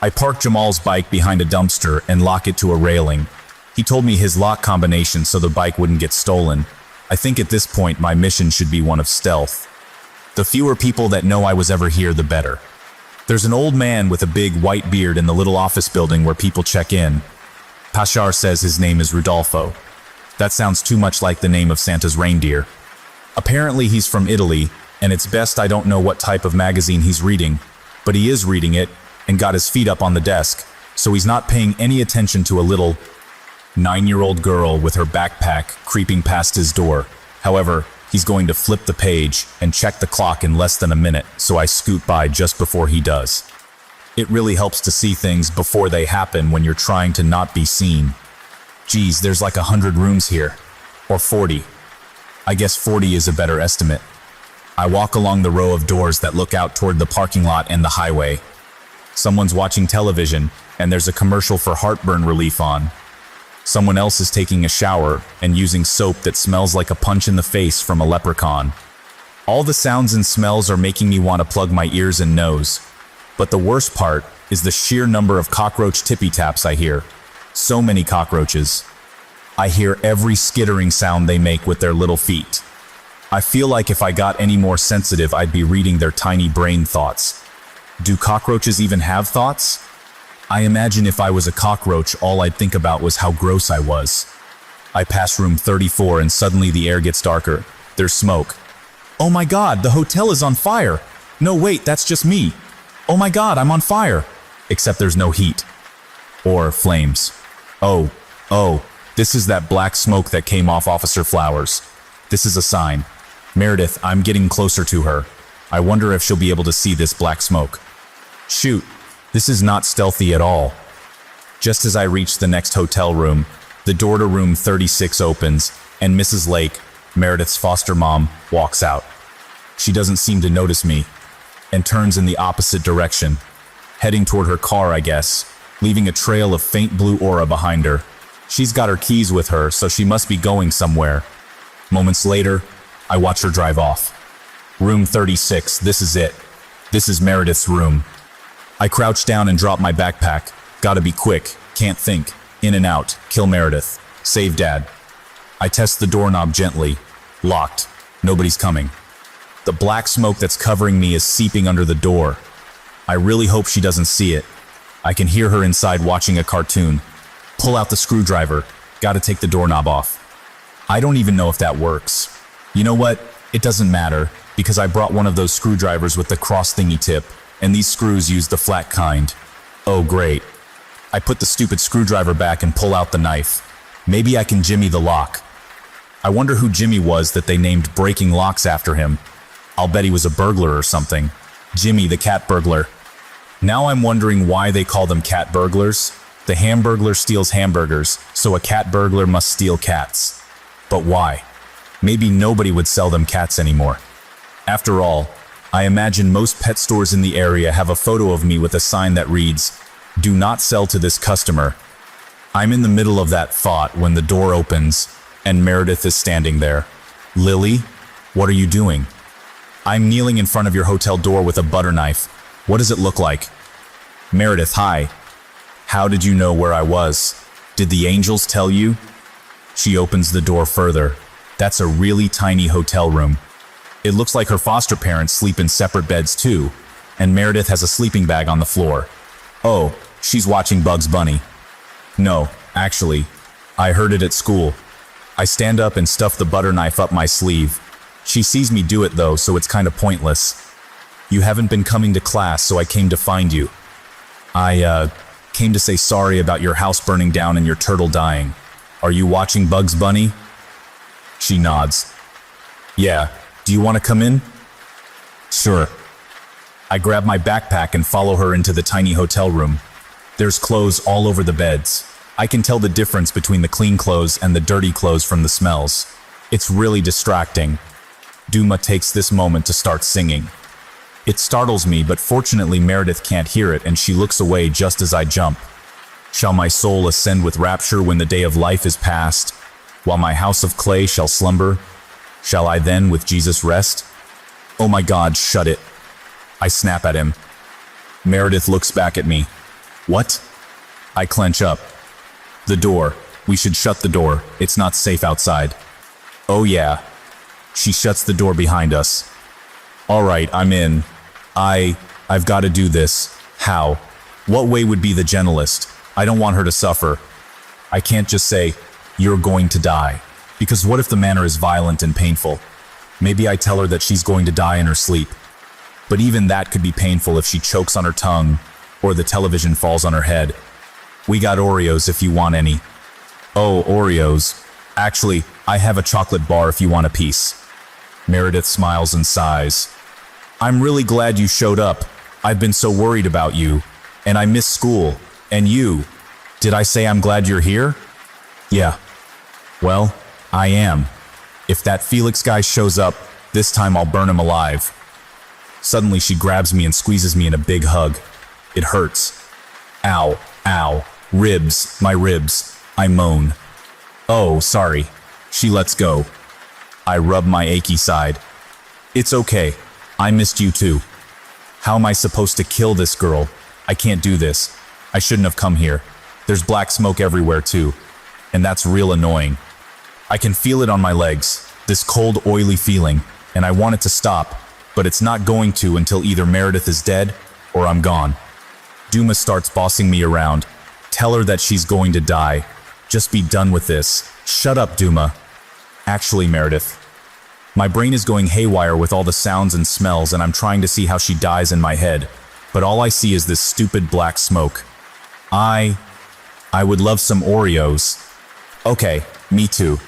I park Jamal's bike behind a dumpster and lock it to a railing. He told me his lock combination so the bike wouldn't get stolen. I think at this point my mission should be one of stealth. The fewer people that know I was ever here, the better. There's an old man with a big white beard in the little office building where people check in. Pashar says his name is Rudolfo. That sounds too much like the name of Santa's reindeer. Apparently he's from Italy, and it's best I don't know what type of magazine he's reading, but he is reading it and got his feet up on the desk, so he's not paying any attention to a little 9-year-old girl with her backpack creeping past his door. However, he's going to flip the page and check the clock in less than a minute, so I scoot by just before he does. It really helps to see things before they happen when you're trying to not be seen. Geez, there's like 100 rooms here. Or 40. I guess 40 is a better estimate. I walk along the row of doors that look out toward the parking lot and the highway. Someone's watching television, and there's a commercial for heartburn relief on. Someone else is taking a shower and using soap that smells like a punch in the face from a leprechaun. All the sounds and smells are making me want to plug my ears and nose. But the worst part is the sheer number of cockroach tippy taps I hear. So many cockroaches. I hear every skittering sound they make with their little feet. I feel like if I got any more sensitive, I'd be reading their tiny brain thoughts. Do cockroaches even have thoughts? I imagine if I was a cockroach, all I'd think about was how gross I was. I pass room 34 and suddenly the air gets darker. There's smoke. Oh my God, the hotel is on fire. No, wait, that's just me. Oh my God, I'm on fire. Except there's no heat. Or flames. Oh, this is that black smoke that came off Officer Flowers. This is a sign. Meredith, I'm getting closer to her. I wonder if she'll be able to see this black smoke. Shoot, this is not stealthy at all. Just as I reach the next hotel room, the door to room 36 opens, and Mrs. Lake, Meredith's foster mom, walks out. She doesn't seem to notice me, and turns in the opposite direction, heading toward her car, I guess, leaving a trail of faint blue aura behind her. She's got her keys with her, so she must be going somewhere. Moments later, I watch her drive off. Room 36, this is it. This is Meredith's room. I crouch down and drop my backpack. Gotta be quick, can't think. In and out, kill Meredith. Save Dad. I test the doorknob gently. Locked. Nobody's coming. The black smoke that's covering me is seeping under the door. I really hope she doesn't see it. I can hear her inside watching a cartoon. Pull out the screwdriver. Gotta take the doorknob off. I don't even know if that works. You know what? It doesn't matter, because I brought one of those screwdrivers with the cross thingy tip, and these screws use the flat kind. Oh great. I put the stupid screwdriver back and pull out the knife. Maybe I can jimmy the lock. I wonder who Jimmy was that they named Breaking Locks after him. I'll bet he was a burglar or something. Jimmy the cat burglar. Now I'm wondering why they call them cat burglars. The hamburglar steals hamburgers, so a cat burglar must steal cats. But why? Maybe nobody would sell them cats anymore. After all, I imagine most pet stores in the area have a photo of me with a sign that reads, "Do not sell to this customer." I'm in the middle of that thought when the door opens and Meredith is standing there. Lily, what are you doing? I'm kneeling in front of your hotel door with a butter knife. What does it look like? Meredith, hi. How did you know where I was? Did the angels tell you? She opens the door further. That's a really tiny hotel room. It looks like her foster parents sleep in separate beds too, and Meredith has a sleeping bag on the floor. Oh, she's watching Bugs Bunny. No, actually, I heard it at school. I stand up and stuff the butter knife up my sleeve. She sees me do it though, so it's kind of pointless. You haven't been coming to class, so I came to find you. I came to say sorry about your house burning down and your turtle dying. Are you watching Bugs Bunny? She nods. Yeah, do you want to come in? Sure. I grab my backpack and follow her into the tiny hotel room. There's clothes all over the beds. I can tell the difference between the clean clothes and the dirty clothes from the smells. It's really distracting. Duma takes this moment to start singing. It startles me, but fortunately Meredith can't hear it and she looks away just as I jump. Shall my soul ascend with rapture when the day of life is past? While my house of clay shall slumber, shall I then with Jesus rest? Oh my God, shut it. I snap at him. Meredith looks back at me. What? I clench up. The door. We should shut the door. It's not safe outside. Oh yeah. She shuts the door behind us. All right, I'm in. I've got to do this. How? What way would be the gentlest? I don't want her to suffer. I can't just say, "You're going to die." Because what if the manner is violent and painful? Maybe I tell her that she's going to die in her sleep. But even that could be painful if she chokes on her tongue or the television falls on her head. We got Oreos if you want any. Oh, Oreos. Actually, I have a chocolate bar if you want a piece. Meredith smiles and sighs. I'm really glad you showed up. I've been so worried about you. And I miss school. And you. Did I say I'm glad you're here? Yeah. Well, I am. If that Felix guy shows up, this time I'll burn him alive. Suddenly she grabs me and squeezes me in a big hug. It hurts. Ow, ow, ribs, my ribs. I moan. Oh, sorry. She lets go. I rub my achy side. It's okay. I missed you too. How am I supposed to kill this girl? I can't do this. I shouldn't have come here. There's black smoke everywhere too. And that's real annoying. I can feel it on my legs, this cold, oily feeling, and I want it to stop, but it's not going to until either Meredith is dead or I'm gone. Duma starts bossing me around. Tell her that she's going to die. Just be done with this. Shut up, Duma. Actually, Meredith. My brain is going haywire with all the sounds and smells, and I'm trying to see how she dies in my head, but all I see is this stupid black smoke. I would love some Oreos. Okay, me too.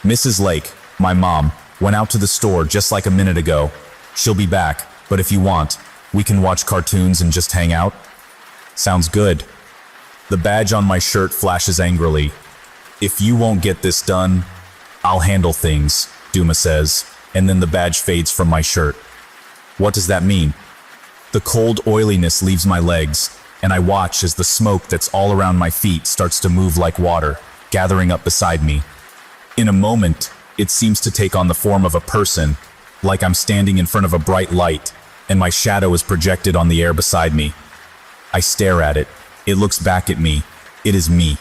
Mrs. Lake, my mom, went out to the store just like a minute ago. She'll be back, but if you want, we can watch cartoons and just hang out. Sounds good. The badge on my shirt flashes angrily. If you won't get this done, I'll handle things, Duma says, and then the badge fades from my shirt. What does that mean? The cold oiliness leaves my legs, and I watch as the smoke that's all around my feet starts to move like water, gathering up beside me. In a moment, it seems to take on the form of a person, like I'm standing in front of a bright light, and my shadow is projected on the air beside me. I stare at it. It looks back at me. It is me.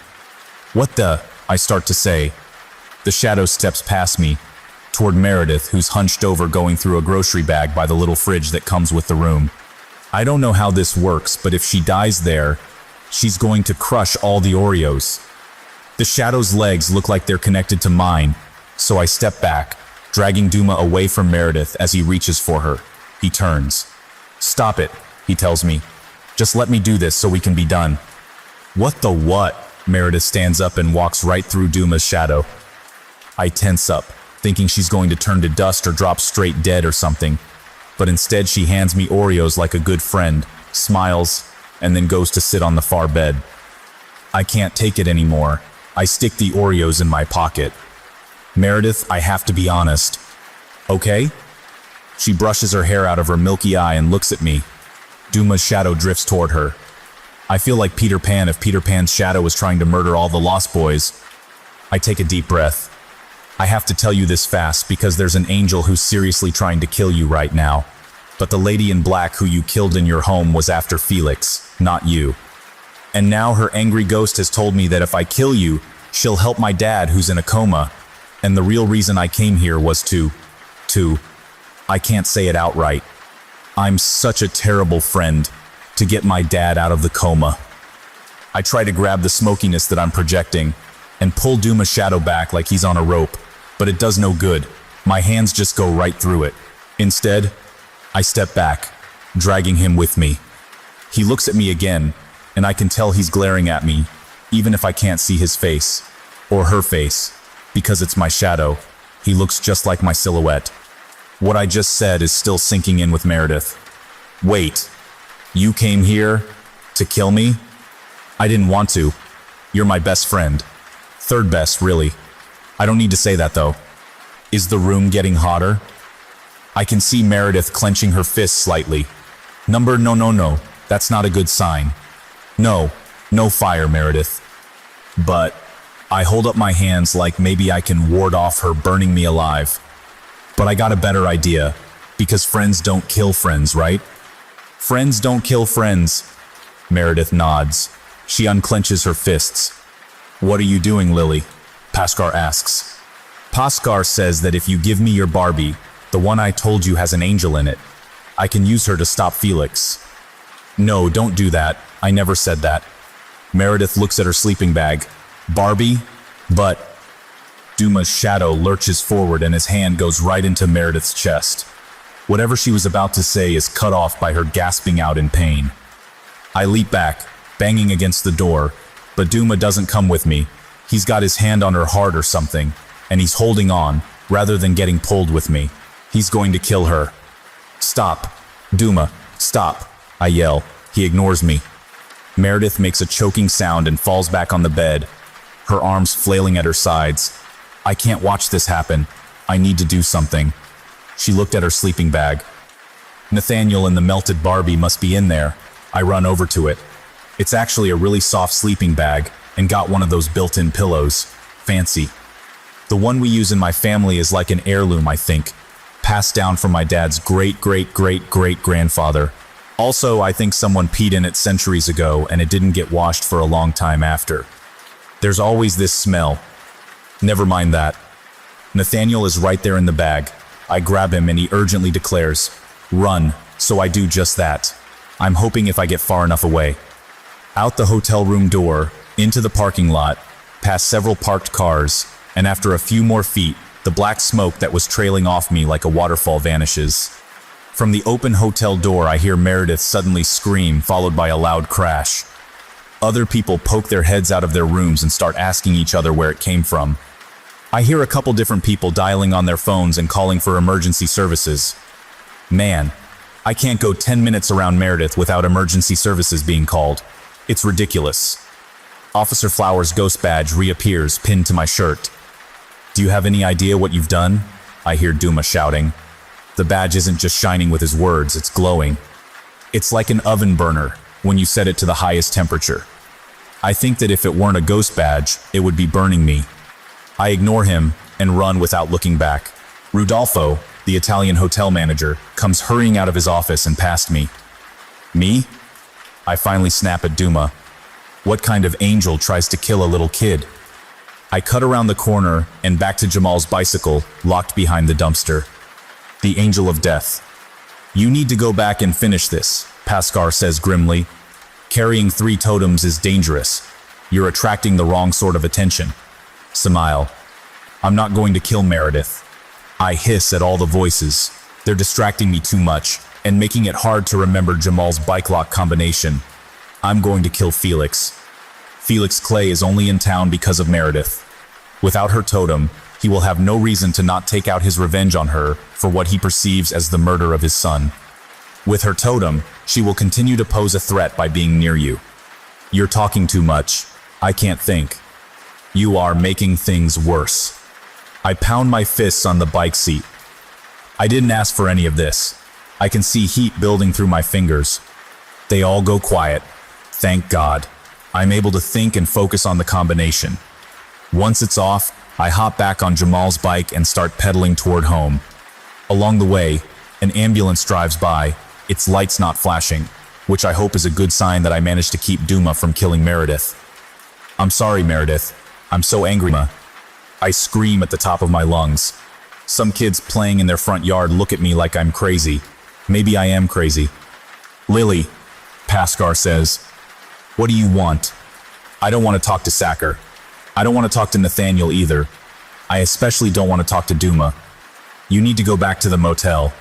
What the? I start to say. The shadow steps past me, toward Meredith, who's hunched over going through a grocery bag by the little fridge that comes with the room. I don't know how this works, but if she dies there, she's going to crush all the Oreos. The shadow's legs look like they're connected to mine, so I step back, dragging Duma away from Meredith as he reaches for her. He turns. Stop it, he tells me. Just let me do this so we can be done. What the what? Meredith stands up and walks right through Duma's shadow. I tense up, thinking she's going to turn to dust or drop straight dead or something. But instead she hands me Oreos like a good friend, smiles, and then goes to sit on the far bed. I can't take it anymore. I stick the Oreos in my pocket. Meredith, I have to be honest. Okay? She brushes her hair out of her milky eye and looks at me. Duma's shadow drifts toward her. I feel like Peter Pan if Peter Pan's shadow was trying to murder all the Lost Boys. I take a deep breath. I have to tell you this fast because there's an angel who's seriously trying to kill you right now. But the lady in black who you killed in your home was after Felix, not you. And now her angry ghost has told me that if I kill you, she'll help my dad who's in a coma. And the real reason I came here was to, I can't say it outright. I'm such a terrible friend, to get my dad out of the coma. I try to grab the smokiness that I'm projecting and pull Duma's shadow back like he's on a rope, but it does no good. My hands just go right through it. Instead, I step back, dragging him with me. He looks at me again, and I can tell he's glaring at me, even if I can't see his face, or her face, because it's my shadow. He looks just like my silhouette. What I just said is still sinking in with Meredith. Wait, you came here to kill me? I didn't want to. You're my best friend. Third best, really. I don't need to say that, though. Is the room getting hotter? I can see Meredith clenching her fists slightly. No, that's not a good sign. No fire, Meredith. But I hold up my hands like maybe I can ward off her burning me alive. But I got a better idea, because friends don't kill friends, right? Friends don't kill friends. Meredith nods. She unclenches her fists. What are you doing, Lily? Paskar asks. Paskar says that if you give me your Barbie, the one I told you has an angel in it, I can use her to stop Felix. No, don't do that. I never said that. Meredith looks at her sleeping bag. Barbie? But Duma's shadow lurches forward and his hand goes right into Meredith's chest. Whatever she was about to say is cut off by her gasping out in pain. I leap back, banging against the door, but Duma doesn't come with me. He's got his hand on her heart or something, and he's holding on, rather than getting pulled with me. He's going to kill her. Stop. Duma, stop, I yell. He ignores me. Meredith makes a choking sound and falls back on the bed, her arms flailing at her sides. I can't watch this happen. I need to do something. She looked at her sleeping bag. Nathaniel and the melted Barbie must be in there. I run over to it. It's actually a really soft sleeping bag and got one of those built-in pillows. Fancy. The one we use in my family is like an heirloom, I think, passed down from my dad's great-great-great-great-grandfather. Also, I think someone peed in it centuries ago and it didn't get washed for a long time after. There's always this smell. Never mind that. Nathaniel is right there in the bag. I grab him and he urgently declares, "Run," so I do just that. I'm hoping if I get far enough away. Out the hotel room door, into the parking lot, past several parked cars, and after a few more feet, the black smoke that was trailing off me like a waterfall vanishes. From the open hotel door, I hear Meredith suddenly scream, followed by a loud crash. Other people poke their heads out of their rooms and start asking each other where it came from. I hear a couple different people dialing on their phones and calling for emergency services. Man, I can't go 10 minutes around Meredith without emergency services being called. It's ridiculous. Officer Flower's ghost badge reappears, pinned to my shirt. "Do you have any idea what you've done?" I hear Duma shouting. The badge isn't just shining with his words, it's glowing. It's like an oven burner when you set it to the highest temperature. I think that if it weren't a ghost badge, it would be burning me. I ignore him and run without looking back. Rudolfo, the Italian hotel manager, comes hurrying out of his office and past me. Me? I finally snap at Duma. What kind of angel tries to kill a little kid? I cut around the corner and back to Jamal's bicycle, locked behind the dumpster. The angel of death. "You need to go back and finish this," Pascar says grimly. "Carrying 3 totems is dangerous. You're attracting the wrong sort of attention." Smile. "I'm not going to kill Meredith." I hiss at all the voices. They're distracting me too much and making it hard to remember Jamal's bike lock combination. I'm going to kill Felix. Felix Clay is only in town because of Meredith. Without her totem, he will have no reason to not take out his revenge on her for what he perceives as the murder of his son. With her totem, she will continue to pose a threat by being near you. You're talking too much. I can't think. You are making things worse. I pound my fists on the bike seat. I didn't ask for any of this. I can see heat building through my fingers. They all go quiet. Thank God. I'm able to think and focus on the combination. Once it's off, I hop back on Jamal's bike and start pedaling toward home. Along the way, an ambulance drives by, its lights not flashing, which I hope is a good sign that I managed to keep Duma from killing Meredith. "I'm sorry, Meredith. I'm so angry, Ma." I scream at the top of my lungs. Some kids playing in their front yard look at me like I'm crazy. Maybe I am crazy. "Lily," Pascar says, "what do you want?" I don't want to talk to Sacker. I don't want to talk to Nathaniel either. I especially don't want to talk to Duma. You need to go back to the motel.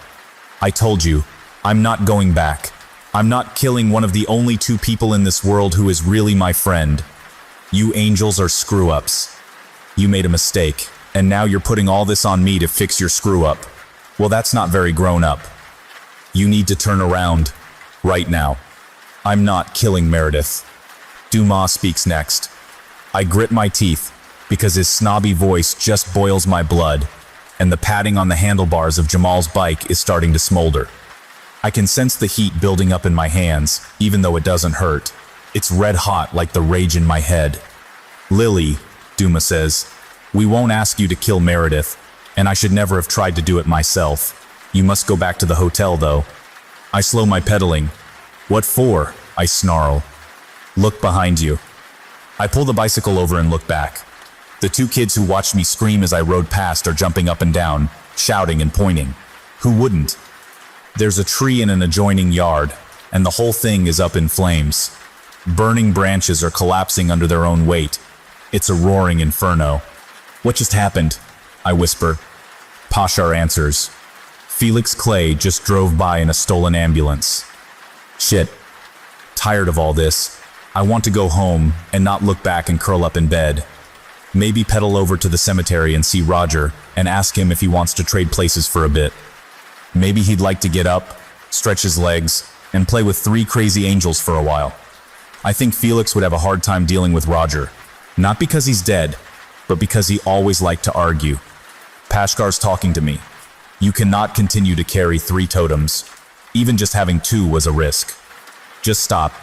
I told you, I'm not going back. I'm not killing one of the only 2 people in this world who is really my friend. You angels are screw-ups. You made a mistake, and now you're putting all this on me to fix your screw-up. Well, that's not very grown up. You need to turn around. Right now. I'm not killing Meredith. Dumas speaks next. I grit my teeth, because his snobby voice just boils my blood, and the padding on the handlebars of Jamal's bike is starting to smolder. I can sense the heat building up in my hands, even though it doesn't hurt. It's red hot like the rage in my head. "Lily," Duma says, "we won't ask you to kill Meredith, and I should never have tried to do it myself. You must go back to the hotel, though." I slow my pedaling. "What for?" I snarl. "Look behind you." I pull the bicycle over and look back. The 2 kids who watched me scream as I rode past are jumping up and down, shouting and pointing. Who wouldn't? There's a tree in an adjoining yard, and the whole thing is up in flames. Burning branches are collapsing under their own weight. It's a roaring inferno. What just happened? I whisper. Pashar answers. Felix Clay just drove by in a stolen ambulance. Shit. Tired of all this. I want to go home and not look back and curl up in bed. Maybe pedal over to the cemetery and see Roger and ask him if he wants to trade places for a bit. Maybe he'd like to get up, stretch his legs, and play with 3 crazy angels for a while. I think Felix would have a hard time dealing with Roger. Not because he's dead, but because he always liked to argue. Pashkar's talking to me. You cannot continue to carry 3 totems. Even just having 2 was a risk. Just stop.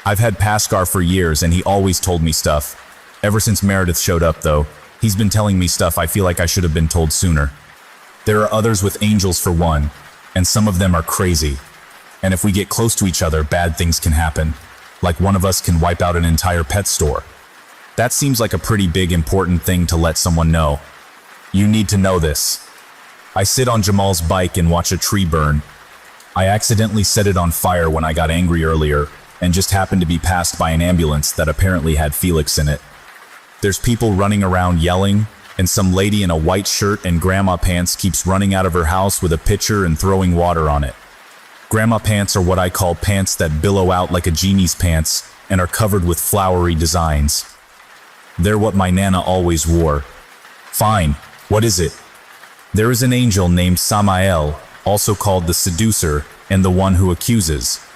I've had Pashkar for years and he always told me stuff. Ever since Meredith showed up though, he's been telling me stuff I feel like I should have been told sooner. There are others with angels for one, and some of them are crazy. And if we get close to each other, bad things can happen. Like one of us can wipe out an entire pet store. That seems like a pretty big important thing to let someone know. You need to know this. I sit on Jamal's bike and watch a tree burn. I accidentally set it on fire when I got angry earlier, and just happened to be passed by an ambulance that apparently had Felix in it. There's people running around yelling, and some lady in a white shirt and grandma pants keeps running out of her house with a pitcher and throwing water on it. Grandma pants are what I call pants that billow out like a genie's pants and are covered with flowery designs. They're what my Nana always wore. Fine, what is it? There is an angel named Samael, also called the seducer and the one who accuses.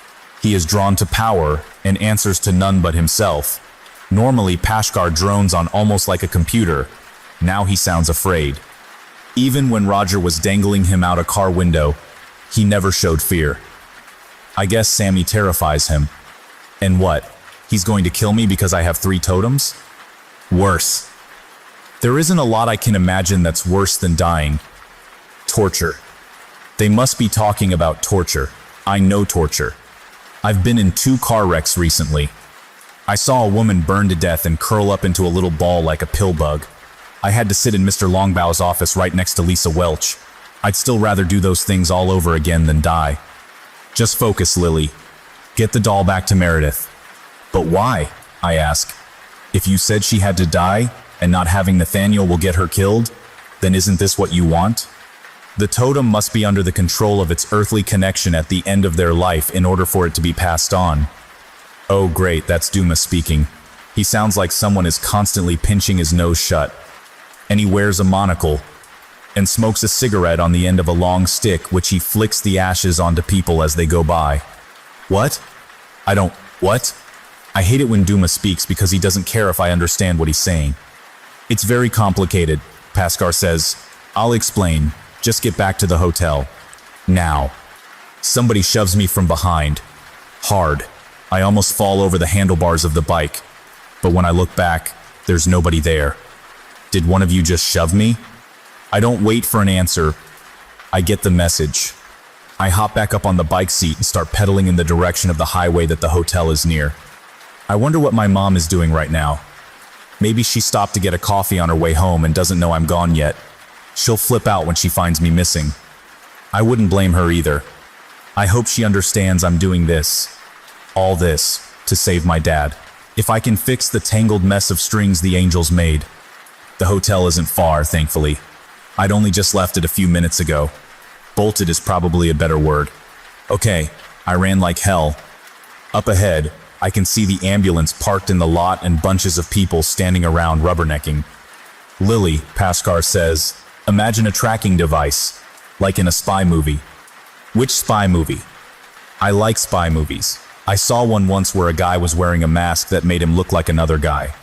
He is drawn to power and answers to none but himself. Normally, Pashkar drones on almost like a computer. Now he sounds afraid. Even when Roger was dangling him out a car window, he never showed fear. I guess Sammy terrifies him. And what? He's going to kill me because I have 3 totems? Worse. There isn't a lot I can imagine that's worse than dying. Torture. They must be talking about torture. I know torture. I've been in 2 car wrecks recently. I saw a woman burn to death and curl up into a little ball like a pill bug. I had to sit in Mr. Longbow's office right next to Lisa Welch. I'd still rather do those things all over again than die. Just focus, Lily. Get the doll back to Meredith. But why? I ask. If you said she had to die, and not having Nathaniel will get her killed, then isn't this what you want? The totem must be under the control of its earthly connection at the end of their life in order for it to be passed on. Oh great, that's Duma speaking. He sounds like someone is constantly pinching his nose shut. And he wears a monocle, and smokes a cigarette on the end of a long stick which he flicks the ashes onto people as they go by. What? What? I hate it when Duma speaks because he doesn't care if I understand what he's saying. It's very complicated, Pashkar says. I'll explain. Just get back to the hotel. Now. Somebody shoves me from behind. Hard. I almost fall over the handlebars of the bike. But when I look back, there's nobody there. Did one of you just shove me? I don't wait for an answer. I get the message. I hop back up on the bike seat and start pedaling in the direction of the highway that the hotel is near. I wonder what my mom is doing right now. Maybe she stopped to get a coffee on her way home and doesn't know I'm gone yet. She'll flip out when she finds me missing. I wouldn't blame her either. I hope she understands I'm doing this. All this, to save my dad. If I can fix the tangled mess of strings the angels made. The hotel isn't far, thankfully. I'd only just left it a few minutes ago. Bolted is probably a better word. Okay, I ran like hell. Up ahead, I can see the ambulance parked in the lot and bunches of people standing around rubbernecking. Lily, Pashkar says, imagine a tracking device, like in a spy movie. Which spy movie? I like spy movies. I saw one once where a guy was wearing a mask that made him look like another guy.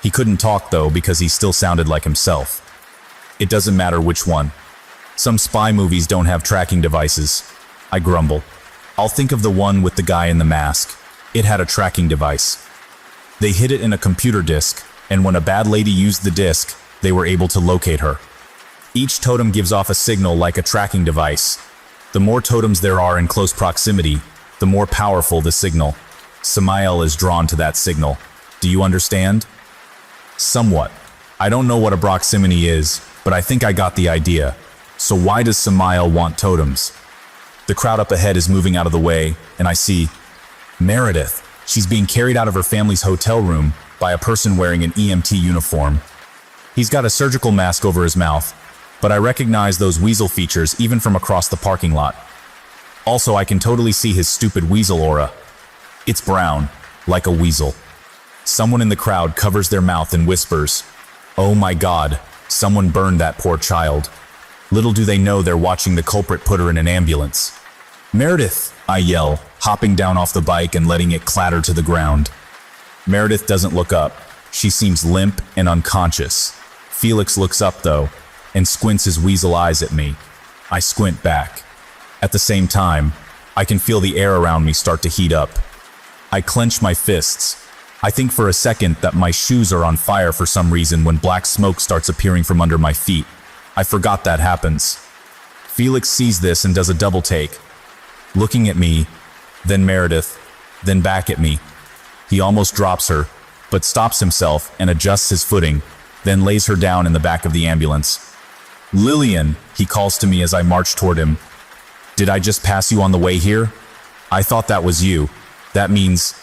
He couldn't talk though because he still sounded like himself. It doesn't matter which one. Some spy movies don't have tracking devices. I grumble. I'll think of the one with the guy in the mask. It had a tracking device. They hid it in a computer disk, and when a bad lady used the disk, they were able to locate her. Each totem gives off a signal like a tracking device. The more totems there are in close proximity, the more powerful the signal. Samael is drawn to that signal. Do you understand? Somewhat. I don't know what a proximity is, but I think I got the idea. So why does Samael want totems? The crowd up ahead is moving out of the way, and I see Meredith. She's being carried out of her family's hotel room by a person wearing an EMT uniform. He's got a surgical mask over his mouth, but I recognize those weasel features even from across the parking lot. Also, I can totally see his stupid weasel aura. It's brown, like a weasel. Someone in the crowd covers their mouth and whispers, "Oh my God, someone burned that poor child." Little do they know they're watching the culprit put her in an ambulance. "Meredith!" I yell, hopping down off the bike and letting it clatter to the ground. Meredith doesn't look up. She seems limp and unconscious. Felix looks up, though, and squints his weasel eyes at me. I squint back. At the same time, I can feel the air around me start to heat up. I clench my fists. I think for a second that my shoes are on fire for some reason when black smoke starts appearing from under my feet. I forgot that happens. Felix sees this and does a double take, looking at me, then Meredith, then back at me. He almost drops her, but stops himself and adjusts his footing, then lays her down in the back of the ambulance. "Lillian," he calls to me as I march toward him. "Did I just pass you on the way here? I thought that was you. That means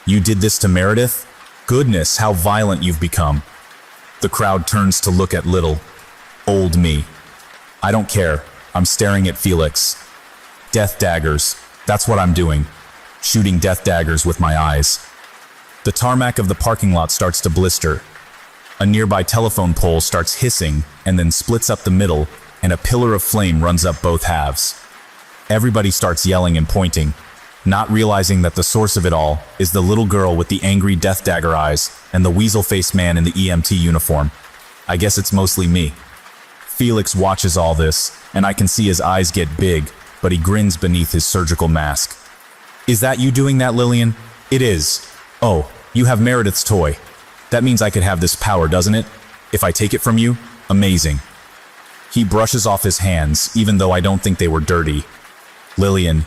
you did this to Meredith? Goodness, how violent you've become." The crowd turns to look at little, old me. I don't care. I'm staring at Felix. Death daggers. That's what I'm doing. Shooting death daggers with my eyes. The tarmac of the parking lot starts to blister. A nearby telephone pole starts hissing and then splits up the middle, and a pillar of flame runs up both halves. Everybody starts yelling and pointing, not realizing that the source of it all is the little girl with the angry death dagger eyes and the weasel-faced man in the EMT uniform. I guess it's mostly me. Felix watches all this, and I can see his eyes get big, but he grins beneath his surgical mask. "Is that you doing that, Lillian?" "It is." "Oh, you have Meredith's toy. That means I could have this power, doesn't it? If I take it from you? Amazing." He brushes off his hands, even though I don't think they were dirty. "Lillian,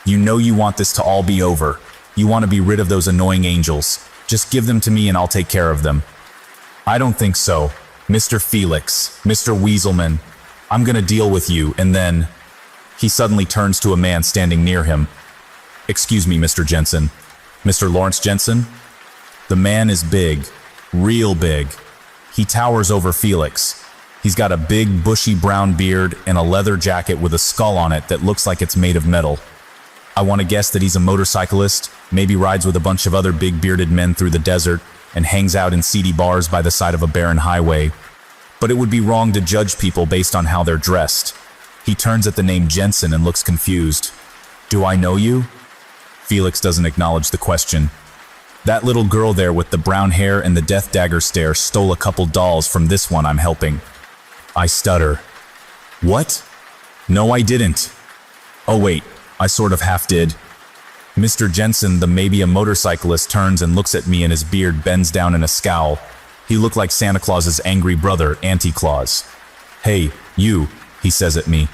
you know you want this to all be over. You want to be rid of those annoying angels. Just give them to me and I'll take care of them." "I don't think so. Mr. Felix, Mr. Weaselman, I'm gonna deal with you, and then..." He suddenly turns to a man standing near him. "Excuse me, Mr. Jensen. Mr. Lawrence Jensen?" The man is big, real big. He towers over Felix. He's got a big, bushy brown beard and a leather jacket with a skull on it that looks like it's made of metal. I want to guess that he's a motorcyclist, maybe rides with a bunch of other big bearded men through the desert, and hangs out in seedy bars by the side of a barren highway. But it would be wrong to judge people based on how they're dressed. He turns at the name Jensen and looks confused. "Do I know you?" Felix doesn't acknowledge the question. "That little girl there with the brown hair and the death dagger stare stole a couple dolls from this one I'm helping." I stutter. "What? No, I didn't." "Oh wait, I sort of half did." Mr. Jensen, the maybe a motorcyclist, turns and looks at me, and his beard bends down in a scowl. He looked like Santa Claus's angry brother, Auntie Claus. "Hey, you," he says at me.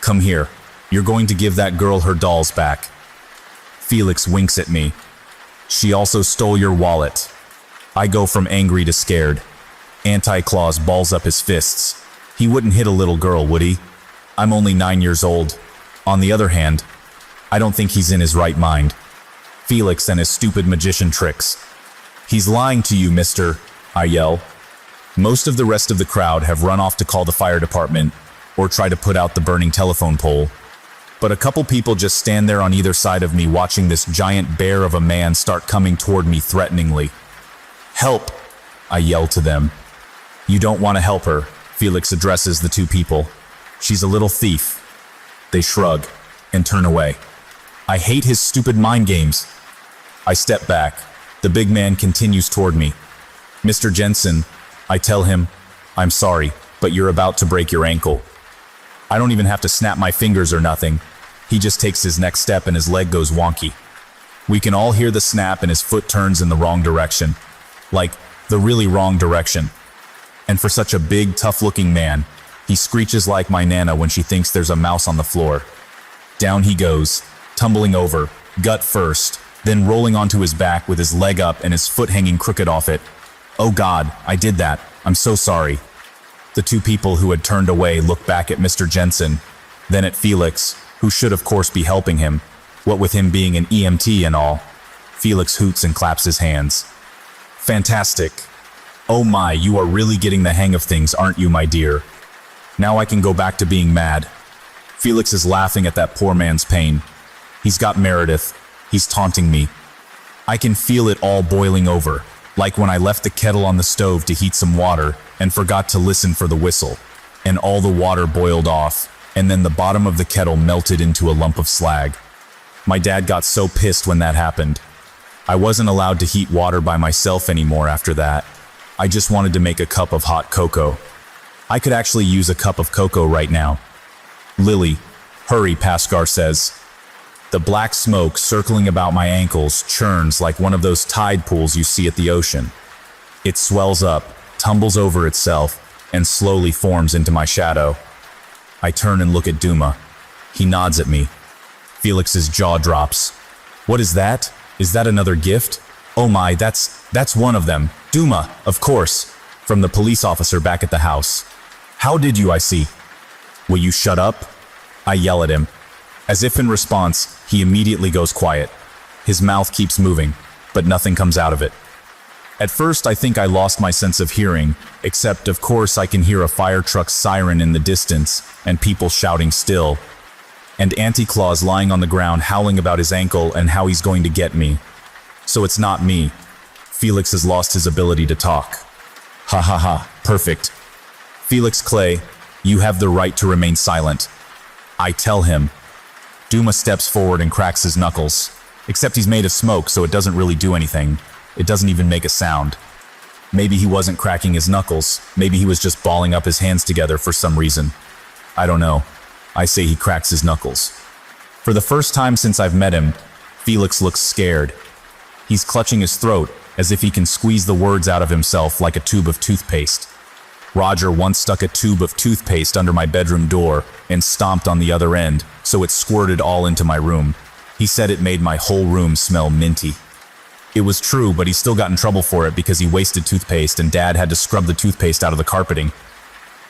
"Come here. You're going to give that girl her dolls back." Felix winks at me. "She also stole your wallet." I go from angry to scared. Anti-Claus balls up his fists. He wouldn't hit a little girl, would he? I'm only 9 years old. On the other hand, I don't think he's in his right mind. Felix and his stupid magician tricks. "He's lying to you, mister," I yell. Most of the rest of the crowd have run off to call the fire department or try to put out the burning telephone pole. But a couple people just stand there on either side of me, watching this giant bear of a man start coming toward me threateningly. "Help!" I yell to them. "You don't want to help her," Felix addresses the two people. "She's a little thief." They shrug and turn away. I hate his stupid mind games. I step back. The big man continues toward me. "Mr. Jensen," I tell him, "I'm sorry, but you're about to break your ankle." I don't even have to snap my fingers or nothing. He just takes his next step and his leg goes wonky. We can all hear the snap and his foot turns in the wrong direction. Like, the really wrong direction. And for such a big, tough-looking man, he screeches like my Nana when she thinks there's a mouse on the floor. Down he goes, tumbling over, gut first, then rolling onto his back with his leg up and his foot hanging crooked off it. "Oh God, I did that. I'm so sorry." The two people who had turned away look back at Mr. Jensen, then at Felix, who should of course be helping him, what with him being an EMT and all. Felix hoots and claps his hands. "Fantastic. Oh my, you are really getting the hang of things, aren't you, my dear? Now I can go back to being mad. Felix is laughing at that poor man's pain. He's got Meredith. He's taunting me. I can feel it all boiling over, like when I left the kettle on the stove to heat some water and forgot to listen for the whistle, and all the water boiled off, and then the bottom of the kettle melted into a lump of slag. My dad got so pissed when that happened. I wasn't allowed to heat water by myself anymore after that. I just wanted to make a cup of hot cocoa. I could actually use a cup of cocoa right now. Lily, hurry, Pascar says. The black smoke circling about my ankles churns like one of those tide pools you see at the ocean. It swells up, tumbles over itself, and slowly forms into my shadow. I turn and look at Duma. He nods at me. Felix's jaw drops. What is that? Is that another gift? Oh my, that's one of them. Duma, of course, from the police officer back at the house. How did you, I see? Will you shut up? I yell at him. As if in response, he immediately goes quiet. His mouth keeps moving, but nothing comes out of it. At first, I think I lost my sense of hearing, except of course I can hear a fire truck's siren in the distance and people shouting still. And Auntie Claus lying on the ground howling about his ankle and how he's going to get me. So it's not me. Felix has lost his ability to talk. Ha ha ha, perfect. Felix Clay, you have the right to remain silent. I tell him. Duma steps forward and cracks his knuckles. Except he's made of smoke, so it doesn't really do anything. It doesn't even make a sound. Maybe he wasn't cracking his knuckles. Maybe he was just balling up his hands together for some reason. I don't know. I say he cracks his knuckles. For the first time since I've met him, Felix looks scared. He's clutching his throat, as if he can squeeze the words out of himself like a tube of toothpaste. Roger once stuck a tube of toothpaste under my bedroom door and stomped on the other end, so it squirted all into my room. He said it made my whole room smell minty. It was true, but he still got in trouble for it because he wasted toothpaste and Dad had to scrub the toothpaste out of the carpeting.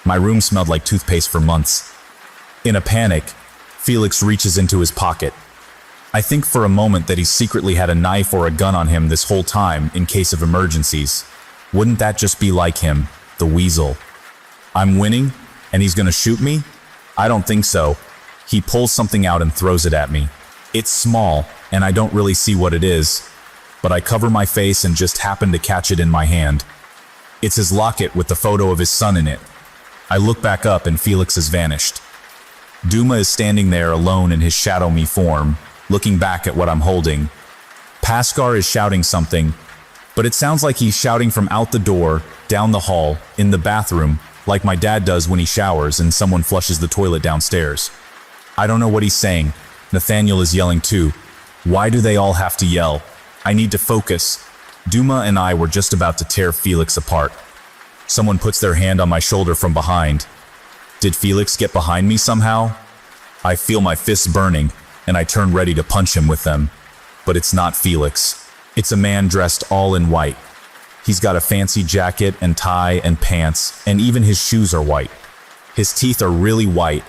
My room smelled like toothpaste for months. In a panic, Felix reaches into his pocket. I think for a moment that he secretly had a knife or a gun on him this whole time in case of emergencies. Wouldn't that just be like him, the weasel? I'm winning, and he's gonna shoot me? I don't think so. He pulls something out and throws it at me. It's small, and I don't really see what it is, but I cover my face and just happen to catch it in my hand. It's his locket with the photo of his son in it. I look back up and Felix has vanished. Duma is standing there alone in his shadow me form, looking back at what I'm holding. Pascar is shouting something, but it sounds like he's shouting from out the door, down the hall, in the bathroom, like my dad does when he showers and someone flushes the toilet downstairs. I don't know what he's saying. Nathaniel is yelling too. Why do they all have to yell? I need to focus. Duma and I were just about to tear Felix apart. Someone puts their hand on my shoulder from behind. Did Felix get behind me somehow? I feel my fists burning, and I turn ready to punch him with them. But it's not Felix. It's a man dressed all in white. He's got a fancy jacket and tie and pants, and even his shoes are white. His teeth are really white,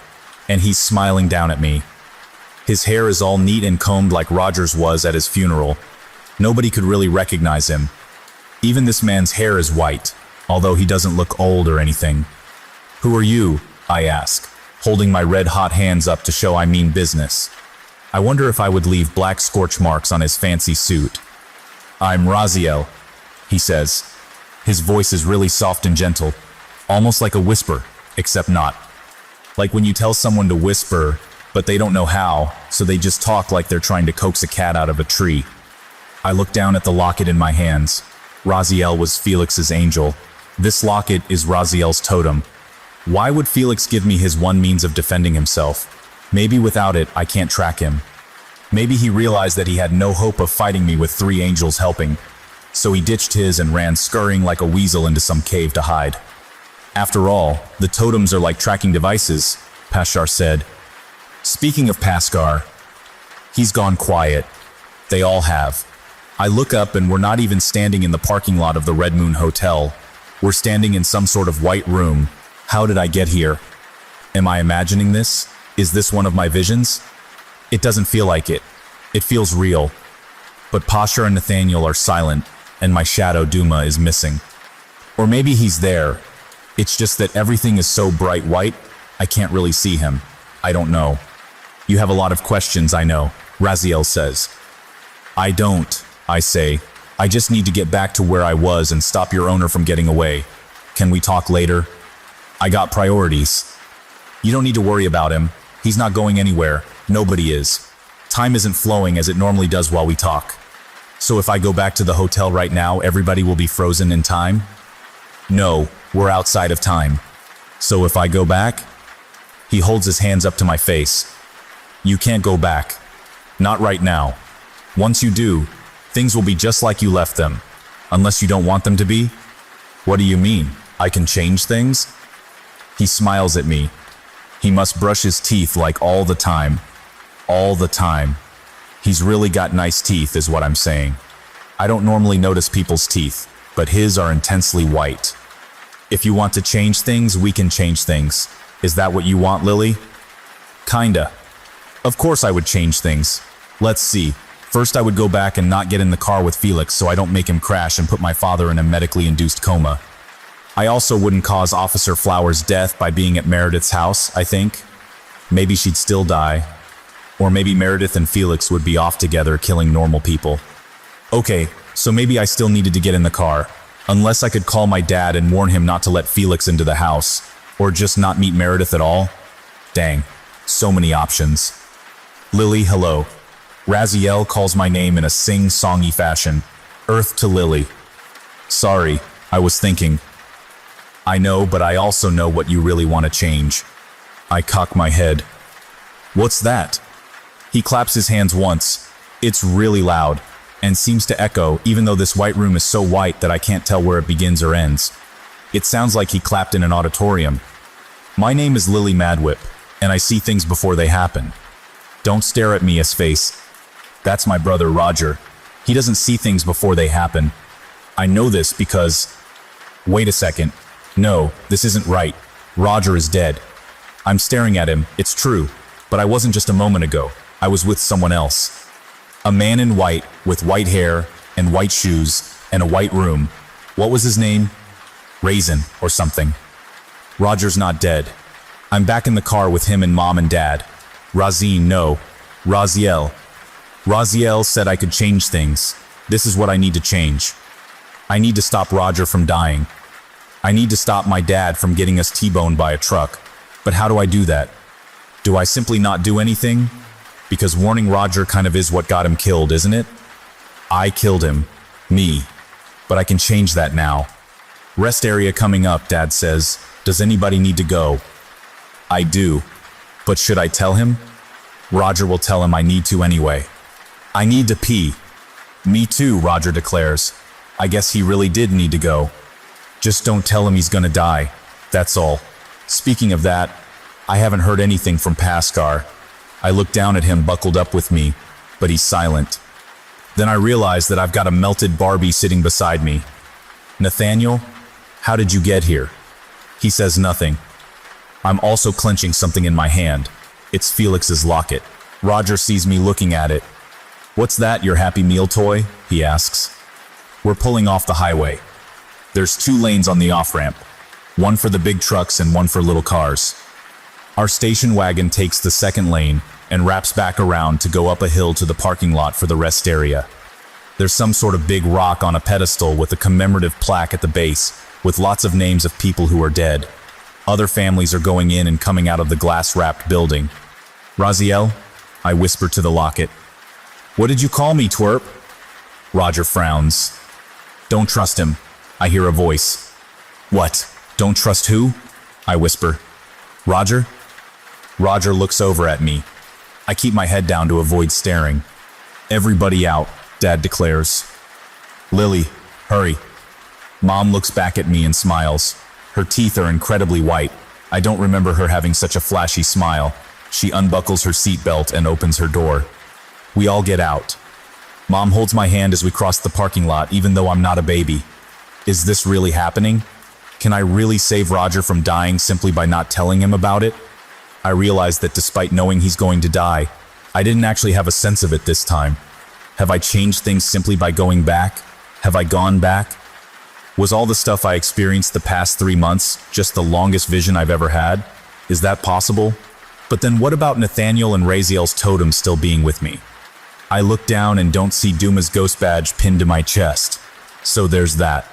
and he's smiling down at me. His hair is all neat and combed like Roger's was at his funeral. Nobody could really recognize him. Even this man's hair is white, although he doesn't look old or anything. Who are you? I ask, holding my red-hot hands up to show I mean business. I wonder if I would leave black scorch marks on his fancy suit. I'm Raziel, he says. His voice is really soft and gentle, almost like a whisper, except not. Like when you tell someone to whisper, but they don't know how, so they just talk like they're trying to coax a cat out of a tree. I look down at the locket in my hands. Raziel was Felix's angel. This locket is Raziel's totem. Why would Felix give me his one means of defending himself? Maybe without it, I can't track him. Maybe he realized that he had no hope of fighting me with 3 angels helping, so he ditched his and ran scurrying like a weasel into some cave to hide. After all, the totems are like tracking devices, Pascar said. Speaking of Pascar, he's gone quiet. They all have. I look up and we're not even standing in the parking lot of the Red Moon Hotel. We're standing in some sort of white room. How did I get here? Am I imagining this? Is this one of my visions? It doesn't feel like it. It feels real. But Pasha and Nathaniel are silent, and my shadow Duma is missing. Or maybe he's there. It's just that everything is so bright white, I can't really see him. I don't know. You have a lot of questions, I know, Raziel says. I don't, I say. I just need to get back to where I was and stop your owner from getting away. Can we talk later? I got priorities. You don't need to worry about him. He's not going anywhere. Nobody is. Time isn't flowing as it normally does while we talk. So if I go back to the hotel right now, everybody will be frozen in time? No, we're outside of time. So if I go back? He holds his hands up to my face. You can't go back. Not right now. Once you do, things will be just like you left them. Unless you don't want them to be? What do you mean? I can change things? He smiles at me. He must brush his teeth like all the time. All the time. He's really got nice teeth is what I'm saying. I don't normally notice people's teeth, but his are intensely white. If you want to change things, we can change things. Is that what you want, Lily? Kinda. Of course I would change things. Let's see. First I would go back and not get in the car with Felix so I don't make him crash and put my father in a medically induced coma. I also wouldn't cause Officer Flowers' death by being at Meredith's house, I think. Maybe she'd still die. Or maybe Meredith and Felix would be off together killing normal people. Okay, so maybe I still needed to get in the car. Unless I could call my dad and warn him not to let Felix into the house. Or just not meet Meredith at all. Dang, so many options. Lily, hello. Raziel calls my name in a sing-songy fashion. Earth to Lily. Sorry, I was thinking. I know, but I also know what you really want to change. I cock my head. What's that? He claps his hands once. It's really loud, and seems to echo even though this white room is so white that I can't tell where it begins or ends. It sounds like he clapped in an auditorium. My name is Lily Madwhip, and I see things before they happen. Don't stare at me, his face. That's my brother Roger. He doesn't see things before they happen. I know this because... Wait a second. No, this isn't right. Roger is dead. I'm staring at him, it's true, but I wasn't just a moment ago. I was with someone else. A man in white, with white hair, and white shoes, and a white room. What was his name? Raisin, or something. Roger's not dead. I'm back in the car with him and Mom and Dad. Razine, no. Raziel. Raziel said I could change things. This is what I need to change. I need to stop Roger from dying. I need to stop my dad from getting us T-boned by a truck. But how do I do that? Do I simply not do anything? Because warning Roger kind of is what got him killed, isn't it? I killed him. Me. But I can change that now. Rest area coming up, Dad says. Does anybody need to go? I do. But should I tell him? Roger will tell him I need to anyway. I need to pee. Me too, Roger declares. I guess he really did need to go. Just don't tell him he's gonna die. That's all. Speaking of that, I haven't heard anything from Paskar. I look down at him buckled up with me, but he's silent. Then I realize that I've got a melted Barbie sitting beside me. Nathaniel, how did you get here? He says nothing. I'm also clenching something in my hand. It's Felix's locket. Roger sees me looking at it. What's that, your Happy Meal toy? He asks. We're pulling off the highway. There's 2 lanes on the off-ramp. One for the big trucks and one for little cars. Our station wagon takes the second lane and wraps back around to go up a hill to the parking lot for the rest area. There's some sort of big rock on a pedestal with a commemorative plaque at the base with lots of names of people who are dead. Other families are going in and coming out of the glass-wrapped building. Raziel, I whisper to the locket. What did you call me, twerp? Roger frowns. Don't trust him, I hear a voice. What? Don't trust who? I whisper. Roger? Roger looks over at me. I keep my head down to avoid staring. Everybody out, Dad declares. Lily, hurry. Mom looks back at me and smiles. Her teeth are incredibly white. I don't remember her having such a flashy smile. She unbuckles her seatbelt and opens her door. We all get out. Mom holds my hand as we cross the parking lot, even though I'm not a baby. Is this really happening? Can I really save Roger from dying simply by not telling him about it? I realize that despite knowing he's going to die, I didn't actually have a sense of it this time. Have I changed things simply by going back? Have I gone back? Was all the stuff I experienced the past 3 months just the longest vision I've ever had? Is that possible? But then what about Nathaniel and Raziel's totem still being with me? I look down and don't see Duma's ghost badge pinned to my chest. So there's that.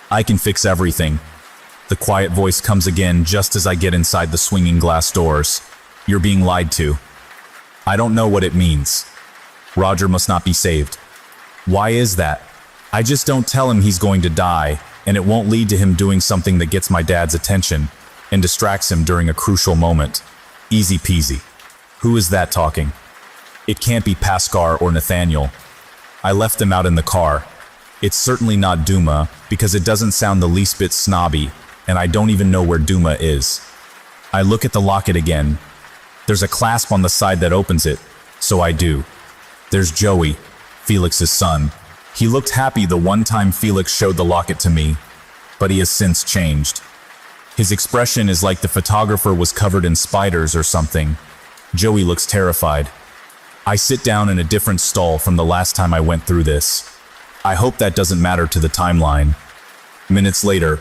I can fix everything. The quiet voice comes again just as I get inside the swinging glass doors. You're being lied to. I don't know what it means. Roger must not be saved. Why is that? I just don't tell him he's going to die, and it won't lead to him doing something that gets my dad's attention and distracts him during a crucial moment. Easy peasy. Who is that talking? It can't be Pascar or Nathaniel. I left them out in the car. It's certainly not Duma, because it doesn't sound the least bit snobby, and I don't even know where Duma is. I look at the locket again. There's a clasp on the side that opens it, so I do. There's Joey, Felix's son. He looked happy the one time Felix showed the locket to me, but he has since changed. His expression is like the photographer was covered in spiders or something. Joey looks terrified. I sit down in a different stall from the last time I went through this. I hope that doesn't matter to the timeline. Minutes later,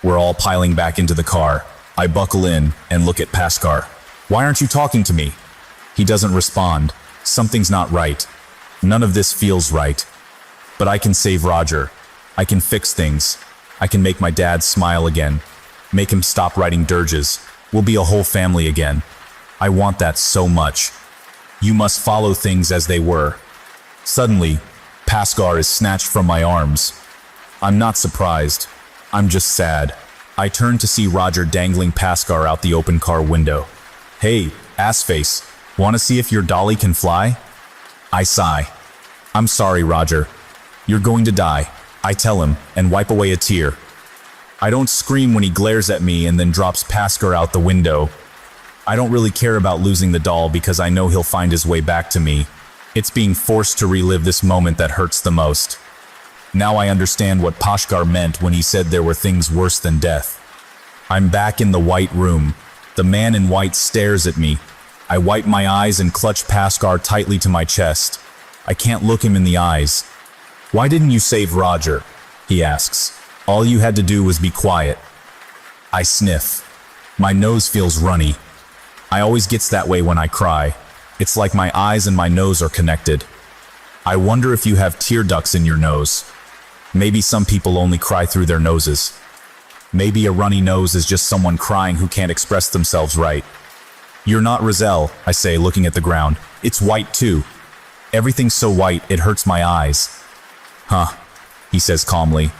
we're all piling back into the car. I buckle in and look at Pascar. Why aren't you talking to me? He doesn't respond. Something's not right. None of this feels right. But I can save Roger. I can fix things. I can make my dad smile again. Make him stop writing dirges. We'll be a whole family again. I want that so much. You must follow things as they were. Suddenly, Pascar is snatched from my arms. I'm not surprised. I'm just sad. I turn to see Roger dangling Pascar out the open car window. Hey, assface, wanna see if your dolly can fly? I sigh. I'm sorry, Roger. You're going to die, I tell him, and wipe away a tear. I don't scream when he glares at me and then drops Pascar out the window. I don't really care about losing the doll because I know he'll find his way back to me. It's being forced to relive this moment that hurts the most. Now I understand what Pascar meant when he said there were things worse than death. I'm back in the white room. The man in white stares at me. I wipe my eyes and clutch Pascar tightly to my chest. I can't look him in the eyes. Why didn't you save Roger? He asks. All you had to do was be quiet. I sniff. My nose feels runny. I always gets that way when I cry. It's like my eyes and my nose are connected. I wonder if you have tear ducts in your nose. Maybe some people only cry through their noses. Maybe a runny nose is just someone crying who can't express themselves right. You're not Roselle, I say, looking at the ground. It's white too. Everything's so white, it hurts my eyes. Huh, he says calmly.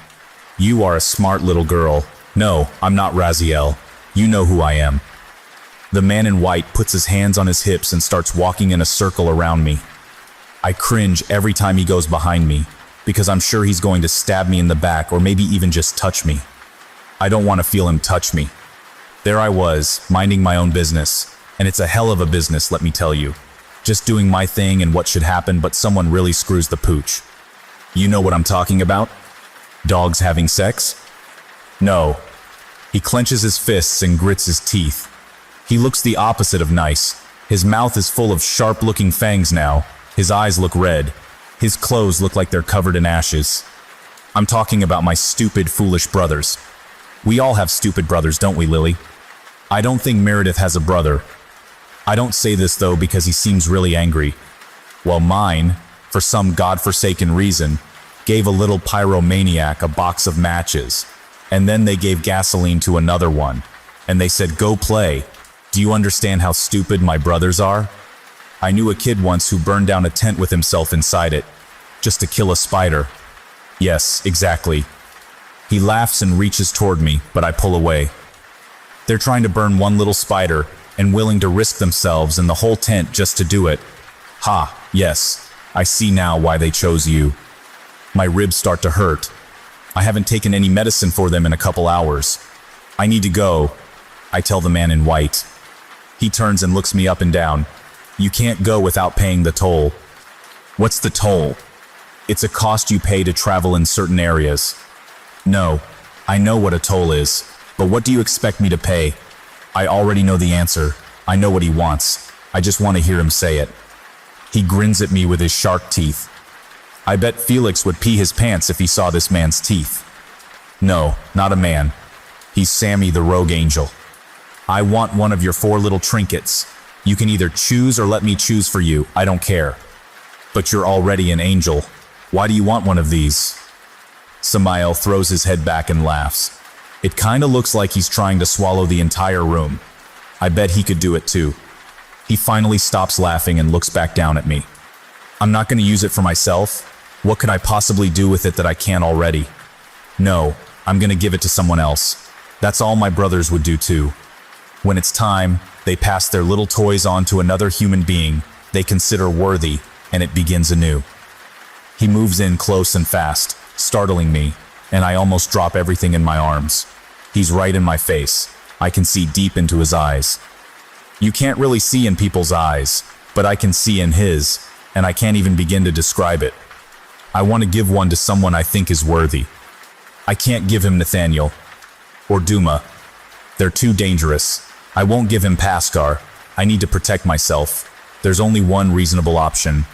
You are a smart little girl. No, I'm not Raziel. You know who I am. The man in white puts his hands on his hips and starts walking in a circle around me. I cringe every time he goes behind me, because I'm sure he's going to stab me in the back or maybe even just touch me. I don't want to feel him touch me. There I was, minding my own business, and it's a hell of a business, let me tell you. Just doing my thing and what should happen, but someone really screws the pooch. You know what I'm talking about? Dogs having sex? No. He clenches his fists and grits his teeth. He looks the opposite of nice. His mouth is full of sharp-looking fangs now. His eyes look red. His clothes look like they're covered in ashes. I'm talking about my stupid, foolish brothers. We all have stupid brothers, don't we, Lily? I don't think Meredith has a brother. I don't say this, though, because he seems really angry. Well, mine, for some godforsaken reason, gave a little pyromaniac a box of matches, and then they gave gasoline to another one, and they said, go play. Do you understand how stupid my brothers are? I knew a kid once who burned down a tent with himself inside it, just to kill a spider. Yes, exactly. He laughs and reaches toward me, but I pull away. They're trying to burn one little spider, and willing to risk themselves and the whole tent just to do it. Ha, yes, I see now why they chose you. My ribs start to hurt. I haven't taken any medicine for them in a couple hours. I need to go, I tell the man in white. He turns and looks me up and down. You can't go without paying the toll. What's the toll? It's a cost you pay to travel in certain areas. No, I know what a toll is, but what do you expect me to pay? I already know the answer. I know what he wants. I just want to hear him say it. He grins at me with his shark teeth. I bet Felix would pee his pants if he saw this man's teeth. No, not a man. He's Sammy the rogue angel. I want one of your 4 little trinkets. You can either choose or let me choose for you, I don't care. But you're already an angel. Why do you want one of these? Samael throws his head back and laughs. It kinda looks like he's trying to swallow the entire room. I bet he could do it too. He finally stops laughing and looks back down at me. I'm not gonna use it for myself. What could I possibly do with it that I can't already? No, I'm gonna give it to someone else. That's all my brothers would do too. When it's time, they pass their little toys on to another human being they consider worthy, and it begins anew. He moves in close and fast, startling me, and I almost drop everything in my arms. He's right in my face. I can see deep into his eyes. You can't really see in people's eyes, but I can see in his, and I can't even begin to describe it. I want to give one to someone I think is worthy. I can't give him Nathaniel or Duma. They're too dangerous. I won't give him Paskar. I need to protect myself. There's only one reasonable option.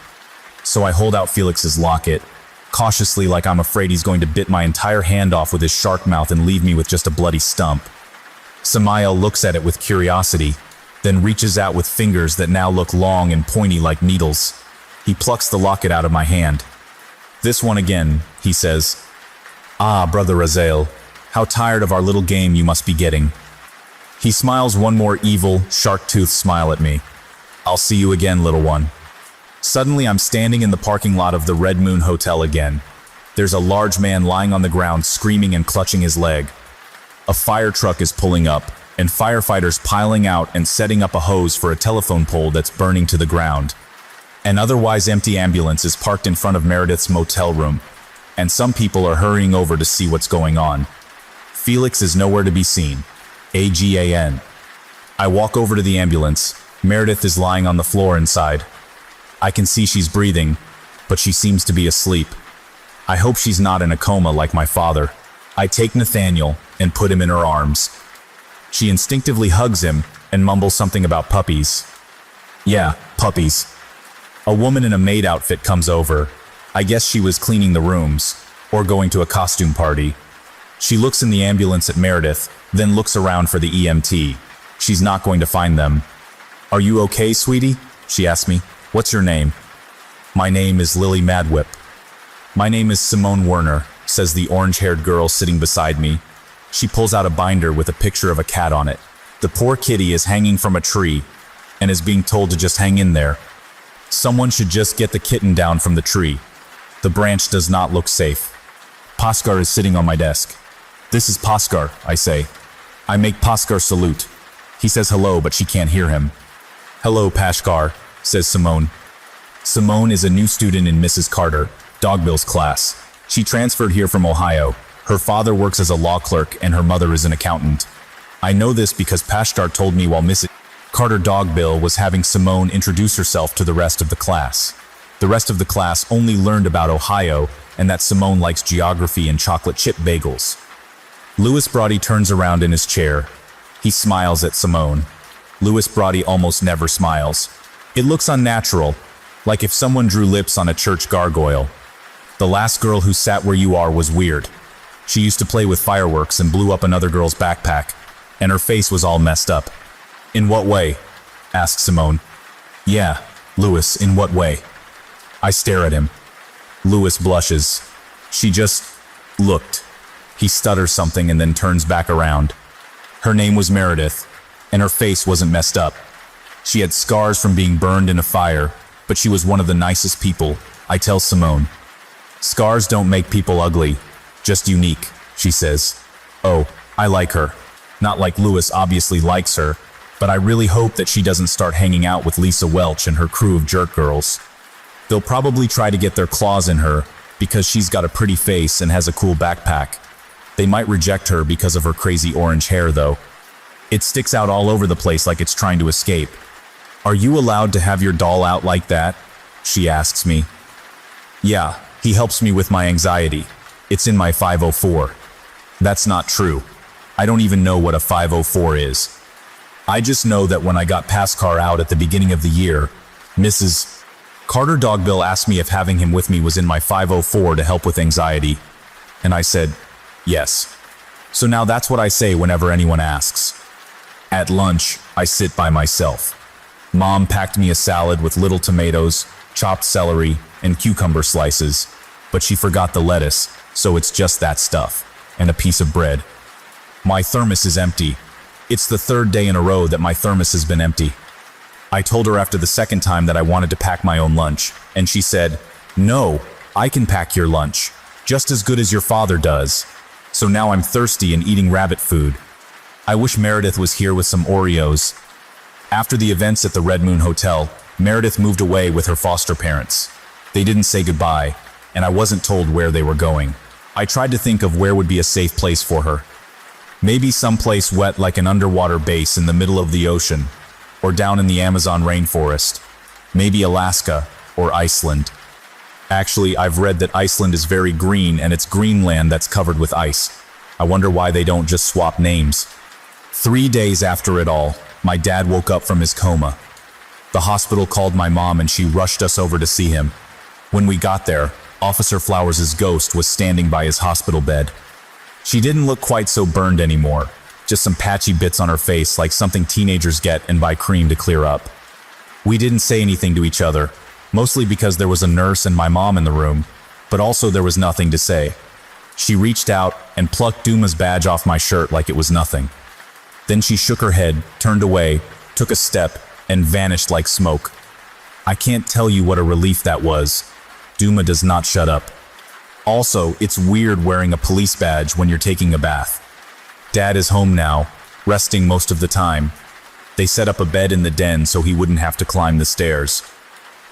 So I hold out Felix's locket, cautiously like I'm afraid he's going to bit my entire hand off with his shark mouth and leave me with just a bloody stump. Samael looks at it with curiosity, then reaches out with fingers that now look long and pointy like needles. He plucks the locket out of my hand. This one again, he says. Ah, Brother Raziel, how tired of our little game you must be getting. He smiles one more evil, shark-toothed smile at me. I'll see you again, little one. Suddenly I'm standing in the parking lot of the Red Moon Hotel again. There's a large man lying on the ground screaming and clutching his leg. A fire truck is pulling up, and firefighters piling out and setting up a hose for a telephone pole that's burning to the ground. An otherwise empty ambulance is parked in front of Meredith's motel room, and some people are hurrying over to see what's going on. Felix is nowhere to be seen. AGAN. I walk over to the ambulance. Meredith is lying on the floor inside. I can see she's breathing, but she seems to be asleep. I hope she's not in a coma like my father. I take Nathaniel and put him in her arms. She instinctively hugs him and mumbles something about puppies. Yeah, puppies. A woman in a maid outfit comes over. I guess she was cleaning the rooms, or going to a costume party. She looks in the ambulance at Meredith, then looks around for the EMT. She's not going to find them. Are you okay, sweetie? She asks me. What's your name? My name is Lily Madwhip. My name is Simone Werner, says the orange-haired girl sitting beside me. She pulls out a binder with a picture of a cat on it. The poor kitty is hanging from a tree and is being told to just hang in there. Someone should just get the kitten down from the tree. The branch does not look safe. Paskar is sitting on my desk. This is Paskar, I say. I make Paskar salute. He says hello, but she can't hear him. Hello, Paskar, says Simone. Simone is a new student in Mrs. Carter, Dogbill's class. She transferred here from Ohio. Her father works as a law clerk and her mother is an accountant. I know this because Paskar told me while Mrs. Carter Dogbill was having Simone introduce herself to the rest of the class. The rest of the class only learned about Ohio and that Simone likes geography and chocolate chip bagels. Louis Brody turns around in his chair. He smiles at Simone. Louis Brody almost never smiles. It looks unnatural, like if someone drew lips on a church gargoyle. The last girl who sat where you are was weird. She used to play with fireworks and blew up another girl's backpack, and her face was all messed up. In what way? Asks Simone. Yeah, Louis, in what way? I stare at him. Louis blushes. She just looked. He stutters something and then turns back around. Her name was Meredith, and her face wasn't messed up. She had scars from being burned in a fire, but she was one of the nicest people, I tell Simone. Scars don't make people ugly, just unique, she says. Oh, I like her. Not like Louis obviously likes her, but I really hope that she doesn't start hanging out with Lisa Welch and her crew of jerk girls. They'll probably try to get their claws in her because she's got a pretty face and has a cool backpack. They might reject her because of her crazy orange hair, though. It sticks out all over the place like it's trying to escape. Are you allowed to have your doll out like that? She asks me. Yeah, he helps me with my anxiety. It's in my 504. That's not true. I don't even know what a 504 is. I just know that when I got Paskar out at the beginning of the year, Mrs. Carter Dogbill asked me if having him with me was in my 504 to help with anxiety. And I said, Yes. So now that's what I say whenever anyone asks. At lunch, I sit by myself. Mom packed me a salad with little tomatoes, chopped celery, and cucumber slices, but she forgot the lettuce, so it's just that stuff, and a piece of bread. My thermos is empty. It's the third day in a row that my thermos has been empty. I told her after the second time that I wanted to pack my own lunch, and she said, "No, I can pack your lunch, just as good as your father does." So now I'm thirsty and eating rabbit food. I wish Meredith was here with some Oreos. After the events at the Red Moon Hotel, Meredith moved away with her foster parents. They didn't say goodbye, and I wasn't told where they were going. I tried to think of where would be a safe place for her. Maybe someplace wet like an underwater base in the middle of the ocean, or down in the Amazon rainforest. Maybe Alaska or Iceland. Actually, I've read that Iceland is very green and it's Greenland that's covered with ice. I wonder why they don't just swap names. 3 days after it all, my dad woke up from his coma. The hospital called my mom and she rushed us over to see him. When we got there, Officer Flowers' ghost was standing by his hospital bed. She didn't look quite so burned anymore, just some patchy bits on her face like something teenagers get and buy cream to clear up. We didn't say anything to each other, mostly because there was a nurse and my mom in the room, but also there was nothing to say. She reached out and plucked Duma's badge off my shirt like it was nothing. Then she shook her head, turned away, took a step, and vanished like smoke. I can't tell you what a relief that was. Duma does not shut up. Also, it's weird wearing a police badge when you're taking a bath. Dad is home now, resting most of the time. They set up a bed in the den so he wouldn't have to climb the stairs.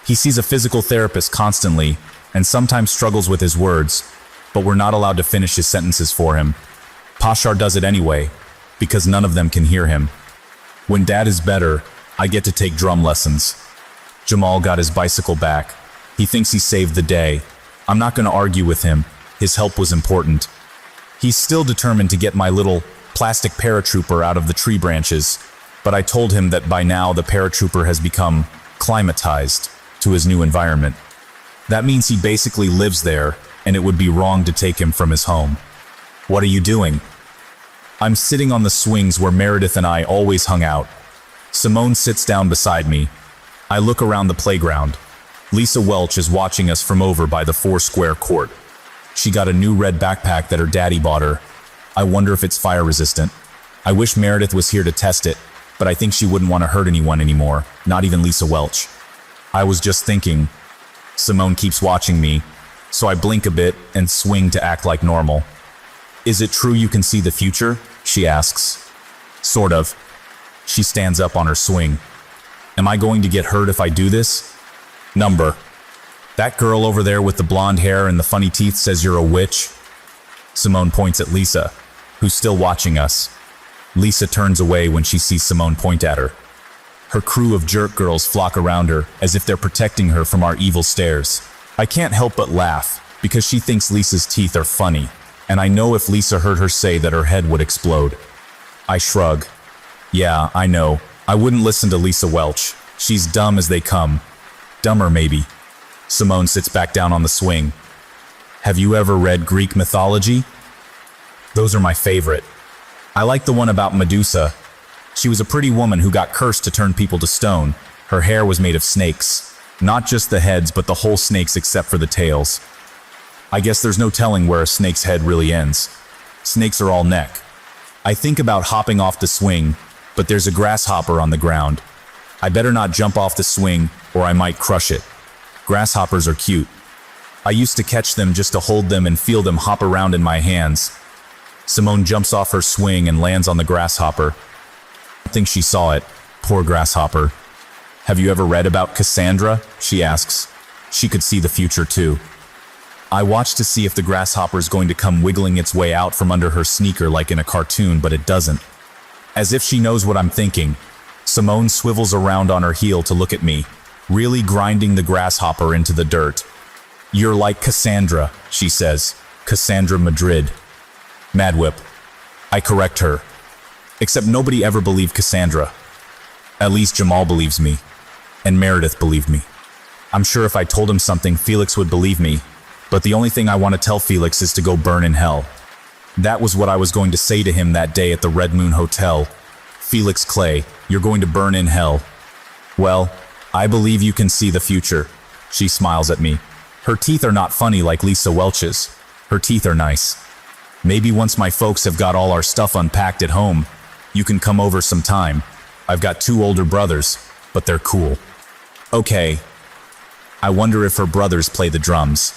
He sees a physical therapist constantly, and sometimes struggles with his words, but we're not allowed to finish his sentences for him. Pashar does it anyway, because none of them can hear him. When Dad is better, I get to take drum lessons. Jamal got his bicycle back. He thinks he saved the day. I'm not going to argue with him. His help was important. He's still determined to get my little plastic paratrooper out of the tree branches, but I told him that by now the paratrooper has become climatized to his new environment. That means he basically lives there, and it would be wrong to take him from his home. What are you doing? I'm sitting on the swings where Meredith and I always hung out. Simone sits down beside me. I look around the playground. Lisa Welch is watching us from over by the 4-square court. She got a new red backpack that her daddy bought her. I wonder if it's fire resistant. I wish Meredith was here to test it, but I think she wouldn't want to hurt anyone anymore, not even Lisa Welch. I was just thinking. Simone keeps watching me, so I blink a bit and swing to act like normal. Is it true you can see the future? She asks. Sort of. She stands up on her swing. Am I going to get hurt if I do this? Number. That girl over there with the blonde hair and the funny teeth says you're a witch. Simone points at Lisa, who's still watching us. Lisa turns away when she sees Simone point at her. Her crew of jerk girls flock around her as if they're protecting her from our evil stares. I can't help but laugh because she thinks Lisa's teeth are funny, and I know if Lisa heard her say that her head would explode. I shrug. Yeah, I know. I wouldn't listen to Lisa Welch. She's dumb as they come. Dumber, maybe. Simone sits back down on the swing. Have you ever read Greek mythology? Those are my favorite. I like the one about Medusa. She was a pretty woman who got cursed to turn people to stone. Her hair was made of snakes. Not just the heads, but the whole snakes except for the tails. I guess there's no telling where a snake's head really ends. Snakes are all neck. I think about hopping off the swing, but there's a grasshopper on the ground. I better not jump off the swing, or I might crush it. Grasshoppers are cute. I used to catch them just to hold them and feel them hop around in my hands. Simone jumps off her swing and lands on the grasshopper. I think she saw it. Poor grasshopper. Have you ever read about Cassandra? She asks. She could see the future too. I watch to see if the grasshopper's going to come wiggling its way out from under her sneaker like in a cartoon, but it doesn't. As if she knows what I'm thinking, Simone swivels around on her heel to look at me, really grinding the grasshopper into the dirt. You're like Cassandra, she says. Cassandra Madrid. Madwhip. I correct her. Except nobody ever believed Cassandra. At least Jamal believes me. And Meredith believed me. I'm sure if I told him something, Felix would believe me. But the only thing I want to tell Felix is to go burn in hell. That was what I was going to say to him that day at the Red Moon Hotel. Felix Clay, you're going to burn in hell. Well, I believe you can see the future. She smiles at me. Her teeth are not funny like Lisa Welch's. Her teeth are nice. Maybe once my folks have got all our stuff unpacked at home, you can come over sometime. I've got 2 older brothers, but they're cool. Okay. I wonder if her brothers play the drums.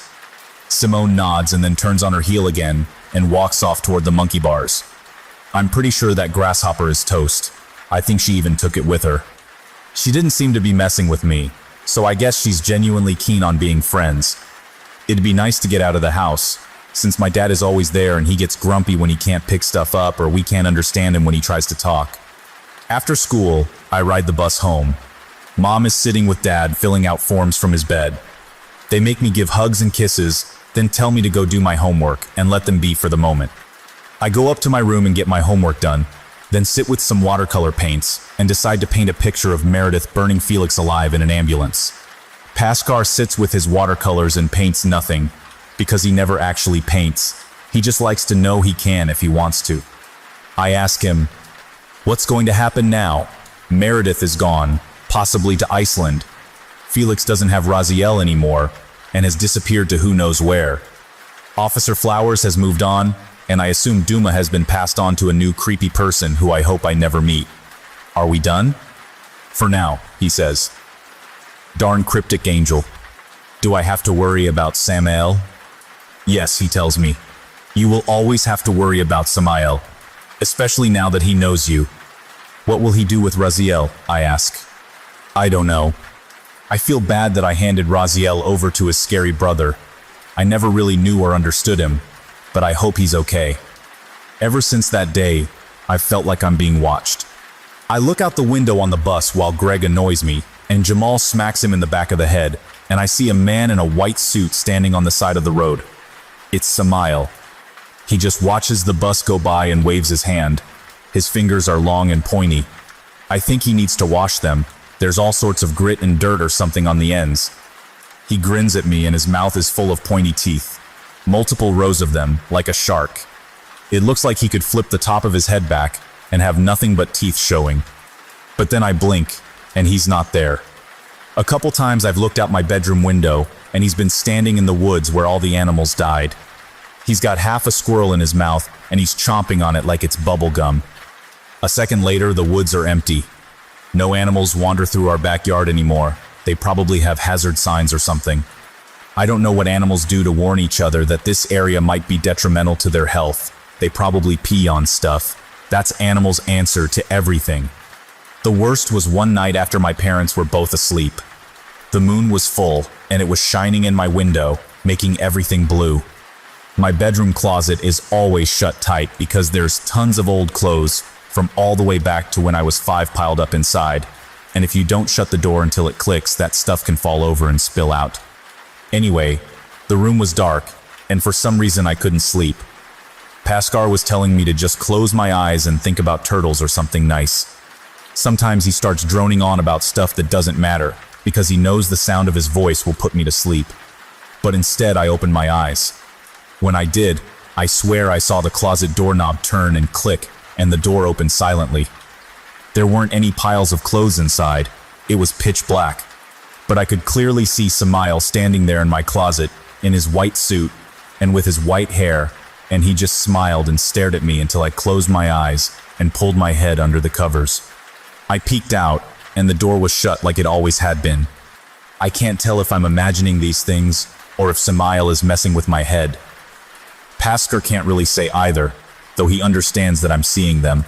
Simone nods and then turns on her heel again and walks off toward the monkey bars. I'm pretty sure that grasshopper is toast. I think she even took it with her. She didn't seem to be messing with me, so I guess she's genuinely keen on being friends. It'd be nice to get out of the house, since my dad is always there and he gets grumpy when he can't pick stuff up or we can't understand him when he tries to talk. After school, I ride the bus home. Mom is sitting with Dad filling out forms from his bed. They make me give hugs and kisses, then tell me to go do my homework and let them be for the moment. I go up to my room and get my homework done, then sit with some watercolor paints and decide to paint a picture of Meredith burning Felix alive in an ambulance. Pascal sits with his watercolors and paints nothing, because he never actually paints. He just likes to know he can if he wants to. I ask him, what's going to happen now? Meredith is gone, possibly to Iceland. Felix doesn't have Raziel anymore, and has disappeared to who knows where. Officer Flowers has moved on, and I assume Duma has been passed on to a new creepy person who I hope I never meet. Are we done? For now, he says. Darn cryptic angel. Do I have to worry about Samael? Yes, he tells me. You will always have to worry about Samael, especially now that he knows you. What will he do with Raziel? I ask. I don't know. I feel bad that I handed Raziel over to his scary brother. I never really knew or understood him, but I hope he's okay. Ever since that day, I've felt like I'm being watched. I look out the window on the bus while Greg annoys me, and Jamal smacks him in the back of the head, and I see a man in a white suit standing on the side of the road. It's Samael. He just watches the bus go by and waves his hand. His fingers are long and pointy. I think he needs to wash them. There's all sorts of grit and dirt or something on the ends. He grins at me and his mouth is full of pointy teeth. Multiple rows of them, like a shark. It looks like he could flip the top of his head back and have nothing but teeth showing. But then I blink, and he's not there. A couple times I've looked out my bedroom window, and he's been standing in the woods where all the animals died. He's got half a squirrel in his mouth, and he's chomping on it like it's bubble gum. A second later, the woods are empty. No animals wander through our backyard anymore. They probably have hazard signs or something. I don't know what animals do to warn each other that this area might be detrimental to their health. They probably pee on stuff. That's animals' answer to everything. The worst was one night after my parents were both asleep. The moon was full, and it was shining in my window, making everything blue. My bedroom closet is always shut tight because there's tons of old clothes from all the way back to when I was 5 piled up inside, and if you don't shut the door until it clicks, that stuff can fall over and spill out. Anyway, the room was dark, and for some reason I couldn't sleep. Pascal was telling me to just close my eyes and think about turtles or something nice. Sometimes he starts droning on about stuff that doesn't matter, because he knows the sound of his voice will put me to sleep. But instead I opened my eyes. When I did, I swear I saw the closet doorknob turn and click, and the door opened silently. There weren't any piles of clothes inside. It was pitch black. But I could clearly see Samael standing there in my closet, in his white suit, and with his white hair, and he just smiled and stared at me until I closed my eyes and pulled my head under the covers. I peeked out, and the door was shut like it always had been. I can't tell if I'm imagining these things, or if Samael is messing with my head. Pascal can't really say either, though he understands that I'm seeing them.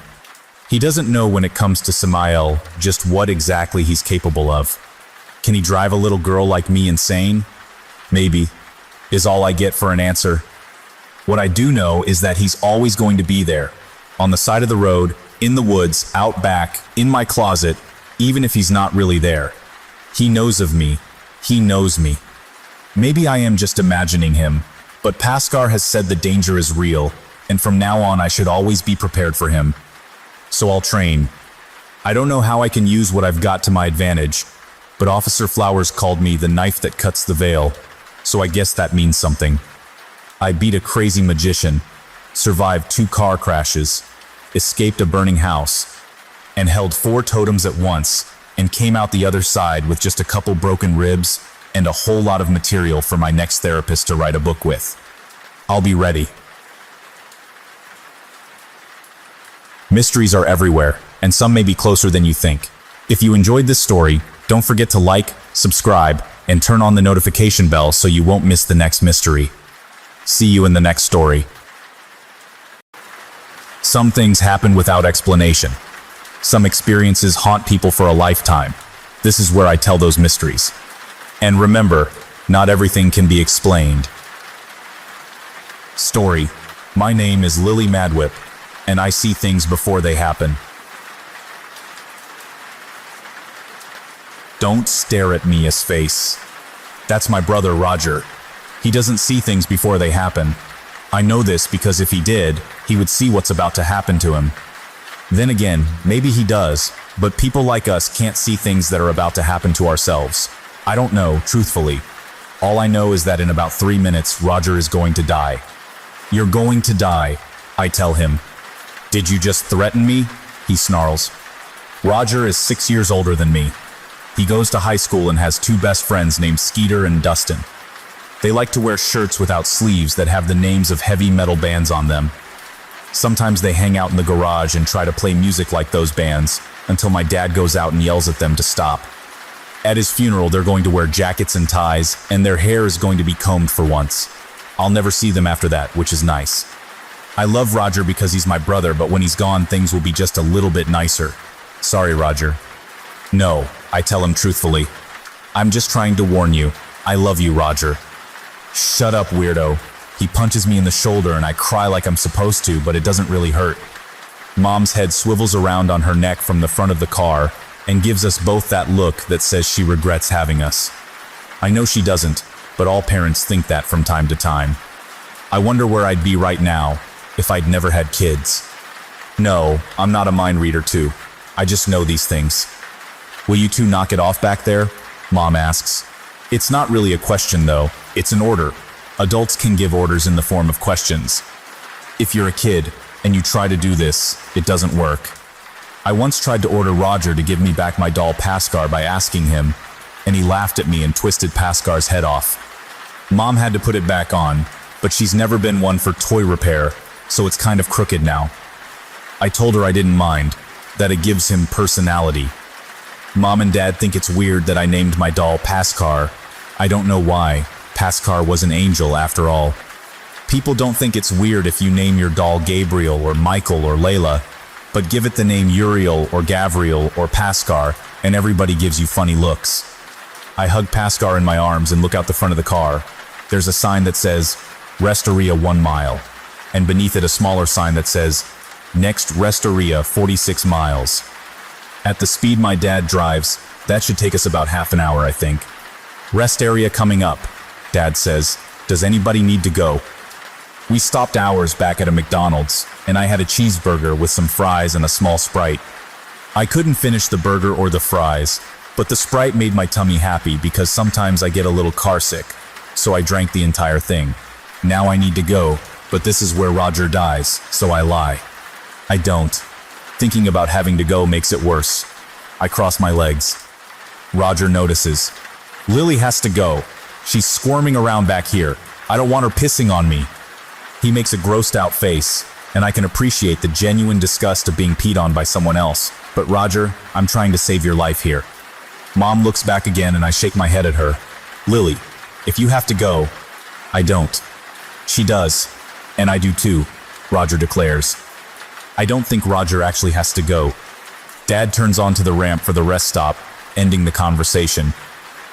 He doesn't know when it comes to Samael just what exactly he's capable of. Can he drive a little girl like me insane? Maybe, is all I get for an answer. What I do know is that he's always going to be there, on the side of the road, in the woods, out back, in my closet, even if he's not really there. He knows of me. He knows me. Maybe I am just imagining him, but Pascal has said the danger is real, and from now on I should always be prepared for him. So I'll train. I don't know how I can use what I've got to my advantage, but Officer Flowers called me the knife that cuts the veil, so I guess that means something. I beat a crazy magician, survived 2 car crashes, escaped a burning house, and held 4 totems at once, and came out the other side with just a couple broken ribs and a whole lot of material for my next therapist to write a book with. I'll be ready. Mysteries are everywhere, and some may be closer than you think. If you enjoyed this story, don't forget to like, subscribe, and turn on the notification bell so you won't miss the next mystery. See you in the next story. Some things happen without explanation. Some experiences haunt people for a lifetime. This is where I tell those mysteries. And remember, not everything can be explained. Story. My name is Lily Madwhip, and I see things before they happen. Don't stare at me, his face. That's my brother Roger. He doesn't see things before they happen. I know this because if he did, he would see what's about to happen to him. Then again, maybe he does, but people like us can't see things that are about to happen to ourselves. I don't know, truthfully. All I know is that in about 3 minutes, Roger is going to die. You're going to die, I tell him. Did you just threaten me? He snarls. Roger is 6 years older than me. He goes to high school and has 2 best friends named Skeeter and Dustin. They like to wear shirts without sleeves that have the names of heavy metal bands on them. Sometimes they hang out in the garage and try to play music like those bands, until my dad goes out and yells at them to stop. At his funeral, they're going to wear jackets and ties, and their hair is going to be combed for once. I'll never see them after that, which is nice. I love Roger because he's my brother, but when he's gone, things will be just a little bit nicer. Sorry, Roger. No, I tell him truthfully. I'm just trying to warn you. I love you, Roger. Shut up, weirdo. He punches me in the shoulder and I cry like I'm supposed to, but it doesn't really hurt. Mom's head swivels around on her neck from the front of the car and gives us both that look that says she regrets having us. I know she doesn't, but all parents think that from time to time. I wonder where I'd be right now if I'd never had kids. No, I'm not a mind reader too. I just know these things. Will you two knock it off back there? Mom asks. It's not really a question though, it's an order. Adults can give orders in the form of questions. If you're a kid and you try to do this, it doesn't work. I once tried to order Roger to give me back my doll Pascar by asking him, and he laughed at me and twisted Pascar's head off. Mom had to put it back on, but she's never been one for toy repair, so it's kind of crooked now. I told her I didn't mind, that it gives him personality. Mom and Dad think it's weird that I named my doll Pascar. I don't know why. Pascar was an angel after all. People don't think it's weird if you name your doll Gabriel or Michael or Layla, but give it the name Uriel or Gavriel or Pascar, and everybody gives you funny looks. I hug Pascar in my arms and look out the front of the car. There's a sign that says, Restoria 1 mile, and beneath it a smaller sign that says, Next Restoria 46 miles. At the speed my dad drives, that should take us about half an hour, I think. Rest area coming up, Dad says. Does anybody need to go? We stopped hours back at a McDonald's, and I had a cheeseburger with some fries and a small Sprite. I couldn't finish the burger or the fries, but the Sprite made my tummy happy because sometimes I get a little car sick, so I drank the entire thing. Now I need to go, but this is where Roger dies, so I lie. I don't. Thinking about having to go makes it worse. I cross my legs. Roger notices. Lily has to go. She's squirming around back here. I don't want her pissing on me. He makes a grossed out face, and I can appreciate the genuine disgust of being peed on by someone else. But Roger, I'm trying to save your life here. Mom looks back again and I shake my head at her. Lily, if you have to go, I don't. She does, and I do too, Roger declares. I don't think Roger actually has to go. Dad turns onto the ramp for the rest stop, ending the conversation.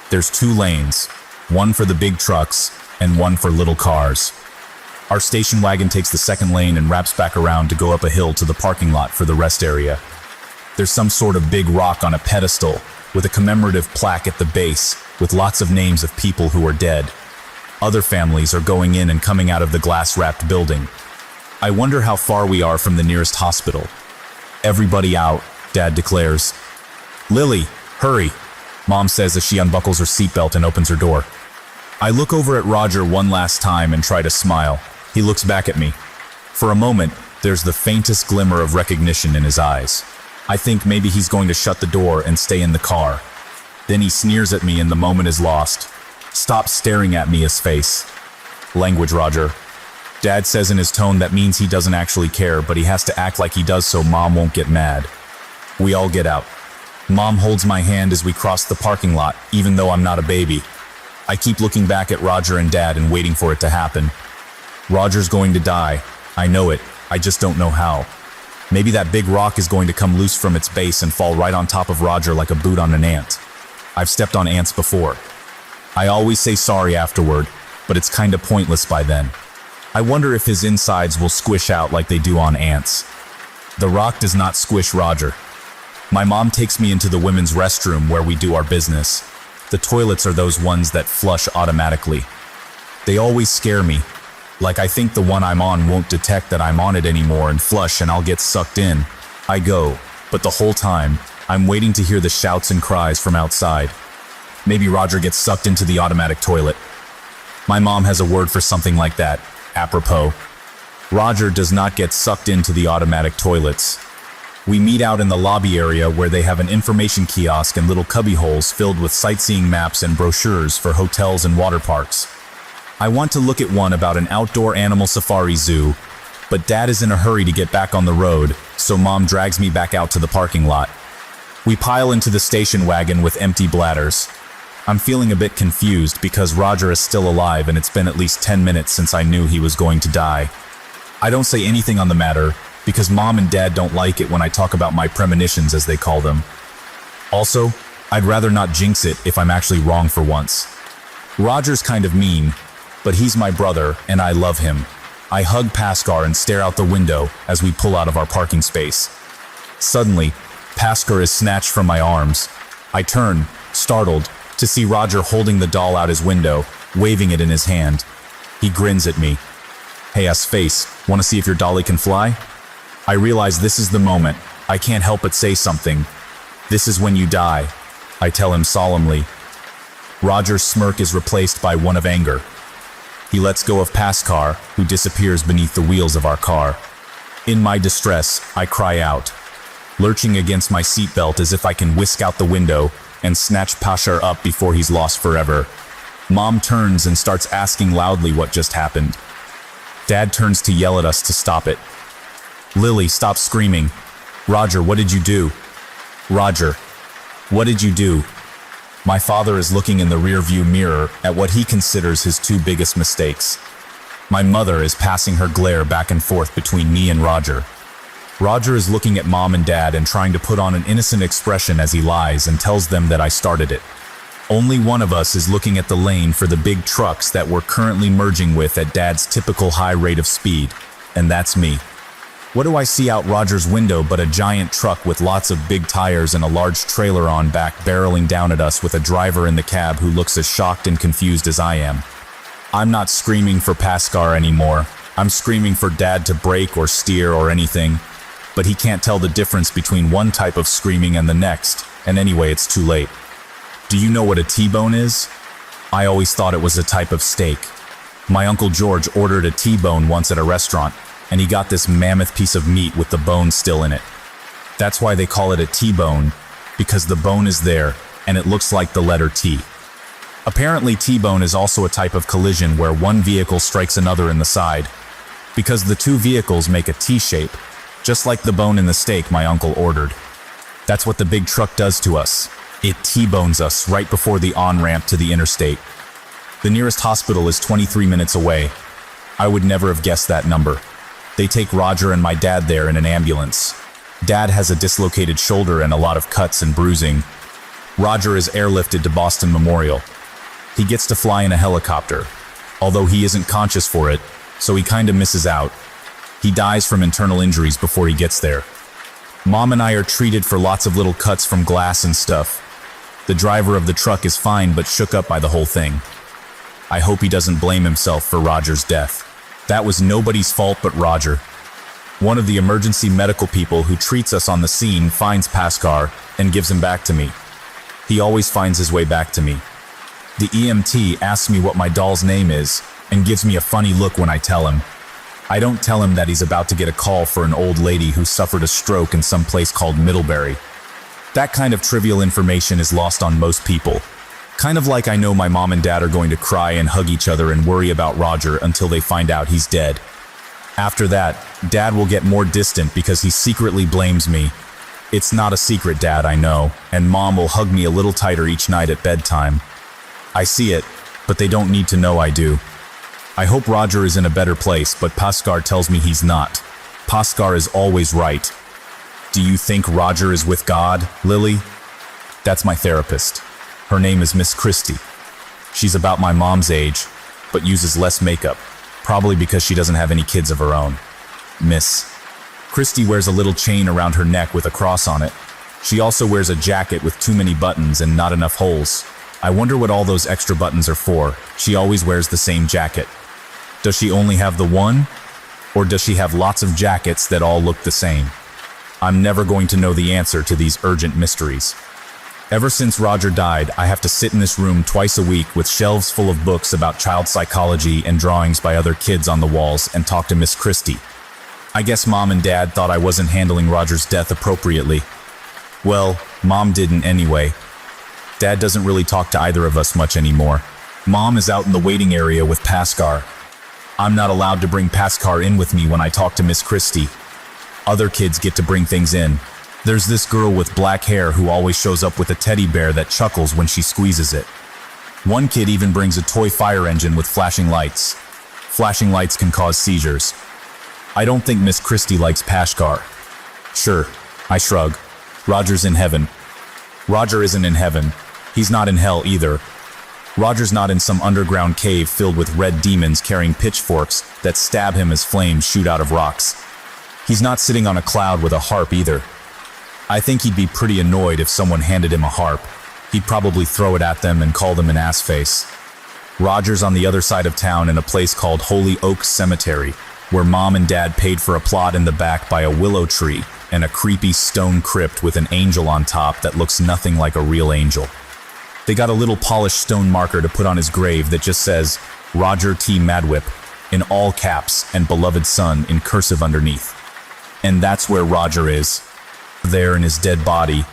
There's 2 lanes, one for the big trucks and one for little cars. Our station wagon takes the second lane and wraps back around to go up a hill to the parking lot for the rest area. There's some sort of big rock on a pedestal with a commemorative plaque at the base with lots of names of people who are dead. Other families are going in and coming out of the glass-wrapped building. I wonder how far we are from the nearest hospital. Everybody out, Dad declares. Lily, hurry, Mom says as she unbuckles her seatbelt and opens her door. I look over at Roger one last time and try to smile. He looks back at me. For a moment, there's the faintest glimmer of recognition in his eyes. I think maybe he's going to shut the door and stay in the car. Then he sneers at me and the moment is lost. Stop staring at me, his face. Language, Roger. Dad says in his tone that means he doesn't actually care, but he has to act like he does so Mom won't get mad. We all get out. Mom holds my hand as we cross the parking lot, even though I'm not a baby. I keep looking back at Roger and Dad and waiting for it to happen. Roger's going to die. I know it. I just don't know how. Maybe that big rock is going to come loose from its base and fall right on top of Roger like a boot on an ant. I've stepped on ants before. I always say sorry afterward, but it's kinda pointless by then. I wonder if his insides will squish out like they do on ants. The rock does not squish Roger. My mom takes me into the women's restroom where we do our business. The toilets are those ones that flush automatically. They always scare me. Like I think the one I'm on won't detect that I'm on it anymore and flush and I'll get sucked in. I go, but the whole time, I'm waiting to hear the shouts and cries from outside. Maybe Roger gets sucked into the automatic toilet. My mom has a word for something like that, apropos. Roger does not get sucked into the automatic toilets. We meet out in the lobby area where they have an information kiosk and little cubby holes filled with sightseeing maps and brochures for hotels and water parks. I want to look at one about an outdoor animal safari zoo, but Dad is in a hurry to get back on the road, so Mom drags me back out to the parking lot. We pile into the station wagon with empty bladders. I'm feeling a bit confused because Roger is still alive and it's been at least 10 minutes since I knew he was going to die. I don't say anything on the matter because Mom and Dad don't like it when I talk about my premonitions, as they call them. Also, I'd rather not jinx it if I'm actually wrong for once. Roger's kind of mean, but he's my brother and I love him. I hug Paskar and stare out the window as we pull out of our parking space. Suddenly, Paskar is snatched from my arms. I turn, startled, to see Roger holding the doll out his window, waving it in his hand. He grins at me. Hey, face, wanna see if your dolly can fly? I realize this is the moment. I can't help but say something. This is when you die, I tell him solemnly. Roger's smirk is replaced by one of anger. He lets go of Paskar, who disappears beneath the wheels of our car. In my distress, I cry out, lurching against my seatbelt as if I can whisk out the window and snatch Pashar up before he's lost forever. Mom turns and starts asking loudly what just happened. Dad turns to yell at us to stop it. Lily, stop screaming. Roger, what did you do? Roger, what did you do? My father is looking in the rearview mirror at what he considers his two biggest mistakes. My mother is passing her glare back and forth between me and Roger. Roger is looking at Mom and Dad and trying to put on an innocent expression as he lies and tells them that I started it. Only one of us is looking at the lane for the big trucks that we're currently merging with at Dad's typical high rate of speed, and that's me. What do I see out Roger's window but a giant truck with lots of big tires and a large trailer on back barreling down at us with a driver in the cab who looks as shocked and confused as I am. I'm not screaming for Paskar anymore. I'm screaming for Dad to brake or steer or anything, but he can't tell the difference between one type of screaming and the next, and anyway, it's too late. Do you know what a T-bone is? I always thought it was a type of steak. My Uncle George ordered a T-bone once at a restaurant, and he got this mammoth piece of meat with the bone still in it. That's why they call it a T-bone, because the bone is there, and it looks like the letter T. Apparently, T-bone is also a type of collision where one vehicle strikes another in the side, because the two vehicles make a T-shape, just like the bone in the steak my uncle ordered. That's what the big truck does to us. It T-bones us right before the on-ramp to the interstate. The nearest hospital is 23 minutes away. I would never have guessed that number. They take Roger and my dad there in an ambulance. Dad has a dislocated shoulder and a lot of cuts and bruising. Roger is airlifted to Boston Memorial. He gets to fly in a helicopter, although he isn't conscious for it, so he kinda misses out. He dies from internal injuries before he gets there. Mom and I are treated for lots of little cuts from glass and stuff. The driver of the truck is fine but shook up by the whole thing. I hope he doesn't blame himself for Roger's death. That was nobody's fault but Roger. One of the emergency medical people who treats us on the scene finds Paskar and gives him back to me. He always finds his way back to me. The EMT asks me what my doll's name is and gives me a funny look when I tell him. I don't tell him that he's about to get a call for an old lady who suffered a stroke in some place called Middlebury. That kind of trivial information is lost on most people. Kind of like I know my mom and dad are going to cry and hug each other and worry about Roger until they find out he's dead. After that, Dad will get more distant because he secretly blames me. It's not a secret, Dad, I know, and Mom will hug me a little tighter each night at bedtime. I see it, but they don't need to know I do. I hope Roger is in a better place, but Pascal tells me he's not. Pascal is always right. Do you think Roger is with God, Lily? That's my therapist. Her name is Miss Christie. She's about my mom's age, but uses less makeup. Probably because she doesn't have any kids of her own. Miss Christie wears a little chain around her neck with a cross on it. She also wears a jacket with too many buttons and not enough holes. I wonder what all those extra buttons are for. She always wears the same jacket. Does she only have the one? Or does she have lots of jackets that all look the same? I'm never going to know the answer to these urgent mysteries. Ever since Roger died, I have to sit in this room twice a week with shelves full of books about child psychology and drawings by other kids on the walls and talk to Miss Christie. I guess Mom and Dad thought I wasn't handling Roger's death appropriately. Well, Mom didn't anyway. Dad doesn't really talk to either of us much anymore. Mom is out in the waiting area with Pascal. I'm not allowed to bring Pascal in with me when I talk to Miss Christie. Other kids get to bring things in. There's this girl with black hair who always shows up with a teddy bear that chuckles when she squeezes it. One kid even brings a toy fire engine with flashing lights. Flashing lights can cause seizures. I don't think Miss Christie likes Pascal. Sure, I shrug. Roger's in heaven. Roger isn't in heaven. He's not in hell either. Roger's not in some underground cave filled with red demons carrying pitchforks that stab him as flames shoot out of rocks. He's not sitting on a cloud with a harp either. I think he'd be pretty annoyed if someone handed him a harp. He'd probably throw it at them and call them an ass-face. Roger's on the other side of town in a place called Holy Oak Cemetery, where Mom and Dad paid for a plot in the back by a willow tree and a creepy stone crypt with an angel on top that looks nothing like a real angel. They got a little polished stone marker to put on his grave that just says, Roger T. Madwip, in all caps, and beloved son in cursive underneath. And that's where Roger is. There in his dead body.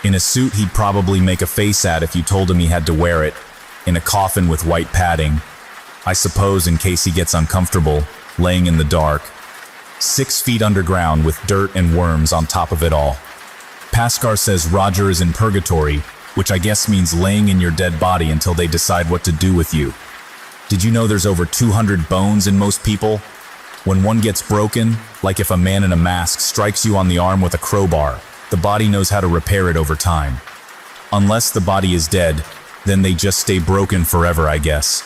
In a suit he'd probably make a face at if you told him he had to wear it. In a coffin with white padding. I suppose in case he gets uncomfortable, laying in the dark. 6 feet underground with dirt and worms on top of it all. Pascal says Roger is in purgatory, which I guess means laying in your dead body until they decide what to do with you. Did you know there's over 200 bones in most people? When one gets broken, like if a man in a mask strikes you on the arm with a crowbar, the body knows how to repair it over time. Unless the body is dead, then they just stay broken forever, I guess.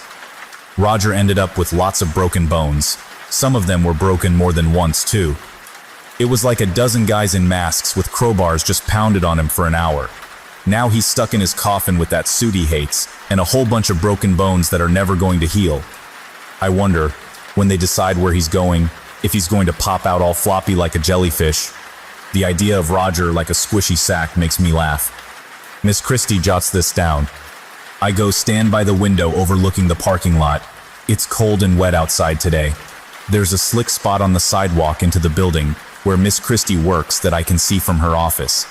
Roger ended up with lots of broken bones. Some of them were broken more than once, too. It was like a dozen guys in masks with crowbars just pounded on him for an hour. Now he's stuck in his coffin with that suit he hates, and a whole bunch of broken bones that are never going to heal. I wonder, when they decide where he's going, if he's going to pop out all floppy like a jellyfish. The idea of Roger like a squishy sack makes me laugh. Miss Christie jots this down. I go stand by the window overlooking the parking lot. It's cold and wet outside today. There's a slick spot on the sidewalk into the building where Miss Christie works that I can see from her office.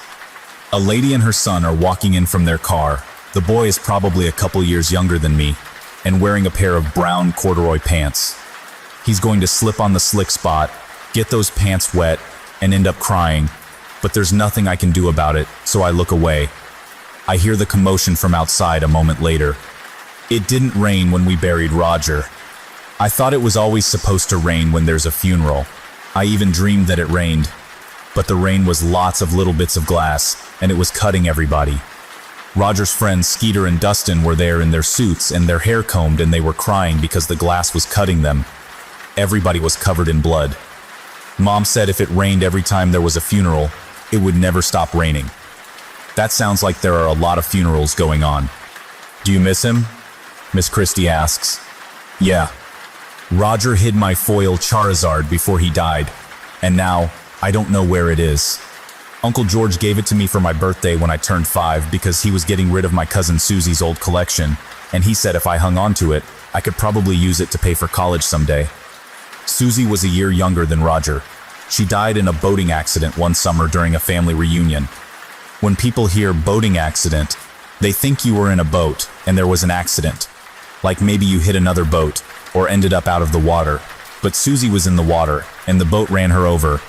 A lady and her son are walking in from their car. The boy is probably a couple years younger than me and wearing a pair of brown corduroy pants. He's going to slip on the slick spot, get those pants wet, and end up crying, but there's nothing I can do about it, so I look away. I hear the commotion from outside a moment later. It didn't rain when we buried Roger. I thought it was always supposed to rain when there's a funeral. I even dreamed that it rained, but the rain was lots of little bits of glass, and it was cutting everybody. Roger's friends Skeeter and Dustin were there in their suits and their hair combed, and they were crying because the glass was cutting them. Everybody was covered in blood. Mom said if it rained every time there was a funeral, it would never stop raining. That sounds like there are a lot of funerals going on. Do you miss him? Miss Christie asks. Yeah. Roger hid my foil Charizard before he died, and now I don't know where it is. Uncle George gave it to me for my birthday when I turned 5 because he was getting rid of my cousin Susie's old collection, and he said if I hung on to it, I could probably use it to pay for college someday. Susie was a year younger than Roger. She died in a boating accident one summer during a family reunion. When people hear boating accident, they think you were in a boat and there was an accident. Like maybe you hit another boat or ended up out of the water. But Susie was in the water and the boat ran her over.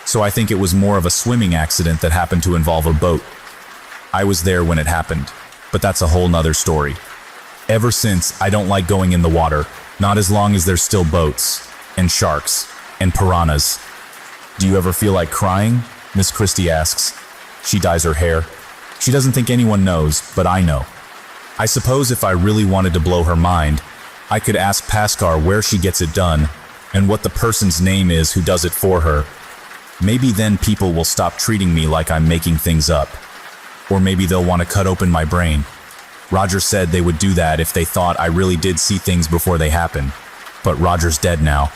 So I think it was more of a swimming accident that happened to involve a boat. I was there when it happened, but that's a whole nother story. Ever since, I don't like going in the water, not as long as there's still boats, and sharks, and piranhas. Do you ever feel like crying? Miss Christie asks. She dyes her hair. She doesn't think anyone knows, but I know. I suppose if I really wanted to blow her mind, I could ask Paskar where she gets it done, and what the person's name is who does it for her. Maybe then people will stop treating me like I'm making things up. Or maybe they'll want to cut open my brain. Roger said they would do that if they thought I really did see things before they happen. But Roger's dead now.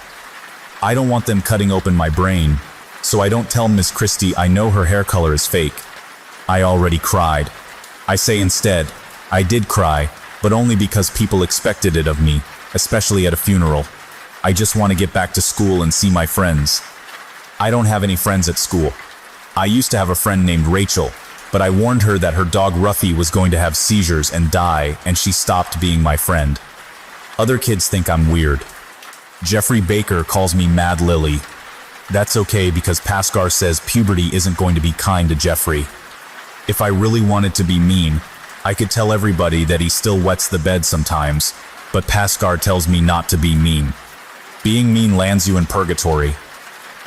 I don't want them cutting open my brain, so I don't tell Miss Christie I know her hair color is fake. I already cried. I say instead, I did cry, but only because people expected it of me, especially at a funeral. I just want to get back to school and see my friends. I don't have any friends at school. I used to have a friend named Rachel, but I warned her that her dog Ruffy was going to have seizures and die, and she stopped being my friend. Other kids think I'm weird. Jeffrey Baker calls me Mad Lily. That's okay because Paskar says puberty isn't going to be kind to Jeffrey. If I really wanted to be mean, I could tell everybody that he still wets the bed sometimes, but Paskar tells me not to be mean. Being mean lands you in purgatory.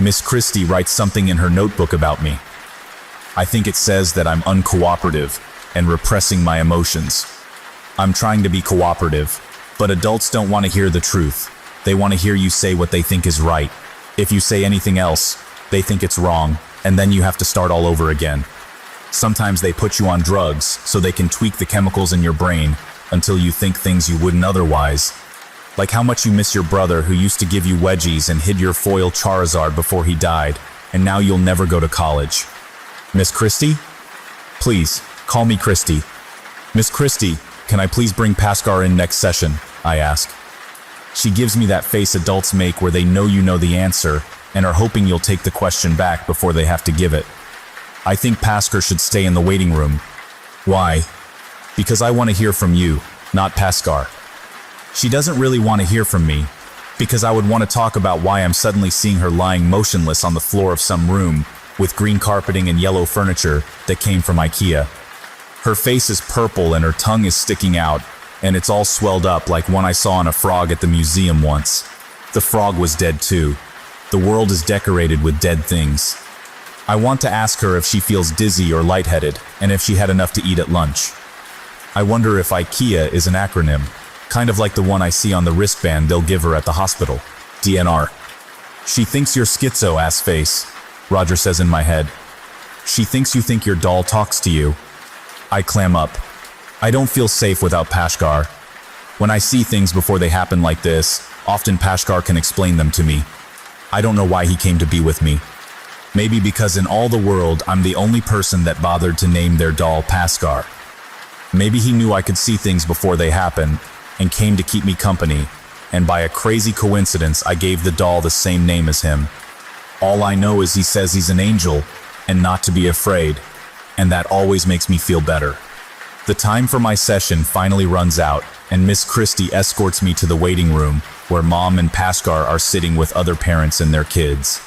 Miss Christie writes something in her notebook about me. I think it says that I'm uncooperative and repressing my emotions. I'm trying to be cooperative, but adults don't want to hear the truth. They want to hear you say what they think is right. If you say anything else, they think it's wrong, and then you have to start all over again. Sometimes they put you on drugs so they can tweak the chemicals in your brain until you think things you wouldn't otherwise. Like how much you miss your brother who used to give you wedgies and hid your foil Charizard before he died, and now you'll never go to college. Miss Christie? Please, call me Christie. Miss Christie, can I please bring Paskar in next session? I ask. She gives me that face adults make where they know you know the answer and are hoping you'll take the question back before they have to give it. I think Paskar should stay in the waiting room. Why? Because I want to hear from you, not Paskar. She doesn't really want to hear from me, because I would want to talk about why I'm suddenly seeing her lying motionless on the floor of some room with green carpeting and yellow furniture that came from IKEA. Her face is purple and her tongue is sticking out, and it's all swelled up like one I saw on a frog at the museum once. The frog was dead too. The world is decorated with dead things. I want to ask her if she feels dizzy or lightheaded, and if she had enough to eat at lunch. I wonder if IKEA is an acronym, kind of like the one I see on the wristband they'll give her at the hospital, DNR. She thinks you're schizo, ass face, Roger says in my head. She thinks you think your doll talks to you. I clam up. I don't feel safe without Paskar. When I see things before they happen like this, often Paskar can explain them to me. I don't know why he came to be with me. Maybe because in all the world I'm the only person that bothered to name their doll Paskar. Maybe he knew I could see things before they happen and came to keep me company, and by a crazy coincidence I gave the doll the same name as him. All I know is he says he's an angel and not to be afraid, and that always makes me feel better. The time for my session finally runs out, and Miss Christie escorts me to the waiting room where Mom and Paskar are sitting with other parents and their kids.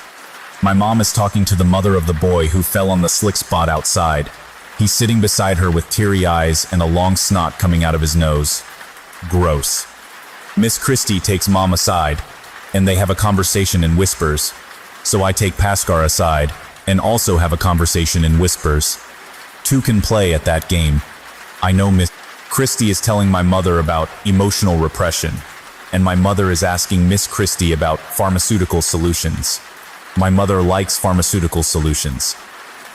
My mom is talking to the mother of the boy who fell on the slick spot outside. He's sitting beside her with teary eyes and a long snot coming out of his nose. Gross. Miss Christie takes Mom aside, and they have a conversation in whispers. So I take Paskar aside, and also have a conversation in whispers. Two can play at that game. I know Miss Christie is telling my mother about emotional repression, and my mother is asking Miss Christie about pharmaceutical solutions. My mother likes pharmaceutical solutions.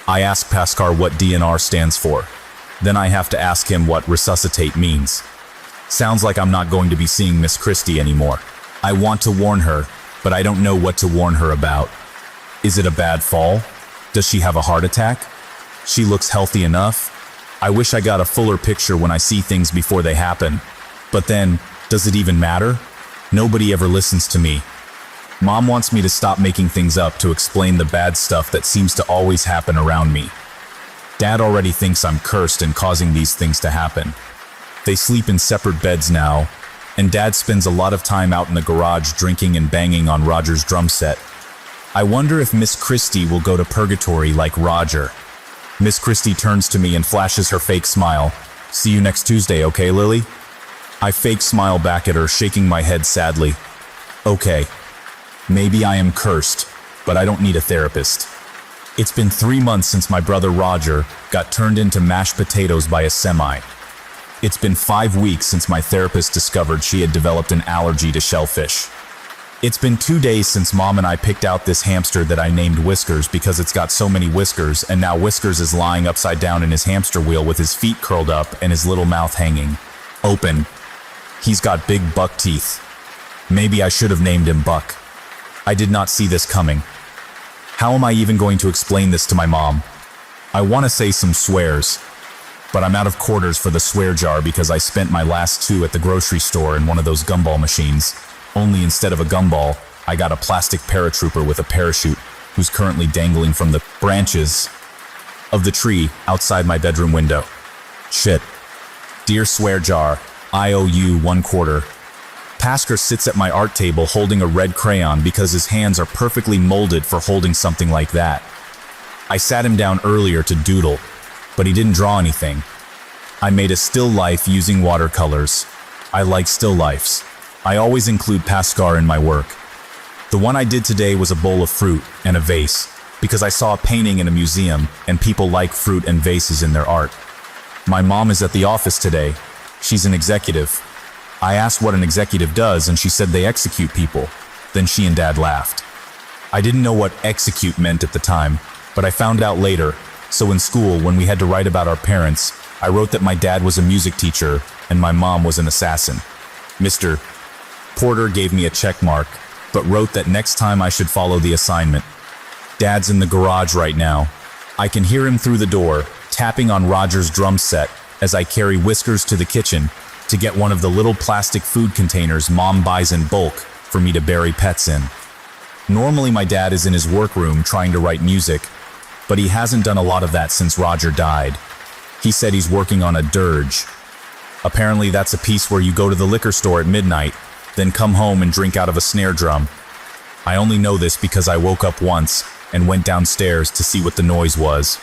I ask Paskar what DNR stands for. Then I have to ask him what resuscitate means. Sounds like I'm not going to be seeing Miss Christie anymore. I want to warn her, but I don't know what to warn her about. Is it a bad fall? Does she have a heart attack? She looks healthy enough. I wish I got a fuller picture when I see things before they happen. But then, does it even matter? Nobody ever listens to me. Mom wants me to stop making things up to explain the bad stuff that seems to always happen around me. Dad already thinks I'm cursed and causing these things to happen. They sleep in separate beds now, and Dad spends a lot of time out in the garage drinking and banging on Roger's drum set. I wonder if Miss Christie will go to purgatory like Roger. Miss Christie turns to me and flashes her fake smile. See you next Tuesday, okay, Lily? I fake smile back at her, shaking my head sadly. Okay. Maybe I am cursed, but I don't need a therapist. It's been 3 months since my brother Roger got turned into mashed potatoes by a semi. It's been 5 weeks since my therapist discovered she had developed an allergy to shellfish. It's been 2 days since Mom and I picked out this hamster that I named Whiskers because it's got so many whiskers, and now Whiskers is lying upside down in his hamster wheel with his feet curled up and his little mouth hanging open. He's got big buck teeth. Maybe I should have named him Buck. I did not see this coming. How am I even going to explain this to my mom? I want to say some swears, but I'm out of quarters for the swear jar because I spent my last 2 at the grocery store in one of those gumball machines. Only instead of a gumball, I got a plastic paratrooper with a parachute who's currently dangling from the branches of the tree outside my bedroom window. Shit. Dear swear jar, I owe you 1 quarter. Pasker sits at my art table holding a red crayon because his hands are perfectly molded for holding something like that. I sat him down earlier to doodle, but he didn't draw anything. I made a still life using watercolors. I like still lifes. I always include Paskar in my work. The one I did today was a bowl of fruit and a vase, because I saw a painting in a museum and people like fruit and vases in their art. My mom is at the office today. She's an executive. I asked what an executive does and she said they execute people. Then she and Dad laughed. I didn't know what execute meant at the time, but I found out later. So in school, when we had to write about our parents, I wrote that my dad was a music teacher and my mom was an assassin. Mr. Porter gave me a check mark, but wrote that next time I should follow the assignment. Dad's in the garage right now. I can hear him through the door, tapping on Roger's drum set as I carry Whiskers to the kitchen to get one of the little plastic food containers Mom buys in bulk for me to bury pets in. Normally my dad is in his workroom trying to write music, but he hasn't done a lot of that since Roger died. He said he's working on a dirge. Apparently that's a piece where you go to the liquor store at midnight, then come home and drink out of a snare drum. I only know this because I woke up once and went downstairs to see what the noise was.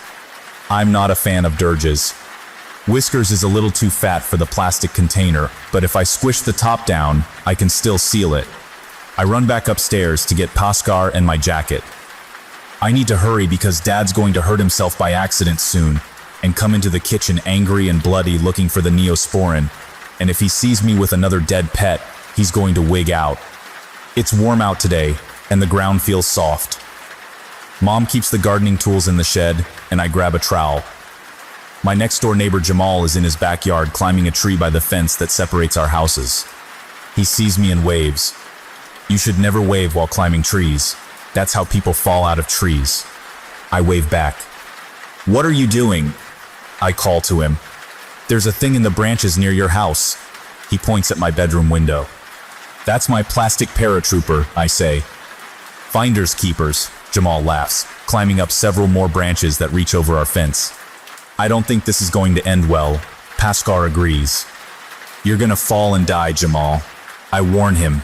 I'm not a fan of dirges. Whiskers is a little too fat for the plastic container, but if I squish the top down, I can still seal it. I run back upstairs to get Paskar and my jacket. I need to hurry because Dad's going to hurt himself by accident soon and come into the kitchen angry and bloody looking for the Neosporin, and if he sees me with another dead pet, he's going to wig out. It's warm out today, and the ground feels soft. Mom keeps the gardening tools in the shed, and I grab a trowel. My next-door neighbor Jamal is in his backyard climbing a tree by the fence that separates our houses. He sees me and waves. You should never wave while climbing trees. That's how people fall out of trees. I wave back. What are you doing? I call to him. There's a thing in the branches near your house. He points at my bedroom window. That's my plastic paratrooper, I say. Finders keepers, Jamal laughs, climbing up several more branches that reach over our fence. I don't think this is going to end well. Paskar agrees. You're gonna fall and die, Jamal. I warn him.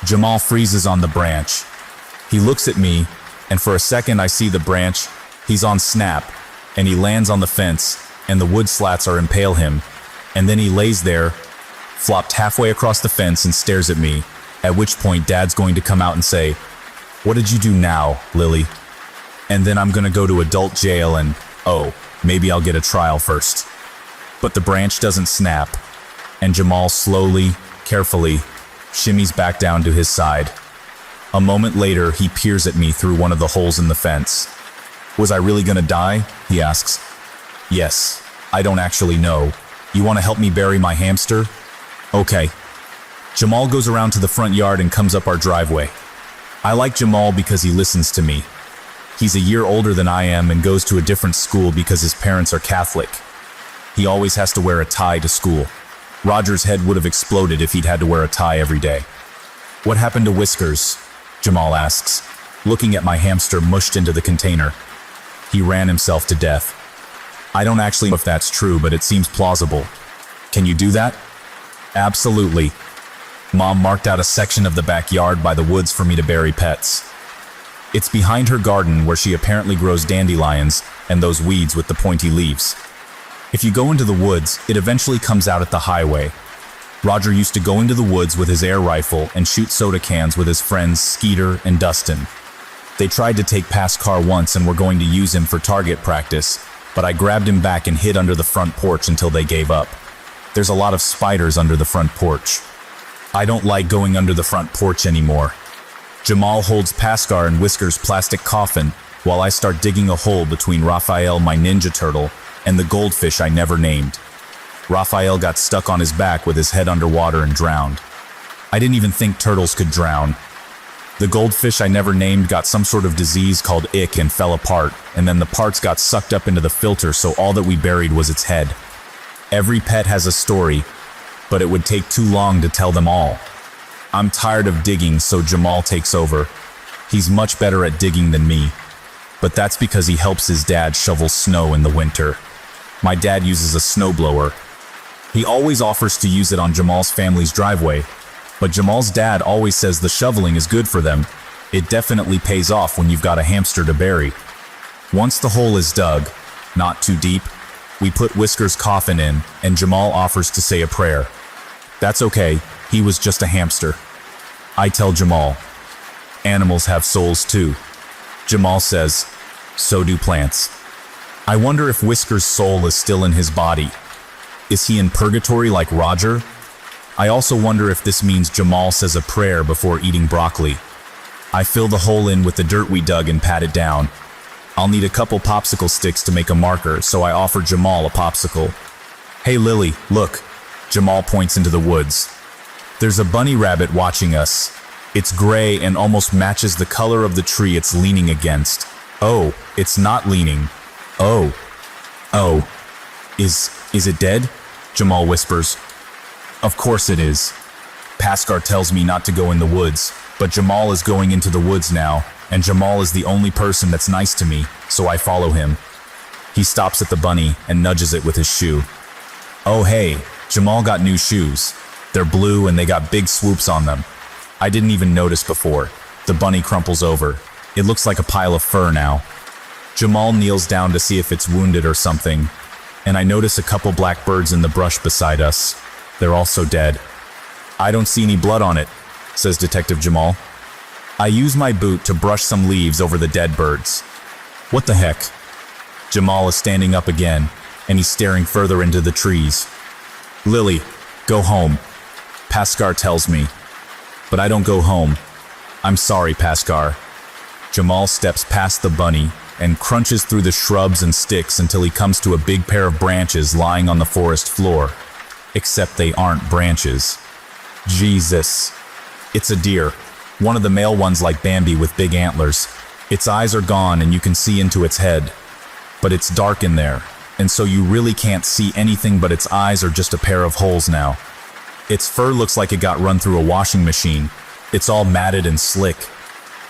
Jamal freezes on the branch. He looks at me, and for a second I see the branch. He's on snap, and he lands on the fence, and the wood slats are impale him, and then he lays there, flopped halfway across the fence and stares at me, at which point Dad's going to come out and say, "What did you do now, Lily?" And then I'm gonna go to adult jail and, maybe I'll get a trial first. But the branch doesn't snap, and Jamal slowly, carefully, shimmies back down to his side. A moment later, he peers at me through one of the holes in the fence. Was I really gonna die? He asks. Yes, I don't actually know. You wanna help me bury my hamster? Okay. Jamal goes around to the front yard and comes up our driveway. I like Jamal because he listens to me. He's a year older than I am and goes to a different school because his parents are Catholic. He always has to wear a tie to school. Roger's head would have exploded if he'd had to wear a tie every day. What happened to Whiskers? Jamal asks, looking at my hamster mushed into the container. He ran himself to death. I don't actually know if that's true, but it seems plausible. Can you do that? Absolutely. Mom marked out a section of the backyard by the woods for me to bury pets. It's behind her garden where she apparently grows dandelions and those weeds with the pointy leaves. If you go into the woods, it eventually comes out at the highway. Roger used to go into the woods with his air rifle and shoot soda cans with his friends Skeeter and Dustin. They tried to take Pascar once and were going to use him for target practice, but I grabbed him back and hid under the front porch until they gave up. There's a lot of spiders under the front porch. I don't like going under the front porch anymore. Jamal holds Pascar and Whisker's plastic coffin while I start digging a hole between Raphael, my ninja turtle, and the goldfish I never named. Raphael got stuck on his back with his head underwater and drowned. I didn't even think turtles could drown. The goldfish I never named got some sort of disease called ick and fell apart, and then the parts got sucked up into the filter, so all that we buried was its head. Every pet has a story, but it would take too long to tell them all. I'm tired of digging, so Jamal takes over. He's much better at digging than me, but that's because he helps his dad shovel snow in the winter. My dad uses a snowblower. He always offers to use it on Jamal's family's driveway, but Jamal's dad always says the shoveling is good for them. It definitely pays off when you've got a hamster to bury. Once the hole is dug, not too deep, we put Whisker's coffin in, and Jamal offers to say a prayer. That's okay, he was just a hamster. I tell Jamal, animals have souls too. Jamal says, so do plants. I wonder if Whisker's soul is still in his body. Is he in purgatory like Roger? I also wonder if this means Jamal says a prayer before eating broccoli. I fill the hole in with the dirt we dug and pat it down. I'll need a couple popsicle sticks to make a marker, so I offer Jamal a popsicle. Hey Lily, look. Jamal points into the woods. There's a bunny rabbit watching us. It's gray and almost matches the color of the tree it's leaning against. Oh, it's not leaning. Oh. Is it dead? Jamal whispers. Of course it is. Pascar tells me not to go in the woods, but Jamal is going into the woods now, and Jamal is the only person that's nice to me, so I follow him. He stops at the bunny and nudges it with his shoe. Oh hey, Jamal got new shoes. They're blue and they got big swoops on them. I didn't even notice before. The bunny crumples over. It looks like a pile of fur now. Jamal kneels down to see if it's wounded or something, and I notice a couple black birds in the brush beside us. They're also dead. I don't see any blood on it, says Detective Jamal. I use my boot to brush some leaves over the dead birds. What the heck? Jamal is standing up again, and he's staring further into the trees. Lily, go home, Pascar tells me. But I don't go home. I'm sorry, Pascar. Jamal steps past the bunny and crunches through the shrubs and sticks until he comes to a big pair of branches lying on the forest floor. Except they aren't branches. Jesus. It's a deer. One of the male ones like Bambi with big antlers. Its eyes are gone and you can see into its head. But it's dark in there, and so you really can't see anything but its eyes are just a pair of holes now. Its fur looks like it got run through a washing machine. It's all matted and slick.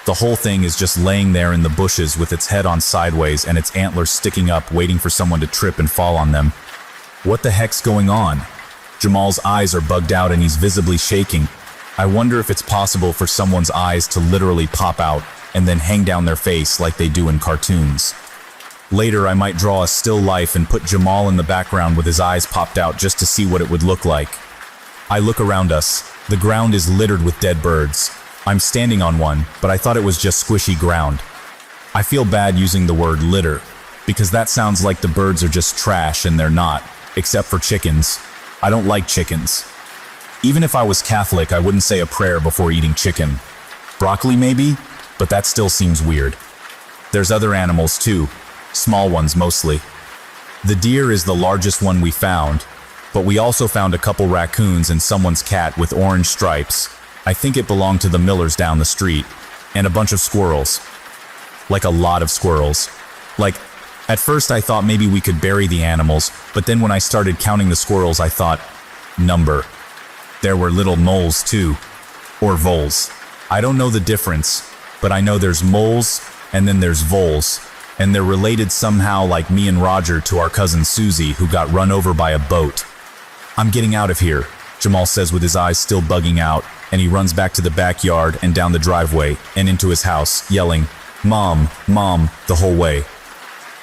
The whole thing is just laying there in the bushes with its head on sideways and its antlers sticking up, waiting for someone to trip and fall on them. What the heck's going on? Jamal's eyes are bugged out and he's visibly shaking. I wonder if it's possible for someone's eyes to literally pop out and then hang down their face like they do in cartoons. Later, I might draw a still life and put Jamal in the background with his eyes popped out just to see what it would look like. I look around us. The ground is littered with dead birds. I'm standing on one, but I thought it was just squishy ground. I feel bad using the word litter, because that sounds like the birds are just trash and they're not, except for chickens. I don't like chickens. Even if I was Catholic, I wouldn't say a prayer before eating chicken. Broccoli maybe, but that still seems weird. There's other animals too, small ones mostly. The deer is the largest one we found, but we also found a couple raccoons and someone's cat with orange stripes. I think it belonged to the Millers down the street, and a bunch of squirrels. Like a lot of squirrels. At first I thought maybe we could bury the animals, but then when I started counting the squirrels I thought, number. There were little moles too, or voles. I don't know the difference, but I know there's moles and then there's voles, and they're related somehow like me and Roger to our cousin Susie who got run over by a boat. I'm getting out of here, Jamal says with his eyes still bugging out, and he runs back to the backyard and down the driveway and into his house, yelling, "Mom, Mom," the whole way.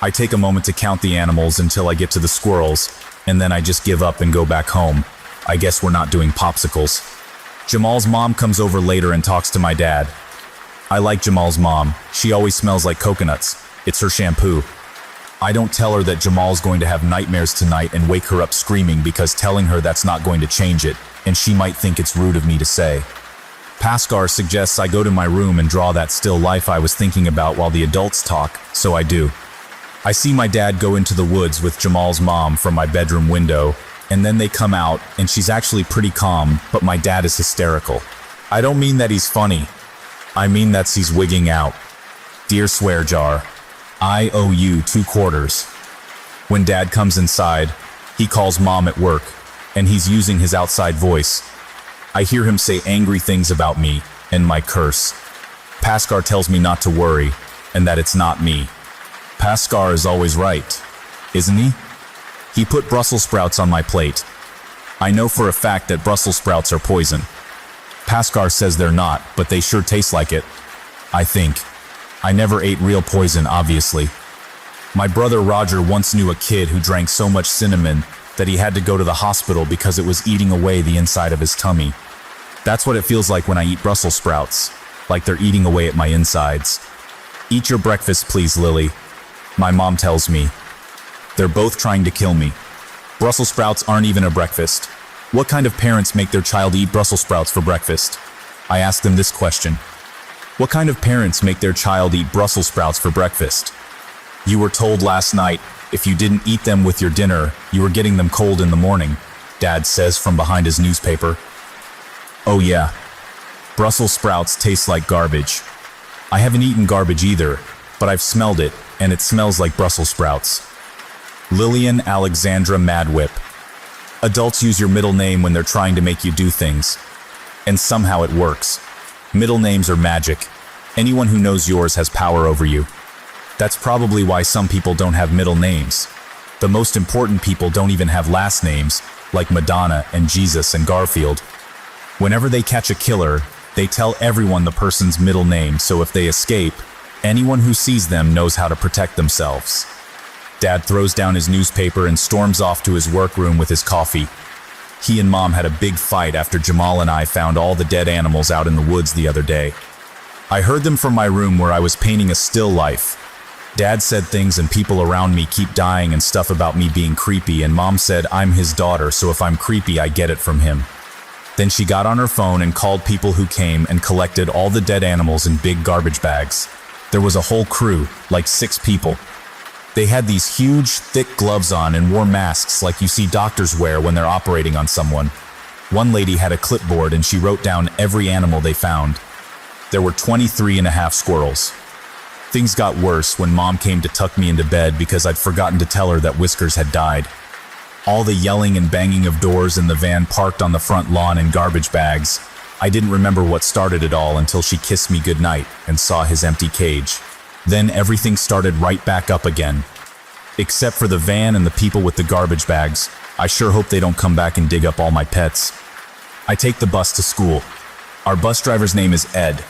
I take a moment to count the animals until I get to the squirrels, and then I just give up and go back home. I guess we're not doing popsicles. Jamal's mom comes over later and talks to my dad. I like Jamal's mom. She always smells like coconuts. It's her shampoo. I don't tell her that Jamal's going to have nightmares tonight and wake her up screaming because telling her that's not going to change it, and she might think it's rude of me to say. Paskar suggests I go to my room and draw that still life I was thinking about while the adults talk, so I do. I see my dad go into the woods with Jamal's mom from my bedroom window, and then they come out, and she's actually pretty calm, but my dad is hysterical. I don't mean that he's funny. I mean that he's wigging out. Dear Swear Jar, I owe you 2 quarters. When Dad comes inside, he calls Mom at work, and he's using his outside voice. I hear him say angry things about me and my curse. Paskar tells me not to worry, and that it's not me. Paskar is always right, isn't he? He put Brussels sprouts on my plate. I know for a fact that Brussels sprouts are poison. Paskar says they're not, but they sure taste like it. I think. I never ate real poison, obviously. My brother Roger once knew a kid who drank so much cinnamon that he had to go to the hospital because it was eating away the inside of his tummy. That's what it feels like when I eat Brussels sprouts, like they're eating away at my insides. Eat your breakfast, please, Lily. My mom tells me. They're both trying to kill me. Brussels sprouts aren't even a breakfast. What kind of parents make their child eat Brussels sprouts for breakfast? I ask them this question. What kind of parents make their child eat Brussels sprouts for breakfast? You were told last night, if you didn't eat them with your dinner, you were getting them cold in the morning, Dad says from behind his newspaper. Oh yeah, Brussels sprouts taste like garbage. I haven't eaten garbage either, but I've smelled it, and it smells like Brussels sprouts. Lillian Alexandra Madwhip. Adults use your middle name when they're trying to make you do things. And somehow it works. Middle names are magic. Anyone who knows yours has power over you. That's probably why some people don't have middle names. The most important people don't even have last names, like Madonna and Jesus and Garfield. Whenever they catch a killer, they tell everyone the person's middle name, so if they escape, anyone who sees them knows how to protect themselves. Dad throws down his newspaper and storms off to his workroom with his coffee. He and Mom had a big fight after Jamal and I found all the dead animals out in the woods the other day. I heard them from my room where I was painting a still life. Dad said things and people around me keep dying and stuff about me being creepy, and Mom said I'm his daughter, so if I'm creepy I get it from him. Then she got on her phone and called people who came and collected all the dead animals in big garbage bags. There was a whole crew, like 6 people. They had these huge, thick gloves on and wore masks like you see doctors wear when they're operating on someone. One lady had a clipboard and she wrote down every animal they found. There were 23.5 squirrels. Things got worse when Mom came to tuck me into bed because I'd forgotten to tell her that Whiskers had died. All the yelling and banging of doors in the van parked on the front lawn in garbage bags. I didn't remember what started it all until she kissed me goodnight and saw his empty cage. Then everything started right back up again. Except for the van and the people with the garbage bags. I sure hope they don't come back and dig up all my pets. I take the bus to school. Our bus driver's name is Ed.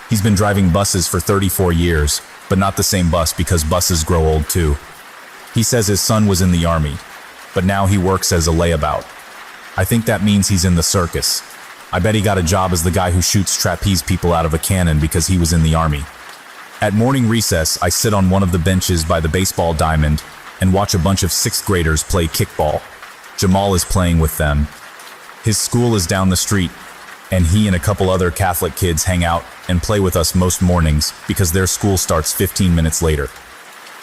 He's been driving buses for 34 years, but not the same bus because buses grow old too. He says his son was in the army, but now he works as a layabout. I think that means he's in the circus. I bet he got a job as the guy who shoots trapeze people out of a cannon because he was in the army. At morning recess, I sit on one of the benches by the baseball diamond and watch a bunch of 6th graders play kickball. Jamal is playing with them. His school is down the street, and he and a couple other Catholic kids hang out and play with us most mornings because their school starts 15 minutes later.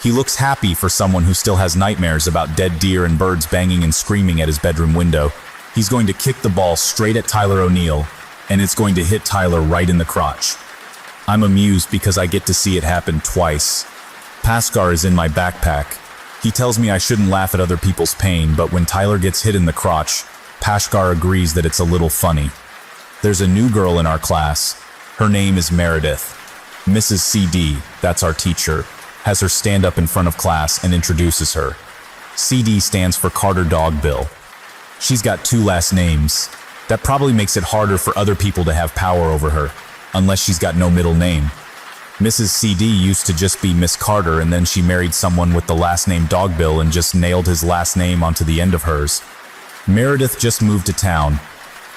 He looks happy for someone who still has nightmares about dead deer and birds banging and screaming at his bedroom window. He's going to kick the ball straight at Tyler O'Neill, and it's going to hit Tyler right in the crotch. I'm amused because I get to see it happen twice. Paskar is in my backpack. He tells me I shouldn't laugh at other people's pain, but when Tyler gets hit in the crotch, Paskar agrees that it's a little funny. There's a new girl in our class. Her name is Meredith. Mrs. CD, that's our teacher, has her stand up in front of class and introduces her. CD stands for Carter Dogbill. She's got 2 last names. That probably makes it harder for other people to have power over her, unless she's got no middle name. Mrs. CD used to just be Miss Carter, and then she married someone with the last name Dogbill and just nailed his last name onto the end of hers. Meredith just moved to town.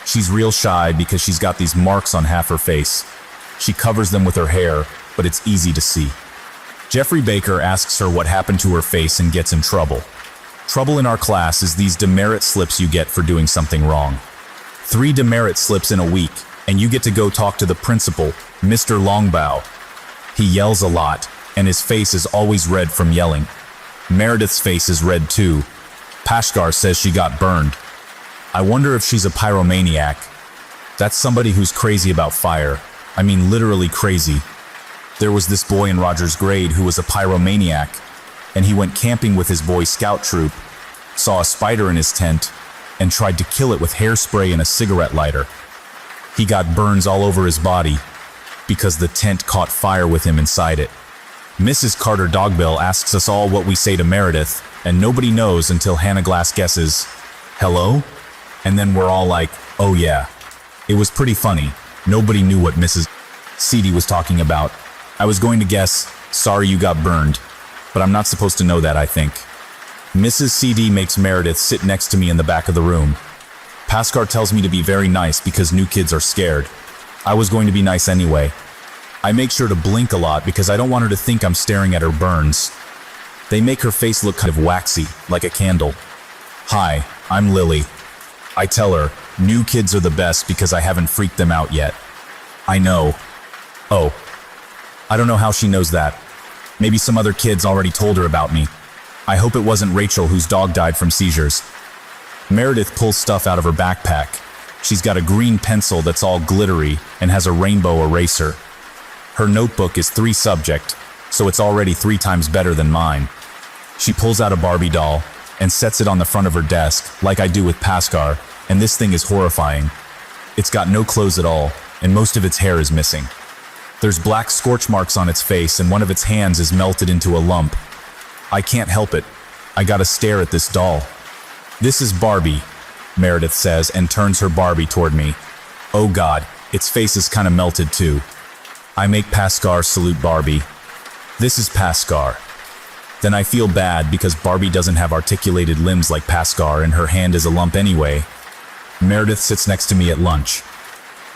She's real shy because she's got these marks on half her face. She covers them with her hair, but it's easy to see. Jeffrey Baker asks her what happened to her face and gets in trouble. Trouble in our class is these demerit slips you get for doing something wrong. 3 demerit slips in a week, and you get to go talk to the principal, Mr. Longbow. He yells a lot, and his face is always red from yelling. Meredith's face is red too. Pashkar says she got burned. I wonder if she's a pyromaniac. That's somebody who's crazy about fire. I mean, literally crazy. There was this boy in Roger's grade who was a pyromaniac, and he went camping with his Boy Scout troop, saw a spider in his tent, and tried to kill it with hairspray and a cigarette lighter. He got burns all over his body because the tent caught fire with him inside it. Mrs. Carter Dogbill asks us all what we say to Meredith, and nobody knows until Hannah Glass guesses, "Hello?" And then we're all like, "Oh yeah." It was pretty funny. Nobody knew what Mrs. CD was talking about. I was going to guess, "Sorry you got burned," but I'm not supposed to know that, I think. Mrs. CD makes Meredith sit next to me in the back of the room. Paskar tells me to be very nice because new kids are scared. I was going to be nice anyway. I make sure to blink a lot because I don't want her to think I'm staring at her burns. They make her face look kind of waxy, like a candle. "Hi, I'm Lily." I tell her, new kids are the best because I haven't freaked them out yet. I know. Oh. I don't know how she knows that. Maybe some other kids already told her about me. I hope it wasn't Rachel whose dog died from seizures. Meredith pulls stuff out of her backpack. She's got a green pencil that's all glittery and has a rainbow eraser. Her notebook is 3 subject, so it's already 3 times better than mine. She pulls out a Barbie doll and sets it on the front of her desk, like I do with Paskar, and this thing is horrifying. It's got no clothes at all, and most of its hair is missing. There's black scorch marks on its face, and one of its hands is melted into a lump. I can't help it. I gotta stare at this doll. "This is Barbie," Meredith says, and turns her Barbie toward me. Oh God, its face is kinda melted too. I make Paskar salute Barbie. "This is Paskar." Then I feel bad because Barbie doesn't have articulated limbs like Paskar, and her hand is a lump anyway. Meredith sits next to me at lunch.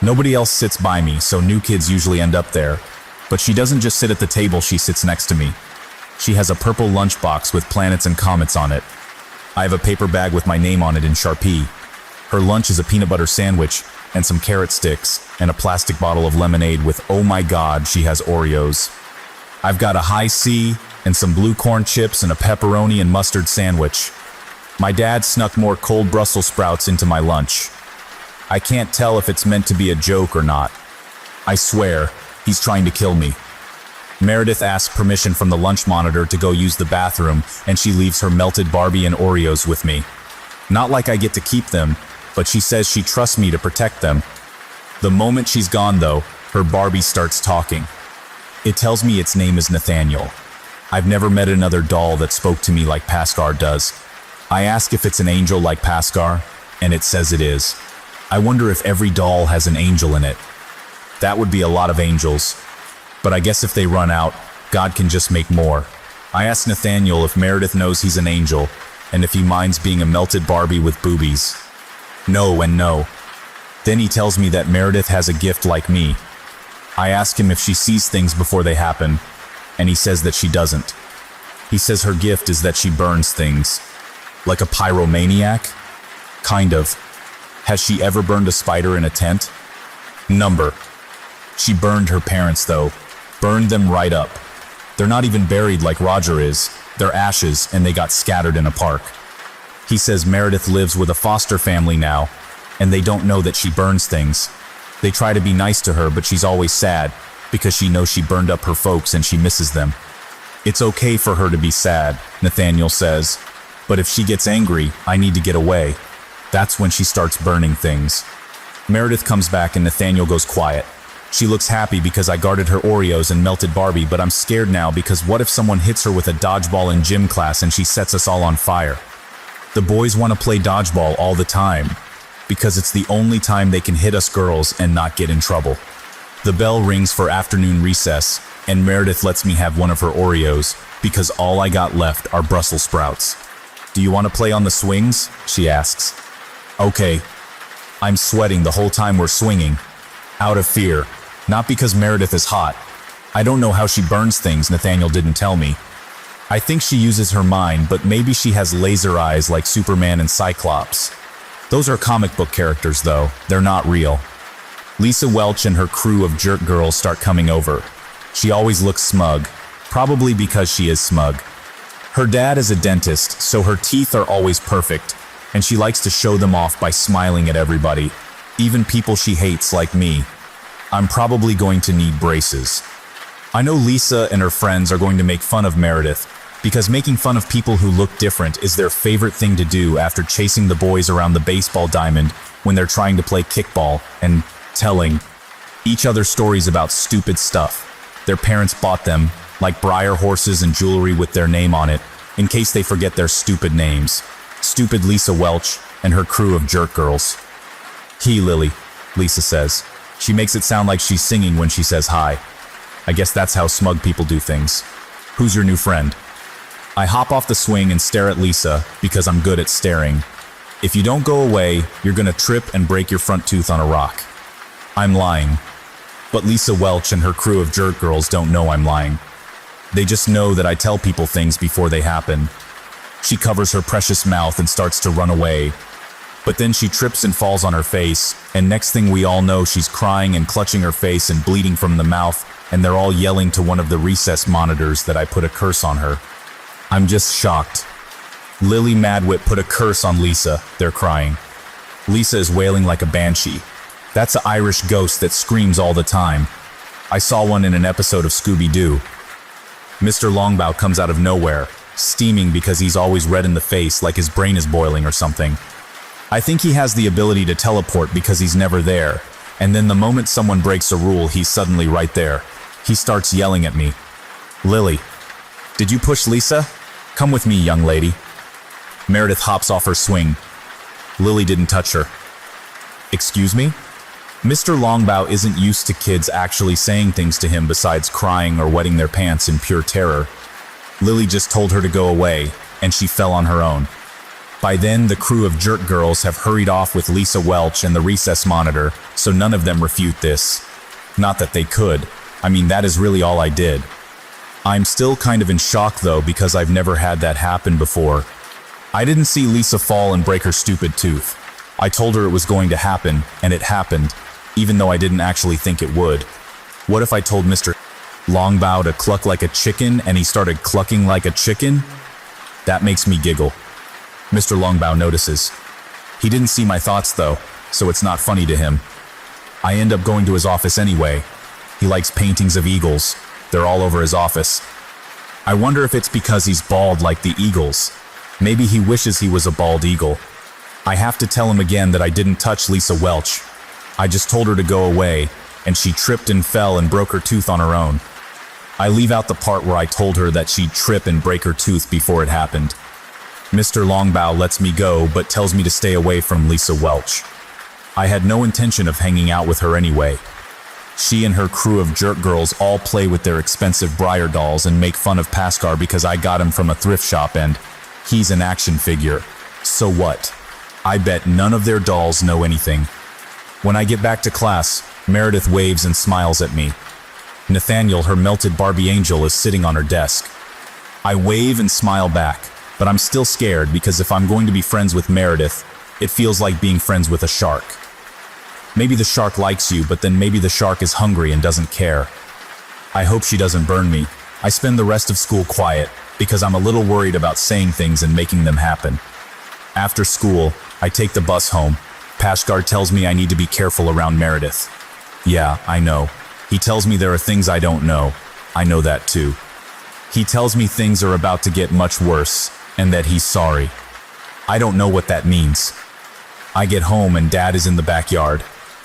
Nobody else sits by me, so new kids usually end up there. But she doesn't just sit at the table, she sits next to me. She has a purple lunchbox with planets and comets on it. I have a paper bag with my name on it in Sharpie. Her lunch is a peanut butter sandwich and some carrot sticks and a plastic bottle of lemonade with, oh my God, she has Oreos. I've got a high C and some blue corn chips and a pepperoni and mustard sandwich. My dad snuck more cold Brussels sprouts into my lunch. I can't tell if it's meant to be a joke or not. I swear, he's trying to kill me. Meredith asks permission from the lunch monitor to go use the bathroom, and she leaves her melted Barbie and Oreos with me. Not like I get to keep them, but she says she trusts me to protect them. The moment she's gone though, her Barbie starts talking. It tells me its name is Nathaniel. I've never met another doll that spoke to me like Paskar does. I ask if it's an angel like Paskar, and it says it is. I wonder if every doll has an angel in it. That would be a lot of angels. But I guess if they run out, God can just make more. I ask Nathaniel if Meredith knows he's an angel, and if he minds being a melted Barbie with boobies. No and no. Then he tells me that Meredith has a gift like me. I ask him if she sees things before they happen, and he says that she doesn't. He says her gift is that she burns things. Like a pyromaniac? Kind of. Has she ever burned a spider in a tent? Number. She burned her parents though. Burned them right up. They're not even buried like Roger is. They're ashes and they got scattered in a park. He says Meredith lives with a foster family now, and they don't know that she burns things. They try to be nice to her, but she's always sad because she knows she burned up her folks and she misses them. It's okay for her to be sad, Nathaniel says, but if she gets angry, I need to get away. That's when she starts burning things. Meredith comes back and Nathaniel goes quiet. She looks happy because I guarded her Oreos and melted Barbie, but I'm scared now because what if someone hits her with a dodgeball in gym class and she sets us all on fire? The boys want to play dodgeball all the time because it's the only time they can hit us girls and not get in trouble. The bell rings for afternoon recess, and Meredith lets me have one of her Oreos because all I got left are Brussels sprouts. Do you want to play on the swings? She asks. Okay. I'm sweating the whole time we're swinging, out of fear, not because Meredith is hot. I don't know how she burns things, Nathaniel didn't tell me. I think she uses her mind, but maybe she has laser eyes like Superman and Cyclops. Those are comic book characters though, they're not real. Lisa Welch and her crew of jerk girls start coming over. She always looks smug, probably because she is smug. Her dad is a dentist, so her teeth are always perfect, and she likes to show them off by smiling at everybody, even people she hates like me. I'm probably going to need braces. I know Lisa and her friends are going to make fun of Meredith, because making fun of people who look different is their favorite thing to do after chasing the boys around the baseball diamond when they're trying to play kickball and telling each other stories about stupid stuff their parents bought them, like Breyer horses and jewelry with their name on it, in case they forget their stupid names. Stupid Lisa Welch and her crew of jerk girls. Hey, Lily, Lisa says. She makes it sound like she's singing when she says hi. I guess that's how smug people do things. Who's your new friend? I hop off the swing and stare at Lisa because I'm good at staring. If you don't go away, you're gonna trip and break your front tooth on a rock. I'm lying. But Lisa Welch and her crew of jerk girls don't know I'm lying. They just know that I tell people things before they happen. She covers her precious mouth and starts to run away. But then she trips and falls on her face, and next thing we all know, she's crying and clutching her face and bleeding from the mouth, and they're all yelling to one of the recess monitors that I put a curse on her. I'm just shocked. Lily Madwit put a curse on Lisa, they're crying. Lisa is wailing like a banshee. That's an Irish ghost that screams all the time. I saw one in an episode of Scooby-Doo. Mr. Longbow comes out of nowhere, steaming because he's always red in the face like his brain is boiling or something. I think he has the ability to teleport because he's never there, and then the moment someone breaks a rule, he's suddenly right there. He starts yelling at me. Lily, did you push Lisa? Come with me, young lady. Meredith hops off her swing. Lily didn't touch her. Excuse me? Mr. Longbow isn't used to kids actually saying things to him besides crying or wetting their pants in pure terror. Lily just told her to go away, and she fell on her own. By then, the crew of jerk girls have hurried off with Lisa Welch and the recess monitor, so none of them refute this. Not that they could. I mean, that is really all I did. I'm still kind of in shock though because I've never had that happen before. I didn't see Lisa fall and break her stupid tooth. I told her it was going to happen, and it happened, even though I didn't actually think it would. What if I told Mr. Longbow to cluck like a chicken and he started clucking like a chicken? That makes me giggle. Mr. Longbow notices. He didn't see my thoughts though, so it's not funny to him. I end up going to his office anyway. He likes paintings of eagles. They're all over his office. I wonder if it's because he's bald like the eagles. Maybe he wishes he was a bald eagle. I have to tell him again that I didn't touch Lisa Welch. I just told her to go away, and she tripped and fell and broke her tooth on her own. I leave out the part where I told her that she'd trip and break her tooth before it happened. Mr. Longbow lets me go, but tells me to stay away from Lisa Welch. I had no intention of hanging out with her anyway. She and her crew of jerk girls all play with their expensive Breyer dolls and make fun of Pascal because I got him from a thrift shop and he's an action figure. So what? I bet none of their dolls know anything. When I get back to class, Meredith waves and smiles at me. Nathaniel, her melted Barbie angel, is sitting on her desk. I wave and smile back, but I'm still scared because if I'm going to be friends with Meredith, it feels like being friends with a shark. Maybe the shark likes you, but then maybe the shark is hungry and doesn't care. I hope she doesn't burn me. I spend the rest of school quiet because I'm a little worried about saying things and making them happen. After school, I take the bus home. Pascal tells me I need to be careful around Meredith. Yeah, I know. He tells me there are things I don't know. I know that too. He tells me things are about to get much worse, and that he's sorry. I don't know what that means. I get home and Dad is in the backyard.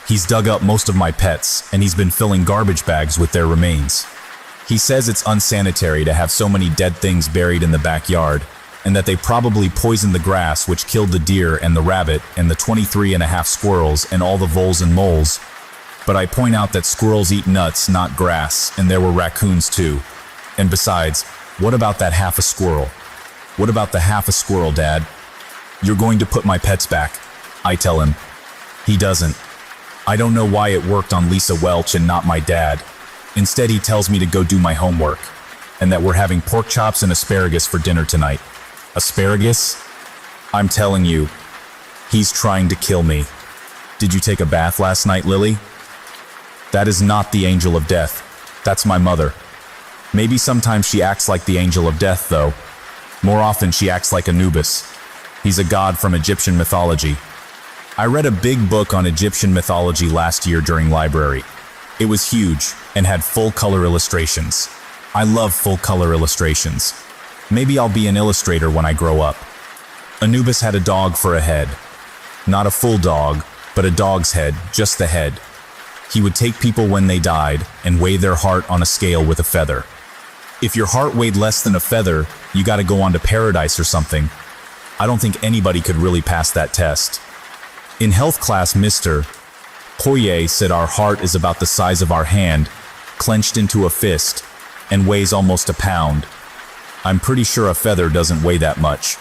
He's dug up most of my pets, and he's been filling garbage bags with their remains. He says it's unsanitary to have so many dead things buried in the backyard, and that they probably poisoned the grass, which killed the deer and the rabbit and the 23 and a half squirrels and all the voles and moles. But I point out that squirrels eat nuts, not grass, and there were raccoons too. And besides, what about that half a squirrel? What about the half a squirrel, Dad? You're going to put my pets back, I tell him. He doesn't. I don't know why it worked on Lisa Welch and not my dad. Instead, he tells me to go do my homework, and that we're having pork chops and asparagus for dinner tonight. Asparagus? I'm telling you, he's trying to kill me. Did you take a bath last night, Lily? That is not the angel of death. That's my mother. Maybe sometimes she acts like the angel of death, though. More often, she acts like Anubis. He's a god from Egyptian mythology. I read a big book on Egyptian mythology last year during library. It was huge and had full-color illustrations. I love full-color illustrations. Maybe I'll be an illustrator when I grow up. Anubis had a dog for a head. Not a full dog, but a dog's head, just the head. He would take people when they died and weigh their heart on a scale with a feather. If your heart weighed less than a feather, you gotta go on to paradise or something. I don't think anybody could really pass that test. In health class, Mr. Poirier said our heart is about the size of our hand, clenched into a fist, and weighs almost a pound. I'm pretty sure a feather doesn't weigh that much.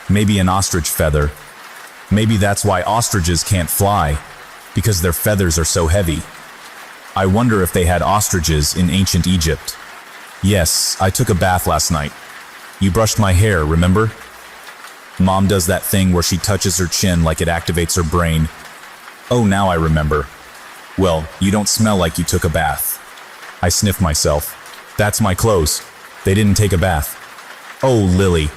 Maybe an ostrich feather. Maybe that's why ostriches can't fly, because their feathers are so heavy. I wonder if they had ostriches in ancient Egypt. Yes, I took a bath last night. You brushed my hair, remember? Mom does that thing where she touches her chin like it activates her brain. Oh, now I remember. Well, you don't smell like you took a bath. I sniff myself. That's my clothes. They didn't take a bath. Oh, Lily.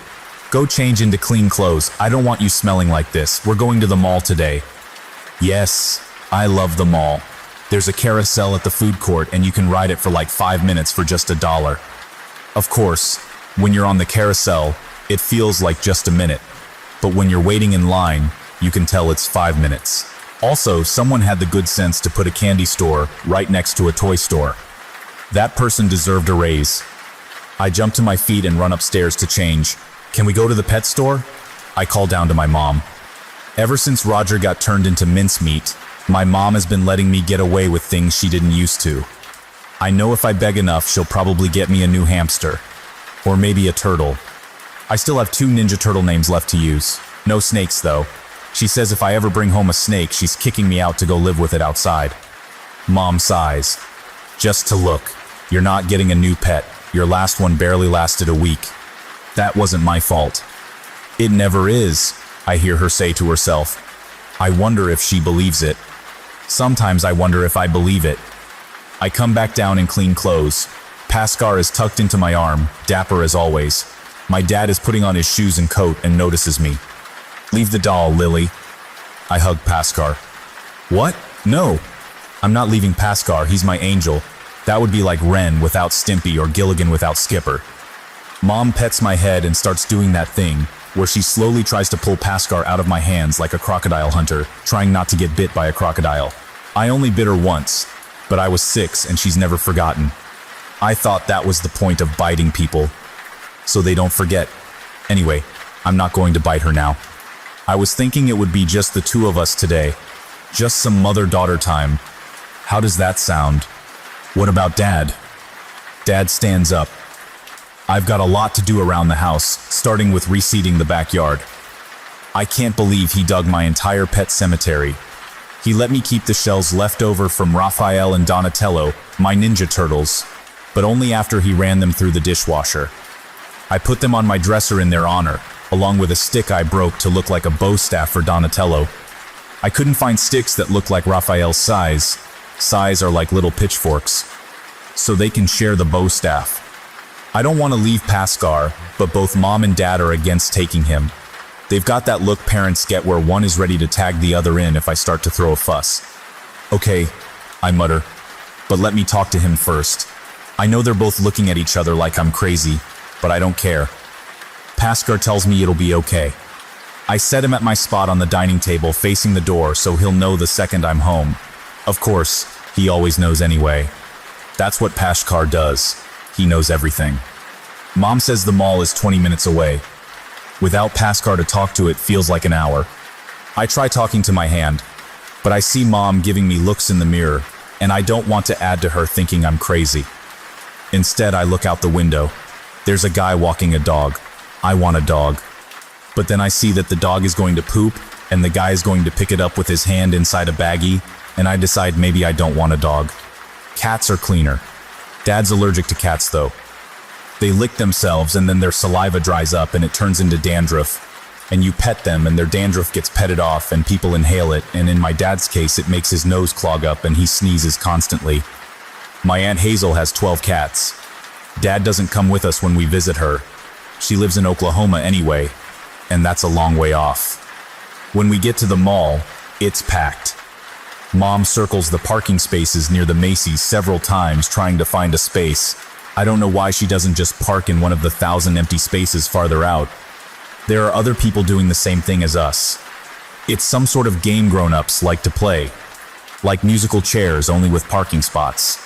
Go change into clean clothes. I don't want you smelling like this. We're going to the mall today. Yes, I love the mall. There's a carousel at the food court and you can ride it for like 5 minutes for just $1. Of course, when you're on the carousel, it feels like just a minute. But when you're waiting in line, you can tell it's 5 minutes. Also, someone had the good sense to put a candy store right next to a toy store. That person deserved a raise. I jump to my feet and run upstairs to change. Can we go to the pet store? I call down to my mom. Ever since Roger got turned into mincemeat, my mom has been letting me get away with things she didn't used to. I know if I beg enough, she'll probably get me a new hamster. Or maybe a turtle. I still have 2 Ninja Turtle names left to use. No snakes, though. She says if I ever bring home a snake, she's kicking me out to go live with it outside. Mom sighs. Just to look. You're not getting a new pet. Your last one barely lasted a week. That wasn't my fault. It never is, I hear her say to herself. I wonder if she believes it. Sometimes I wonder if I believe it. I come back down in clean clothes. Pascal is tucked into my arm, dapper as always. My dad is putting on his shoes and coat and notices me. Leave the doll, Lily. I hug Pascal. What? No. I'm not leaving Pascal, he's my angel. That would be like Wren without Stimpy or Gilligan without Skipper. Mom pets my head and starts doing that thing where she slowly tries to pull Pascal out of my hands like a crocodile hunter, trying not to get bit by a crocodile. I only bit her once, but I was 6 and she's never forgotten. I thought that was the point of biting people, so they don't forget. Anyway, I'm not going to bite her now. I was thinking it would be just the 2 of us today. Just some mother-daughter time. How does that sound? What about Dad? Dad stands up. I've got a lot to do around the house, starting with reseeding the backyard. I can't believe he dug my entire pet cemetery. He let me keep the shells left over from Raphael and Donatello, my Ninja Turtles, but only after he ran them through the dishwasher. I put them on my dresser in their honor, along with a stick I broke to look like a bow staff for Donatello. I couldn't find sticks that looked like Raphael's size. Size are like little pitchforks, so they can share the bow staff. I don't want to leave Pascal, but both Mom and Dad are against taking him. They've got that look parents get where one is ready to tag the other in if I start to throw a fuss. Okay, I mutter, but let me talk to him first. I know they're both looking at each other like I'm crazy, but I don't care. Pascal tells me it'll be okay. I set him at my spot on the dining table facing the door so he'll know the second I'm home. Of course, he always knows anyway. That's what Pashkar does. He knows everything. Mom says the mall is 20 minutes away. Without Pashkar to talk to, it feels like an hour. I try talking to my hand, but I see Mom giving me looks in the mirror, and I don't want to add to her thinking I'm crazy. Instead, I look out the window. There's a guy walking a dog. I want a dog. But then I see that the dog is going to poop, and the guy is going to pick it up with his hand inside a baggie, and I decide maybe I don't want a dog. Cats are cleaner. Dad's allergic to cats though. They lick themselves and then their saliva dries up and it turns into dandruff. And you pet them and their dandruff gets petted off and people inhale it, and in my dad's case it makes his nose clog up and he sneezes constantly. My Aunt Hazel has 12 cats. Dad doesn't come with us when we visit her. She lives in Oklahoma anyway, and that's a long way off. When we get to the mall, it's packed. Mom circles the parking spaces near the Macy's several times trying to find a space. I don't know why she doesn't just park in one of the 1,000 empty spaces farther out. There are other people doing the same thing as us. It's some sort of game grown-ups like to play. Like musical chairs, only with parking spots.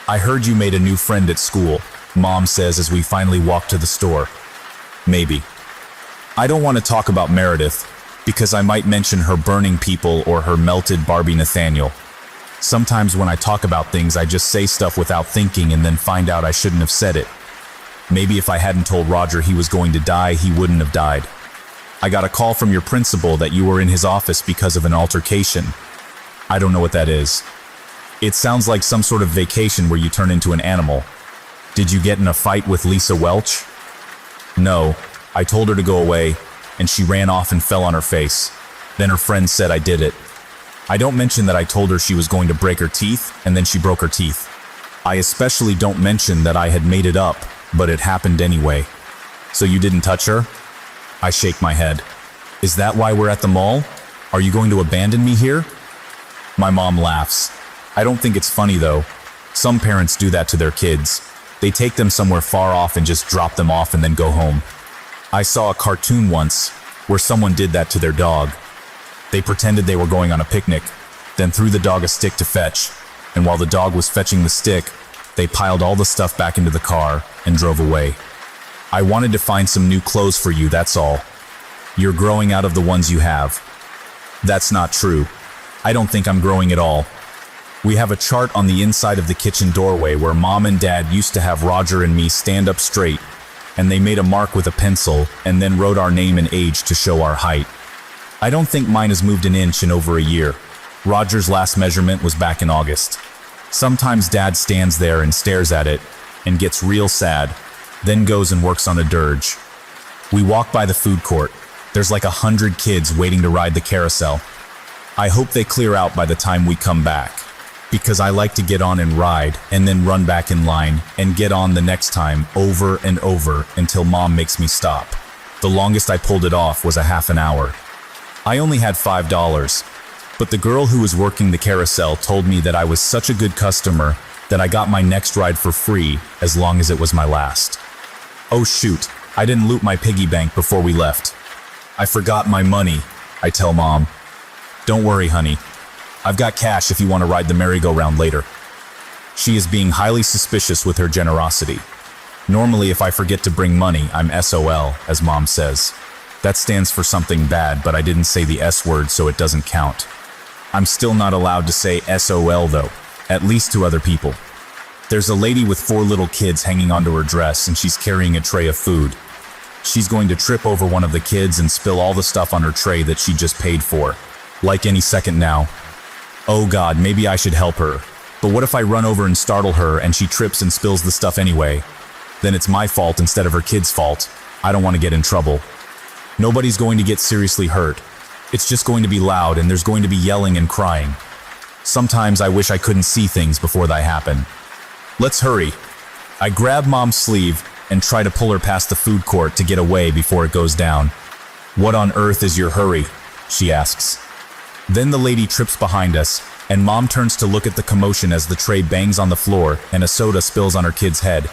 I heard you made a new friend at school, Mom says as we finally walk to the store. Maybe. I don't want to talk about Meredith, because I might mention her burning people or her melted Barbie Nathaniel. Sometimes when I talk about things, I just say stuff without thinking and then find out I shouldn't have said it. Maybe if I hadn't told Roger he was going to die, he wouldn't have died. I got a call from your principal that you were in his office because of an altercation. I don't know what that is. It sounds like some sort of vacation where you turn into an animal. Did you get in a fight with Lisa Welch? No, I told her to go away, and she ran off and fell on her face. Then her friend said I did it. I don't mention that I told her she was going to break her teeth, and then she broke her teeth. I especially don't mention that I had made it up, but it happened anyway. So you didn't touch her? I shake my head. Is that why we're at the mall? Are you going to abandon me here? My mom laughs. I don't think it's funny though. Some parents do that to their kids. They take them somewhere far off and just drop them off and then go home. I saw a cartoon once where someone did that to their dog. They pretended they were going on a picnic, then threw the dog a stick to fetch, and while the dog was fetching the stick, they piled all the stuff back into the car and drove away. I wanted to find some new clothes for you, that's all. You're growing out of the ones you have. That's not true. I don't think I'm growing at all. We have a chart on the inside of the kitchen doorway where Mom and Dad used to have Roger and me stand up straight, and they made a mark with a pencil and then wrote our name and age to show our height. I don't think mine has moved an inch in over a year. Roger's last measurement was back in August. Sometimes Dad stands there and stares at it and gets real sad, then goes and works on a dirge. We walk by the food court. There's like 100 kids waiting to ride the carousel. I hope they clear out by the time we come back, because I like to get on and ride and then run back in line and get on the next time over and over until Mom makes me stop. The longest I pulled it off was a half an hour. I only had $5, but the girl who was working the carousel told me that I was such a good customer that I got my next ride for free as long as it was my last. Oh shoot, I didn't loot my piggy bank before we left. I forgot my money, I tell Mom. Don't worry, honey. I've got cash if you want to ride the merry-go-round later. She is being highly suspicious with her generosity. Normally, if I forget to bring money, I'm SOL, as Mom says. That stands for something bad, but I didn't say the S word, so it doesn't count. I'm still not allowed to say SOL though, at least to other people. There's a lady with 4 little kids hanging onto her dress, and she's carrying a tray of food. She's going to trip over one of the kids and spill all the stuff on her tray that she just paid for. Like any second now. Oh God, maybe I should help her. But what if I run over and startle her and she trips and spills the stuff anyway? Then it's my fault instead of her kid's fault. I don't want to get in trouble. Nobody's going to get seriously hurt. It's just going to be loud and there's going to be yelling and crying. Sometimes I wish I couldn't see things before they happen. Let's hurry. I grab Mom's sleeve and try to pull her past the food court to get away before it goes down. What on earth is your hurry? She asks. Then the lady trips behind us, and Mom turns to look at the commotion as the tray bangs on the floor and a soda spills on her kid's head.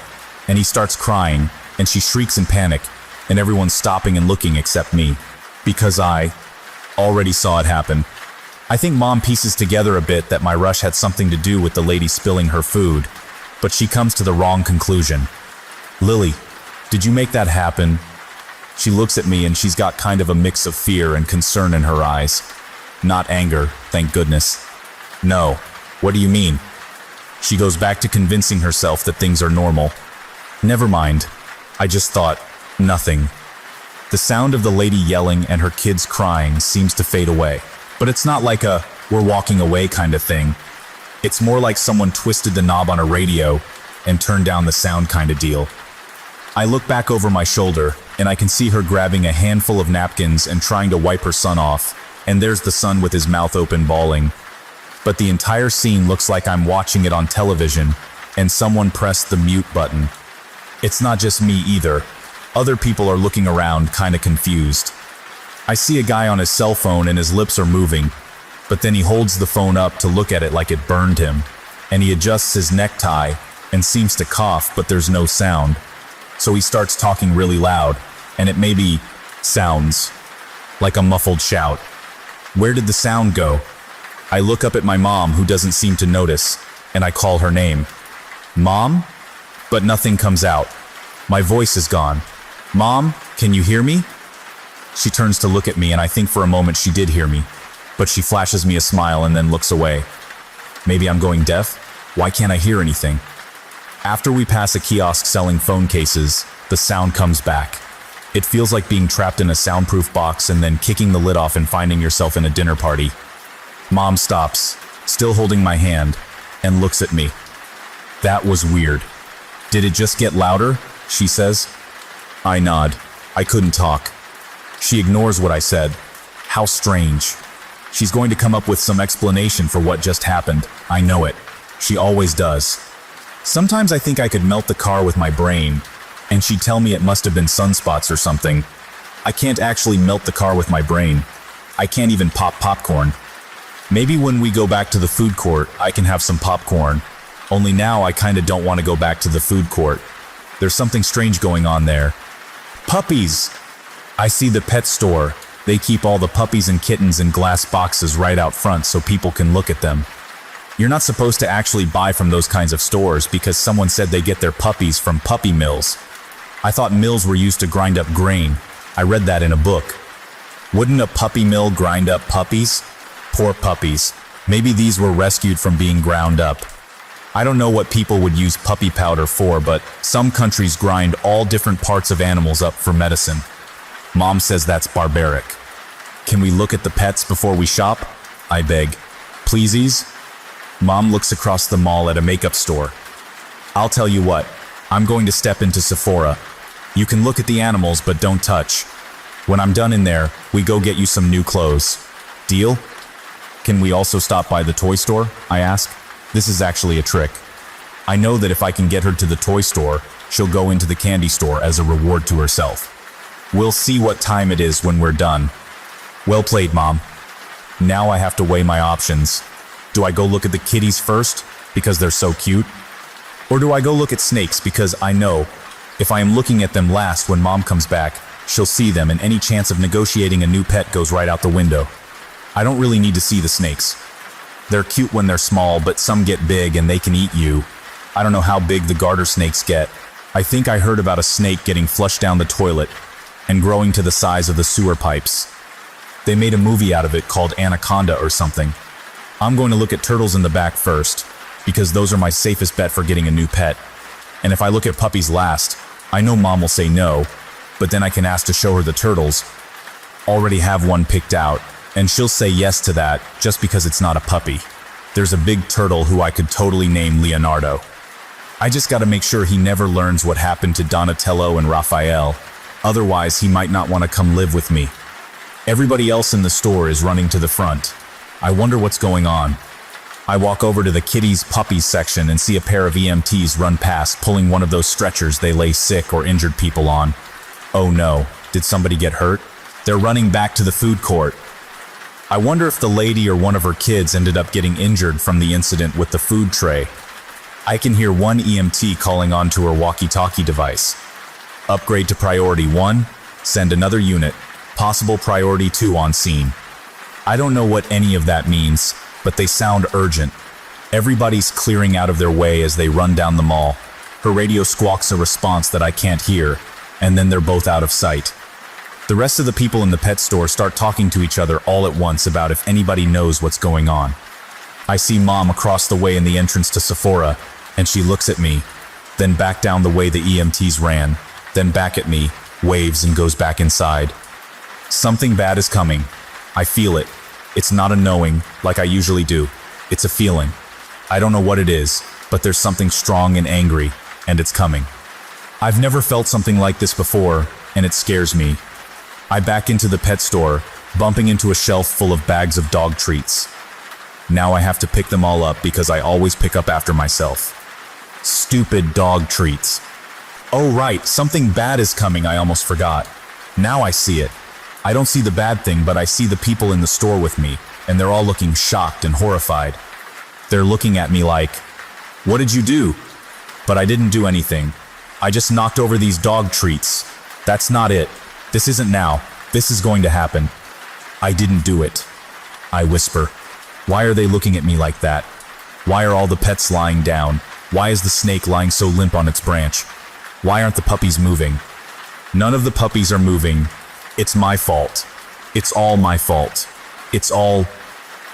And he starts crying, and she shrieks in panic, and everyone's stopping and looking except me, because I already saw it happen. I think Mom pieces together a bit that my rush had something to do with the lady spilling her food, but she comes to the wrong conclusion. Lily, did you make that happen? She looks at me and she's got kind of a mix of fear and concern in her eyes. Not anger, thank goodness. No, what do you mean? She goes back to convincing herself that things are normal. Never mind, I just thought, nothing. The sound of the lady yelling and her kids crying seems to fade away. But it's not like a "we're walking away" kind of thing. It's more like someone twisted the knob on a radio and turned down the sound kind of deal. I look back over my shoulder and I can see her grabbing a handful of napkins and trying to wipe her son off, and there's the son with his mouth open bawling. But the entire scene looks like I'm watching it on television and someone pressed the mute button. It's not just me either. Other people are looking around, kinda confused. I see a guy on his cell phone and his lips are moving, but then he holds the phone up to look at it like it burned him, and he adjusts his necktie and seems to cough, but there's no sound. So he starts talking really loud, and it maybe sounds like a muffled shout. Where did the sound go? I look up at my mom, who doesn't seem to notice, and I call her name. Mom? But nothing comes out. My voice is gone. Mom, can you hear me? She turns to look at me, and I think for a moment she did hear me, but she flashes me a smile and then looks away. Maybe I'm going deaf? Why can't I hear anything? After we pass a kiosk selling phone cases, the sound comes back. It feels like being trapped in a soundproof box and then kicking the lid off and finding yourself in a dinner party. Mom stops, still holding my hand, and looks at me. That was weird. Did it just get louder? She says. I nod. I couldn't talk. She ignores what I said. How strange. She's going to come up with some explanation for what just happened. I know it. She always does. Sometimes I think I could melt the car with my brain, and she'd tell me it must have been sunspots or something. I can't actually melt the car with my brain. I can't even pop popcorn. Maybe when we go back to the food court, I can have some popcorn. Only now I kinda don't want to go back to the food court. There's something strange going on there. Puppies! I see the pet store. They keep all the puppies and kittens in glass boxes right out front so people can look at them. You're not supposed to actually buy from those kinds of stores because someone said they get their puppies from puppy mills. I thought mills were used to grind up grain. I read that in a book. Wouldn't a puppy mill grind up puppies? Poor puppies. Maybe these were rescued from being ground up. I don't know what people would use puppy powder for, but some countries grind all different parts of animals up for medicine. Mom says that's barbaric. Can we look at the pets before we shop? I beg. Pleasies? Mom looks across the mall at a makeup store. I'll tell you what, I'm going to step into Sephora. You can look at the animals, but don't touch. When I'm done in there, we go get you some new clothes. Deal? Can we also stop by the toy store? I ask. This is actually a trick. I know that if I can get her to the toy store, she'll go into the candy store as a reward to herself. We'll see what time it is when we're done. Well played, Mom. Now I have to weigh my options. Do I go look at the kitties first, because they're so cute? Or do I go look at snakes because I know, if I am looking at them last when Mom comes back, she'll see them and any chance of negotiating a new pet goes right out the window. I don't really need to see the snakes. They're cute when they're small, but some get big and they can eat you. I don't know how big the garter snakes get. I think I heard about a snake getting flushed down the toilet and growing to the size of the sewer pipes. They made a movie out of it called Anaconda or something. I'm going to look at turtles in the back first, because those are my safest bet for getting a new pet. And if I look at puppies last, I know Mom will say no, but then I can ask to show her the turtles. Already have one picked out, and she'll say yes to that just because it's not a puppy. There's a big turtle who I could totally name Leonardo. I just gotta make sure he never learns what happened to Donatello and Raphael. Otherwise, he might not want to come live with me. Everybody else in the store is running to the front. I wonder what's going on. I walk over to the kitties puppies section and see a pair of EMTs run past, pulling one of those stretchers they lay sick or injured people on. Oh no, did somebody get hurt? They're running back to the food court. I wonder if the lady or one of her kids ended up getting injured from the incident with the food tray. I can hear one EMT calling onto her walkie-talkie device. Upgrade to priority 1, send another unit, possible priority 2 on scene. I don't know what any of that means, but they sound urgent. Everybody's clearing out of their way as they run down the mall. Her radio squawks a response that I can't hear, and then they're both out of sight. The rest of the people in the pet store start talking to each other all at once about if anybody knows what's going on. I see Mom across the way in the entrance to Sephora, and she looks at me, then back down the way the EMTs ran, then back at me, waves and goes back inside. Something bad is coming. I feel it. It's not a knowing, like I usually do. It's a feeling. I don't know what it is, but there's something strong and angry, and it's coming. I've never felt something like this before, and it scares me. I back into the pet store, bumping into a shelf full of bags of dog treats. Now I have to pick them all up because I always pick up after myself. Stupid dog treats. Oh right, something bad is coming, I almost forgot. Now I see it. I don't see the bad thing, but I see the people in the store with me, and they're all looking shocked and horrified. They're looking at me like, "What did you do?" But I didn't do anything. I just knocked over these dog treats. That's not it. This isn't now. This is going to happen. I didn't do it. I whisper. Why are they looking at me like that? Why are all the pets lying down? Why is the snake lying so limp on its branch? Why aren't the puppies moving? None of the puppies are moving. It's my fault. It's all my fault. It's all...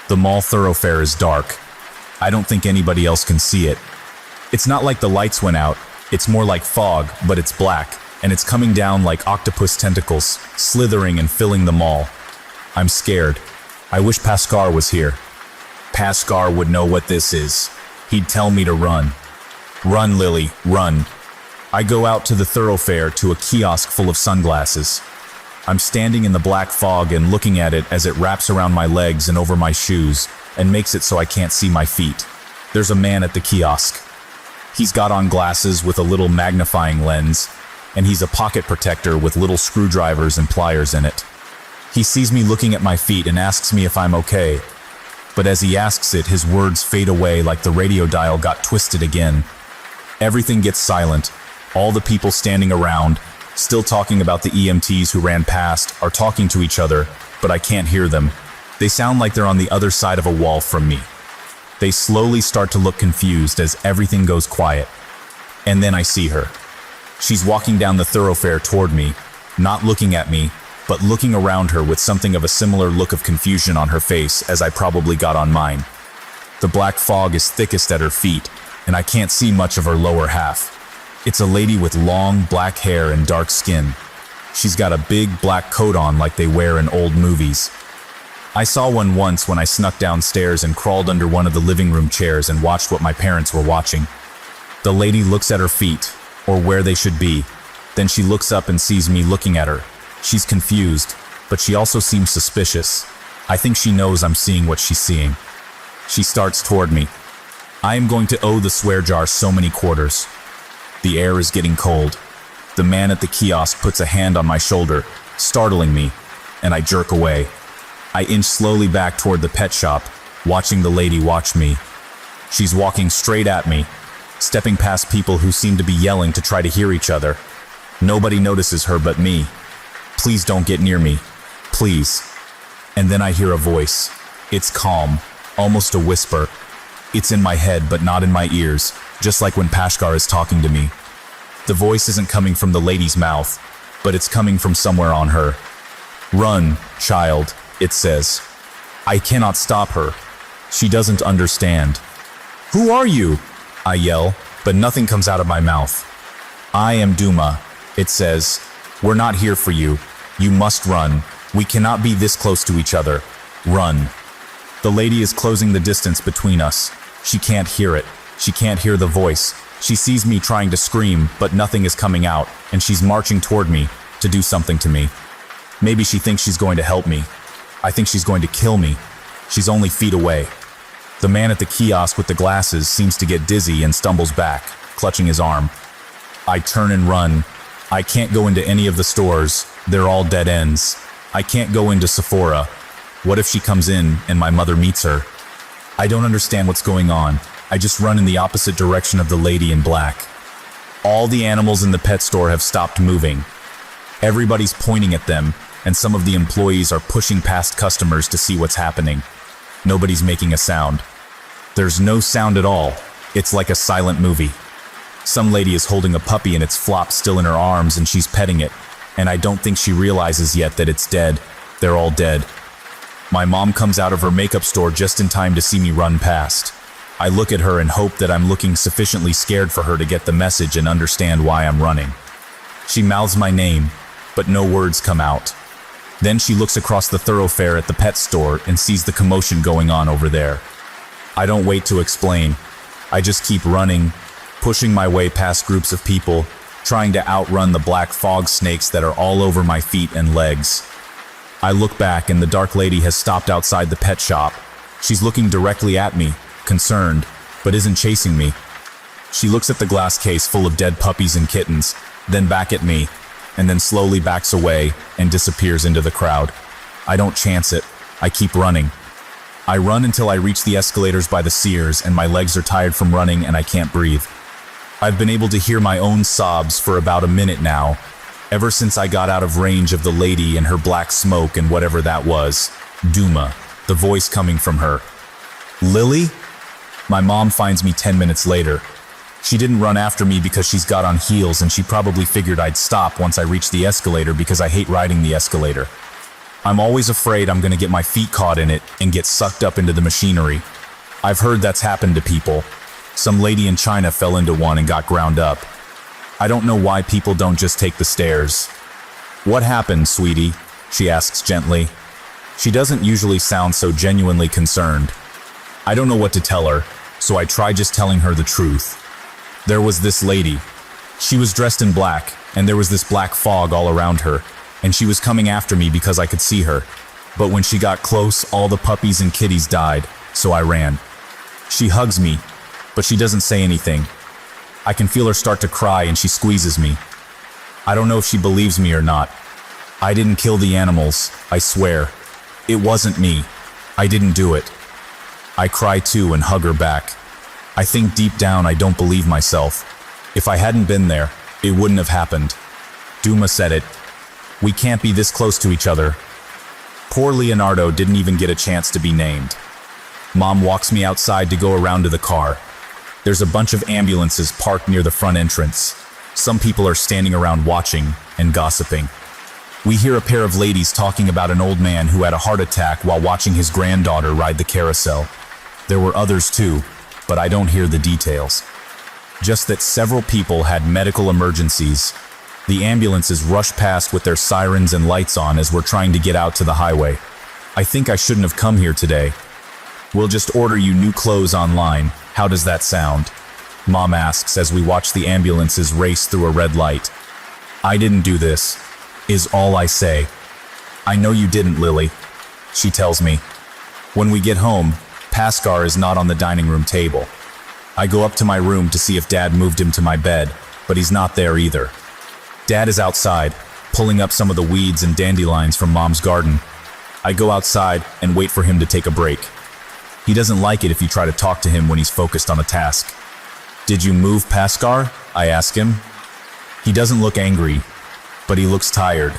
The mall thoroughfare is dark. I don't think anybody else can see it. It's not like the lights went out. It's more like fog, but it's black, and it's coming down like octopus tentacles, slithering and filling the mall. I'm scared. I wish Pascal was here. Pascal would know what this is. He'd tell me to run. Run, Lily, run. I go out to the thoroughfare to a kiosk full of sunglasses. I'm standing in the black fog and looking at it as it wraps around my legs and over my shoes and makes it so I can't see my feet. There's a man at the kiosk. He's got on glasses with a little magnifying lens, and he's a pocket protector with little screwdrivers and pliers in it. He sees me looking at my feet and asks me if I'm okay. But as he asks it, his words fade away like the radio dial got twisted again. Everything gets silent. All the people standing around, still talking about the EMTs who ran past, are talking to each other, but I can't hear them. They sound like they're on the other side of a wall from me. They slowly start to look confused as everything goes quiet. And then I see her. She's walking down the thoroughfare toward me, not looking at me, but looking around her with something of a similar look of confusion on her face as I probably got on mine. The black fog is thickest at her feet, and I can't see much of her lower half. It's a lady with long black hair and dark skin. She's got a big black coat on like they wear in old movies. I saw one once when I snuck downstairs and crawled under one of the living room chairs and watched what my parents were watching. The lady looks at her feet, or where they should be. Then she looks up and sees me looking at her. She's confused, but she also seems suspicious. I think she knows I'm seeing what she's seeing. She starts toward me. I am going to owe the swear jar so many quarters. The air is getting cold. The man at the kiosk puts a hand on my shoulder, startling me, and I jerk away. I inch slowly back toward the pet shop, watching the lady watch me. She's walking straight at me, stepping past people who seem to be yelling to try to hear each other. Nobody notices her but me. Please don't get near me. Please. And then I hear a voice. It's calm, almost a whisper. It's in my head but not in my ears, just like when Pashkar is talking to me. The voice isn't coming from the lady's mouth, but it's coming from somewhere on her. Run, child, it says. I cannot stop her. She doesn't understand. Who are you? I yell, but nothing comes out of my mouth. I am Duma, it says. We're not here for you. You must run. We cannot be this close to each other. Run. The lady is closing the distance between us. She can't hear it. She can't hear the voice. She sees me trying to scream, but nothing is coming out, and she's marching toward me to do something to me. Maybe she thinks she's going to help me. I think she's going to kill me. She's only feet away. The man at the kiosk with the glasses seems to get dizzy and stumbles back, clutching his arm. I turn and run. I can't go into any of the stores. They're all dead ends. I can't go into Sephora. What if she comes in and my mother meets her? I don't understand what's going on. I just run in the opposite direction of the lady in black. All the animals in the pet store have stopped moving. Everybody's pointing at them, and some of the employees are pushing past customers to see what's happening. Nobody's making a sound. There's no sound at all. It's like a silent movie. Some lady is holding a puppy and its flop still in her arms and she's petting it, and I don't think she realizes yet that it's dead. They're all dead. My mom comes out of her makeup store just in time to see me run past. I look at her and hope that I'm looking sufficiently scared for her to get the message and understand why I'm running. She mouths my name, but no words come out. Then she looks across the thoroughfare at the pet store and sees the commotion going on over there. I don't wait to explain. I just keep running, pushing my way past groups of people, trying to outrun the black fog snakes that are all over my feet and legs. I look back and the dark lady has stopped outside the pet shop. She's looking directly at me, concerned, but isn't chasing me. She looks at the glass case full of dead puppies and kittens, then back at me, and then slowly backs away and disappears into the crowd. I don't chance it. I keep running. I run until I reach the escalators by the Sears and my legs are tired from running and I can't breathe. I've been able to hear my own sobs for about a minute now, ever since I got out of range of the lady and her black smoke and whatever that was. Duma, the voice coming from her. Lily? My mom finds me 10 minutes later. She didn't run after me because she's got on heels and she probably figured I'd stop once I reached the escalator because I hate riding the escalator. I'm always afraid I'm gonna get my feet caught in it and get sucked up into the machinery. I've heard that's happened to people. Some lady in China fell into one and got ground up. I don't know why people don't just take the stairs. What happened, sweetie? She asks gently. She doesn't usually sound so genuinely concerned. I don't know what to tell her, so I try just telling her the truth. There was this lady. She was dressed in black, and there was this black fog all around her, and she was coming after me because I could see her. But when she got close, all the puppies and kitties died, so I ran. She hugs me, but she doesn't say anything. I can feel her start to cry and she squeezes me. I don't know if she believes me or not. I didn't kill the animals, I swear. It wasn't me. I didn't do it. I cry too and hug her back. I think deep down I don't believe myself. If I hadn't been there, it wouldn't have happened. Duma said it. We can't be this close to each other. Poor Leonardo didn't even get a chance to be named. Mom walks me outside to go around to the car. There's a bunch of ambulances parked near the front entrance. Some people are standing around watching and gossiping. We hear a pair of ladies talking about an old man who had a heart attack while watching his granddaughter ride the carousel. There were others too, but I don't hear the details. Just that several people had medical emergencies. The ambulances rush past with their sirens and lights on as we're trying to get out to the highway. I think I shouldn't have come here today. We'll just order you new clothes online. How does that sound? Mom asks as we watch the ambulances race through a red light. I didn't do this, is all I say. I know you didn't, Lily, she tells me. When we get home, Pascal is not on the dining room table. I go up to my room to see if Dad moved him to my bed, but he's not there either. Dad is outside, pulling up some of the weeds and dandelions from Mom's garden. I go outside and wait for him to take a break. He doesn't like it if you try to talk to him when he's focused on a task. Did you move Pascal? I ask him. He doesn't look angry, but he looks tired,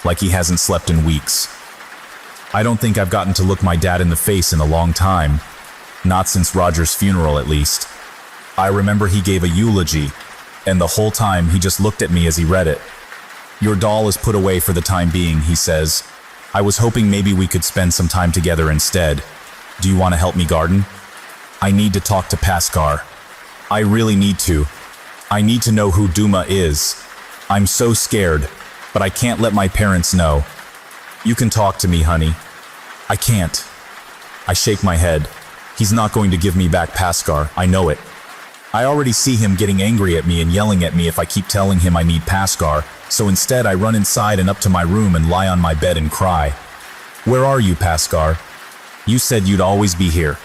like he hasn't slept in weeks. I don't think I've gotten to look my dad in the face in a long time, not since Roger's funeral at least. I remember he gave a eulogy, and the whole time he just looked at me as he read it. Your doll is put away for the time being, he says. I was hoping maybe we could spend some time together instead. Do you want to help me garden? I need to talk to Pascal. I really need to. I need to know who Duma is. I'm so scared, but I can't let my parents know. You can talk to me, honey. I can't. I shake my head. He's not going to give me back Pascal, I know it. I already see him getting angry at me and yelling at me if I keep telling him I need Pascal, so instead I run inside and up to my room and lie on my bed and cry. Where are you, Pascal? You said you'd always be here.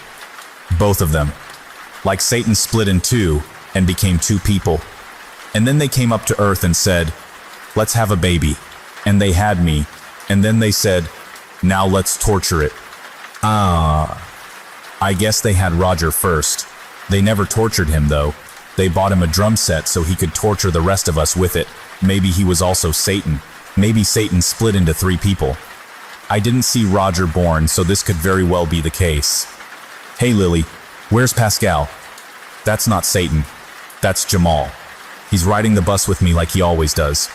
Both of them. Like Satan split in two and became two people. And then they came up to Earth and said, let's have a baby. And they had me. And then they said, now let's torture it. I guess they had Roger first. They never tortured him though. They bought him a drum set so he could torture the rest of us with it. Maybe he was also Satan. Maybe Satan split into 3 people. I didn't see Roger born, so this could very well be the case. Hey Lily, where's Pascal? That's not Satan. That's Jamal. He's riding the bus with me like he always does.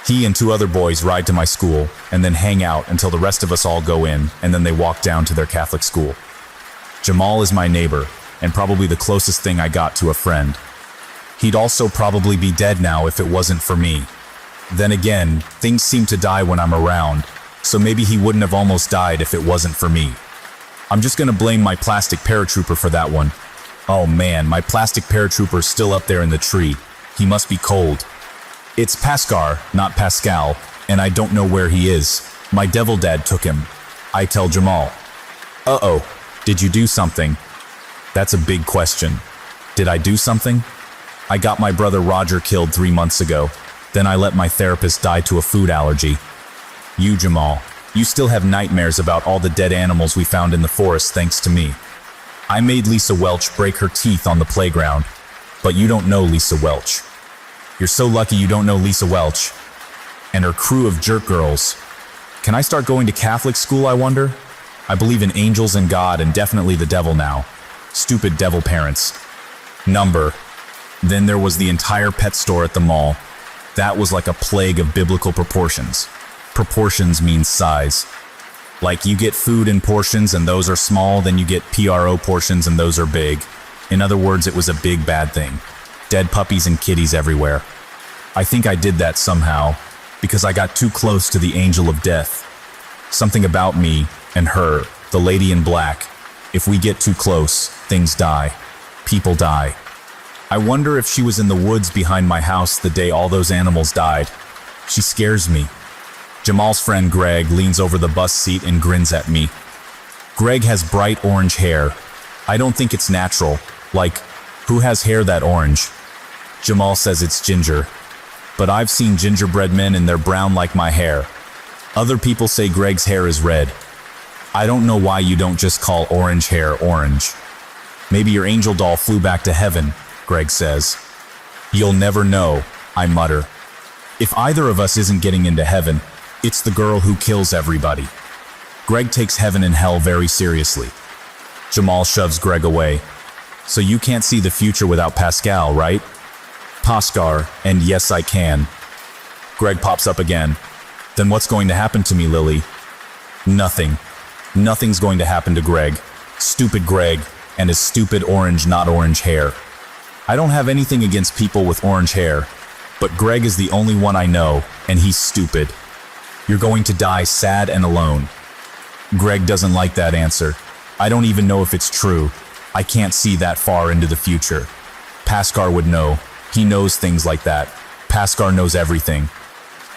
He and 2 other boys ride to my school and then hang out until the rest of us all go in, and then they walk down to their Catholic school. Jamal is my neighbor and probably the closest thing I got to a friend. He'd also probably be dead now if it wasn't for me. Then again, things seem to die when I'm around, so maybe he wouldn't have almost died if it wasn't for me. I'm just gonna blame my plastic paratrooper for that one. Oh man, my plastic paratrooper's still up there in the tree. He must be cold. It's Pascal, not Pascal, and I don't know where he is. My devil dad took him. I tell Jamal. Uh-oh, did you do something? That's a big question. Did I do something? I got my brother Roger killed 3 months ago. Then I let my therapist die to a food allergy. You, Jamal, you still have nightmares about all the dead animals we found in the forest thanks to me. I made Lisa Welch break her teeth on the playground, but you don't know Lisa Welch. You're so lucky you don't know Lisa Welch and her crew of jerk girls. Can I start going to Catholic school, I wonder? I believe in angels and God and definitely the devil now. Stupid devil parents. Then there was the entire pet store at the mall. That was like a plague of biblical proportions. Proportions means size. Like you get food in portions and those are small, then you get PRO portions and those are big. In other words, it was a big bad thing. Dead puppies and kitties everywhere. I think I did that somehow, because I got too close to the angel of death. Something about me and her, the lady in black. If we get too close, things die. People die. I wonder if she was in the woods behind my house the day all those animals died. She scares me. Jamal's friend Greg leans over the bus seat and grins at me. Greg has bright orange hair. I don't think it's natural. Like, who has hair that orange? Jamal says it's ginger. But I've seen gingerbread men and they're brown like my hair. Other people say Greg's hair is red. I don't know why you don't just call orange hair orange. Maybe your angel doll flew back to heaven, Greg says. You'll never know, I mutter. If either of us isn't getting into heaven, it's the girl who kills everybody. Greg takes heaven and hell very seriously. Jamal shoves Greg away. So you can't see the future without Pascal, right? Pascal, and yes I can. Greg pops up again. Then what's going to happen to me, Lily? Nothing. Nothing's going to happen to Greg. Stupid Greg, and his stupid orange not orange hair. I don't have anything against people with orange hair, but Greg is the only one I know, and he's stupid. You're going to die sad and alone. Greg doesn't like that answer. I don't even know if it's true. I can't see that far into the future. Pascal would know. He knows things like that. Pascal knows everything.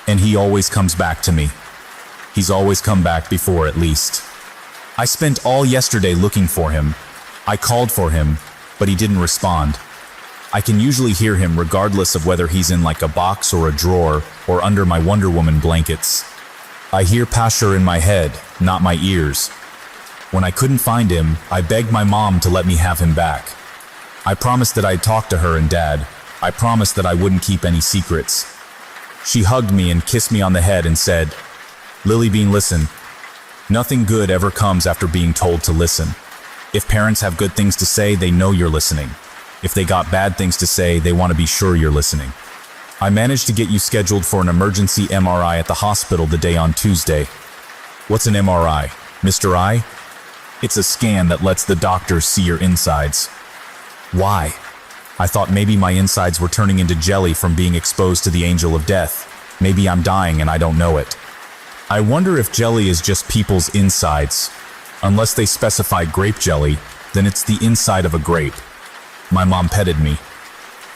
And he always comes back to me. He's always come back before, at least. I spent all yesterday looking for him. I called for him, but he didn't respond. I can usually hear him regardless of whether he's in like a box or a drawer or under my Wonder Woman blankets. I hear Pascal in my head, not my ears. When I couldn't find him, I begged my mom to let me have him back. I promised that I'd talk to her and Dad. I promised that I wouldn't keep any secrets. She hugged me and kissed me on the head and said, Lily Bean, listen. Nothing good ever comes after being told to listen. If parents have good things to say, they know you're listening. If they got bad things to say, they want to be sure you're listening. I managed to get you scheduled for an emergency MRI at the hospital the day on Tuesday. What's an MRI, Mr. I? It's a scan that lets the doctors see your insides. Why? I thought maybe my insides were turning into jelly from being exposed to the angel of death. Maybe I'm dying and I don't know it. I wonder if jelly is just people's insides. Unless they specify grape jelly, then it's the inside of a grape. My mom petted me.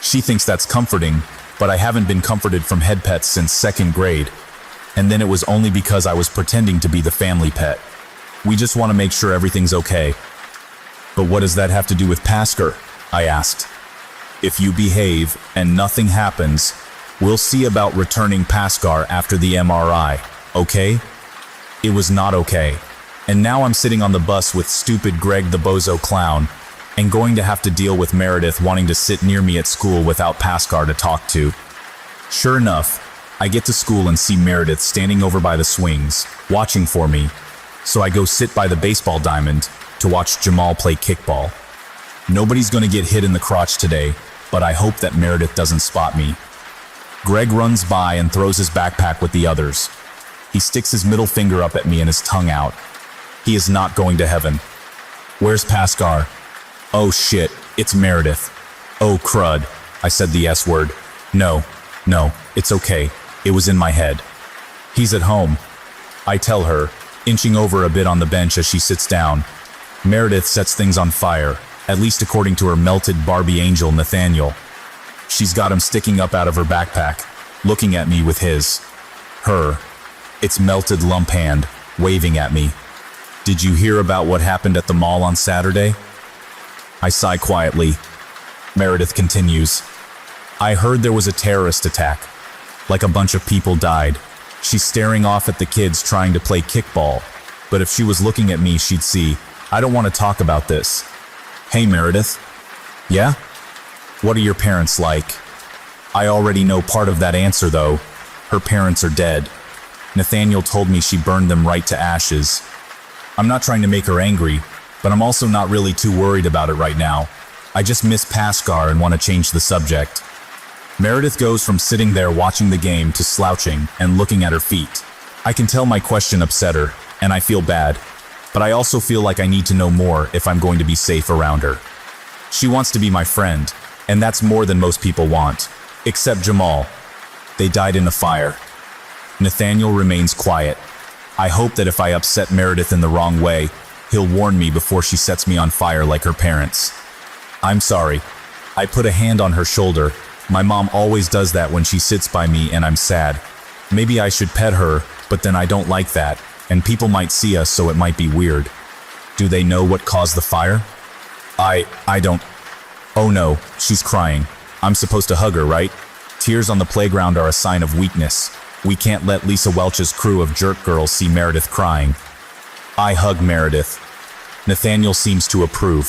She thinks that's comforting, but I haven't been comforted from head pets since 2nd grade. And then it was only because I was pretending to be the family pet. We just want to make sure everything's okay. But what does that have to do with Pascal? I asked. If you behave and nothing happens, we'll see about returning Pascal after the MRI, okay? It was not okay. And now I'm sitting on the bus with stupid Greg the bozo clown and going to have to deal with Meredith wanting to sit near me at school without Pascal to talk to. Sure enough, I get to school and see Meredith standing over by the swings, watching for me, so I go sit by the baseball diamond to watch Jamal play kickball. Nobody's gonna get hit in the crotch today, but I hope that Meredith doesn't spot me. Greg runs by and throws his backpack with the others. He sticks his middle finger up at me and his tongue out. He is not going to heaven. Where's Pascal? Oh shit, it's Meredith. Oh crud, I said the S word. No, it's okay. It was in my head. He's at home, I tell her, inching over a bit on the bench as she sits down. Meredith sets things on fire, at least according to her melted Barbie angel Nathaniel. She's got him sticking up out of her backpack, looking at me with his, her, its melted lump hand, waving at me. Did you hear about what happened at the mall on Saturday? I sigh quietly. Meredith continues. I heard there was a terrorist attack. Like a bunch of people died. She's staring off at the kids trying to play kickball. But if she was looking at me, she'd see, I don't want to talk about this. Hey Meredith. Yeah? What are your parents like? I already know part of that answer though. Her parents are dead. Nathaniel told me she burned them right to ashes. I'm not trying to make her angry, but I'm also not really too worried about it right now. I just miss Pascal and want to change the subject. Meredith goes from sitting there watching the game to slouching and looking at her feet. I can tell my question upset her, and I feel bad, but I also feel like I need to know more if I'm going to be safe around her. She wants to be my friend, and that's more than most people want, except Jamal. They died in a fire. Nathaniel remains quiet. I hope that if I upset Meredith in the wrong way, he'll warn me before she sets me on fire like her parents. I'm sorry. I put a hand on her shoulder. My mom always does that when she sits by me and I'm sad. Maybe I should pet her, but then I don't like that, and people might see us, so it might be weird. Do they know what caused the fire? I don't. Oh no, she's crying. I'm supposed to hug her, right? Tears on the playground are a sign of weakness. We can't let Lisa Welch's crew of jerk girls see Meredith crying. I hug Meredith. Nathaniel seems to approve.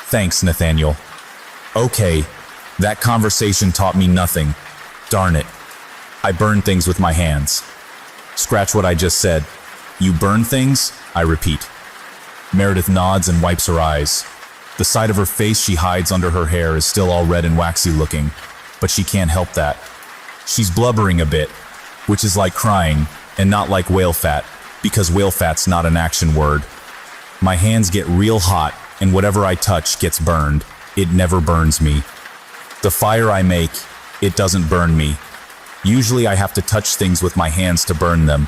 Thanks, Nathaniel. Okay, that conversation taught me nothing. Darn it. I burn things with my hands. Scratch what I just said. You burn things? I repeat. Meredith nods and wipes her eyes. The side of her face she hides under her hair is still all red and waxy looking, but she can't help that. She's blubbering a bit, which is like crying, and not like whale fat, because whale fat's not an action word. My hands get real hot, and whatever I touch gets burned. It never burns me. The fire I make, it doesn't burn me. Usually I have to touch things with my hands to burn them.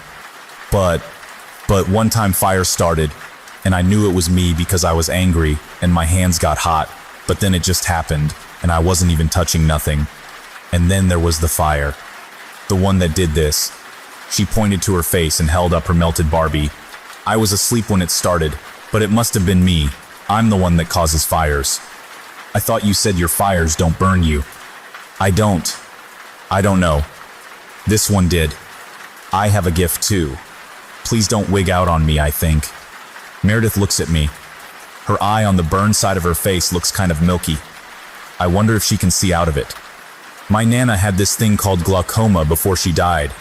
But one time fire started, and I knew it was me because I was angry, and my hands got hot, but then it just happened, and I wasn't even touching nothing. And then there was the fire. The one that did this. She pointed to her face and held up her melted Barbie. I was asleep when it started, but it must have been me. I'm the one that causes fires. I thought you said your fires don't burn you. I don't. I don't know. This one did. I have a gift too. Please don't wig out on me, I think. Meredith looks at me. Her eye on the burned side of her face looks kind of milky. I wonder if she can see out of it. My Nana had this thing called glaucoma before she died,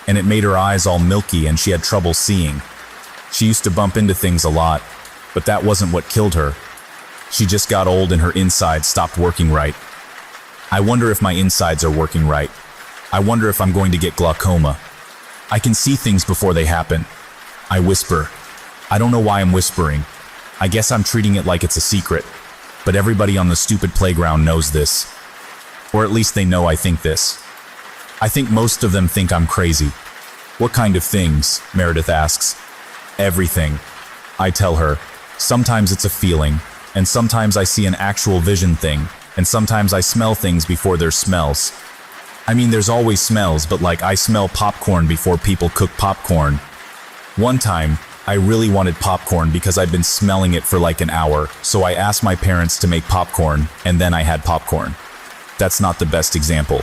and it made her eyes all milky and she had trouble seeing. She used to bump into things a lot, but that wasn't what killed her. She just got old and her insides stopped working right. I wonder if my insides are working right. I wonder if I'm going to get glaucoma. I can see things before they happen. I whisper. I don't know why I'm whispering. I guess I'm treating it like it's a secret, but everybody on the stupid playground knows this. Or at least they know I think this. I think most of them think I'm crazy. What kind of things? Meredith asks. Everything. I tell her. Sometimes it's a feeling, and sometimes I see an actual vision thing, and sometimes I smell things before there's smells. I mean, there's always smells, but like I smell popcorn before people cook popcorn. One time, I really wanted popcorn because I'd been smelling it for like an hour, so I asked my parents to make popcorn, and then I had popcorn. That's not the best example.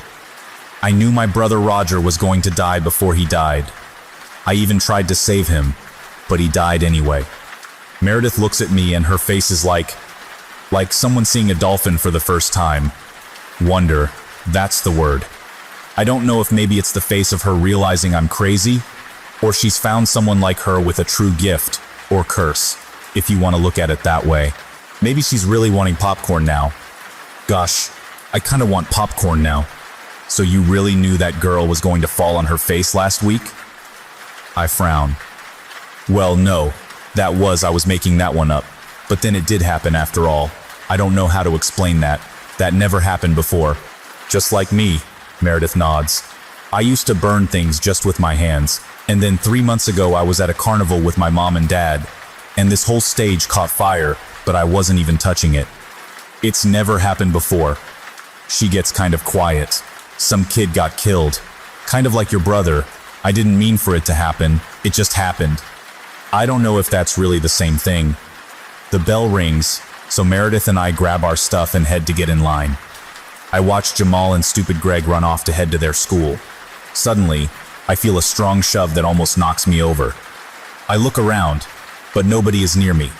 I knew my brother Roger was going to die before he died. I even tried to save him, but he died anyway. Meredith looks at me and her face is like someone seeing a dolphin for the first time. Wonder, that's the word. I don't know if maybe it's the face of her realizing I'm crazy, or she's found someone like her with a true gift, or curse, if you want to look at it that way. Maybe she's really wanting popcorn now. Gosh, I kind of want popcorn now. So you really knew that girl was going to fall on her face last week? I frown. Well, no, I was making that one up. But then it did happen after all. I don't know how to explain that. That never happened before. Just like me, Meredith nods. I used to burn things just with my hands. And then 3 months ago I was at a carnival with my mom and dad. And this whole stage caught fire, but I wasn't even touching it. It's never happened before. She gets kind of quiet. Some kid got killed. Kind of like your brother. I didn't mean for it to happen. It just happened. I don't know if that's really the same thing. The bell rings, so Meredith and I grab our stuff and head to get in line. I watch Jamal and stupid Greg run off to head to their school. Suddenly, I feel a strong shove that almost knocks me over. I look around, but nobody is near me.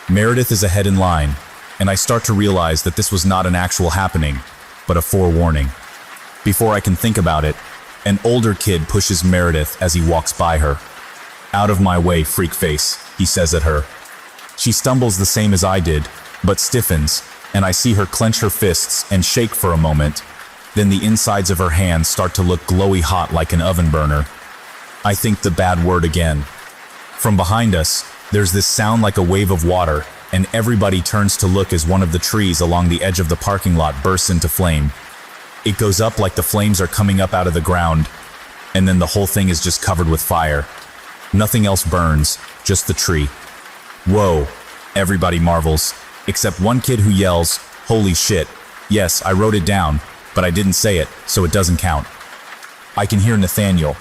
Meredith is ahead in line, and I start to realize that this was not an actual happening, but a forewarning. Before I can think about it, an older kid pushes Meredith as he walks by her. "Out of my way, freak face," he says at her. She stumbles the same as I did, but stiffens, and I see her clench her fists and shake for a moment. Then the insides of her hands start to look glowy hot like an oven burner. I think the bad word again. From behind us, there's this sound like a wave of water, and everybody turns to look as one of the trees along the edge of the parking lot bursts into flame. It goes up like the flames are coming up out of the ground, and then the whole thing is just covered with fire. Nothing else burns, just the tree. Whoa, everybody marvels, except one kid who yells, "Holy shit." Yes, I wrote it down, but I didn't say it, so it doesn't count. I can hear Nathaniel.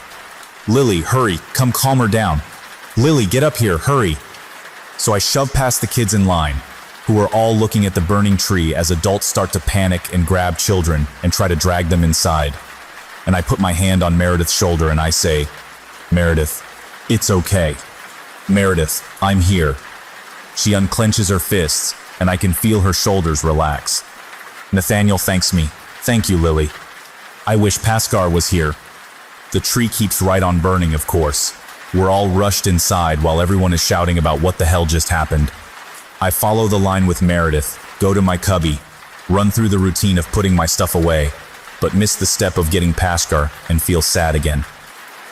"Lily, hurry, come calm her down. Lily, get up here, hurry." So I shove past the kids in line, who are all looking at the burning tree as adults start to panic and grab children and try to drag them inside. And I put my hand on Meredith's shoulder and I say, "Meredith, it's okay. Meredith, I'm here." She unclenches her fists, and I can feel her shoulders relax. Nathaniel thanks me. "Thank you, Lily. I wish Pascar was here." The tree keeps right on burning, of course. We're all rushed inside while everyone is shouting about what the hell just happened. I follow the line with Meredith, go to my cubby, run through the routine of putting my stuff away, but miss the step of getting Pascar and feel sad again.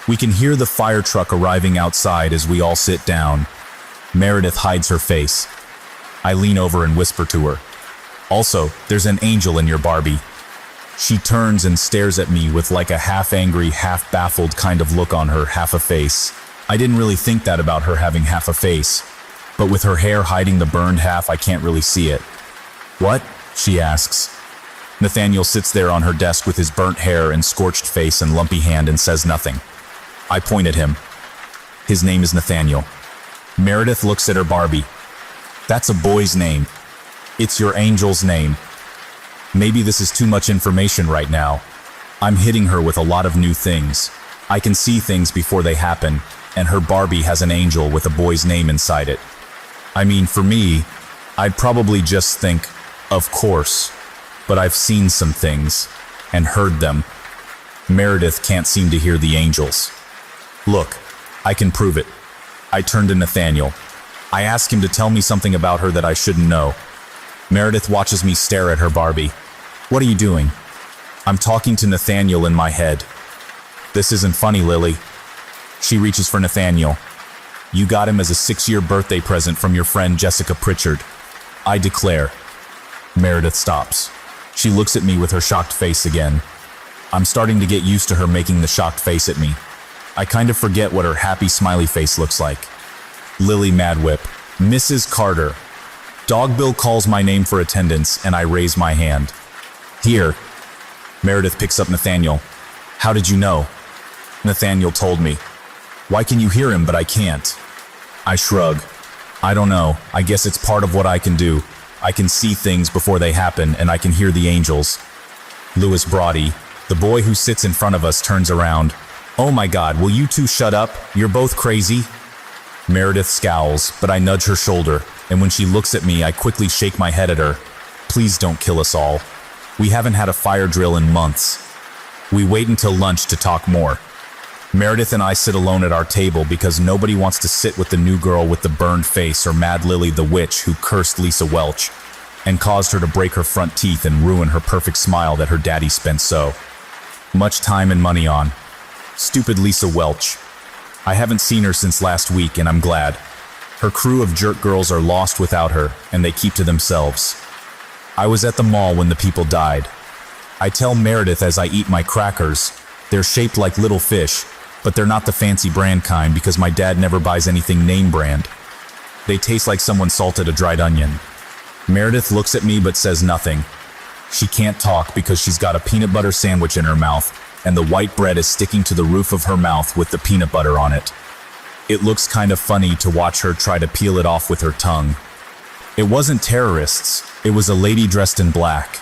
We can hear the fire truck arriving outside as we all sit down. Meredith hides her face. I lean over and whisper to her, "Also, there's an angel in your Barbie." She turns and stares at me with like a half-angry, half-baffled kind of look on her, half a face. I didn't really think that about her having half a face, but with her hair hiding the burned half, I can't really see it. "What?" she asks. Nathaniel sits there on her desk with his burnt hair and scorched face and lumpy hand and says nothing. I point at him. His name is Nathaniel. Meredith looks at her Barbie. "That's a boy's name. It's your angel's name." Maybe this is too much information right now. I'm hitting her with a lot of new things. I can see things before they happen, and her Barbie has an angel with a boy's name inside it. I mean, for me, I'd probably just think, of course, but I've seen some things, and heard them. Meredith can't seem to hear the angels. "Look, I can prove it." I turn to Nathaniel. I ask him to tell me something about her that I shouldn't know. Meredith watches me stare at her Barbie. "What are you doing?" I'm talking to Nathaniel in my head. "This isn't funny, Lily." She reaches for Nathaniel. "You got him as a 6-year birthday present from your friend Jessica Pritchard," I declare. Meredith stops. She looks at me with her shocked face again. I'm starting to get used to her making the shocked face at me. I kind of forget what her happy smiley face looks like. Lily Madwhip. "Mrs. Carter." Dog Bill calls my name for attendance, and I raise my hand. "Here." Meredith picks up Nathaniel. "How did you know?" Nathaniel told me. "Why can you hear him, but I can't?" I shrug. "I don't know. I guess it's part of what I can do. I can see things before they happen, and I can hear the angels." Louis Brody, the boy who sits in front of us, turns around. "Oh my God, will you two shut up? You're both crazy." Meredith scowls, but I nudge her shoulder, and when she looks at me, I quickly shake my head at her. "Please don't kill us all. We haven't had a fire drill in months." We wait until lunch to talk more. Meredith and I sit alone at our table because nobody wants to sit with the new girl with the burned face or Mad Lily the witch who cursed Lisa Welch and caused her to break her front teeth and ruin her perfect smile that her daddy spent so much time and money on. Stupid Lisa Welch. I haven't seen her since last week, and I'm glad. Her crew of jerk girls are lost without her, and they keep to themselves. I was at the mall when the people died. I tell Meredith as I eat my crackers, they're shaped like little fish, but they're not the fancy brand kind because my dad never buys anything name brand. They taste like someone salted a dried onion. Meredith looks at me but says nothing. She can't talk because she's got a peanut butter sandwich in her mouth, and the white bread is sticking to the roof of her mouth with the peanut butter on it. It looks kind of funny to watch her try to peel it off with her tongue. It wasn't terrorists, it was a lady dressed in black.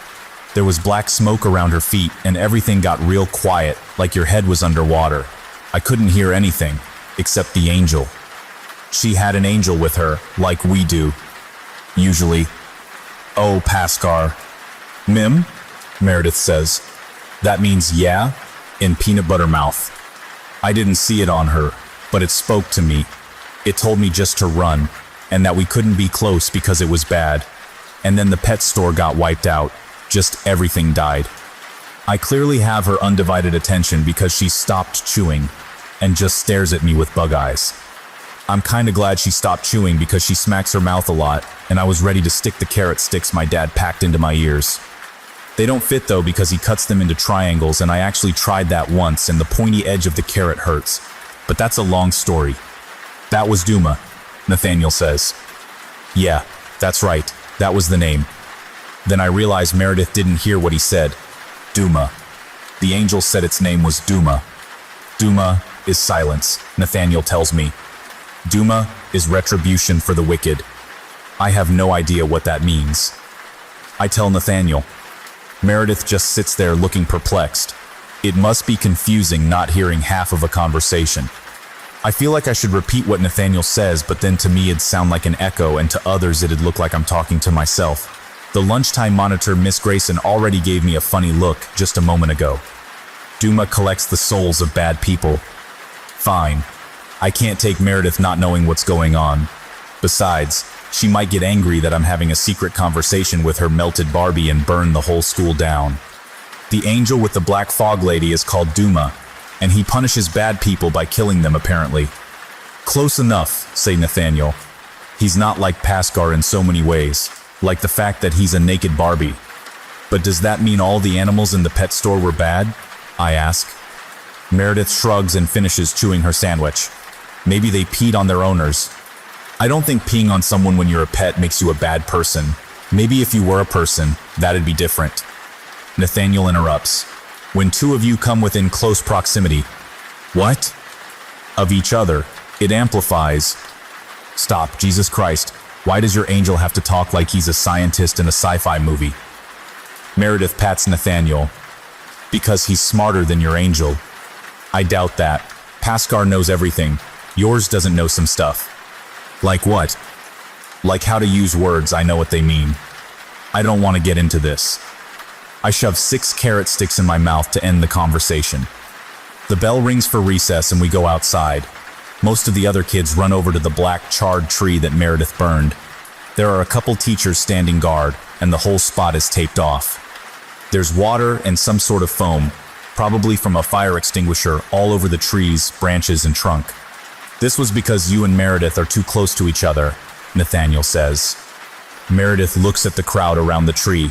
There was black smoke around her feet, and everything got real quiet, like your head was underwater. I couldn't hear anything, except the angel. She had an angel with her, like we do. Usually. Oh, Paskar. Mim? Meredith says. That means yeah, in peanut butter mouth. I didn't see it on her, but it spoke to me. It told me just to run, and that we couldn't be close because it was bad. And then the pet store got wiped out. Just everything died. I clearly have her undivided attention because she stopped chewing and just stares at me with bug eyes. I'm kinda glad she stopped chewing because she smacks her mouth a lot, and I was ready to stick the carrot sticks my dad packed into my ears. They don't fit though because he cuts them into triangles, and I actually tried that once and the pointy edge of the carrot hurts. But that's a long story. That was Duma, Nathaniel says. Yeah, that's right, that was the name. Then I realized Meredith didn't hear what he said. Duma. The angel said its name was Duma. Duma is silence, Nathaniel tells me. Duma is retribution for the wicked. I have no idea what that means. I tell Nathaniel. Meredith just sits there looking perplexed. It must be confusing not hearing half of a conversation. I feel like I should repeat what Nathaniel says, but then to me it'd sound like an echo, and to others it'd look like I'm talking to myself. The lunchtime monitor, Miss Grayson, already gave me a funny look just a moment ago. Duma collects the souls of bad people. Fine. I can't take Meredith not knowing what's going on. Besides, she might get angry that I'm having a secret conversation with her melted Barbie and burn the whole school down. The angel with the black fog lady is called Duma, and he punishes bad people by killing them apparently. Close enough, say Nathaniel. He's not like Paskar in so many ways, like the fact that he's a naked Barbie. But does that mean all the animals in the pet store were bad? I ask. Meredith shrugs and finishes chewing her sandwich. Maybe they peed on their owners. I don't think peeing on someone when you're a pet makes you a bad person. Maybe if you were a person, that'd be different. Nathaniel interrupts. When two of you come within close proximity. What? Of each other. It amplifies. Stop, Jesus Christ. Why does your angel have to talk like he's a scientist in a sci-fi movie? Meredith pats Nathaniel. Because he's smarter than your angel. I doubt that. Paskar knows everything. Yours doesn't know some stuff. Like what? Like how to use words. I know what they mean. I don't want to get into this. I shove 6 carrot sticks in my mouth to end the conversation. The bell rings for recess and we go outside. Most of the other kids run over to the black charred tree that Meredith burned. There are a couple teachers standing guard, and the whole spot is taped off. There's water and some sort of foam, probably from a fire extinguisher, all over the trees, branches, and trunk. This was because you and Meredith are too close to each other, Nathaniel says. Meredith looks at the crowd around the tree.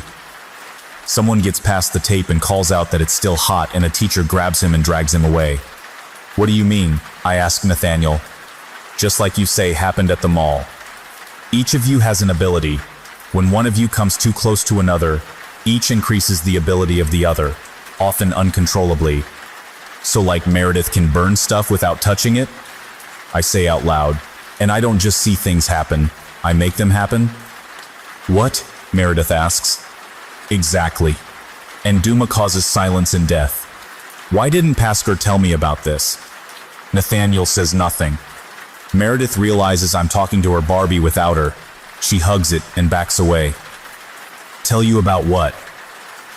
Someone gets past the tape and calls out that it's still hot, and a teacher grabs him and drags him away. What do you mean? I ask Nathaniel. Just like you say happened at the mall. Each of you has an ability. When one of you comes too close to another, each increases the ability of the other, often uncontrollably. So like Meredith can burn stuff without touching it? I say out loud. And I don't just see things happen, I make them happen? What? Meredith asks. Exactly. And Duma causes silence and death. Why didn't Paskar tell me about this? Nathaniel says nothing. Meredith realizes I'm talking to her Barbie without her. She hugs it and backs away. Tell you about what?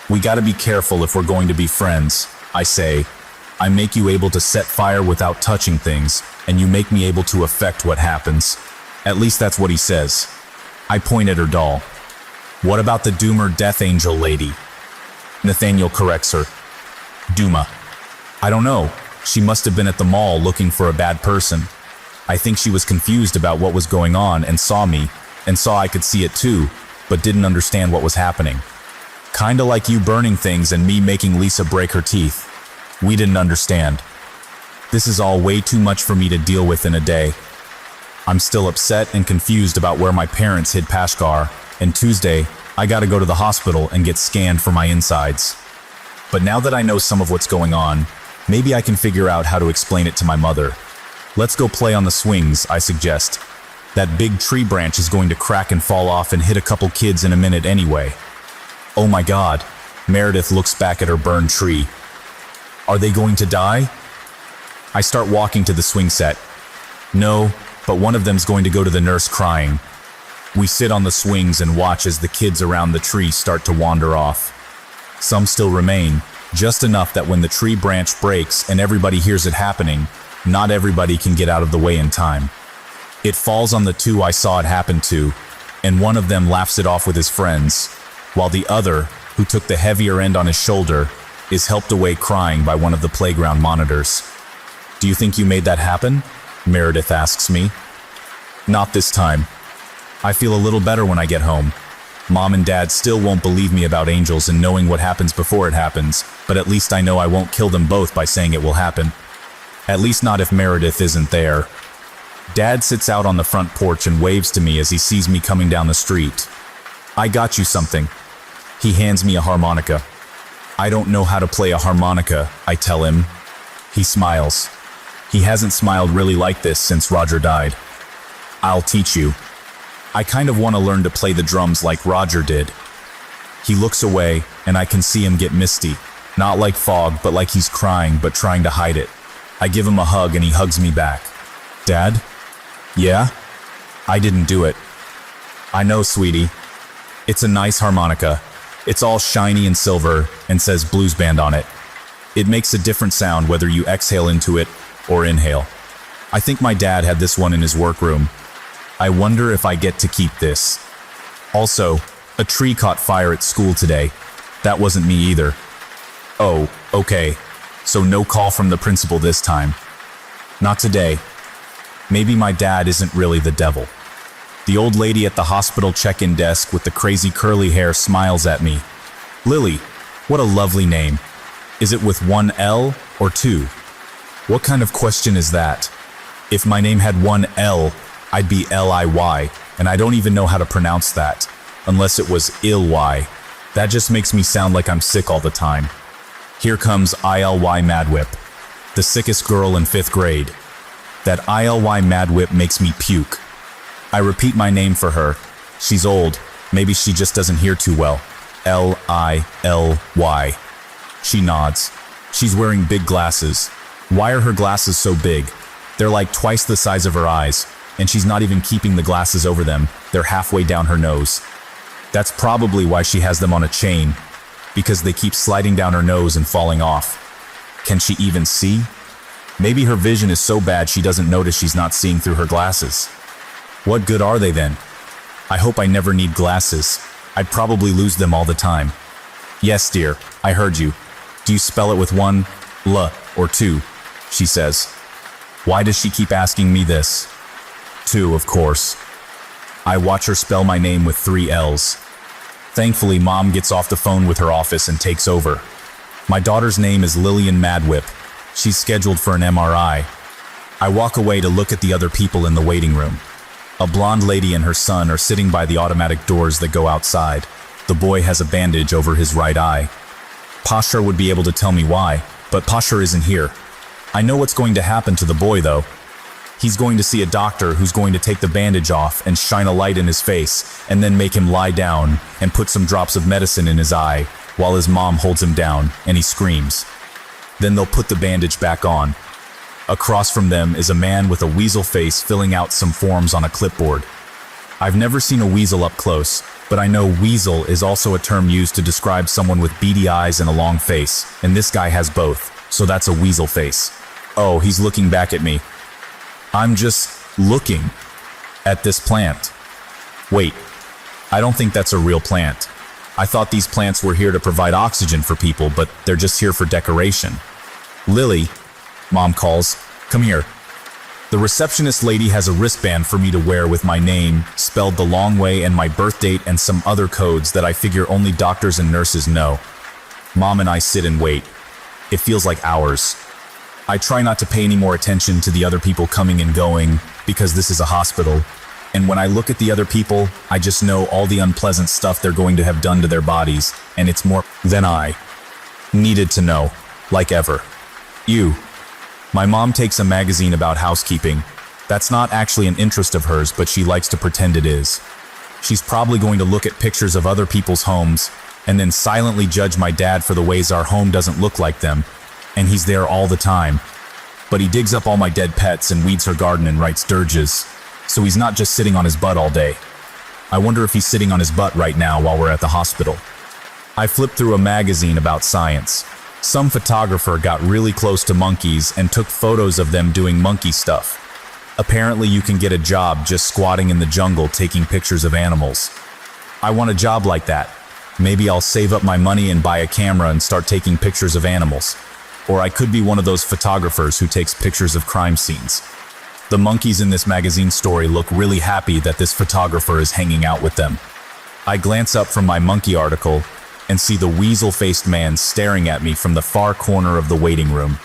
We gotta be careful if we're going to be friends, I say, I make you able to set fire without touching things, and you make me able to affect what happens. At least that's what he says. I point at her doll. What about the Doomer Death Angel lady? Nathaniel corrects her. Duma. I don't know. She must have been at the mall looking for a bad person. I think she was confused about what was going on and saw me, and saw I could see it too, but didn't understand what was happening. Kinda like you burning things and me making Lisa break her teeth. We didn't understand. This is all way too much for me to deal with in a day. I'm still upset and confused about where my parents hid Pashkar, and Tuesday, I gotta go to the hospital and get scanned for my insides. But now that I know some of what's going on, maybe I can figure out how to explain it to my mother. Let's go play on the swings, I suggest. That big tree branch is going to crack and fall off and hit a couple kids in a minute anyway. Oh my God. Meredith looks back at her burned tree. Are they going to die? I start walking to the swing set. No, but one of them's going to go to the nurse crying. We sit on the swings and watch as the kids around the tree start to wander off. Some still remain, just enough that when the tree branch breaks and everybody hears it happening, not everybody can get out of the way in time. It falls on the two I saw it happen to, and one of them laughs it off with his friends, while the other, who took the heavier end on his shoulder, is helped away crying by one of the playground monitors. Do you think you made that happen? Meredith asks me. Not this time. I feel a little better when I get home. Mom and Dad still won't believe me about angels and knowing what happens before it happens, but at least I know I won't kill them both by saying it will happen. At least not if Meredith isn't there. Dad sits out on the front porch and waves to me as he sees me coming down the street. I got you something. He hands me a harmonica. I don't know how to play a harmonica, I tell him. He smiles. He hasn't smiled really like this since Roger died. I'll teach you. I kind of want to learn to play the drums like Roger did. He looks away, and I can see him get misty. Not like fog, but like he's crying, but trying to hide it. I give him a hug, and he hugs me back. Dad? Yeah? I didn't do it. I know, sweetie. It's a nice harmonica. It's all shiny and silver, and says blues band on it. It makes a different sound whether you exhale into it or inhale. I think my dad had this one in his workroom. I wonder if I get to keep this. Also, a tree caught fire at school today. That wasn't me either. Oh, okay. So no call from the principal this time. Not today. Maybe my dad isn't really the devil. The old lady at the hospital check-in desk with the crazy curly hair smiles at me. Lily, what a lovely name. Is it with one L or two? What kind of question is that? If my name had one L, I'd be Liy, and I don't even know how to pronounce that, unless it was Illy. That just makes me sound like I'm sick all the time. Here comes Ily Madwhip, the sickest girl in 5th grade. That Ily Madwhip makes me puke. I repeat my name for her. She's old. Maybe she just doesn't hear too well. Lily. She nods. She's wearing big glasses. Why are her glasses so big? They're like twice the size of her eyes, and she's not even keeping the glasses over them. They're halfway down her nose. That's probably why she has them on a chain, because they keep sliding down her nose and falling off. Can she even see? Maybe her vision is so bad she doesn't notice she's not seeing through her glasses. What good are they then? I hope I never need glasses. I'd probably lose them all the time. Yes, dear, I heard you. Do you spell it with one L or two? She says. Why does she keep asking me this? Two, of course. I watch her spell my name with 3 L's. Thankfully, Mom gets off the phone with her office and takes over. My daughter's name is Lillian Madwhip. She's scheduled for an MRI. I walk away to look at the other people in the waiting room. A blonde lady and her son are sitting by the automatic doors that go outside. The boy has a bandage over his right eye. Pasha would be able to tell me why, but Pasha isn't here. I know what's going to happen to the boy, though. He's going to see a doctor who's going to take the bandage off and shine a light in his face, and then make him lie down and put some drops of medicine in his eye, while his mom holds him down, and he screams. Then they'll put the bandage back on. Across from them is a man with a weasel face filling out some forms on a clipboard. I've never seen a weasel up close, but I know weasel is also a term used to describe someone with beady eyes and a long face, and this guy has both, so that's a weasel face. Oh, he's looking back at me. I'm just looking at this plant. Wait, I don't think that's a real plant. I thought these plants were here to provide oxygen for people, but they're just here for decoration. Lily, Mom calls, come here. The receptionist lady has a wristband for me to wear with my name, spelled the long way, and my birth date and some other codes that I figure only doctors and nurses know. Mom and I sit and wait. It feels like hours. I try not to pay any more attention to the other people coming and going, because this is a hospital. And when I look at the other people, I just know all the unpleasant stuff they're going to have done to their bodies, and it's more than I needed to know, like ever. My mom takes a magazine about housekeeping. That's not actually an interest of hers, but she likes to pretend it is. She's probably going to look at pictures of other people's homes, and then silently judge my dad for the ways our home doesn't look like them, and he's there all the time. But he digs up all my dead pets and weeds her garden and writes dirges, so he's not just sitting on his butt all day. I wonder if he's sitting on his butt right now while we're at the hospital. I flipped through a magazine about science. Some photographer got really close to monkeys and took photos of them doing monkey stuff. Apparently you can get a job just squatting in the jungle taking pictures of animals. I want a job like that. Maybe I'll save up my money and buy a camera and start taking pictures of animals. Or I could be one of those photographers who takes pictures of crime scenes. The monkeys in this magazine story look really happy that this photographer is hanging out with them. I glance up from my monkey article and see the weasel-faced man staring at me from the far corner of the waiting room.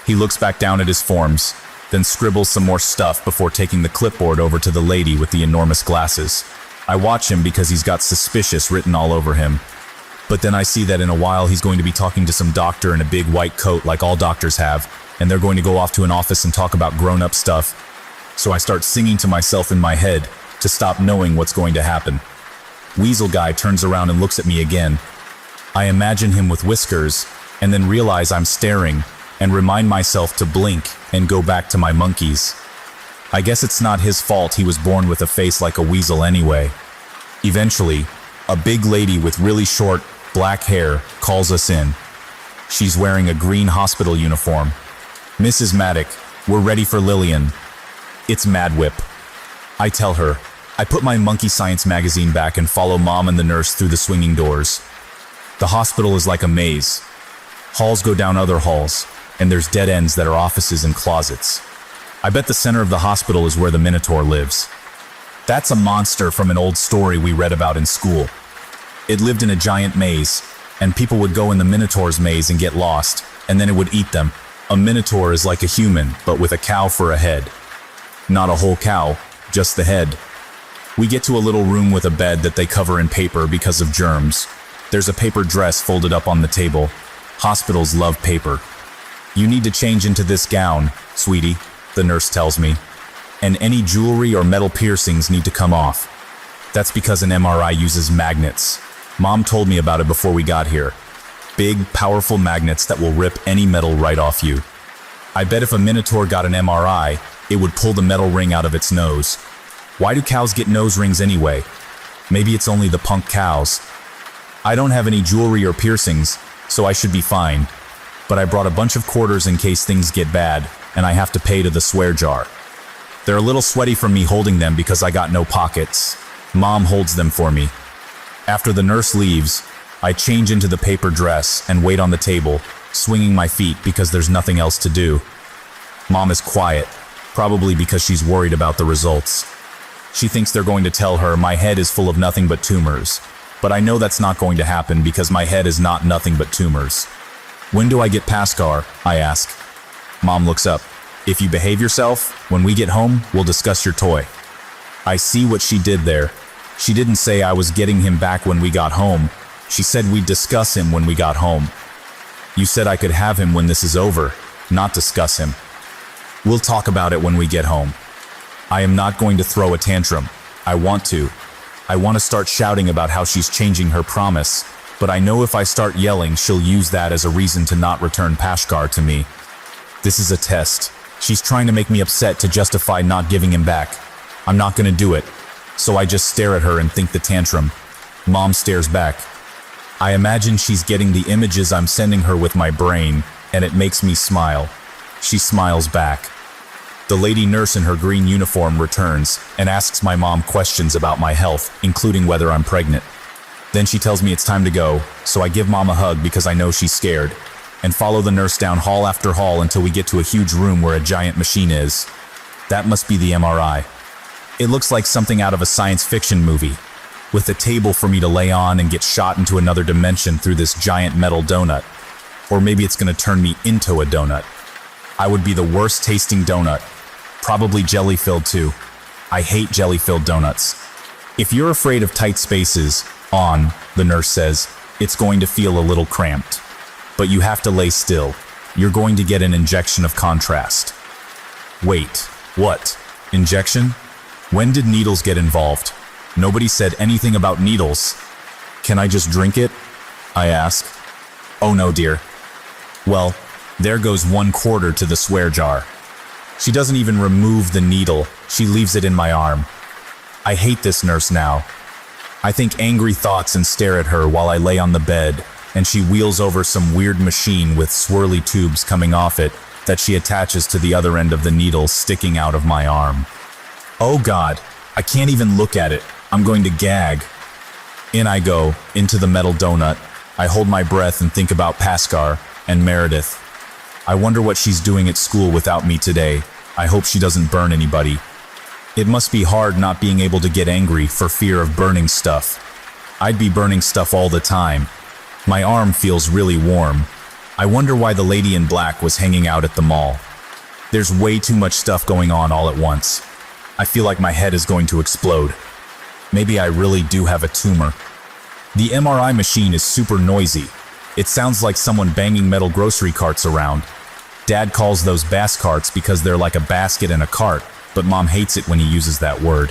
He looks back down at his forms, then scribbles some more stuff before taking the clipboard over to the lady with the enormous glasses. I watch him because he's got suspicious written all over him. But then I see that in a while he's going to be talking to some doctor in a big white coat like all doctors have, and they're going to go off to an office and talk about grown-up stuff. So I start singing to myself in my head to stop knowing what's going to happen. Weasel guy turns around and looks at me again. I imagine him with whiskers, and then realize I'm staring, and remind myself to blink and go back to my monkeys. I guess it's not his fault he was born with a face like a weasel anyway. Eventually, a big lady with really short, black hair calls us in. She's wearing a green hospital uniform. Mrs. Maddock, we're ready for Lillian. It's Mad Whip. I tell her. I put my monkey science magazine back and follow Mom and the nurse through the swinging doors. The hospital is like a maze. Halls go down other halls, and there's dead ends that are offices and closets. I bet the center of the hospital is where the Minotaur lives. That's a monster from an old story we read about in school. It lived in a giant maze, and people would go in the Minotaur's maze and get lost, and then it would eat them. A Minotaur is like a human, but with a cow for a head. Not a whole cow, just the head. We get to a little room with a bed that they cover in paper because of germs. There's a paper dress folded up on the table. Hospitals love paper. You need to change into this gown, sweetie, the nurse tells me. And any jewelry or metal piercings need to come off. That's because an MRI uses magnets. Mom told me about it before we got here. Big, powerful magnets that will rip any metal right off you. I bet if a Minotaur got an MRI, it would pull the metal ring out of its nose. Why do cows get nose rings anyway? Maybe it's only the punk cows. I don't have any jewelry or piercings, so I should be fine. But I brought a bunch of quarters in case things get bad, and I have to pay to the swear jar. They're a little sweaty from me holding them because I got no pockets. Mom holds them for me. After the nurse leaves, I change into the paper dress and wait on the table, swinging my feet because there's nothing else to do. Mom is quiet, probably because she's worried about the results. She thinks they're going to tell her my head is full of nothing but tumors. But I know that's not going to happen because my head is not nothing but tumors. When do I get Pascar? I ask. Mom looks up. If you behave yourself, when we get home, we'll discuss your toy. I see what she did there. She didn't say I was getting him back when we got home. She said we'd discuss him when we got home. You said I could have him when this is over, not discuss him. We'll talk about it when we get home. I am not going to throw a tantrum. I want to. I want to start shouting about how she's changing her promise, but I know if I start yelling, she'll use that as a reason to not return Pashkar to me. This is a test. She's trying to make me upset to justify not giving him back. I'm not going to do it, so I just stare at her and think the tantrum. Mom stares back. I imagine she's getting the images I'm sending her with my brain, and it makes me smile. She smiles back. The lady nurse in her green uniform returns and asks my mom questions about my health, including whether I'm pregnant. Then she tells me it's time to go, so I give Mom a hug because I know she's scared, and follow the nurse down hall after hall until we get to a huge room where a giant machine is. That must be the MRI. It looks like something out of a science fiction movie, with a table for me to lay on and get shot into another dimension through this giant metal donut. Or maybe it's gonna turn me into a donut. I would be the worst tasting donut. Probably jelly-filled too. I hate jelly-filled donuts. If you're afraid of tight spaces, the nurse says, it's going to feel a little cramped. But you have to lay still. You're going to get an injection of contrast. Wait, what? Injection? When did needles get involved? Nobody said anything about needles. Can I just drink it? I ask. Oh no, dear. Well, there goes 1/4 to the swear jar. She doesn't even remove the needle. She leaves it in my arm. I hate this nurse now. I think angry thoughts and stare at her while I lay on the bed, and she wheels over some weird machine with swirly tubes coming off it that she attaches to the other end of the needle sticking out of my arm. Oh God, I can't even look at it. I'm going to gag. In I go, into the metal donut. I hold my breath and think about Paskar and Meredith. I wonder what she's doing at school without me today. I hope she doesn't burn anybody. It must be hard not being able to get angry for fear of burning stuff. I'd be burning stuff all the time. My arm feels really warm. I wonder why the lady in black was hanging out at the mall. There's way too much stuff going on all at once. I feel like my head is going to explode. Maybe I really do have a tumor. The MRI machine is super noisy. It sounds like someone banging metal grocery carts around. Dad calls those bass carts because they're like a basket and a cart, but Mom hates it when he uses that word.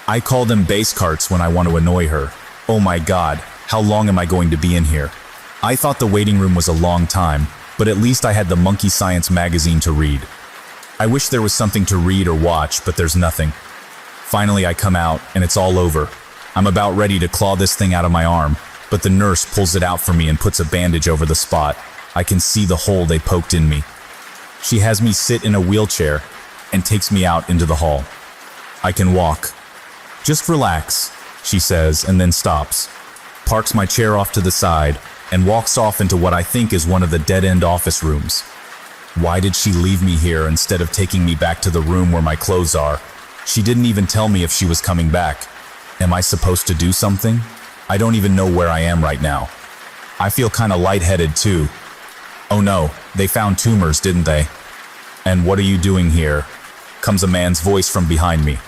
I call them base carts when I want to annoy her. Oh my God, how long am I going to be in here? I thought the waiting room was a long time, but at least I had the Monkey Science magazine to read. I wish there was something to read or watch, but there's nothing. Finally, I come out, and it's all over. I'm about ready to claw this thing out of my arm, but the nurse pulls it out for me and puts a bandage over the spot. I can see the hole they poked in me. She has me sit in a wheelchair and takes me out into the hall. I can walk. Just relax, she says, and then stops, parks my chair off to the side, and walks off into what I think is one of the dead-end office rooms. Why did she leave me here instead of taking me back to the room where my clothes are? She didn't even tell me if she was coming back. Am I supposed to do something? I don't even know where I am right now. I feel kinda lightheaded too. Oh no, they found tumors, didn't they? And what are you doing here? Comes a man's voice from behind me.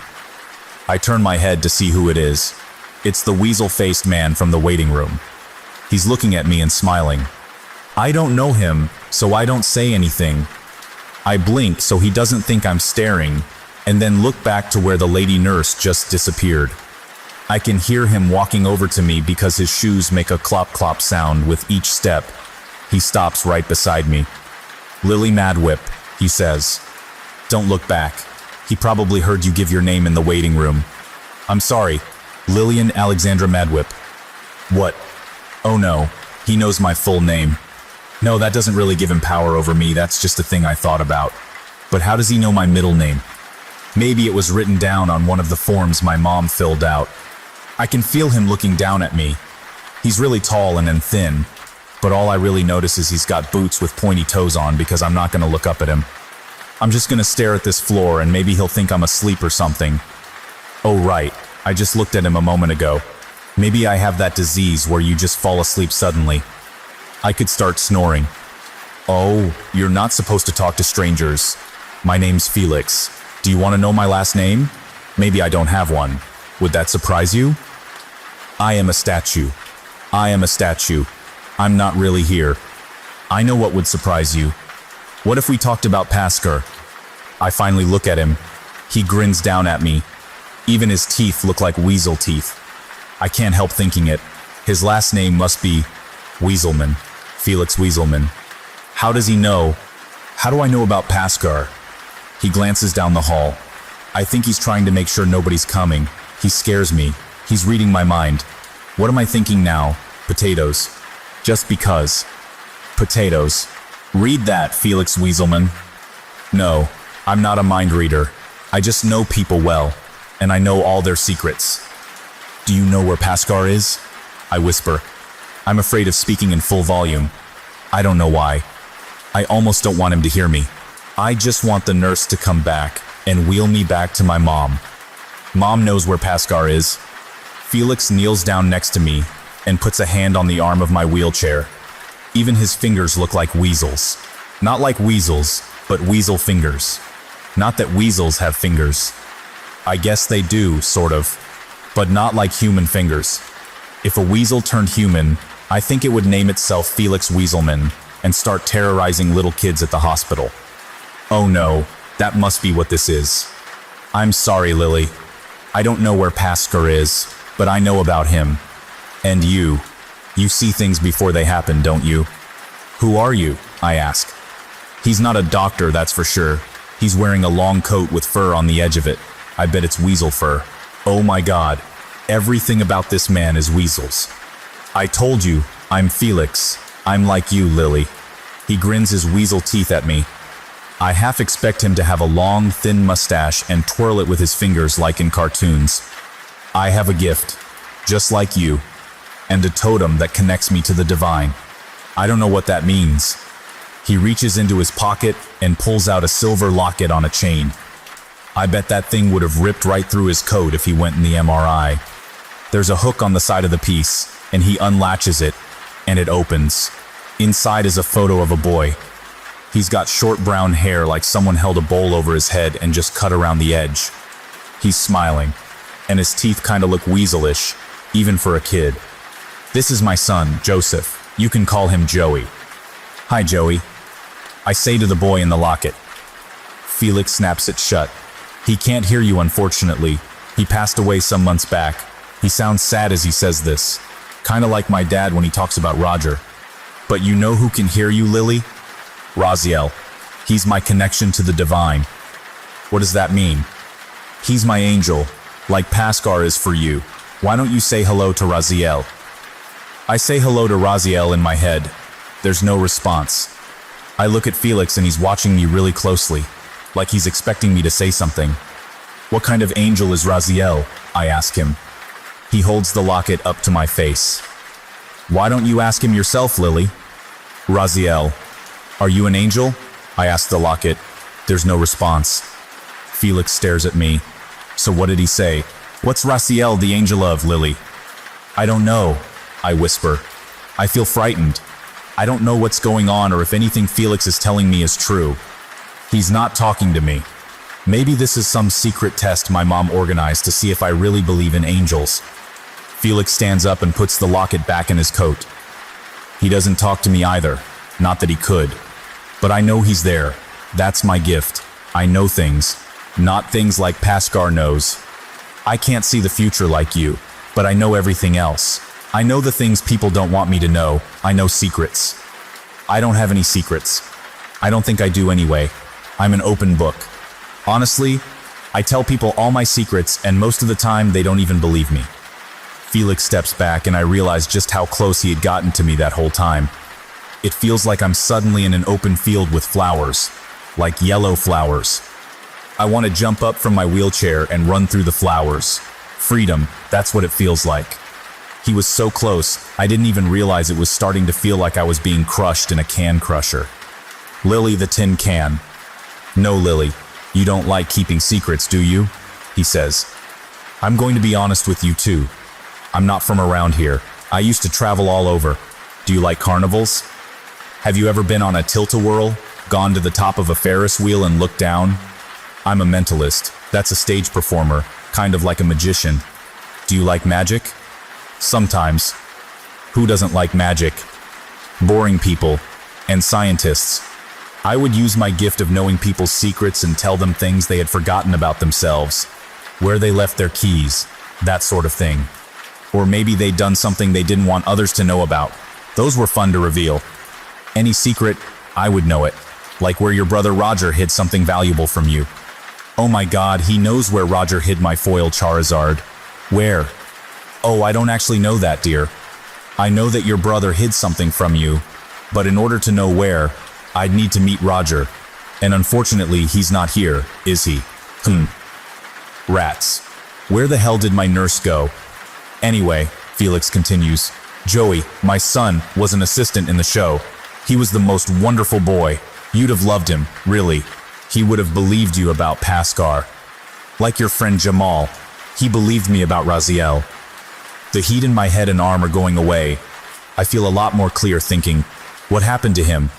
I turn my head to see who it is. It's the weasel-faced man from the waiting room. He's looking at me and smiling. I don't know him, so I don't say anything. I blink so he doesn't think I'm staring, and then look back to where the lady nurse just disappeared. I can hear him walking over to me because his shoes make a clop-clop sound with each step. He stops right beside me. Lily Madwhip, he says. Don't look back. He probably heard you give your name in the waiting room. I'm sorry, Lillian Alexandra Madwhip. What? Oh no, he knows my full name. No, that doesn't really give him power over me, that's just a thing I thought about. But how does he know my middle name? Maybe it was written down on one of the forms my mom filled out. I can feel him looking down at me. He's really tall and then thin, but all I really notice is he's got boots with pointy toes on because I'm not gonna look up at him. I'm just gonna stare at this floor and maybe he'll think I'm asleep or something. Oh right, I just looked at him a moment ago. Maybe I have that disease where you just fall asleep suddenly. I could start snoring. Oh, you're not supposed to talk to strangers. My name's Felix. Do you want to know my last name? Maybe I don't have one. Would that surprise you? I am a statue. I am a statue. I'm not really here. I know what would surprise you. What if we talked about Paskar? I finally look at him. He grins down at me. Even his teeth look like weasel teeth. I can't help thinking it. His last name must be Weaselman. Felix Weaselman. How does he know? How do I know about Paskar? He glances down the hall. I think he's trying to make sure nobody's coming. He scares me. He's reading my mind. What am I thinking now? Potatoes. Just because. Potatoes. Read that, Felix Weaselman. No, I'm not a mind reader. I just know people well, and I know all their secrets. Do you know where Pascar is? I whisper. I'm afraid of speaking in full volume. I don't know why. I almost don't want him to hear me. I just want the nurse to come back and wheel me back to my mom. Mom knows where Pascar is. Felix kneels down next to me and puts a hand on the arm of my wheelchair. Even his fingers look like weasels. Not like weasels, but weasel fingers. Not that weasels have fingers. I guess they do, sort of, but not like human fingers. If a weasel turned human, I think it would name itself Felix Weaselman and start terrorizing little kids at the hospital. Oh no, that must be what this is. I'm sorry, Lily. I don't know where Pascar is, but I know about him. And you see things before they happen, don't you? Who are you? I ask. He's not a doctor, that's for sure. He's wearing a long coat with fur on the edge of it. I bet it's weasel fur. Oh my God, everything about this man is weasels. I told you, I'm Felix. I'm like you, Lily. He grins his weasel teeth at me. I half expect him to have a long, thin mustache and twirl it with his fingers like in cartoons. I have a gift, just like you, and a totem that connects me to the divine. I don't know what that means. He reaches into his pocket and pulls out a silver locket on a chain. I bet that thing would have ripped right through his coat if he went in the MRI. There's a hook on the side of the piece, and he unlatches it, and it opens. Inside is a photo of a boy. He's got short brown hair like someone held a bowl over his head and just cut around the edge. He's smiling, and his teeth kind of look weaselish, even for a kid. This is my son, Joseph. You can call him Joey. Hi, Joey. I say to the boy in the locket. Felix snaps it shut. He can't hear you, unfortunately. He passed away some months back. He sounds sad as he says this. Kind of like my dad when he talks about Roger. But you know who can hear you, Lily? Raziel. He's my connection to the divine. What does that mean? He's my angel, like Pascar is for you. Why don't you say hello to Raziel? I say hello to Raziel in my head. There's no response. I look at Felix and he's watching me really closely, like he's expecting me to say something. What kind of angel is Raziel? I ask him. He holds the locket up to my face. Why don't you ask him yourself, Lily? Raziel. Are you an angel? I ask the locket. There's no response. Felix stares at me. So what did he say? What's Raziel the angel of, Lily? I don't know, I whisper. I feel frightened. I don't know what's going on or if anything Felix is telling me is true. He's not talking to me. Maybe this is some secret test my mom organized to see if I really believe in angels. Felix stands up and puts the locket back in his coat. He doesn't talk to me either. Not that he could. But I know he's there. That's my gift. I know things. Not things like Pascar knows. I can't see the future like you, but I know everything else. I know the things people don't want me to know. I know secrets. I don't have any secrets. I don't think I do anyway. I'm an open book. Honestly, I tell people all my secrets and most of the time they don't even believe me. Felix steps back and I realize just how close he had gotten to me that whole time. It feels like I'm suddenly in an open field with flowers, like yellow flowers. I want to jump up from my wheelchair and run through the flowers. Freedom, that's what it feels like. He was so close, I didn't even realize it was starting to feel like I was being crushed in a can crusher. Lily the tin can. No, Lily, you don't like keeping secrets, do you? He says. I'm going to be honest with you too. I'm not from around here. I used to travel all over. Do you like carnivals? Have you ever been on a tilt-a-whirl, gone to the top of a Ferris wheel and looked down? I'm a mentalist. That's a stage performer, kind of like a magician. Do you like magic? Sometimes. Who doesn't like magic? Boring people. And scientists. I would use my gift of knowing people's secrets and tell them things they had forgotten about themselves. Where they left their keys. That sort of thing. Or maybe they'd done something they didn't want others to know about. Those were fun to reveal. Any secret, I would know it. Like where your brother Roger hid something valuable from you. Oh my God, he knows where Roger hid my foil Charizard. Where? Oh, I don't actually know that, dear. I know that your brother hid something from you, but in order to know where, I'd need to meet Roger. And unfortunately, he's not here, is he? Rats. Where the hell did my nurse go? Anyway, Felix continues, Joey, my son, was an assistant in the show. He was the most wonderful boy. You'd have loved him, really. He would have believed you about Pascar. Like your friend Jamal, he believed me about Raziel. The heat in my head and arm are going away. I feel a lot more clear thinking, what happened to him?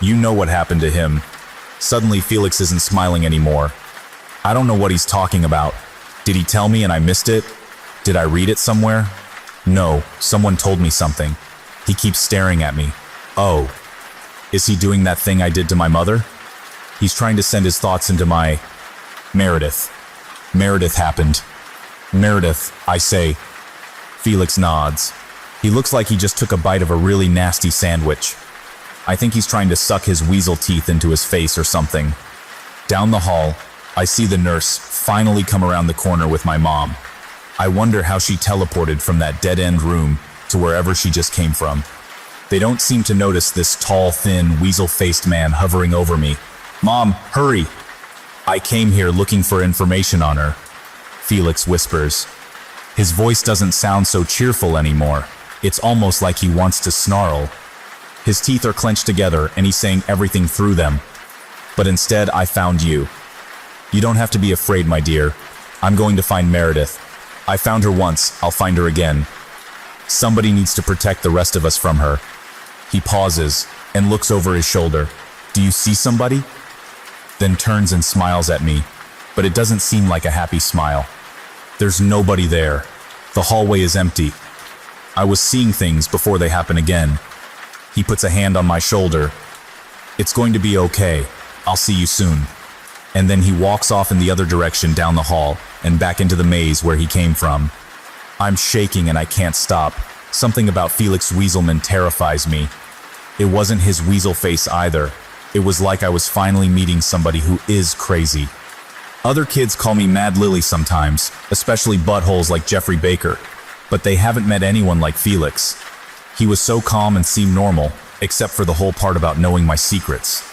You know what happened to him. Suddenly Felix isn't smiling anymore. I don't know what he's talking about. Did he tell me and I missed it? Did I read it somewhere? No, someone told me something. He keeps staring at me. Oh. Is he doing that thing I did to my mother? He's trying to send his thoughts into my... Meredith. Meredith happened. Meredith, I say. Felix nods. He looks like he just took a bite of a really nasty sandwich. I think he's trying to suck his weasel teeth into his face or something. Down the hall, I see the nurse finally come around the corner with my mom. I wonder how she teleported from that dead-end room to wherever she just came from. They don't seem to notice this tall, thin, weasel-faced man hovering over me. Mom, hurry! I came here looking for information on her, Felix whispers. His voice doesn't sound so cheerful anymore. It's almost like he wants to snarl. His teeth are clenched together and he's saying everything through them. But instead, I found you. You don't have to be afraid, my dear. I'm going to find Meredith. I found her once, I'll find her again. Somebody needs to protect the rest of us from her. He pauses and looks over his shoulder. Do you see somebody? Then turns and smiles at me, but it doesn't seem like a happy smile. There's nobody there. The hallway is empty. I was seeing things before they happen again. He puts a hand on my shoulder. It's going to be okay. I'll see you soon. And then he walks off in the other direction down the hall and back into the maze where he came from. I'm shaking and I can't stop. Something about Felix Weaselman terrifies me. It wasn't his weasel face either. It was like I was finally meeting somebody who is crazy. Other kids call me Mad Lily sometimes, especially buttholes like Jeffrey Baker, but they haven't met anyone like Felix. He was so calm and seemed normal, except for the whole part about knowing my secrets.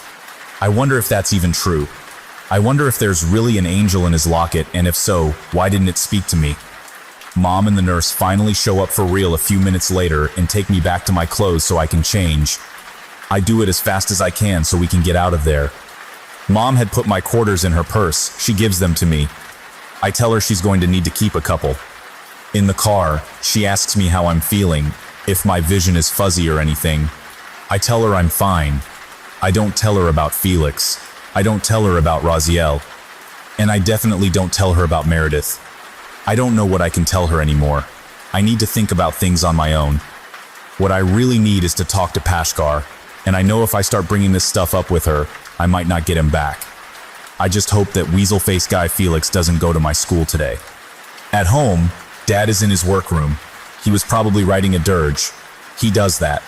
I wonder if that's even true. I wonder if there's really an angel in his locket, and if so, why didn't it speak to me? Mom and the nurse finally show up for real a few minutes later and take me back to my clothes so I can change. I do it as fast as I can so we can get out of there. Mom had put my quarters in her purse. She gives them to me. I tell her she's going to need to keep a couple. In the car, she asks me how I'm feeling, if my vision is fuzzy or anything. I tell her I'm fine. I don't tell her about Felix. I don't tell her about Raziel. And I definitely don't tell her about Meredith. I don't know what I can tell her anymore. I need to think about things on my own. What I really need is to talk to Pascar, and I know if I start bringing this stuff up with her, I might not get him back. I just hope that weasel-faced guy Felix doesn't go to my school today. At home, Dad is in his workroom. He was probably writing a dirge. He does that.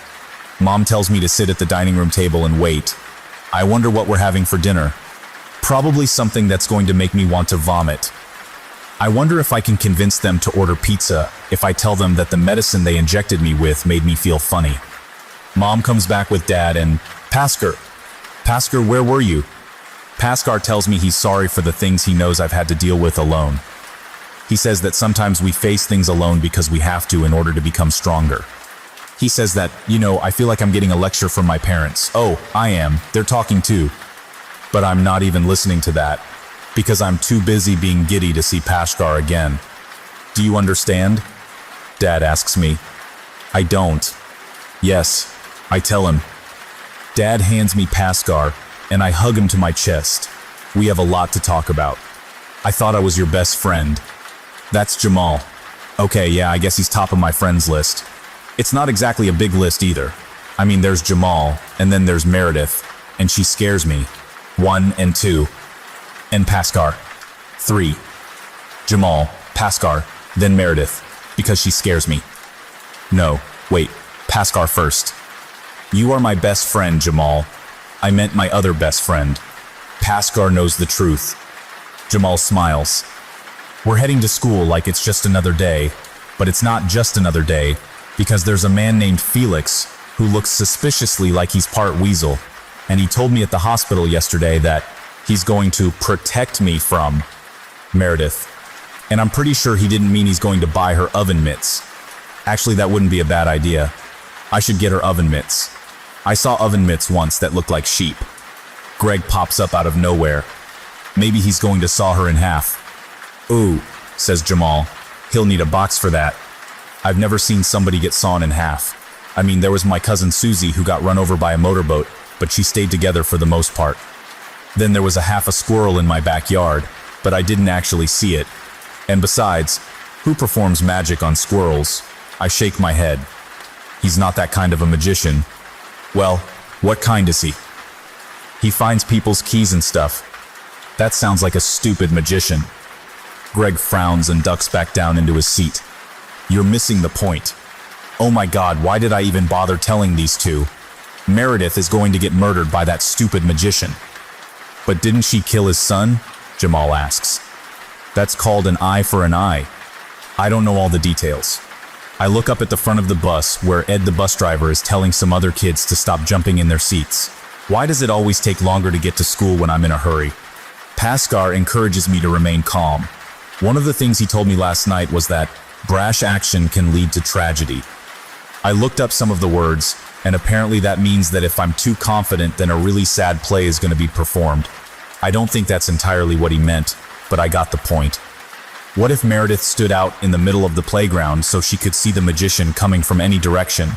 Mom tells me to sit at the dining room table and wait. I wonder what we're having for dinner. Probably something that's going to make me want to vomit. I wonder if I can convince them to order pizza if I tell them that the medicine they injected me with made me feel funny. Mom comes back with Dad and, Pascar, where were you? Pascar tells me he's sorry for the things he knows I've had to deal with alone. He says that sometimes we face things alone because we have to in order to become stronger. He says that, I feel like I'm getting a lecture from my parents. Oh, I am. They're talking too. But I'm not even listening to that, because I'm too busy being giddy to see Pascar again. Do you understand? Dad asks me. I don't. Yes, I tell him. Dad hands me Pascar, and I hug him to my chest. We have a lot to talk about. I thought I was your best friend. That's Jamal. Okay, yeah, I guess he's top of my friends list. It's not exactly a big list either. I mean, there's Jamal, and then there's Meredith, and she scares me. 1 and 2. And Pascar. 3. Jamal, Pascar, then Meredith, because she scares me. No, wait, Pascar first. You are my best friend, Jamal. I meant my other best friend. Pascar knows the truth. Jamal smiles. We're heading to school like it's just another day. But it's not just another day, because there's a man named Felix who looks suspiciously like he's part weasel, and he told me at the hospital yesterday that he's going to protect me from Meredith. And I'm pretty sure he didn't mean he's going to buy her oven mitts. Actually, that wouldn't be a bad idea. I should get her oven mitts. I saw oven mitts once that looked like sheep. Greg pops up out of nowhere. Maybe he's going to saw her in half. Ooh, says Jamal. He'll need a box for that. I've never seen somebody get sawn in half. I mean, there was my cousin Susie who got run over by a motorboat, but she stayed together for the most part. Then there was a half a squirrel in my backyard, but I didn't actually see it. And besides, who performs magic on squirrels? I shake my head. He's not that kind of a magician. Well, what kind is he? He finds people's keys and stuff. That sounds like a stupid magician. Greg frowns and ducks back down into his seat. You're missing the point. Oh my God, why did I even bother telling these two? Meredith is going to get murdered by that stupid magician. But didn't she kill his son? Jamal asks. That's called an eye for an eye. I don't know all the details. I look up at the front of the bus where Ed the bus driver is telling some other kids to stop jumping in their seats. Why does it always take longer to get to school when I'm in a hurry? Pascal encourages me to remain calm. One of the things he told me last night was that brash action can lead to tragedy. I looked up some of the words, and apparently that means that if I'm too confident, then a really sad play is going to be performed. I don't think that's entirely what he meant, but I got the point. What if Meredith stood out in the middle of the playground so she could see the magician coming from any direction?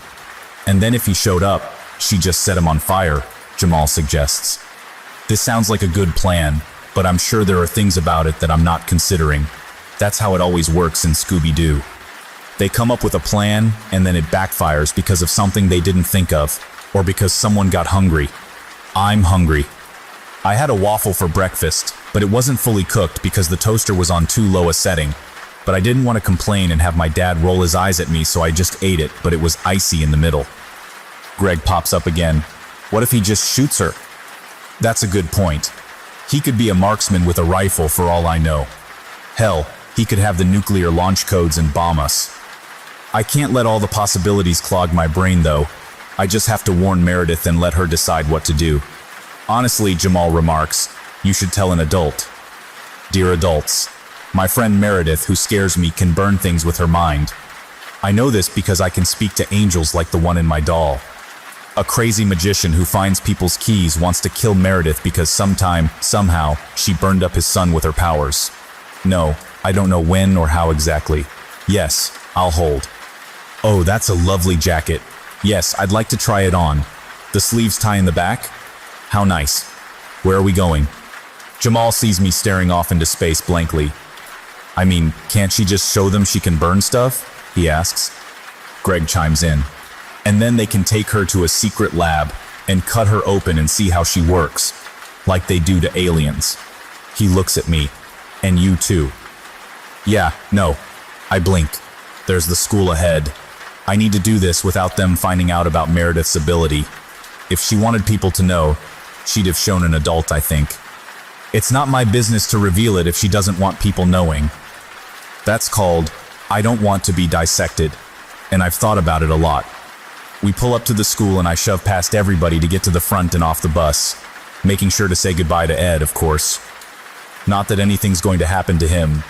And then if he showed up, she just set him on fire, Jamal suggests. This sounds like a good plan, but I'm sure there are things about it that I'm not considering. That's how it always works in Scooby-Doo. They come up with a plan, and then it backfires because of something they didn't think of, or because someone got hungry. I'm hungry. I had a waffle for breakfast, but it wasn't fully cooked because the toaster was on too low a setting. But I didn't want to complain and have my dad roll his eyes at me, so I just ate it, but it was icy in the middle. Greg pops up again. What if he just shoots her? That's a good point. He could be a marksman with a rifle for all I know. Hell, he could have the nuclear launch codes and bomb us. I can't let all the possibilities clog my brain though. I just have to warn Meredith and let her decide what to do. Honestly, Jamal remarks, you should tell an adult. Dear adults, my friend Meredith, who scares me, can burn things with her mind. I know this because I can speak to angels like the one in my doll. A crazy magician who finds people's keys wants to kill Meredith because somehow, she burned up his son with her powers. No, I don't know when or how exactly. Yes, I'll hold. Oh, that's a lovely jacket. Yes, I'd like to try it on. The sleeves tie in the back? How nice. Where are we going? Jamal sees me staring off into space blankly. I mean, can't she just show them she can burn stuff? He asks. Greg chimes in. And then they can take her to a secret lab and cut her open and see how she works, like they do to aliens. He looks at me. And you too. Yeah, no. I blink. There's the school ahead. I need to do this without them finding out about Meredith's ability. If she wanted people to know, she'd have shown an adult, I think. It's not my business to reveal it if she doesn't want people knowing. That's called, I don't want to be dissected. And I've thought about it a lot. We pull up to the school and I shove past everybody to get to the front and off the bus, making sure to say goodbye to Ed, of course. Not that anything's going to happen to him.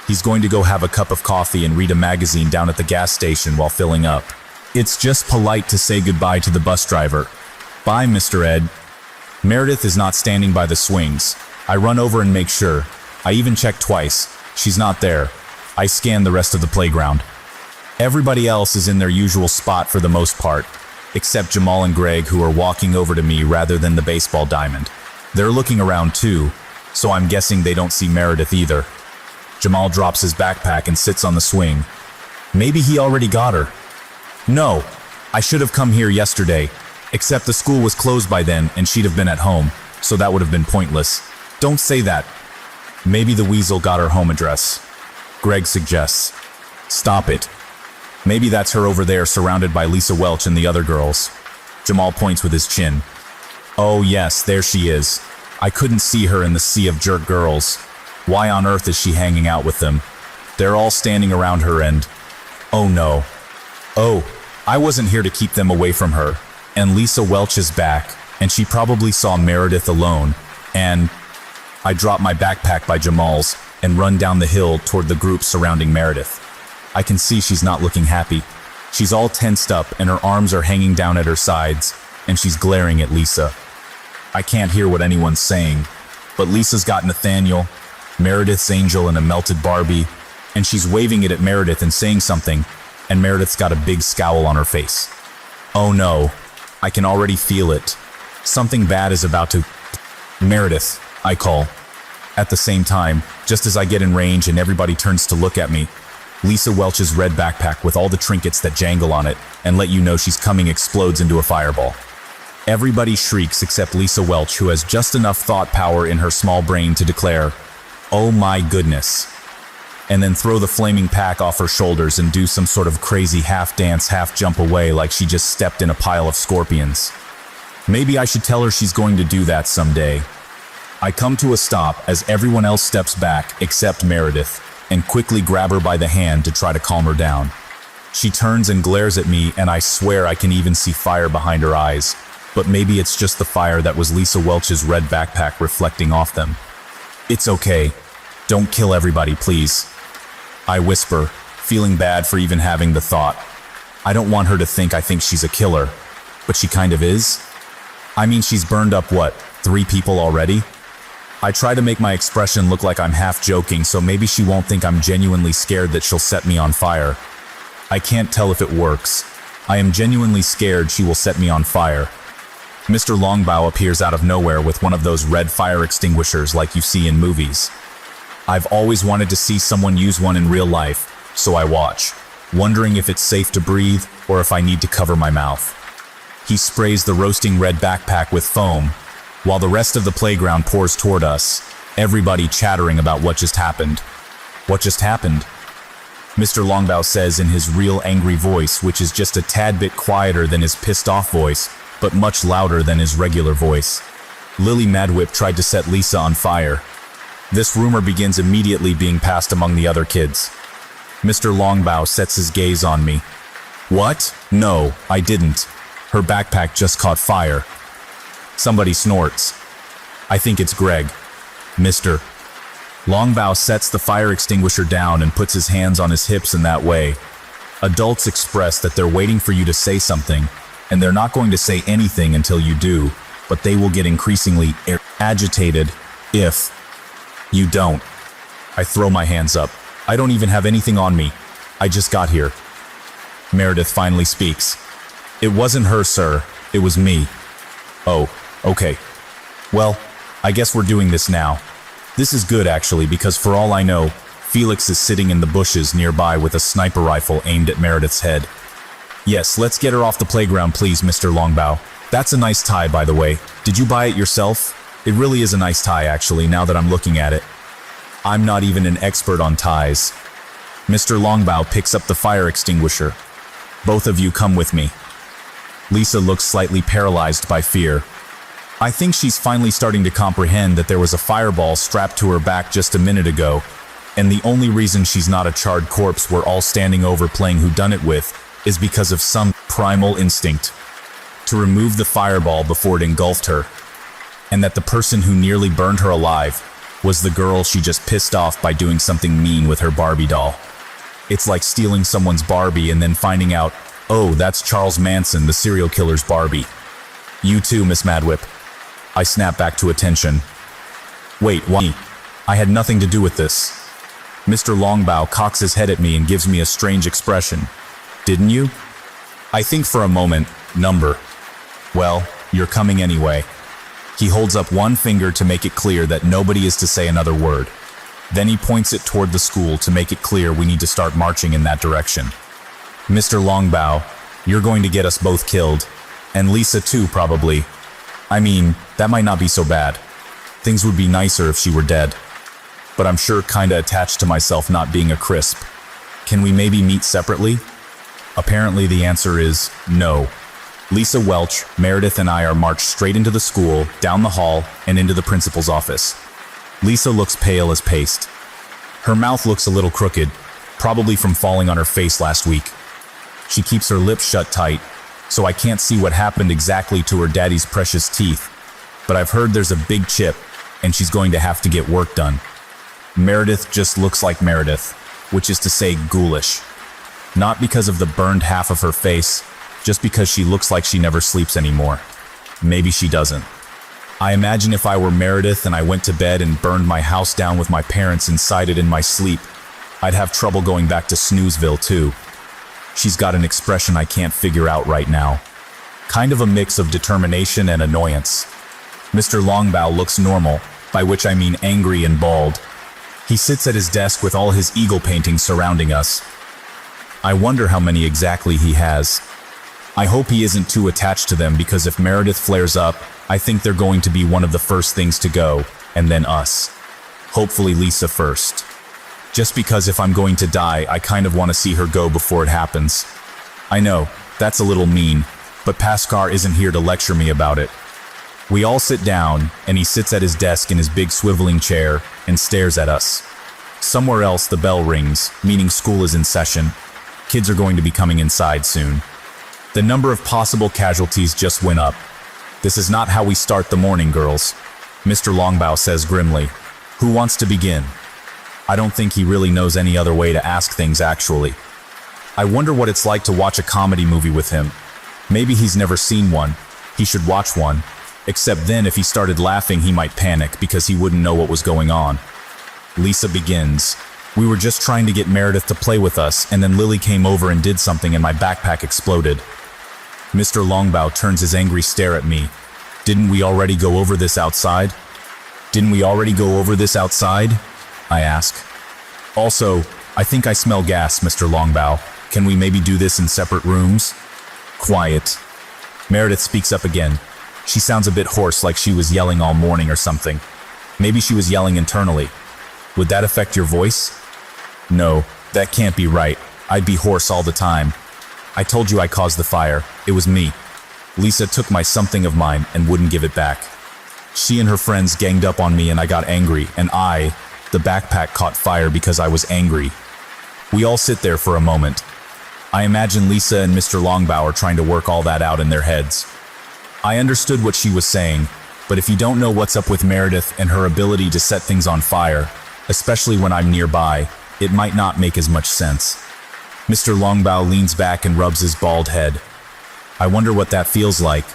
He's going to go have a cup of coffee and read a magazine down at the gas station while filling up. It's just polite to say goodbye to the bus driver. Bye, Mr. Ed. Meredith is not standing by the swings. I run over and make sure. I even check twice. She's not there. I scan the rest of the playground. Everybody else is in their usual spot for the most part, except Jamal and Greg, who are walking over to me rather than the baseball diamond. They're looking around too, so I'm guessing they don't see Meredith either. Jamal drops his backpack and sits on the swing. Maybe he already got her. No, I should have come here yesterday, except the school was closed by then and she'd have been at home, so that would have been pointless. Don't say that. Maybe the weasel got her home address. Greg suggests. Stop it. Maybe that's her over there surrounded by Lisa Welch and the other girls. Jamal points with his chin. Oh yes, there she is. I couldn't see her in the sea of jerk girls. Why on earth is she hanging out with them? They're all standing around her and... Oh no. Oh, I wasn't here to keep them away from her. And Lisa Welch is back, and she probably saw Meredith alone. And I drop my backpack by Jamal's and run down the hill toward the group surrounding Meredith. I can see she's not looking happy. She's all tensed up and her arms are hanging down at her sides, and she's glaring at Lisa. I can't hear what anyone's saying, but Lisa's got Nathaniel, Meredith's angel, and a melted Barbie, and she's waving it at Meredith and saying something, and Meredith's got a big scowl on her face. Oh no, I can already feel it. Something bad is about to... Meredith, I call. At the same time, just as I get in range and everybody turns to look at me, Lisa Welch's red backpack with all the trinkets that jangle on it and let you know she's coming explodes into a fireball. Everybody shrieks except Lisa Welch, who has just enough thought power in her small brain to declare, "Oh my goodness," and then throw the flaming pack off her shoulders and do some sort of crazy half-dance, half-jump away like she just stepped in a pile of scorpions. Maybe I should tell her she's going to do that someday. I come to a stop as everyone else steps back except Meredith, and quickly grab her by the hand to try to calm her down. She turns and glares at me, and I swear I can even see fire behind her eyes, but maybe it's just the fire that was Lisa Welch's red backpack reflecting off them. "It's okay. Don't kill everybody, please," I whisper, feeling bad for even having the thought. I don't want her to think I think she's a killer, but she kind of is. I mean, she's burned up, what, 3 people already? I try to make my expression look like I'm half joking, so maybe she won't think I'm genuinely scared that she'll set me on fire. I can't tell if it works. I am genuinely scared she will set me on fire. Mr. Longbow appears out of nowhere with one of those red fire extinguishers like you see in movies. I've always wanted to see someone use one in real life, so I watch, wondering if it's safe to breathe or if I need to cover my mouth. He sprays the roasting red backpack with foam, while the rest of the playground pours toward us, everybody chattering about what just happened. What just happened? Mr. Longbow says in his real angry voice, which is just a tad bit quieter than his pissed off voice, but much louder than his regular voice. Lily Madwhip tried to set Lisa on fire. This rumor begins immediately being passed among the other kids. Mr. Longbow sets his gaze on me. What? No, I didn't. Her backpack just caught fire. Somebody snorts. I think it's Greg. Mr. Longbow sets the fire extinguisher down and puts his hands on his hips in that way. Adults express that they're waiting for you to say something, and they're not going to say anything until you do, but they will get increasingly agitated if you don't. I throw my hands up. I don't even have anything on me. I just got here. Meredith finally speaks. It wasn't her, sir. It was me. Oh, okay. Well, I guess we're doing this now. This is good, actually, because for all I know, Felix is sitting in the bushes nearby with a sniper rifle aimed at Meredith's head. Yes, let's get her off the playground, please, Mr. Longbow. That's a nice tie, by the way. Did you buy it yourself? It really is a nice tie, actually, now that I'm looking at it. I'm not even an expert on ties. Mr. Longbow picks up the fire extinguisher. Both of you come with me. Lisa looks slightly paralyzed by fear. I think she's finally starting to comprehend that there was a fireball strapped to her back just a minute ago, and the only reason she's not a charred corpse we're all standing over playing whodunit is because of some primal instinct to remove the fireball before it engulfed her, and that the person who nearly burned her alive was the girl she just pissed off by doing something mean with her Barbie doll. It's like stealing someone's Barbie and then finding out, oh, that's Charles Manson, the serial killer's Barbie. You too, Miss Madwhip. I snap back to attention. Wait, what? I had nothing to do with this. Mr. Longbow cocks his head at me and gives me a strange expression. Didn't you? I think for a moment, number. Well, you're coming anyway. He holds up one finger to make it clear that nobody is to say another word. Then he points it toward the school to make it clear we need to start marching in that direction. Mr. Longbow, you're going to get us both killed. And Lisa too, probably. I mean, that might not be so bad. Things would be nicer if she were dead. But I'm sure kinda attached to myself not being a crisp. Can we maybe meet separately? Apparently the answer is no. Lisa Welch, Meredith, and I are marched straight into the school, down the hall, and into the principal's office. Lisa looks pale as paste. Her mouth looks a little crooked, probably from falling on her face last week. She keeps her lips shut tight, so I can't see what happened exactly to her daddy's precious teeth, but I've heard there's a big chip, and she's going to have to get work done. Meredith just looks like Meredith, which is to say ghoulish. Not because of the burned half of her face, just because she looks like she never sleeps anymore. Maybe she doesn't. I imagine if I were Meredith and I went to bed and burned my house down with my parents inside it in my sleep, I'd have trouble going back to Snoozeville too. She's got an expression I can't figure out right now. Kind of a mix of determination and annoyance. Mr. Longbow looks normal, by which I mean angry and bald. He sits at his desk with all his eagle paintings surrounding us. I wonder how many exactly he has. I hope he isn't too attached to them, because if Meredith flares up, I think they're going to be one of the first things to go, and then us. Hopefully Lisa first. Just because if I'm going to die, I kind of want to see her go before it happens. I know, that's a little mean, but Paskar isn't here to lecture me about it. We all sit down, and he sits at his desk in his big swiveling chair and stares at us. Somewhere else the bell rings, meaning school is in session. Kids are going to be coming inside soon. The number of possible casualties just went up. This is not how we start the morning, girls. Mr. Longbow says grimly. Who wants to begin? I don't think he really knows any other way to ask things, actually. I wonder what it's like to watch a comedy movie with him. Maybe he's never seen one. He should watch one. Except then if he started laughing, he might panic because he wouldn't know what was going on. Lisa begins. We were just trying to get Meredith to play with us, and then Lily came over and did something and my backpack exploded. Mr. Longbow turns his angry stare at me. Didn't we already go over this outside? I ask. Also, I think I smell gas, Mr. Longbow. Can we maybe do this in separate rooms? Quiet. Meredith speaks up again. She sounds a bit hoarse, like she was yelling all morning or something. Maybe she was yelling internally. Would that affect your voice? No, that can't be right. I'd be hoarse all the time. I told you I caused the fire. It was me. Lisa took my something of mine and wouldn't give it back. She and her friends ganged up on me and I got angry, and the backpack caught fire because I was angry. We all sit there for a moment. I imagine Lisa and Mr. Longbow are trying to work all that out in their heads. I understood what she was saying, but if you don't know what's up with Meredith and her ability to set things on fire, especially when I'm nearby, it might not make as much sense. Mr. Longbow leans back and rubs his bald head. I wonder what that feels like.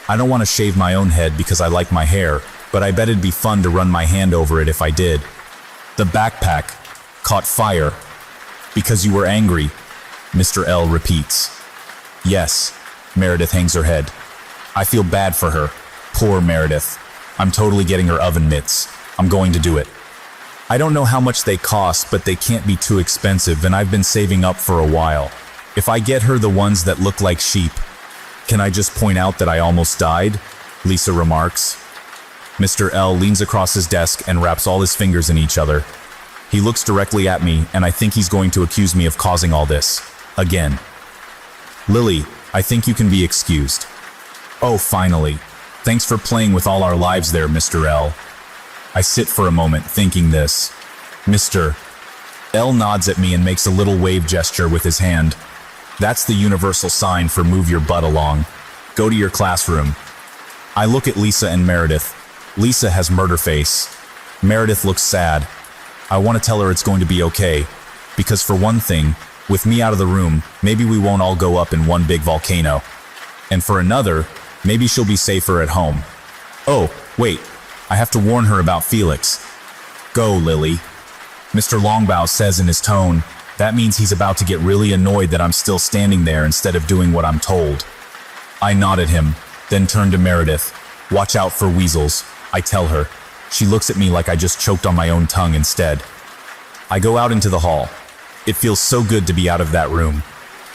I don't want to shave my own head because I like my hair, but I bet it'd be fun to run my hand over it if I did. The backpack caught fire because you were angry, Mr. L repeats. Yes, Meredith hangs her head. I feel bad for her. Poor Meredith. I'm totally getting her oven mitts. I'm going to do it. I don't know how much they cost, but they can't be too expensive, and I've been saving up for a while. If I get her the ones that look like sheep. Can I just point out that I almost died? Lisa remarks. Mr. L leans across his desk and wraps all his fingers in each other. He looks directly at me, and I think he's going to accuse me of causing all this. Again. Lily, I think you can be excused. Oh, finally. Thanks for playing with all our lives there, Mr. L. I sit for a moment thinking this. Mr. L nods at me and makes a little wave gesture with his hand. That's the universal sign for move your butt along. Go to your classroom. I look at Lisa and Meredith. Lisa has murder face. Meredith looks sad. I want to tell her it's going to be okay, because for one thing, with me out of the room, maybe we won't all go up in one big volcano. And for another, maybe she'll be safer at home. Oh, wait. I have to warn her about Felix. Go, Lily. Mr. Longbow says in his tone. That means he's about to get really annoyed that I'm still standing there instead of doing what I'm told. I nod at him, then turn to Meredith. Watch out for weasels, I tell her. She looks at me like I just choked on my own tongue instead. I go out into the hall. It feels so good to be out of that room.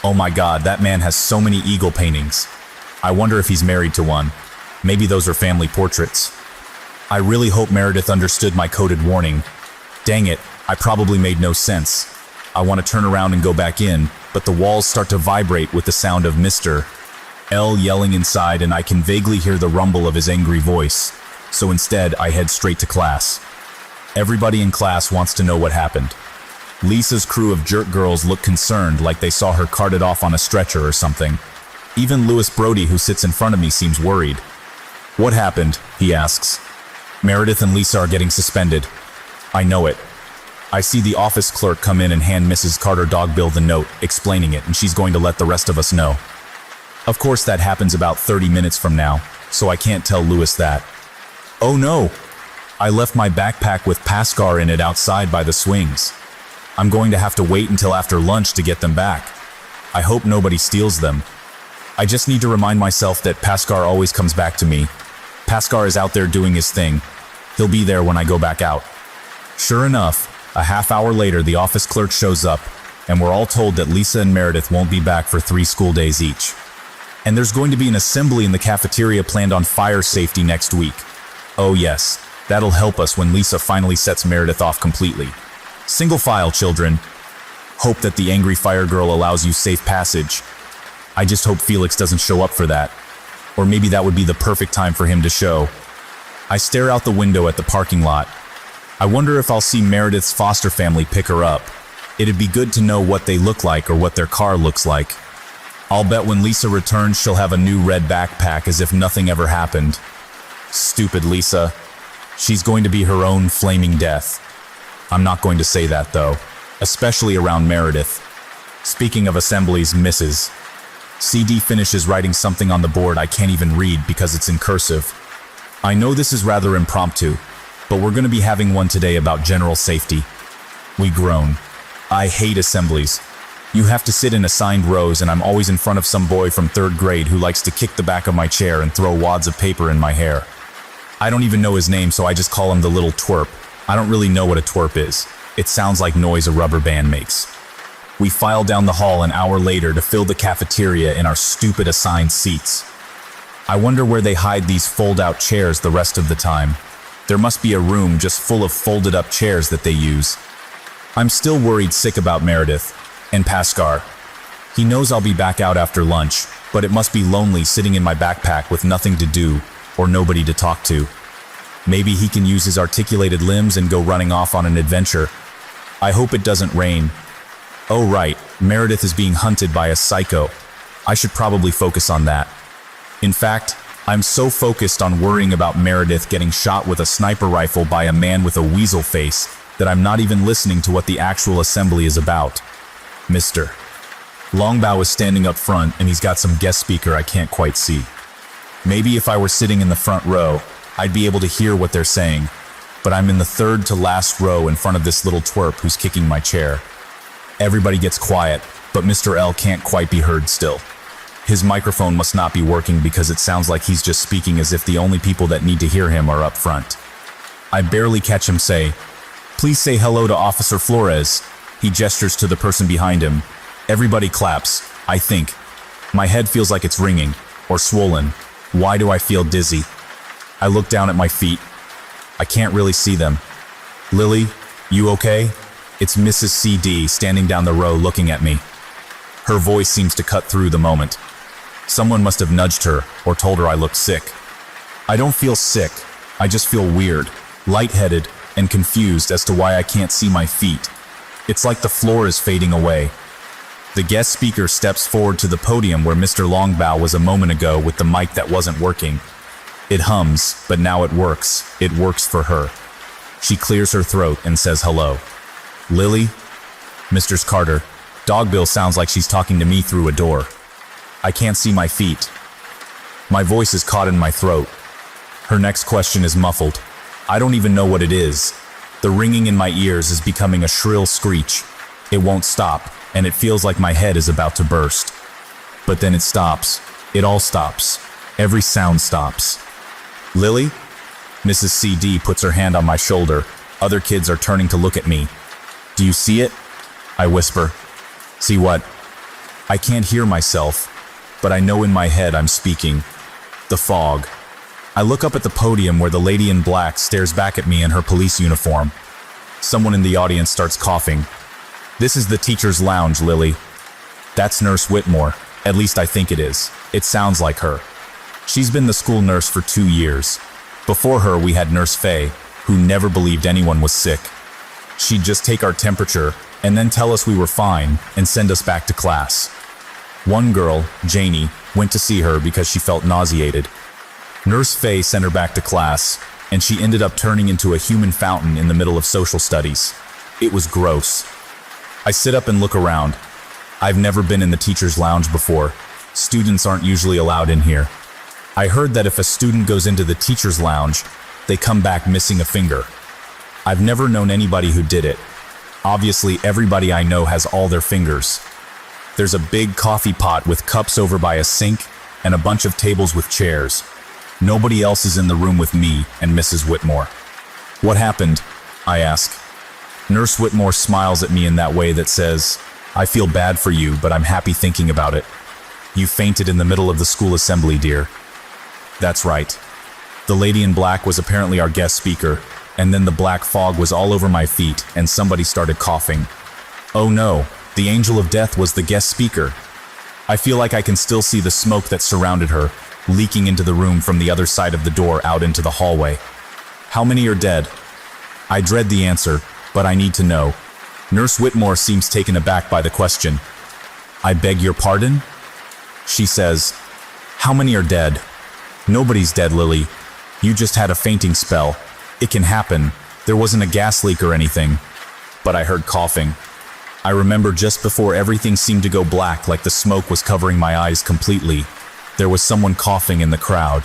Oh my God, that man has so many eagle paintings. I wonder if he's married to one. Maybe those are family portraits. I really hope Meredith understood my coded warning. Dang it, I probably made no sense. I want to turn around and go back in, but the walls start to vibrate with the sound of Mr. L yelling inside, and I can vaguely hear the rumble of his angry voice. So instead, I head straight to class. Everybody in class wants to know what happened. Lisa's crew of jerk girls look concerned, like they saw her carted off on a stretcher or something. Even Louis Brody, who sits in front of me, seems worried. "What happened?" he asks. "Meredith and Lisa are getting suspended." I know it. I see the office clerk come in and hand Mrs. Carter Dogbill the note, explaining it, and she's going to let the rest of us know. Of course, that happens about 30 minutes from now, so I can't tell Louis that. Oh no! I left my backpack with Pascar in it outside by the swings. I'm going to have to wait until after lunch to get them back. I hope nobody steals them. I just need to remind myself that Pascar always comes back to me. Pascar is out there doing his thing. He'll be there when I go back out. Sure enough, a half hour later, the office clerk shows up, and we're all told that Lisa and Meredith won't be back for 3 school days each. And there's going to be an assembly in the cafeteria planned on fire safety next week. Oh yes, that'll help us when Lisa finally sets Meredith off completely. Single file, children. Hope that the angry fire girl allows you safe passage. I just hope Felix doesn't show up for that. Or maybe that would be the perfect time for him to show. I stare out the window at the parking lot. I wonder if I'll see Meredith's foster family pick her up. It'd be good to know what they look like or what their car looks like. I'll bet when Lisa returns, she'll have a new red backpack as if nothing ever happened. Stupid Lisa. She's going to be her own flaming death. I'm not going to say that, though, especially around Meredith. Speaking of assemblies, Mrs. CD finishes writing something on the board I can't even read because it's in cursive. I know this is rather impromptu, but we're going to be having one today about general safety. We groan. I hate assemblies. You have to sit in assigned rows, and I'm always in front of some boy from 3rd grade who likes to kick the back of my chair and throw wads of paper in my hair. I don't even know his name, so I just call him the little twerp. I don't really know what a twerp is. It sounds like noise a rubber band makes. We file down the hall an hour later to fill the cafeteria in our stupid assigned seats. I wonder where they hide these fold-out chairs the rest of the time. There must be a room just full of folded-up chairs that they use. I'm still worried sick about Meredith and Pascar. He knows I'll be back out after lunch, but it must be lonely sitting in my backpack with nothing to do or nobody to talk to. Maybe he can use his articulated limbs and go running off on an adventure. I hope it doesn't rain. Oh right, Meredith is being hunted by a psycho. I should probably focus on that. In fact, I'm so focused on worrying about Meredith getting shot with a sniper rifle by a man with a weasel face that I'm not even listening to what the actual assembly is about. Mr. Longbow is standing up front, and he's got some guest speaker I can't quite see. Maybe if I were sitting in the front row, I'd be able to hear what they're saying, but I'm in the 3rd to last row in front of this little twerp who's kicking my chair. Everybody gets quiet, but Mr. L can't quite be heard still. His microphone must not be working because it sounds like he's just speaking as if the only people that need to hear him are up front. I barely catch him say, "Please say hello to Officer Flores." He gestures to the person behind him. Everybody claps, I think. My head feels like it's ringing, or swollen. Why do I feel dizzy? I look down at my feet. I can't really see them. "Lily, you okay?" It's Mrs. CD standing down the row looking at me. Her voice seems to cut through the moment. Someone must have nudged her or told her I looked sick. I don't feel sick. I just feel weird, lightheaded, and confused as to why I can't see my feet. It's like the floor is fading away. The guest speaker steps forward to the podium where Mr. Longbow was a moment ago with the mic that wasn't working. It hums, but now it works. It works for her. She clears her throat and says hello. "Lily?" "Mr. Carter." Dogbill sounds like she's talking to me through a door. I can't see my feet. My voice is caught in my throat. Her next question is muffled. I don't even know what it is. The ringing in my ears is becoming a shrill screech. It won't stop, and it feels like my head is about to burst. But then it stops. It all stops. Every sound stops. "Lily?" Mrs. CD puts her hand on my shoulder. Other kids are turning to look at me. "Do you see it?" I whisper. "See what?" I can't hear myself, but I know in my head I'm speaking. The fog. I look up at the podium where the lady in black stares back at me in her police uniform. Someone in the audience starts coughing. "This is the teacher's lounge, Lily." That's Nurse Whitmore. At least I think it is. It sounds like her. She's been the school nurse for 2 years. Before her, we had Nurse Faye, who never believed anyone was sick. She'd just take our temperature and then tell us we were fine and send us back to class. One girl, Janie, went to see her because she felt nauseated. Nurse Faye sent her back to class, and she ended up turning into a human fountain in the middle of social studies. It was gross. I sit up and look around. I've never been in the teacher's lounge before. Students aren't usually allowed in here. I heard that if a student goes into the teacher's lounge, they come back missing a finger. I've never known anybody who did it. Obviously, everybody I know has all their fingers. There's a big coffee pot with cups over by a sink and a bunch of tables with chairs. Nobody else is in the room with me and Mrs. Whitmore. What happened? I ask. Nurse Whitmore smiles at me in that way that says, I feel bad for you, but I'm happy thinking about it. You fainted in the middle of the school assembly, dear. That's right. The lady in black was apparently our guest speaker, and then the black fog was all over my feet and somebody started coughing. Oh no, the angel of death was the guest speaker. I feel like I can still see the smoke that surrounded her, leaking into the room from the other side of the door out into the hallway. How many are dead? I dread the answer, but I need to know. Nurse Whitmore seems taken aback by the question. I beg your pardon? She says, how many are dead? Nobody's dead, Lily. You just had a fainting spell. It can happen. There wasn't a gas leak or anything. But I heard coughing. I remember just before everything seemed to go black, like the smoke was covering my eyes completely, there was someone coughing in the crowd.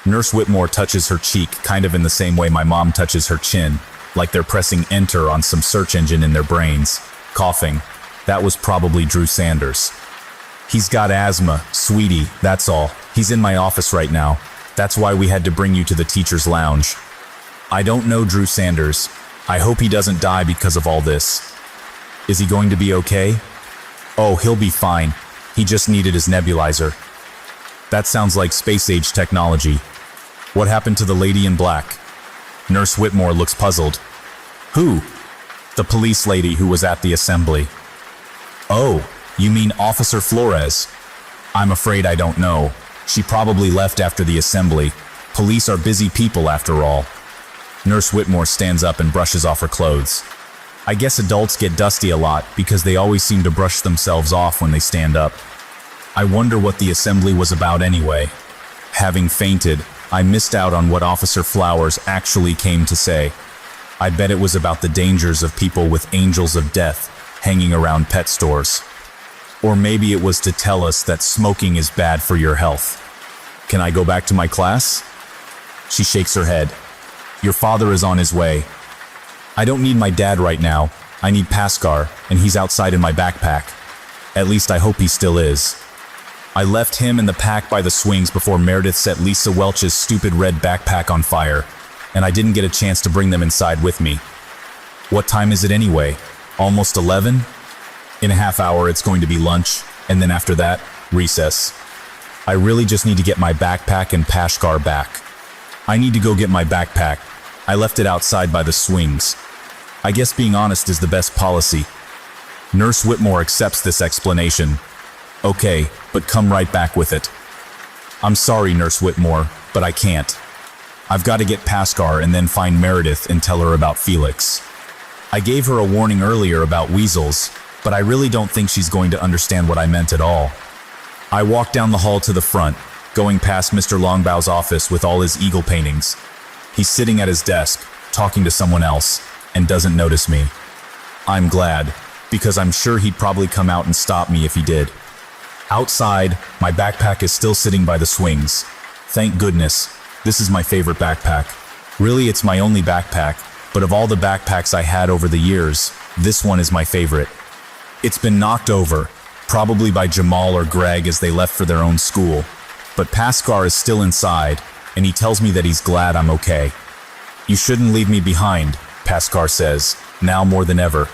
Nurse Whitmore touches her cheek kind of in the same way my mom touches her chin, like they're pressing enter on some search engine in their brains. Coughing. That was probably Drew Sanders. He's got asthma, sweetie, that's all. He's in my office right now. That's why we had to bring you to the teacher's lounge. I don't know Drew Sanders. I hope he doesn't die because of all this. Is he going to be okay? Oh, he'll be fine. He just needed his nebulizer. That sounds like space-age technology. What happened to the lady in black? Nurse Whitmore looks puzzled. Who? The police lady who was at the assembly. Oh, you mean Officer Flores? I'm afraid I don't know. She probably left after the assembly. Police are busy people after all. Nurse Whitmore stands up and brushes off her clothes. I guess adults get dusty a lot because they always seem to brush themselves off when they stand up. I wonder what the assembly was about anyway. Having fainted, I missed out on what Officer Flowers actually came to say. I bet it was about the dangers of people with angels of death hanging around pet stores. Or maybe it was to tell us that smoking is bad for your health. Can I go back to my class? She shakes her head. Your father is on his way. I don't need my dad right now. I need Pascar, and he's outside in my backpack. At least I hope he still is. I left him and the pack by the swings before Meredith set Lisa Welch's stupid red backpack on fire, and I didn't get a chance to bring them inside with me. What time is it anyway? Almost 11? In a half hour it's going to be lunch, and then after that, recess. I really just need to get my backpack and Pascar back. I need to go get my backpack. I left it outside by the swings. I guess being honest is the best policy. Nurse Whitmore accepts this explanation. Okay, but come right back with it. I'm sorry, Nurse Whitmore, but I can't. I've got to get Pascar and then find Meredith and tell her about Felix. I gave her a warning earlier about weasels, but I really don't think she's going to understand what I meant at all. I walk down the hall to the front, going past Mr. Longbow's office with all his eagle paintings. He's sitting at his desk, talking to someone else, and doesn't notice me. I'm glad, because I'm sure he'd probably come out and stop me if he did. Outside, my backpack is still sitting by the swings. Thank goodness, this is my favorite backpack. Really, it's my only backpack, but of all the backpacks I had over the years, this one is my favorite. It's been knocked over, probably by Jamal or Greg as they left for their own school, but Pascar is still inside, and he tells me that he's glad I'm okay. You shouldn't leave me behind, Pascar says, now more than ever.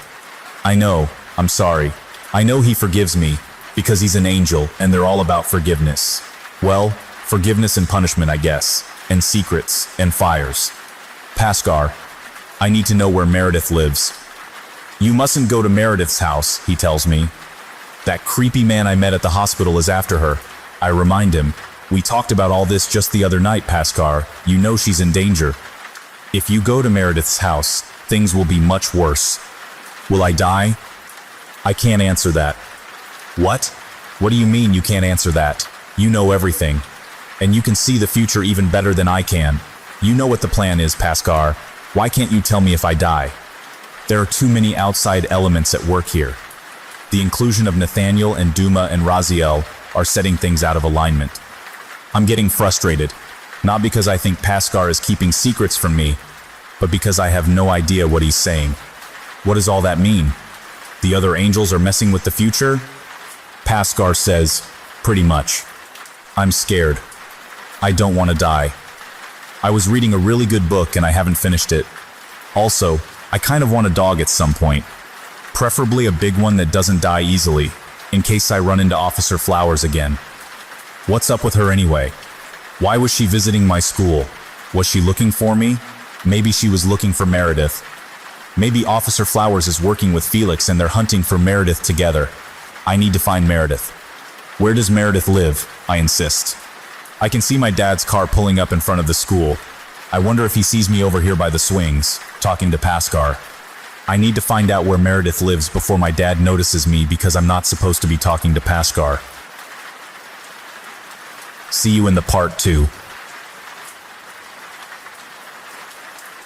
I know, I'm sorry. I know he forgives me, because he's an angel and they're all about forgiveness. Well, forgiveness and punishment, I guess, and secrets and fires. Pascar, I need to know where Meredith lives. You mustn't go to Meredith's house, he tells me. That creepy man I met at the hospital is after her. I remind him. We talked about all this just the other night, Pascar. You know she's in danger. If you go to Meredith's house, things will be much worse. Will I die? I can't answer that. What? What do you mean you can't answer that? You know everything. And you can see the future even better than I can. You know what the plan is, Pascal. Why can't you tell me if I die? There are too many outside elements at work here. The inclusion of Nathaniel and Duma and Raziel are setting things out of alignment. I'm getting frustrated, not because I think Pascal is keeping secrets from me, but because I have no idea what he's saying. What does all that mean? The other angels are messing with the future? Pascal says, pretty much. I'm scared. I don't want to die. I was reading a really good book and I haven't finished it. Also, I kind of want a dog at some point. Preferably a big one that doesn't die easily, in case I run into Officer Flowers again. What's up with her anyway? Why was she visiting my school? Was she looking for me? Maybe she was looking for Meredith. Maybe Officer Flowers is working with Felix and they're hunting for Meredith together. I need to find Meredith. Where does Meredith live? I insist. I can see my dad's car pulling up in front of the school. I wonder if he sees me over here by the swings, talking to Pascal. I need to find out where Meredith lives before my dad notices me because I'm not supposed to be talking to Pascal. See you in the part 2.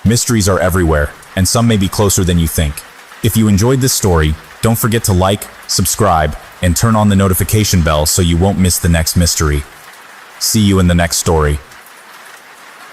Mysteries are everywhere, and some may be closer than you think. If you enjoyed this story, don't forget to like, subscribe, and turn on the notification bell so you won't miss the next mystery. See you in the next story.